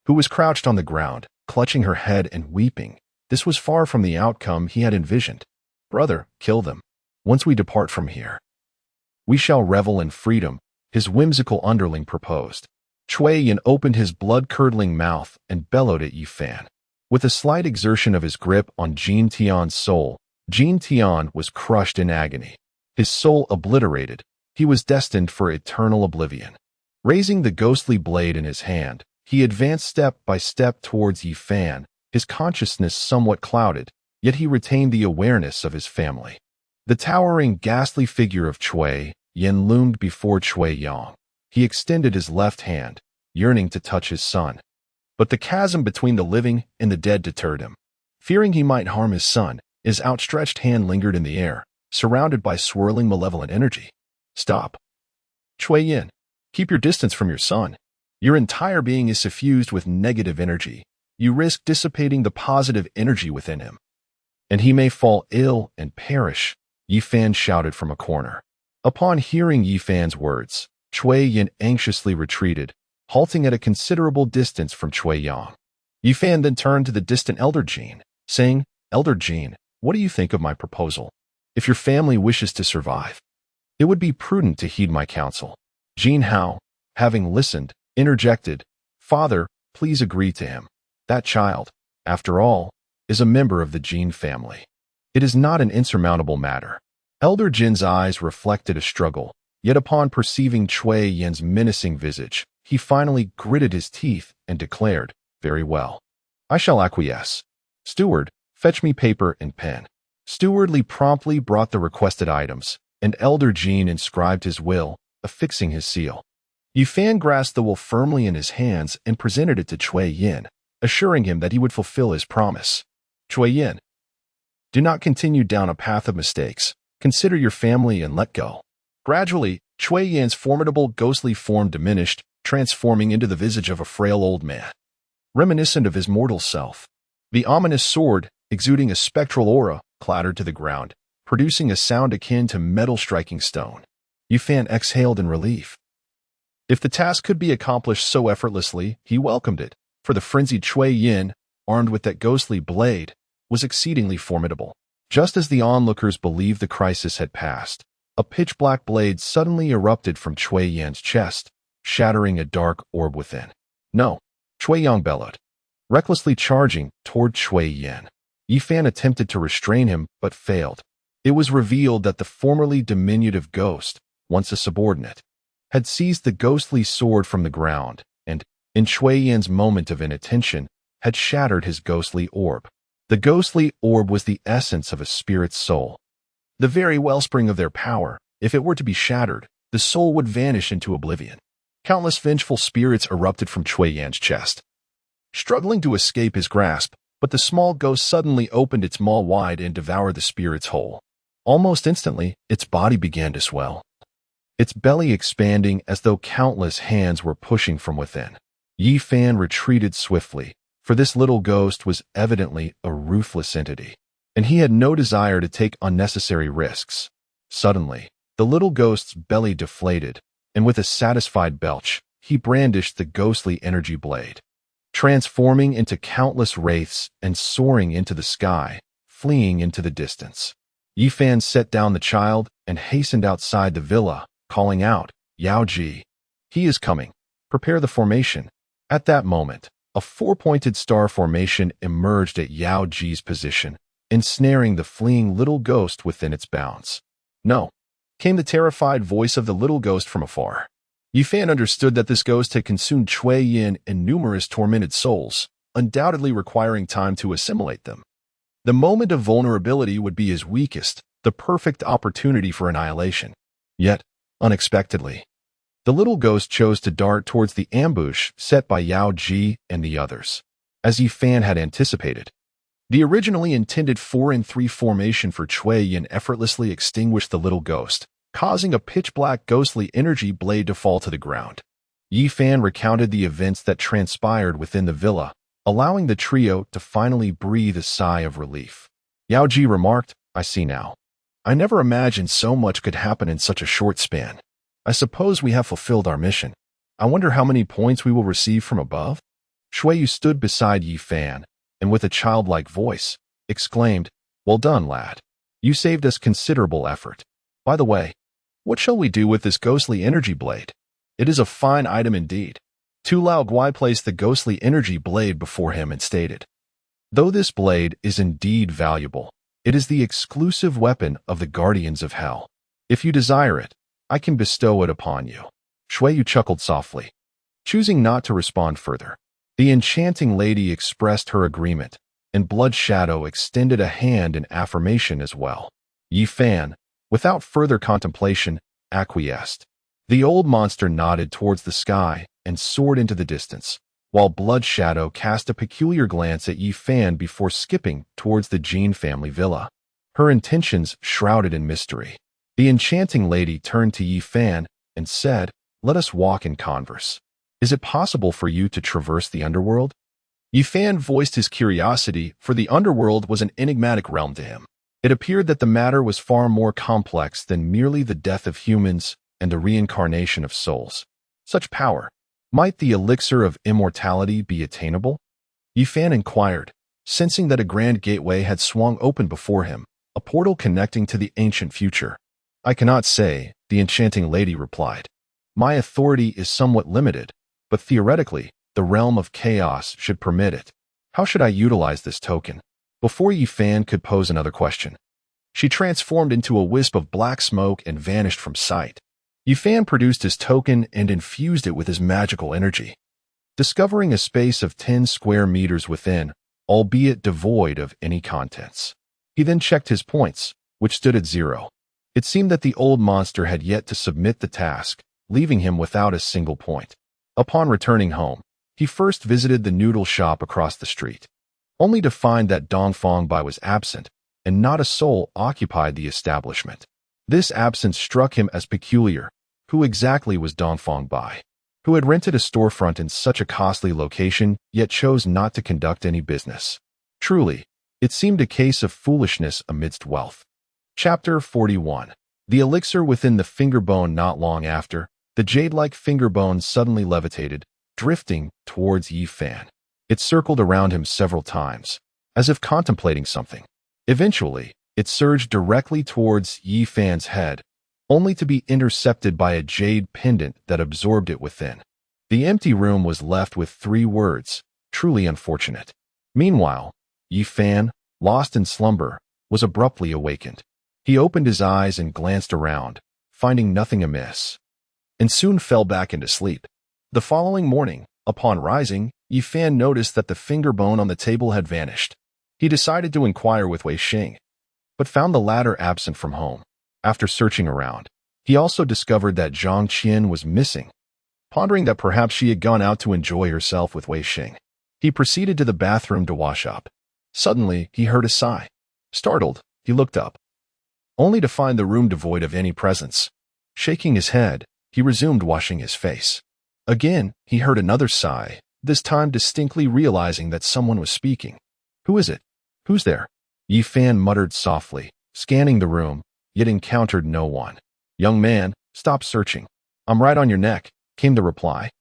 who was crouched on the ground, clutching her head and weeping. This was far from the outcome he had envisioned. Brother, kill them. Once we depart from here, we shall revel in freedom, his whimsical underling proposed. Cui Yin opened his blood-curdling mouth and bellowed at Yi Fan. With a slight exertion of his grip on Jin Tian's soul, Jin Tian was crushed in agony. His soul obliterated, he was destined for eternal oblivion. Raising the ghostly blade in his hand, he advanced step by step towards Yi Fan, his consciousness somewhat clouded, yet he retained the awareness of his family. The towering, ghastly figure of Cui Yin loomed before Cui Yang. He extended his left hand, yearning to touch his son. But the chasm between the living and the dead deterred him. Fearing he might harm his son, his outstretched hand lingered in the air, surrounded by swirling malevolent energy. Stop. Cui Yin, keep your distance from your son. Your entire being is suffused with negative energy. You risk dissipating the positive energy within him, and he may fall ill and perish, Yi Fan shouted from a corner. Upon hearing Yi Fan's words, Cui Yin anxiously retreated, halting at a considerable distance from Cui Yang. Yi Fan then turned to the distant Elder Jin, saying, Elder Jin, what do you think of my proposal? If your family wishes to survive, it would be prudent to heed my counsel. Jin Hao, having listened, interjected, Father, please agree to him. That child, after all, is a member of the Jin family. It is not an insurmountable matter. Elder Jin's eyes reflected a struggle, yet upon perceiving Cui Yin's menacing visage, he finally gritted his teeth and declared, Very well. I shall acquiesce. Steward, fetch me paper and pen. Steward Li promptly brought the requested items, and Elder Jin inscribed his will, affixing his seal. Yi Fan grasped the will firmly in his hands and presented it to Cui Yin, assuring him that he would fulfill his promise. Cui Yin, do not continue down a path of mistakes. Consider your family and let go. Gradually, Cui Yin's formidable ghostly form diminished, transforming into the visage of a frail old man, reminiscent of his mortal self. The ominous sword, exuding a spectral aura, clattered to the ground, producing a sound akin to metal striking stone. Yifan exhaled in relief. If the task could be accomplished so effortlessly, he welcomed it, for the frenzied Cui Yin, armed with that ghostly blade, was exceedingly formidable. Just as the onlookers believed the crisis had passed, a pitch-black blade suddenly erupted from Cui Yan's chest, shattering a dark orb within. No, Cui Yang bellowed, recklessly charging toward Cui Yan. Yifan attempted to restrain him, but failed. It was revealed that the formerly diminutive ghost, once a subordinate, had seized the ghostly sword from the ground, and, in Cui Yan's moment of inattention, had shattered his ghostly orb. The ghostly orb was the essence of a spirit's soul. The very wellspring of their power. If it were to be shattered, the soul would vanish into oblivion. Countless vengeful spirits erupted from Cui Yan's chest, struggling to escape his grasp, but the small ghost suddenly opened its maw wide and devoured the spirit's whole. Almost instantly, its body began to swell, its belly expanding as though countless hands were pushing from within. Yifan retreated swiftly, for this little ghost was evidently a ruthless entity, and he had no desire to take unnecessary risks. Suddenly, the little ghost's belly deflated, and with a satisfied belch, he brandished the ghostly energy blade, transforming into countless wraiths and soaring into the sky, fleeing into the distance. Yifan set down the child and hastened outside the villa, calling out, "Yao Ji, he is coming. Prepare the formation." At that moment, a four-pointed star formation emerged at Yao Ji's position, ensnaring the fleeing little ghost within its bounds. "No," came the terrified voice of the little ghost from afar. Yifan understood that this ghost had consumed Cui Yin and numerous tormented souls, undoubtedly requiring time to assimilate them. The moment of vulnerability would be his weakest, the perfect opportunity for annihilation. Yet, unexpectedly, the little ghost chose to dart towards the ambush set by Yao Ji and the others. As Yifan had anticipated, the originally intended 4-in-3 formation for Cui Yin effortlessly extinguished the little ghost, causing a pitch-black ghostly energy blade to fall to the ground. Yifan recounted the events that transpired within the villa, allowing the trio to finally breathe a sigh of relief. Yao Ji remarked, "I see now. I never imagined so much could happen in such a short span. I suppose we have fulfilled our mission. I wonder how many points we will receive from above?" Shuiyu stood beside Yifan, and with a childlike voice, exclaimed, "Well done, lad. You saved us considerable effort. By the way, what shall we do with this ghostly energy blade? It is a fine item indeed." Tu Lao Guai placed the ghostly energy blade before him and stated, "Though this blade is indeed valuable, it is the exclusive weapon of the Guardians of Hell. If you desire it, I can bestow it upon you." Shuiyu chuckled softly, choosing not to respond further. The enchanting lady expressed her agreement, and Blood Shadow extended a hand in affirmation as well. Yifan, without further contemplation, acquiesced. The old monster nodded towards the sky and soared into the distance, while Blood Shadow cast a peculiar glance at Yifan before skipping towards the Jin family villa, her intentions shrouded in mystery. The enchanting lady turned to Yifan and said, "Let us walk and converse. Is it possible for you to traverse the Underworld?" Yifan voiced his curiosity, for the Underworld was an enigmatic realm to him. It appeared that the matter was far more complex than merely the death of humans and the reincarnation of souls. Such power. Might the elixir of immortality be attainable? Yifan inquired, sensing that a grand gateway had swung open before him, a portal connecting to the ancient future. "I cannot say," the enchanting lady replied. "My authority is somewhat limited, but theoretically, the realm of chaos should permit it. How should I utilize this token?" Before Yifan could pose another question, she transformed into a wisp of black smoke and vanished from sight. Yifan produced his token and infused it with his magical energy, discovering a space of 10 square meters within, albeit devoid of any contents. He then checked his points, which stood at 0. It seemed that the old monster had yet to submit the task, leaving him without a single point. Upon returning home, he first visited the noodle shop across the street, only to find that Dongfang Bai was absent, and not a soul occupied the establishment. This absence struck him as peculiar. Who exactly was Dongfang Bai, who had rented a storefront in such a costly location, yet chose not to conduct any business? Truly, It seemed a case of foolishness amidst wealth. Chapter 41. The elixir within the finger bone. Not long after, the jade-like finger bone suddenly levitated, drifting towards Yi Fan. It circled around him several times, as if contemplating something. Eventually, it surged directly towards Yi Fan's head, only to be intercepted by a jade pendant that absorbed it within. The empty room was left with 3 words, truly unfortunate. Meanwhile, Yi Fan, lost in slumber, was abruptly awakened. He opened his eyes and glanced around, finding nothing amiss, and soon fell back into sleep. The following morning, upon rising, Yi Fan noticed that the finger bone on the table had vanished. He decided to inquire with Wei Xing, but found the latter absent from home. After searching around, he also discovered that Zhang Qian was missing. Pondering that perhaps she had gone out to enjoy herself with Wei Xing, he proceeded to the bathroom to wash up. Suddenly, he heard a sigh. Startled, he looked up, only to find the room devoid of any presence. Shaking his head, he resumed washing his face. Again, he heard another sigh, this time distinctly realizing that someone was speaking. "Who is it? Who's there?" Yi Fan muttered softly, scanning the room, yet encountered no one. "Young man, stop searching. I'm right on your neck," came the reply.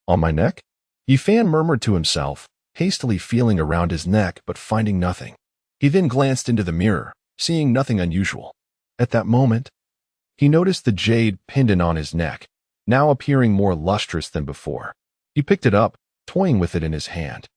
"On my neck?" Yi Fan murmured to himself, hastily feeling around his neck but finding nothing. He then glanced into the mirror, seeing nothing unusual. At that moment, he noticed the jade pendant on his neck, now appearing more lustrous than before. He picked it up, toying with it in his hand.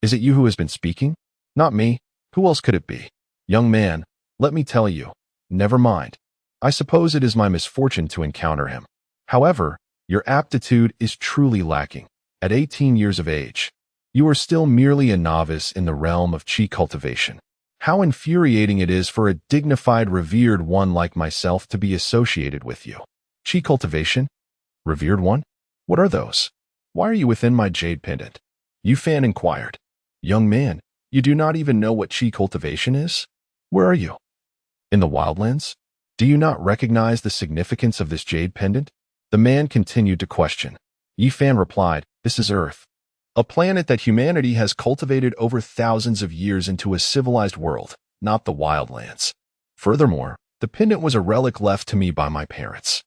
"Is it you who has been speaking?" "Not me. Who else could it be?" "Young man, let me tell you. Never mind. I suppose it is my misfortune to encounter him. However, your aptitude is truly lacking. At 18 years of age, you are still merely a novice in the realm of qi cultivation. How infuriating it is for a dignified, revered one like myself to be associated with you." "Qi cultivation? Revered one? What are those? Why are you within my jade pendant?" Yi Fan inquired. "Young man, you do not even know what qi cultivation is? Where are you? In the wildlands? Do you not recognize the significance of this jade pendant?" The man continued to question. Yi Fan replied, "This is Earth, a planet that humanity has cultivated over thousands of years into a civilized world, not the wildlands. Furthermore, the pendant was a relic left to me by my parents.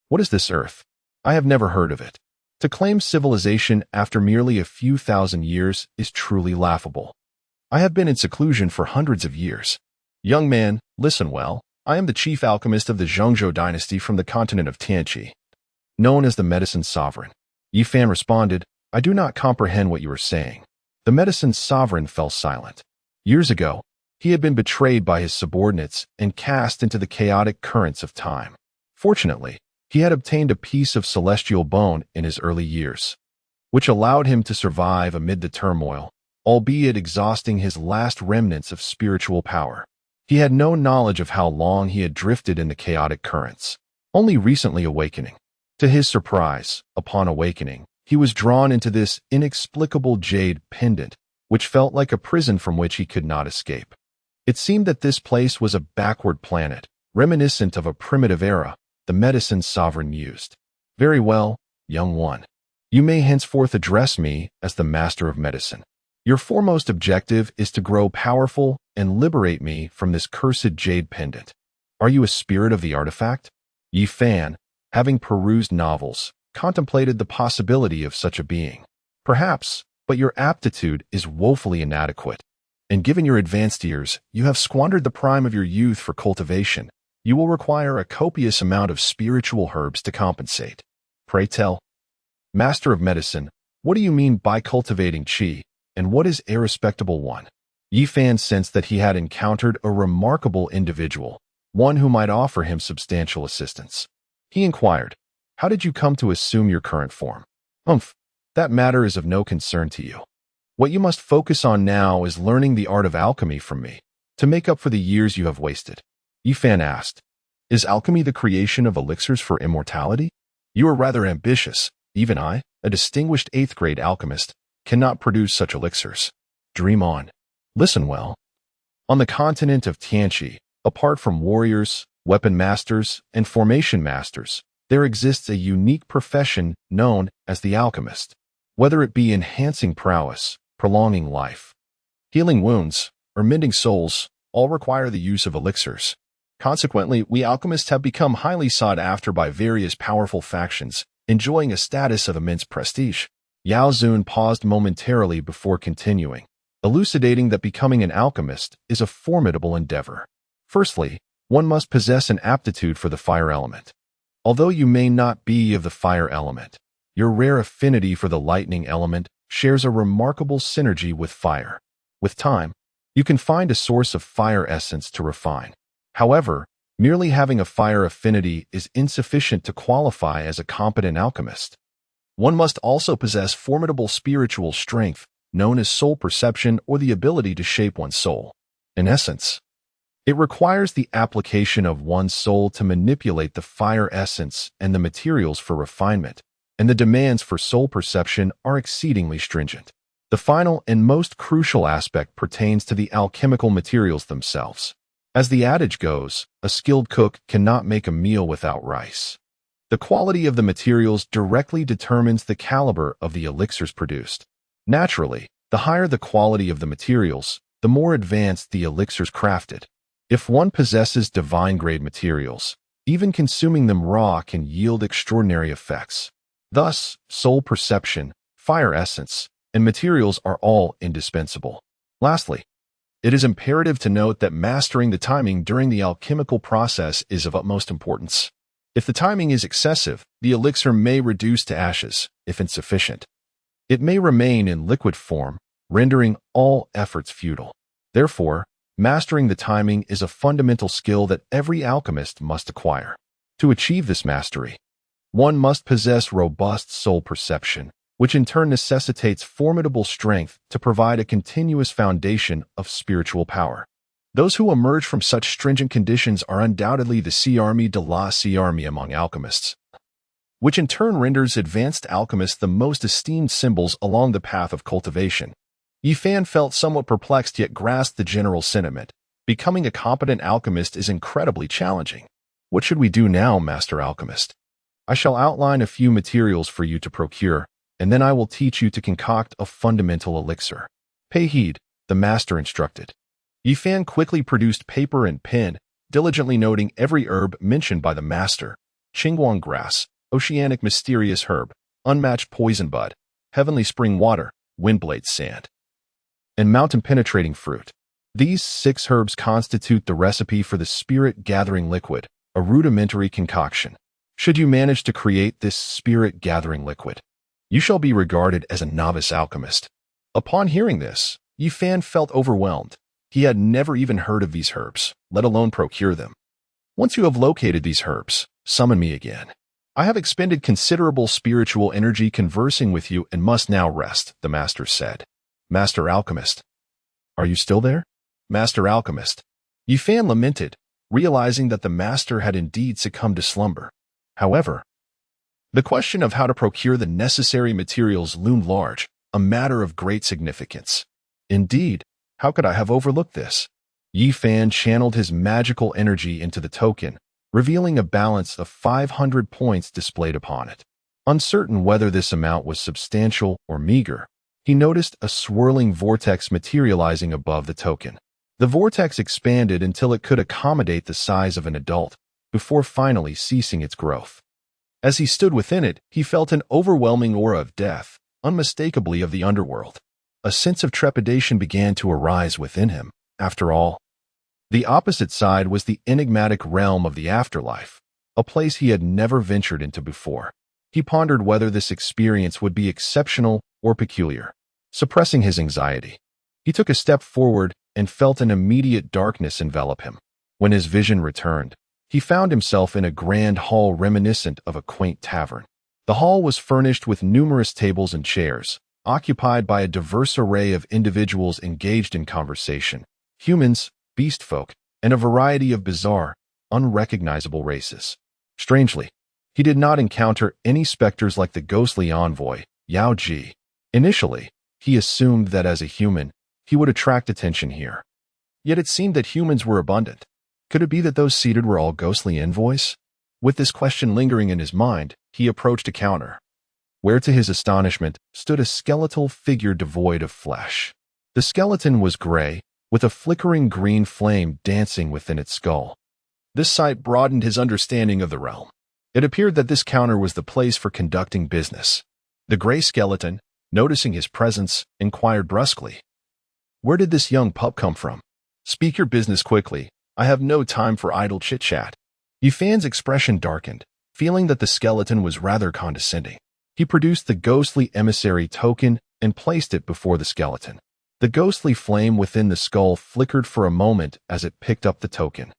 What is this Earth? I have never heard of it. To claim civilization after merely a few thousand years is truly laughable. I have been in seclusion for hundreds of years. Young man, listen well. I am the chief alchemist of the Zhongzhou dynasty from the continent of Tianqi, known as the Medicine Sovereign." Yi Fan responded, "I do not comprehend what you are saying." The Medicine Sovereign fell silent. Years ago, he had been betrayed by his subordinates and cast into the chaotic currents of time. Fortunately, he had obtained a piece of celestial bone in his early years, which allowed him to survive amid the turmoil, albeit exhausting his last remnants of spiritual power. He had no knowledge of how long he had drifted in the chaotic currents, only recently awakening. To his surprise, upon awakening, he was drawn into this inexplicable jade pendant, which felt like a prison from which he could not escape. It seemed that this place was a backward planet, reminiscent of a primitive era, the Medicine Sovereign mused. "Very well, young one. You may henceforth address me as the Master of Medicine. Your foremost objective is to grow powerful and liberate me from this cursed jade pendant. Are you a spirit of the artifact?" Yi Fan, having perused novels, contemplated the possibility of such a being. "Perhaps, but your aptitude is woefully inadequate. And given your advanced years, you have squandered the prime of your youth for cultivation. You will require a copious amount of spiritual herbs to compensate. Pray tell, Master of Medicine, what do you mean by cultivating qi, and what is a respectable one?" Yi Fan sensed that he had encountered a remarkable individual, one who might offer him substantial assistance. He inquired, "How did you come to assume your current form?" That matter is of no concern to you. What you must focus on now is learning the art of alchemy from me, to make up for the years you have wasted." Yi Fan asked, "Is alchemy the creation of elixirs for immortality? You are rather ambitious. Even I, a distinguished 8th grade alchemist, cannot produce such elixirs. Dream on. Listen well. On the continent of Tianqi, apart from warriors, weapon masters, and formation masters, there exists a unique profession known as the alchemist. Whether it be enhancing prowess, prolonging life, healing wounds, or mending souls all require the use of elixirs. Consequently, we alchemists have become highly sought after by various powerful factions, enjoying a status of immense prestige. Yao Zun paused momentarily before continuing, elucidating that becoming an alchemist is a formidable endeavor. Firstly, one must possess an aptitude for the fire element. Although you may not be of the fire element, your rare affinity for the lightning element shares a remarkable synergy with fire. With time, you can find a source of fire essence to refine. However, merely having a fire affinity is insufficient to qualify as a competent alchemist. One must also possess formidable spiritual strength, known as soul perception or the ability to shape one's soul. In essence, it requires the application of one's soul to manipulate the fire essence and the materials for refinement, and the demands for soul perception are exceedingly stringent. The final and most crucial aspect pertains to the alchemical materials themselves. As the adage goes, a skilled cook cannot make a meal without rice. The quality of the materials directly determines the caliber of the elixirs produced. Naturally, the higher the quality of the materials, the more advanced the elixirs crafted. If one possesses divine-grade materials, even consuming them raw can yield extraordinary effects. Thus, soul perception, fire essence, and materials are all indispensable. Lastly, it is imperative to note that mastering the timing during the alchemical process is of utmost importance. If the timing is excessive, the elixir may reduce to ashes. If insufficient, it may remain in liquid form, rendering all efforts futile. Therefore, mastering the timing is a fundamental skill that every alchemist must acquire. To achieve this mastery, one must possess robust soul perception, which in turn necessitates formidable strength to provide a continuous foundation of spiritual power. Those who emerge from such stringent conditions are undoubtedly the Armée de la Armée among alchemists, which in turn renders advanced alchemists the most esteemed symbols along the path of cultivation. Yifan felt somewhat perplexed yet grasped the general sentiment. Becoming a competent alchemist is incredibly challenging. What should we do now, Master Alchemist? I shall outline a few materials for you to procure, and then I will teach you to concoct a fundamental elixir. Pay heed, the master instructed. Yifan quickly produced paper and pen, diligently noting every herb mentioned by the master: Qingguang grass, oceanic mysterious herb, unmatched poison bud, heavenly spring water, windblade sand, and mountain-penetrating fruit. These 6 herbs constitute the recipe for the spirit-gathering liquid, a rudimentary concoction. Should you manage to create this spirit-gathering liquid, you shall be regarded as a novice alchemist. Upon hearing this, Yifan felt overwhelmed. He had never even heard of these herbs, let alone procure them. Once you have located these herbs, summon me again. I have expended considerable spiritual energy conversing with you and must now rest, the master said. Master Alchemist. Are you still there? Master Alchemist. Yifan lamented, realizing that the master had indeed succumbed to slumber. However, the question of how to procure the necessary materials loomed large, a matter of great significance. Indeed, how could I have overlooked this? Yifan channeled his magical energy into the token, revealing a balance of 500 points displayed upon it. Uncertain whether this amount was substantial or meager, he noticed a swirling vortex materializing above the token. The vortex expanded until it could accommodate the size of an adult, before finally ceasing its growth. As he stood within it, he felt an overwhelming aura of death, unmistakably of the underworld. A sense of trepidation began to arise within him. After all, the opposite side was the enigmatic realm of the afterlife, a place he had never ventured into before. He pondered whether this experience would be exceptional or peculiar. Suppressing his anxiety, he took a step forward and felt an immediate darkness envelop him. When his vision returned, he found himself in a grand hall reminiscent of a quaint tavern. The hall was furnished with numerous tables and chairs, occupied by a diverse array of individuals engaged in conversation: humans, beast folk, and a variety of bizarre, unrecognizable races. Strangely, he did not encounter any specters like the ghostly envoy, Yao Ji. Initially, he assumed that as a human, he would attract attention here. Yet it seemed that humans were abundant. Could it be that those seated were all ghostly envoys? With this question lingering in his mind, he approached a counter, where to his astonishment stood a skeletal figure devoid of flesh. The skeleton was gray, with a flickering green flame dancing within its skull. This sight broadened his understanding of the realm. It appeared that this counter was the place for conducting business. The gray skeleton, noticing his presence, inquired brusquely, "Where did this young pup come from? Speak your business quickly. I have no time for idle chit-chat." Yifan's expression darkened, feeling that the skeleton was rather condescending. He produced the ghostly emissary token and placed it before the skeleton. The ghostly flame within the skull flickered for a moment as it picked up the token,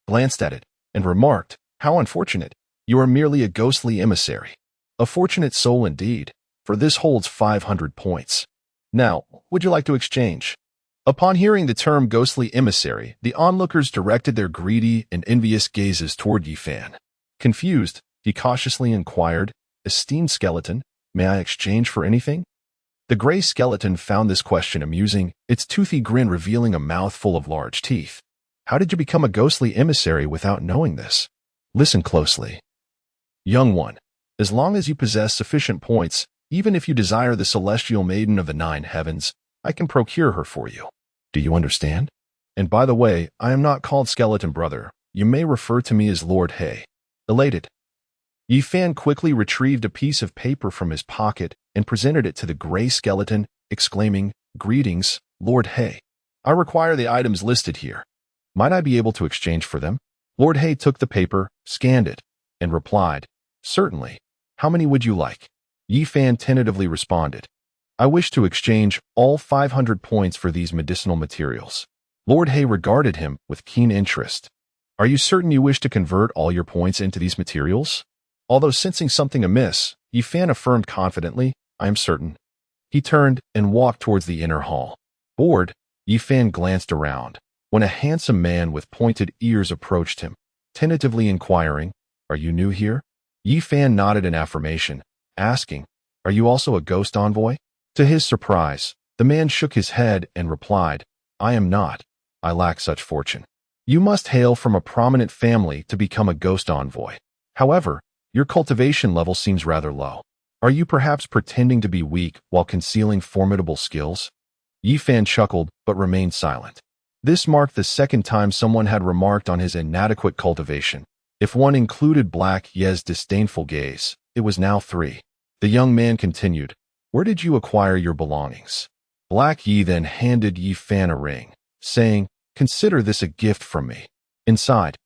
glanced at it, and remarked, "How unfortunate. You are merely a ghostly emissary. A fortunate soul indeed, for this holds 500 points. Now, would you like to exchange?" Upon hearing the term ghostly emissary, the onlookers directed their greedy and envious gazes toward Yifan. Confused, he cautiously inquired, "Esteemed skeleton, may I exchange for anything?" The gray skeleton found this question amusing, its toothy grin revealing a mouth full of large teeth. "How did you become a ghostly emissary without knowing this? Listen closely. Young one, as long as you possess sufficient points, even if you desire the celestial maiden of the 9 heavens, I can procure her for you. Do you understand? And by the way, I am not called Skeleton Brother. You may refer to me as Lord Hay." Elated, Yifan quickly retrieved a piece of paper from his pocket and presented it to the gray skeleton, exclaiming, "Greetings, Lord Hay. I require the items listed here. Might I be able to exchange for them?" Lord Hay took the paper, scanned it, and replied, "Certainly. How many would you like?" Yifan tentatively responded, "I wish to exchange all 500 points for these medicinal materials." Lord Hay regarded him with keen interest. "Are you certain you wish to convert all your points into these materials?" Although sensing something amiss, Yifan affirmed confidently, "I am certain." He turned and walked towards the inner hall. Bored, Yifan glanced around, when a handsome man with pointed ears approached him, tentatively inquiring, "Are you new here?" Yifan nodded in affirmation, asking, "Are you also a ghost envoy?" To his surprise, the man shook his head and replied, "I am not. I lack such fortune. You must hail from a prominent family to become a ghost envoy. However, your cultivation level seems rather low. Are you perhaps pretending to be weak while concealing formidable skills?" Yifan chuckled but remained silent. This marked the second time someone had remarked on his inadequate cultivation. If one included Black Ye's disdainful gaze, it was now 3. The young man continued, "Where did you acquire your belongings?" Black Ye then handed Yifan a ring, saying, "Consider this a gift from me. Inside,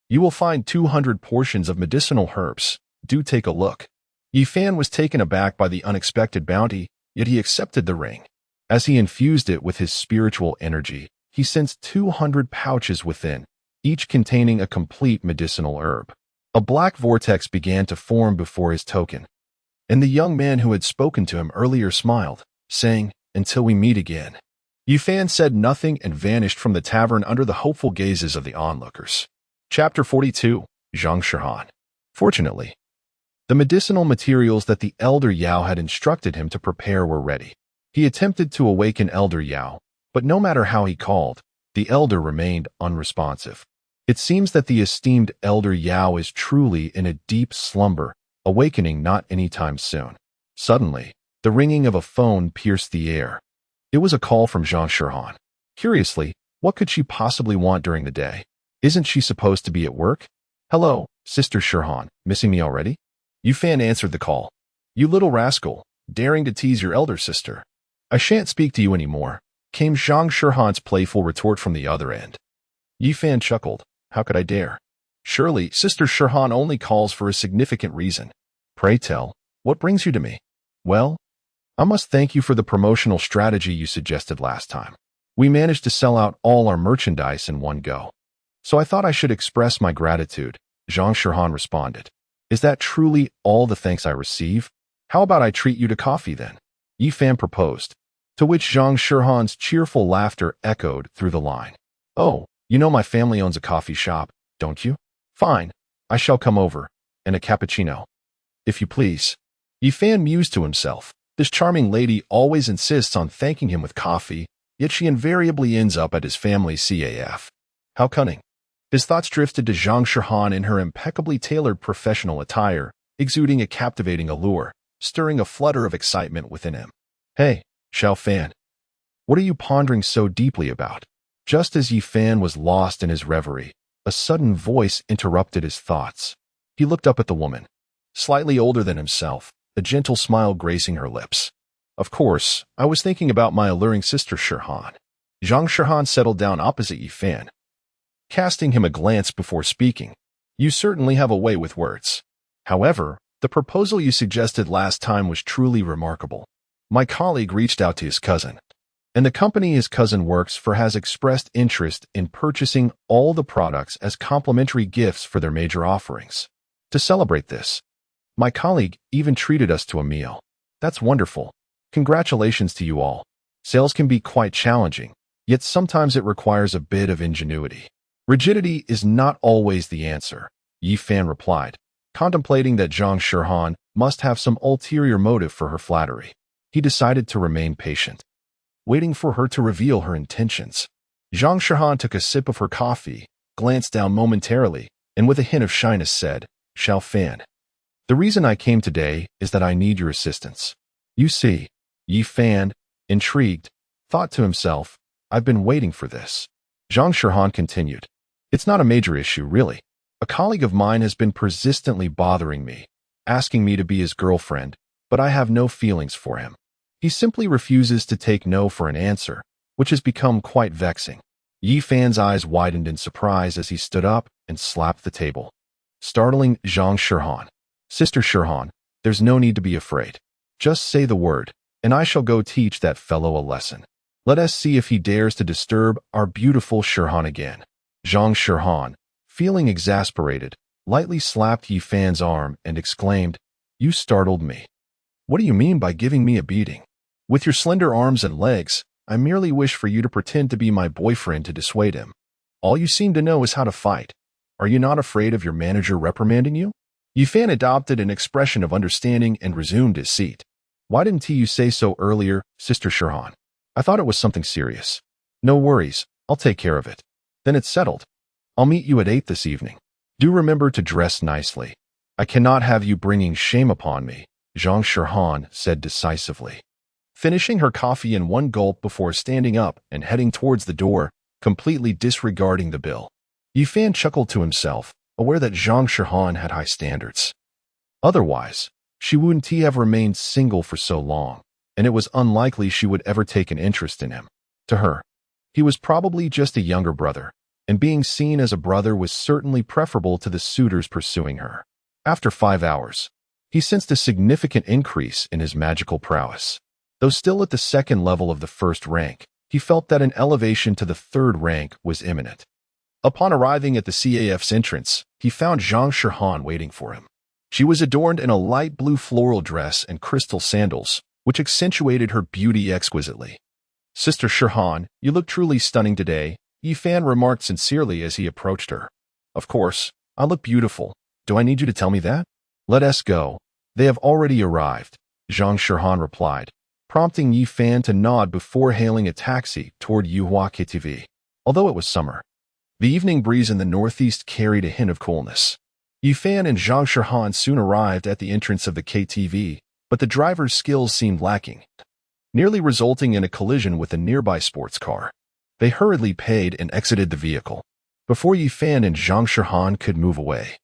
you will find 200 portions of medicinal herbs. Do take a look." Yifan was taken aback by the unexpected bounty, yet he accepted the ring. As he infused it with his spiritual energy, he sensed 200 pouches within, each containing a complete medicinal herb. A black vortex began to form before his token, and the young man who had spoken to him earlier smiled, saying, "Until we meet again." Yifan said nothing and vanished from the tavern under the hopeful gazes of the onlookers. Chapter 42, Zhang Shihan. Fortunately, the medicinal materials that the Elder Yao had instructed him to prepare were ready. He attempted to awaken Elder Yao, but no matter how he called, the Elder remained unresponsive. It seems that the esteemed Elder Yao is truly in a deep slumber, awakening not anytime soon. Suddenly, the ringing of a phone pierced the air. It was a call from Zhang Shihan. Curiously, what could she possibly want during the day? Isn't she supposed to be at work? "Hello, Sister Shihan, missing me already?" Yifan answered the call. "You little rascal, daring to tease your elder sister. I shan't speak to you anymore," came Zhang Shihan's playful retort from the other end. Yifan chuckled. "How could I dare? Surely, Sister Shihan only calls for a significant reason. Pray tell, what brings you to me?" "Well, I must thank you for the promotional strategy you suggested last time. We managed to sell out all our merchandise in one go. So I thought I should express my gratitude," Zhang Shihan responded. "Is that truly all the thanks I receive? How about I treat you to coffee then?" Yifan proposed, to which Zhang Shihan's cheerful laughter echoed through the line. "Oh, you know my family owns a coffee shop, don't you? Fine, I shall come over, and a cappuccino, if you please." Yifan mused to himself. This charming lady always insists on thanking him with coffee, yet she invariably ends up at his family's CAF. How cunning. His thoughts drifted to Zhang Shihan in her impeccably tailored professional attire, exuding a captivating allure, stirring a flutter of excitement within him. "Hey, Xiao Fan. What are you pondering so deeply about?" Just as Yi Fan was lost in his reverie, a sudden voice interrupted his thoughts. He looked up at the woman, slightly older than himself, a gentle smile gracing her lips. Of course, I was thinking about my alluring sister Shirhan. Zhang Shirhan settled down opposite Yi Fan, casting him a glance before speaking. You certainly have a way with words. However, the proposal you suggested last time was truly remarkable. My colleague reached out to his cousin, and the company his cousin works for has expressed interest in purchasing all the products as complimentary gifts for their major offerings. To celebrate this, my colleague even treated us to a meal. That's wonderful. Congratulations to you all. Sales can be quite challenging, yet sometimes it requires a bit of ingenuity. Rigidity is not always the answer, Yi Fan replied, contemplating that Zhang Shirhan must have some ulterior motive for her flattery. He decided to remain patient, waiting for her to reveal her intentions. Zhang Shirhan took a sip of her coffee, glanced down momentarily, and with a hint of shyness said, Xiao Fan, the reason I came today is that I need your assistance. You see, Yi Fan, intrigued, thought to himself, I've been waiting for this. Zhang Shirhan continued, It's not a major issue, really. A colleague of mine has been persistently bothering me, asking me to be his girlfriend, but I have no feelings for him. He simply refuses to take no for an answer, which has become quite vexing. Yi Fan's eyes widened in surprise as he stood up and slapped the table, startling Zhang Shirhan. Sister Shirhan, there's no need to be afraid. Just say the word, and I shall go teach that fellow a lesson. Let us see if he dares to disturb our beautiful Shirhan again. Zhang Shirhan, feeling exasperated, lightly slapped Yi Fan's arm and exclaimed, You startled me. What do you mean by giving me a beating? With your slender arms and legs, I merely wish for you to pretend to be my boyfriend to dissuade him. All you seem to know is how to fight. Are you not afraid of your manager reprimanding you? Yi Fan adopted an expression of understanding and resumed his seat. Why didn't you say so earlier, Sister Shirhan? I thought it was something serious. No worries, I'll take care of it. Then it's settled. I'll meet you at 8 this evening. Do remember to dress nicely. I cannot have you bringing shame upon me, Zhang Shirhan said decisively, finishing her coffee in one gulp before standing up and heading towards the door, completely disregarding the bill. Yi Fan chuckled to himself, aware that Zhang Shirhan had high standards. Otherwise, she wouldn't have remained single for so long, and it was unlikely she would ever take an interest in him. To her, he was probably just a younger brother, and being seen as a brother was certainly preferable to the suitors pursuing her. After 5 hours, he sensed a significant increase in his magical prowess. Though still at the second level of the first rank, he felt that an elevation to the third rank was imminent. Upon arriving at the CAF's entrance, he found Zhang Shirhan waiting for him. She was adorned in a light blue floral dress and crystal sandals, which accentuated her beauty exquisitely. Sister Shirhan, you look truly stunning today, Yi Fan remarked sincerely as he approached her. Of course, I look beautiful. Do I need you to tell me that? Let us go. They have already arrived, Zhang Shirhan replied, prompting Yi Fan to nod before hailing a taxi toward Yuhua KTV. Although it was summer, the evening breeze in the northeast carried a hint of coolness. Yi Fan and Zhang Shirhan soon arrived at the entrance of the KTV, but the driver's skills seemed lacking, nearly resulting in a collision with a nearby sports car. They hurriedly paid and exited the vehicle before Yi Fan and Zhang Shirhan could move away.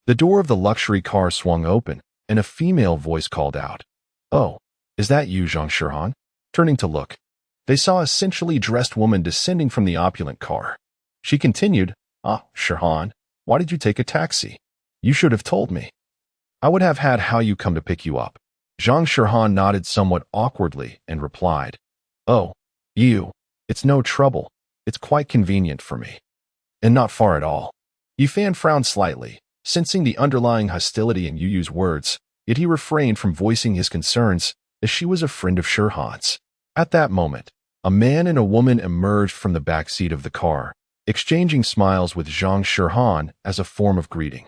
The door of the luxury car swung open, and a female voice called out, Oh, is that you, Zhang Shirhan? Turning to look, they saw a sensually dressed woman descending from the opulent car. She continued, Ah, Shirhan, why did you take a taxi? You should have told me. I would have had how you come to pick you up. Zhang Shirhan nodded somewhat awkwardly and replied, Oh, you. It's no trouble. It's quite convenient for me. And not far at all. Yi Fan frowned slightly, sensing the underlying hostility in Yu Yu's words, yet he refrained from voicing his concerns as she was a friend of Shirhan's. At that moment, a man and a woman emerged from the back seat of the car, exchanging smiles with Zhang Shirhan as a form of greeting.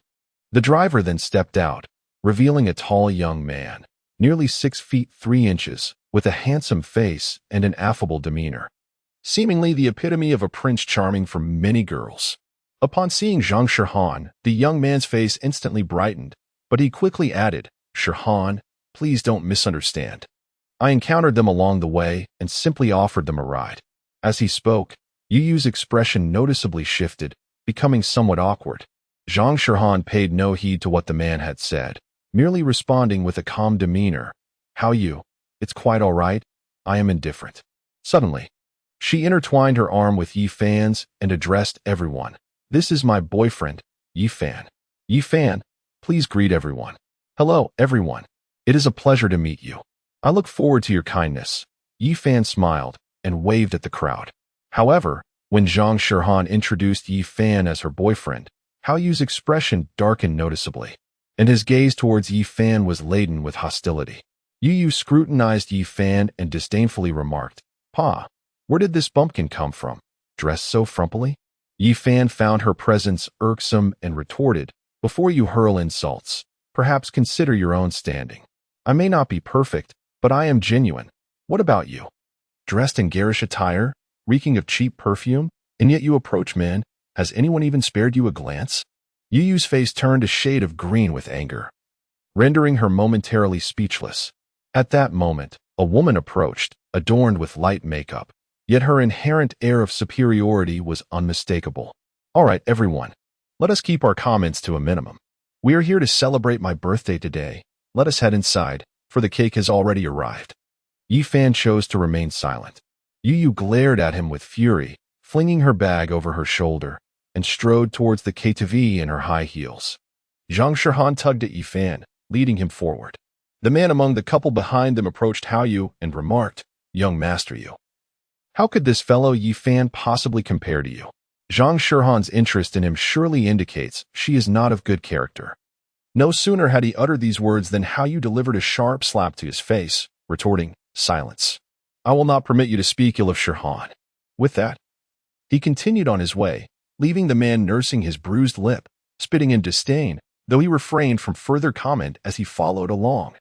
The driver then stepped out, revealing a tall young man, nearly 6 feet 3 inches, with a handsome face and an affable demeanor, seemingly the epitome of a prince charming for many girls. Upon seeing Zhang Shirhan, the young man's face instantly brightened, but he quickly added, Shirhan, please don't misunderstand. I encountered them along the way and simply offered them a ride. As he spoke, Yu Yu's expression noticeably shifted, becoming somewhat awkward. Zhang Shirhan paid no heed to what the man had said, merely responding with a calm demeanor. How you? It's quite all right. I am indifferent. Suddenly, she intertwined her arm with Yi Fan's and addressed everyone. This is my boyfriend, Yi Fan. Yi Fan, please greet everyone. Hello, everyone. It is a pleasure to meet you. I look forward to your kindness. Yi Fan smiled and waved at the crowd. However, when Zhang Shirhan introduced Yi Fan as her boyfriend, Hao Yu's expression darkened noticeably, and his gaze towards Yi Fan was laden with hostility. Yu Yu scrutinized Yi Fan and disdainfully remarked, Pa, where did this bumpkin come from? Dressed so frumpily? Yi Fan found her presence irksome and retorted, before you hurl insults, perhaps consider your own standing. I may not be perfect, but I am genuine. What about you? Dressed in garish attire, reeking of cheap perfume, and yet you approach men. Has anyone even spared you a glance? Yu Yu's face turned a shade of green with anger, rendering her momentarily speechless. At that moment, a woman approached, adorned with light makeup, yet her inherent air of superiority was unmistakable. All right, everyone, let us keep our comments to a minimum. We are here to celebrate my birthday today. Let us head inside, for the cake has already arrived. Yi Fan chose to remain silent. Yu Yu glared at him with fury, flinging her bag over her shoulder, and strode towards the KTV in her high heels. Zhang Shirhan tugged at Yi Fan, leading him forward. The man among the couple behind them approached Hao Yu and remarked, Young Master Yu. How could this fellow Yi Fan possibly compare to you? Zhang Shirhan's interest in him surely indicates she is not of good character. No sooner had he uttered these words than Hao Yu delivered a sharp slap to his face, retorting, Silence. I will not permit you to speak ill of Shirhan. With that, he continued on his way, leaving the man nursing his bruised lip, spitting in disdain, though he refrained from further comment as he followed along.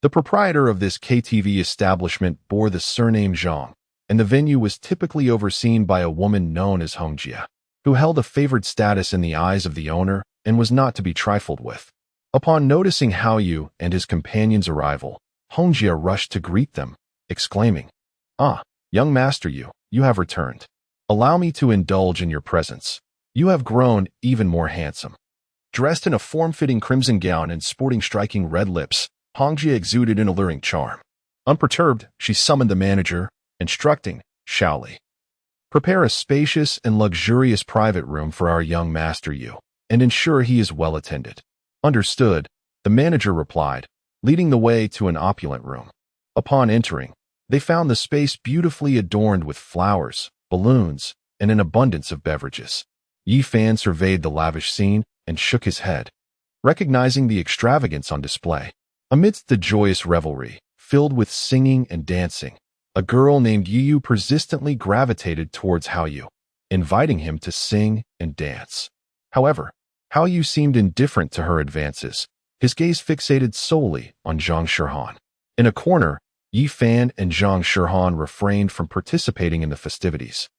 The proprietor of this KTV establishment bore the surname Zhang, and the venue was typically overseen by a woman known as Hongjia, who held a favored status in the eyes of the owner and was not to be trifled with. Upon noticing Hao Yu and his companion's arrival, Hongjia rushed to greet them, exclaiming, Ah, young Master Yu, you have returned. Allow me to indulge in your presence. You have grown even more handsome. Dressed in a form-fitting crimson gown and sporting striking red lips, Hongjia exuded an alluring charm. Unperturbed, she summoned the manager, instructing, Shaoli, prepare a spacious and luxurious private room for our young Master Yu, and ensure he is well attended. Understood, the manager replied, leading the way to an opulent room. Upon entering, they found the space beautifully adorned with flowers, balloons, and an abundance of beverages. Yi Fan surveyed the lavish scene and shook his head, recognizing the extravagance on display. Amidst the joyous revelry, filled with singing and dancing, a girl named Yu Yu persistently gravitated towards Hao Yu, inviting him to sing and dance. However, Hao Yu seemed indifferent to her advances, his gaze fixated solely on Zhang Shirhan. In a corner, Yi Fan and Zhang Shirhan refrained from participating in the festivities,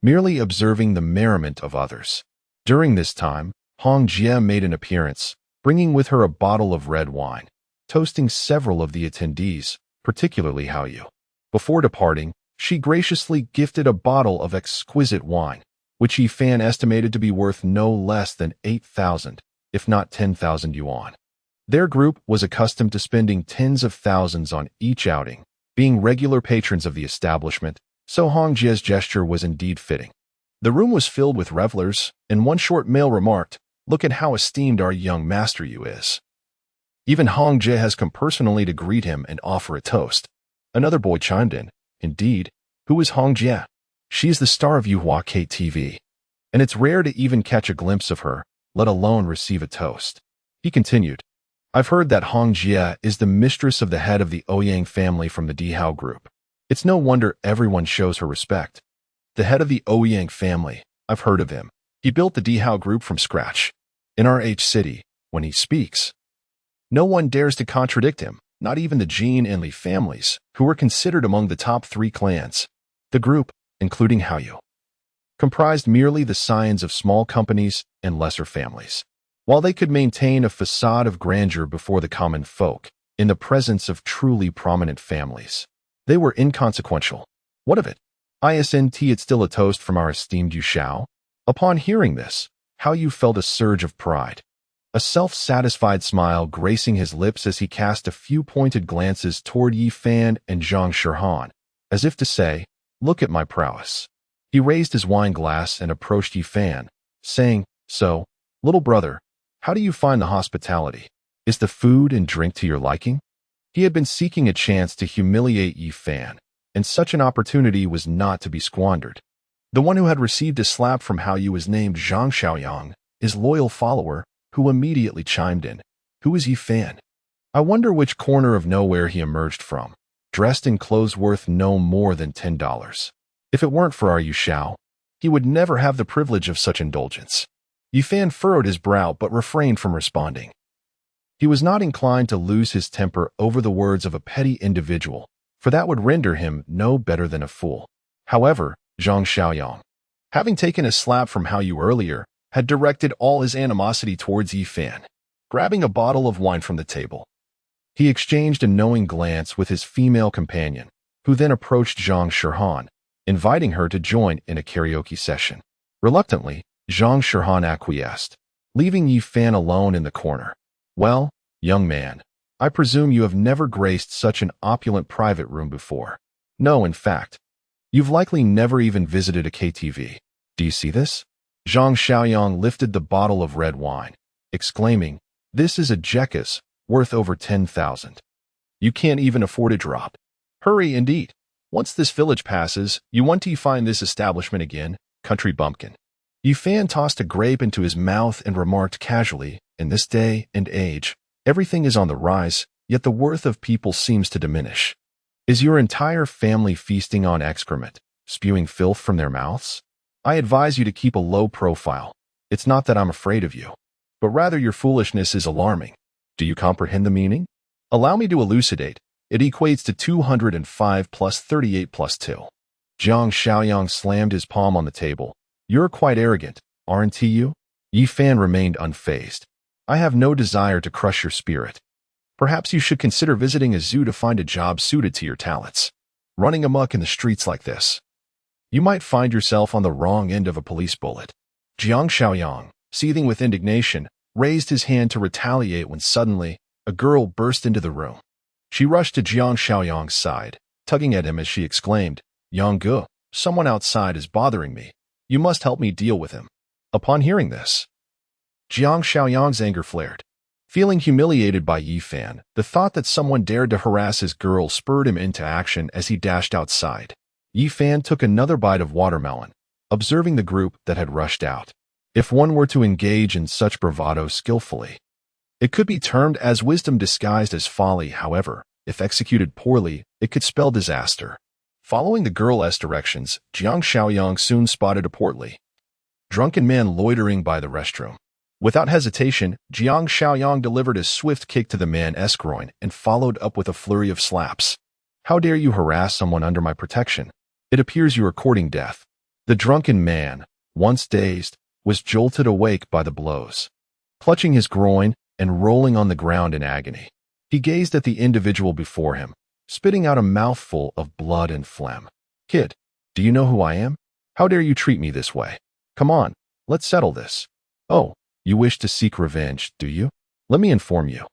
merely observing the merriment of others. During this time, Hong Jie made an appearance, bringing with her a bottle of red wine, toasting several of the attendees, particularly Hao Yu. Before departing, she graciously gifted a bottle of exquisite wine, which Yi Fan estimated to be worth no less than 8,000, if not 10,000 yuan. Their group was accustomed to spending tens of thousands on each outing, being regular patrons of the establishment, so Hong Jie's gesture was indeed fitting. The room was filled with revelers, and one short male remarked, Look at how esteemed our young Master Yu is. Even Hong Jie has come personally to greet him and offer a toast. Another boy chimed in, Indeed, who is Hong Jie? She is the star of Yuhua KTV, and it's rare to even catch a glimpse of her, let alone receive a toast. He continued, I've heard that Hong Jie is the mistress of the head of the Ouyang family from the Dihao group. It's no wonder everyone shows her respect. The head of the Ouyang family, I've heard of him. He built the Dihao group from scratch. In our H city, when he speaks, no one dares to contradict him, not even the Jin and Li families, who were considered among the top 3 clans. The group, including Hao Yu, comprised merely the scions of small companies and lesser families. While they could maintain a facade of grandeur before the common folk, in the presence of truly prominent families, they were inconsequential. What of it? Isn't it still a toast from our esteemed Yu Shao? Upon hearing this, Hao Yu felt a surge of pride. A self-satisfied smile gracing his lips as he cast a few pointed glances toward Yi Fan and Zhang Shihan, as if to say, "Look at my prowess." He raised his wine glass and approached Yi Fan, saying, "So, little brother, how do you find the hospitality? Is the food and drink to your liking?" He had been seeking a chance to humiliate Yi Fan, and such an opportunity was not to be squandered. The one who had received a slap from Hao Yu was named Zhang Xiaoyang, his loyal follower, who immediately chimed in, "Who is Yi Fan? I wonder which corner of nowhere he emerged from, dressed in clothes worth no more than $10. If it weren't for our Yu Shao, he would never have the privilege of such indulgence." Yi Fan furrowed his brow but refrained from responding. He was not inclined to lose his temper over the words of a petty individual, for that would render him no better than a fool. However, Zhang Xiaoyang, having taken a slap from Hao Yu earlier, had directed all his animosity towards Yi Fan. Grabbing a bottle of wine from the table, he exchanged a knowing glance with his female companion, who then approached Zhang Shihan, inviting her to join in a karaoke session. Reluctantly, Zhang Shihan acquiesced, leaving Yi Fan alone in the corner. "Well, young man, I presume you have never graced such an opulent private room before. No, in fact, you've likely never even visited a KTV. Do you see this?" Zhang Xiaoyang lifted the bottle of red wine, exclaiming, "This is a Jekis, worth over 10,000. You can't even afford a drop. Hurry, indeed. Once this village passes, you want to find this establishment again, country bumpkin." Yi Fan tossed a grape into his mouth and remarked casually, "In this day and age, everything is on the rise, yet the worth of people seems to diminish. Is your entire family feasting on excrement, spewing filth from their mouths? I advise you to keep a low profile. It's not that I'm afraid of you, but rather your foolishness is alarming. Do you comprehend the meaning? Allow me to elucidate. It equates to 205 plus 38 plus 2. Zhang Xiaoyang slammed his palm on the table. "You're quite arrogant, aren't you?" Yi Fan remained unfazed. "I have no desire to crush your spirit. Perhaps you should consider visiting a zoo to find a job suited to your talents. Running amok in the streets like this, you might find yourself on the wrong end of a police bullet." Zhang Xiaoyang, seething with indignation, raised his hand to retaliate when suddenly, a girl burst into the room. She rushed to Zhang Xiaoyang's side, tugging at him as she exclaimed, "Yang Gu, someone outside is bothering me. You must help me deal with him." Upon hearing this, Zhang Xiaoyang's anger flared. Feeling humiliated by Yi Fan, the thought that someone dared to harass his girl spurred him into action as he dashed outside. Yi Fan took another bite of watermelon, observing the group that had rushed out. If one were to engage in such bravado skillfully, it could be termed as wisdom disguised as folly. However, if executed poorly, it could spell disaster. Following the girl's directions, Zhang Xiaoyang soon spotted a portly, drunken man loitering by the restroom. Without hesitation, Zhang Xiaoyang delivered a swift kick to the man's groin and followed up with a flurry of slaps. "How dare you harass someone under my protection? It appears you are courting death." The drunken man, once dazed, was jolted awake by the blows. Clutching his groin and rolling on the ground in agony, he gazed at the individual before him, spitting out a mouthful of blood and phlegm. "Kid, do you know who I am? How dare you treat me this way? Come on, let's settle this." "Oh, you wish to seek revenge, do you? Let me inform you.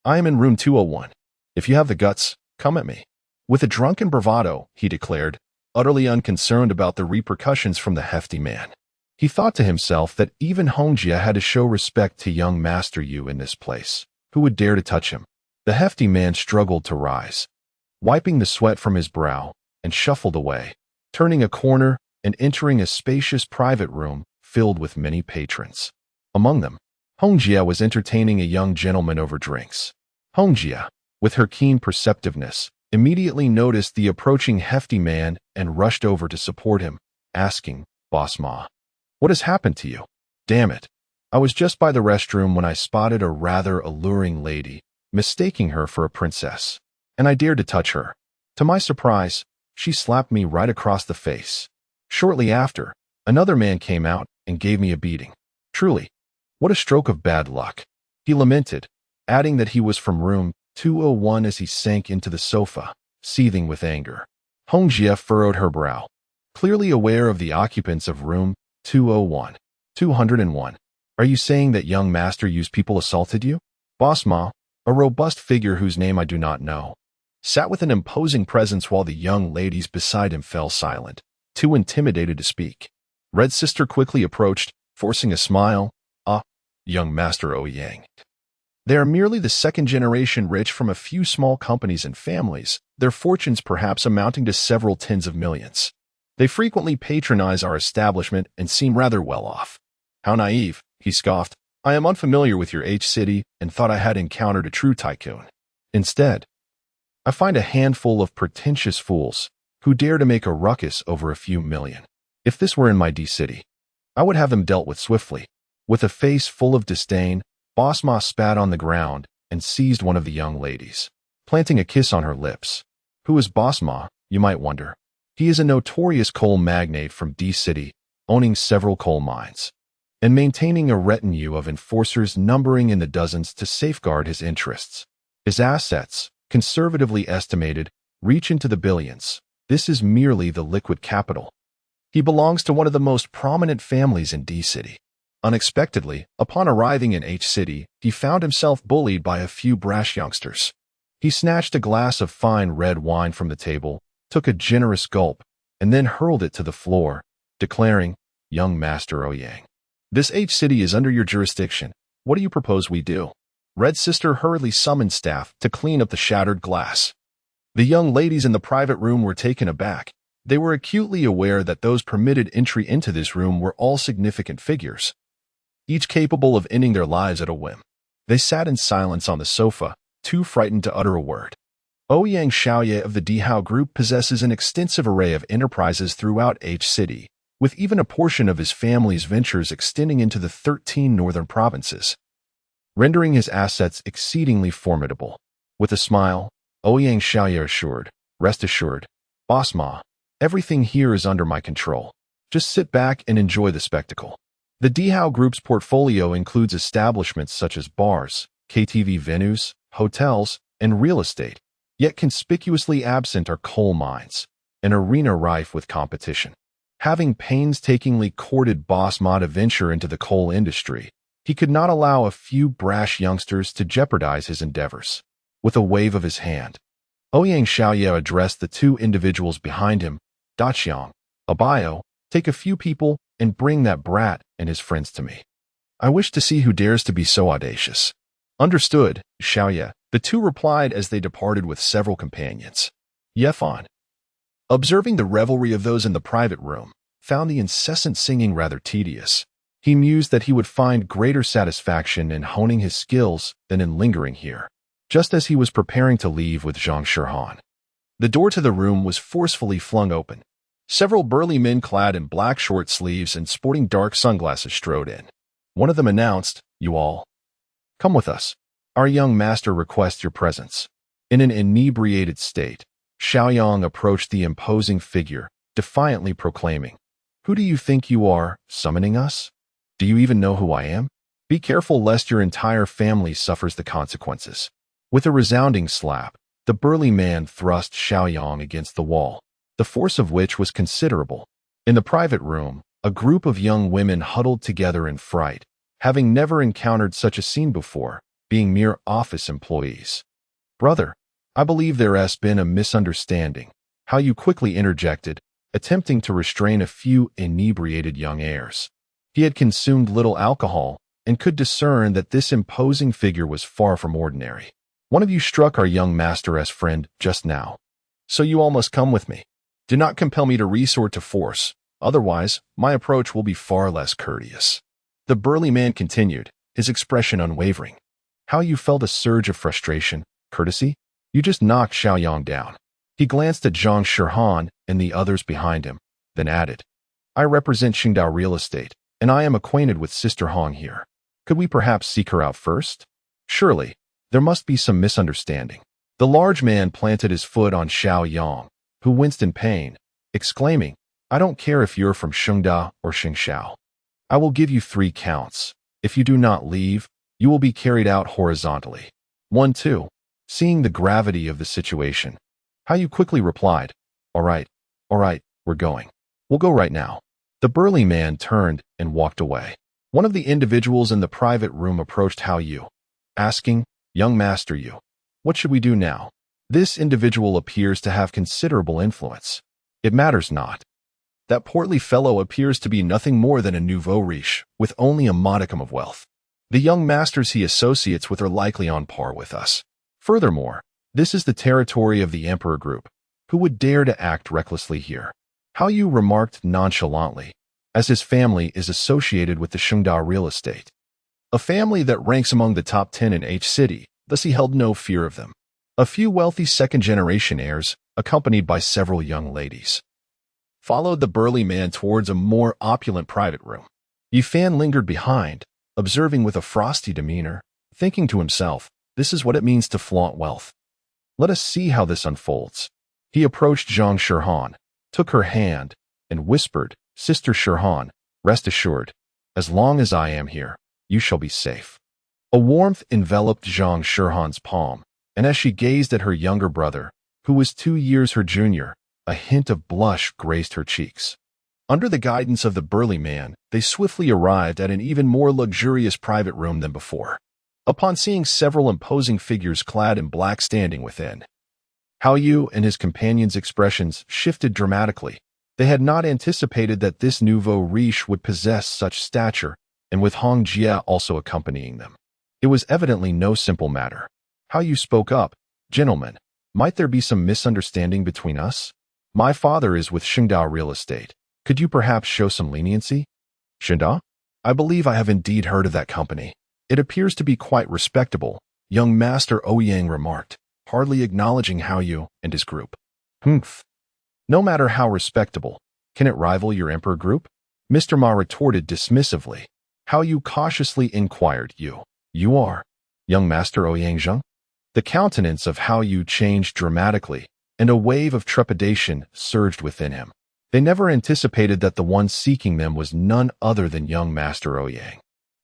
I am in room 201. If you have the guts, come at me." With a drunken bravado, he declared, utterly unconcerned about the repercussions from the hefty man. He thought to himself that even Hongjia had to show respect to young Master Yu in this place. Who would dare to touch him? The hefty man struggled to rise, wiping the sweat from his brow, and shuffled away, turning a corner and entering a spacious private room filled with many patrons. Among them, Hongjia was entertaining a young gentleman over drinks. Hongjia, with her keen perceptiveness, immediately noticed the approaching hefty man and rushed over to support him, asking, "Boss Ma, what has happened to you? Damn it. I was just by the restroom when I spotted a rather alluring lady, mistaking her for a princess, and I dared to touch her. To my surprise, she slapped me right across the face. Shortly after, another man came out and gave me a beating. Truly, what a stroke of bad luck," he lamented, adding that he was from room 201 as he sank into the sofa, seething with anger. Hongjia furrowed her brow. clearly aware of the occupants of room 201. 201. Are you saying that young master used people assaulted you? Boss Ma, a robust figure whose name I do not know, sat with an imposing presence while the young ladies beside him fell silent, too intimidated to speak. Red Sister quickly approached, forcing a smile. Ah, young master Ouyang. They are merely the second generation rich from a few small companies and families, their fortunes perhaps amounting to several tens of millions. They frequently patronize our establishment and seem rather well off. How naive, he scoffed. I am unfamiliar with your H-city and thought I had encountered a true tycoon. Instead, I find a handful of pretentious fools who dare to make a ruckus over a few million. If this were in my D-city, I would have them dealt with swiftly. With a face full of disdain, Boss Ma spat on the ground and seized one of the young ladies, planting a kiss on her lips. Who is Boss Ma, you might wonder? He is a notorious coal magnate from D-city, owning several coal mines, and maintaining a retinue of enforcers numbering in the dozens to safeguard his interests. His assets, conservatively estimated, reach into the billions. This is merely the liquid capital. He belongs to one of the most prominent families in D-city. Unexpectedly, upon arriving in H-city, he found himself bullied by a few brash youngsters. He snatched a glass of fine red wine from the table, took a generous gulp, and then hurled it to the floor, declaring, "Young Master Ouyang, this H-city is under your jurisdiction. What do you propose we do?" Red Sister hurriedly summoned staff to clean up the shattered glass. The young ladies in the private room were taken aback. They were acutely aware that those permitted entry into this room were all significant figures, each capable of ending their lives at a whim. They sat in silence on the sofa, too frightened to utter a word. Ouyang Xiaoye of the Dihao Group possesses an extensive array of enterprises throughout H-city, with even a portion of his family's ventures extending into the 13 northern provinces, rendering his assets exceedingly formidable. With a smile, Ouyang Xiaoye assured, "Rest assured, Boss Ma, everything here is under my control. Just sit back and enjoy the spectacle." The Dihao Group's portfolio includes establishments such as bars, KTV venues, hotels, and real estate, yet conspicuously absent are coal mines, an arena rife with competition. Having painstakingly courted Boss Ma to venture into the coal industry, he could not allow a few brash youngsters to jeopardize his endeavors. With a wave of his hand, Ouyang Xiaoye addressed the two individuals behind him. "Daqiang, Abayo, take a few people and bring that brat and his friends to me. I wish to see who dares to be so audacious." "Understood, Xiaoye," the two replied as they departed with several companions. Yefan, observing the revelry of those in the private room, found the incessant singing rather tedious. He mused that he would find greater satisfaction in honing his skills than in lingering here. Just as he was preparing to leave with Zhang Shirhan, the door to the room was forcefully flung open. Several burly men clad in black short sleeves and sporting dark sunglasses strode in. One of them announced, "You all, come with us. Our young master requests your presence." In an inebriated state, Xiaoyang approached the imposing figure, defiantly proclaiming, "Who do you think you are, summoning us? Do you even know who I am? Be careful lest your entire family suffers the consequences." With a resounding slap, the burly man thrust Xiaoyang against the wall, the force of which was considerable. In the private room, a group of young women huddled together in fright, having never encountered such a scene before, being mere office employees. "Brother, I believe there has been a misunderstanding," How you quickly interjected, attempting to restrain a few inebriated young heirs. He had consumed little alcohol and could discern that this imposing figure was far from ordinary. "One of you struck our young master as friend just now, so you all must come with me. Do not compel me to resort to force, otherwise my approach will be far less courteous." The burly man continued, his expression unwavering. "How you felt a surge of frustration, courtesy? You just knocked Xiaoyang down." He glanced at Zhang Shirhan and the others behind him, then added, "I represent Qingdao Real Estate, and I am acquainted with Sister Hong here. Could we perhaps seek her out first? Surely, there must be some misunderstanding." The large man planted his foot on Xiaoyang, who winced in pain, exclaiming, "I don't care if you're from Qingdao or Xingshao. I will give you 3 counts. If you do not leave, you will be carried out horizontally." 1-2. Seeing the gravity of the situation, How you quickly replied, all right, we're going." We'll go right now." The burly man turned and walked away. One of the individuals in the private room approached Hao Yu, asking, "Young Master Yu, what should we do now?" This individual appears to have considerable influence. It matters not. That portly fellow appears to be nothing more than a nouveau riche, with only a modicum of wealth. The young masters he associates with are likely on par with us. Furthermore, this is the territory of the Emperor Group. Who would dare to act recklessly here? Hao Yu remarked nonchalantly, as his family is associated with the Shengda real estate, a family that ranks among the top 10 in H City, thus he held no fear of them. A few wealthy second-generation heirs, accompanied by several young ladies, followed the burly man towards a more opulent private room. Yifan lingered behind, observing with a frosty demeanor, thinking to himself, this is what it means to flaunt wealth. Let us see how this unfolds. He approached Zhang Shirhan, took her hand, and whispered, "Sister Shirhan, rest assured, as long as I am here, you shall be safe." A warmth enveloped Zhang Shirhan's palm, and as she gazed at her younger brother, who was 2 years her junior, a hint of blush graced her cheeks. Under the guidance of the burly man, they swiftly arrived at an even more luxurious private room than before. Upon seeing several imposing figures clad in black standing within, Hao Yu and his companions' expressions shifted dramatically. They had not anticipated that this nouveau riche would possess such stature, and with Hong Jia also accompanying them. It was evidently no simple matter. Hao Yu spoke up, "Gentlemen, might there be some misunderstanding between us? My father is with Shengda Real Estate. Could you perhaps show some leniency?" "Shengda? I believe I have indeed heard of that company. It appears to be quite respectable," young Master Ouyang remarked, hardly acknowledging Hao Yu and his group. "Humph. No matter how respectable, can it rival your Emperor Group?" Mr. Ma retorted dismissively. Hao Yu cautiously inquired, You are young Master Ouyang Zheng?" The countenance of Hao Yu changed dramatically, and a wave of trepidation surged within him. They never anticipated that the one seeking them was none other than young Master Ouyang.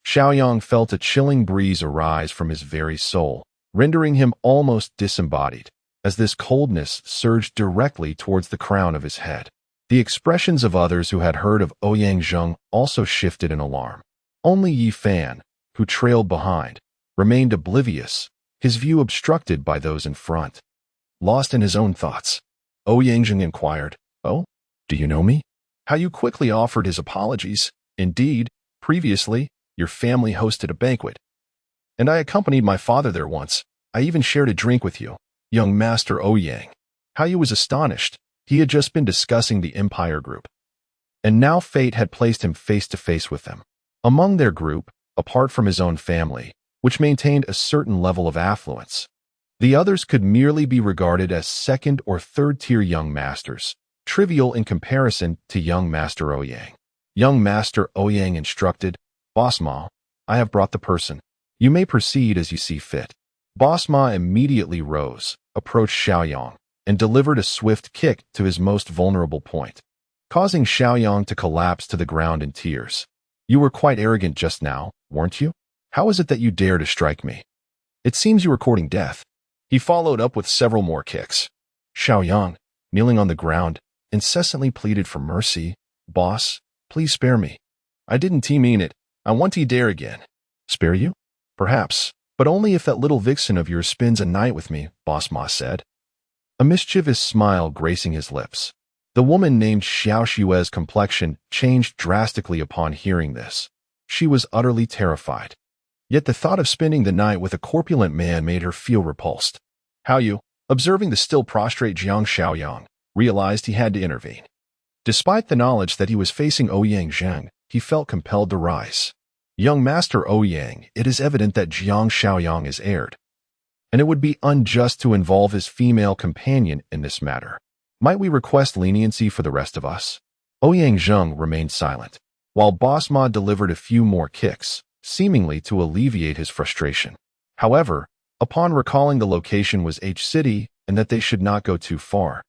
Xiaoyang felt a chilling breeze arise from his very soul, rendering him almost disembodied, as this coldness surged directly towards the crown of his head. The expressions of others who had heard of Ouyang Zheng also shifted in alarm. Only Yi Fan, who trailed behind, remained oblivious, his view obstructed by those in front. Lost in his own thoughts, Ouyang Zheng inquired, "Oh, do you know me?" Hao Yu quickly offered his apologies. "Indeed, previously, your family hosted a banquet, and I accompanied my father there once. I even shared a drink with you, young Master Ouyang." Hao Yu was astonished. He had just been discussing the Empire Group, and now fate had placed him face to face with them. Among their group, apart from his own family, which maintained a certain level of affluence, the others could merely be regarded as second or third-tier young masters, trivial in comparison to young Master Ouyang. Young Master Ouyang instructed, "Boss Ma, I have brought the person. You may proceed as you see fit." Boss Ma immediately rose, approached Xiaoyang, and delivered a swift kick to his most vulnerable point, causing Xiaoyang to collapse to the ground in tears. "You were quite arrogant just now, weren't you? How is it that you dare to strike me? It seems you were courting death." He followed up with several more kicks. Xiaoyang, kneeling on the ground, incessantly pleaded for mercy. "Boss, please spare me. I didn't mean it. I want to dare again." "Spare you? Perhaps, but only if that little vixen of yours spends a night with me," Boss Ma said, a mischievous smile gracing his lips. The woman named Xiao Xue's complexion changed drastically upon hearing this. She was utterly terrified. Yet the thought of spending the night with a corpulent man made her feel repulsed. Hao Yu, observing the still prostrate Jiang Xiaoyang, realized he had to intervene. Despite the knowledge that he was facing Ouyang Zheng, he felt compelled to rise. "Young Master Ouyang, it is evident that Jiang Xiaoyang is erred, and it would be unjust to involve his female companion in this matter. Might we request leniency for the rest of us?" Ouyang Zheng remained silent, while Boss Ma delivered a few more kicks, seemingly to alleviate his frustration. However, upon recalling the location was H City and that they should not go too far,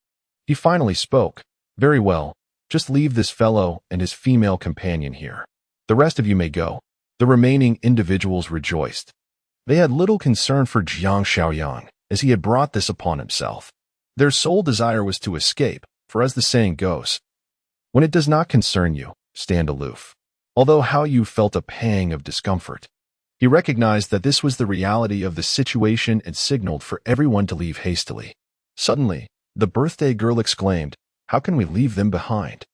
he finally spoke. "Very well, just leave this fellow and his female companion here. The rest of you may go." The remaining individuals rejoiced. They had little concern for Jiang Xiaoyang, as he had brought this upon himself. Their sole desire was to escape, for as the saying goes, When it does not concern you, stand aloof. Although Hao Yu felt a pang of discomfort, he recognized that this was the reality of the situation and signaled for everyone to leave hastily. Suddenly, the birthday girl exclaimed, "How can we leave them behind?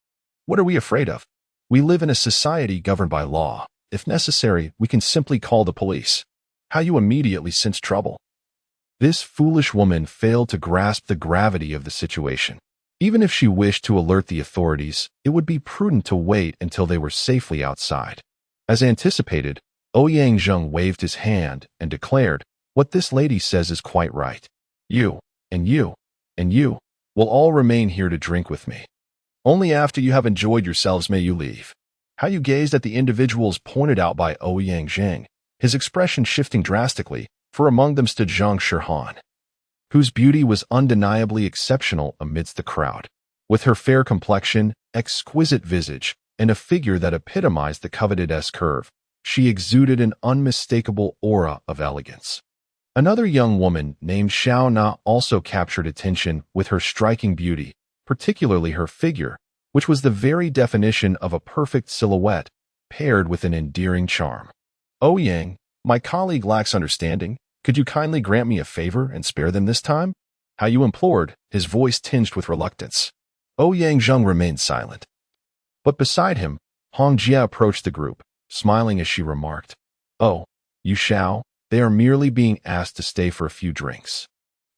What are we afraid of? We live in a society governed by law. If necessary, we can simply call the police." Hao Yu immediately sensed trouble. This foolish woman failed to grasp the gravity of the situation. Even if she wished to alert the authorities, it would be prudent to wait until they were safely outside. As anticipated, Ouyang Zheng waved his hand and declared, "What this lady says is quite right. You, and you, and you, will all remain here to drink with me. Only after you have enjoyed yourselves may you leave." Hao Yu gazed at the individuals pointed out by Ouyang Zheng, his expression shifting drastically, for among them stood Zhang Shihan, whose beauty was undeniably exceptional amidst the crowd. With her fair complexion, exquisite visage, and a figure that epitomized the coveted S-curve, she exuded an unmistakable aura of elegance. Another young woman named Xiao Na also captured attention with her striking beauty, particularly her figure, which was the very definition of a perfect silhouette, paired with an endearing charm. "Ouyang, my colleague lacks understanding. Could you kindly grant me a favor and spare them this time?" Hao Yu implored, his voice tinged with reluctance. Ouyang Zheng remained silent. But beside him, Hong Jia approached the group, smiling as she remarked, "Oh, you Xiao, they are merely being asked to stay for a few drinks.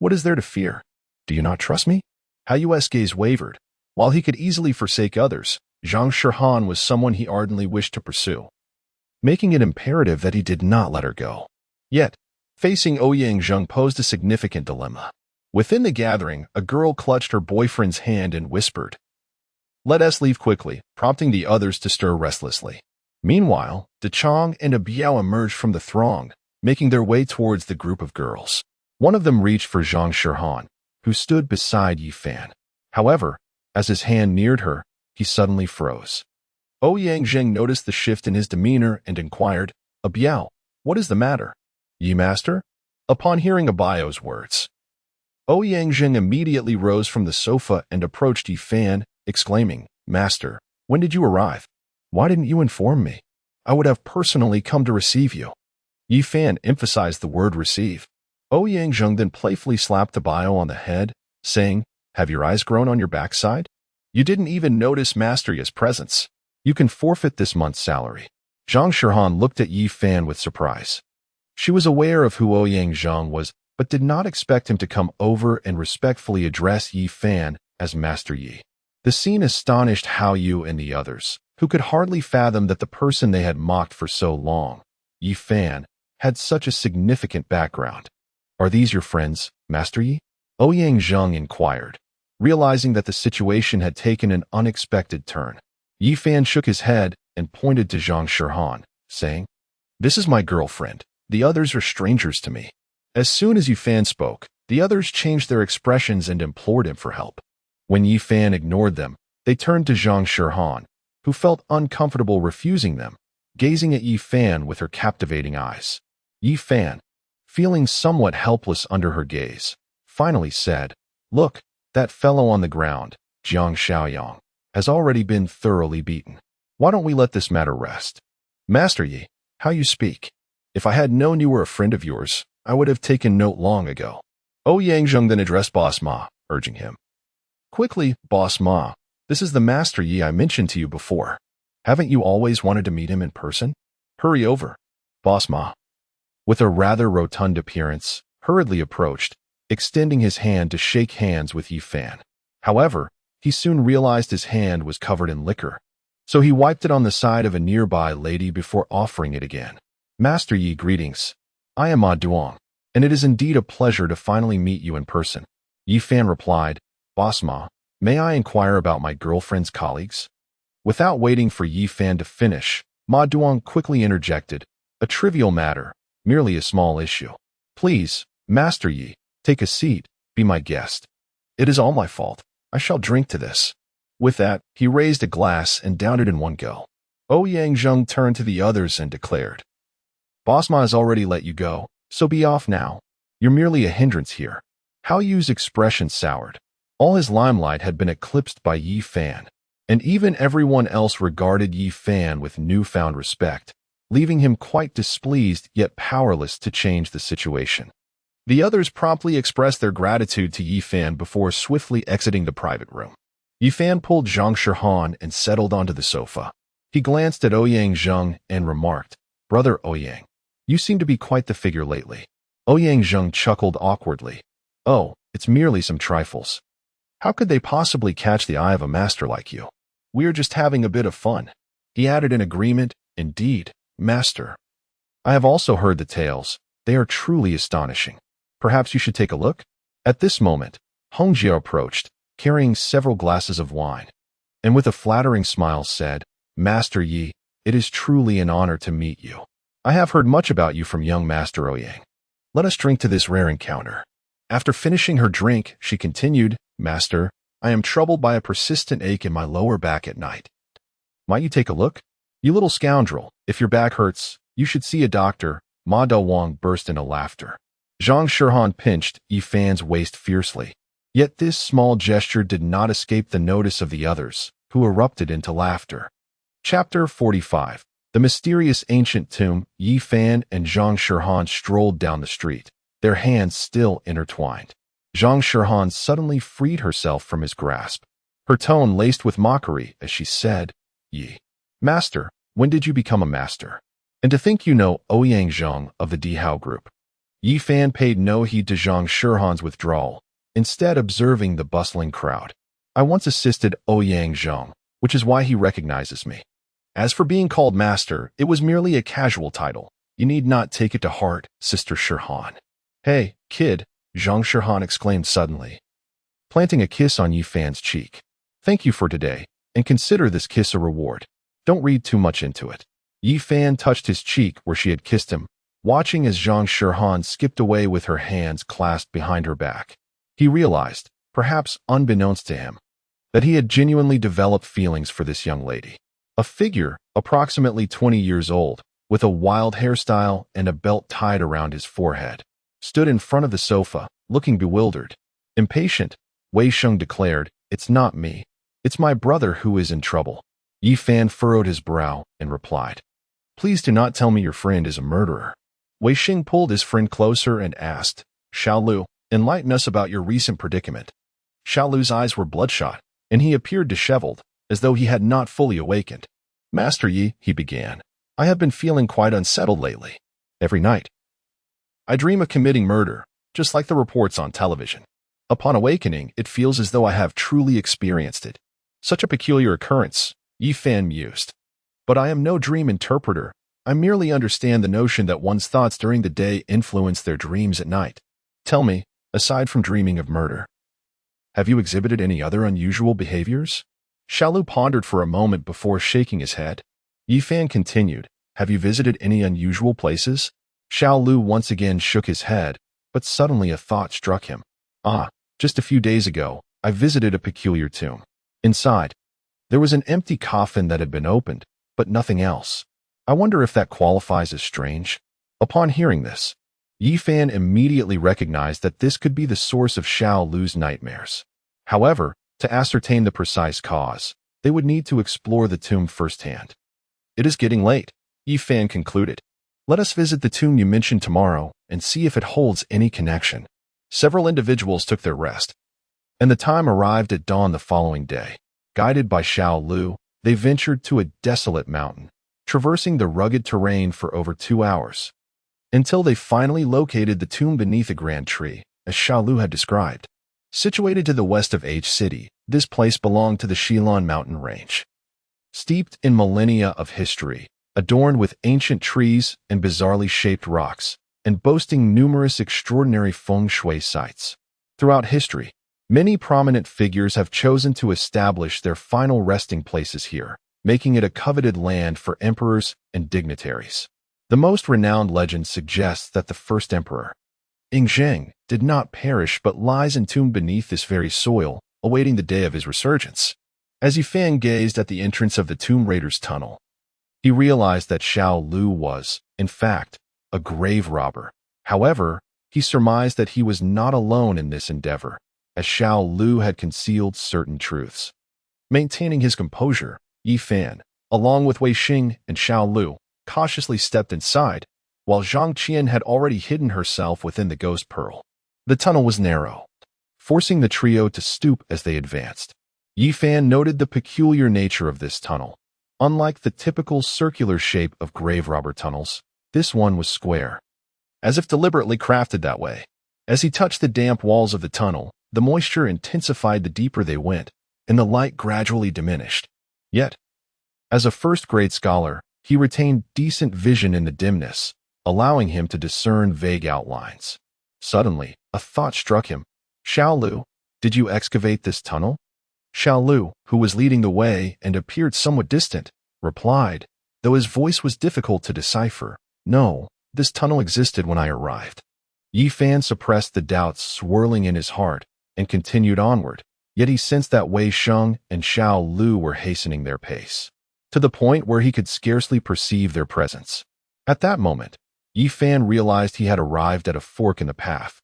What is there to fear? Do you not trust me?" Hao Yu's gaze wavered. While he could easily forsake others, Zhang Shihan was someone he ardently wished to pursue, making it imperative that he did not let her go. Yet, facing Ouyang Zheng posed a significant dilemma. Within the gathering, a girl clutched her boyfriend's hand and whispered, "Let us leave quickly," prompting the others to stir restlessly. Meanwhile, De Chong and a Biao emerged from the throng, making their way towards the group of girls. One of them reached for Zhang Shihan, who stood beside Yi Fan. However, as his hand neared her, he suddenly froze. Ouyang Zheng noticed the shift in his demeanor and inquired, "Biao, what is the matter? Yi master?" Upon hearing Abayo's words, Ouyang Zheng immediately rose from the sofa and approached Yi Fan, exclaiming, "Master, when did you arrive? Why didn't you inform me? I would have personally come to receive you." Yi Fan emphasized the word receive. Ouyang Zheng then playfully slapped Abayo on the head, saying, "Have your eyes grown on your backside? You didn't even notice Master Yi's presence. You can forfeit this month's salary." Zhang Shihan looked at Yi Fan with surprise. She was aware of who Ouyang Zheng was, but did not expect him to come over and respectfully address Yi Fan as Master Yi. The scene astonished Hao Yu and the others, who could hardly fathom that the person they had mocked for so long, Yi Fan, had such a significant background. "Are these your friends, Master Yi?" Ouyang Zheng inquired, realizing that the situation had taken an unexpected turn. Yi Fan shook his head and pointed to Zhang Shihan, saying, "This is my girlfriend. The others are strangers to me." As soon as Yi Fan spoke, the others changed their expressions and implored him for help. When Yi Fan ignored them, they turned to Zhang Shihan, who felt uncomfortable refusing them, gazing at Yi Fan with her captivating eyes. Yi Fan, feeling somewhat helpless under her gaze, finally said, "Look, that fellow on the ground, Jiang Xiaoyang, has already been thoroughly beaten. Why don't we let this matter rest? Master Yi, how you speak. If I had known you were a friend of yours, I would have taken note long ago." Ouyang Zheng then addressed Boss Ma, urging him, "Quickly, Boss Ma, this is the Master Yi I mentioned to you before. Haven't you always wanted to meet him in person? Hurry over." Boss Ma, with a rather rotund appearance, hurriedly approached, extending his hand to shake hands with Yi Fan. However, he soon realized his hand was covered in liquor, so he wiped it on the side of a nearby lady before offering it again. "Master Yi, greetings. I am Ma Duong, and it is indeed a pleasure to finally meet you in person." Yi Fan replied, "Boss Ma, may I inquire about my girlfriend's colleagues?" Without waiting for Yi Fan to finish, Ma Duong quickly interjected, "A trivial matter, merely a small issue. Please, Master Yi, take a seat, be my guest. It is all my fault. I shall drink to this." With that, he raised a glass and downed it in one go. Ouyang Zheng turned to the others and declared, "Boss Ma has already let you go, so be off now. You're merely a hindrance here." Hao Yu's expression soured. All his limelight had been eclipsed by Yi Fan. and even everyone else regarded Yi Fan with newfound respect, leaving him quite displeased yet powerless to change the situation. The others promptly expressed their gratitude to Yi Fan before swiftly exiting the private room. Yi Fan pulled Zhang Shihan and settled onto the sofa. He glanced at Ouyang Zheng and remarked, "Brother Ouyang, you seem to be quite the figure lately." Ouyang Zheng chuckled awkwardly. "Oh, it's merely some trifles. How could they possibly catch the eye of a master like you? We're just having a bit of fun." He added in agreement, "Indeed, master. I have also heard the tales. They are truly astonishing. Perhaps you should take a look?" At this moment, Hongjie approached, carrying several glasses of wine, and with a flattering smile said, "Master Yi, it is truly an honor to meet you. I have heard much about you from young Master Ouyang. Let us drink to this rare encounter." After finishing her drink, she continued, "Master, I am troubled by a persistent ache in my lower back at night. Might you take a look? You little scoundrel, if your back hurts, you should see a doctor." Ma Dawang burst into laughter. Zhang Shihan pinched Yi Fan's waist fiercely. Yet this small gesture did not escape the notice of the others, who erupted into laughter. Chapter 45. The mysterious ancient tomb. Yi Fan and Zhang Shihan strolled down the street, their hands still intertwined. Zhang Shihan suddenly freed herself from his grasp, her tone laced with mockery as she said, "Yi, master, when did you become a master? And to think you know Ouyang Zheng of the Dihao group." Yi Fan paid no heed to Zhang Shihan's withdrawal, instead observing the bustling crowd. "I once assisted Ouyang Zheng, which is why he recognizes me. As for being called master, it was merely a casual title. You need not take it to heart, Sister Shihan." "Hey, kid," Zhang Shihan exclaimed suddenly, planting a kiss on Yi Fan's cheek. "Thank you for today, and consider this kiss a reward. Don't read too much into it." Yi Fan touched his cheek where she had kissed him, watching as Zhang Shihan skipped away with her hands clasped behind her back. He realized, perhaps unbeknownst to him, that he had genuinely developed feelings for this young lady. A figure, approximately 20 years old, with a wild hairstyle and a belt tied around his forehead, stood in front of the sofa, looking bewildered. Impatient, Wei Sheng declared, "It's not me. It's my brother who is in trouble." Yi Fan furrowed his brow and replied, "Please do not tell me your friend is a murderer." Wei Sheng pulled his friend closer and asked, "Xiao Lu, enlighten us about your recent predicament." Xiao Lu's eyes were bloodshot, and he appeared disheveled, as though he had not fully awakened. "Master Yi," he began, "I have been feeling quite unsettled lately. Every night, I dream of committing murder, just like the reports on television. Upon awakening, it feels as though I have truly experienced it. Such a peculiar occurrence," Yi Fan mused. "But I am no dream interpreter. I merely understand the notion that one's thoughts during the day influence their dreams at night. Tell me, aside from dreaming of murder, have you exhibited any other unusual behaviors?" Xiao Lu pondered for a moment before shaking his head. Yi Fan continued, "Have you visited any unusual places?" Xiao Lu once again shook his head, but suddenly a thought struck him. Just a few days ago, I visited a peculiar tomb. Inside, there was an empty coffin that had been opened, but nothing else. I wonder if that qualifies as strange." Upon hearing this, Yi Fan immediately recognized that this could be the source of Xiao Lu's nightmares. However, to ascertain the precise cause, they would need to explore the tomb firsthand. "It is getting late," Yi Fan concluded. "Let us visit the tomb you mentioned tomorrow and see if it holds any connection." Several individuals took their rest, and the time arrived at dawn the following day. Guided by Xiao Lu, they ventured to a desolate mountain, traversing the rugged terrain for over 2 hours, until they finally located the tomb beneath a grand tree, as Xiao Lu had described. Situated to the west of H City, this place belonged to the Shilin mountain range. Steeped in millennia of history, adorned with ancient trees and bizarrely shaped rocks, and boasting numerous extraordinary feng shui sites. Throughout history, many prominent figures have chosen to establish their final resting places here, making it a coveted land for emperors and dignitaries. The most renowned legend suggests that the first emperor, Yingzheng, did not perish but lies entombed beneath this very soil, awaiting the day of his resurgence. As Yi Fan gazed at the entrance of the Tomb Raider's tunnel, he realized that Xiao Lu was, in fact, a grave robber. However, he surmised that he was not alone in this endeavor, as Xiao Lu had concealed certain truths. Maintaining his composure, Yi Fan, along with Wei Xing and Xiao Lu, cautiously stepped inside, while Zhang Qian had already hidden herself within the ghost pearl. The tunnel was narrow, forcing the trio to stoop as they advanced. Yi Fan noted the peculiar nature of this tunnel. Unlike the typical circular shape of grave robber tunnels, this one was square, as if deliberately crafted that way. As he touched the damp walls of the tunnel, the moisture intensified the deeper they went, and the light gradually diminished. Yet, as a first-grade scholar, he retained decent vision in the dimness, allowing him to discern vague outlines. Suddenly, a thought struck him. Xiao Lu, did you excavate this tunnel? Xiao Lu, who was leading the way and appeared somewhat distant, replied, though his voice was difficult to decipher, no, this tunnel existed when I arrived. Yi Fan suppressed the doubts swirling in his heart and continued onward, yet he sensed that Wei Sheng and Xiao Lu were hastening their pace, to the point where he could scarcely perceive their presence. At that moment, Yi Fan realized he had arrived at a fork in the path,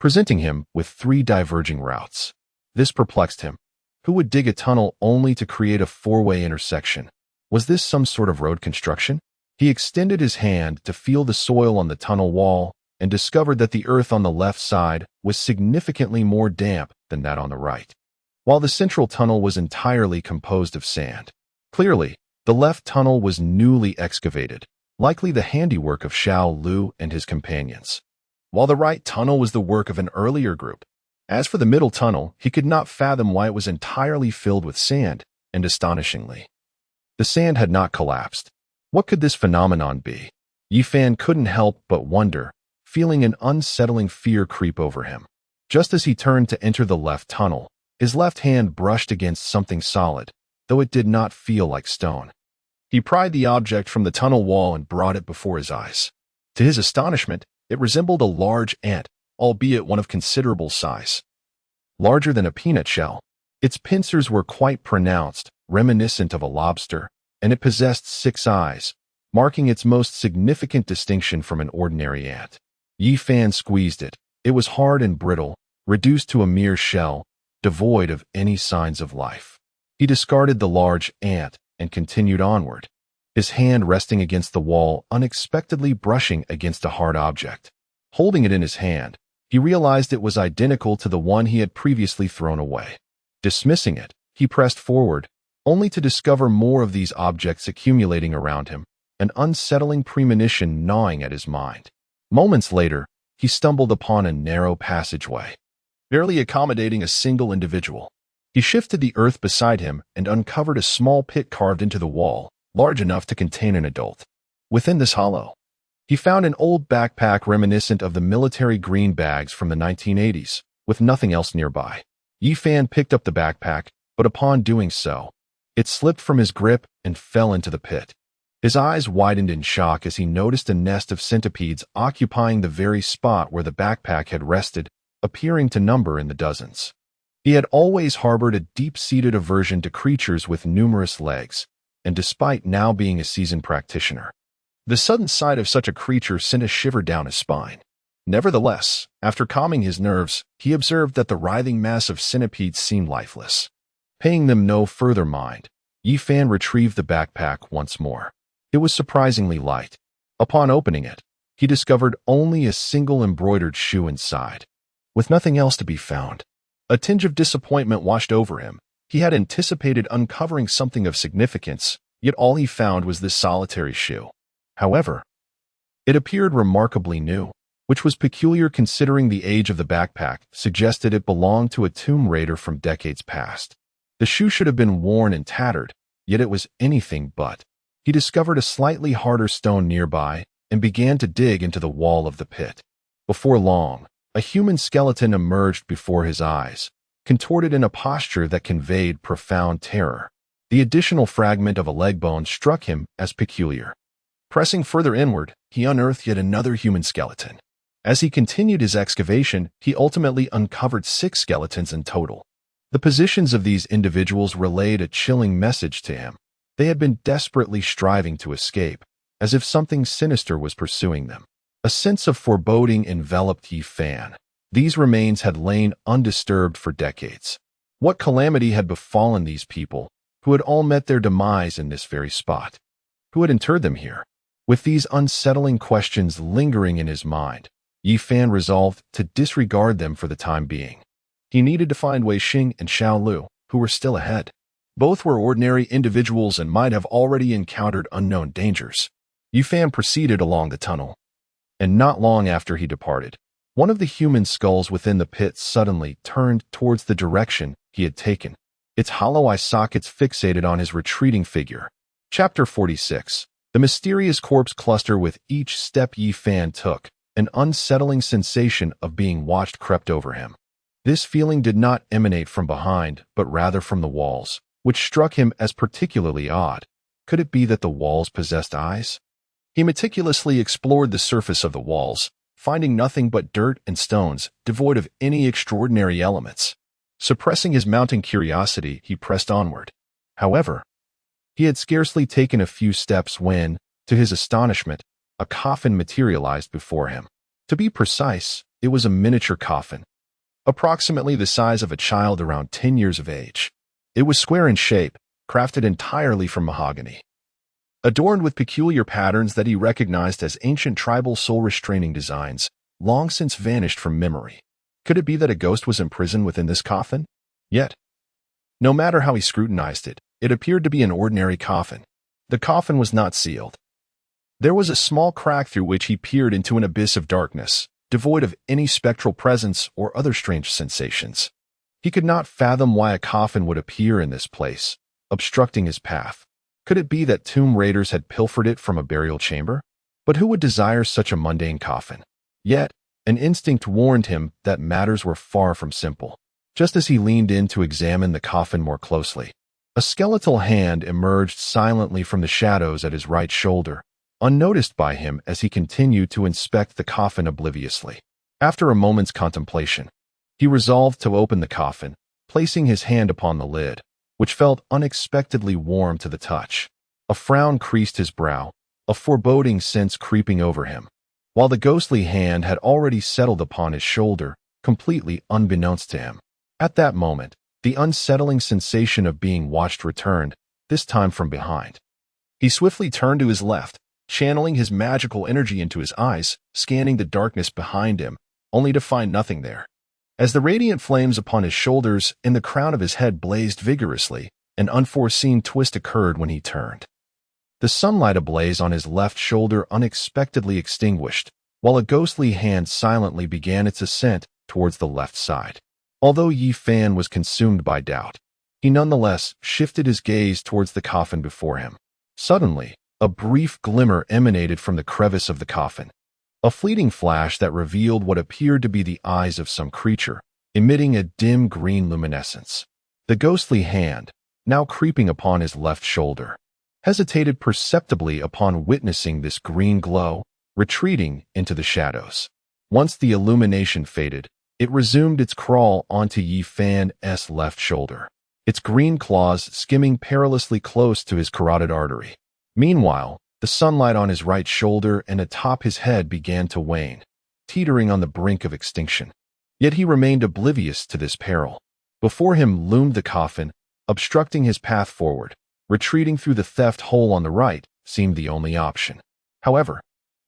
presenting him with 3 diverging routes. This perplexed him. Who would dig a tunnel only to create a 4-way intersection? Was this some sort of road construction? He extended his hand to feel the soil on the tunnel wall and discovered that the earth on the left side was significantly more damp than that on the right, while the central tunnel was entirely composed of sand. Clearly, the left tunnel was newly excavated, likely the handiwork of Xiao Lu and his companions, while the right tunnel was the work of an earlier group. As for the middle tunnel, he could not fathom why it was entirely filled with sand, and astonishingly, the sand had not collapsed. What could this phenomenon be? Yi Fan couldn't help but wonder, feeling an unsettling fear creep over him. Just as he turned to enter the left tunnel, his left hand brushed against something solid, though it did not feel like stone. He pried the object from the tunnel wall and brought it before his eyes. To his astonishment, it resembled a large ant, albeit one of considerable size. Larger than a peanut shell, its pincers were quite pronounced, reminiscent of a lobster, and it possessed 6 eyes, marking its most significant distinction from an ordinary ant. Yi Fan squeezed it. It was hard and brittle, reduced to a mere shell, devoid of any signs of life. He discarded the large ant and continued onward, his hand resting against the wall, unexpectedly brushing against a hard object. Holding it in his hand, he realized it was identical to the one he had previously thrown away. Dismissing it, he pressed forward, only to discover more of these objects accumulating around him, an unsettling premonition gnawing at his mind. Moments later, he stumbled upon a narrow passageway, barely accommodating a single individual. He shifted the earth beside him and uncovered a small pit carved into the wall, large enough to contain an adult. Within this hollow, he found an old backpack reminiscent of the military green bags from the 1980s, with nothing else nearby. Yi Fan picked up the backpack, but upon doing so, it slipped from his grip and fell into the pit. His eyes widened in shock as he noticed a nest of centipedes occupying the very spot where the backpack had rested, appearing to number in the dozens. He had always harbored a deep-seated aversion to creatures with numerous legs, and despite now being a seasoned practitioner, the sudden sight of such a creature sent a shiver down his spine. Nevertheless, after calming his nerves, he observed that the writhing mass of centipedes seemed lifeless. Paying them no further mind, Yi Fan retrieved the backpack once more. It was surprisingly light. Upon opening it, he discovered only a single embroidered shoe inside, with nothing else to be found. A tinge of disappointment washed over him. He had anticipated uncovering something of significance, yet all he found was this solitary shoe. However, it appeared remarkably new, which was peculiar considering the age of the backpack suggested it belonged to a tomb raider from decades past. The shoe should have been worn and tattered, yet it was anything but. He discovered a slightly harder stone nearby and began to dig into the wall of the pit. Before long, a human skeleton emerged before his eyes, contorted in a posture that conveyed profound terror. The additional fragment of a leg bone struck him as peculiar. Pressing further inward, he unearthed yet another human skeleton. As he continued his excavation, he ultimately uncovered 6 skeletons in total. The positions of these individuals relayed a chilling message to him. They had been desperately striving to escape, as if something sinister was pursuing them. A sense of foreboding enveloped Yi Fan. These remains had lain undisturbed for decades. What calamity had befallen these people, who had all met their demise in this very spot? Who had interred them here? With these unsettling questions lingering in his mind, Yi Fan resolved to disregard them for the time being. He needed to find Wei Xing and Xiao Lu, who were still ahead. Both were ordinary individuals and might have already encountered unknown dangers. Yi Fan proceeded along the tunnel, and not long after he departed, one of the human skulls within the pit suddenly turned towards the direction he had taken, its hollow eye sockets fixated on his retreating figure. Chapter 46. The mysterious corpse cluster. With each step Yi Fan took, an unsettling sensation of being watched crept over him. This feeling did not emanate from behind, but rather from the walls, which struck him as particularly odd. Could it be that the walls possessed eyes? He meticulously explored the surface of the walls, finding nothing but dirt and stones, devoid of any extraordinary elements. Suppressing his mounting curiosity, he pressed onward. However, he had scarcely taken a few steps when, to his astonishment, a coffin materialized before him. To be precise, it was a miniature coffin, approximately the size of a child around 10 years of age. It was square in shape, crafted entirely from mahogany, adorned with peculiar patterns that he recognized as ancient tribal soul-restraining designs, long since vanished from memory. Could it be that a ghost was imprisoned within this coffin? Yet, no matter how he scrutinized it, it appeared to be an ordinary coffin. The coffin was not sealed. There was a small crack through which he peered into an abyss of darkness, devoid of any spectral presence or other strange sensations. He could not fathom why a coffin would appear in this place, obstructing his path. Could it be that tomb raiders had pilfered it from a burial chamber? But who would desire such a mundane coffin? Yet, an instinct warned him that matters were far from simple. Just as he leaned in to examine the coffin more closely, a skeletal hand emerged silently from the shadows at his right shoulder, unnoticed by him as he continued to inspect the coffin obliviously. After a moment's contemplation, he resolved to open the coffin, placing his hand upon the lid, which felt unexpectedly warm to the touch. A frown creased his brow, a foreboding sense creeping over him, while the ghostly hand had already settled upon his shoulder, completely unbeknownst to him. At that moment, the unsettling sensation of being watched returned, this time from behind. He swiftly turned to his left, channeling his magical energy into his eyes, scanning the darkness behind him, only to find nothing there. As the radiant flames upon his shoulders and the crown of his head blazed vigorously, an unforeseen twist occurred when he turned. The sunlight ablaze on his left shoulder unexpectedly extinguished, while a ghostly hand silently began its ascent towards the left side. Although Yi Fan was consumed by doubt, he nonetheless shifted his gaze towards the coffin before him. Suddenly, a brief glimmer emanated from the crevice of the coffin, a fleeting flash that revealed what appeared to be the eyes of some creature, emitting a dim green luminescence. The ghostly hand, now creeping upon his left shoulder, hesitated perceptibly upon witnessing this green glow, retreating into the shadows. Once the illumination faded, it resumed its crawl onto Yi Fan's left shoulder, its green claws skimming perilously close to his carotid artery. Meanwhile, the sunlight on his right shoulder and atop his head began to wane, teetering on the brink of extinction. Yet he remained oblivious to this peril. Before him loomed the coffin, obstructing his path forward. Retreating through the theft hole on the right seemed the only option. However,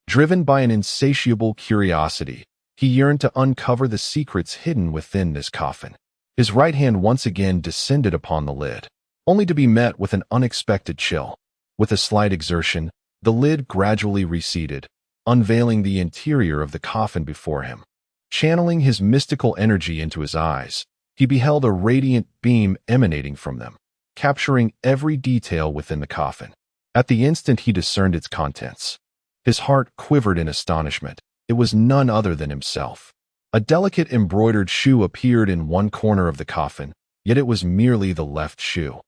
driven by an insatiable curiosity, he yearned to uncover the secrets hidden within this coffin. His right hand once again descended upon the lid, only to be met with an unexpected chill. With a slight exertion, the lid gradually receded, unveiling the interior of the coffin before him. Channeling his mystical energy into his eyes, he beheld a radiant beam emanating from them, capturing every detail within the coffin. At the instant he discerned its contents, his heart quivered in astonishment. It was none other than himself. A delicate embroidered shoe appeared in one corner of the coffin, yet it was merely the left shoe.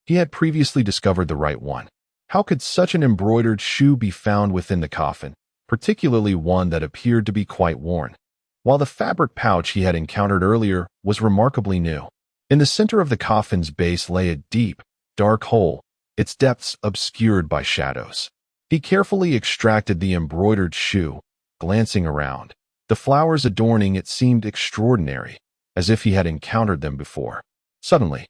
He had previously discovered the right one. How could such an embroidered shoe be found within the coffin, particularly one that appeared to be quite worn? While the fabric pouch he had encountered earlier was remarkably new. In the center of the coffin's base lay a deep, dark hole, its depths obscured by shadows. He carefully extracted the embroidered shoe, glancing around. The flowers adorning it seemed extraordinary, as if he had encountered them before. Suddenly,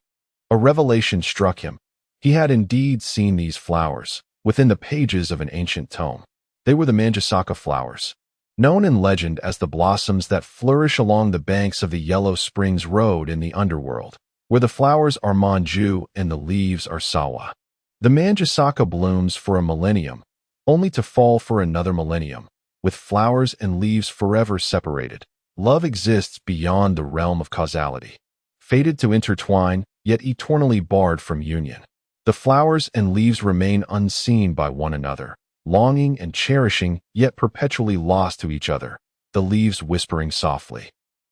a revelation struck him. He had indeed seen these flowers within the pages of an ancient tome. They were the Manjusaka flowers, known in legend as the blossoms that flourish along the banks of the Yellow Springs Road in the Underworld, where the flowers are manju and the leaves are sawa. The Manjusaka blooms for a millennium, only to fall for another millennium, with flowers and leaves forever separated. Love exists beyond the realm of causality, fated to intertwine, yet eternally barred from union. The flowers and leaves remain unseen by one another, longing and cherishing, yet perpetually lost to each other, the leaves whispering softly.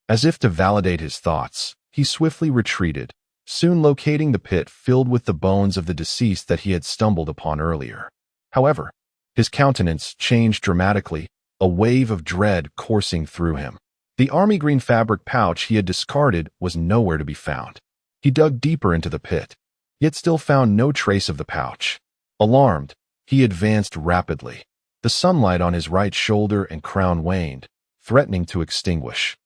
As if to validate his thoughts, he swiftly retreated, soon locating the pit filled with the bones of the deceased that he had stumbled upon earlier. However, his countenance changed dramatically, a wave of dread coursing through him. The army green fabric pouch he had discarded was nowhere to be found. He dug deeper into the pit, yet still found no trace of the pouch. Alarmed, he advanced rapidly. The sunlight on his right shoulder and crown waned, threatening to extinguish,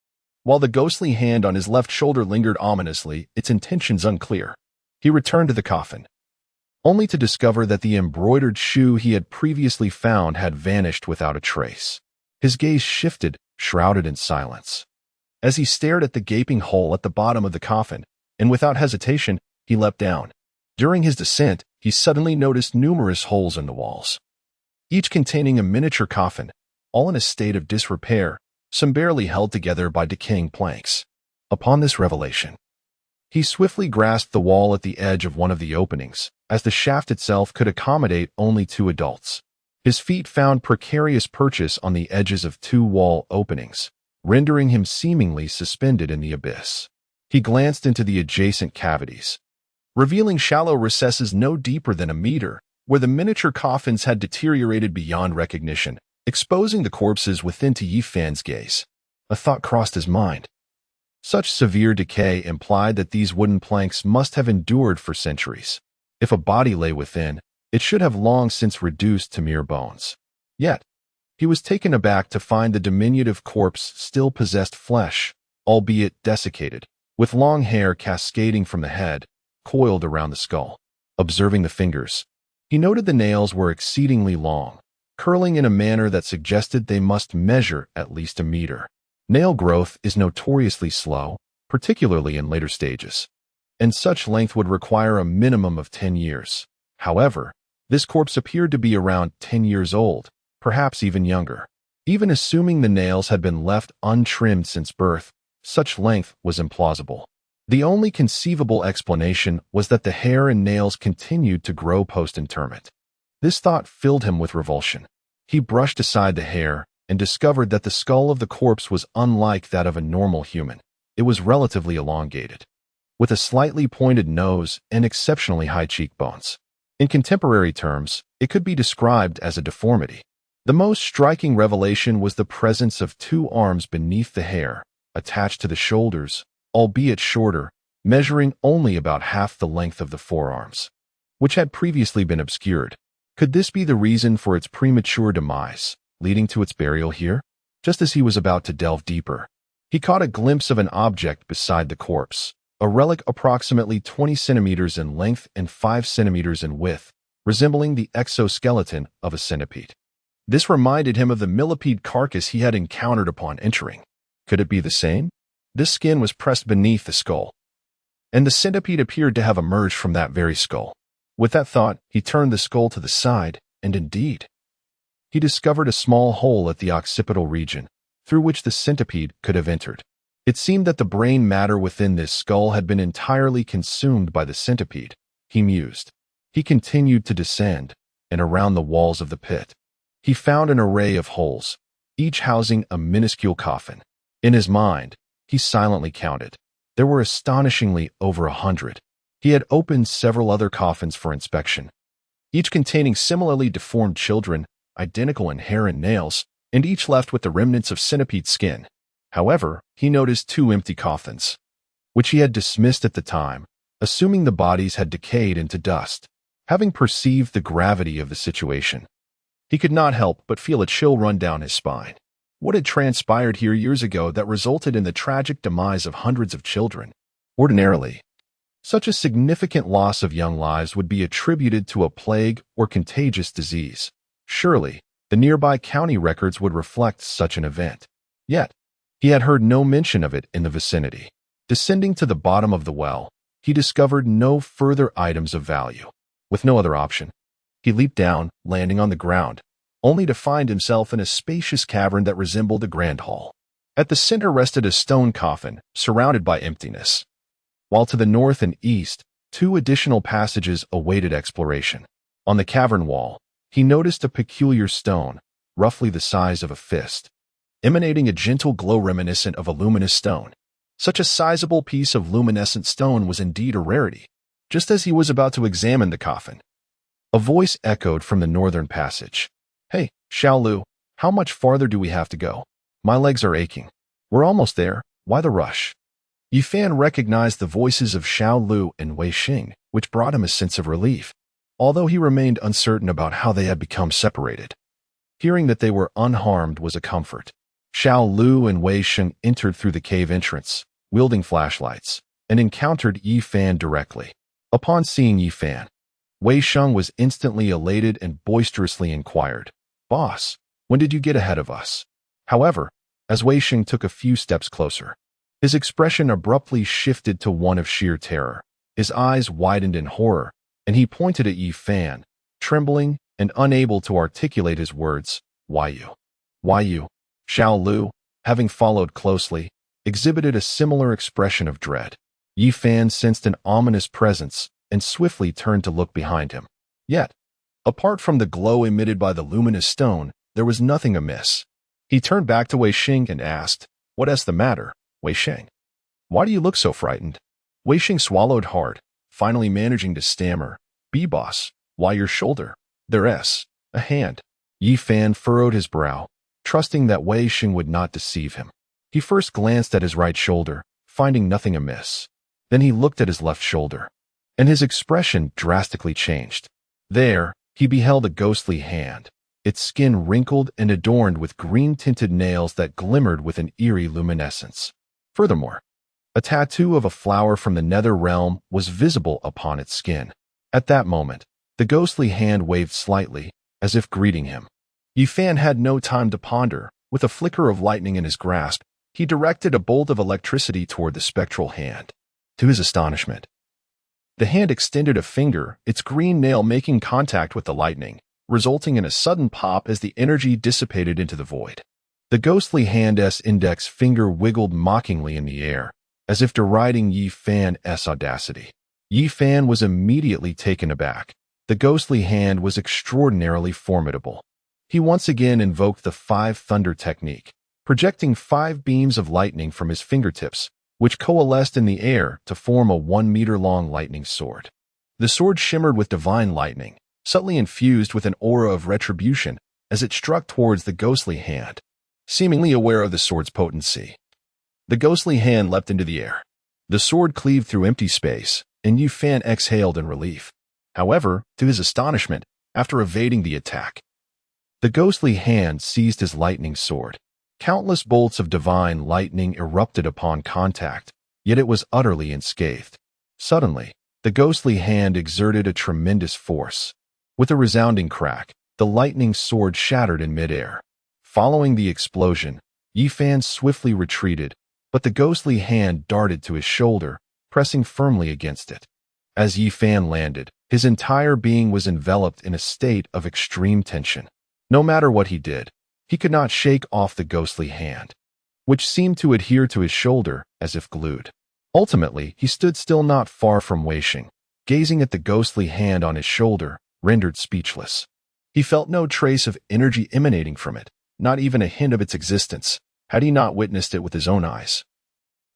while the ghostly hand on his left shoulder lingered ominously, its intentions unclear. He returned to the coffin, only to discover that the embroidered shoe he had previously found had vanished without a trace. His gaze shifted, shrouded in silence. As he stared at the gaping hole at the bottom of the coffin, and without hesitation, he leapt down. During his descent, he suddenly noticed numerous holes in the walls, each containing a miniature coffin, all in a state of disrepair, some barely held together by decaying planks. Upon this revelation, he swiftly grasped the wall at the edge of one of the openings, as the shaft itself could accommodate only 2 adults. His feet found precarious purchase on the edges of 2 wall openings, rendering him seemingly suspended in the abyss. He glanced into the adjacent cavities, revealing shallow recesses no deeper than a meter, where the miniature coffins had deteriorated beyond recognition, exposing the corpses within to Yi Fan's gaze. A thought crossed his mind. Such severe decay implied that these wooden planks must have endured for centuries. If a body lay within, it should have long since reduced to mere bones. Yet, he was taken aback to find the diminutive corpse still possessed flesh, albeit desiccated, with long hair cascading from the head, coiled around the skull. Observing the fingers, he noted the nails were exceedingly long, curling in a manner that suggested they must measure at least a meter. Nail growth is notoriously slow, particularly in later stages, and such length would require a minimum of 10 years. However, this corpse appeared to be around 10 years old, perhaps even younger. Even assuming the nails had been left untrimmed since birth, such length was implausible. The only conceivable explanation was that the hair and nails continued to grow post-interment. This thought filled him with revulsion. He brushed aside the hair and discovered that the skull of the corpse was unlike that of a normal human. It was relatively elongated, with a slightly pointed nose and exceptionally high cheekbones. In contemporary terms, it could be described as a deformity. The most striking revelation was the presence of 2 arms beneath the hair, attached to the shoulders, albeit shorter, measuring only about half the length of the forearms, which had previously been obscured. Could this be the reason for its premature demise, leading to its burial here? Just as he was about to delve deeper, he caught a glimpse of an object beside the corpse, a relic approximately 20 centimeters in length and 5 centimeters in width, resembling the exoskeleton of a centipede. This reminded him of the millipede carcass he had encountered upon entering. Could it be the same? This skin was pressed beneath the skull, and the centipede appeared to have emerged from that very skull. With that thought, he turned the skull to the side, and indeed, he discovered a small hole at the occipital region, through which the centipede could have entered. It seemed that the brain matter within this skull had been entirely consumed by the centipede, he mused. He continued to descend, and around the walls of the pit, he found an array of holes, each housing a minuscule coffin. In his mind, he silently counted. There were astonishingly over 100. He had opened several other coffins for inspection, each containing similarly deformed children, identical in hair and nails, and each left with the remnants of centipede skin. However, he noticed 2 empty coffins, which he had dismissed at the time, assuming the bodies had decayed into dust. Having perceived the gravity of the situation, he could not help but feel a chill run down his spine. What had transpired here years ago that resulted in the tragic demise of hundreds of children? Ordinarily, Such a significant loss of young lives would be attributed to a plague or contagious disease. Surely, the nearby county records would reflect such an event. Yet, he had heard no mention of it in the vicinity. Descending to the bottom of the well, he discovered no further items of value. With no other option, he leaped down, landing on the ground, only to find himself in a spacious cavern that resembled a grand hall. At the center rested a stone coffin, surrounded by emptiness, while to the north and east, 2 additional passages awaited exploration. On the cavern wall, he noticed a peculiar stone, roughly the size of a fist, emanating a gentle glow reminiscent of a luminous stone. Such a sizable piece of luminescent stone was indeed a rarity. Just as he was about to examine the coffin, a voice echoed from the northern passage. "Hey, Xiaolu, how much farther do we have to go? My legs are aching." "We're almost there. Why the rush?" Yifan recognized the voices of Xiaolu and Wei Xing, which brought him a sense of relief, although he remained uncertain about how they had become separated. Hearing that they were unharmed was a comfort. Xiaolu and Wei Xing entered through the cave entrance, wielding flashlights, and encountered Yifan directly. Upon seeing Yifan, Wei Xing was instantly elated and boisterously inquired, "Boss, when did you get ahead of us?" However, as Wei Xing took a few steps closer, his expression abruptly shifted to one of sheer terror. His eyes widened in horror, and he pointed at Yifan, trembling and unable to articulate his words. "Why you? Why you?" Xiaolu, having followed closely, exhibited a similar expression of dread. Yifan sensed an ominous presence and swiftly turned to look behind him. Yet, apart from the glow emitted by the luminous stone, there was nothing amiss. He turned back to Wei Xing and asked, "What is the matter, Wei Xing? Why do you look so frightened?" Wei Xing swallowed hard, finally managing to stammer, "B-boss, why your shoulder? There's a hand." Yifan furrowed his brow, trusting that Wei Xing would not deceive him. He first glanced at his right shoulder, finding nothing amiss. Then he looked at his left shoulder, and his expression drastically changed. There, he beheld a ghostly hand, its skin wrinkled and adorned with green-tinted nails that glimmered with an eerie luminescence. Furthermore, a tattoo of a flower from the nether realm was visible upon its skin. At that moment, the ghostly hand waved slightly, as if greeting him. Yifan had no time to ponder. With a flicker of lightning in his grasp, he directed a bolt of electricity toward the spectral hand. To his astonishment, the hand extended a finger, its green nail making contact with the lightning, resulting in a sudden pop as the energy dissipated into the void. The ghostly hand's index finger wiggled mockingly in the air, as if deriding Yifan's audacity. Yifan was immediately taken aback. The ghostly hand was extraordinarily formidable. He once again invoked the 5 thunder technique, projecting 5 beams of lightning from his fingertips, which coalesced in the air to form a 1-meter-long lightning sword. The sword shimmered with divine lightning, subtly infused with an aura of retribution as it struck towards the ghostly hand. Seemingly aware of the sword's potency, the ghostly hand leapt into the air. The sword cleaved through empty space, and Yifan exhaled in relief. However, to his astonishment, after evading the attack, the ghostly hand seized his lightning sword. Countless bolts of divine lightning erupted upon contact, yet it was utterly unscathed. Suddenly, the ghostly hand exerted a tremendous force. With a resounding crack, the lightning sword shattered in midair. Following the explosion, Yifan swiftly retreated, but the ghostly hand darted to his shoulder, pressing firmly against it. As Yifan landed, his entire being was enveloped in a state of extreme tension. No matter what he did, he could not shake off the ghostly hand, which seemed to adhere to his shoulder as if glued. Ultimately, he stood still not far from Wei Xing, gazing at the ghostly hand on his shoulder, rendered speechless. He felt no trace of energy emanating from it, not even a hint of its existence, had he not witnessed it with his own eyes.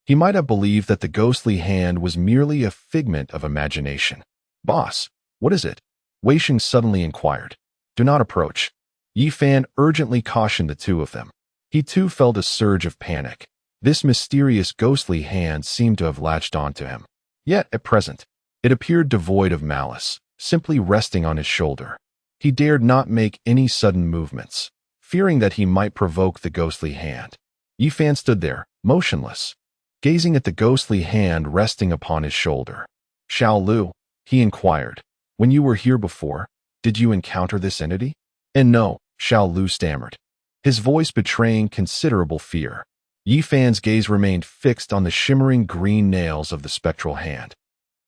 He might have believed that the ghostly hand was merely a figment of imagination. "Boss, what is it?" Wei Xing suddenly inquired. "Do not approach." Yifan urgently cautioned the two of them. He too felt a surge of panic. This mysterious ghostly hand seemed to have latched onto him. Yet, at present, it appeared devoid of malice, simply resting on his shoulder. He dared not make any sudden movements, fearing that he might provoke the ghostly hand. Yifan stood there, motionless, gazing at the ghostly hand resting upon his shoulder. Xiao Lu, he inquired. When you were here before, did you encounter this entity? And no, Xiao Lu stammered, his voice betraying considerable fear. Yi Fan's gaze remained fixed on the shimmering green nails of the spectral hand,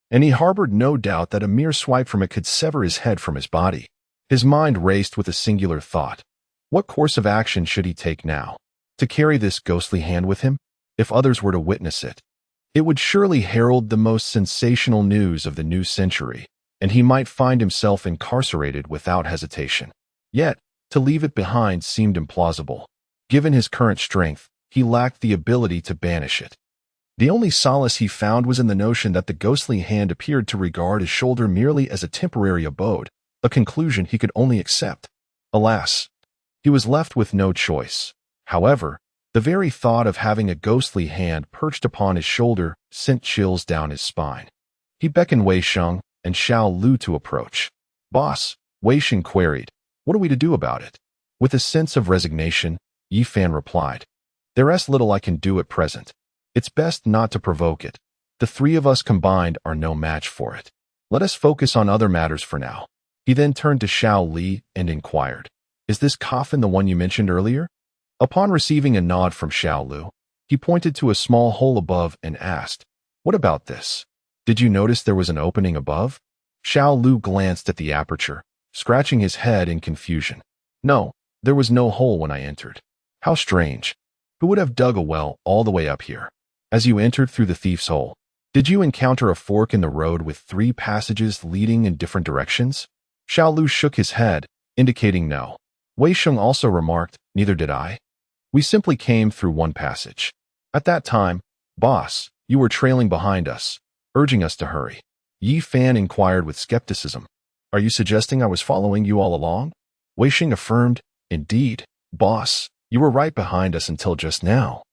and he harbored no doubt that a mere swipe from it could sever his head from his body. His mind raced with a singular thought. What course of action should he take now? To carry this ghostly hand with him? If others were to witness it, it would surely herald the most sensational news of the new century, and he might find himself incarcerated without hesitation. Yet, to leave it behind seemed implausible. Given his current strength, he lacked the ability to banish it. The only solace he found was in the notion that the ghostly hand appeared to regard his shoulder merely as a temporary abode, a conclusion he could only accept. Alas, he was left with no choice. However, the very thought of having a ghostly hand perched upon his shoulder sent chills down his spine. He beckoned Wei Sheng and Xiao Lu to approach. "Boss," Wei Sheng queried, "what are we to do about it?" With a sense of resignation, Yi Fan replied, "There's little I can do at present. It's best not to provoke it. The three of us combined are no match for it. Let us focus on other matters for now." He then turned to Xiao Li and inquired, "Is this coffin the one you mentioned earlier?" Upon receiving a nod from Xiao Lu, he pointed to a small hole above and asked, "What about this? Did you notice there was an opening above?" Xiao Lu glanced at the aperture, scratching his head in confusion. "No, there was no hole when I entered." "How strange. Who would have dug a well all the way up here?" "As you entered through the thief's hole, did you encounter a fork in the road with 3 passages leading in different directions?" Xiao Lu shook his head, indicating no. Wei Sheng also remarked, "Neither did I. We simply came through one passage. At that time, boss, you were trailing behind us, urging us to hurry." Yi Fan inquired with skepticism, "Are you suggesting I was following you all along?" Wei Sheng affirmed, "Indeed, boss, you were right behind us until just now,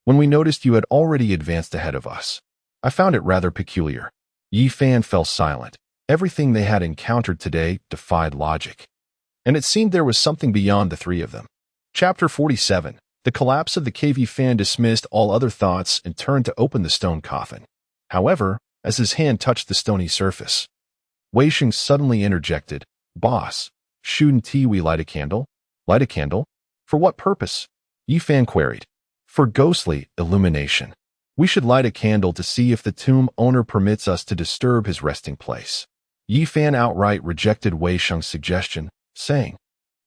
when we noticed you had already advanced ahead of us. I found it rather peculiar." Yi Fan fell silent. Everything they had encountered today defied logic, and it seemed there was something beyond the three of them. Chapter 47. The collapse of the cave. Yi Fan dismissed all other thoughts and turned to open the stone coffin. However, as his hand touched the stony surface, Wei Sheng suddenly interjected, "Boss, shouldn't we light a candle?" "Light a candle? For what purpose?" Yi Fan queried. "For ghostly illumination. We should light a candle to see if the tomb owner permits us to disturb his resting place." Yi Fan outright rejected Wei Sheng's suggestion, saying,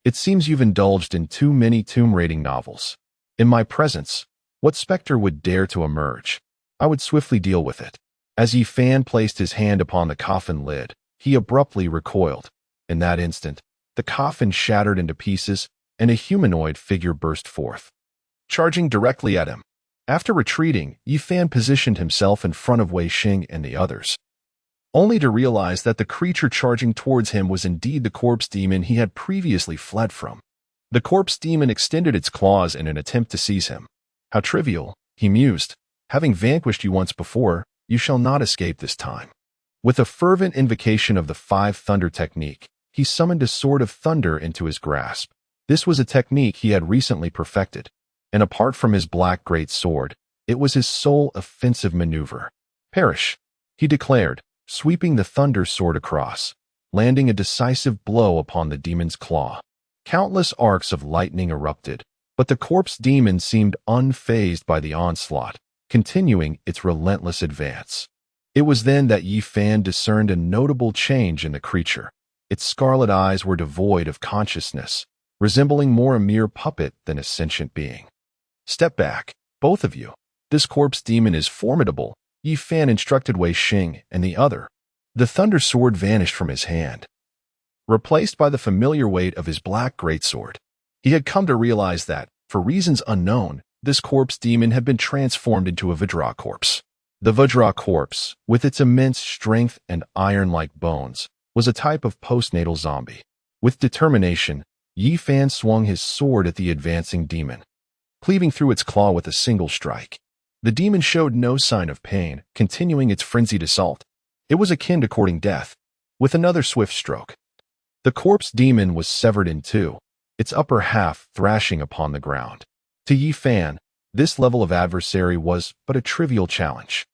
"It seems you've indulged in too many tomb-raiding novels. In my presence, what specter would dare to emerge? I would swiftly deal with it." As Yi Fan placed his hand upon the coffin lid, he abruptly recoiled. In that instant, the coffin shattered into pieces, and a humanoid figure burst forth, charging directly at him. After retreating, Yi Fan positioned himself in front of Wei Sheng and the others, only to realize that the creature charging towards him was indeed the corpse demon he had previously fled from. The corpse demon extended its claws in an attempt to seize him. "How trivial," he mused. "Having vanquished you once before, you shall not escape this time." With a fervent invocation of the 5 thunder technique, he summoned a sword of thunder into his grasp. This was a technique he had recently perfected, and apart from his black great sword, it was his sole offensive maneuver. "Perish," he declared, sweeping the thunder sword across, landing a decisive blow upon the demon's claw. Countless arcs of lightning erupted, but the corpse demon seemed unfazed by the onslaught, continuing its relentless advance. It was then that Yi Fan discerned a notable change in the creature. Its scarlet eyes were devoid of consciousness, resembling more a mere puppet than a sentient being. "Step back, both of you. This corpse demon is formidable," Yi Fan instructed Wei Sheng and the other. The thunder sword vanished from his hand, replaced by the familiar weight of his black greatsword. He had come to realize that, for reasons unknown, this corpse demon had been transformed into a Vajra corpse. The Vajra corpse, with its immense strength and iron-like bones, was a type of postnatal zombie. With determination, Yi Fan swung his sword at the advancing demon, cleaving through its claw with a single strike. The demon showed no sign of pain, continuing its frenzied assault. It was akin to courting death. With another swift stroke, the corpse demon was severed in two, its upper half thrashing upon the ground. To Yi Fan, this level of adversary was but a trivial challenge.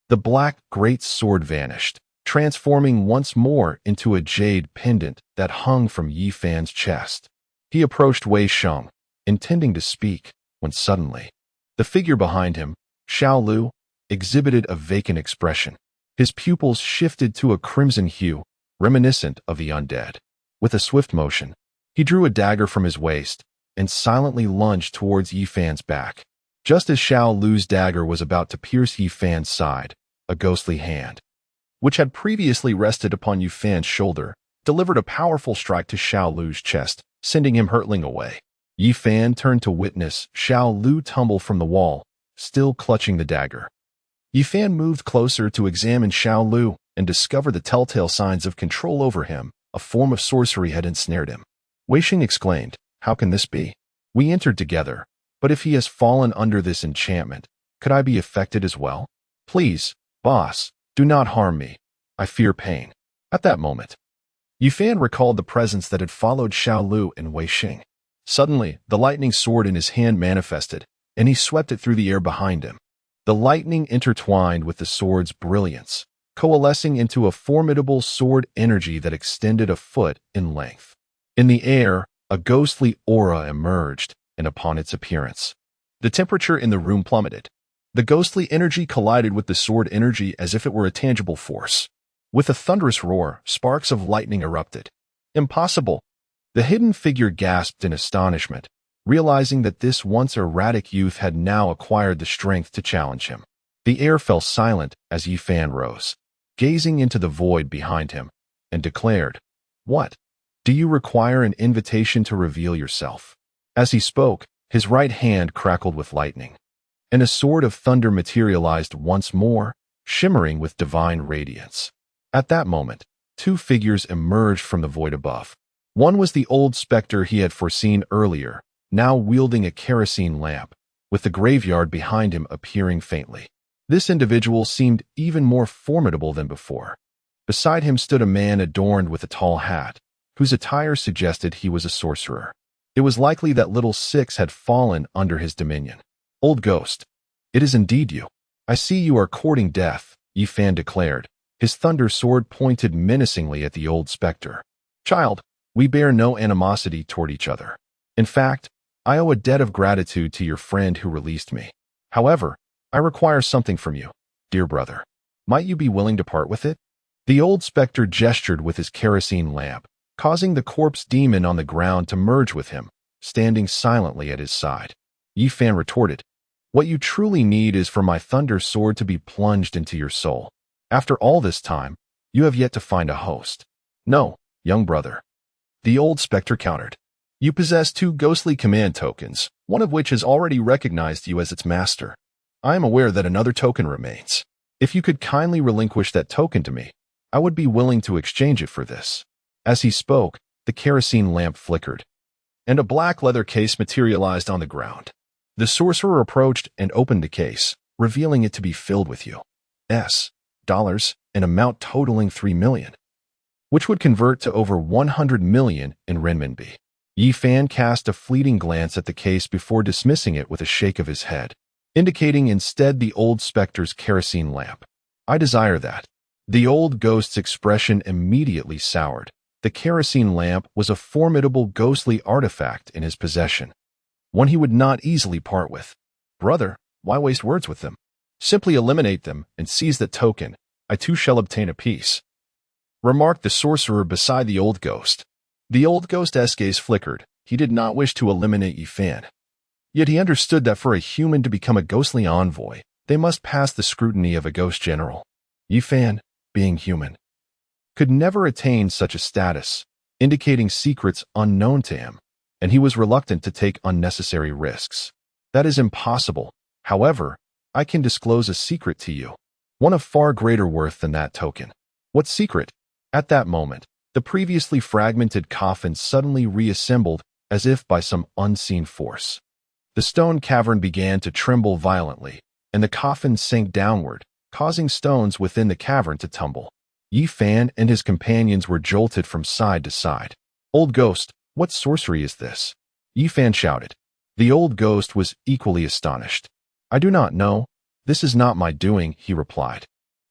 The black great sword vanished, transforming once more into a jade pendant that hung from Yi Fan's chest. He approached Wei Sheng, intending to speak, when suddenly, the figure behind him, Xiao Lu, exhibited a vacant expression. His pupils shifted to a crimson hue, reminiscent of the undead. With a swift motion, he drew a dagger from his waist and silently lunged towards Yi Fan's back. Just as Xiao Lu's dagger was about to pierce Yi Fan's side, a ghostly hand, which had previously rested upon Yi Fan's shoulder, delivered a powerful strike to Xiao Lu's chest, sending him hurtling away. Yi Fan turned to witness Xiao Lu tumble from the wall, still clutching the dagger. Yi Fan moved closer to examine Xiao Lu and discover the telltale signs of control over him. A form of sorcery had ensnared him. Wei Sheng exclaimed, "How can this be? We entered together, but if he has fallen under this enchantment, could I be affected as well? Please, boss, do not harm me. I fear pain." At that moment, Yi Fan recalled the presence that had followed Xiao Lu and Wei Sheng. Suddenly, the lightning sword in his hand manifested, and he swept it through the air behind him. The lightning intertwined with the sword's brilliance, coalescing into a formidable sword energy that extended a foot in length. In the air, a ghostly aura emerged, and upon its appearance, the temperature in the room plummeted. The ghostly energy collided with the sword energy as if it were a tangible force. With a thunderous roar, sparks of lightning erupted. "Impossible!" The hidden figure gasped in astonishment, realizing that this once erratic youth had now acquired the strength to challenge him. The air fell silent as Yi Fan rose, gazing into the void behind him, and declared, "What? Do you require an invitation to reveal yourself?" As he spoke, his right hand crackled with lightning, and a sword of thunder materialized once more, shimmering with divine radiance. At that moment, two figures emerged from the void above. One was the old specter he had foreseen earlier, now wielding a kerosene lamp, with the graveyard behind him appearing faintly. This individual seemed even more formidable than before. Beside him stood a man adorned with a tall hat, whose attire suggested he was a sorcerer. It was likely that Little Six had fallen under his dominion. "Old ghost, it is indeed you. I see you are courting death," Yi Fan declared, his thunder sword pointed menacingly at the old specter. "Child, we bear no animosity toward each other. In fact, I owe a debt of gratitude to your friend who released me. However, I require something from you, dear brother. Might you be willing to part with it?" The old specter gestured with his kerosene lamp, causing the corpse demon on the ground to merge with him, standing silently at his side. Yi Fan retorted, "What you truly need is for my thunder sword to be plunged into your soul. After all this time, you have yet to find a host." "No, young brother," the old specter countered. "You possess two ghostly command tokens, one of which has already recognized you as its master. I am aware that another token remains. If you could kindly relinquish that token to me, I would be willing to exchange it for this." As he spoke, the kerosene lamp flickered, and a black leather case materialized on the ground. The sorcerer approached and opened the case, revealing it to be filled with $, an amount totaling 3 million, which would convert to over 100 million in renminbi. Yi Fan cast a fleeting glance at the case before dismissing it with a shake of his head, indicating instead the old specter's kerosene lamp. "I desire that." The old ghost's expression immediately soured. The kerosene lamp was a formidable ghostly artifact in his possession, one he would not easily part with. "Brother, why waste words with them? Simply eliminate them and seize that token. I too shall obtain a piece," remarked the sorcerer beside the old ghost. The old ghost's gaze flickered. He did not wish to eliminate Yi Fan. Yet he understood that for a human to become a ghostly envoy, they must pass the scrutiny of a ghost general. Yi Fan, being human, could never attain such a status, indicating secrets unknown to him, and he was reluctant to take unnecessary risks. "That is impossible. However, I can disclose a secret to you, one of far greater worth than that token." "What secret?" At that moment, the previously fragmented coffin suddenly reassembled as if by some unseen force. The stone cavern began to tremble violently, and the coffin sank downward, causing stones within the cavern to tumble. Yi Fan and his companions were jolted from side to side. "Old ghost, what sorcery is this?" Yi Fan shouted. The old ghost was equally astonished. "I do not know. This is not my doing," he replied.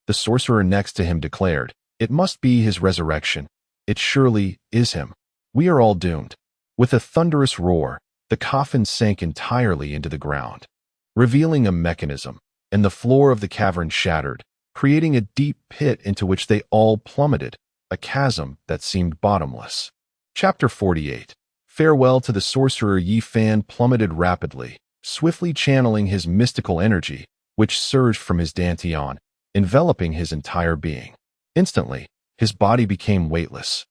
The sorcerer next to him declared, It must be his resurrection. It surely is him. We are all doomed. With a thunderous roar, the coffin sank entirely into the ground, revealing a mechanism, and the floor of the cavern shattered, creating a deep pit into which they all plummeted, a chasm that seemed bottomless. Chapter 48. Farewell to the sorcerer. Yi Fan plummeted rapidly, swiftly channeling his mystical energy, which surged from his dantian, enveloping his entire being. Instantly, his body became weightless.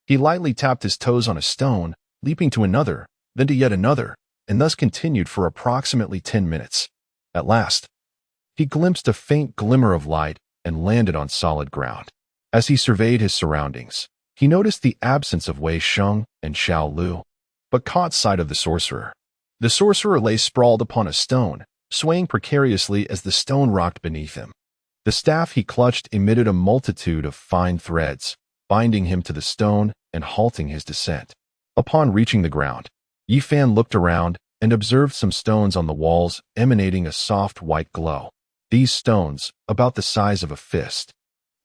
He lightly tapped his toes on a stone, leaping to another, then to yet another, and thus continued for approximately 10 minutes. At last, he glimpsed a faint glimmer of light and landed on solid ground. As he surveyed his surroundings, he noticed the absence of Wei Sheng and Xiao Lu, but caught sight of the sorcerer. The sorcerer lay sprawled upon a stone, swaying precariously as the stone rocked beneath him. The staff he clutched emitted a multitude of fine threads, binding him to the stone and halting his descent. Upon reaching the ground, Yi Fan looked around and observed some stones on the walls emanating a soft white glow. These stones, about the size of a fist,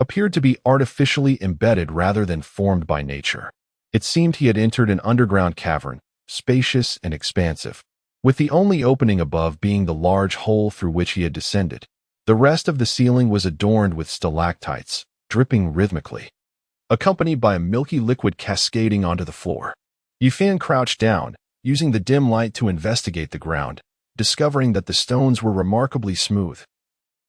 appeared to be artificially embedded rather than formed by nature. It seemed he had entered an underground cavern, spacious and expansive, with the only opening above being the large hole through which he had descended. The rest of the ceiling was adorned with stalactites, dripping rhythmically, accompanied by a milky liquid cascading onto the floor. Yi Fan crouched down, using the dim light to investigate the ground, discovering that the stones were remarkably smooth,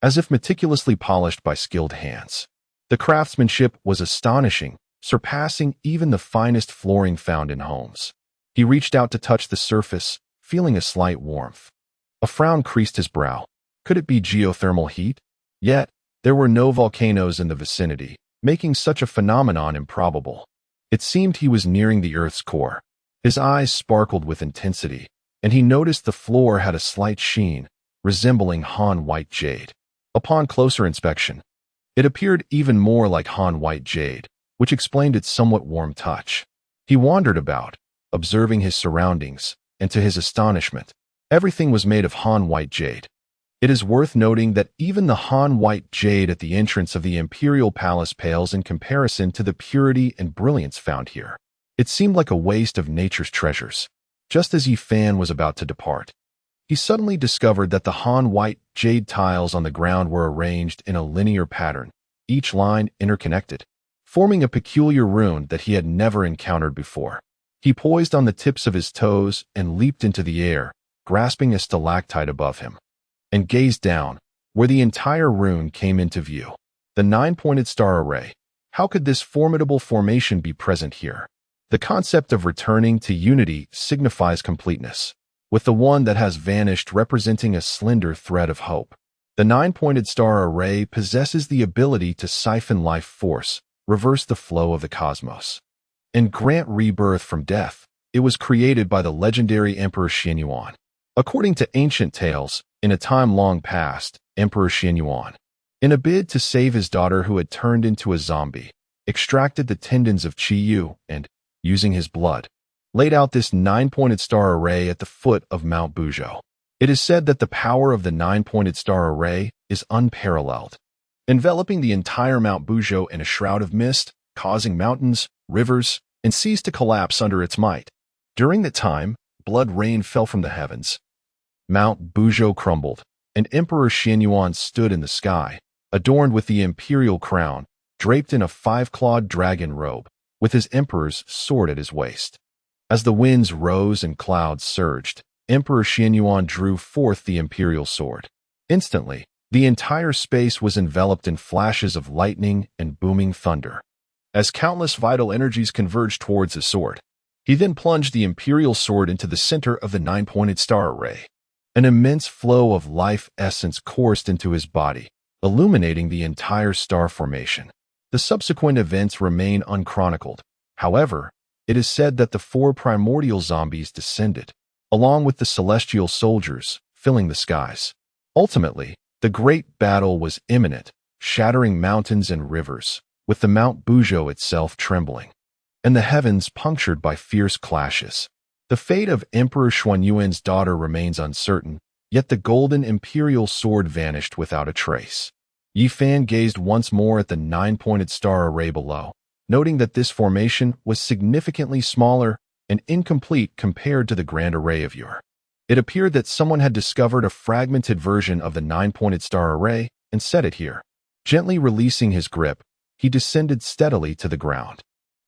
as if meticulously polished by skilled hands. The craftsmanship was astonishing, surpassing even the finest flooring found in homes. He reached out to touch the surface, feeling a slight warmth. A frown creased his brow. Could it be geothermal heat? Yet, there were no volcanoes in the vicinity, making such a phenomenon improbable. It seemed he was nearing the Earth's core. His eyes sparkled with intensity, and he noticed the floor had a slight sheen, resembling Han white jade. Upon closer inspection, it appeared even more like Han white jade, which explained its somewhat warm touch. He wandered about, observing his surroundings, and to his astonishment, everything was made of Han white jade. It is worth noting that even the Han white jade at the entrance of the Imperial Palace pales in comparison to the purity and brilliance found here. It seemed like a waste of nature's treasures. Just as Yi Fan was about to depart, he suddenly discovered that the Han white jade tiles on the ground were arranged in a linear pattern, each line interconnected, forming a peculiar rune that he had never encountered before. He poised on the tips of his toes and leaped into the air, grasping a stalactite above him, and gazed down, where the entire rune came into view. The 9-pointed star array. How could this formidable formation be present here? The concept of returning to unity signifies completeness, with the one that has vanished representing a slender thread of hope. The 9-pointed star array possesses the ability to siphon life force, reverse the flow of the cosmos, and grant rebirth from death. It was created by the legendary Emperor Xianyuan. According to ancient tales, in a time long past, Emperor Xianyuan, in a bid to save his daughter who had turned into a zombie, extracted the tendons of Qi Yu and, using his blood, laid out this 9-pointed star array at the foot of Mount Buzhou. It is said that the power of the 9-pointed star array is unparalleled, enveloping the entire Mount Buzhou in a shroud of mist, causing mountains, rivers, and seas to collapse under its might. During that time, blood rain fell from the heavens. Mount Buzhou crumbled, and Emperor Xianyuan stood in the sky, adorned with the imperial crown, draped in a 5-clawed dragon robe, with his emperor's sword at his waist. As the winds rose and clouds surged, Emperor Xianyuan drew forth the imperial sword. Instantly, the entire space was enveloped in flashes of lightning and booming thunder, as countless vital energies converged towards the sword. He then plunged the imperial sword into the center of the 9-pointed star array. An immense flow of life essence coursed into his body, illuminating the entire star formation. The subsequent events remain unchronicled. However, it is said that the 4 primordial zombies descended, along with the celestial soldiers, filling the skies. Ultimately, the great battle was imminent, shattering mountains and rivers, with the Mount Buzhou itself trembling, and the heavens punctured by fierce clashes. The fate of Emperor Xuanyuan's daughter remains uncertain, yet the golden imperial sword vanished without a trace. Yi Fan gazed once more at the 9-pointed star array below, noting that this formation was significantly smaller and incomplete compared to the grand array of yore. It appeared that someone had discovered a fragmented version of the 9-pointed star array and set it here. Gently releasing his grip, he descended steadily to the ground.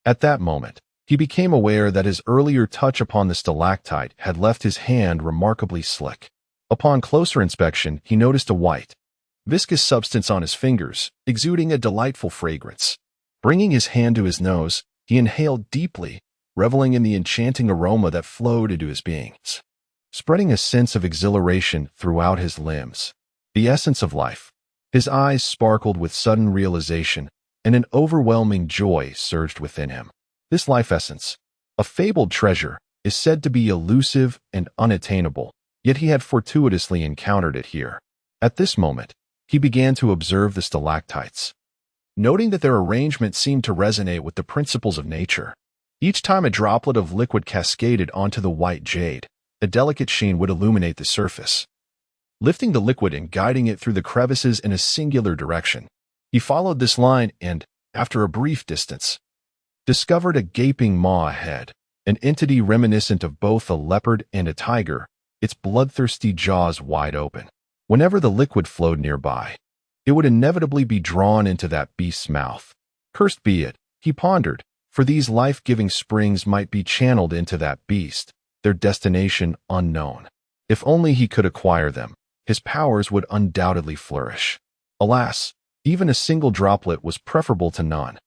At that moment, he became aware that his earlier touch upon the stalactite had left his hand remarkably slick. Upon closer inspection, he noticed a white, viscous substance on his fingers, exuding a delightful fragrance. Bringing his hand to his nose, he inhaled deeply, reveling in the enchanting aroma that flowed into his being, spreading a sense of exhilaration throughout his limbs. The essence of life. His eyes sparkled with sudden realization, and an overwhelming joy surged within him. This life essence, a fabled treasure, is said to be elusive and unattainable, yet he had fortuitously encountered it here. At this moment, he began to observe the stalactites, noting that their arrangement seemed to resonate with the principles of nature. Each time a droplet of liquid cascaded onto the white jade, a delicate sheen would illuminate the surface. Lifting the liquid and guiding it through the crevices in a singular direction, he followed this line and, after a brief distance, discovered a gaping maw ahead, an entity reminiscent of both a leopard and a tiger, its bloodthirsty jaws wide open. Whenever the liquid flowed nearby, it would inevitably be drawn into that beast's mouth. Cursed be it, he pondered, for these life-giving springs might be channeled into that beast, their destination unknown. If only he could acquire them, his powers would undoubtedly flourish. Alas, even a single droplet was preferable to none.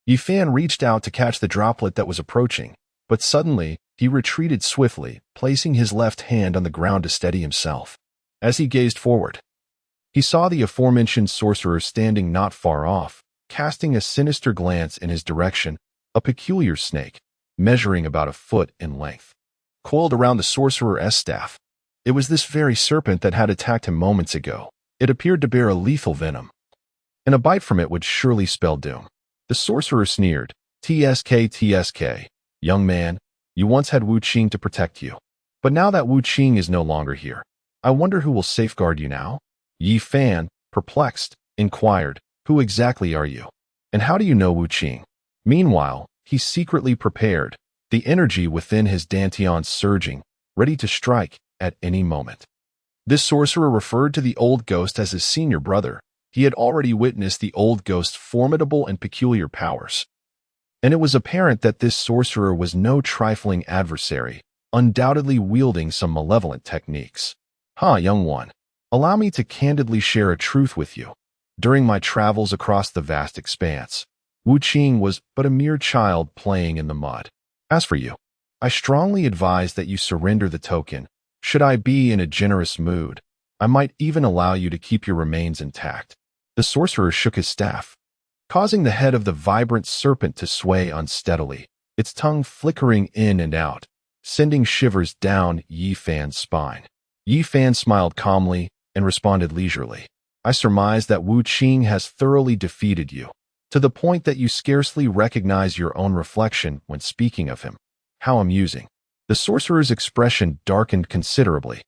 Yi Fan reached out to catch the droplet that was approaching, but suddenly he retreated swiftly, placing his left hand on the ground to steady himself. As he gazed forward, he saw the aforementioned sorcerer standing not far off, casting a sinister glance in his direction, a peculiar snake, measuring about a foot in length, coiled around the sorcerer's staff. It was this very serpent that had attacked him moments ago. It appeared to bear a lethal venom, and a bite from it would surely spell doom. The sorcerer sneered, "TSK, young man, you once had Wu Qing to protect you. But now that Wu Qing is no longer here, I wonder who will safeguard you now?" Yi Fan, perplexed, inquired, "Who exactly are you? And how do you know Wu Qing?" Meanwhile, he secretly prepared, the energy within his dantian surging, ready to strike at any moment. This sorcerer referred to the old ghost as his senior brother. He had already witnessed the old ghost's formidable and peculiar powers, and it was apparent that this sorcerer was no trifling adversary, undoubtedly wielding some malevolent techniques. Young one, allow me to candidly share a truth with you. During my travels across the vast expanse, Wu Qing was but a mere child playing in the mud. As for you, I strongly advise that you surrender the token. Should I be in a generous mood, I might even allow you to keep your remains intact." The sorcerer shook his staff, causing the head of the vibrant serpent to sway unsteadily, its tongue flickering in and out, sending shivers down Yi Fan's spine. Yi Fan smiled calmly and responded leisurely, "I surmise that Wu Qing has thoroughly defeated you, to the point that you scarcely recognize your own reflection when speaking of him. How amusing." The sorcerer's expression darkened considerably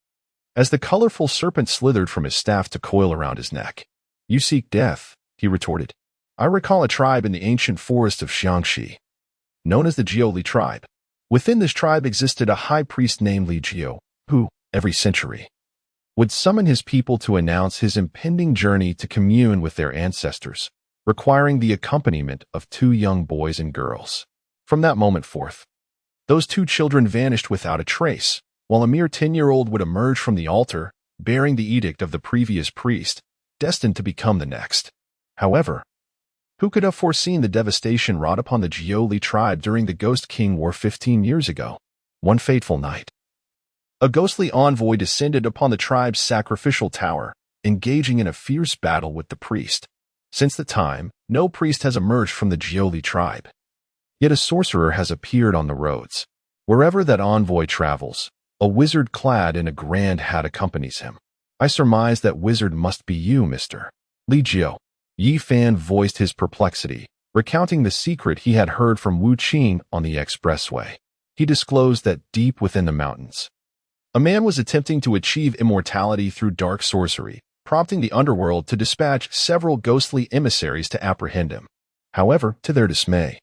as the colorful serpent slithered from his staff to coil around his neck. "You seek death," he retorted. "I recall a tribe in the ancient forest of Xiangxi, known as the Jiuli tribe. Within this tribe existed a high priest named Li Jiu, who, every century, would summon his people to announce his impending journey to commune with their ancestors, requiring the accompaniment of 2 young boys and girls. From that moment forth, those 2 children vanished without a trace, while a mere 10-year-old would emerge from the altar, bearing the edict of the previous priest, destined to become the next. However, who could have foreseen the devastation wrought upon the Jiuli tribe during the Ghost King War 15 years ago? One fateful night, a ghostly envoy descended upon the tribe's sacrificial tower, engaging in a fierce battle with the priest. Since that time, no priest has emerged from the Jiuli tribe. Yet a sorcerer has appeared on the roads. Wherever that envoy travels, a wizard clad in a grand hat accompanies him. I surmise that wizard must be you, Mr. Li Jiu. Yi Fan voiced his perplexity, recounting the secret he had heard from Wu Qing on the expressway. He disclosed that deep within the mountains, a man was attempting to achieve immortality through dark sorcery, prompting the Underworld to dispatch several ghostly emissaries to apprehend him. However, to their dismay,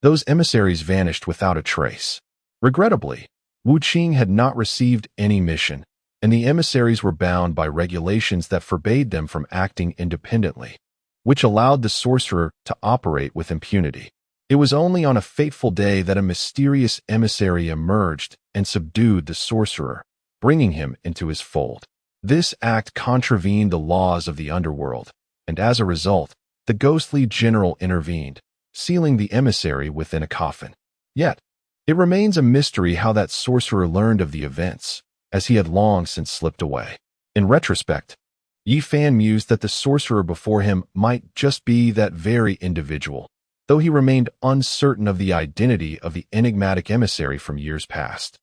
those emissaries vanished without a trace. Regrettably, Wu Qing had not received any mission, and the emissaries were bound by regulations that forbade them from acting independently, which allowed the sorcerer to operate with impunity. It was only on a fateful day that a mysterious emissary emerged and subdued the sorcerer, bringing him into his fold. This act contravened the laws of the Underworld, and as a result, the ghostly general intervened, sealing the emissary within a coffin. Yet, it remains a mystery how that sorcerer learned of the events, as he had long since slipped away. In retrospect, Yi Fan mused that the sorcerer before him might just be that very individual, though he remained uncertain of the identity of the enigmatic emissary from years past.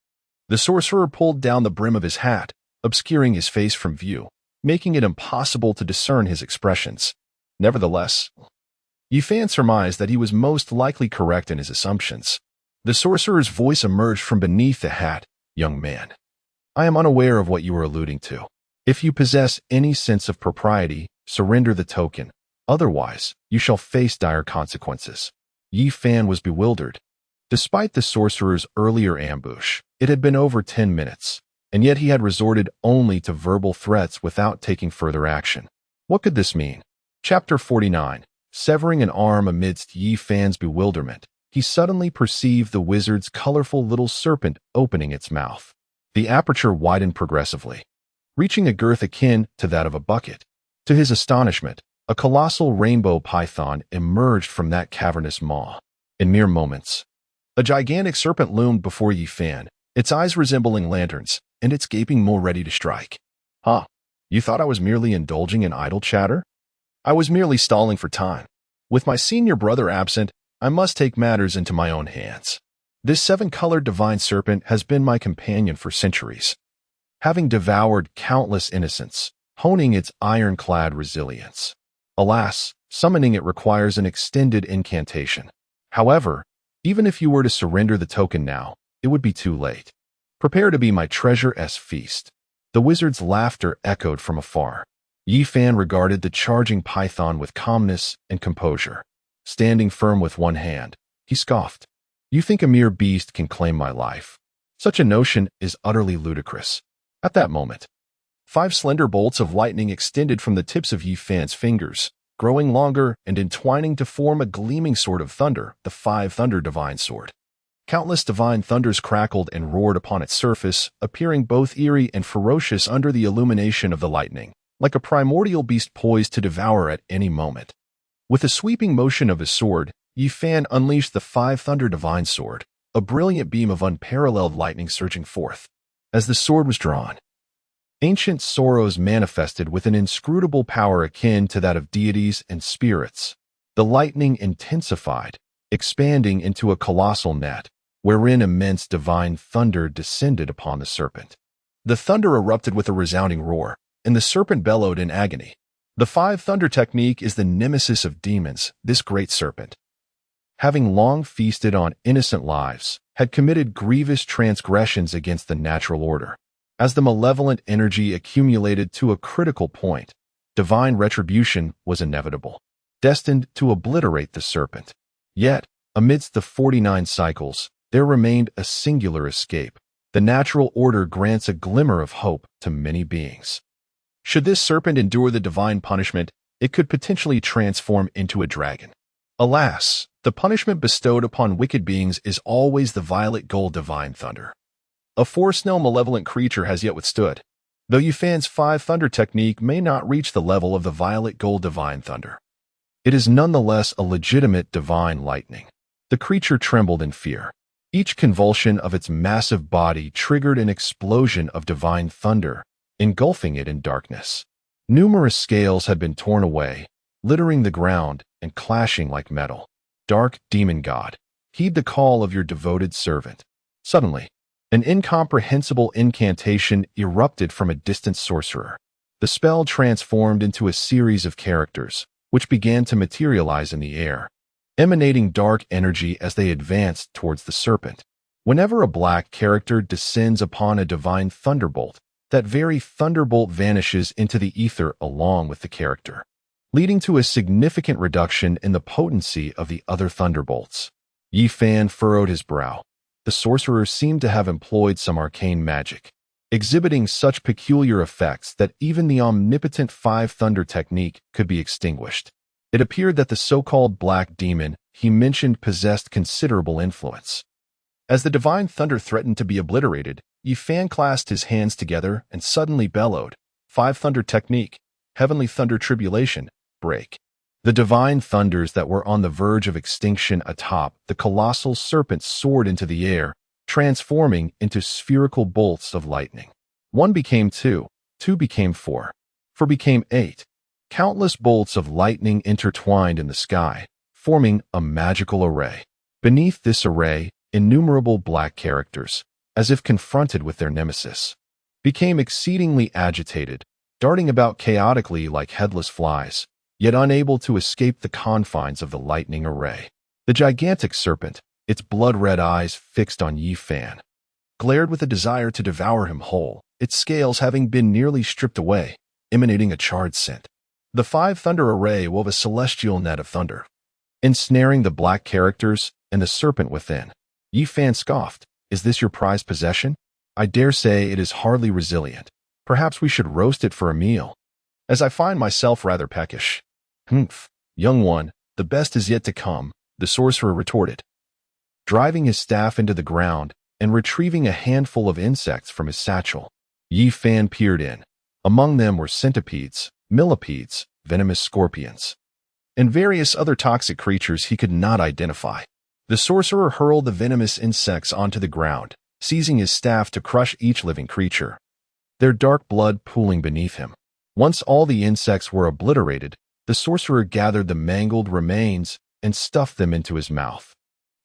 The sorcerer pulled down the brim of his hat, obscuring his face from view, making it impossible to discern his expressions. Nevertheless, Yi Fan surmised that he was most likely correct in his assumptions. The sorcerer's voice emerged from beneath the hat. "Young man, I am unaware of what you are alluding to. If you possess any sense of propriety, surrender the token. Otherwise, you shall face dire consequences." Yi Fan was bewildered. Despite the sorcerer's earlier ambush, it had been over 10 minutes, and yet he had resorted only to verbal threats without taking further action. What could this mean? Chapter 49. Severing an arm. Amidst Yi Fan's bewilderment, he suddenly perceived the wizard's colorful little serpent opening its mouth. The aperture widened progressively, reaching a girth akin to that of a bucket. To his astonishment, a colossal rainbow python emerged from that cavernous maw. In mere moments, a gigantic serpent loomed before Yi Fan, its eyes resembling lanterns, and its gaping maw ready to strike. "Huh, you thought I was merely indulging in idle chatter? I was merely stalling for time. With my senior brother absent, I must take matters into my own hands. This seven-colored divine serpent has been my companion for centuries, having devoured countless innocents, honing its ironclad resilience. Alas, summoning it requires an extended incantation. However, even if you were to surrender the token now, it would be too late. Prepare to be my treasure's feast." The wizard's laughter echoed from afar. Yi Fan regarded the charging python with calmness and composure. Standing firm with one hand, he scoffed. "You think a mere beast can claim my life? Such a notion is utterly ludicrous." At that moment, 5 slender bolts of lightning extended from the tips of Yi Fan's fingers, growing longer and entwining to form a gleaming sword of thunder, the 5-thunder divine sword. Countless divine thunders crackled and roared upon its surface, appearing both eerie and ferocious under the illumination of the lightning, like a primordial beast poised to devour at any moment. With a sweeping motion of his sword, Yi Fan unleashed the 5-thunder divine sword, a brilliant beam of unparalleled lightning surging forth. As the sword was drawn, ancient sorrows manifested with an inscrutable power akin to that of deities and spirits. The lightning intensified, expanding into a colossal net, wherein immense divine thunder descended upon the serpent. The thunder erupted with a resounding roar, and the serpent bellowed in agony. The 5-thunder technique is the nemesis of demons. This great serpent, having long feasted on innocent lives, had committed grievous transgressions against the natural order. As the malevolent energy accumulated to a critical point, divine retribution was inevitable, destined to obliterate the serpent. Yet, amidst the 49 cycles, there remained a singular escape. The natural order grants a glimmer of hope to many beings. Should this serpent endure the divine punishment, it could potentially transform into a dragon. Alas, the punishment bestowed upon wicked beings is always the violet gold divine thunder. A 4-snell malevolent creature has yet withstood, though Yi Fan's 5-thunder technique may not reach the level of the violet gold divine thunder. It is nonetheless a legitimate divine lightning. The creature trembled in fear. Each convulsion of its massive body triggered an explosion of divine thunder, engulfing it in darkness. Numerous scales had been torn away, littering the ground and clashing like metal. "Dark demon god, heed the call of your devoted servant." Suddenly, an incomprehensible incantation erupted from a distant sorcerer. The spell transformed into a series of characters, which began to materialize in the air, emanating dark energy as they advanced towards the serpent. Whenever a black character descends upon a divine thunderbolt, that very thunderbolt vanishes into the ether along with the character, leading to a significant reduction in the potency of the other thunderbolts. Yi Fan furrowed his brow. The sorcerer seemed to have employed some arcane magic, exhibiting such peculiar effects that even the omnipotent five thunder technique could be extinguished. It appeared that the so-called black demon he mentioned possessed considerable influence. As the divine thunder threatened to be obliterated, Yi Fan clasped his hands together and suddenly bellowed, "Five thunder technique, heavenly thunder tribulation, break." The divine thunders that were on the verge of extinction atop the colossal serpent soared into the air, transforming into spherical bolts of lightning. One became two became four became eight. Countless bolts of lightning intertwined in the sky, forming a magical array. Beneath this array, innumerable black characters, as if confronted with their nemesis, became exceedingly agitated, darting about chaotically like headless flies, yet unable to escape the confines of the lightning array. The gigantic serpent, its blood-red eyes fixed on Yi Fan, glared with a desire to devour him whole, its scales having been nearly stripped away, emanating a charred scent. The five thunder array wove a celestial net of thunder, ensnaring the black characters and the serpent within. Yi Fan scoffed, "Is this your prized possession? I dare say it is hardly resilient. Perhaps we should roast it for a meal, as I find myself rather peckish." "Humph, young one, the best is yet to come," the sorcerer retorted, driving his staff into the ground and retrieving a handful of insects from his satchel. Yi Fan peered in. Among them were centipedes, millipedes, venomous scorpions, and various other toxic creatures he could not identify. The sorcerer hurled the venomous insects onto the ground, seizing his staff to crush each living creature, their dark blood pooling beneath him. Once all the insects were obliterated, the sorcerer gathered the mangled remains and stuffed them into his mouth.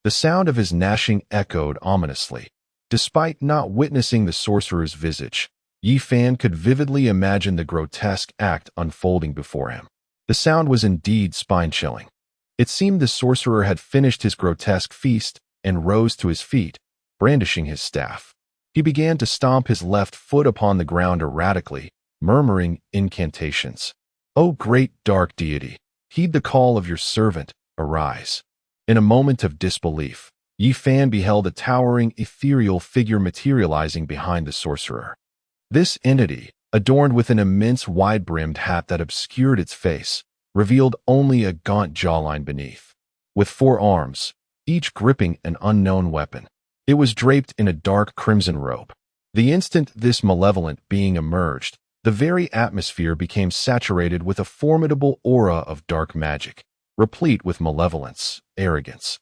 The sound of his gnashing echoed ominously. Despite not witnessing the sorcerer's visage, Yi Fan could vividly imagine the grotesque act unfolding before him. The sound was indeed spine-chilling. It seemed the sorcerer had finished his grotesque feast and rose to his feet, brandishing his staff. He began to stomp his left foot upon the ground erratically, murmuring incantations. "O great dark deity, heed the call of your servant, arise." In a moment of disbelief, Yi Fan beheld a towering ethereal figure materializing behind the sorcerer. This entity, adorned with an immense wide-brimmed hat that obscured its face, revealed only a gaunt jawline beneath. With 4 arms, each gripping an unknown weapon, it was draped in a dark crimson robe. The instant this malevolent being emerged, the very atmosphere became saturated with a formidable aura of dark magic, replete with malevolence, arrogance,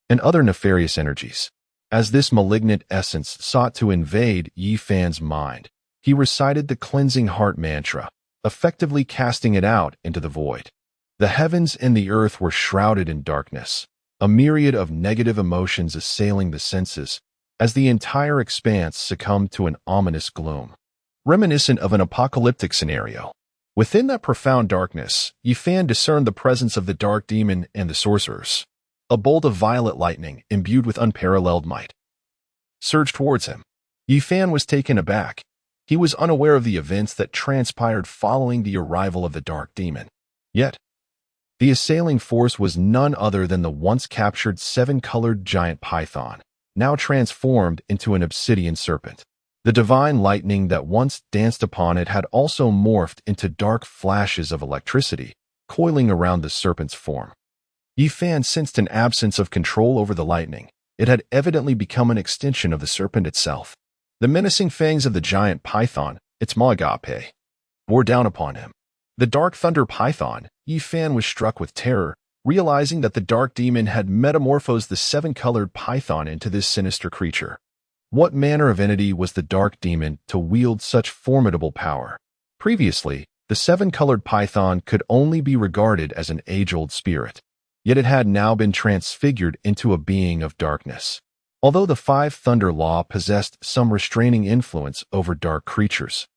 and other nefarious energies. As this malignant essence sought to invade Yi Fan's mind, he recited the cleansing heart mantra, effectively casting it out into the void. The heavens and the earth were shrouded in darkness, a myriad of negative emotions assailing the senses, as the entire expanse succumbed to an ominous gloom, reminiscent of an apocalyptic scenario. Within that profound darkness, Yi Fan discerned the presence of the dark demon and the sorcerers. A bolt of violet lightning, imbued with unparalleled might, surged towards him. Yi Fan was taken aback. He was unaware of the events that transpired following the arrival of the dark demon. Yet, the assailing force was none other than the once captured 7-colored giant python, now transformed into an obsidian serpent. The divine lightning that once danced upon it had also morphed into dark flashes of electricity, coiling around the serpent's form. Yi Fan sensed an absence of control over the lightning. It had evidently become an extension of the serpent itself. The menacing fangs of the giant python, its magape, bore down upon him. The dark thunder python, Yi Fan was struck with terror, realizing that the dark demon had metamorphosed the 7-colored python into this sinister creature. What manner of entity was the dark demon to wield such formidable power? Previously, the 7-colored python could only be regarded as an age-old spirit, yet it had now been transfigured into a being of darkness. Although the 5 thunder law possessed some restraining influence over dark creatures,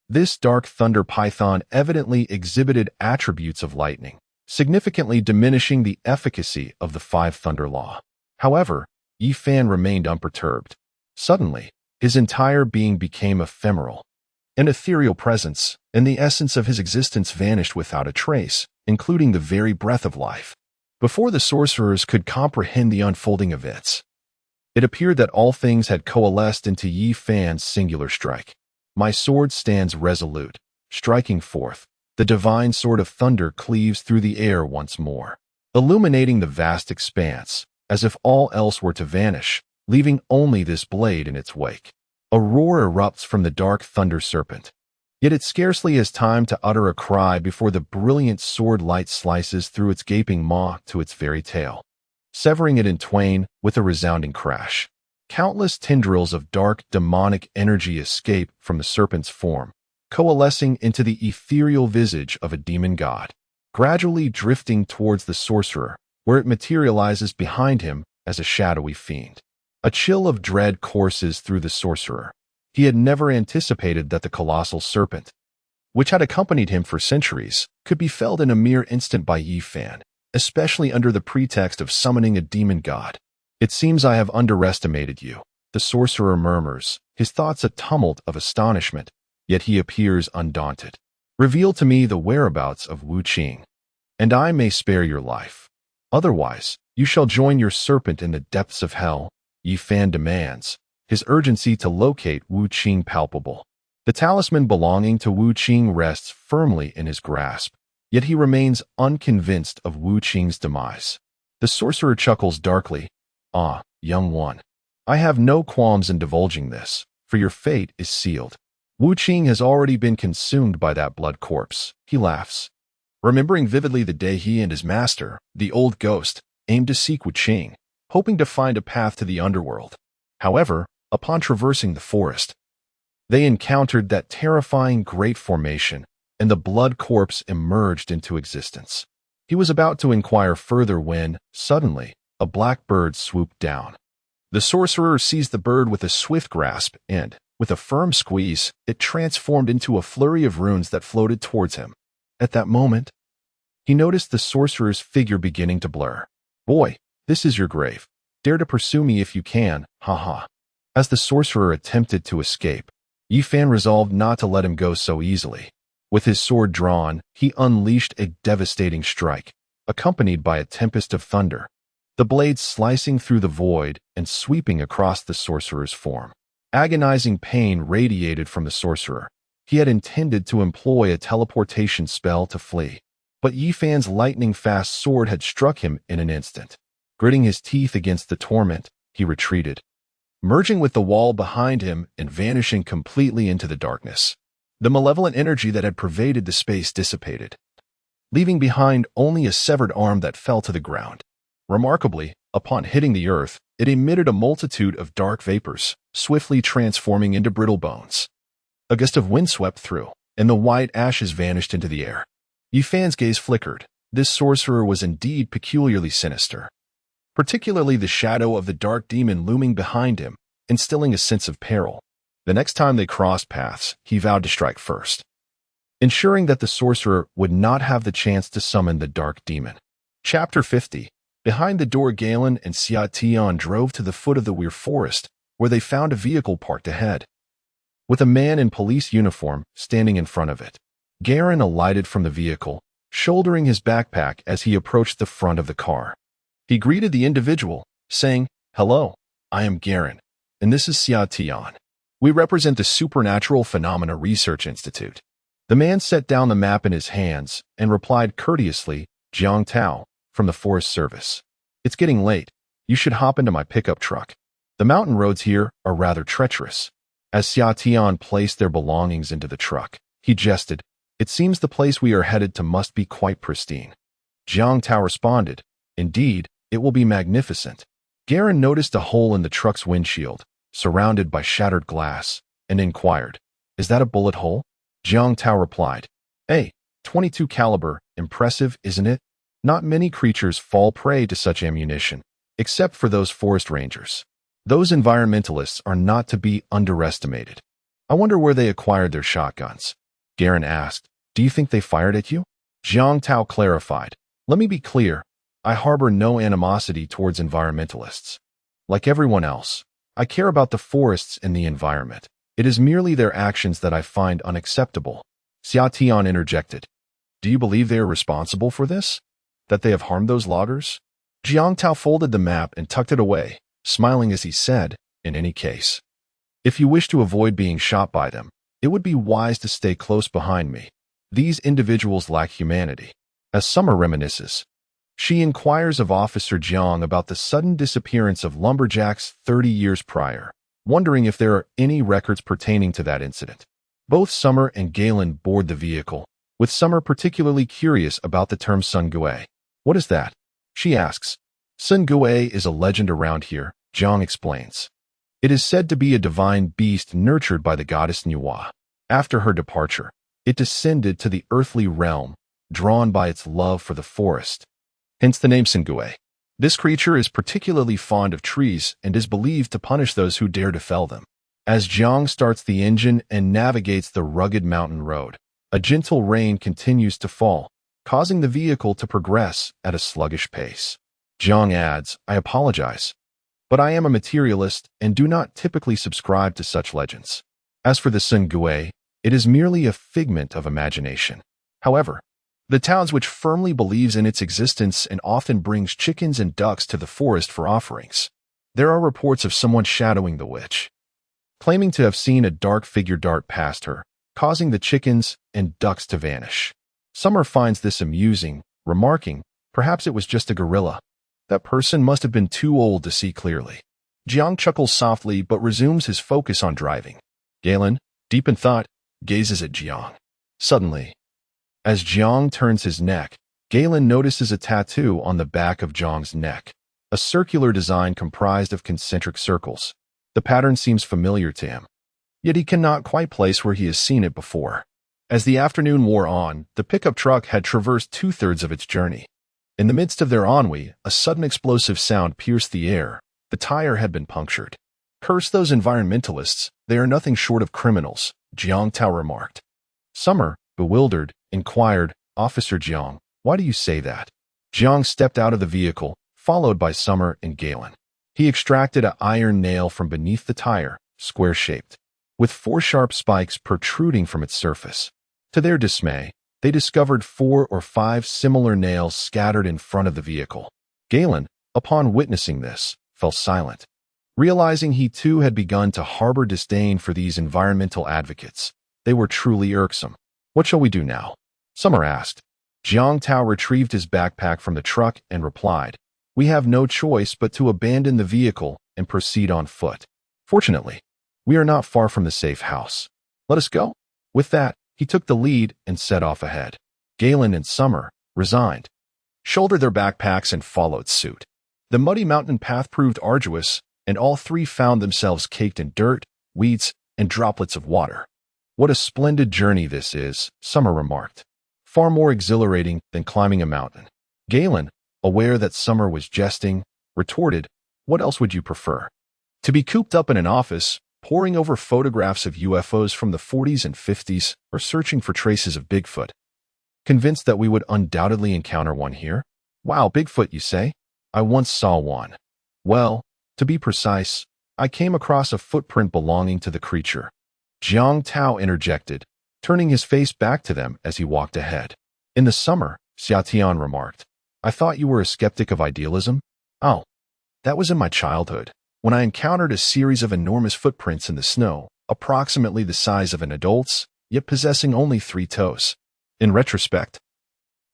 this dark thunder python evidently exhibited attributes of lightning, significantly diminishing the efficacy of the 5 thunder law. However, Yi Fan remained unperturbed. Suddenly, his entire being became ephemeral. An ethereal presence, and the essence of his existence vanished without a trace, including the very breath of life. Before the sorcerers could comprehend the unfolding events, it appeared that all things had coalesced into Yi Fan's singular strike. My sword stands resolute, striking forth. The divine sword of thunder cleaves through the air once more, illuminating the vast expanse, as if all else were to vanish, leaving only this blade in its wake. A roar erupts from the dark thunder serpent, yet it scarcely has time to utter a cry before the brilliant sword light slices through its gaping maw to its very tail, severing it in twain with a resounding crash. Countless tendrils of dark, demonic energy escape from the serpent's form, coalescing into the ethereal visage of a demon god, gradually drifting towards the sorcerer, where it materializes behind him as a shadowy fiend. A chill of dread courses through the sorcerer. He had never anticipated that the colossal serpent, which had accompanied him for centuries, could be felled in a mere instant by Yi Fan, especially under the pretext of summoning a demon god. It seems I have underestimated you, the sorcerer murmurs, his thoughts a tumult of astonishment, yet he appears undaunted. Reveal to me the whereabouts of Wu Qing, and I may spare your life. Otherwise, you shall join your serpent in the depths of hell, Yi Fan demands, his urgency to locate Wu Qing palpable. The talisman belonging to Wu Qing rests firmly in his grasp, yet he remains unconvinced of Wu Qing's demise. The sorcerer chuckles darkly. Ah, young one, I have no qualms in divulging this, for your fate is sealed. Wu Qing has already been consumed by that blood corpse, he laughs, remembering vividly the day he and his master, the old ghost, aimed to seek Wu Qing, hoping to find a path to the underworld. However, upon traversing the forest, they encountered that terrifying great formation, and the blood corpse emerged into existence. He was about to inquire further when, suddenly, a black bird swooped down. The sorcerer seized the bird with a swift grasp and, with a firm squeeze, it transformed into a flurry of runes that floated towards him. At that moment, he noticed the sorcerer's figure beginning to blur. Boy, this is your grave. Dare to pursue me if you can, ha. As the sorcerer attempted to escape, Yi Fan resolved not to let him go so easily. With his sword drawn, he unleashed a devastating strike, accompanied by a tempest of thunder, the blade slicing through the void and sweeping across the sorcerer's form. Agonizing pain radiated from the sorcerer. He had intended to employ a teleportation spell to flee, but Yi Fan's lightning-fast sword had struck him in an instant. Gritting his teeth against the torment, he retreated, merging with the wall behind him and vanishing completely into the darkness. The malevolent energy that had pervaded the space dissipated, leaving behind only a severed arm that fell to the ground. Remarkably, upon hitting the earth, it emitted a multitude of dark vapors, swiftly transforming into brittle bones. A gust of wind swept through, and the white ashes vanished into the air. Yi Fan's gaze flickered. This sorcerer was indeed peculiarly sinister, particularly the shadow of the dark demon looming behind him, instilling a sense of peril. The next time they crossed paths, he vowed to strike first, ensuring that the sorcerer would not have the chance to summon the dark demon. Chapter 50. Behind the door, Galen and Xia Tian drove to the foot of the Weir Forest, where they found a vehicle parked ahead, with a man in police uniform standing in front of it. Garen alighted from the vehicle, shouldering his backpack as he approached the front of the car. He greeted the individual, saying, "Hello, I am Garen, and this is Xia Tian. We represent the Supernatural Phenomena Research Institute." The man set down the map in his hands and replied courteously, "Jiang Tao, from the Forest Service. It's getting late. You should hop into my pickup truck. The mountain roads here are rather treacherous." As Xia Tian placed their belongings into the truck, he jested, "It seems the place we are headed to must be quite pristine." Jiang Tao responded, "Indeed, it will be magnificent." Garen noticed a hole in the truck's windshield, surrounded by shattered glass, and inquired, "Is that a bullet hole?" Jiang Tao replied, "Hey, 22 caliber, impressive, isn't it? Not many creatures fall prey to such ammunition, except for those forest rangers. Those environmentalists are not to be underestimated. I wonder where they acquired their shotguns." Garen asked, "Do you think they fired at you?" Jiang Tao clarified, "Let me be clear. I harbor no animosity towards environmentalists. Like everyone else, I care about the forests and the environment. It is merely their actions that I find unacceptable. Xia Tian interjected. Do you believe they are responsible for this? That they have harmed those loggers? Jiang Tao folded the map and tucked it away, smiling as he said, in any case, if you wish to avoid being shot by them, it would be wise to stay close behind me. These individuals lack humanity. As Summer reminisces, she inquires of Officer Jiang about the sudden disappearance of lumberjacks 30 years prior, wondering if there are any records pertaining to that incident. Both Summer and Galen board the vehicle, with Summer particularly curious about the term Sun Gui. What is that? She asks. Sun Gui is a legend around here, Jiang explains. It is said to be a divine beast nurtured by the goddess Nuwa. After her departure, it descended to the earthly realm, drawn by its love for the forest. Hence the name Sun Gui. This creature is particularly fond of trees and is believed to punish those who dare to fell them. As Jiang starts the engine and navigates the rugged mountain road, a gentle rain continues to fall, causing the vehicle to progress at a sluggish pace. Jiang adds, I apologize, but I am a materialist and do not typically subscribe to such legends. As for the Sun Gui, it is merely a figment of imagination. However, the towns which firmly believes in its existence and often brings chickens and ducks to the forest for offerings. There are reports of someone shadowing the witch, claiming to have seen a dark figure dart past her, causing the chickens and ducks to vanish. Summer finds this amusing, remarking, perhaps it was just a gorilla. That person must have been too old to see clearly. Jiang chuckles softly but resumes his focus on driving. Galen, deep in thought, gazes at Jiang. Suddenly, as Jiang turns his neck, Galen notices a tattoo on the back of Jiang's neck, a circular design comprised of concentric circles. The pattern seems familiar to him, yet he cannot quite place where he has seen it before. As the afternoon wore on, the pickup truck had traversed 2/3 of its journey. In the midst of their ennui, a sudden explosive sound pierced the air. The tire had been punctured. Curse those environmentalists, they are nothing short of criminals, Jiang Tao remarked. Summer, bewildered, inquired, Officer Jiang, why do you say that? Jiang stepped out of the vehicle, followed by Summer and Galen. He extracted an iron nail from beneath the tire, square-shaped, with 4 sharp spikes protruding from its surface. To their dismay, they discovered 4 or 5 similar nails scattered in front of the vehicle. Galen, upon witnessing this, fell silent, realizing he too had begun to harbor disdain for these environmental advocates. They were truly irksome. What shall we do now? Summer asked. Jiang Tao retrieved his backpack from the truck and replied, we have no choice but to abandon the vehicle and proceed on foot. Fortunately, we are not far from the safe house. Let us go. With that, he took the lead and set off ahead. Galen and Summer, resigned, shouldered their backpacks and followed suit. The muddy mountain path proved arduous, and all 3 found themselves caked in dirt, weeds, and droplets of water. What a splendid journey this is, Summer remarked. Far more exhilarating than climbing a mountain. Galen, aware that Summer was jesting, retorted, what else would you prefer? To be cooped up in an office, poring over photographs of UFOs from the 40s and 50s, or searching for traces of Bigfoot? Convinced that we would undoubtedly encounter one here? Wow, Bigfoot, you say? I once saw one. Well, to be precise, I came across a footprint belonging to the creature. Jiang Tao interjected, turning his face back to them as he walked ahead. In the summer, Xia Tian remarked, I thought you were a skeptic of idealism? Oh, that was in my childhood, when I encountered a series of enormous footprints in the snow, approximately the size of an adult's, yet possessing only 3 toes. In retrospect,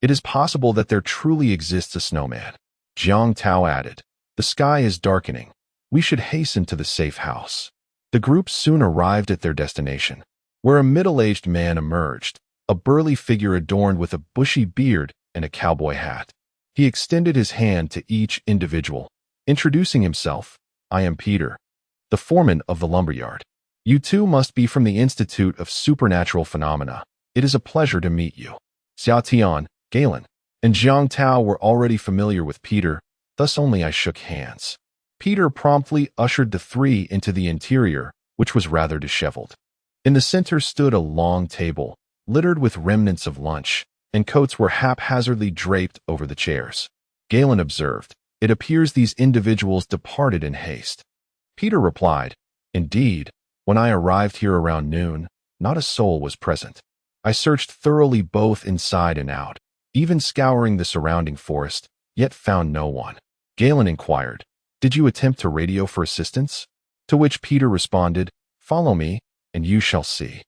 it is possible that there truly exists a snowman. Jiang Tao added, the sky is darkening. We should hasten to the safe house. The group soon arrived at their destination, where a middle-aged man emerged, a burly figure adorned with a bushy beard and a cowboy hat. He extended his hand to each individual, introducing himself. I am Peter, the foreman of the lumberyard. You two must be from the Institute of Supernatural Phenomena. It is a pleasure to meet you. Xia Tian, Galen, and Jiang Tao were already familiar with Peter, thus only I shook hands. Peter promptly ushered the 3 into the interior, which was rather disheveled. In the center stood a long table, littered with remnants of lunch, and coats were haphazardly draped over the chairs. Galen observed, it appears these individuals departed in haste. Peter replied, indeed, When I arrived here around noon, not a soul was present. I searched thoroughly both inside and out, even scouring the surrounding forest, yet found no one. Galen inquired, "Did you attempt to radio for assistance?" To which Peter responded, "Follow me, and you shall see."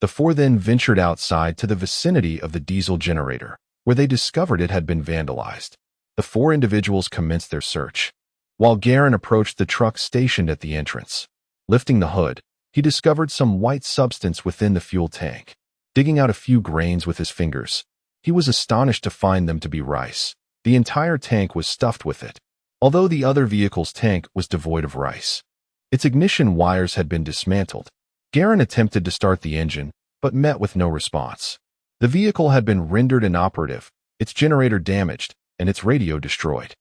The four then ventured outside to the vicinity of the diesel generator, where they discovered it had been vandalized. The four individuals commenced their search, while Garen approached the truck stationed at the entrance. Lifting the hood, he discovered some white substance within the fuel tank. Digging out a few grains with his fingers, he was astonished to find them to be rice. The entire tank was stuffed with it, although the other vehicle's tank was devoid of rice. Its ignition wires had been dismantled. Garen attempted to start the engine, but met with no response. The vehicle had been rendered inoperative, its generator damaged, and its radio destroyed.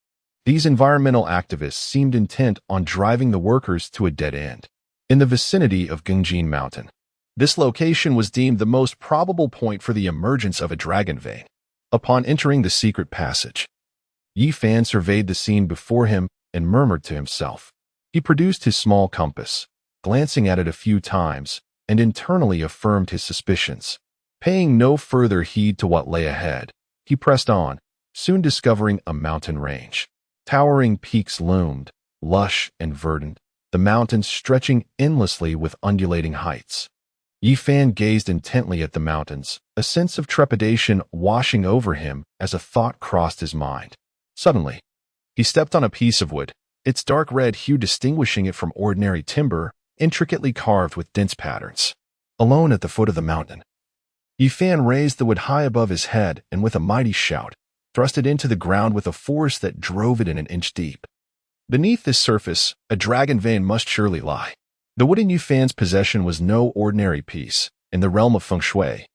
These environmental activists seemed intent on driving the workers to a dead end. In the vicinity of Gungjin Mountain, this location was deemed the most probable point for the emergence of a dragon vein. Upon entering the secret passage, Yi Fan surveyed the scene before him and murmured to himself. He produced his small compass, glancing at it a few times, and internally affirmed his suspicions. Paying no further heed to what lay ahead, he pressed on, soon discovering a mountain range. Towering peaks loomed, lush and verdant, the mountains stretching endlessly with undulating heights. Yi Fan gazed intently at the mountains, a sense of trepidation washing over him as a thought crossed his mind. Suddenly, he stepped on a piece of wood, its dark red hue distinguishing it from ordinary timber, intricately carved with dense patterns. Alone at the foot of the mountain, Yi Fan raised the wood high above his head and with a mighty shout, thrust it into the ground with a force that drove it in an inch deep. Beneath this surface, a dragon vein must surely lie. The wood in Yi Fan's possession was no ordinary piece. In the realm of feng shui,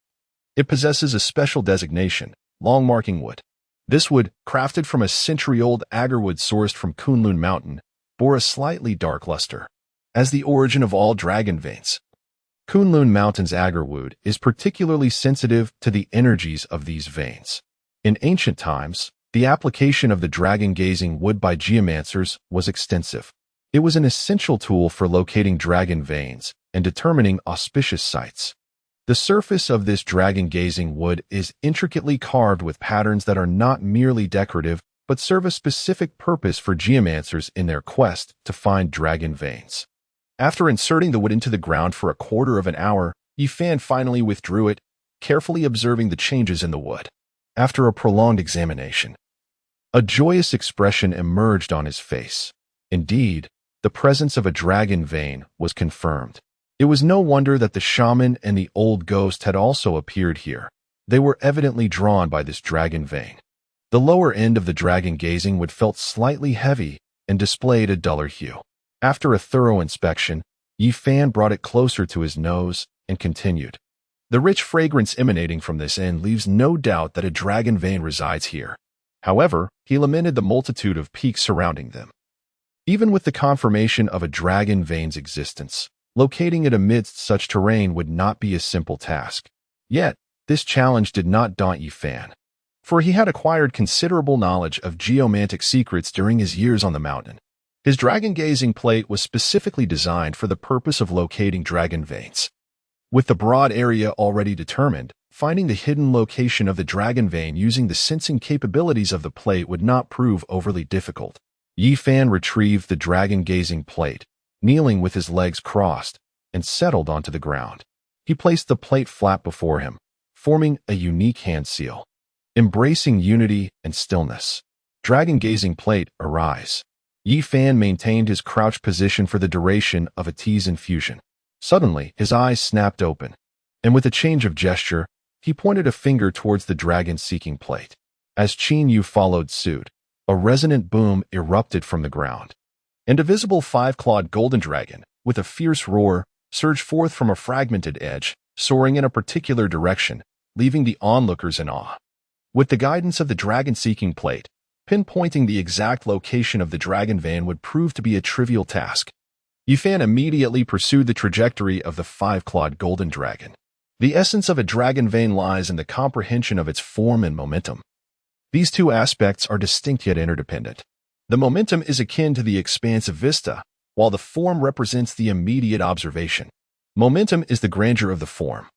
it possesses a special designation, long marking wood. This wood, crafted from a century-old agarwood sourced from Kunlun Mountain, bore a slightly dark luster. As the origin of all dragon veins, Kunlun Mountain's agarwood is particularly sensitive to the energies of these veins. In ancient times, the application of the dragon-gazing wood by geomancers was extensive. It was an essential tool for locating dragon veins and determining auspicious sites. The surface of this dragon-gazing wood is intricately carved with patterns that are not merely decorative but serve a specific purpose for geomancers in their quest to find dragon veins. After inserting the wood into the ground for a quarter of an hour, Yi Fan finally withdrew it, carefully observing the changes in the wood. After a prolonged examination, a joyous expression emerged on his face. Indeed, the presence of a dragon vein was confirmed. It was no wonder that the shaman and the old ghost had also appeared here. They were evidently drawn by this dragon vein. The lower end of the dragon-gazing wood felt slightly heavy and displayed a duller hue. After a thorough inspection, Yi Fan brought it closer to his nose and continued. The rich fragrance emanating from this end leaves no doubt that a dragon vein resides here. However, he lamented the multitude of peaks surrounding them. Even with the confirmation of a dragon vein's existence, locating it amidst such terrain would not be a simple task. Yet, this challenge did not daunt Yi Fan, for he had acquired considerable knowledge of geomantic secrets during his years on the mountain. His dragon-gazing plate was specifically designed for the purpose of locating dragon veins. With the broad area already determined, finding the hidden location of the dragon vein using the sensing capabilities of the plate would not prove overly difficult. Yi Fan retrieved the dragon-gazing plate, kneeling with his legs crossed, and settled onto the ground. He placed the plate flat before him, forming a unique hand seal. Embracing unity and stillness. Dragon-gazing plate, arise. Yi Fan maintained his crouched position for the duration of a tease infusion. Suddenly, his eyes snapped open, and with a change of gesture, he pointed a finger towards the dragon-seeking plate. As Qin Yu followed suit, a resonant boom erupted from the ground, and a visible five-clawed golden dragon, with a fierce roar, surged forth from a fragmented edge, soaring in a particular direction, leaving the onlookers in awe. With the guidance of the dragon-seeking plate, pinpointing the exact location of the dragon vein would prove to be a trivial task. Yi Fan immediately pursued the trajectory of the five-clawed golden dragon. The essence of a dragon vein lies in the comprehension of its form and momentum. These two aspects are distinct yet interdependent. The momentum is akin to the expansive vista, while the form represents the immediate observation. Momentum is the grandeur of the form,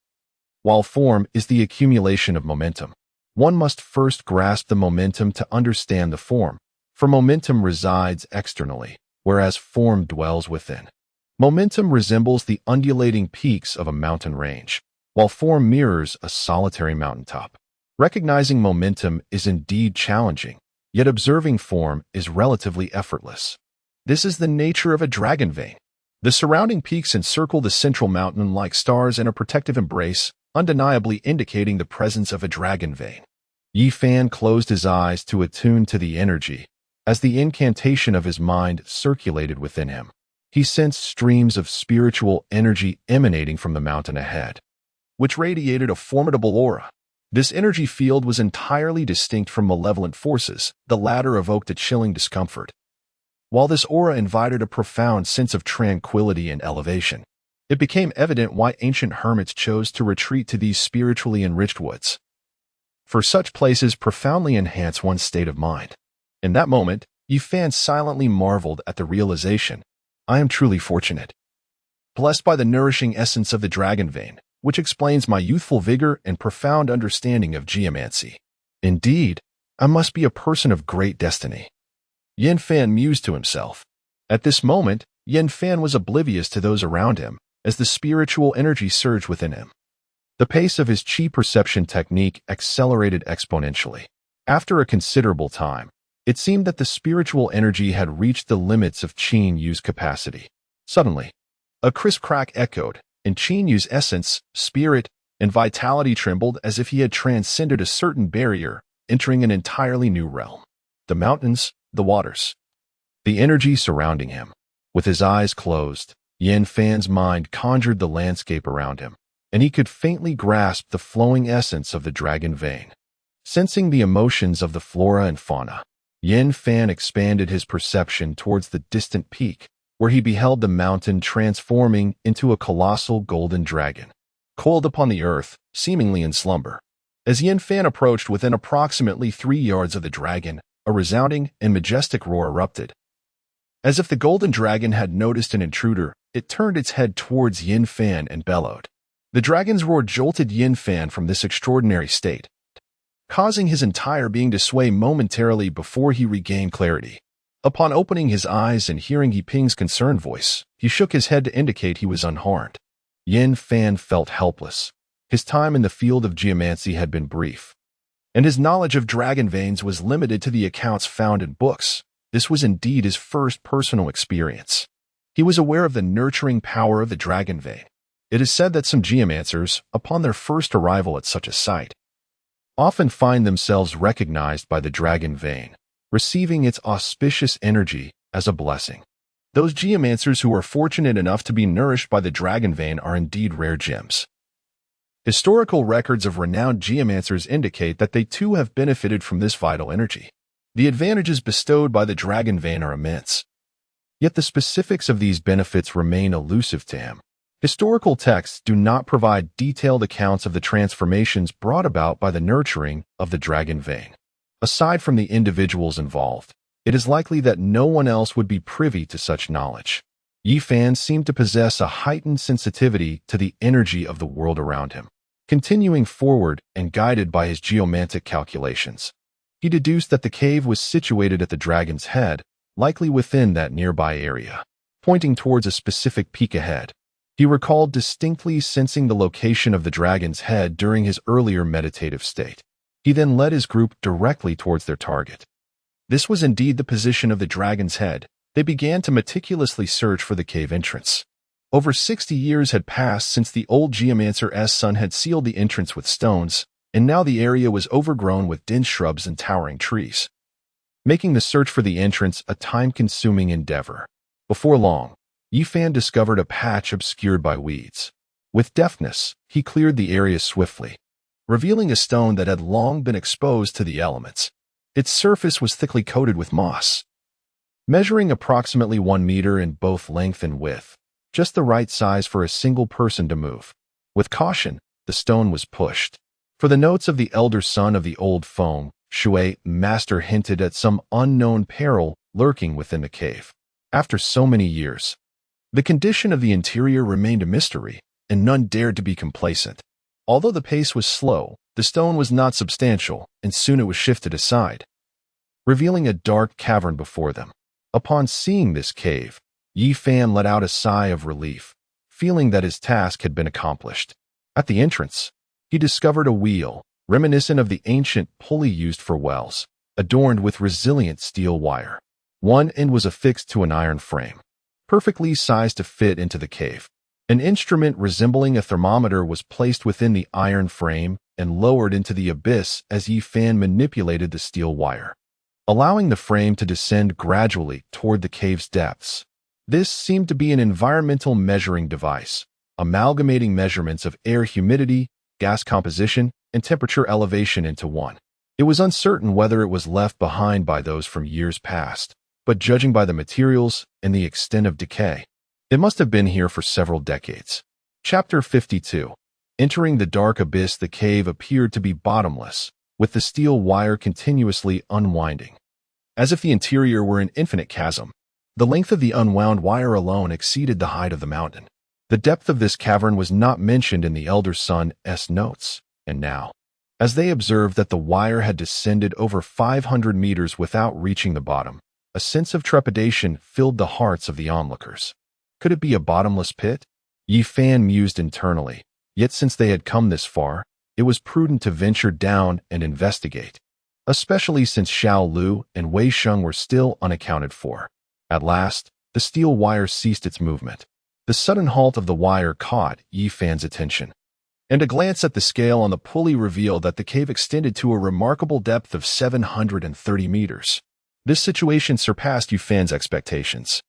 while form is the accumulation of momentum. One must first grasp the momentum to understand the form, for momentum resides externally, whereas form dwells within. Momentum resembles the undulating peaks of a mountain range, while form mirrors a solitary mountaintop. Recognizing momentum is indeed challenging, yet observing form is relatively effortless. This is the nature of a dragon vein. The surrounding peaks encircle the central mountain like stars in a protective embrace, undeniably indicating the presence of a dragon vein. Yi Fan closed his eyes to attune to the energy, as the incantation of his mind circulated within him. He sensed streams of spiritual energy emanating from the mountain ahead, which radiated a formidable aura. This energy field was entirely distinct from malevolent forces. The latter evoked a chilling discomfort, while this aura invited a profound sense of tranquility and elevation. It became evident why ancient hermits chose to retreat to these spiritually enriched woods, for such places profoundly enhance one's state of mind. In that moment, Yi Fan silently marveled at the realization, I am truly fortunate, blessed by the nourishing essence of the dragon vein, which explains my youthful vigor and profound understanding of geomancy. Indeed, I must be a person of great destiny. Yin Fan mused to himself. At this moment, Yin Fan was oblivious to those around him, as the spiritual energy surged within him. The pace of his chi perception technique accelerated exponentially. After a considerable time, it seemed that the spiritual energy had reached the limits of Qin Yu's capacity. Suddenly, a crisp crack echoed, and Qin Yu's essence, spirit, and vitality trembled as if he had transcended a certain barrier, entering an entirely new realm. The mountains, the waters, the energy surrounding him. With his eyes closed, Yin Fan's mind conjured the landscape around him, and he could faintly grasp the flowing essence of the dragon vein. Sensing the emotions of the flora and fauna, Yin Fan expanded his perception towards the distant peak, where he beheld the mountain transforming into a colossal golden dragon, coiled upon the earth, seemingly in slumber. As Yin Fan approached within approximately 3 yards of the dragon, a resounding and majestic roar erupted. As if the golden dragon had noticed an intruder, it turned its head towards Yin Fan and bellowed. The dragon's roar jolted Yin Fan from this extraordinary state, causing his entire being to sway momentarily before he regained clarity. Upon opening his eyes and hearing Yi Ping's concerned voice, he shook his head to indicate he was unharmed. Yin Fan felt helpless. His time in the field of geomancy had been brief, and his knowledge of dragon veins was limited to the accounts found in books. This was indeed his first personal experience. He was aware of the nurturing power of the dragon vein. It is said that some geomancers, upon their first arrival at such a site, often find themselves recognized by the dragon vein, receiving its auspicious energy as a blessing. Those geomancers who are fortunate enough to be nourished by the dragon vein are indeed rare gems. Historical records of renowned geomancers indicate that they too have benefited from this vital energy. The advantages bestowed by the dragon vein are immense, yet the specifics of these benefits remain elusive to him. Historical texts do not provide detailed accounts of the transformations brought about by the nurturing of the dragon vein. Aside from the individuals involved, it is likely that no one else would be privy to such knowledge. Yi Fan seemed to possess a heightened sensitivity to the energy of the world around him. Continuing forward and guided by his geomantic calculations, he deduced that the cave was situated at the dragon's head, likely within that nearby area, pointing towards a specific peak ahead. He recalled distinctly sensing the location of the dragon's head during his earlier meditative state. He then led his group directly towards their target. This was indeed the position of the dragon's head. They began to meticulously search for the cave entrance. Over 60 years had passed since the old geomancer's son had sealed the entrance with stones, and now the area was overgrown with dense shrubs and towering trees, making the search for the entrance a time-consuming endeavor. Before long, Yi Fan discovered a patch obscured by weeds. With deftness, he cleared the area swiftly, revealing a stone that had long been exposed to the elements. Its surface was thickly coated with moss, measuring approximately 1 meter in both length and width, just the right size for a single person to move. With caution, the stone was pushed. For the notes of the elder son of the old Feng Shui master hinted at some unknown peril lurking within the cave. After so many years, the condition of the interior remained a mystery. and none dared to be complacent. Although the pace was slow, the stone was not substantial, and soon it was shifted aside, revealing a dark cavern before them. Upon seeing this cave, Yi Fan let out a sigh of relief, feeling that his task had been accomplished. At the entrance, he discovered a wheel, reminiscent of the ancient pulley used for wells, adorned with resilient steel wire. One end was affixed to an iron frame, perfectly sized to fit into the cave. An instrument resembling a thermometer was placed within the iron frame and lowered into the abyss as Yi Fan manipulated the steel wire, allowing the frame to descend gradually toward the cave's depths. This seemed to be an environmental measuring device, amalgamating measurements of air humidity, gas composition, and temperature elevation into one. It was uncertain whether it was left behind by those from years past, but judging by the materials and the extent of decay, it must have been here for several decades. Chapter 52. Entering the dark abyss, the cave appeared to be bottomless, with the steel wire continuously unwinding, as if the interior were an infinite chasm. The length of the unwound wire alone exceeded the height of the mountain. The depth of this cavern was not mentioned in the elder son's notes, and now, as they observed that the wire had descended over 500 meters without reaching the bottom, a sense of trepidation filled the hearts of the onlookers. Could it be a bottomless pit? Yi Fan mused internally, yet since they had come this far, it was prudent to venture down and investigate, especially since Xiao Lu and Wei Sheng were still unaccounted for. At last, the steel wire ceased its movement. The sudden halt of the wire caught Yi Fan's attention, and a glance at the scale on the pulley revealed that the cave extended to a remarkable depth of 730 meters. This situation surpassed Yi Fan's expectations.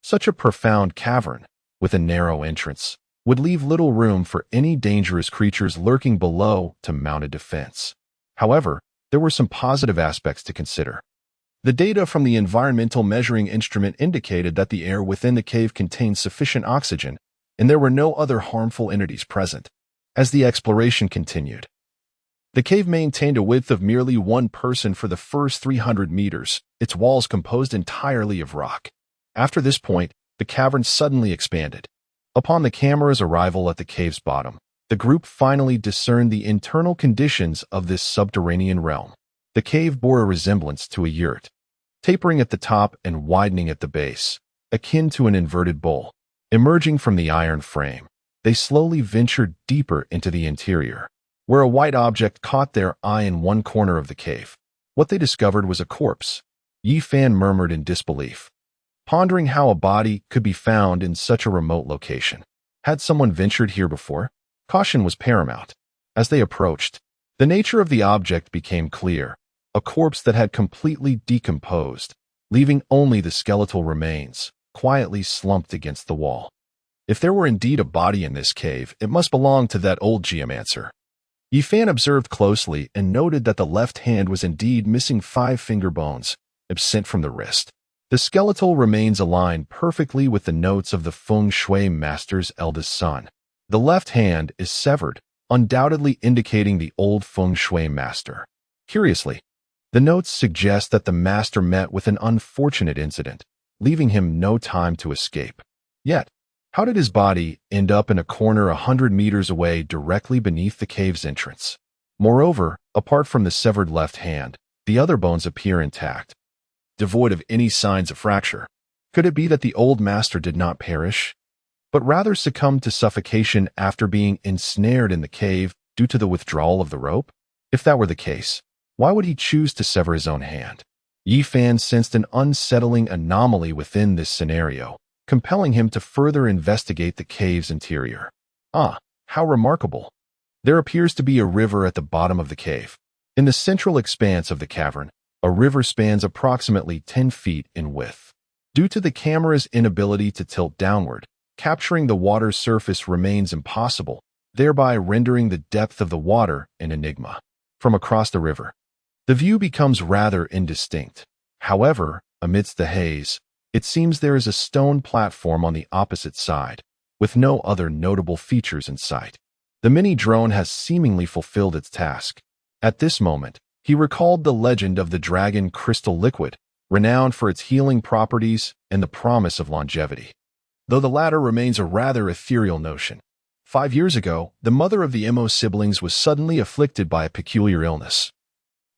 Such a profound cavern, with a narrow entrance, would leave little room for any dangerous creatures lurking below to mount a defense. However, there were some positive aspects to consider. The data from the environmental measuring instrument indicated that the air within the cave contained sufficient oxygen, and there were no other harmful entities present. As the exploration continued, the cave maintained a width of merely one person for the first 300 meters, its walls composed entirely of rock. After this point, the cavern suddenly expanded. Upon the camera's arrival at the cave's bottom, the group finally discerned the internal conditions of this subterranean realm. The cave bore a resemblance to a yurt, tapering at the top and widening at the base, akin to an inverted bowl. Emerging from the iron frame, they slowly ventured deeper into the interior, where a white object caught their eye in one corner of the cave. What they discovered was a corpse. Yi Fan murmured in disbelief, pondering how a body could be found in such a remote location. Had someone ventured here before? Caution was paramount. As they approached, the nature of the object became clear. A corpse that had completely decomposed, leaving only the skeletal remains, quietly slumped against the wall. If there were indeed a body in this cave, it must belong to that old geomancer. Yi Fan observed closely and noted that the left hand was indeed missing 5 finger bones, absent from the wrist. The skeletal remains aligned perfectly with the notes of the feng shui master's eldest son. The left hand is severed, undoubtedly indicating the old feng shui master. Curiously, the notes suggest that the master met with an unfortunate incident, leaving him no time to escape. Yet, how did his body end up in a corner 100 meters away directly beneath the cave's entrance? Moreover, apart from the severed left hand, the other bones appear intact, devoid of any signs of fracture. Could it be that the old master did not perish, but rather succumbed to suffocation after being ensnared in the cave due to the withdrawal of the rope? If that were the case, why would he choose to sever his own hand? Yi Fan sensed an unsettling anomaly within this scenario, compelling him to further investigate the cave's interior. How remarkable! There appears to be a river at the bottom of the cave. In the central expanse of the cavern, a river spans approximately 10 feet in width. Due to the camera's inability to tilt downward, capturing the water's surface remains impossible, thereby rendering the depth of the water an enigma. From across the river, the view becomes rather indistinct. However, amidst the haze, it seems there is a stone platform on the opposite side, with no other notable features in sight. The mini-drone has seemingly fulfilled its task. At this moment, he recalled the legend of the dragon crystal liquid, renowned for its healing properties and the promise of longevity. Though the latter remains a rather ethereal notion, 5 years ago, the mother of the Mo siblings was suddenly afflicted by a peculiar illness,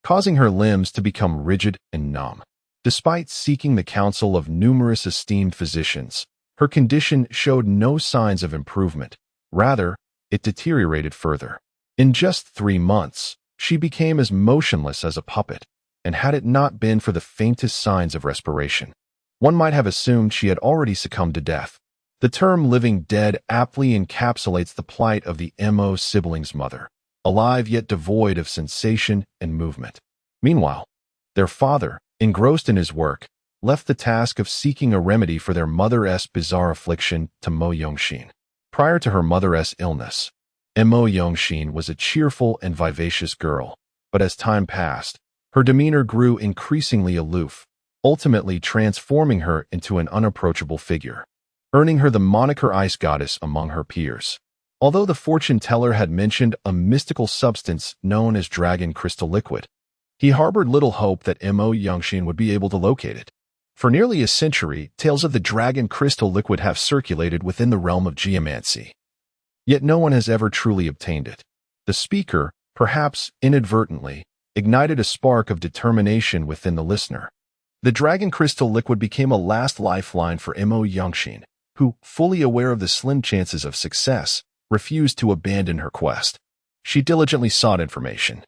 causing her limbs to become rigid and numb. Despite seeking the counsel of numerous esteemed physicians, her condition showed no signs of improvement. Rather, it deteriorated further. In just 3 months, she became as motionless as a puppet, and had it not been for the faintest signs of respiration, one might have assumed she had already succumbed to death. The term living dead aptly encapsulates the plight of the Mo siblings' mother, alive yet devoid of sensation and movement. Meanwhile, their father, engrossed in his work, left the task of seeking a remedy for their mother's bizarre affliction to Mo Yongshin. Prior to her mother's illness, Mo Yongshin was a cheerful and vivacious girl, but as time passed, her demeanor grew increasingly aloof, ultimately transforming her into an unapproachable figure, earning her the moniker Ice Goddess among her peers. Although the fortune teller had mentioned a mystical substance known as dragon crystal liquid, he harbored little hope that Mo Yongshin would be able to locate it. For nearly a century, tales of the dragon crystal liquid have circulated within the realm of geomancy. Yet no one has ever truly obtained it. The speaker, perhaps inadvertently, ignited a spark of determination within the listener. The dragon crystal liquid became a last lifeline for Mo Yongshin, who, fully aware of the slim chances of success, refused to abandon her quest. She diligently sought information,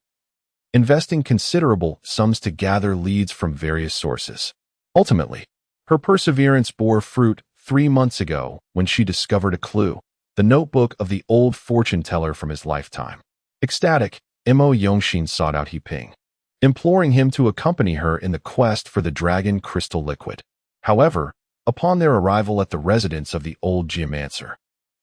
investing considerable sums to gather leads from various sources. Ultimately, her perseverance bore fruit 3 months ago when she discovered a clue, the notebook of the old fortune teller from his lifetime. Ecstatic, Mo Yongshin sought out He Ping, imploring him to accompany her in the quest for the dragon crystal liquid. However, upon their arrival at the residence of the old geomancer,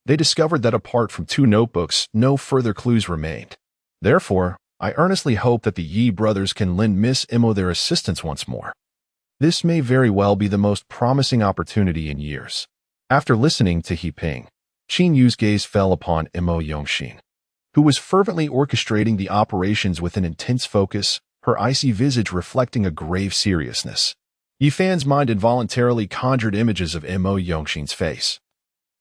they discovered that apart from 2 notebooks, no further clues remained. Therefore, I earnestly hope that the Yi brothers can lend Miss Mo their assistance once more. This may very well be the most promising opportunity in years. After listening to He Ping, Qin Yu's gaze fell upon Mo Yongshin, who was fervently orchestrating the operations with an intense focus, her icy visage reflecting a grave seriousness. Yi Fan's mind involuntarily conjured images of Mo Yongshin's face,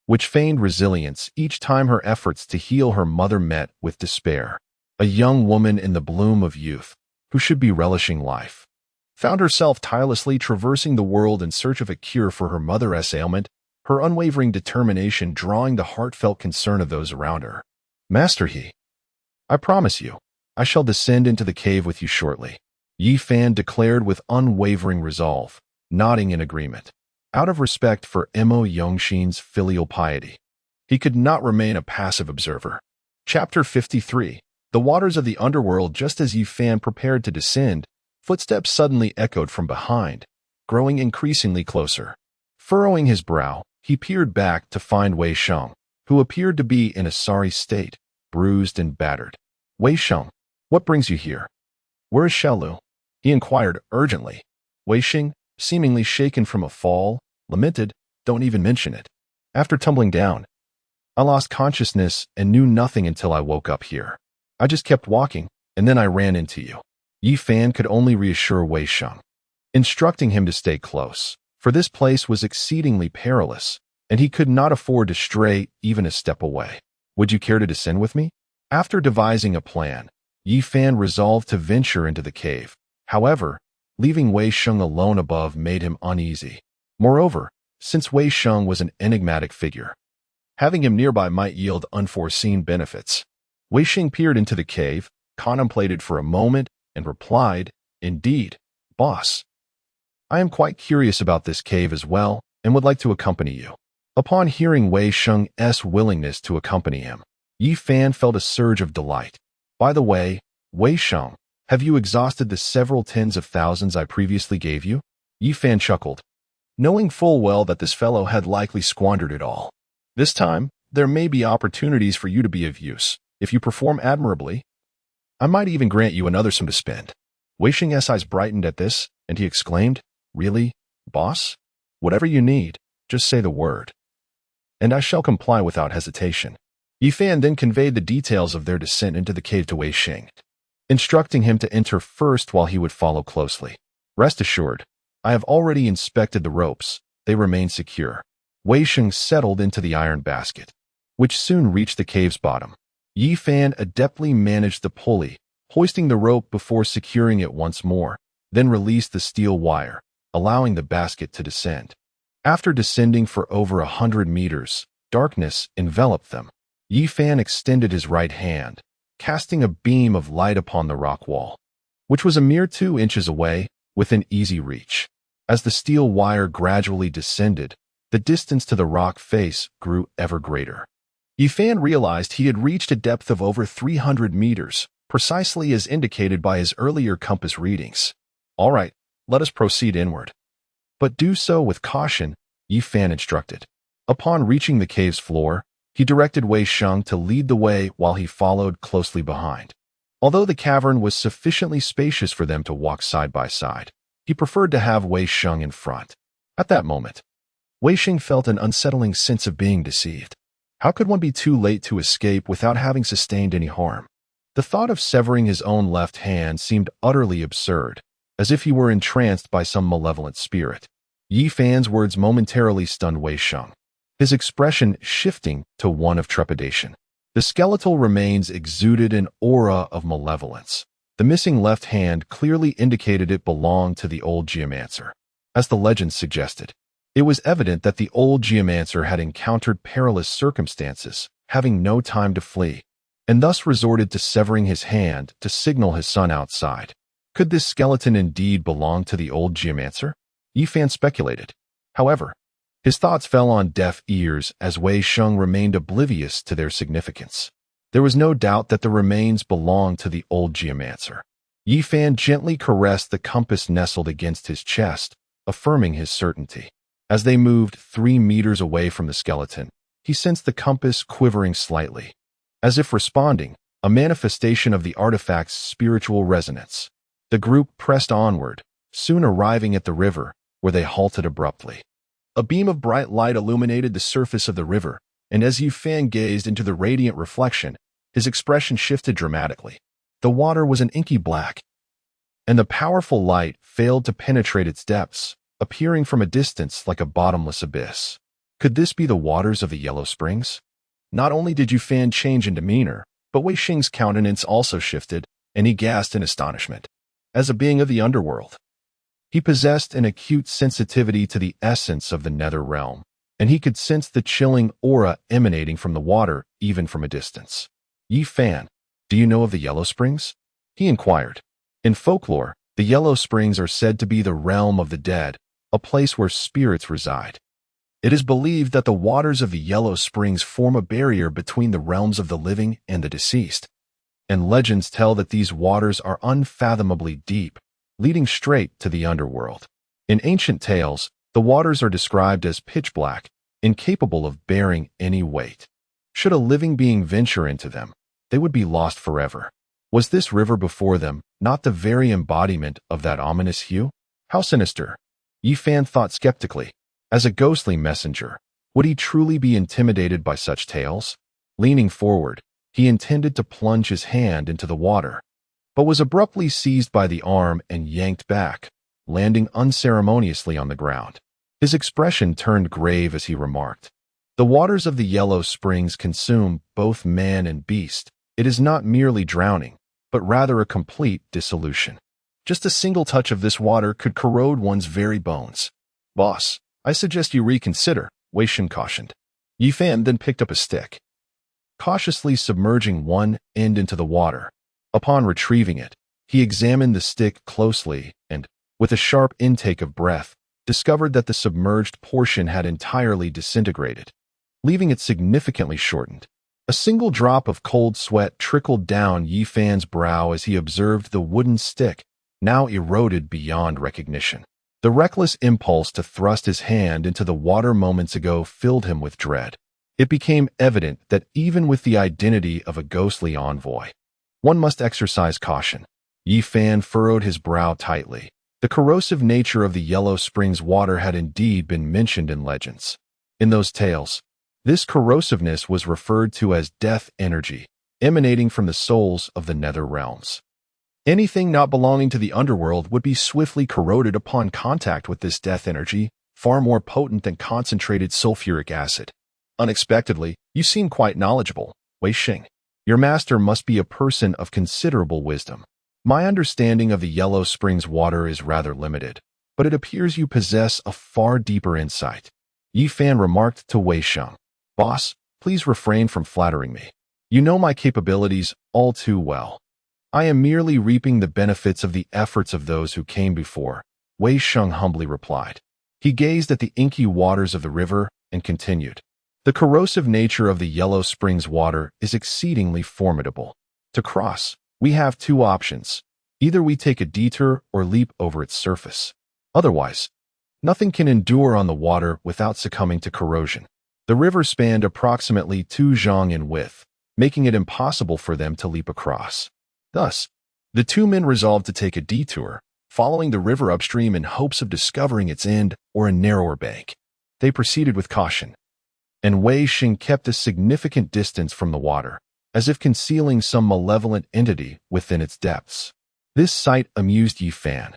which feigned resilience each time her efforts to heal her mother met with despair. A young woman in the bloom of youth, who should be relishing life, found herself tirelessly traversing the world in search of a cure for her mother's ailment, her unwavering determination drawing the heartfelt concern of those around her. Master He, I promise you, I shall descend into the cave with you shortly, Yi Fan declared with unwavering resolve, nodding in agreement. Out of respect for Mo Yongshin's filial piety, he could not remain a passive observer. Chapter 53. The waters of the underworld. Just as Yi Fan prepared to descend, footsteps suddenly echoed from behind, growing increasingly closer. Furrowing his brow, he peered back to find Wei Sheng, who appeared to be in a sorry state, bruised and battered. Wei Sheng, what brings you here? Where is Xiaolu? He inquired urgently. Wei Sheng, seemingly shaken from a fall, lamented, Don't even mention it. After tumbling down, I lost consciousness and knew nothing until I woke up here. I just kept walking, and then I ran into you. Yi Fan could only reassure Wei Sheng, instructing him to stay close, for this place was exceedingly perilous, and he could not afford to stray even a step away. Would you care to descend with me? After devising a plan, Yi Fan resolved to venture into the cave. However, leaving Wei Sheng alone above made him uneasy. Moreover, since Wei Sheng was an enigmatic figure, having him nearby might yield unforeseen benefits. Wei Sheng peered into the cave, contemplated for a moment, and replied, Indeed, boss. I am quite curious about this cave as well, and would like to accompany you. Upon hearing Wei Sheng's willingness to accompany him, Yi Fan felt a surge of delight. By the way, Wei Sheng, have you exhausted the several tens of thousands I previously gave you? Yi Fan chuckled, knowing full well that this fellow had likely squandered it all. This time, there may be opportunities for you to be of use. If you perform admirably, I might even grant you another sum to spend. Wei Sheng's eyes brightened at this, and he exclaimed, Really, boss? Whatever you need, just say the word, and I shall comply without hesitation. Yi Fan then conveyed the details of their descent into the cave to Wei Sheng, instructing him to enter first while he would follow closely. Rest assured, I have already inspected the ropes. They remain secure. Wei Sheng settled into the iron basket, which soon reached the cave's bottom. Yi Fan adeptly managed the pulley, hoisting the rope before securing it once more, then released the steel wire, allowing the basket to descend. After descending for over 100 meters, darkness enveloped them. Yi Fan extended his right hand, casting a beam of light upon the rock wall, which was a mere 2 inches away, within easy reach. As the steel wire gradually descended, the distance to the rock face grew ever greater. Yi Fan realized he had reached a depth of over 300 meters, precisely as indicated by his earlier compass readings. All right, let us proceed inward. But do so with caution, Yi Fan instructed. Upon reaching the cave's floor, he directed Wei Sheng to lead the way while he followed closely behind. Although the cavern was sufficiently spacious for them to walk side by side, he preferred to have Wei Sheng in front. At that moment, Wei Sheng felt an unsettling sense of being deceived. How could one be too late to escape without having sustained any harm? The thought of severing his own left hand seemed utterly absurd, as if he were entranced by some malevolent spirit. Yi Fan's words momentarily stunned Wei Sheng, his expression shifting to one of trepidation. The skeletal remains exuded an aura of malevolence. The missing left hand clearly indicated it belonged to the old geomancer. As the legend suggested, it was evident that the old geomancer had encountered perilous circumstances, having no time to flee, and thus resorted to severing his hand to signal his son outside. Could this skeleton indeed belong to the old geomancer? Yi Fan speculated. However, his thoughts fell on deaf ears as Wei Sheng remained oblivious to their significance. There was no doubt that the remains belonged to the old geomancer. Yi Fan gently caressed the compass nestled against his chest, affirming his certainty. As they moved 3 meters away from the skeleton, he sensed the compass quivering slightly, as if responding, a manifestation of the artifact's spiritual resonance. The group pressed onward, soon arriving at the river, where they halted abruptly. A beam of bright light illuminated the surface of the river, and as Yi Fan gazed into the radiant reflection, his expression shifted dramatically. The water was an inky black, and the powerful light failed to penetrate its depths, appearing from a distance like a bottomless abyss. Could this be the waters of the Yellow Springs? Not only did Yi Fan change in demeanor, but Wei Sheng's countenance also shifted, and he gasped in astonishment. As a being of the Underworld, he possessed an acute sensitivity to the essence of the nether realm, and he could sense the chilling aura emanating from the water even from a distance. Yi Fan, do you know of the Yellow Springs? He inquired. In folklore, the Yellow Springs are said to be the realm of the dead, a place where spirits reside. It is believed that the waters of the Yellow Springs form a barrier between the realms of the living and the deceased, and legends tell that these waters are unfathomably deep, leading straight to the underworld. In ancient tales, the waters are described as pitch black, incapable of bearing any weight. Should a living being venture into them, they would be lost forever. Was this river before them not the very embodiment of that ominous hue? How sinister! Yi Fan thought skeptically. As a ghostly messenger, would he truly be intimidated by such tales? Leaning forward, he intended to plunge his hand into the water, but was abruptly seized by the arm and yanked back, landing unceremoniously on the ground. His expression turned grave as he remarked, "The waters of the Yellow Springs consume both man and beast. It is not merely drowning, but rather a complete dissolution. Just a single touch of this water could corrode one's very bones. Boss, I suggest you reconsider," Wei Sheng cautioned. Yi Fan then picked up a stick, cautiously submerging one end into the water. Upon retrieving it, he examined the stick closely and, with a sharp intake of breath, discovered that the submerged portion had entirely disintegrated, leaving it significantly shortened. A single drop of cold sweat trickled down Yi Fan's brow as he observed the wooden stick, now eroded beyond recognition. The reckless impulse to thrust his hand into the water moments ago filled him with dread. It became evident that even with the identity of a ghostly envoy, one must exercise caution. Yi Fan furrowed his brow tightly. The corrosive nature of the Yellow Springs water had indeed been mentioned in legends. In those tales, this corrosiveness was referred to as death energy, emanating from the souls of the nether realms. Anything not belonging to the underworld would be swiftly corroded upon contact with this death energy, far more potent than concentrated sulfuric acid. Unexpectedly, you seem quite knowledgeable, Wei Xing. Your master must be a person of considerable wisdom. My understanding of the Yellow Springs water is rather limited, but it appears you possess a far deeper insight. Yi Fan remarked to Wei Sheng. Boss, please refrain from flattering me. You know my capabilities all too well. I am merely reaping the benefits of the efforts of those who came before, Wei Sheng humbly replied. He gazed at the inky waters of the river and continued. The corrosive nature of the Yellow Springs water is exceedingly formidable. To cross, we have two options. Either we take a detour or leap over its surface. Otherwise, nothing can endure on the water without succumbing to corrosion. The river spanned approximately 2 zhang in width, making it impossible for them to leap across. Thus, the two men resolved to take a detour, following the river upstream in hopes of discovering its end or a narrower bank. They proceeded with caution, and Wei Xing kept a significant distance from the water, as if concealing some malevolent entity within its depths. This sight amused Yi Fan,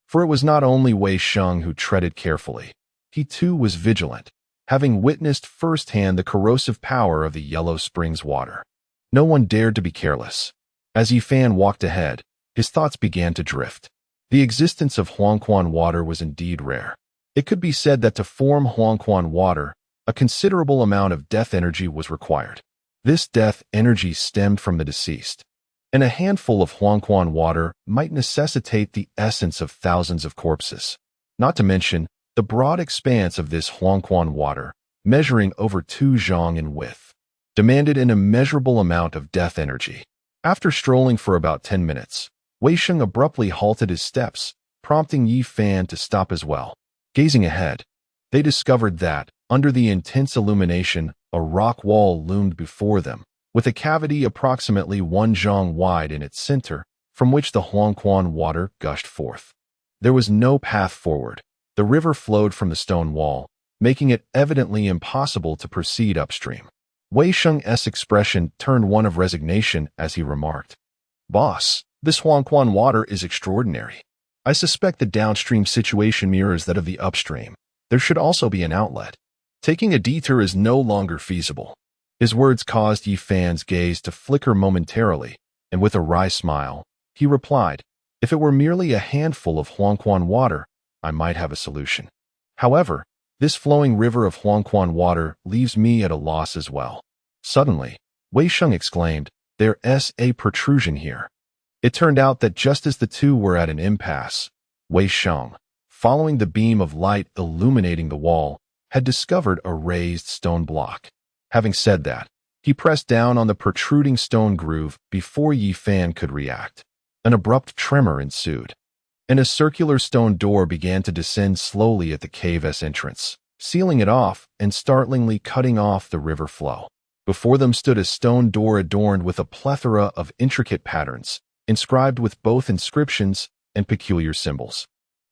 for it was not only Wei Sheng who treaded carefully. He too was vigilant, having witnessed firsthand the corrosive power of the Yellow Springs water. No one dared to be careless. As Yi Fan walked ahead, his thoughts began to drift. The existence of Huangquan water was indeed rare. It could be said that to form Huangquan water, a considerable amount of death energy was required. This death energy stemmed from the deceased, and a handful of Huangquan water might necessitate the essence of thousands of corpses. Not to mention the broad expanse of this Huangquan water, measuring over 2 zhang in width, demanded an immeasurable amount of death energy. After strolling for about 10 minutes, Wei Sheng abruptly halted his steps, prompting Yi Fan to stop as well. Gazing ahead, they discovered that, under the intense illumination, a rock wall loomed before them, with a cavity approximately 1 zhang wide in its center, from which the Huangquan water gushed forth. There was no path forward. The river flowed from the stone wall, making it evidently impossible to proceed upstream. Wei Sheng's expression turned one of resignation as he remarked, Boss, this Huangquan water is extraordinary. I suspect the downstream situation mirrors that of the upstream. There should also be an outlet. Taking a detour is no longer feasible. His words caused Yi Fan's gaze to flicker momentarily, and with a wry smile, he replied, If it were merely a handful of Huangquan water, I might have a solution. However, this flowing river of Huangquan water leaves me at a loss as well. Suddenly, Wei Sheng exclaimed, There's a protrusion here. It turned out that just as the two were at an impasse, Wei Sheng, following the beam of light illuminating the wall, had discovered a raised stone block. Having said that, he pressed down on the protruding stone groove before Yi Fan could react. An abrupt tremor ensued, and a circular stone door began to descend slowly at the cave's entrance, sealing it off and startlingly cutting off the river flow. Before them stood a stone door adorned with a plethora of intricate patterns, inscribed with both inscriptions and peculiar symbols.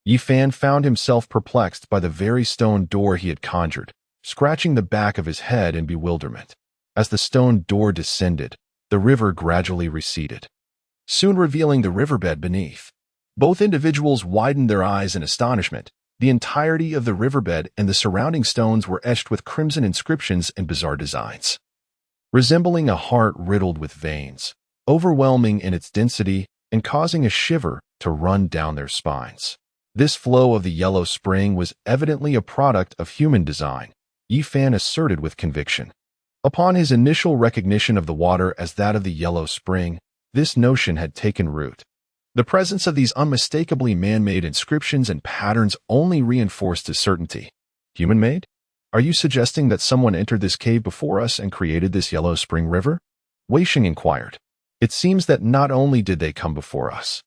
Yi Fan found himself perplexed by the very stone door he had conjured, scratching the back of his head in bewilderment. As the stone door descended, the river gradually receded, soon revealing the riverbed beneath. Both individuals widened their eyes in astonishment. The entirety of the riverbed and the surrounding stones were etched with crimson inscriptions and bizarre designs, resembling a heart riddled with veins, overwhelming in its density and causing a shiver to run down their spines. This flow of the Yellow Spring was evidently a product of human design, Yi Fan asserted with conviction. Upon his initial recognition of the water as that of the Yellow Spring, this notion had taken root. The presence of these unmistakably man-made inscriptions and patterns only reinforced his certainty. Human-made? Are you suggesting that someone entered this cave before us and created this Yellow Spring River? Wei Xing inquired. It seems that not only did they come before us.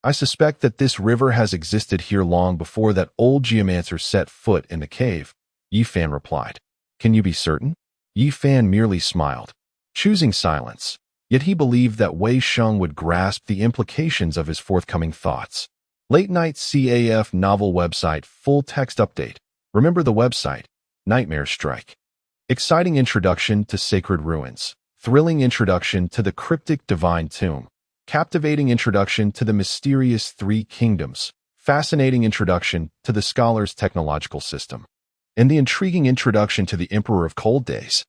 I suspect that this river has existed here long before that old geomancer set foot in the cave, Yi Fan replied. Can you be certain? Yi Fan merely smiled, choosing silence, yet he believed that Wei Sheng would grasp the implications of his forthcoming thoughts. Late Night CAF novel website full text update. Remember the website, Nightmare Strike. Exciting introduction to sacred ruins. Thrilling introduction to the cryptic divine tomb. Captivating introduction to the mysterious three kingdoms. Fascinating introduction to the scholar's technological system. and the intriguing introduction to the Emperor of Cold Days.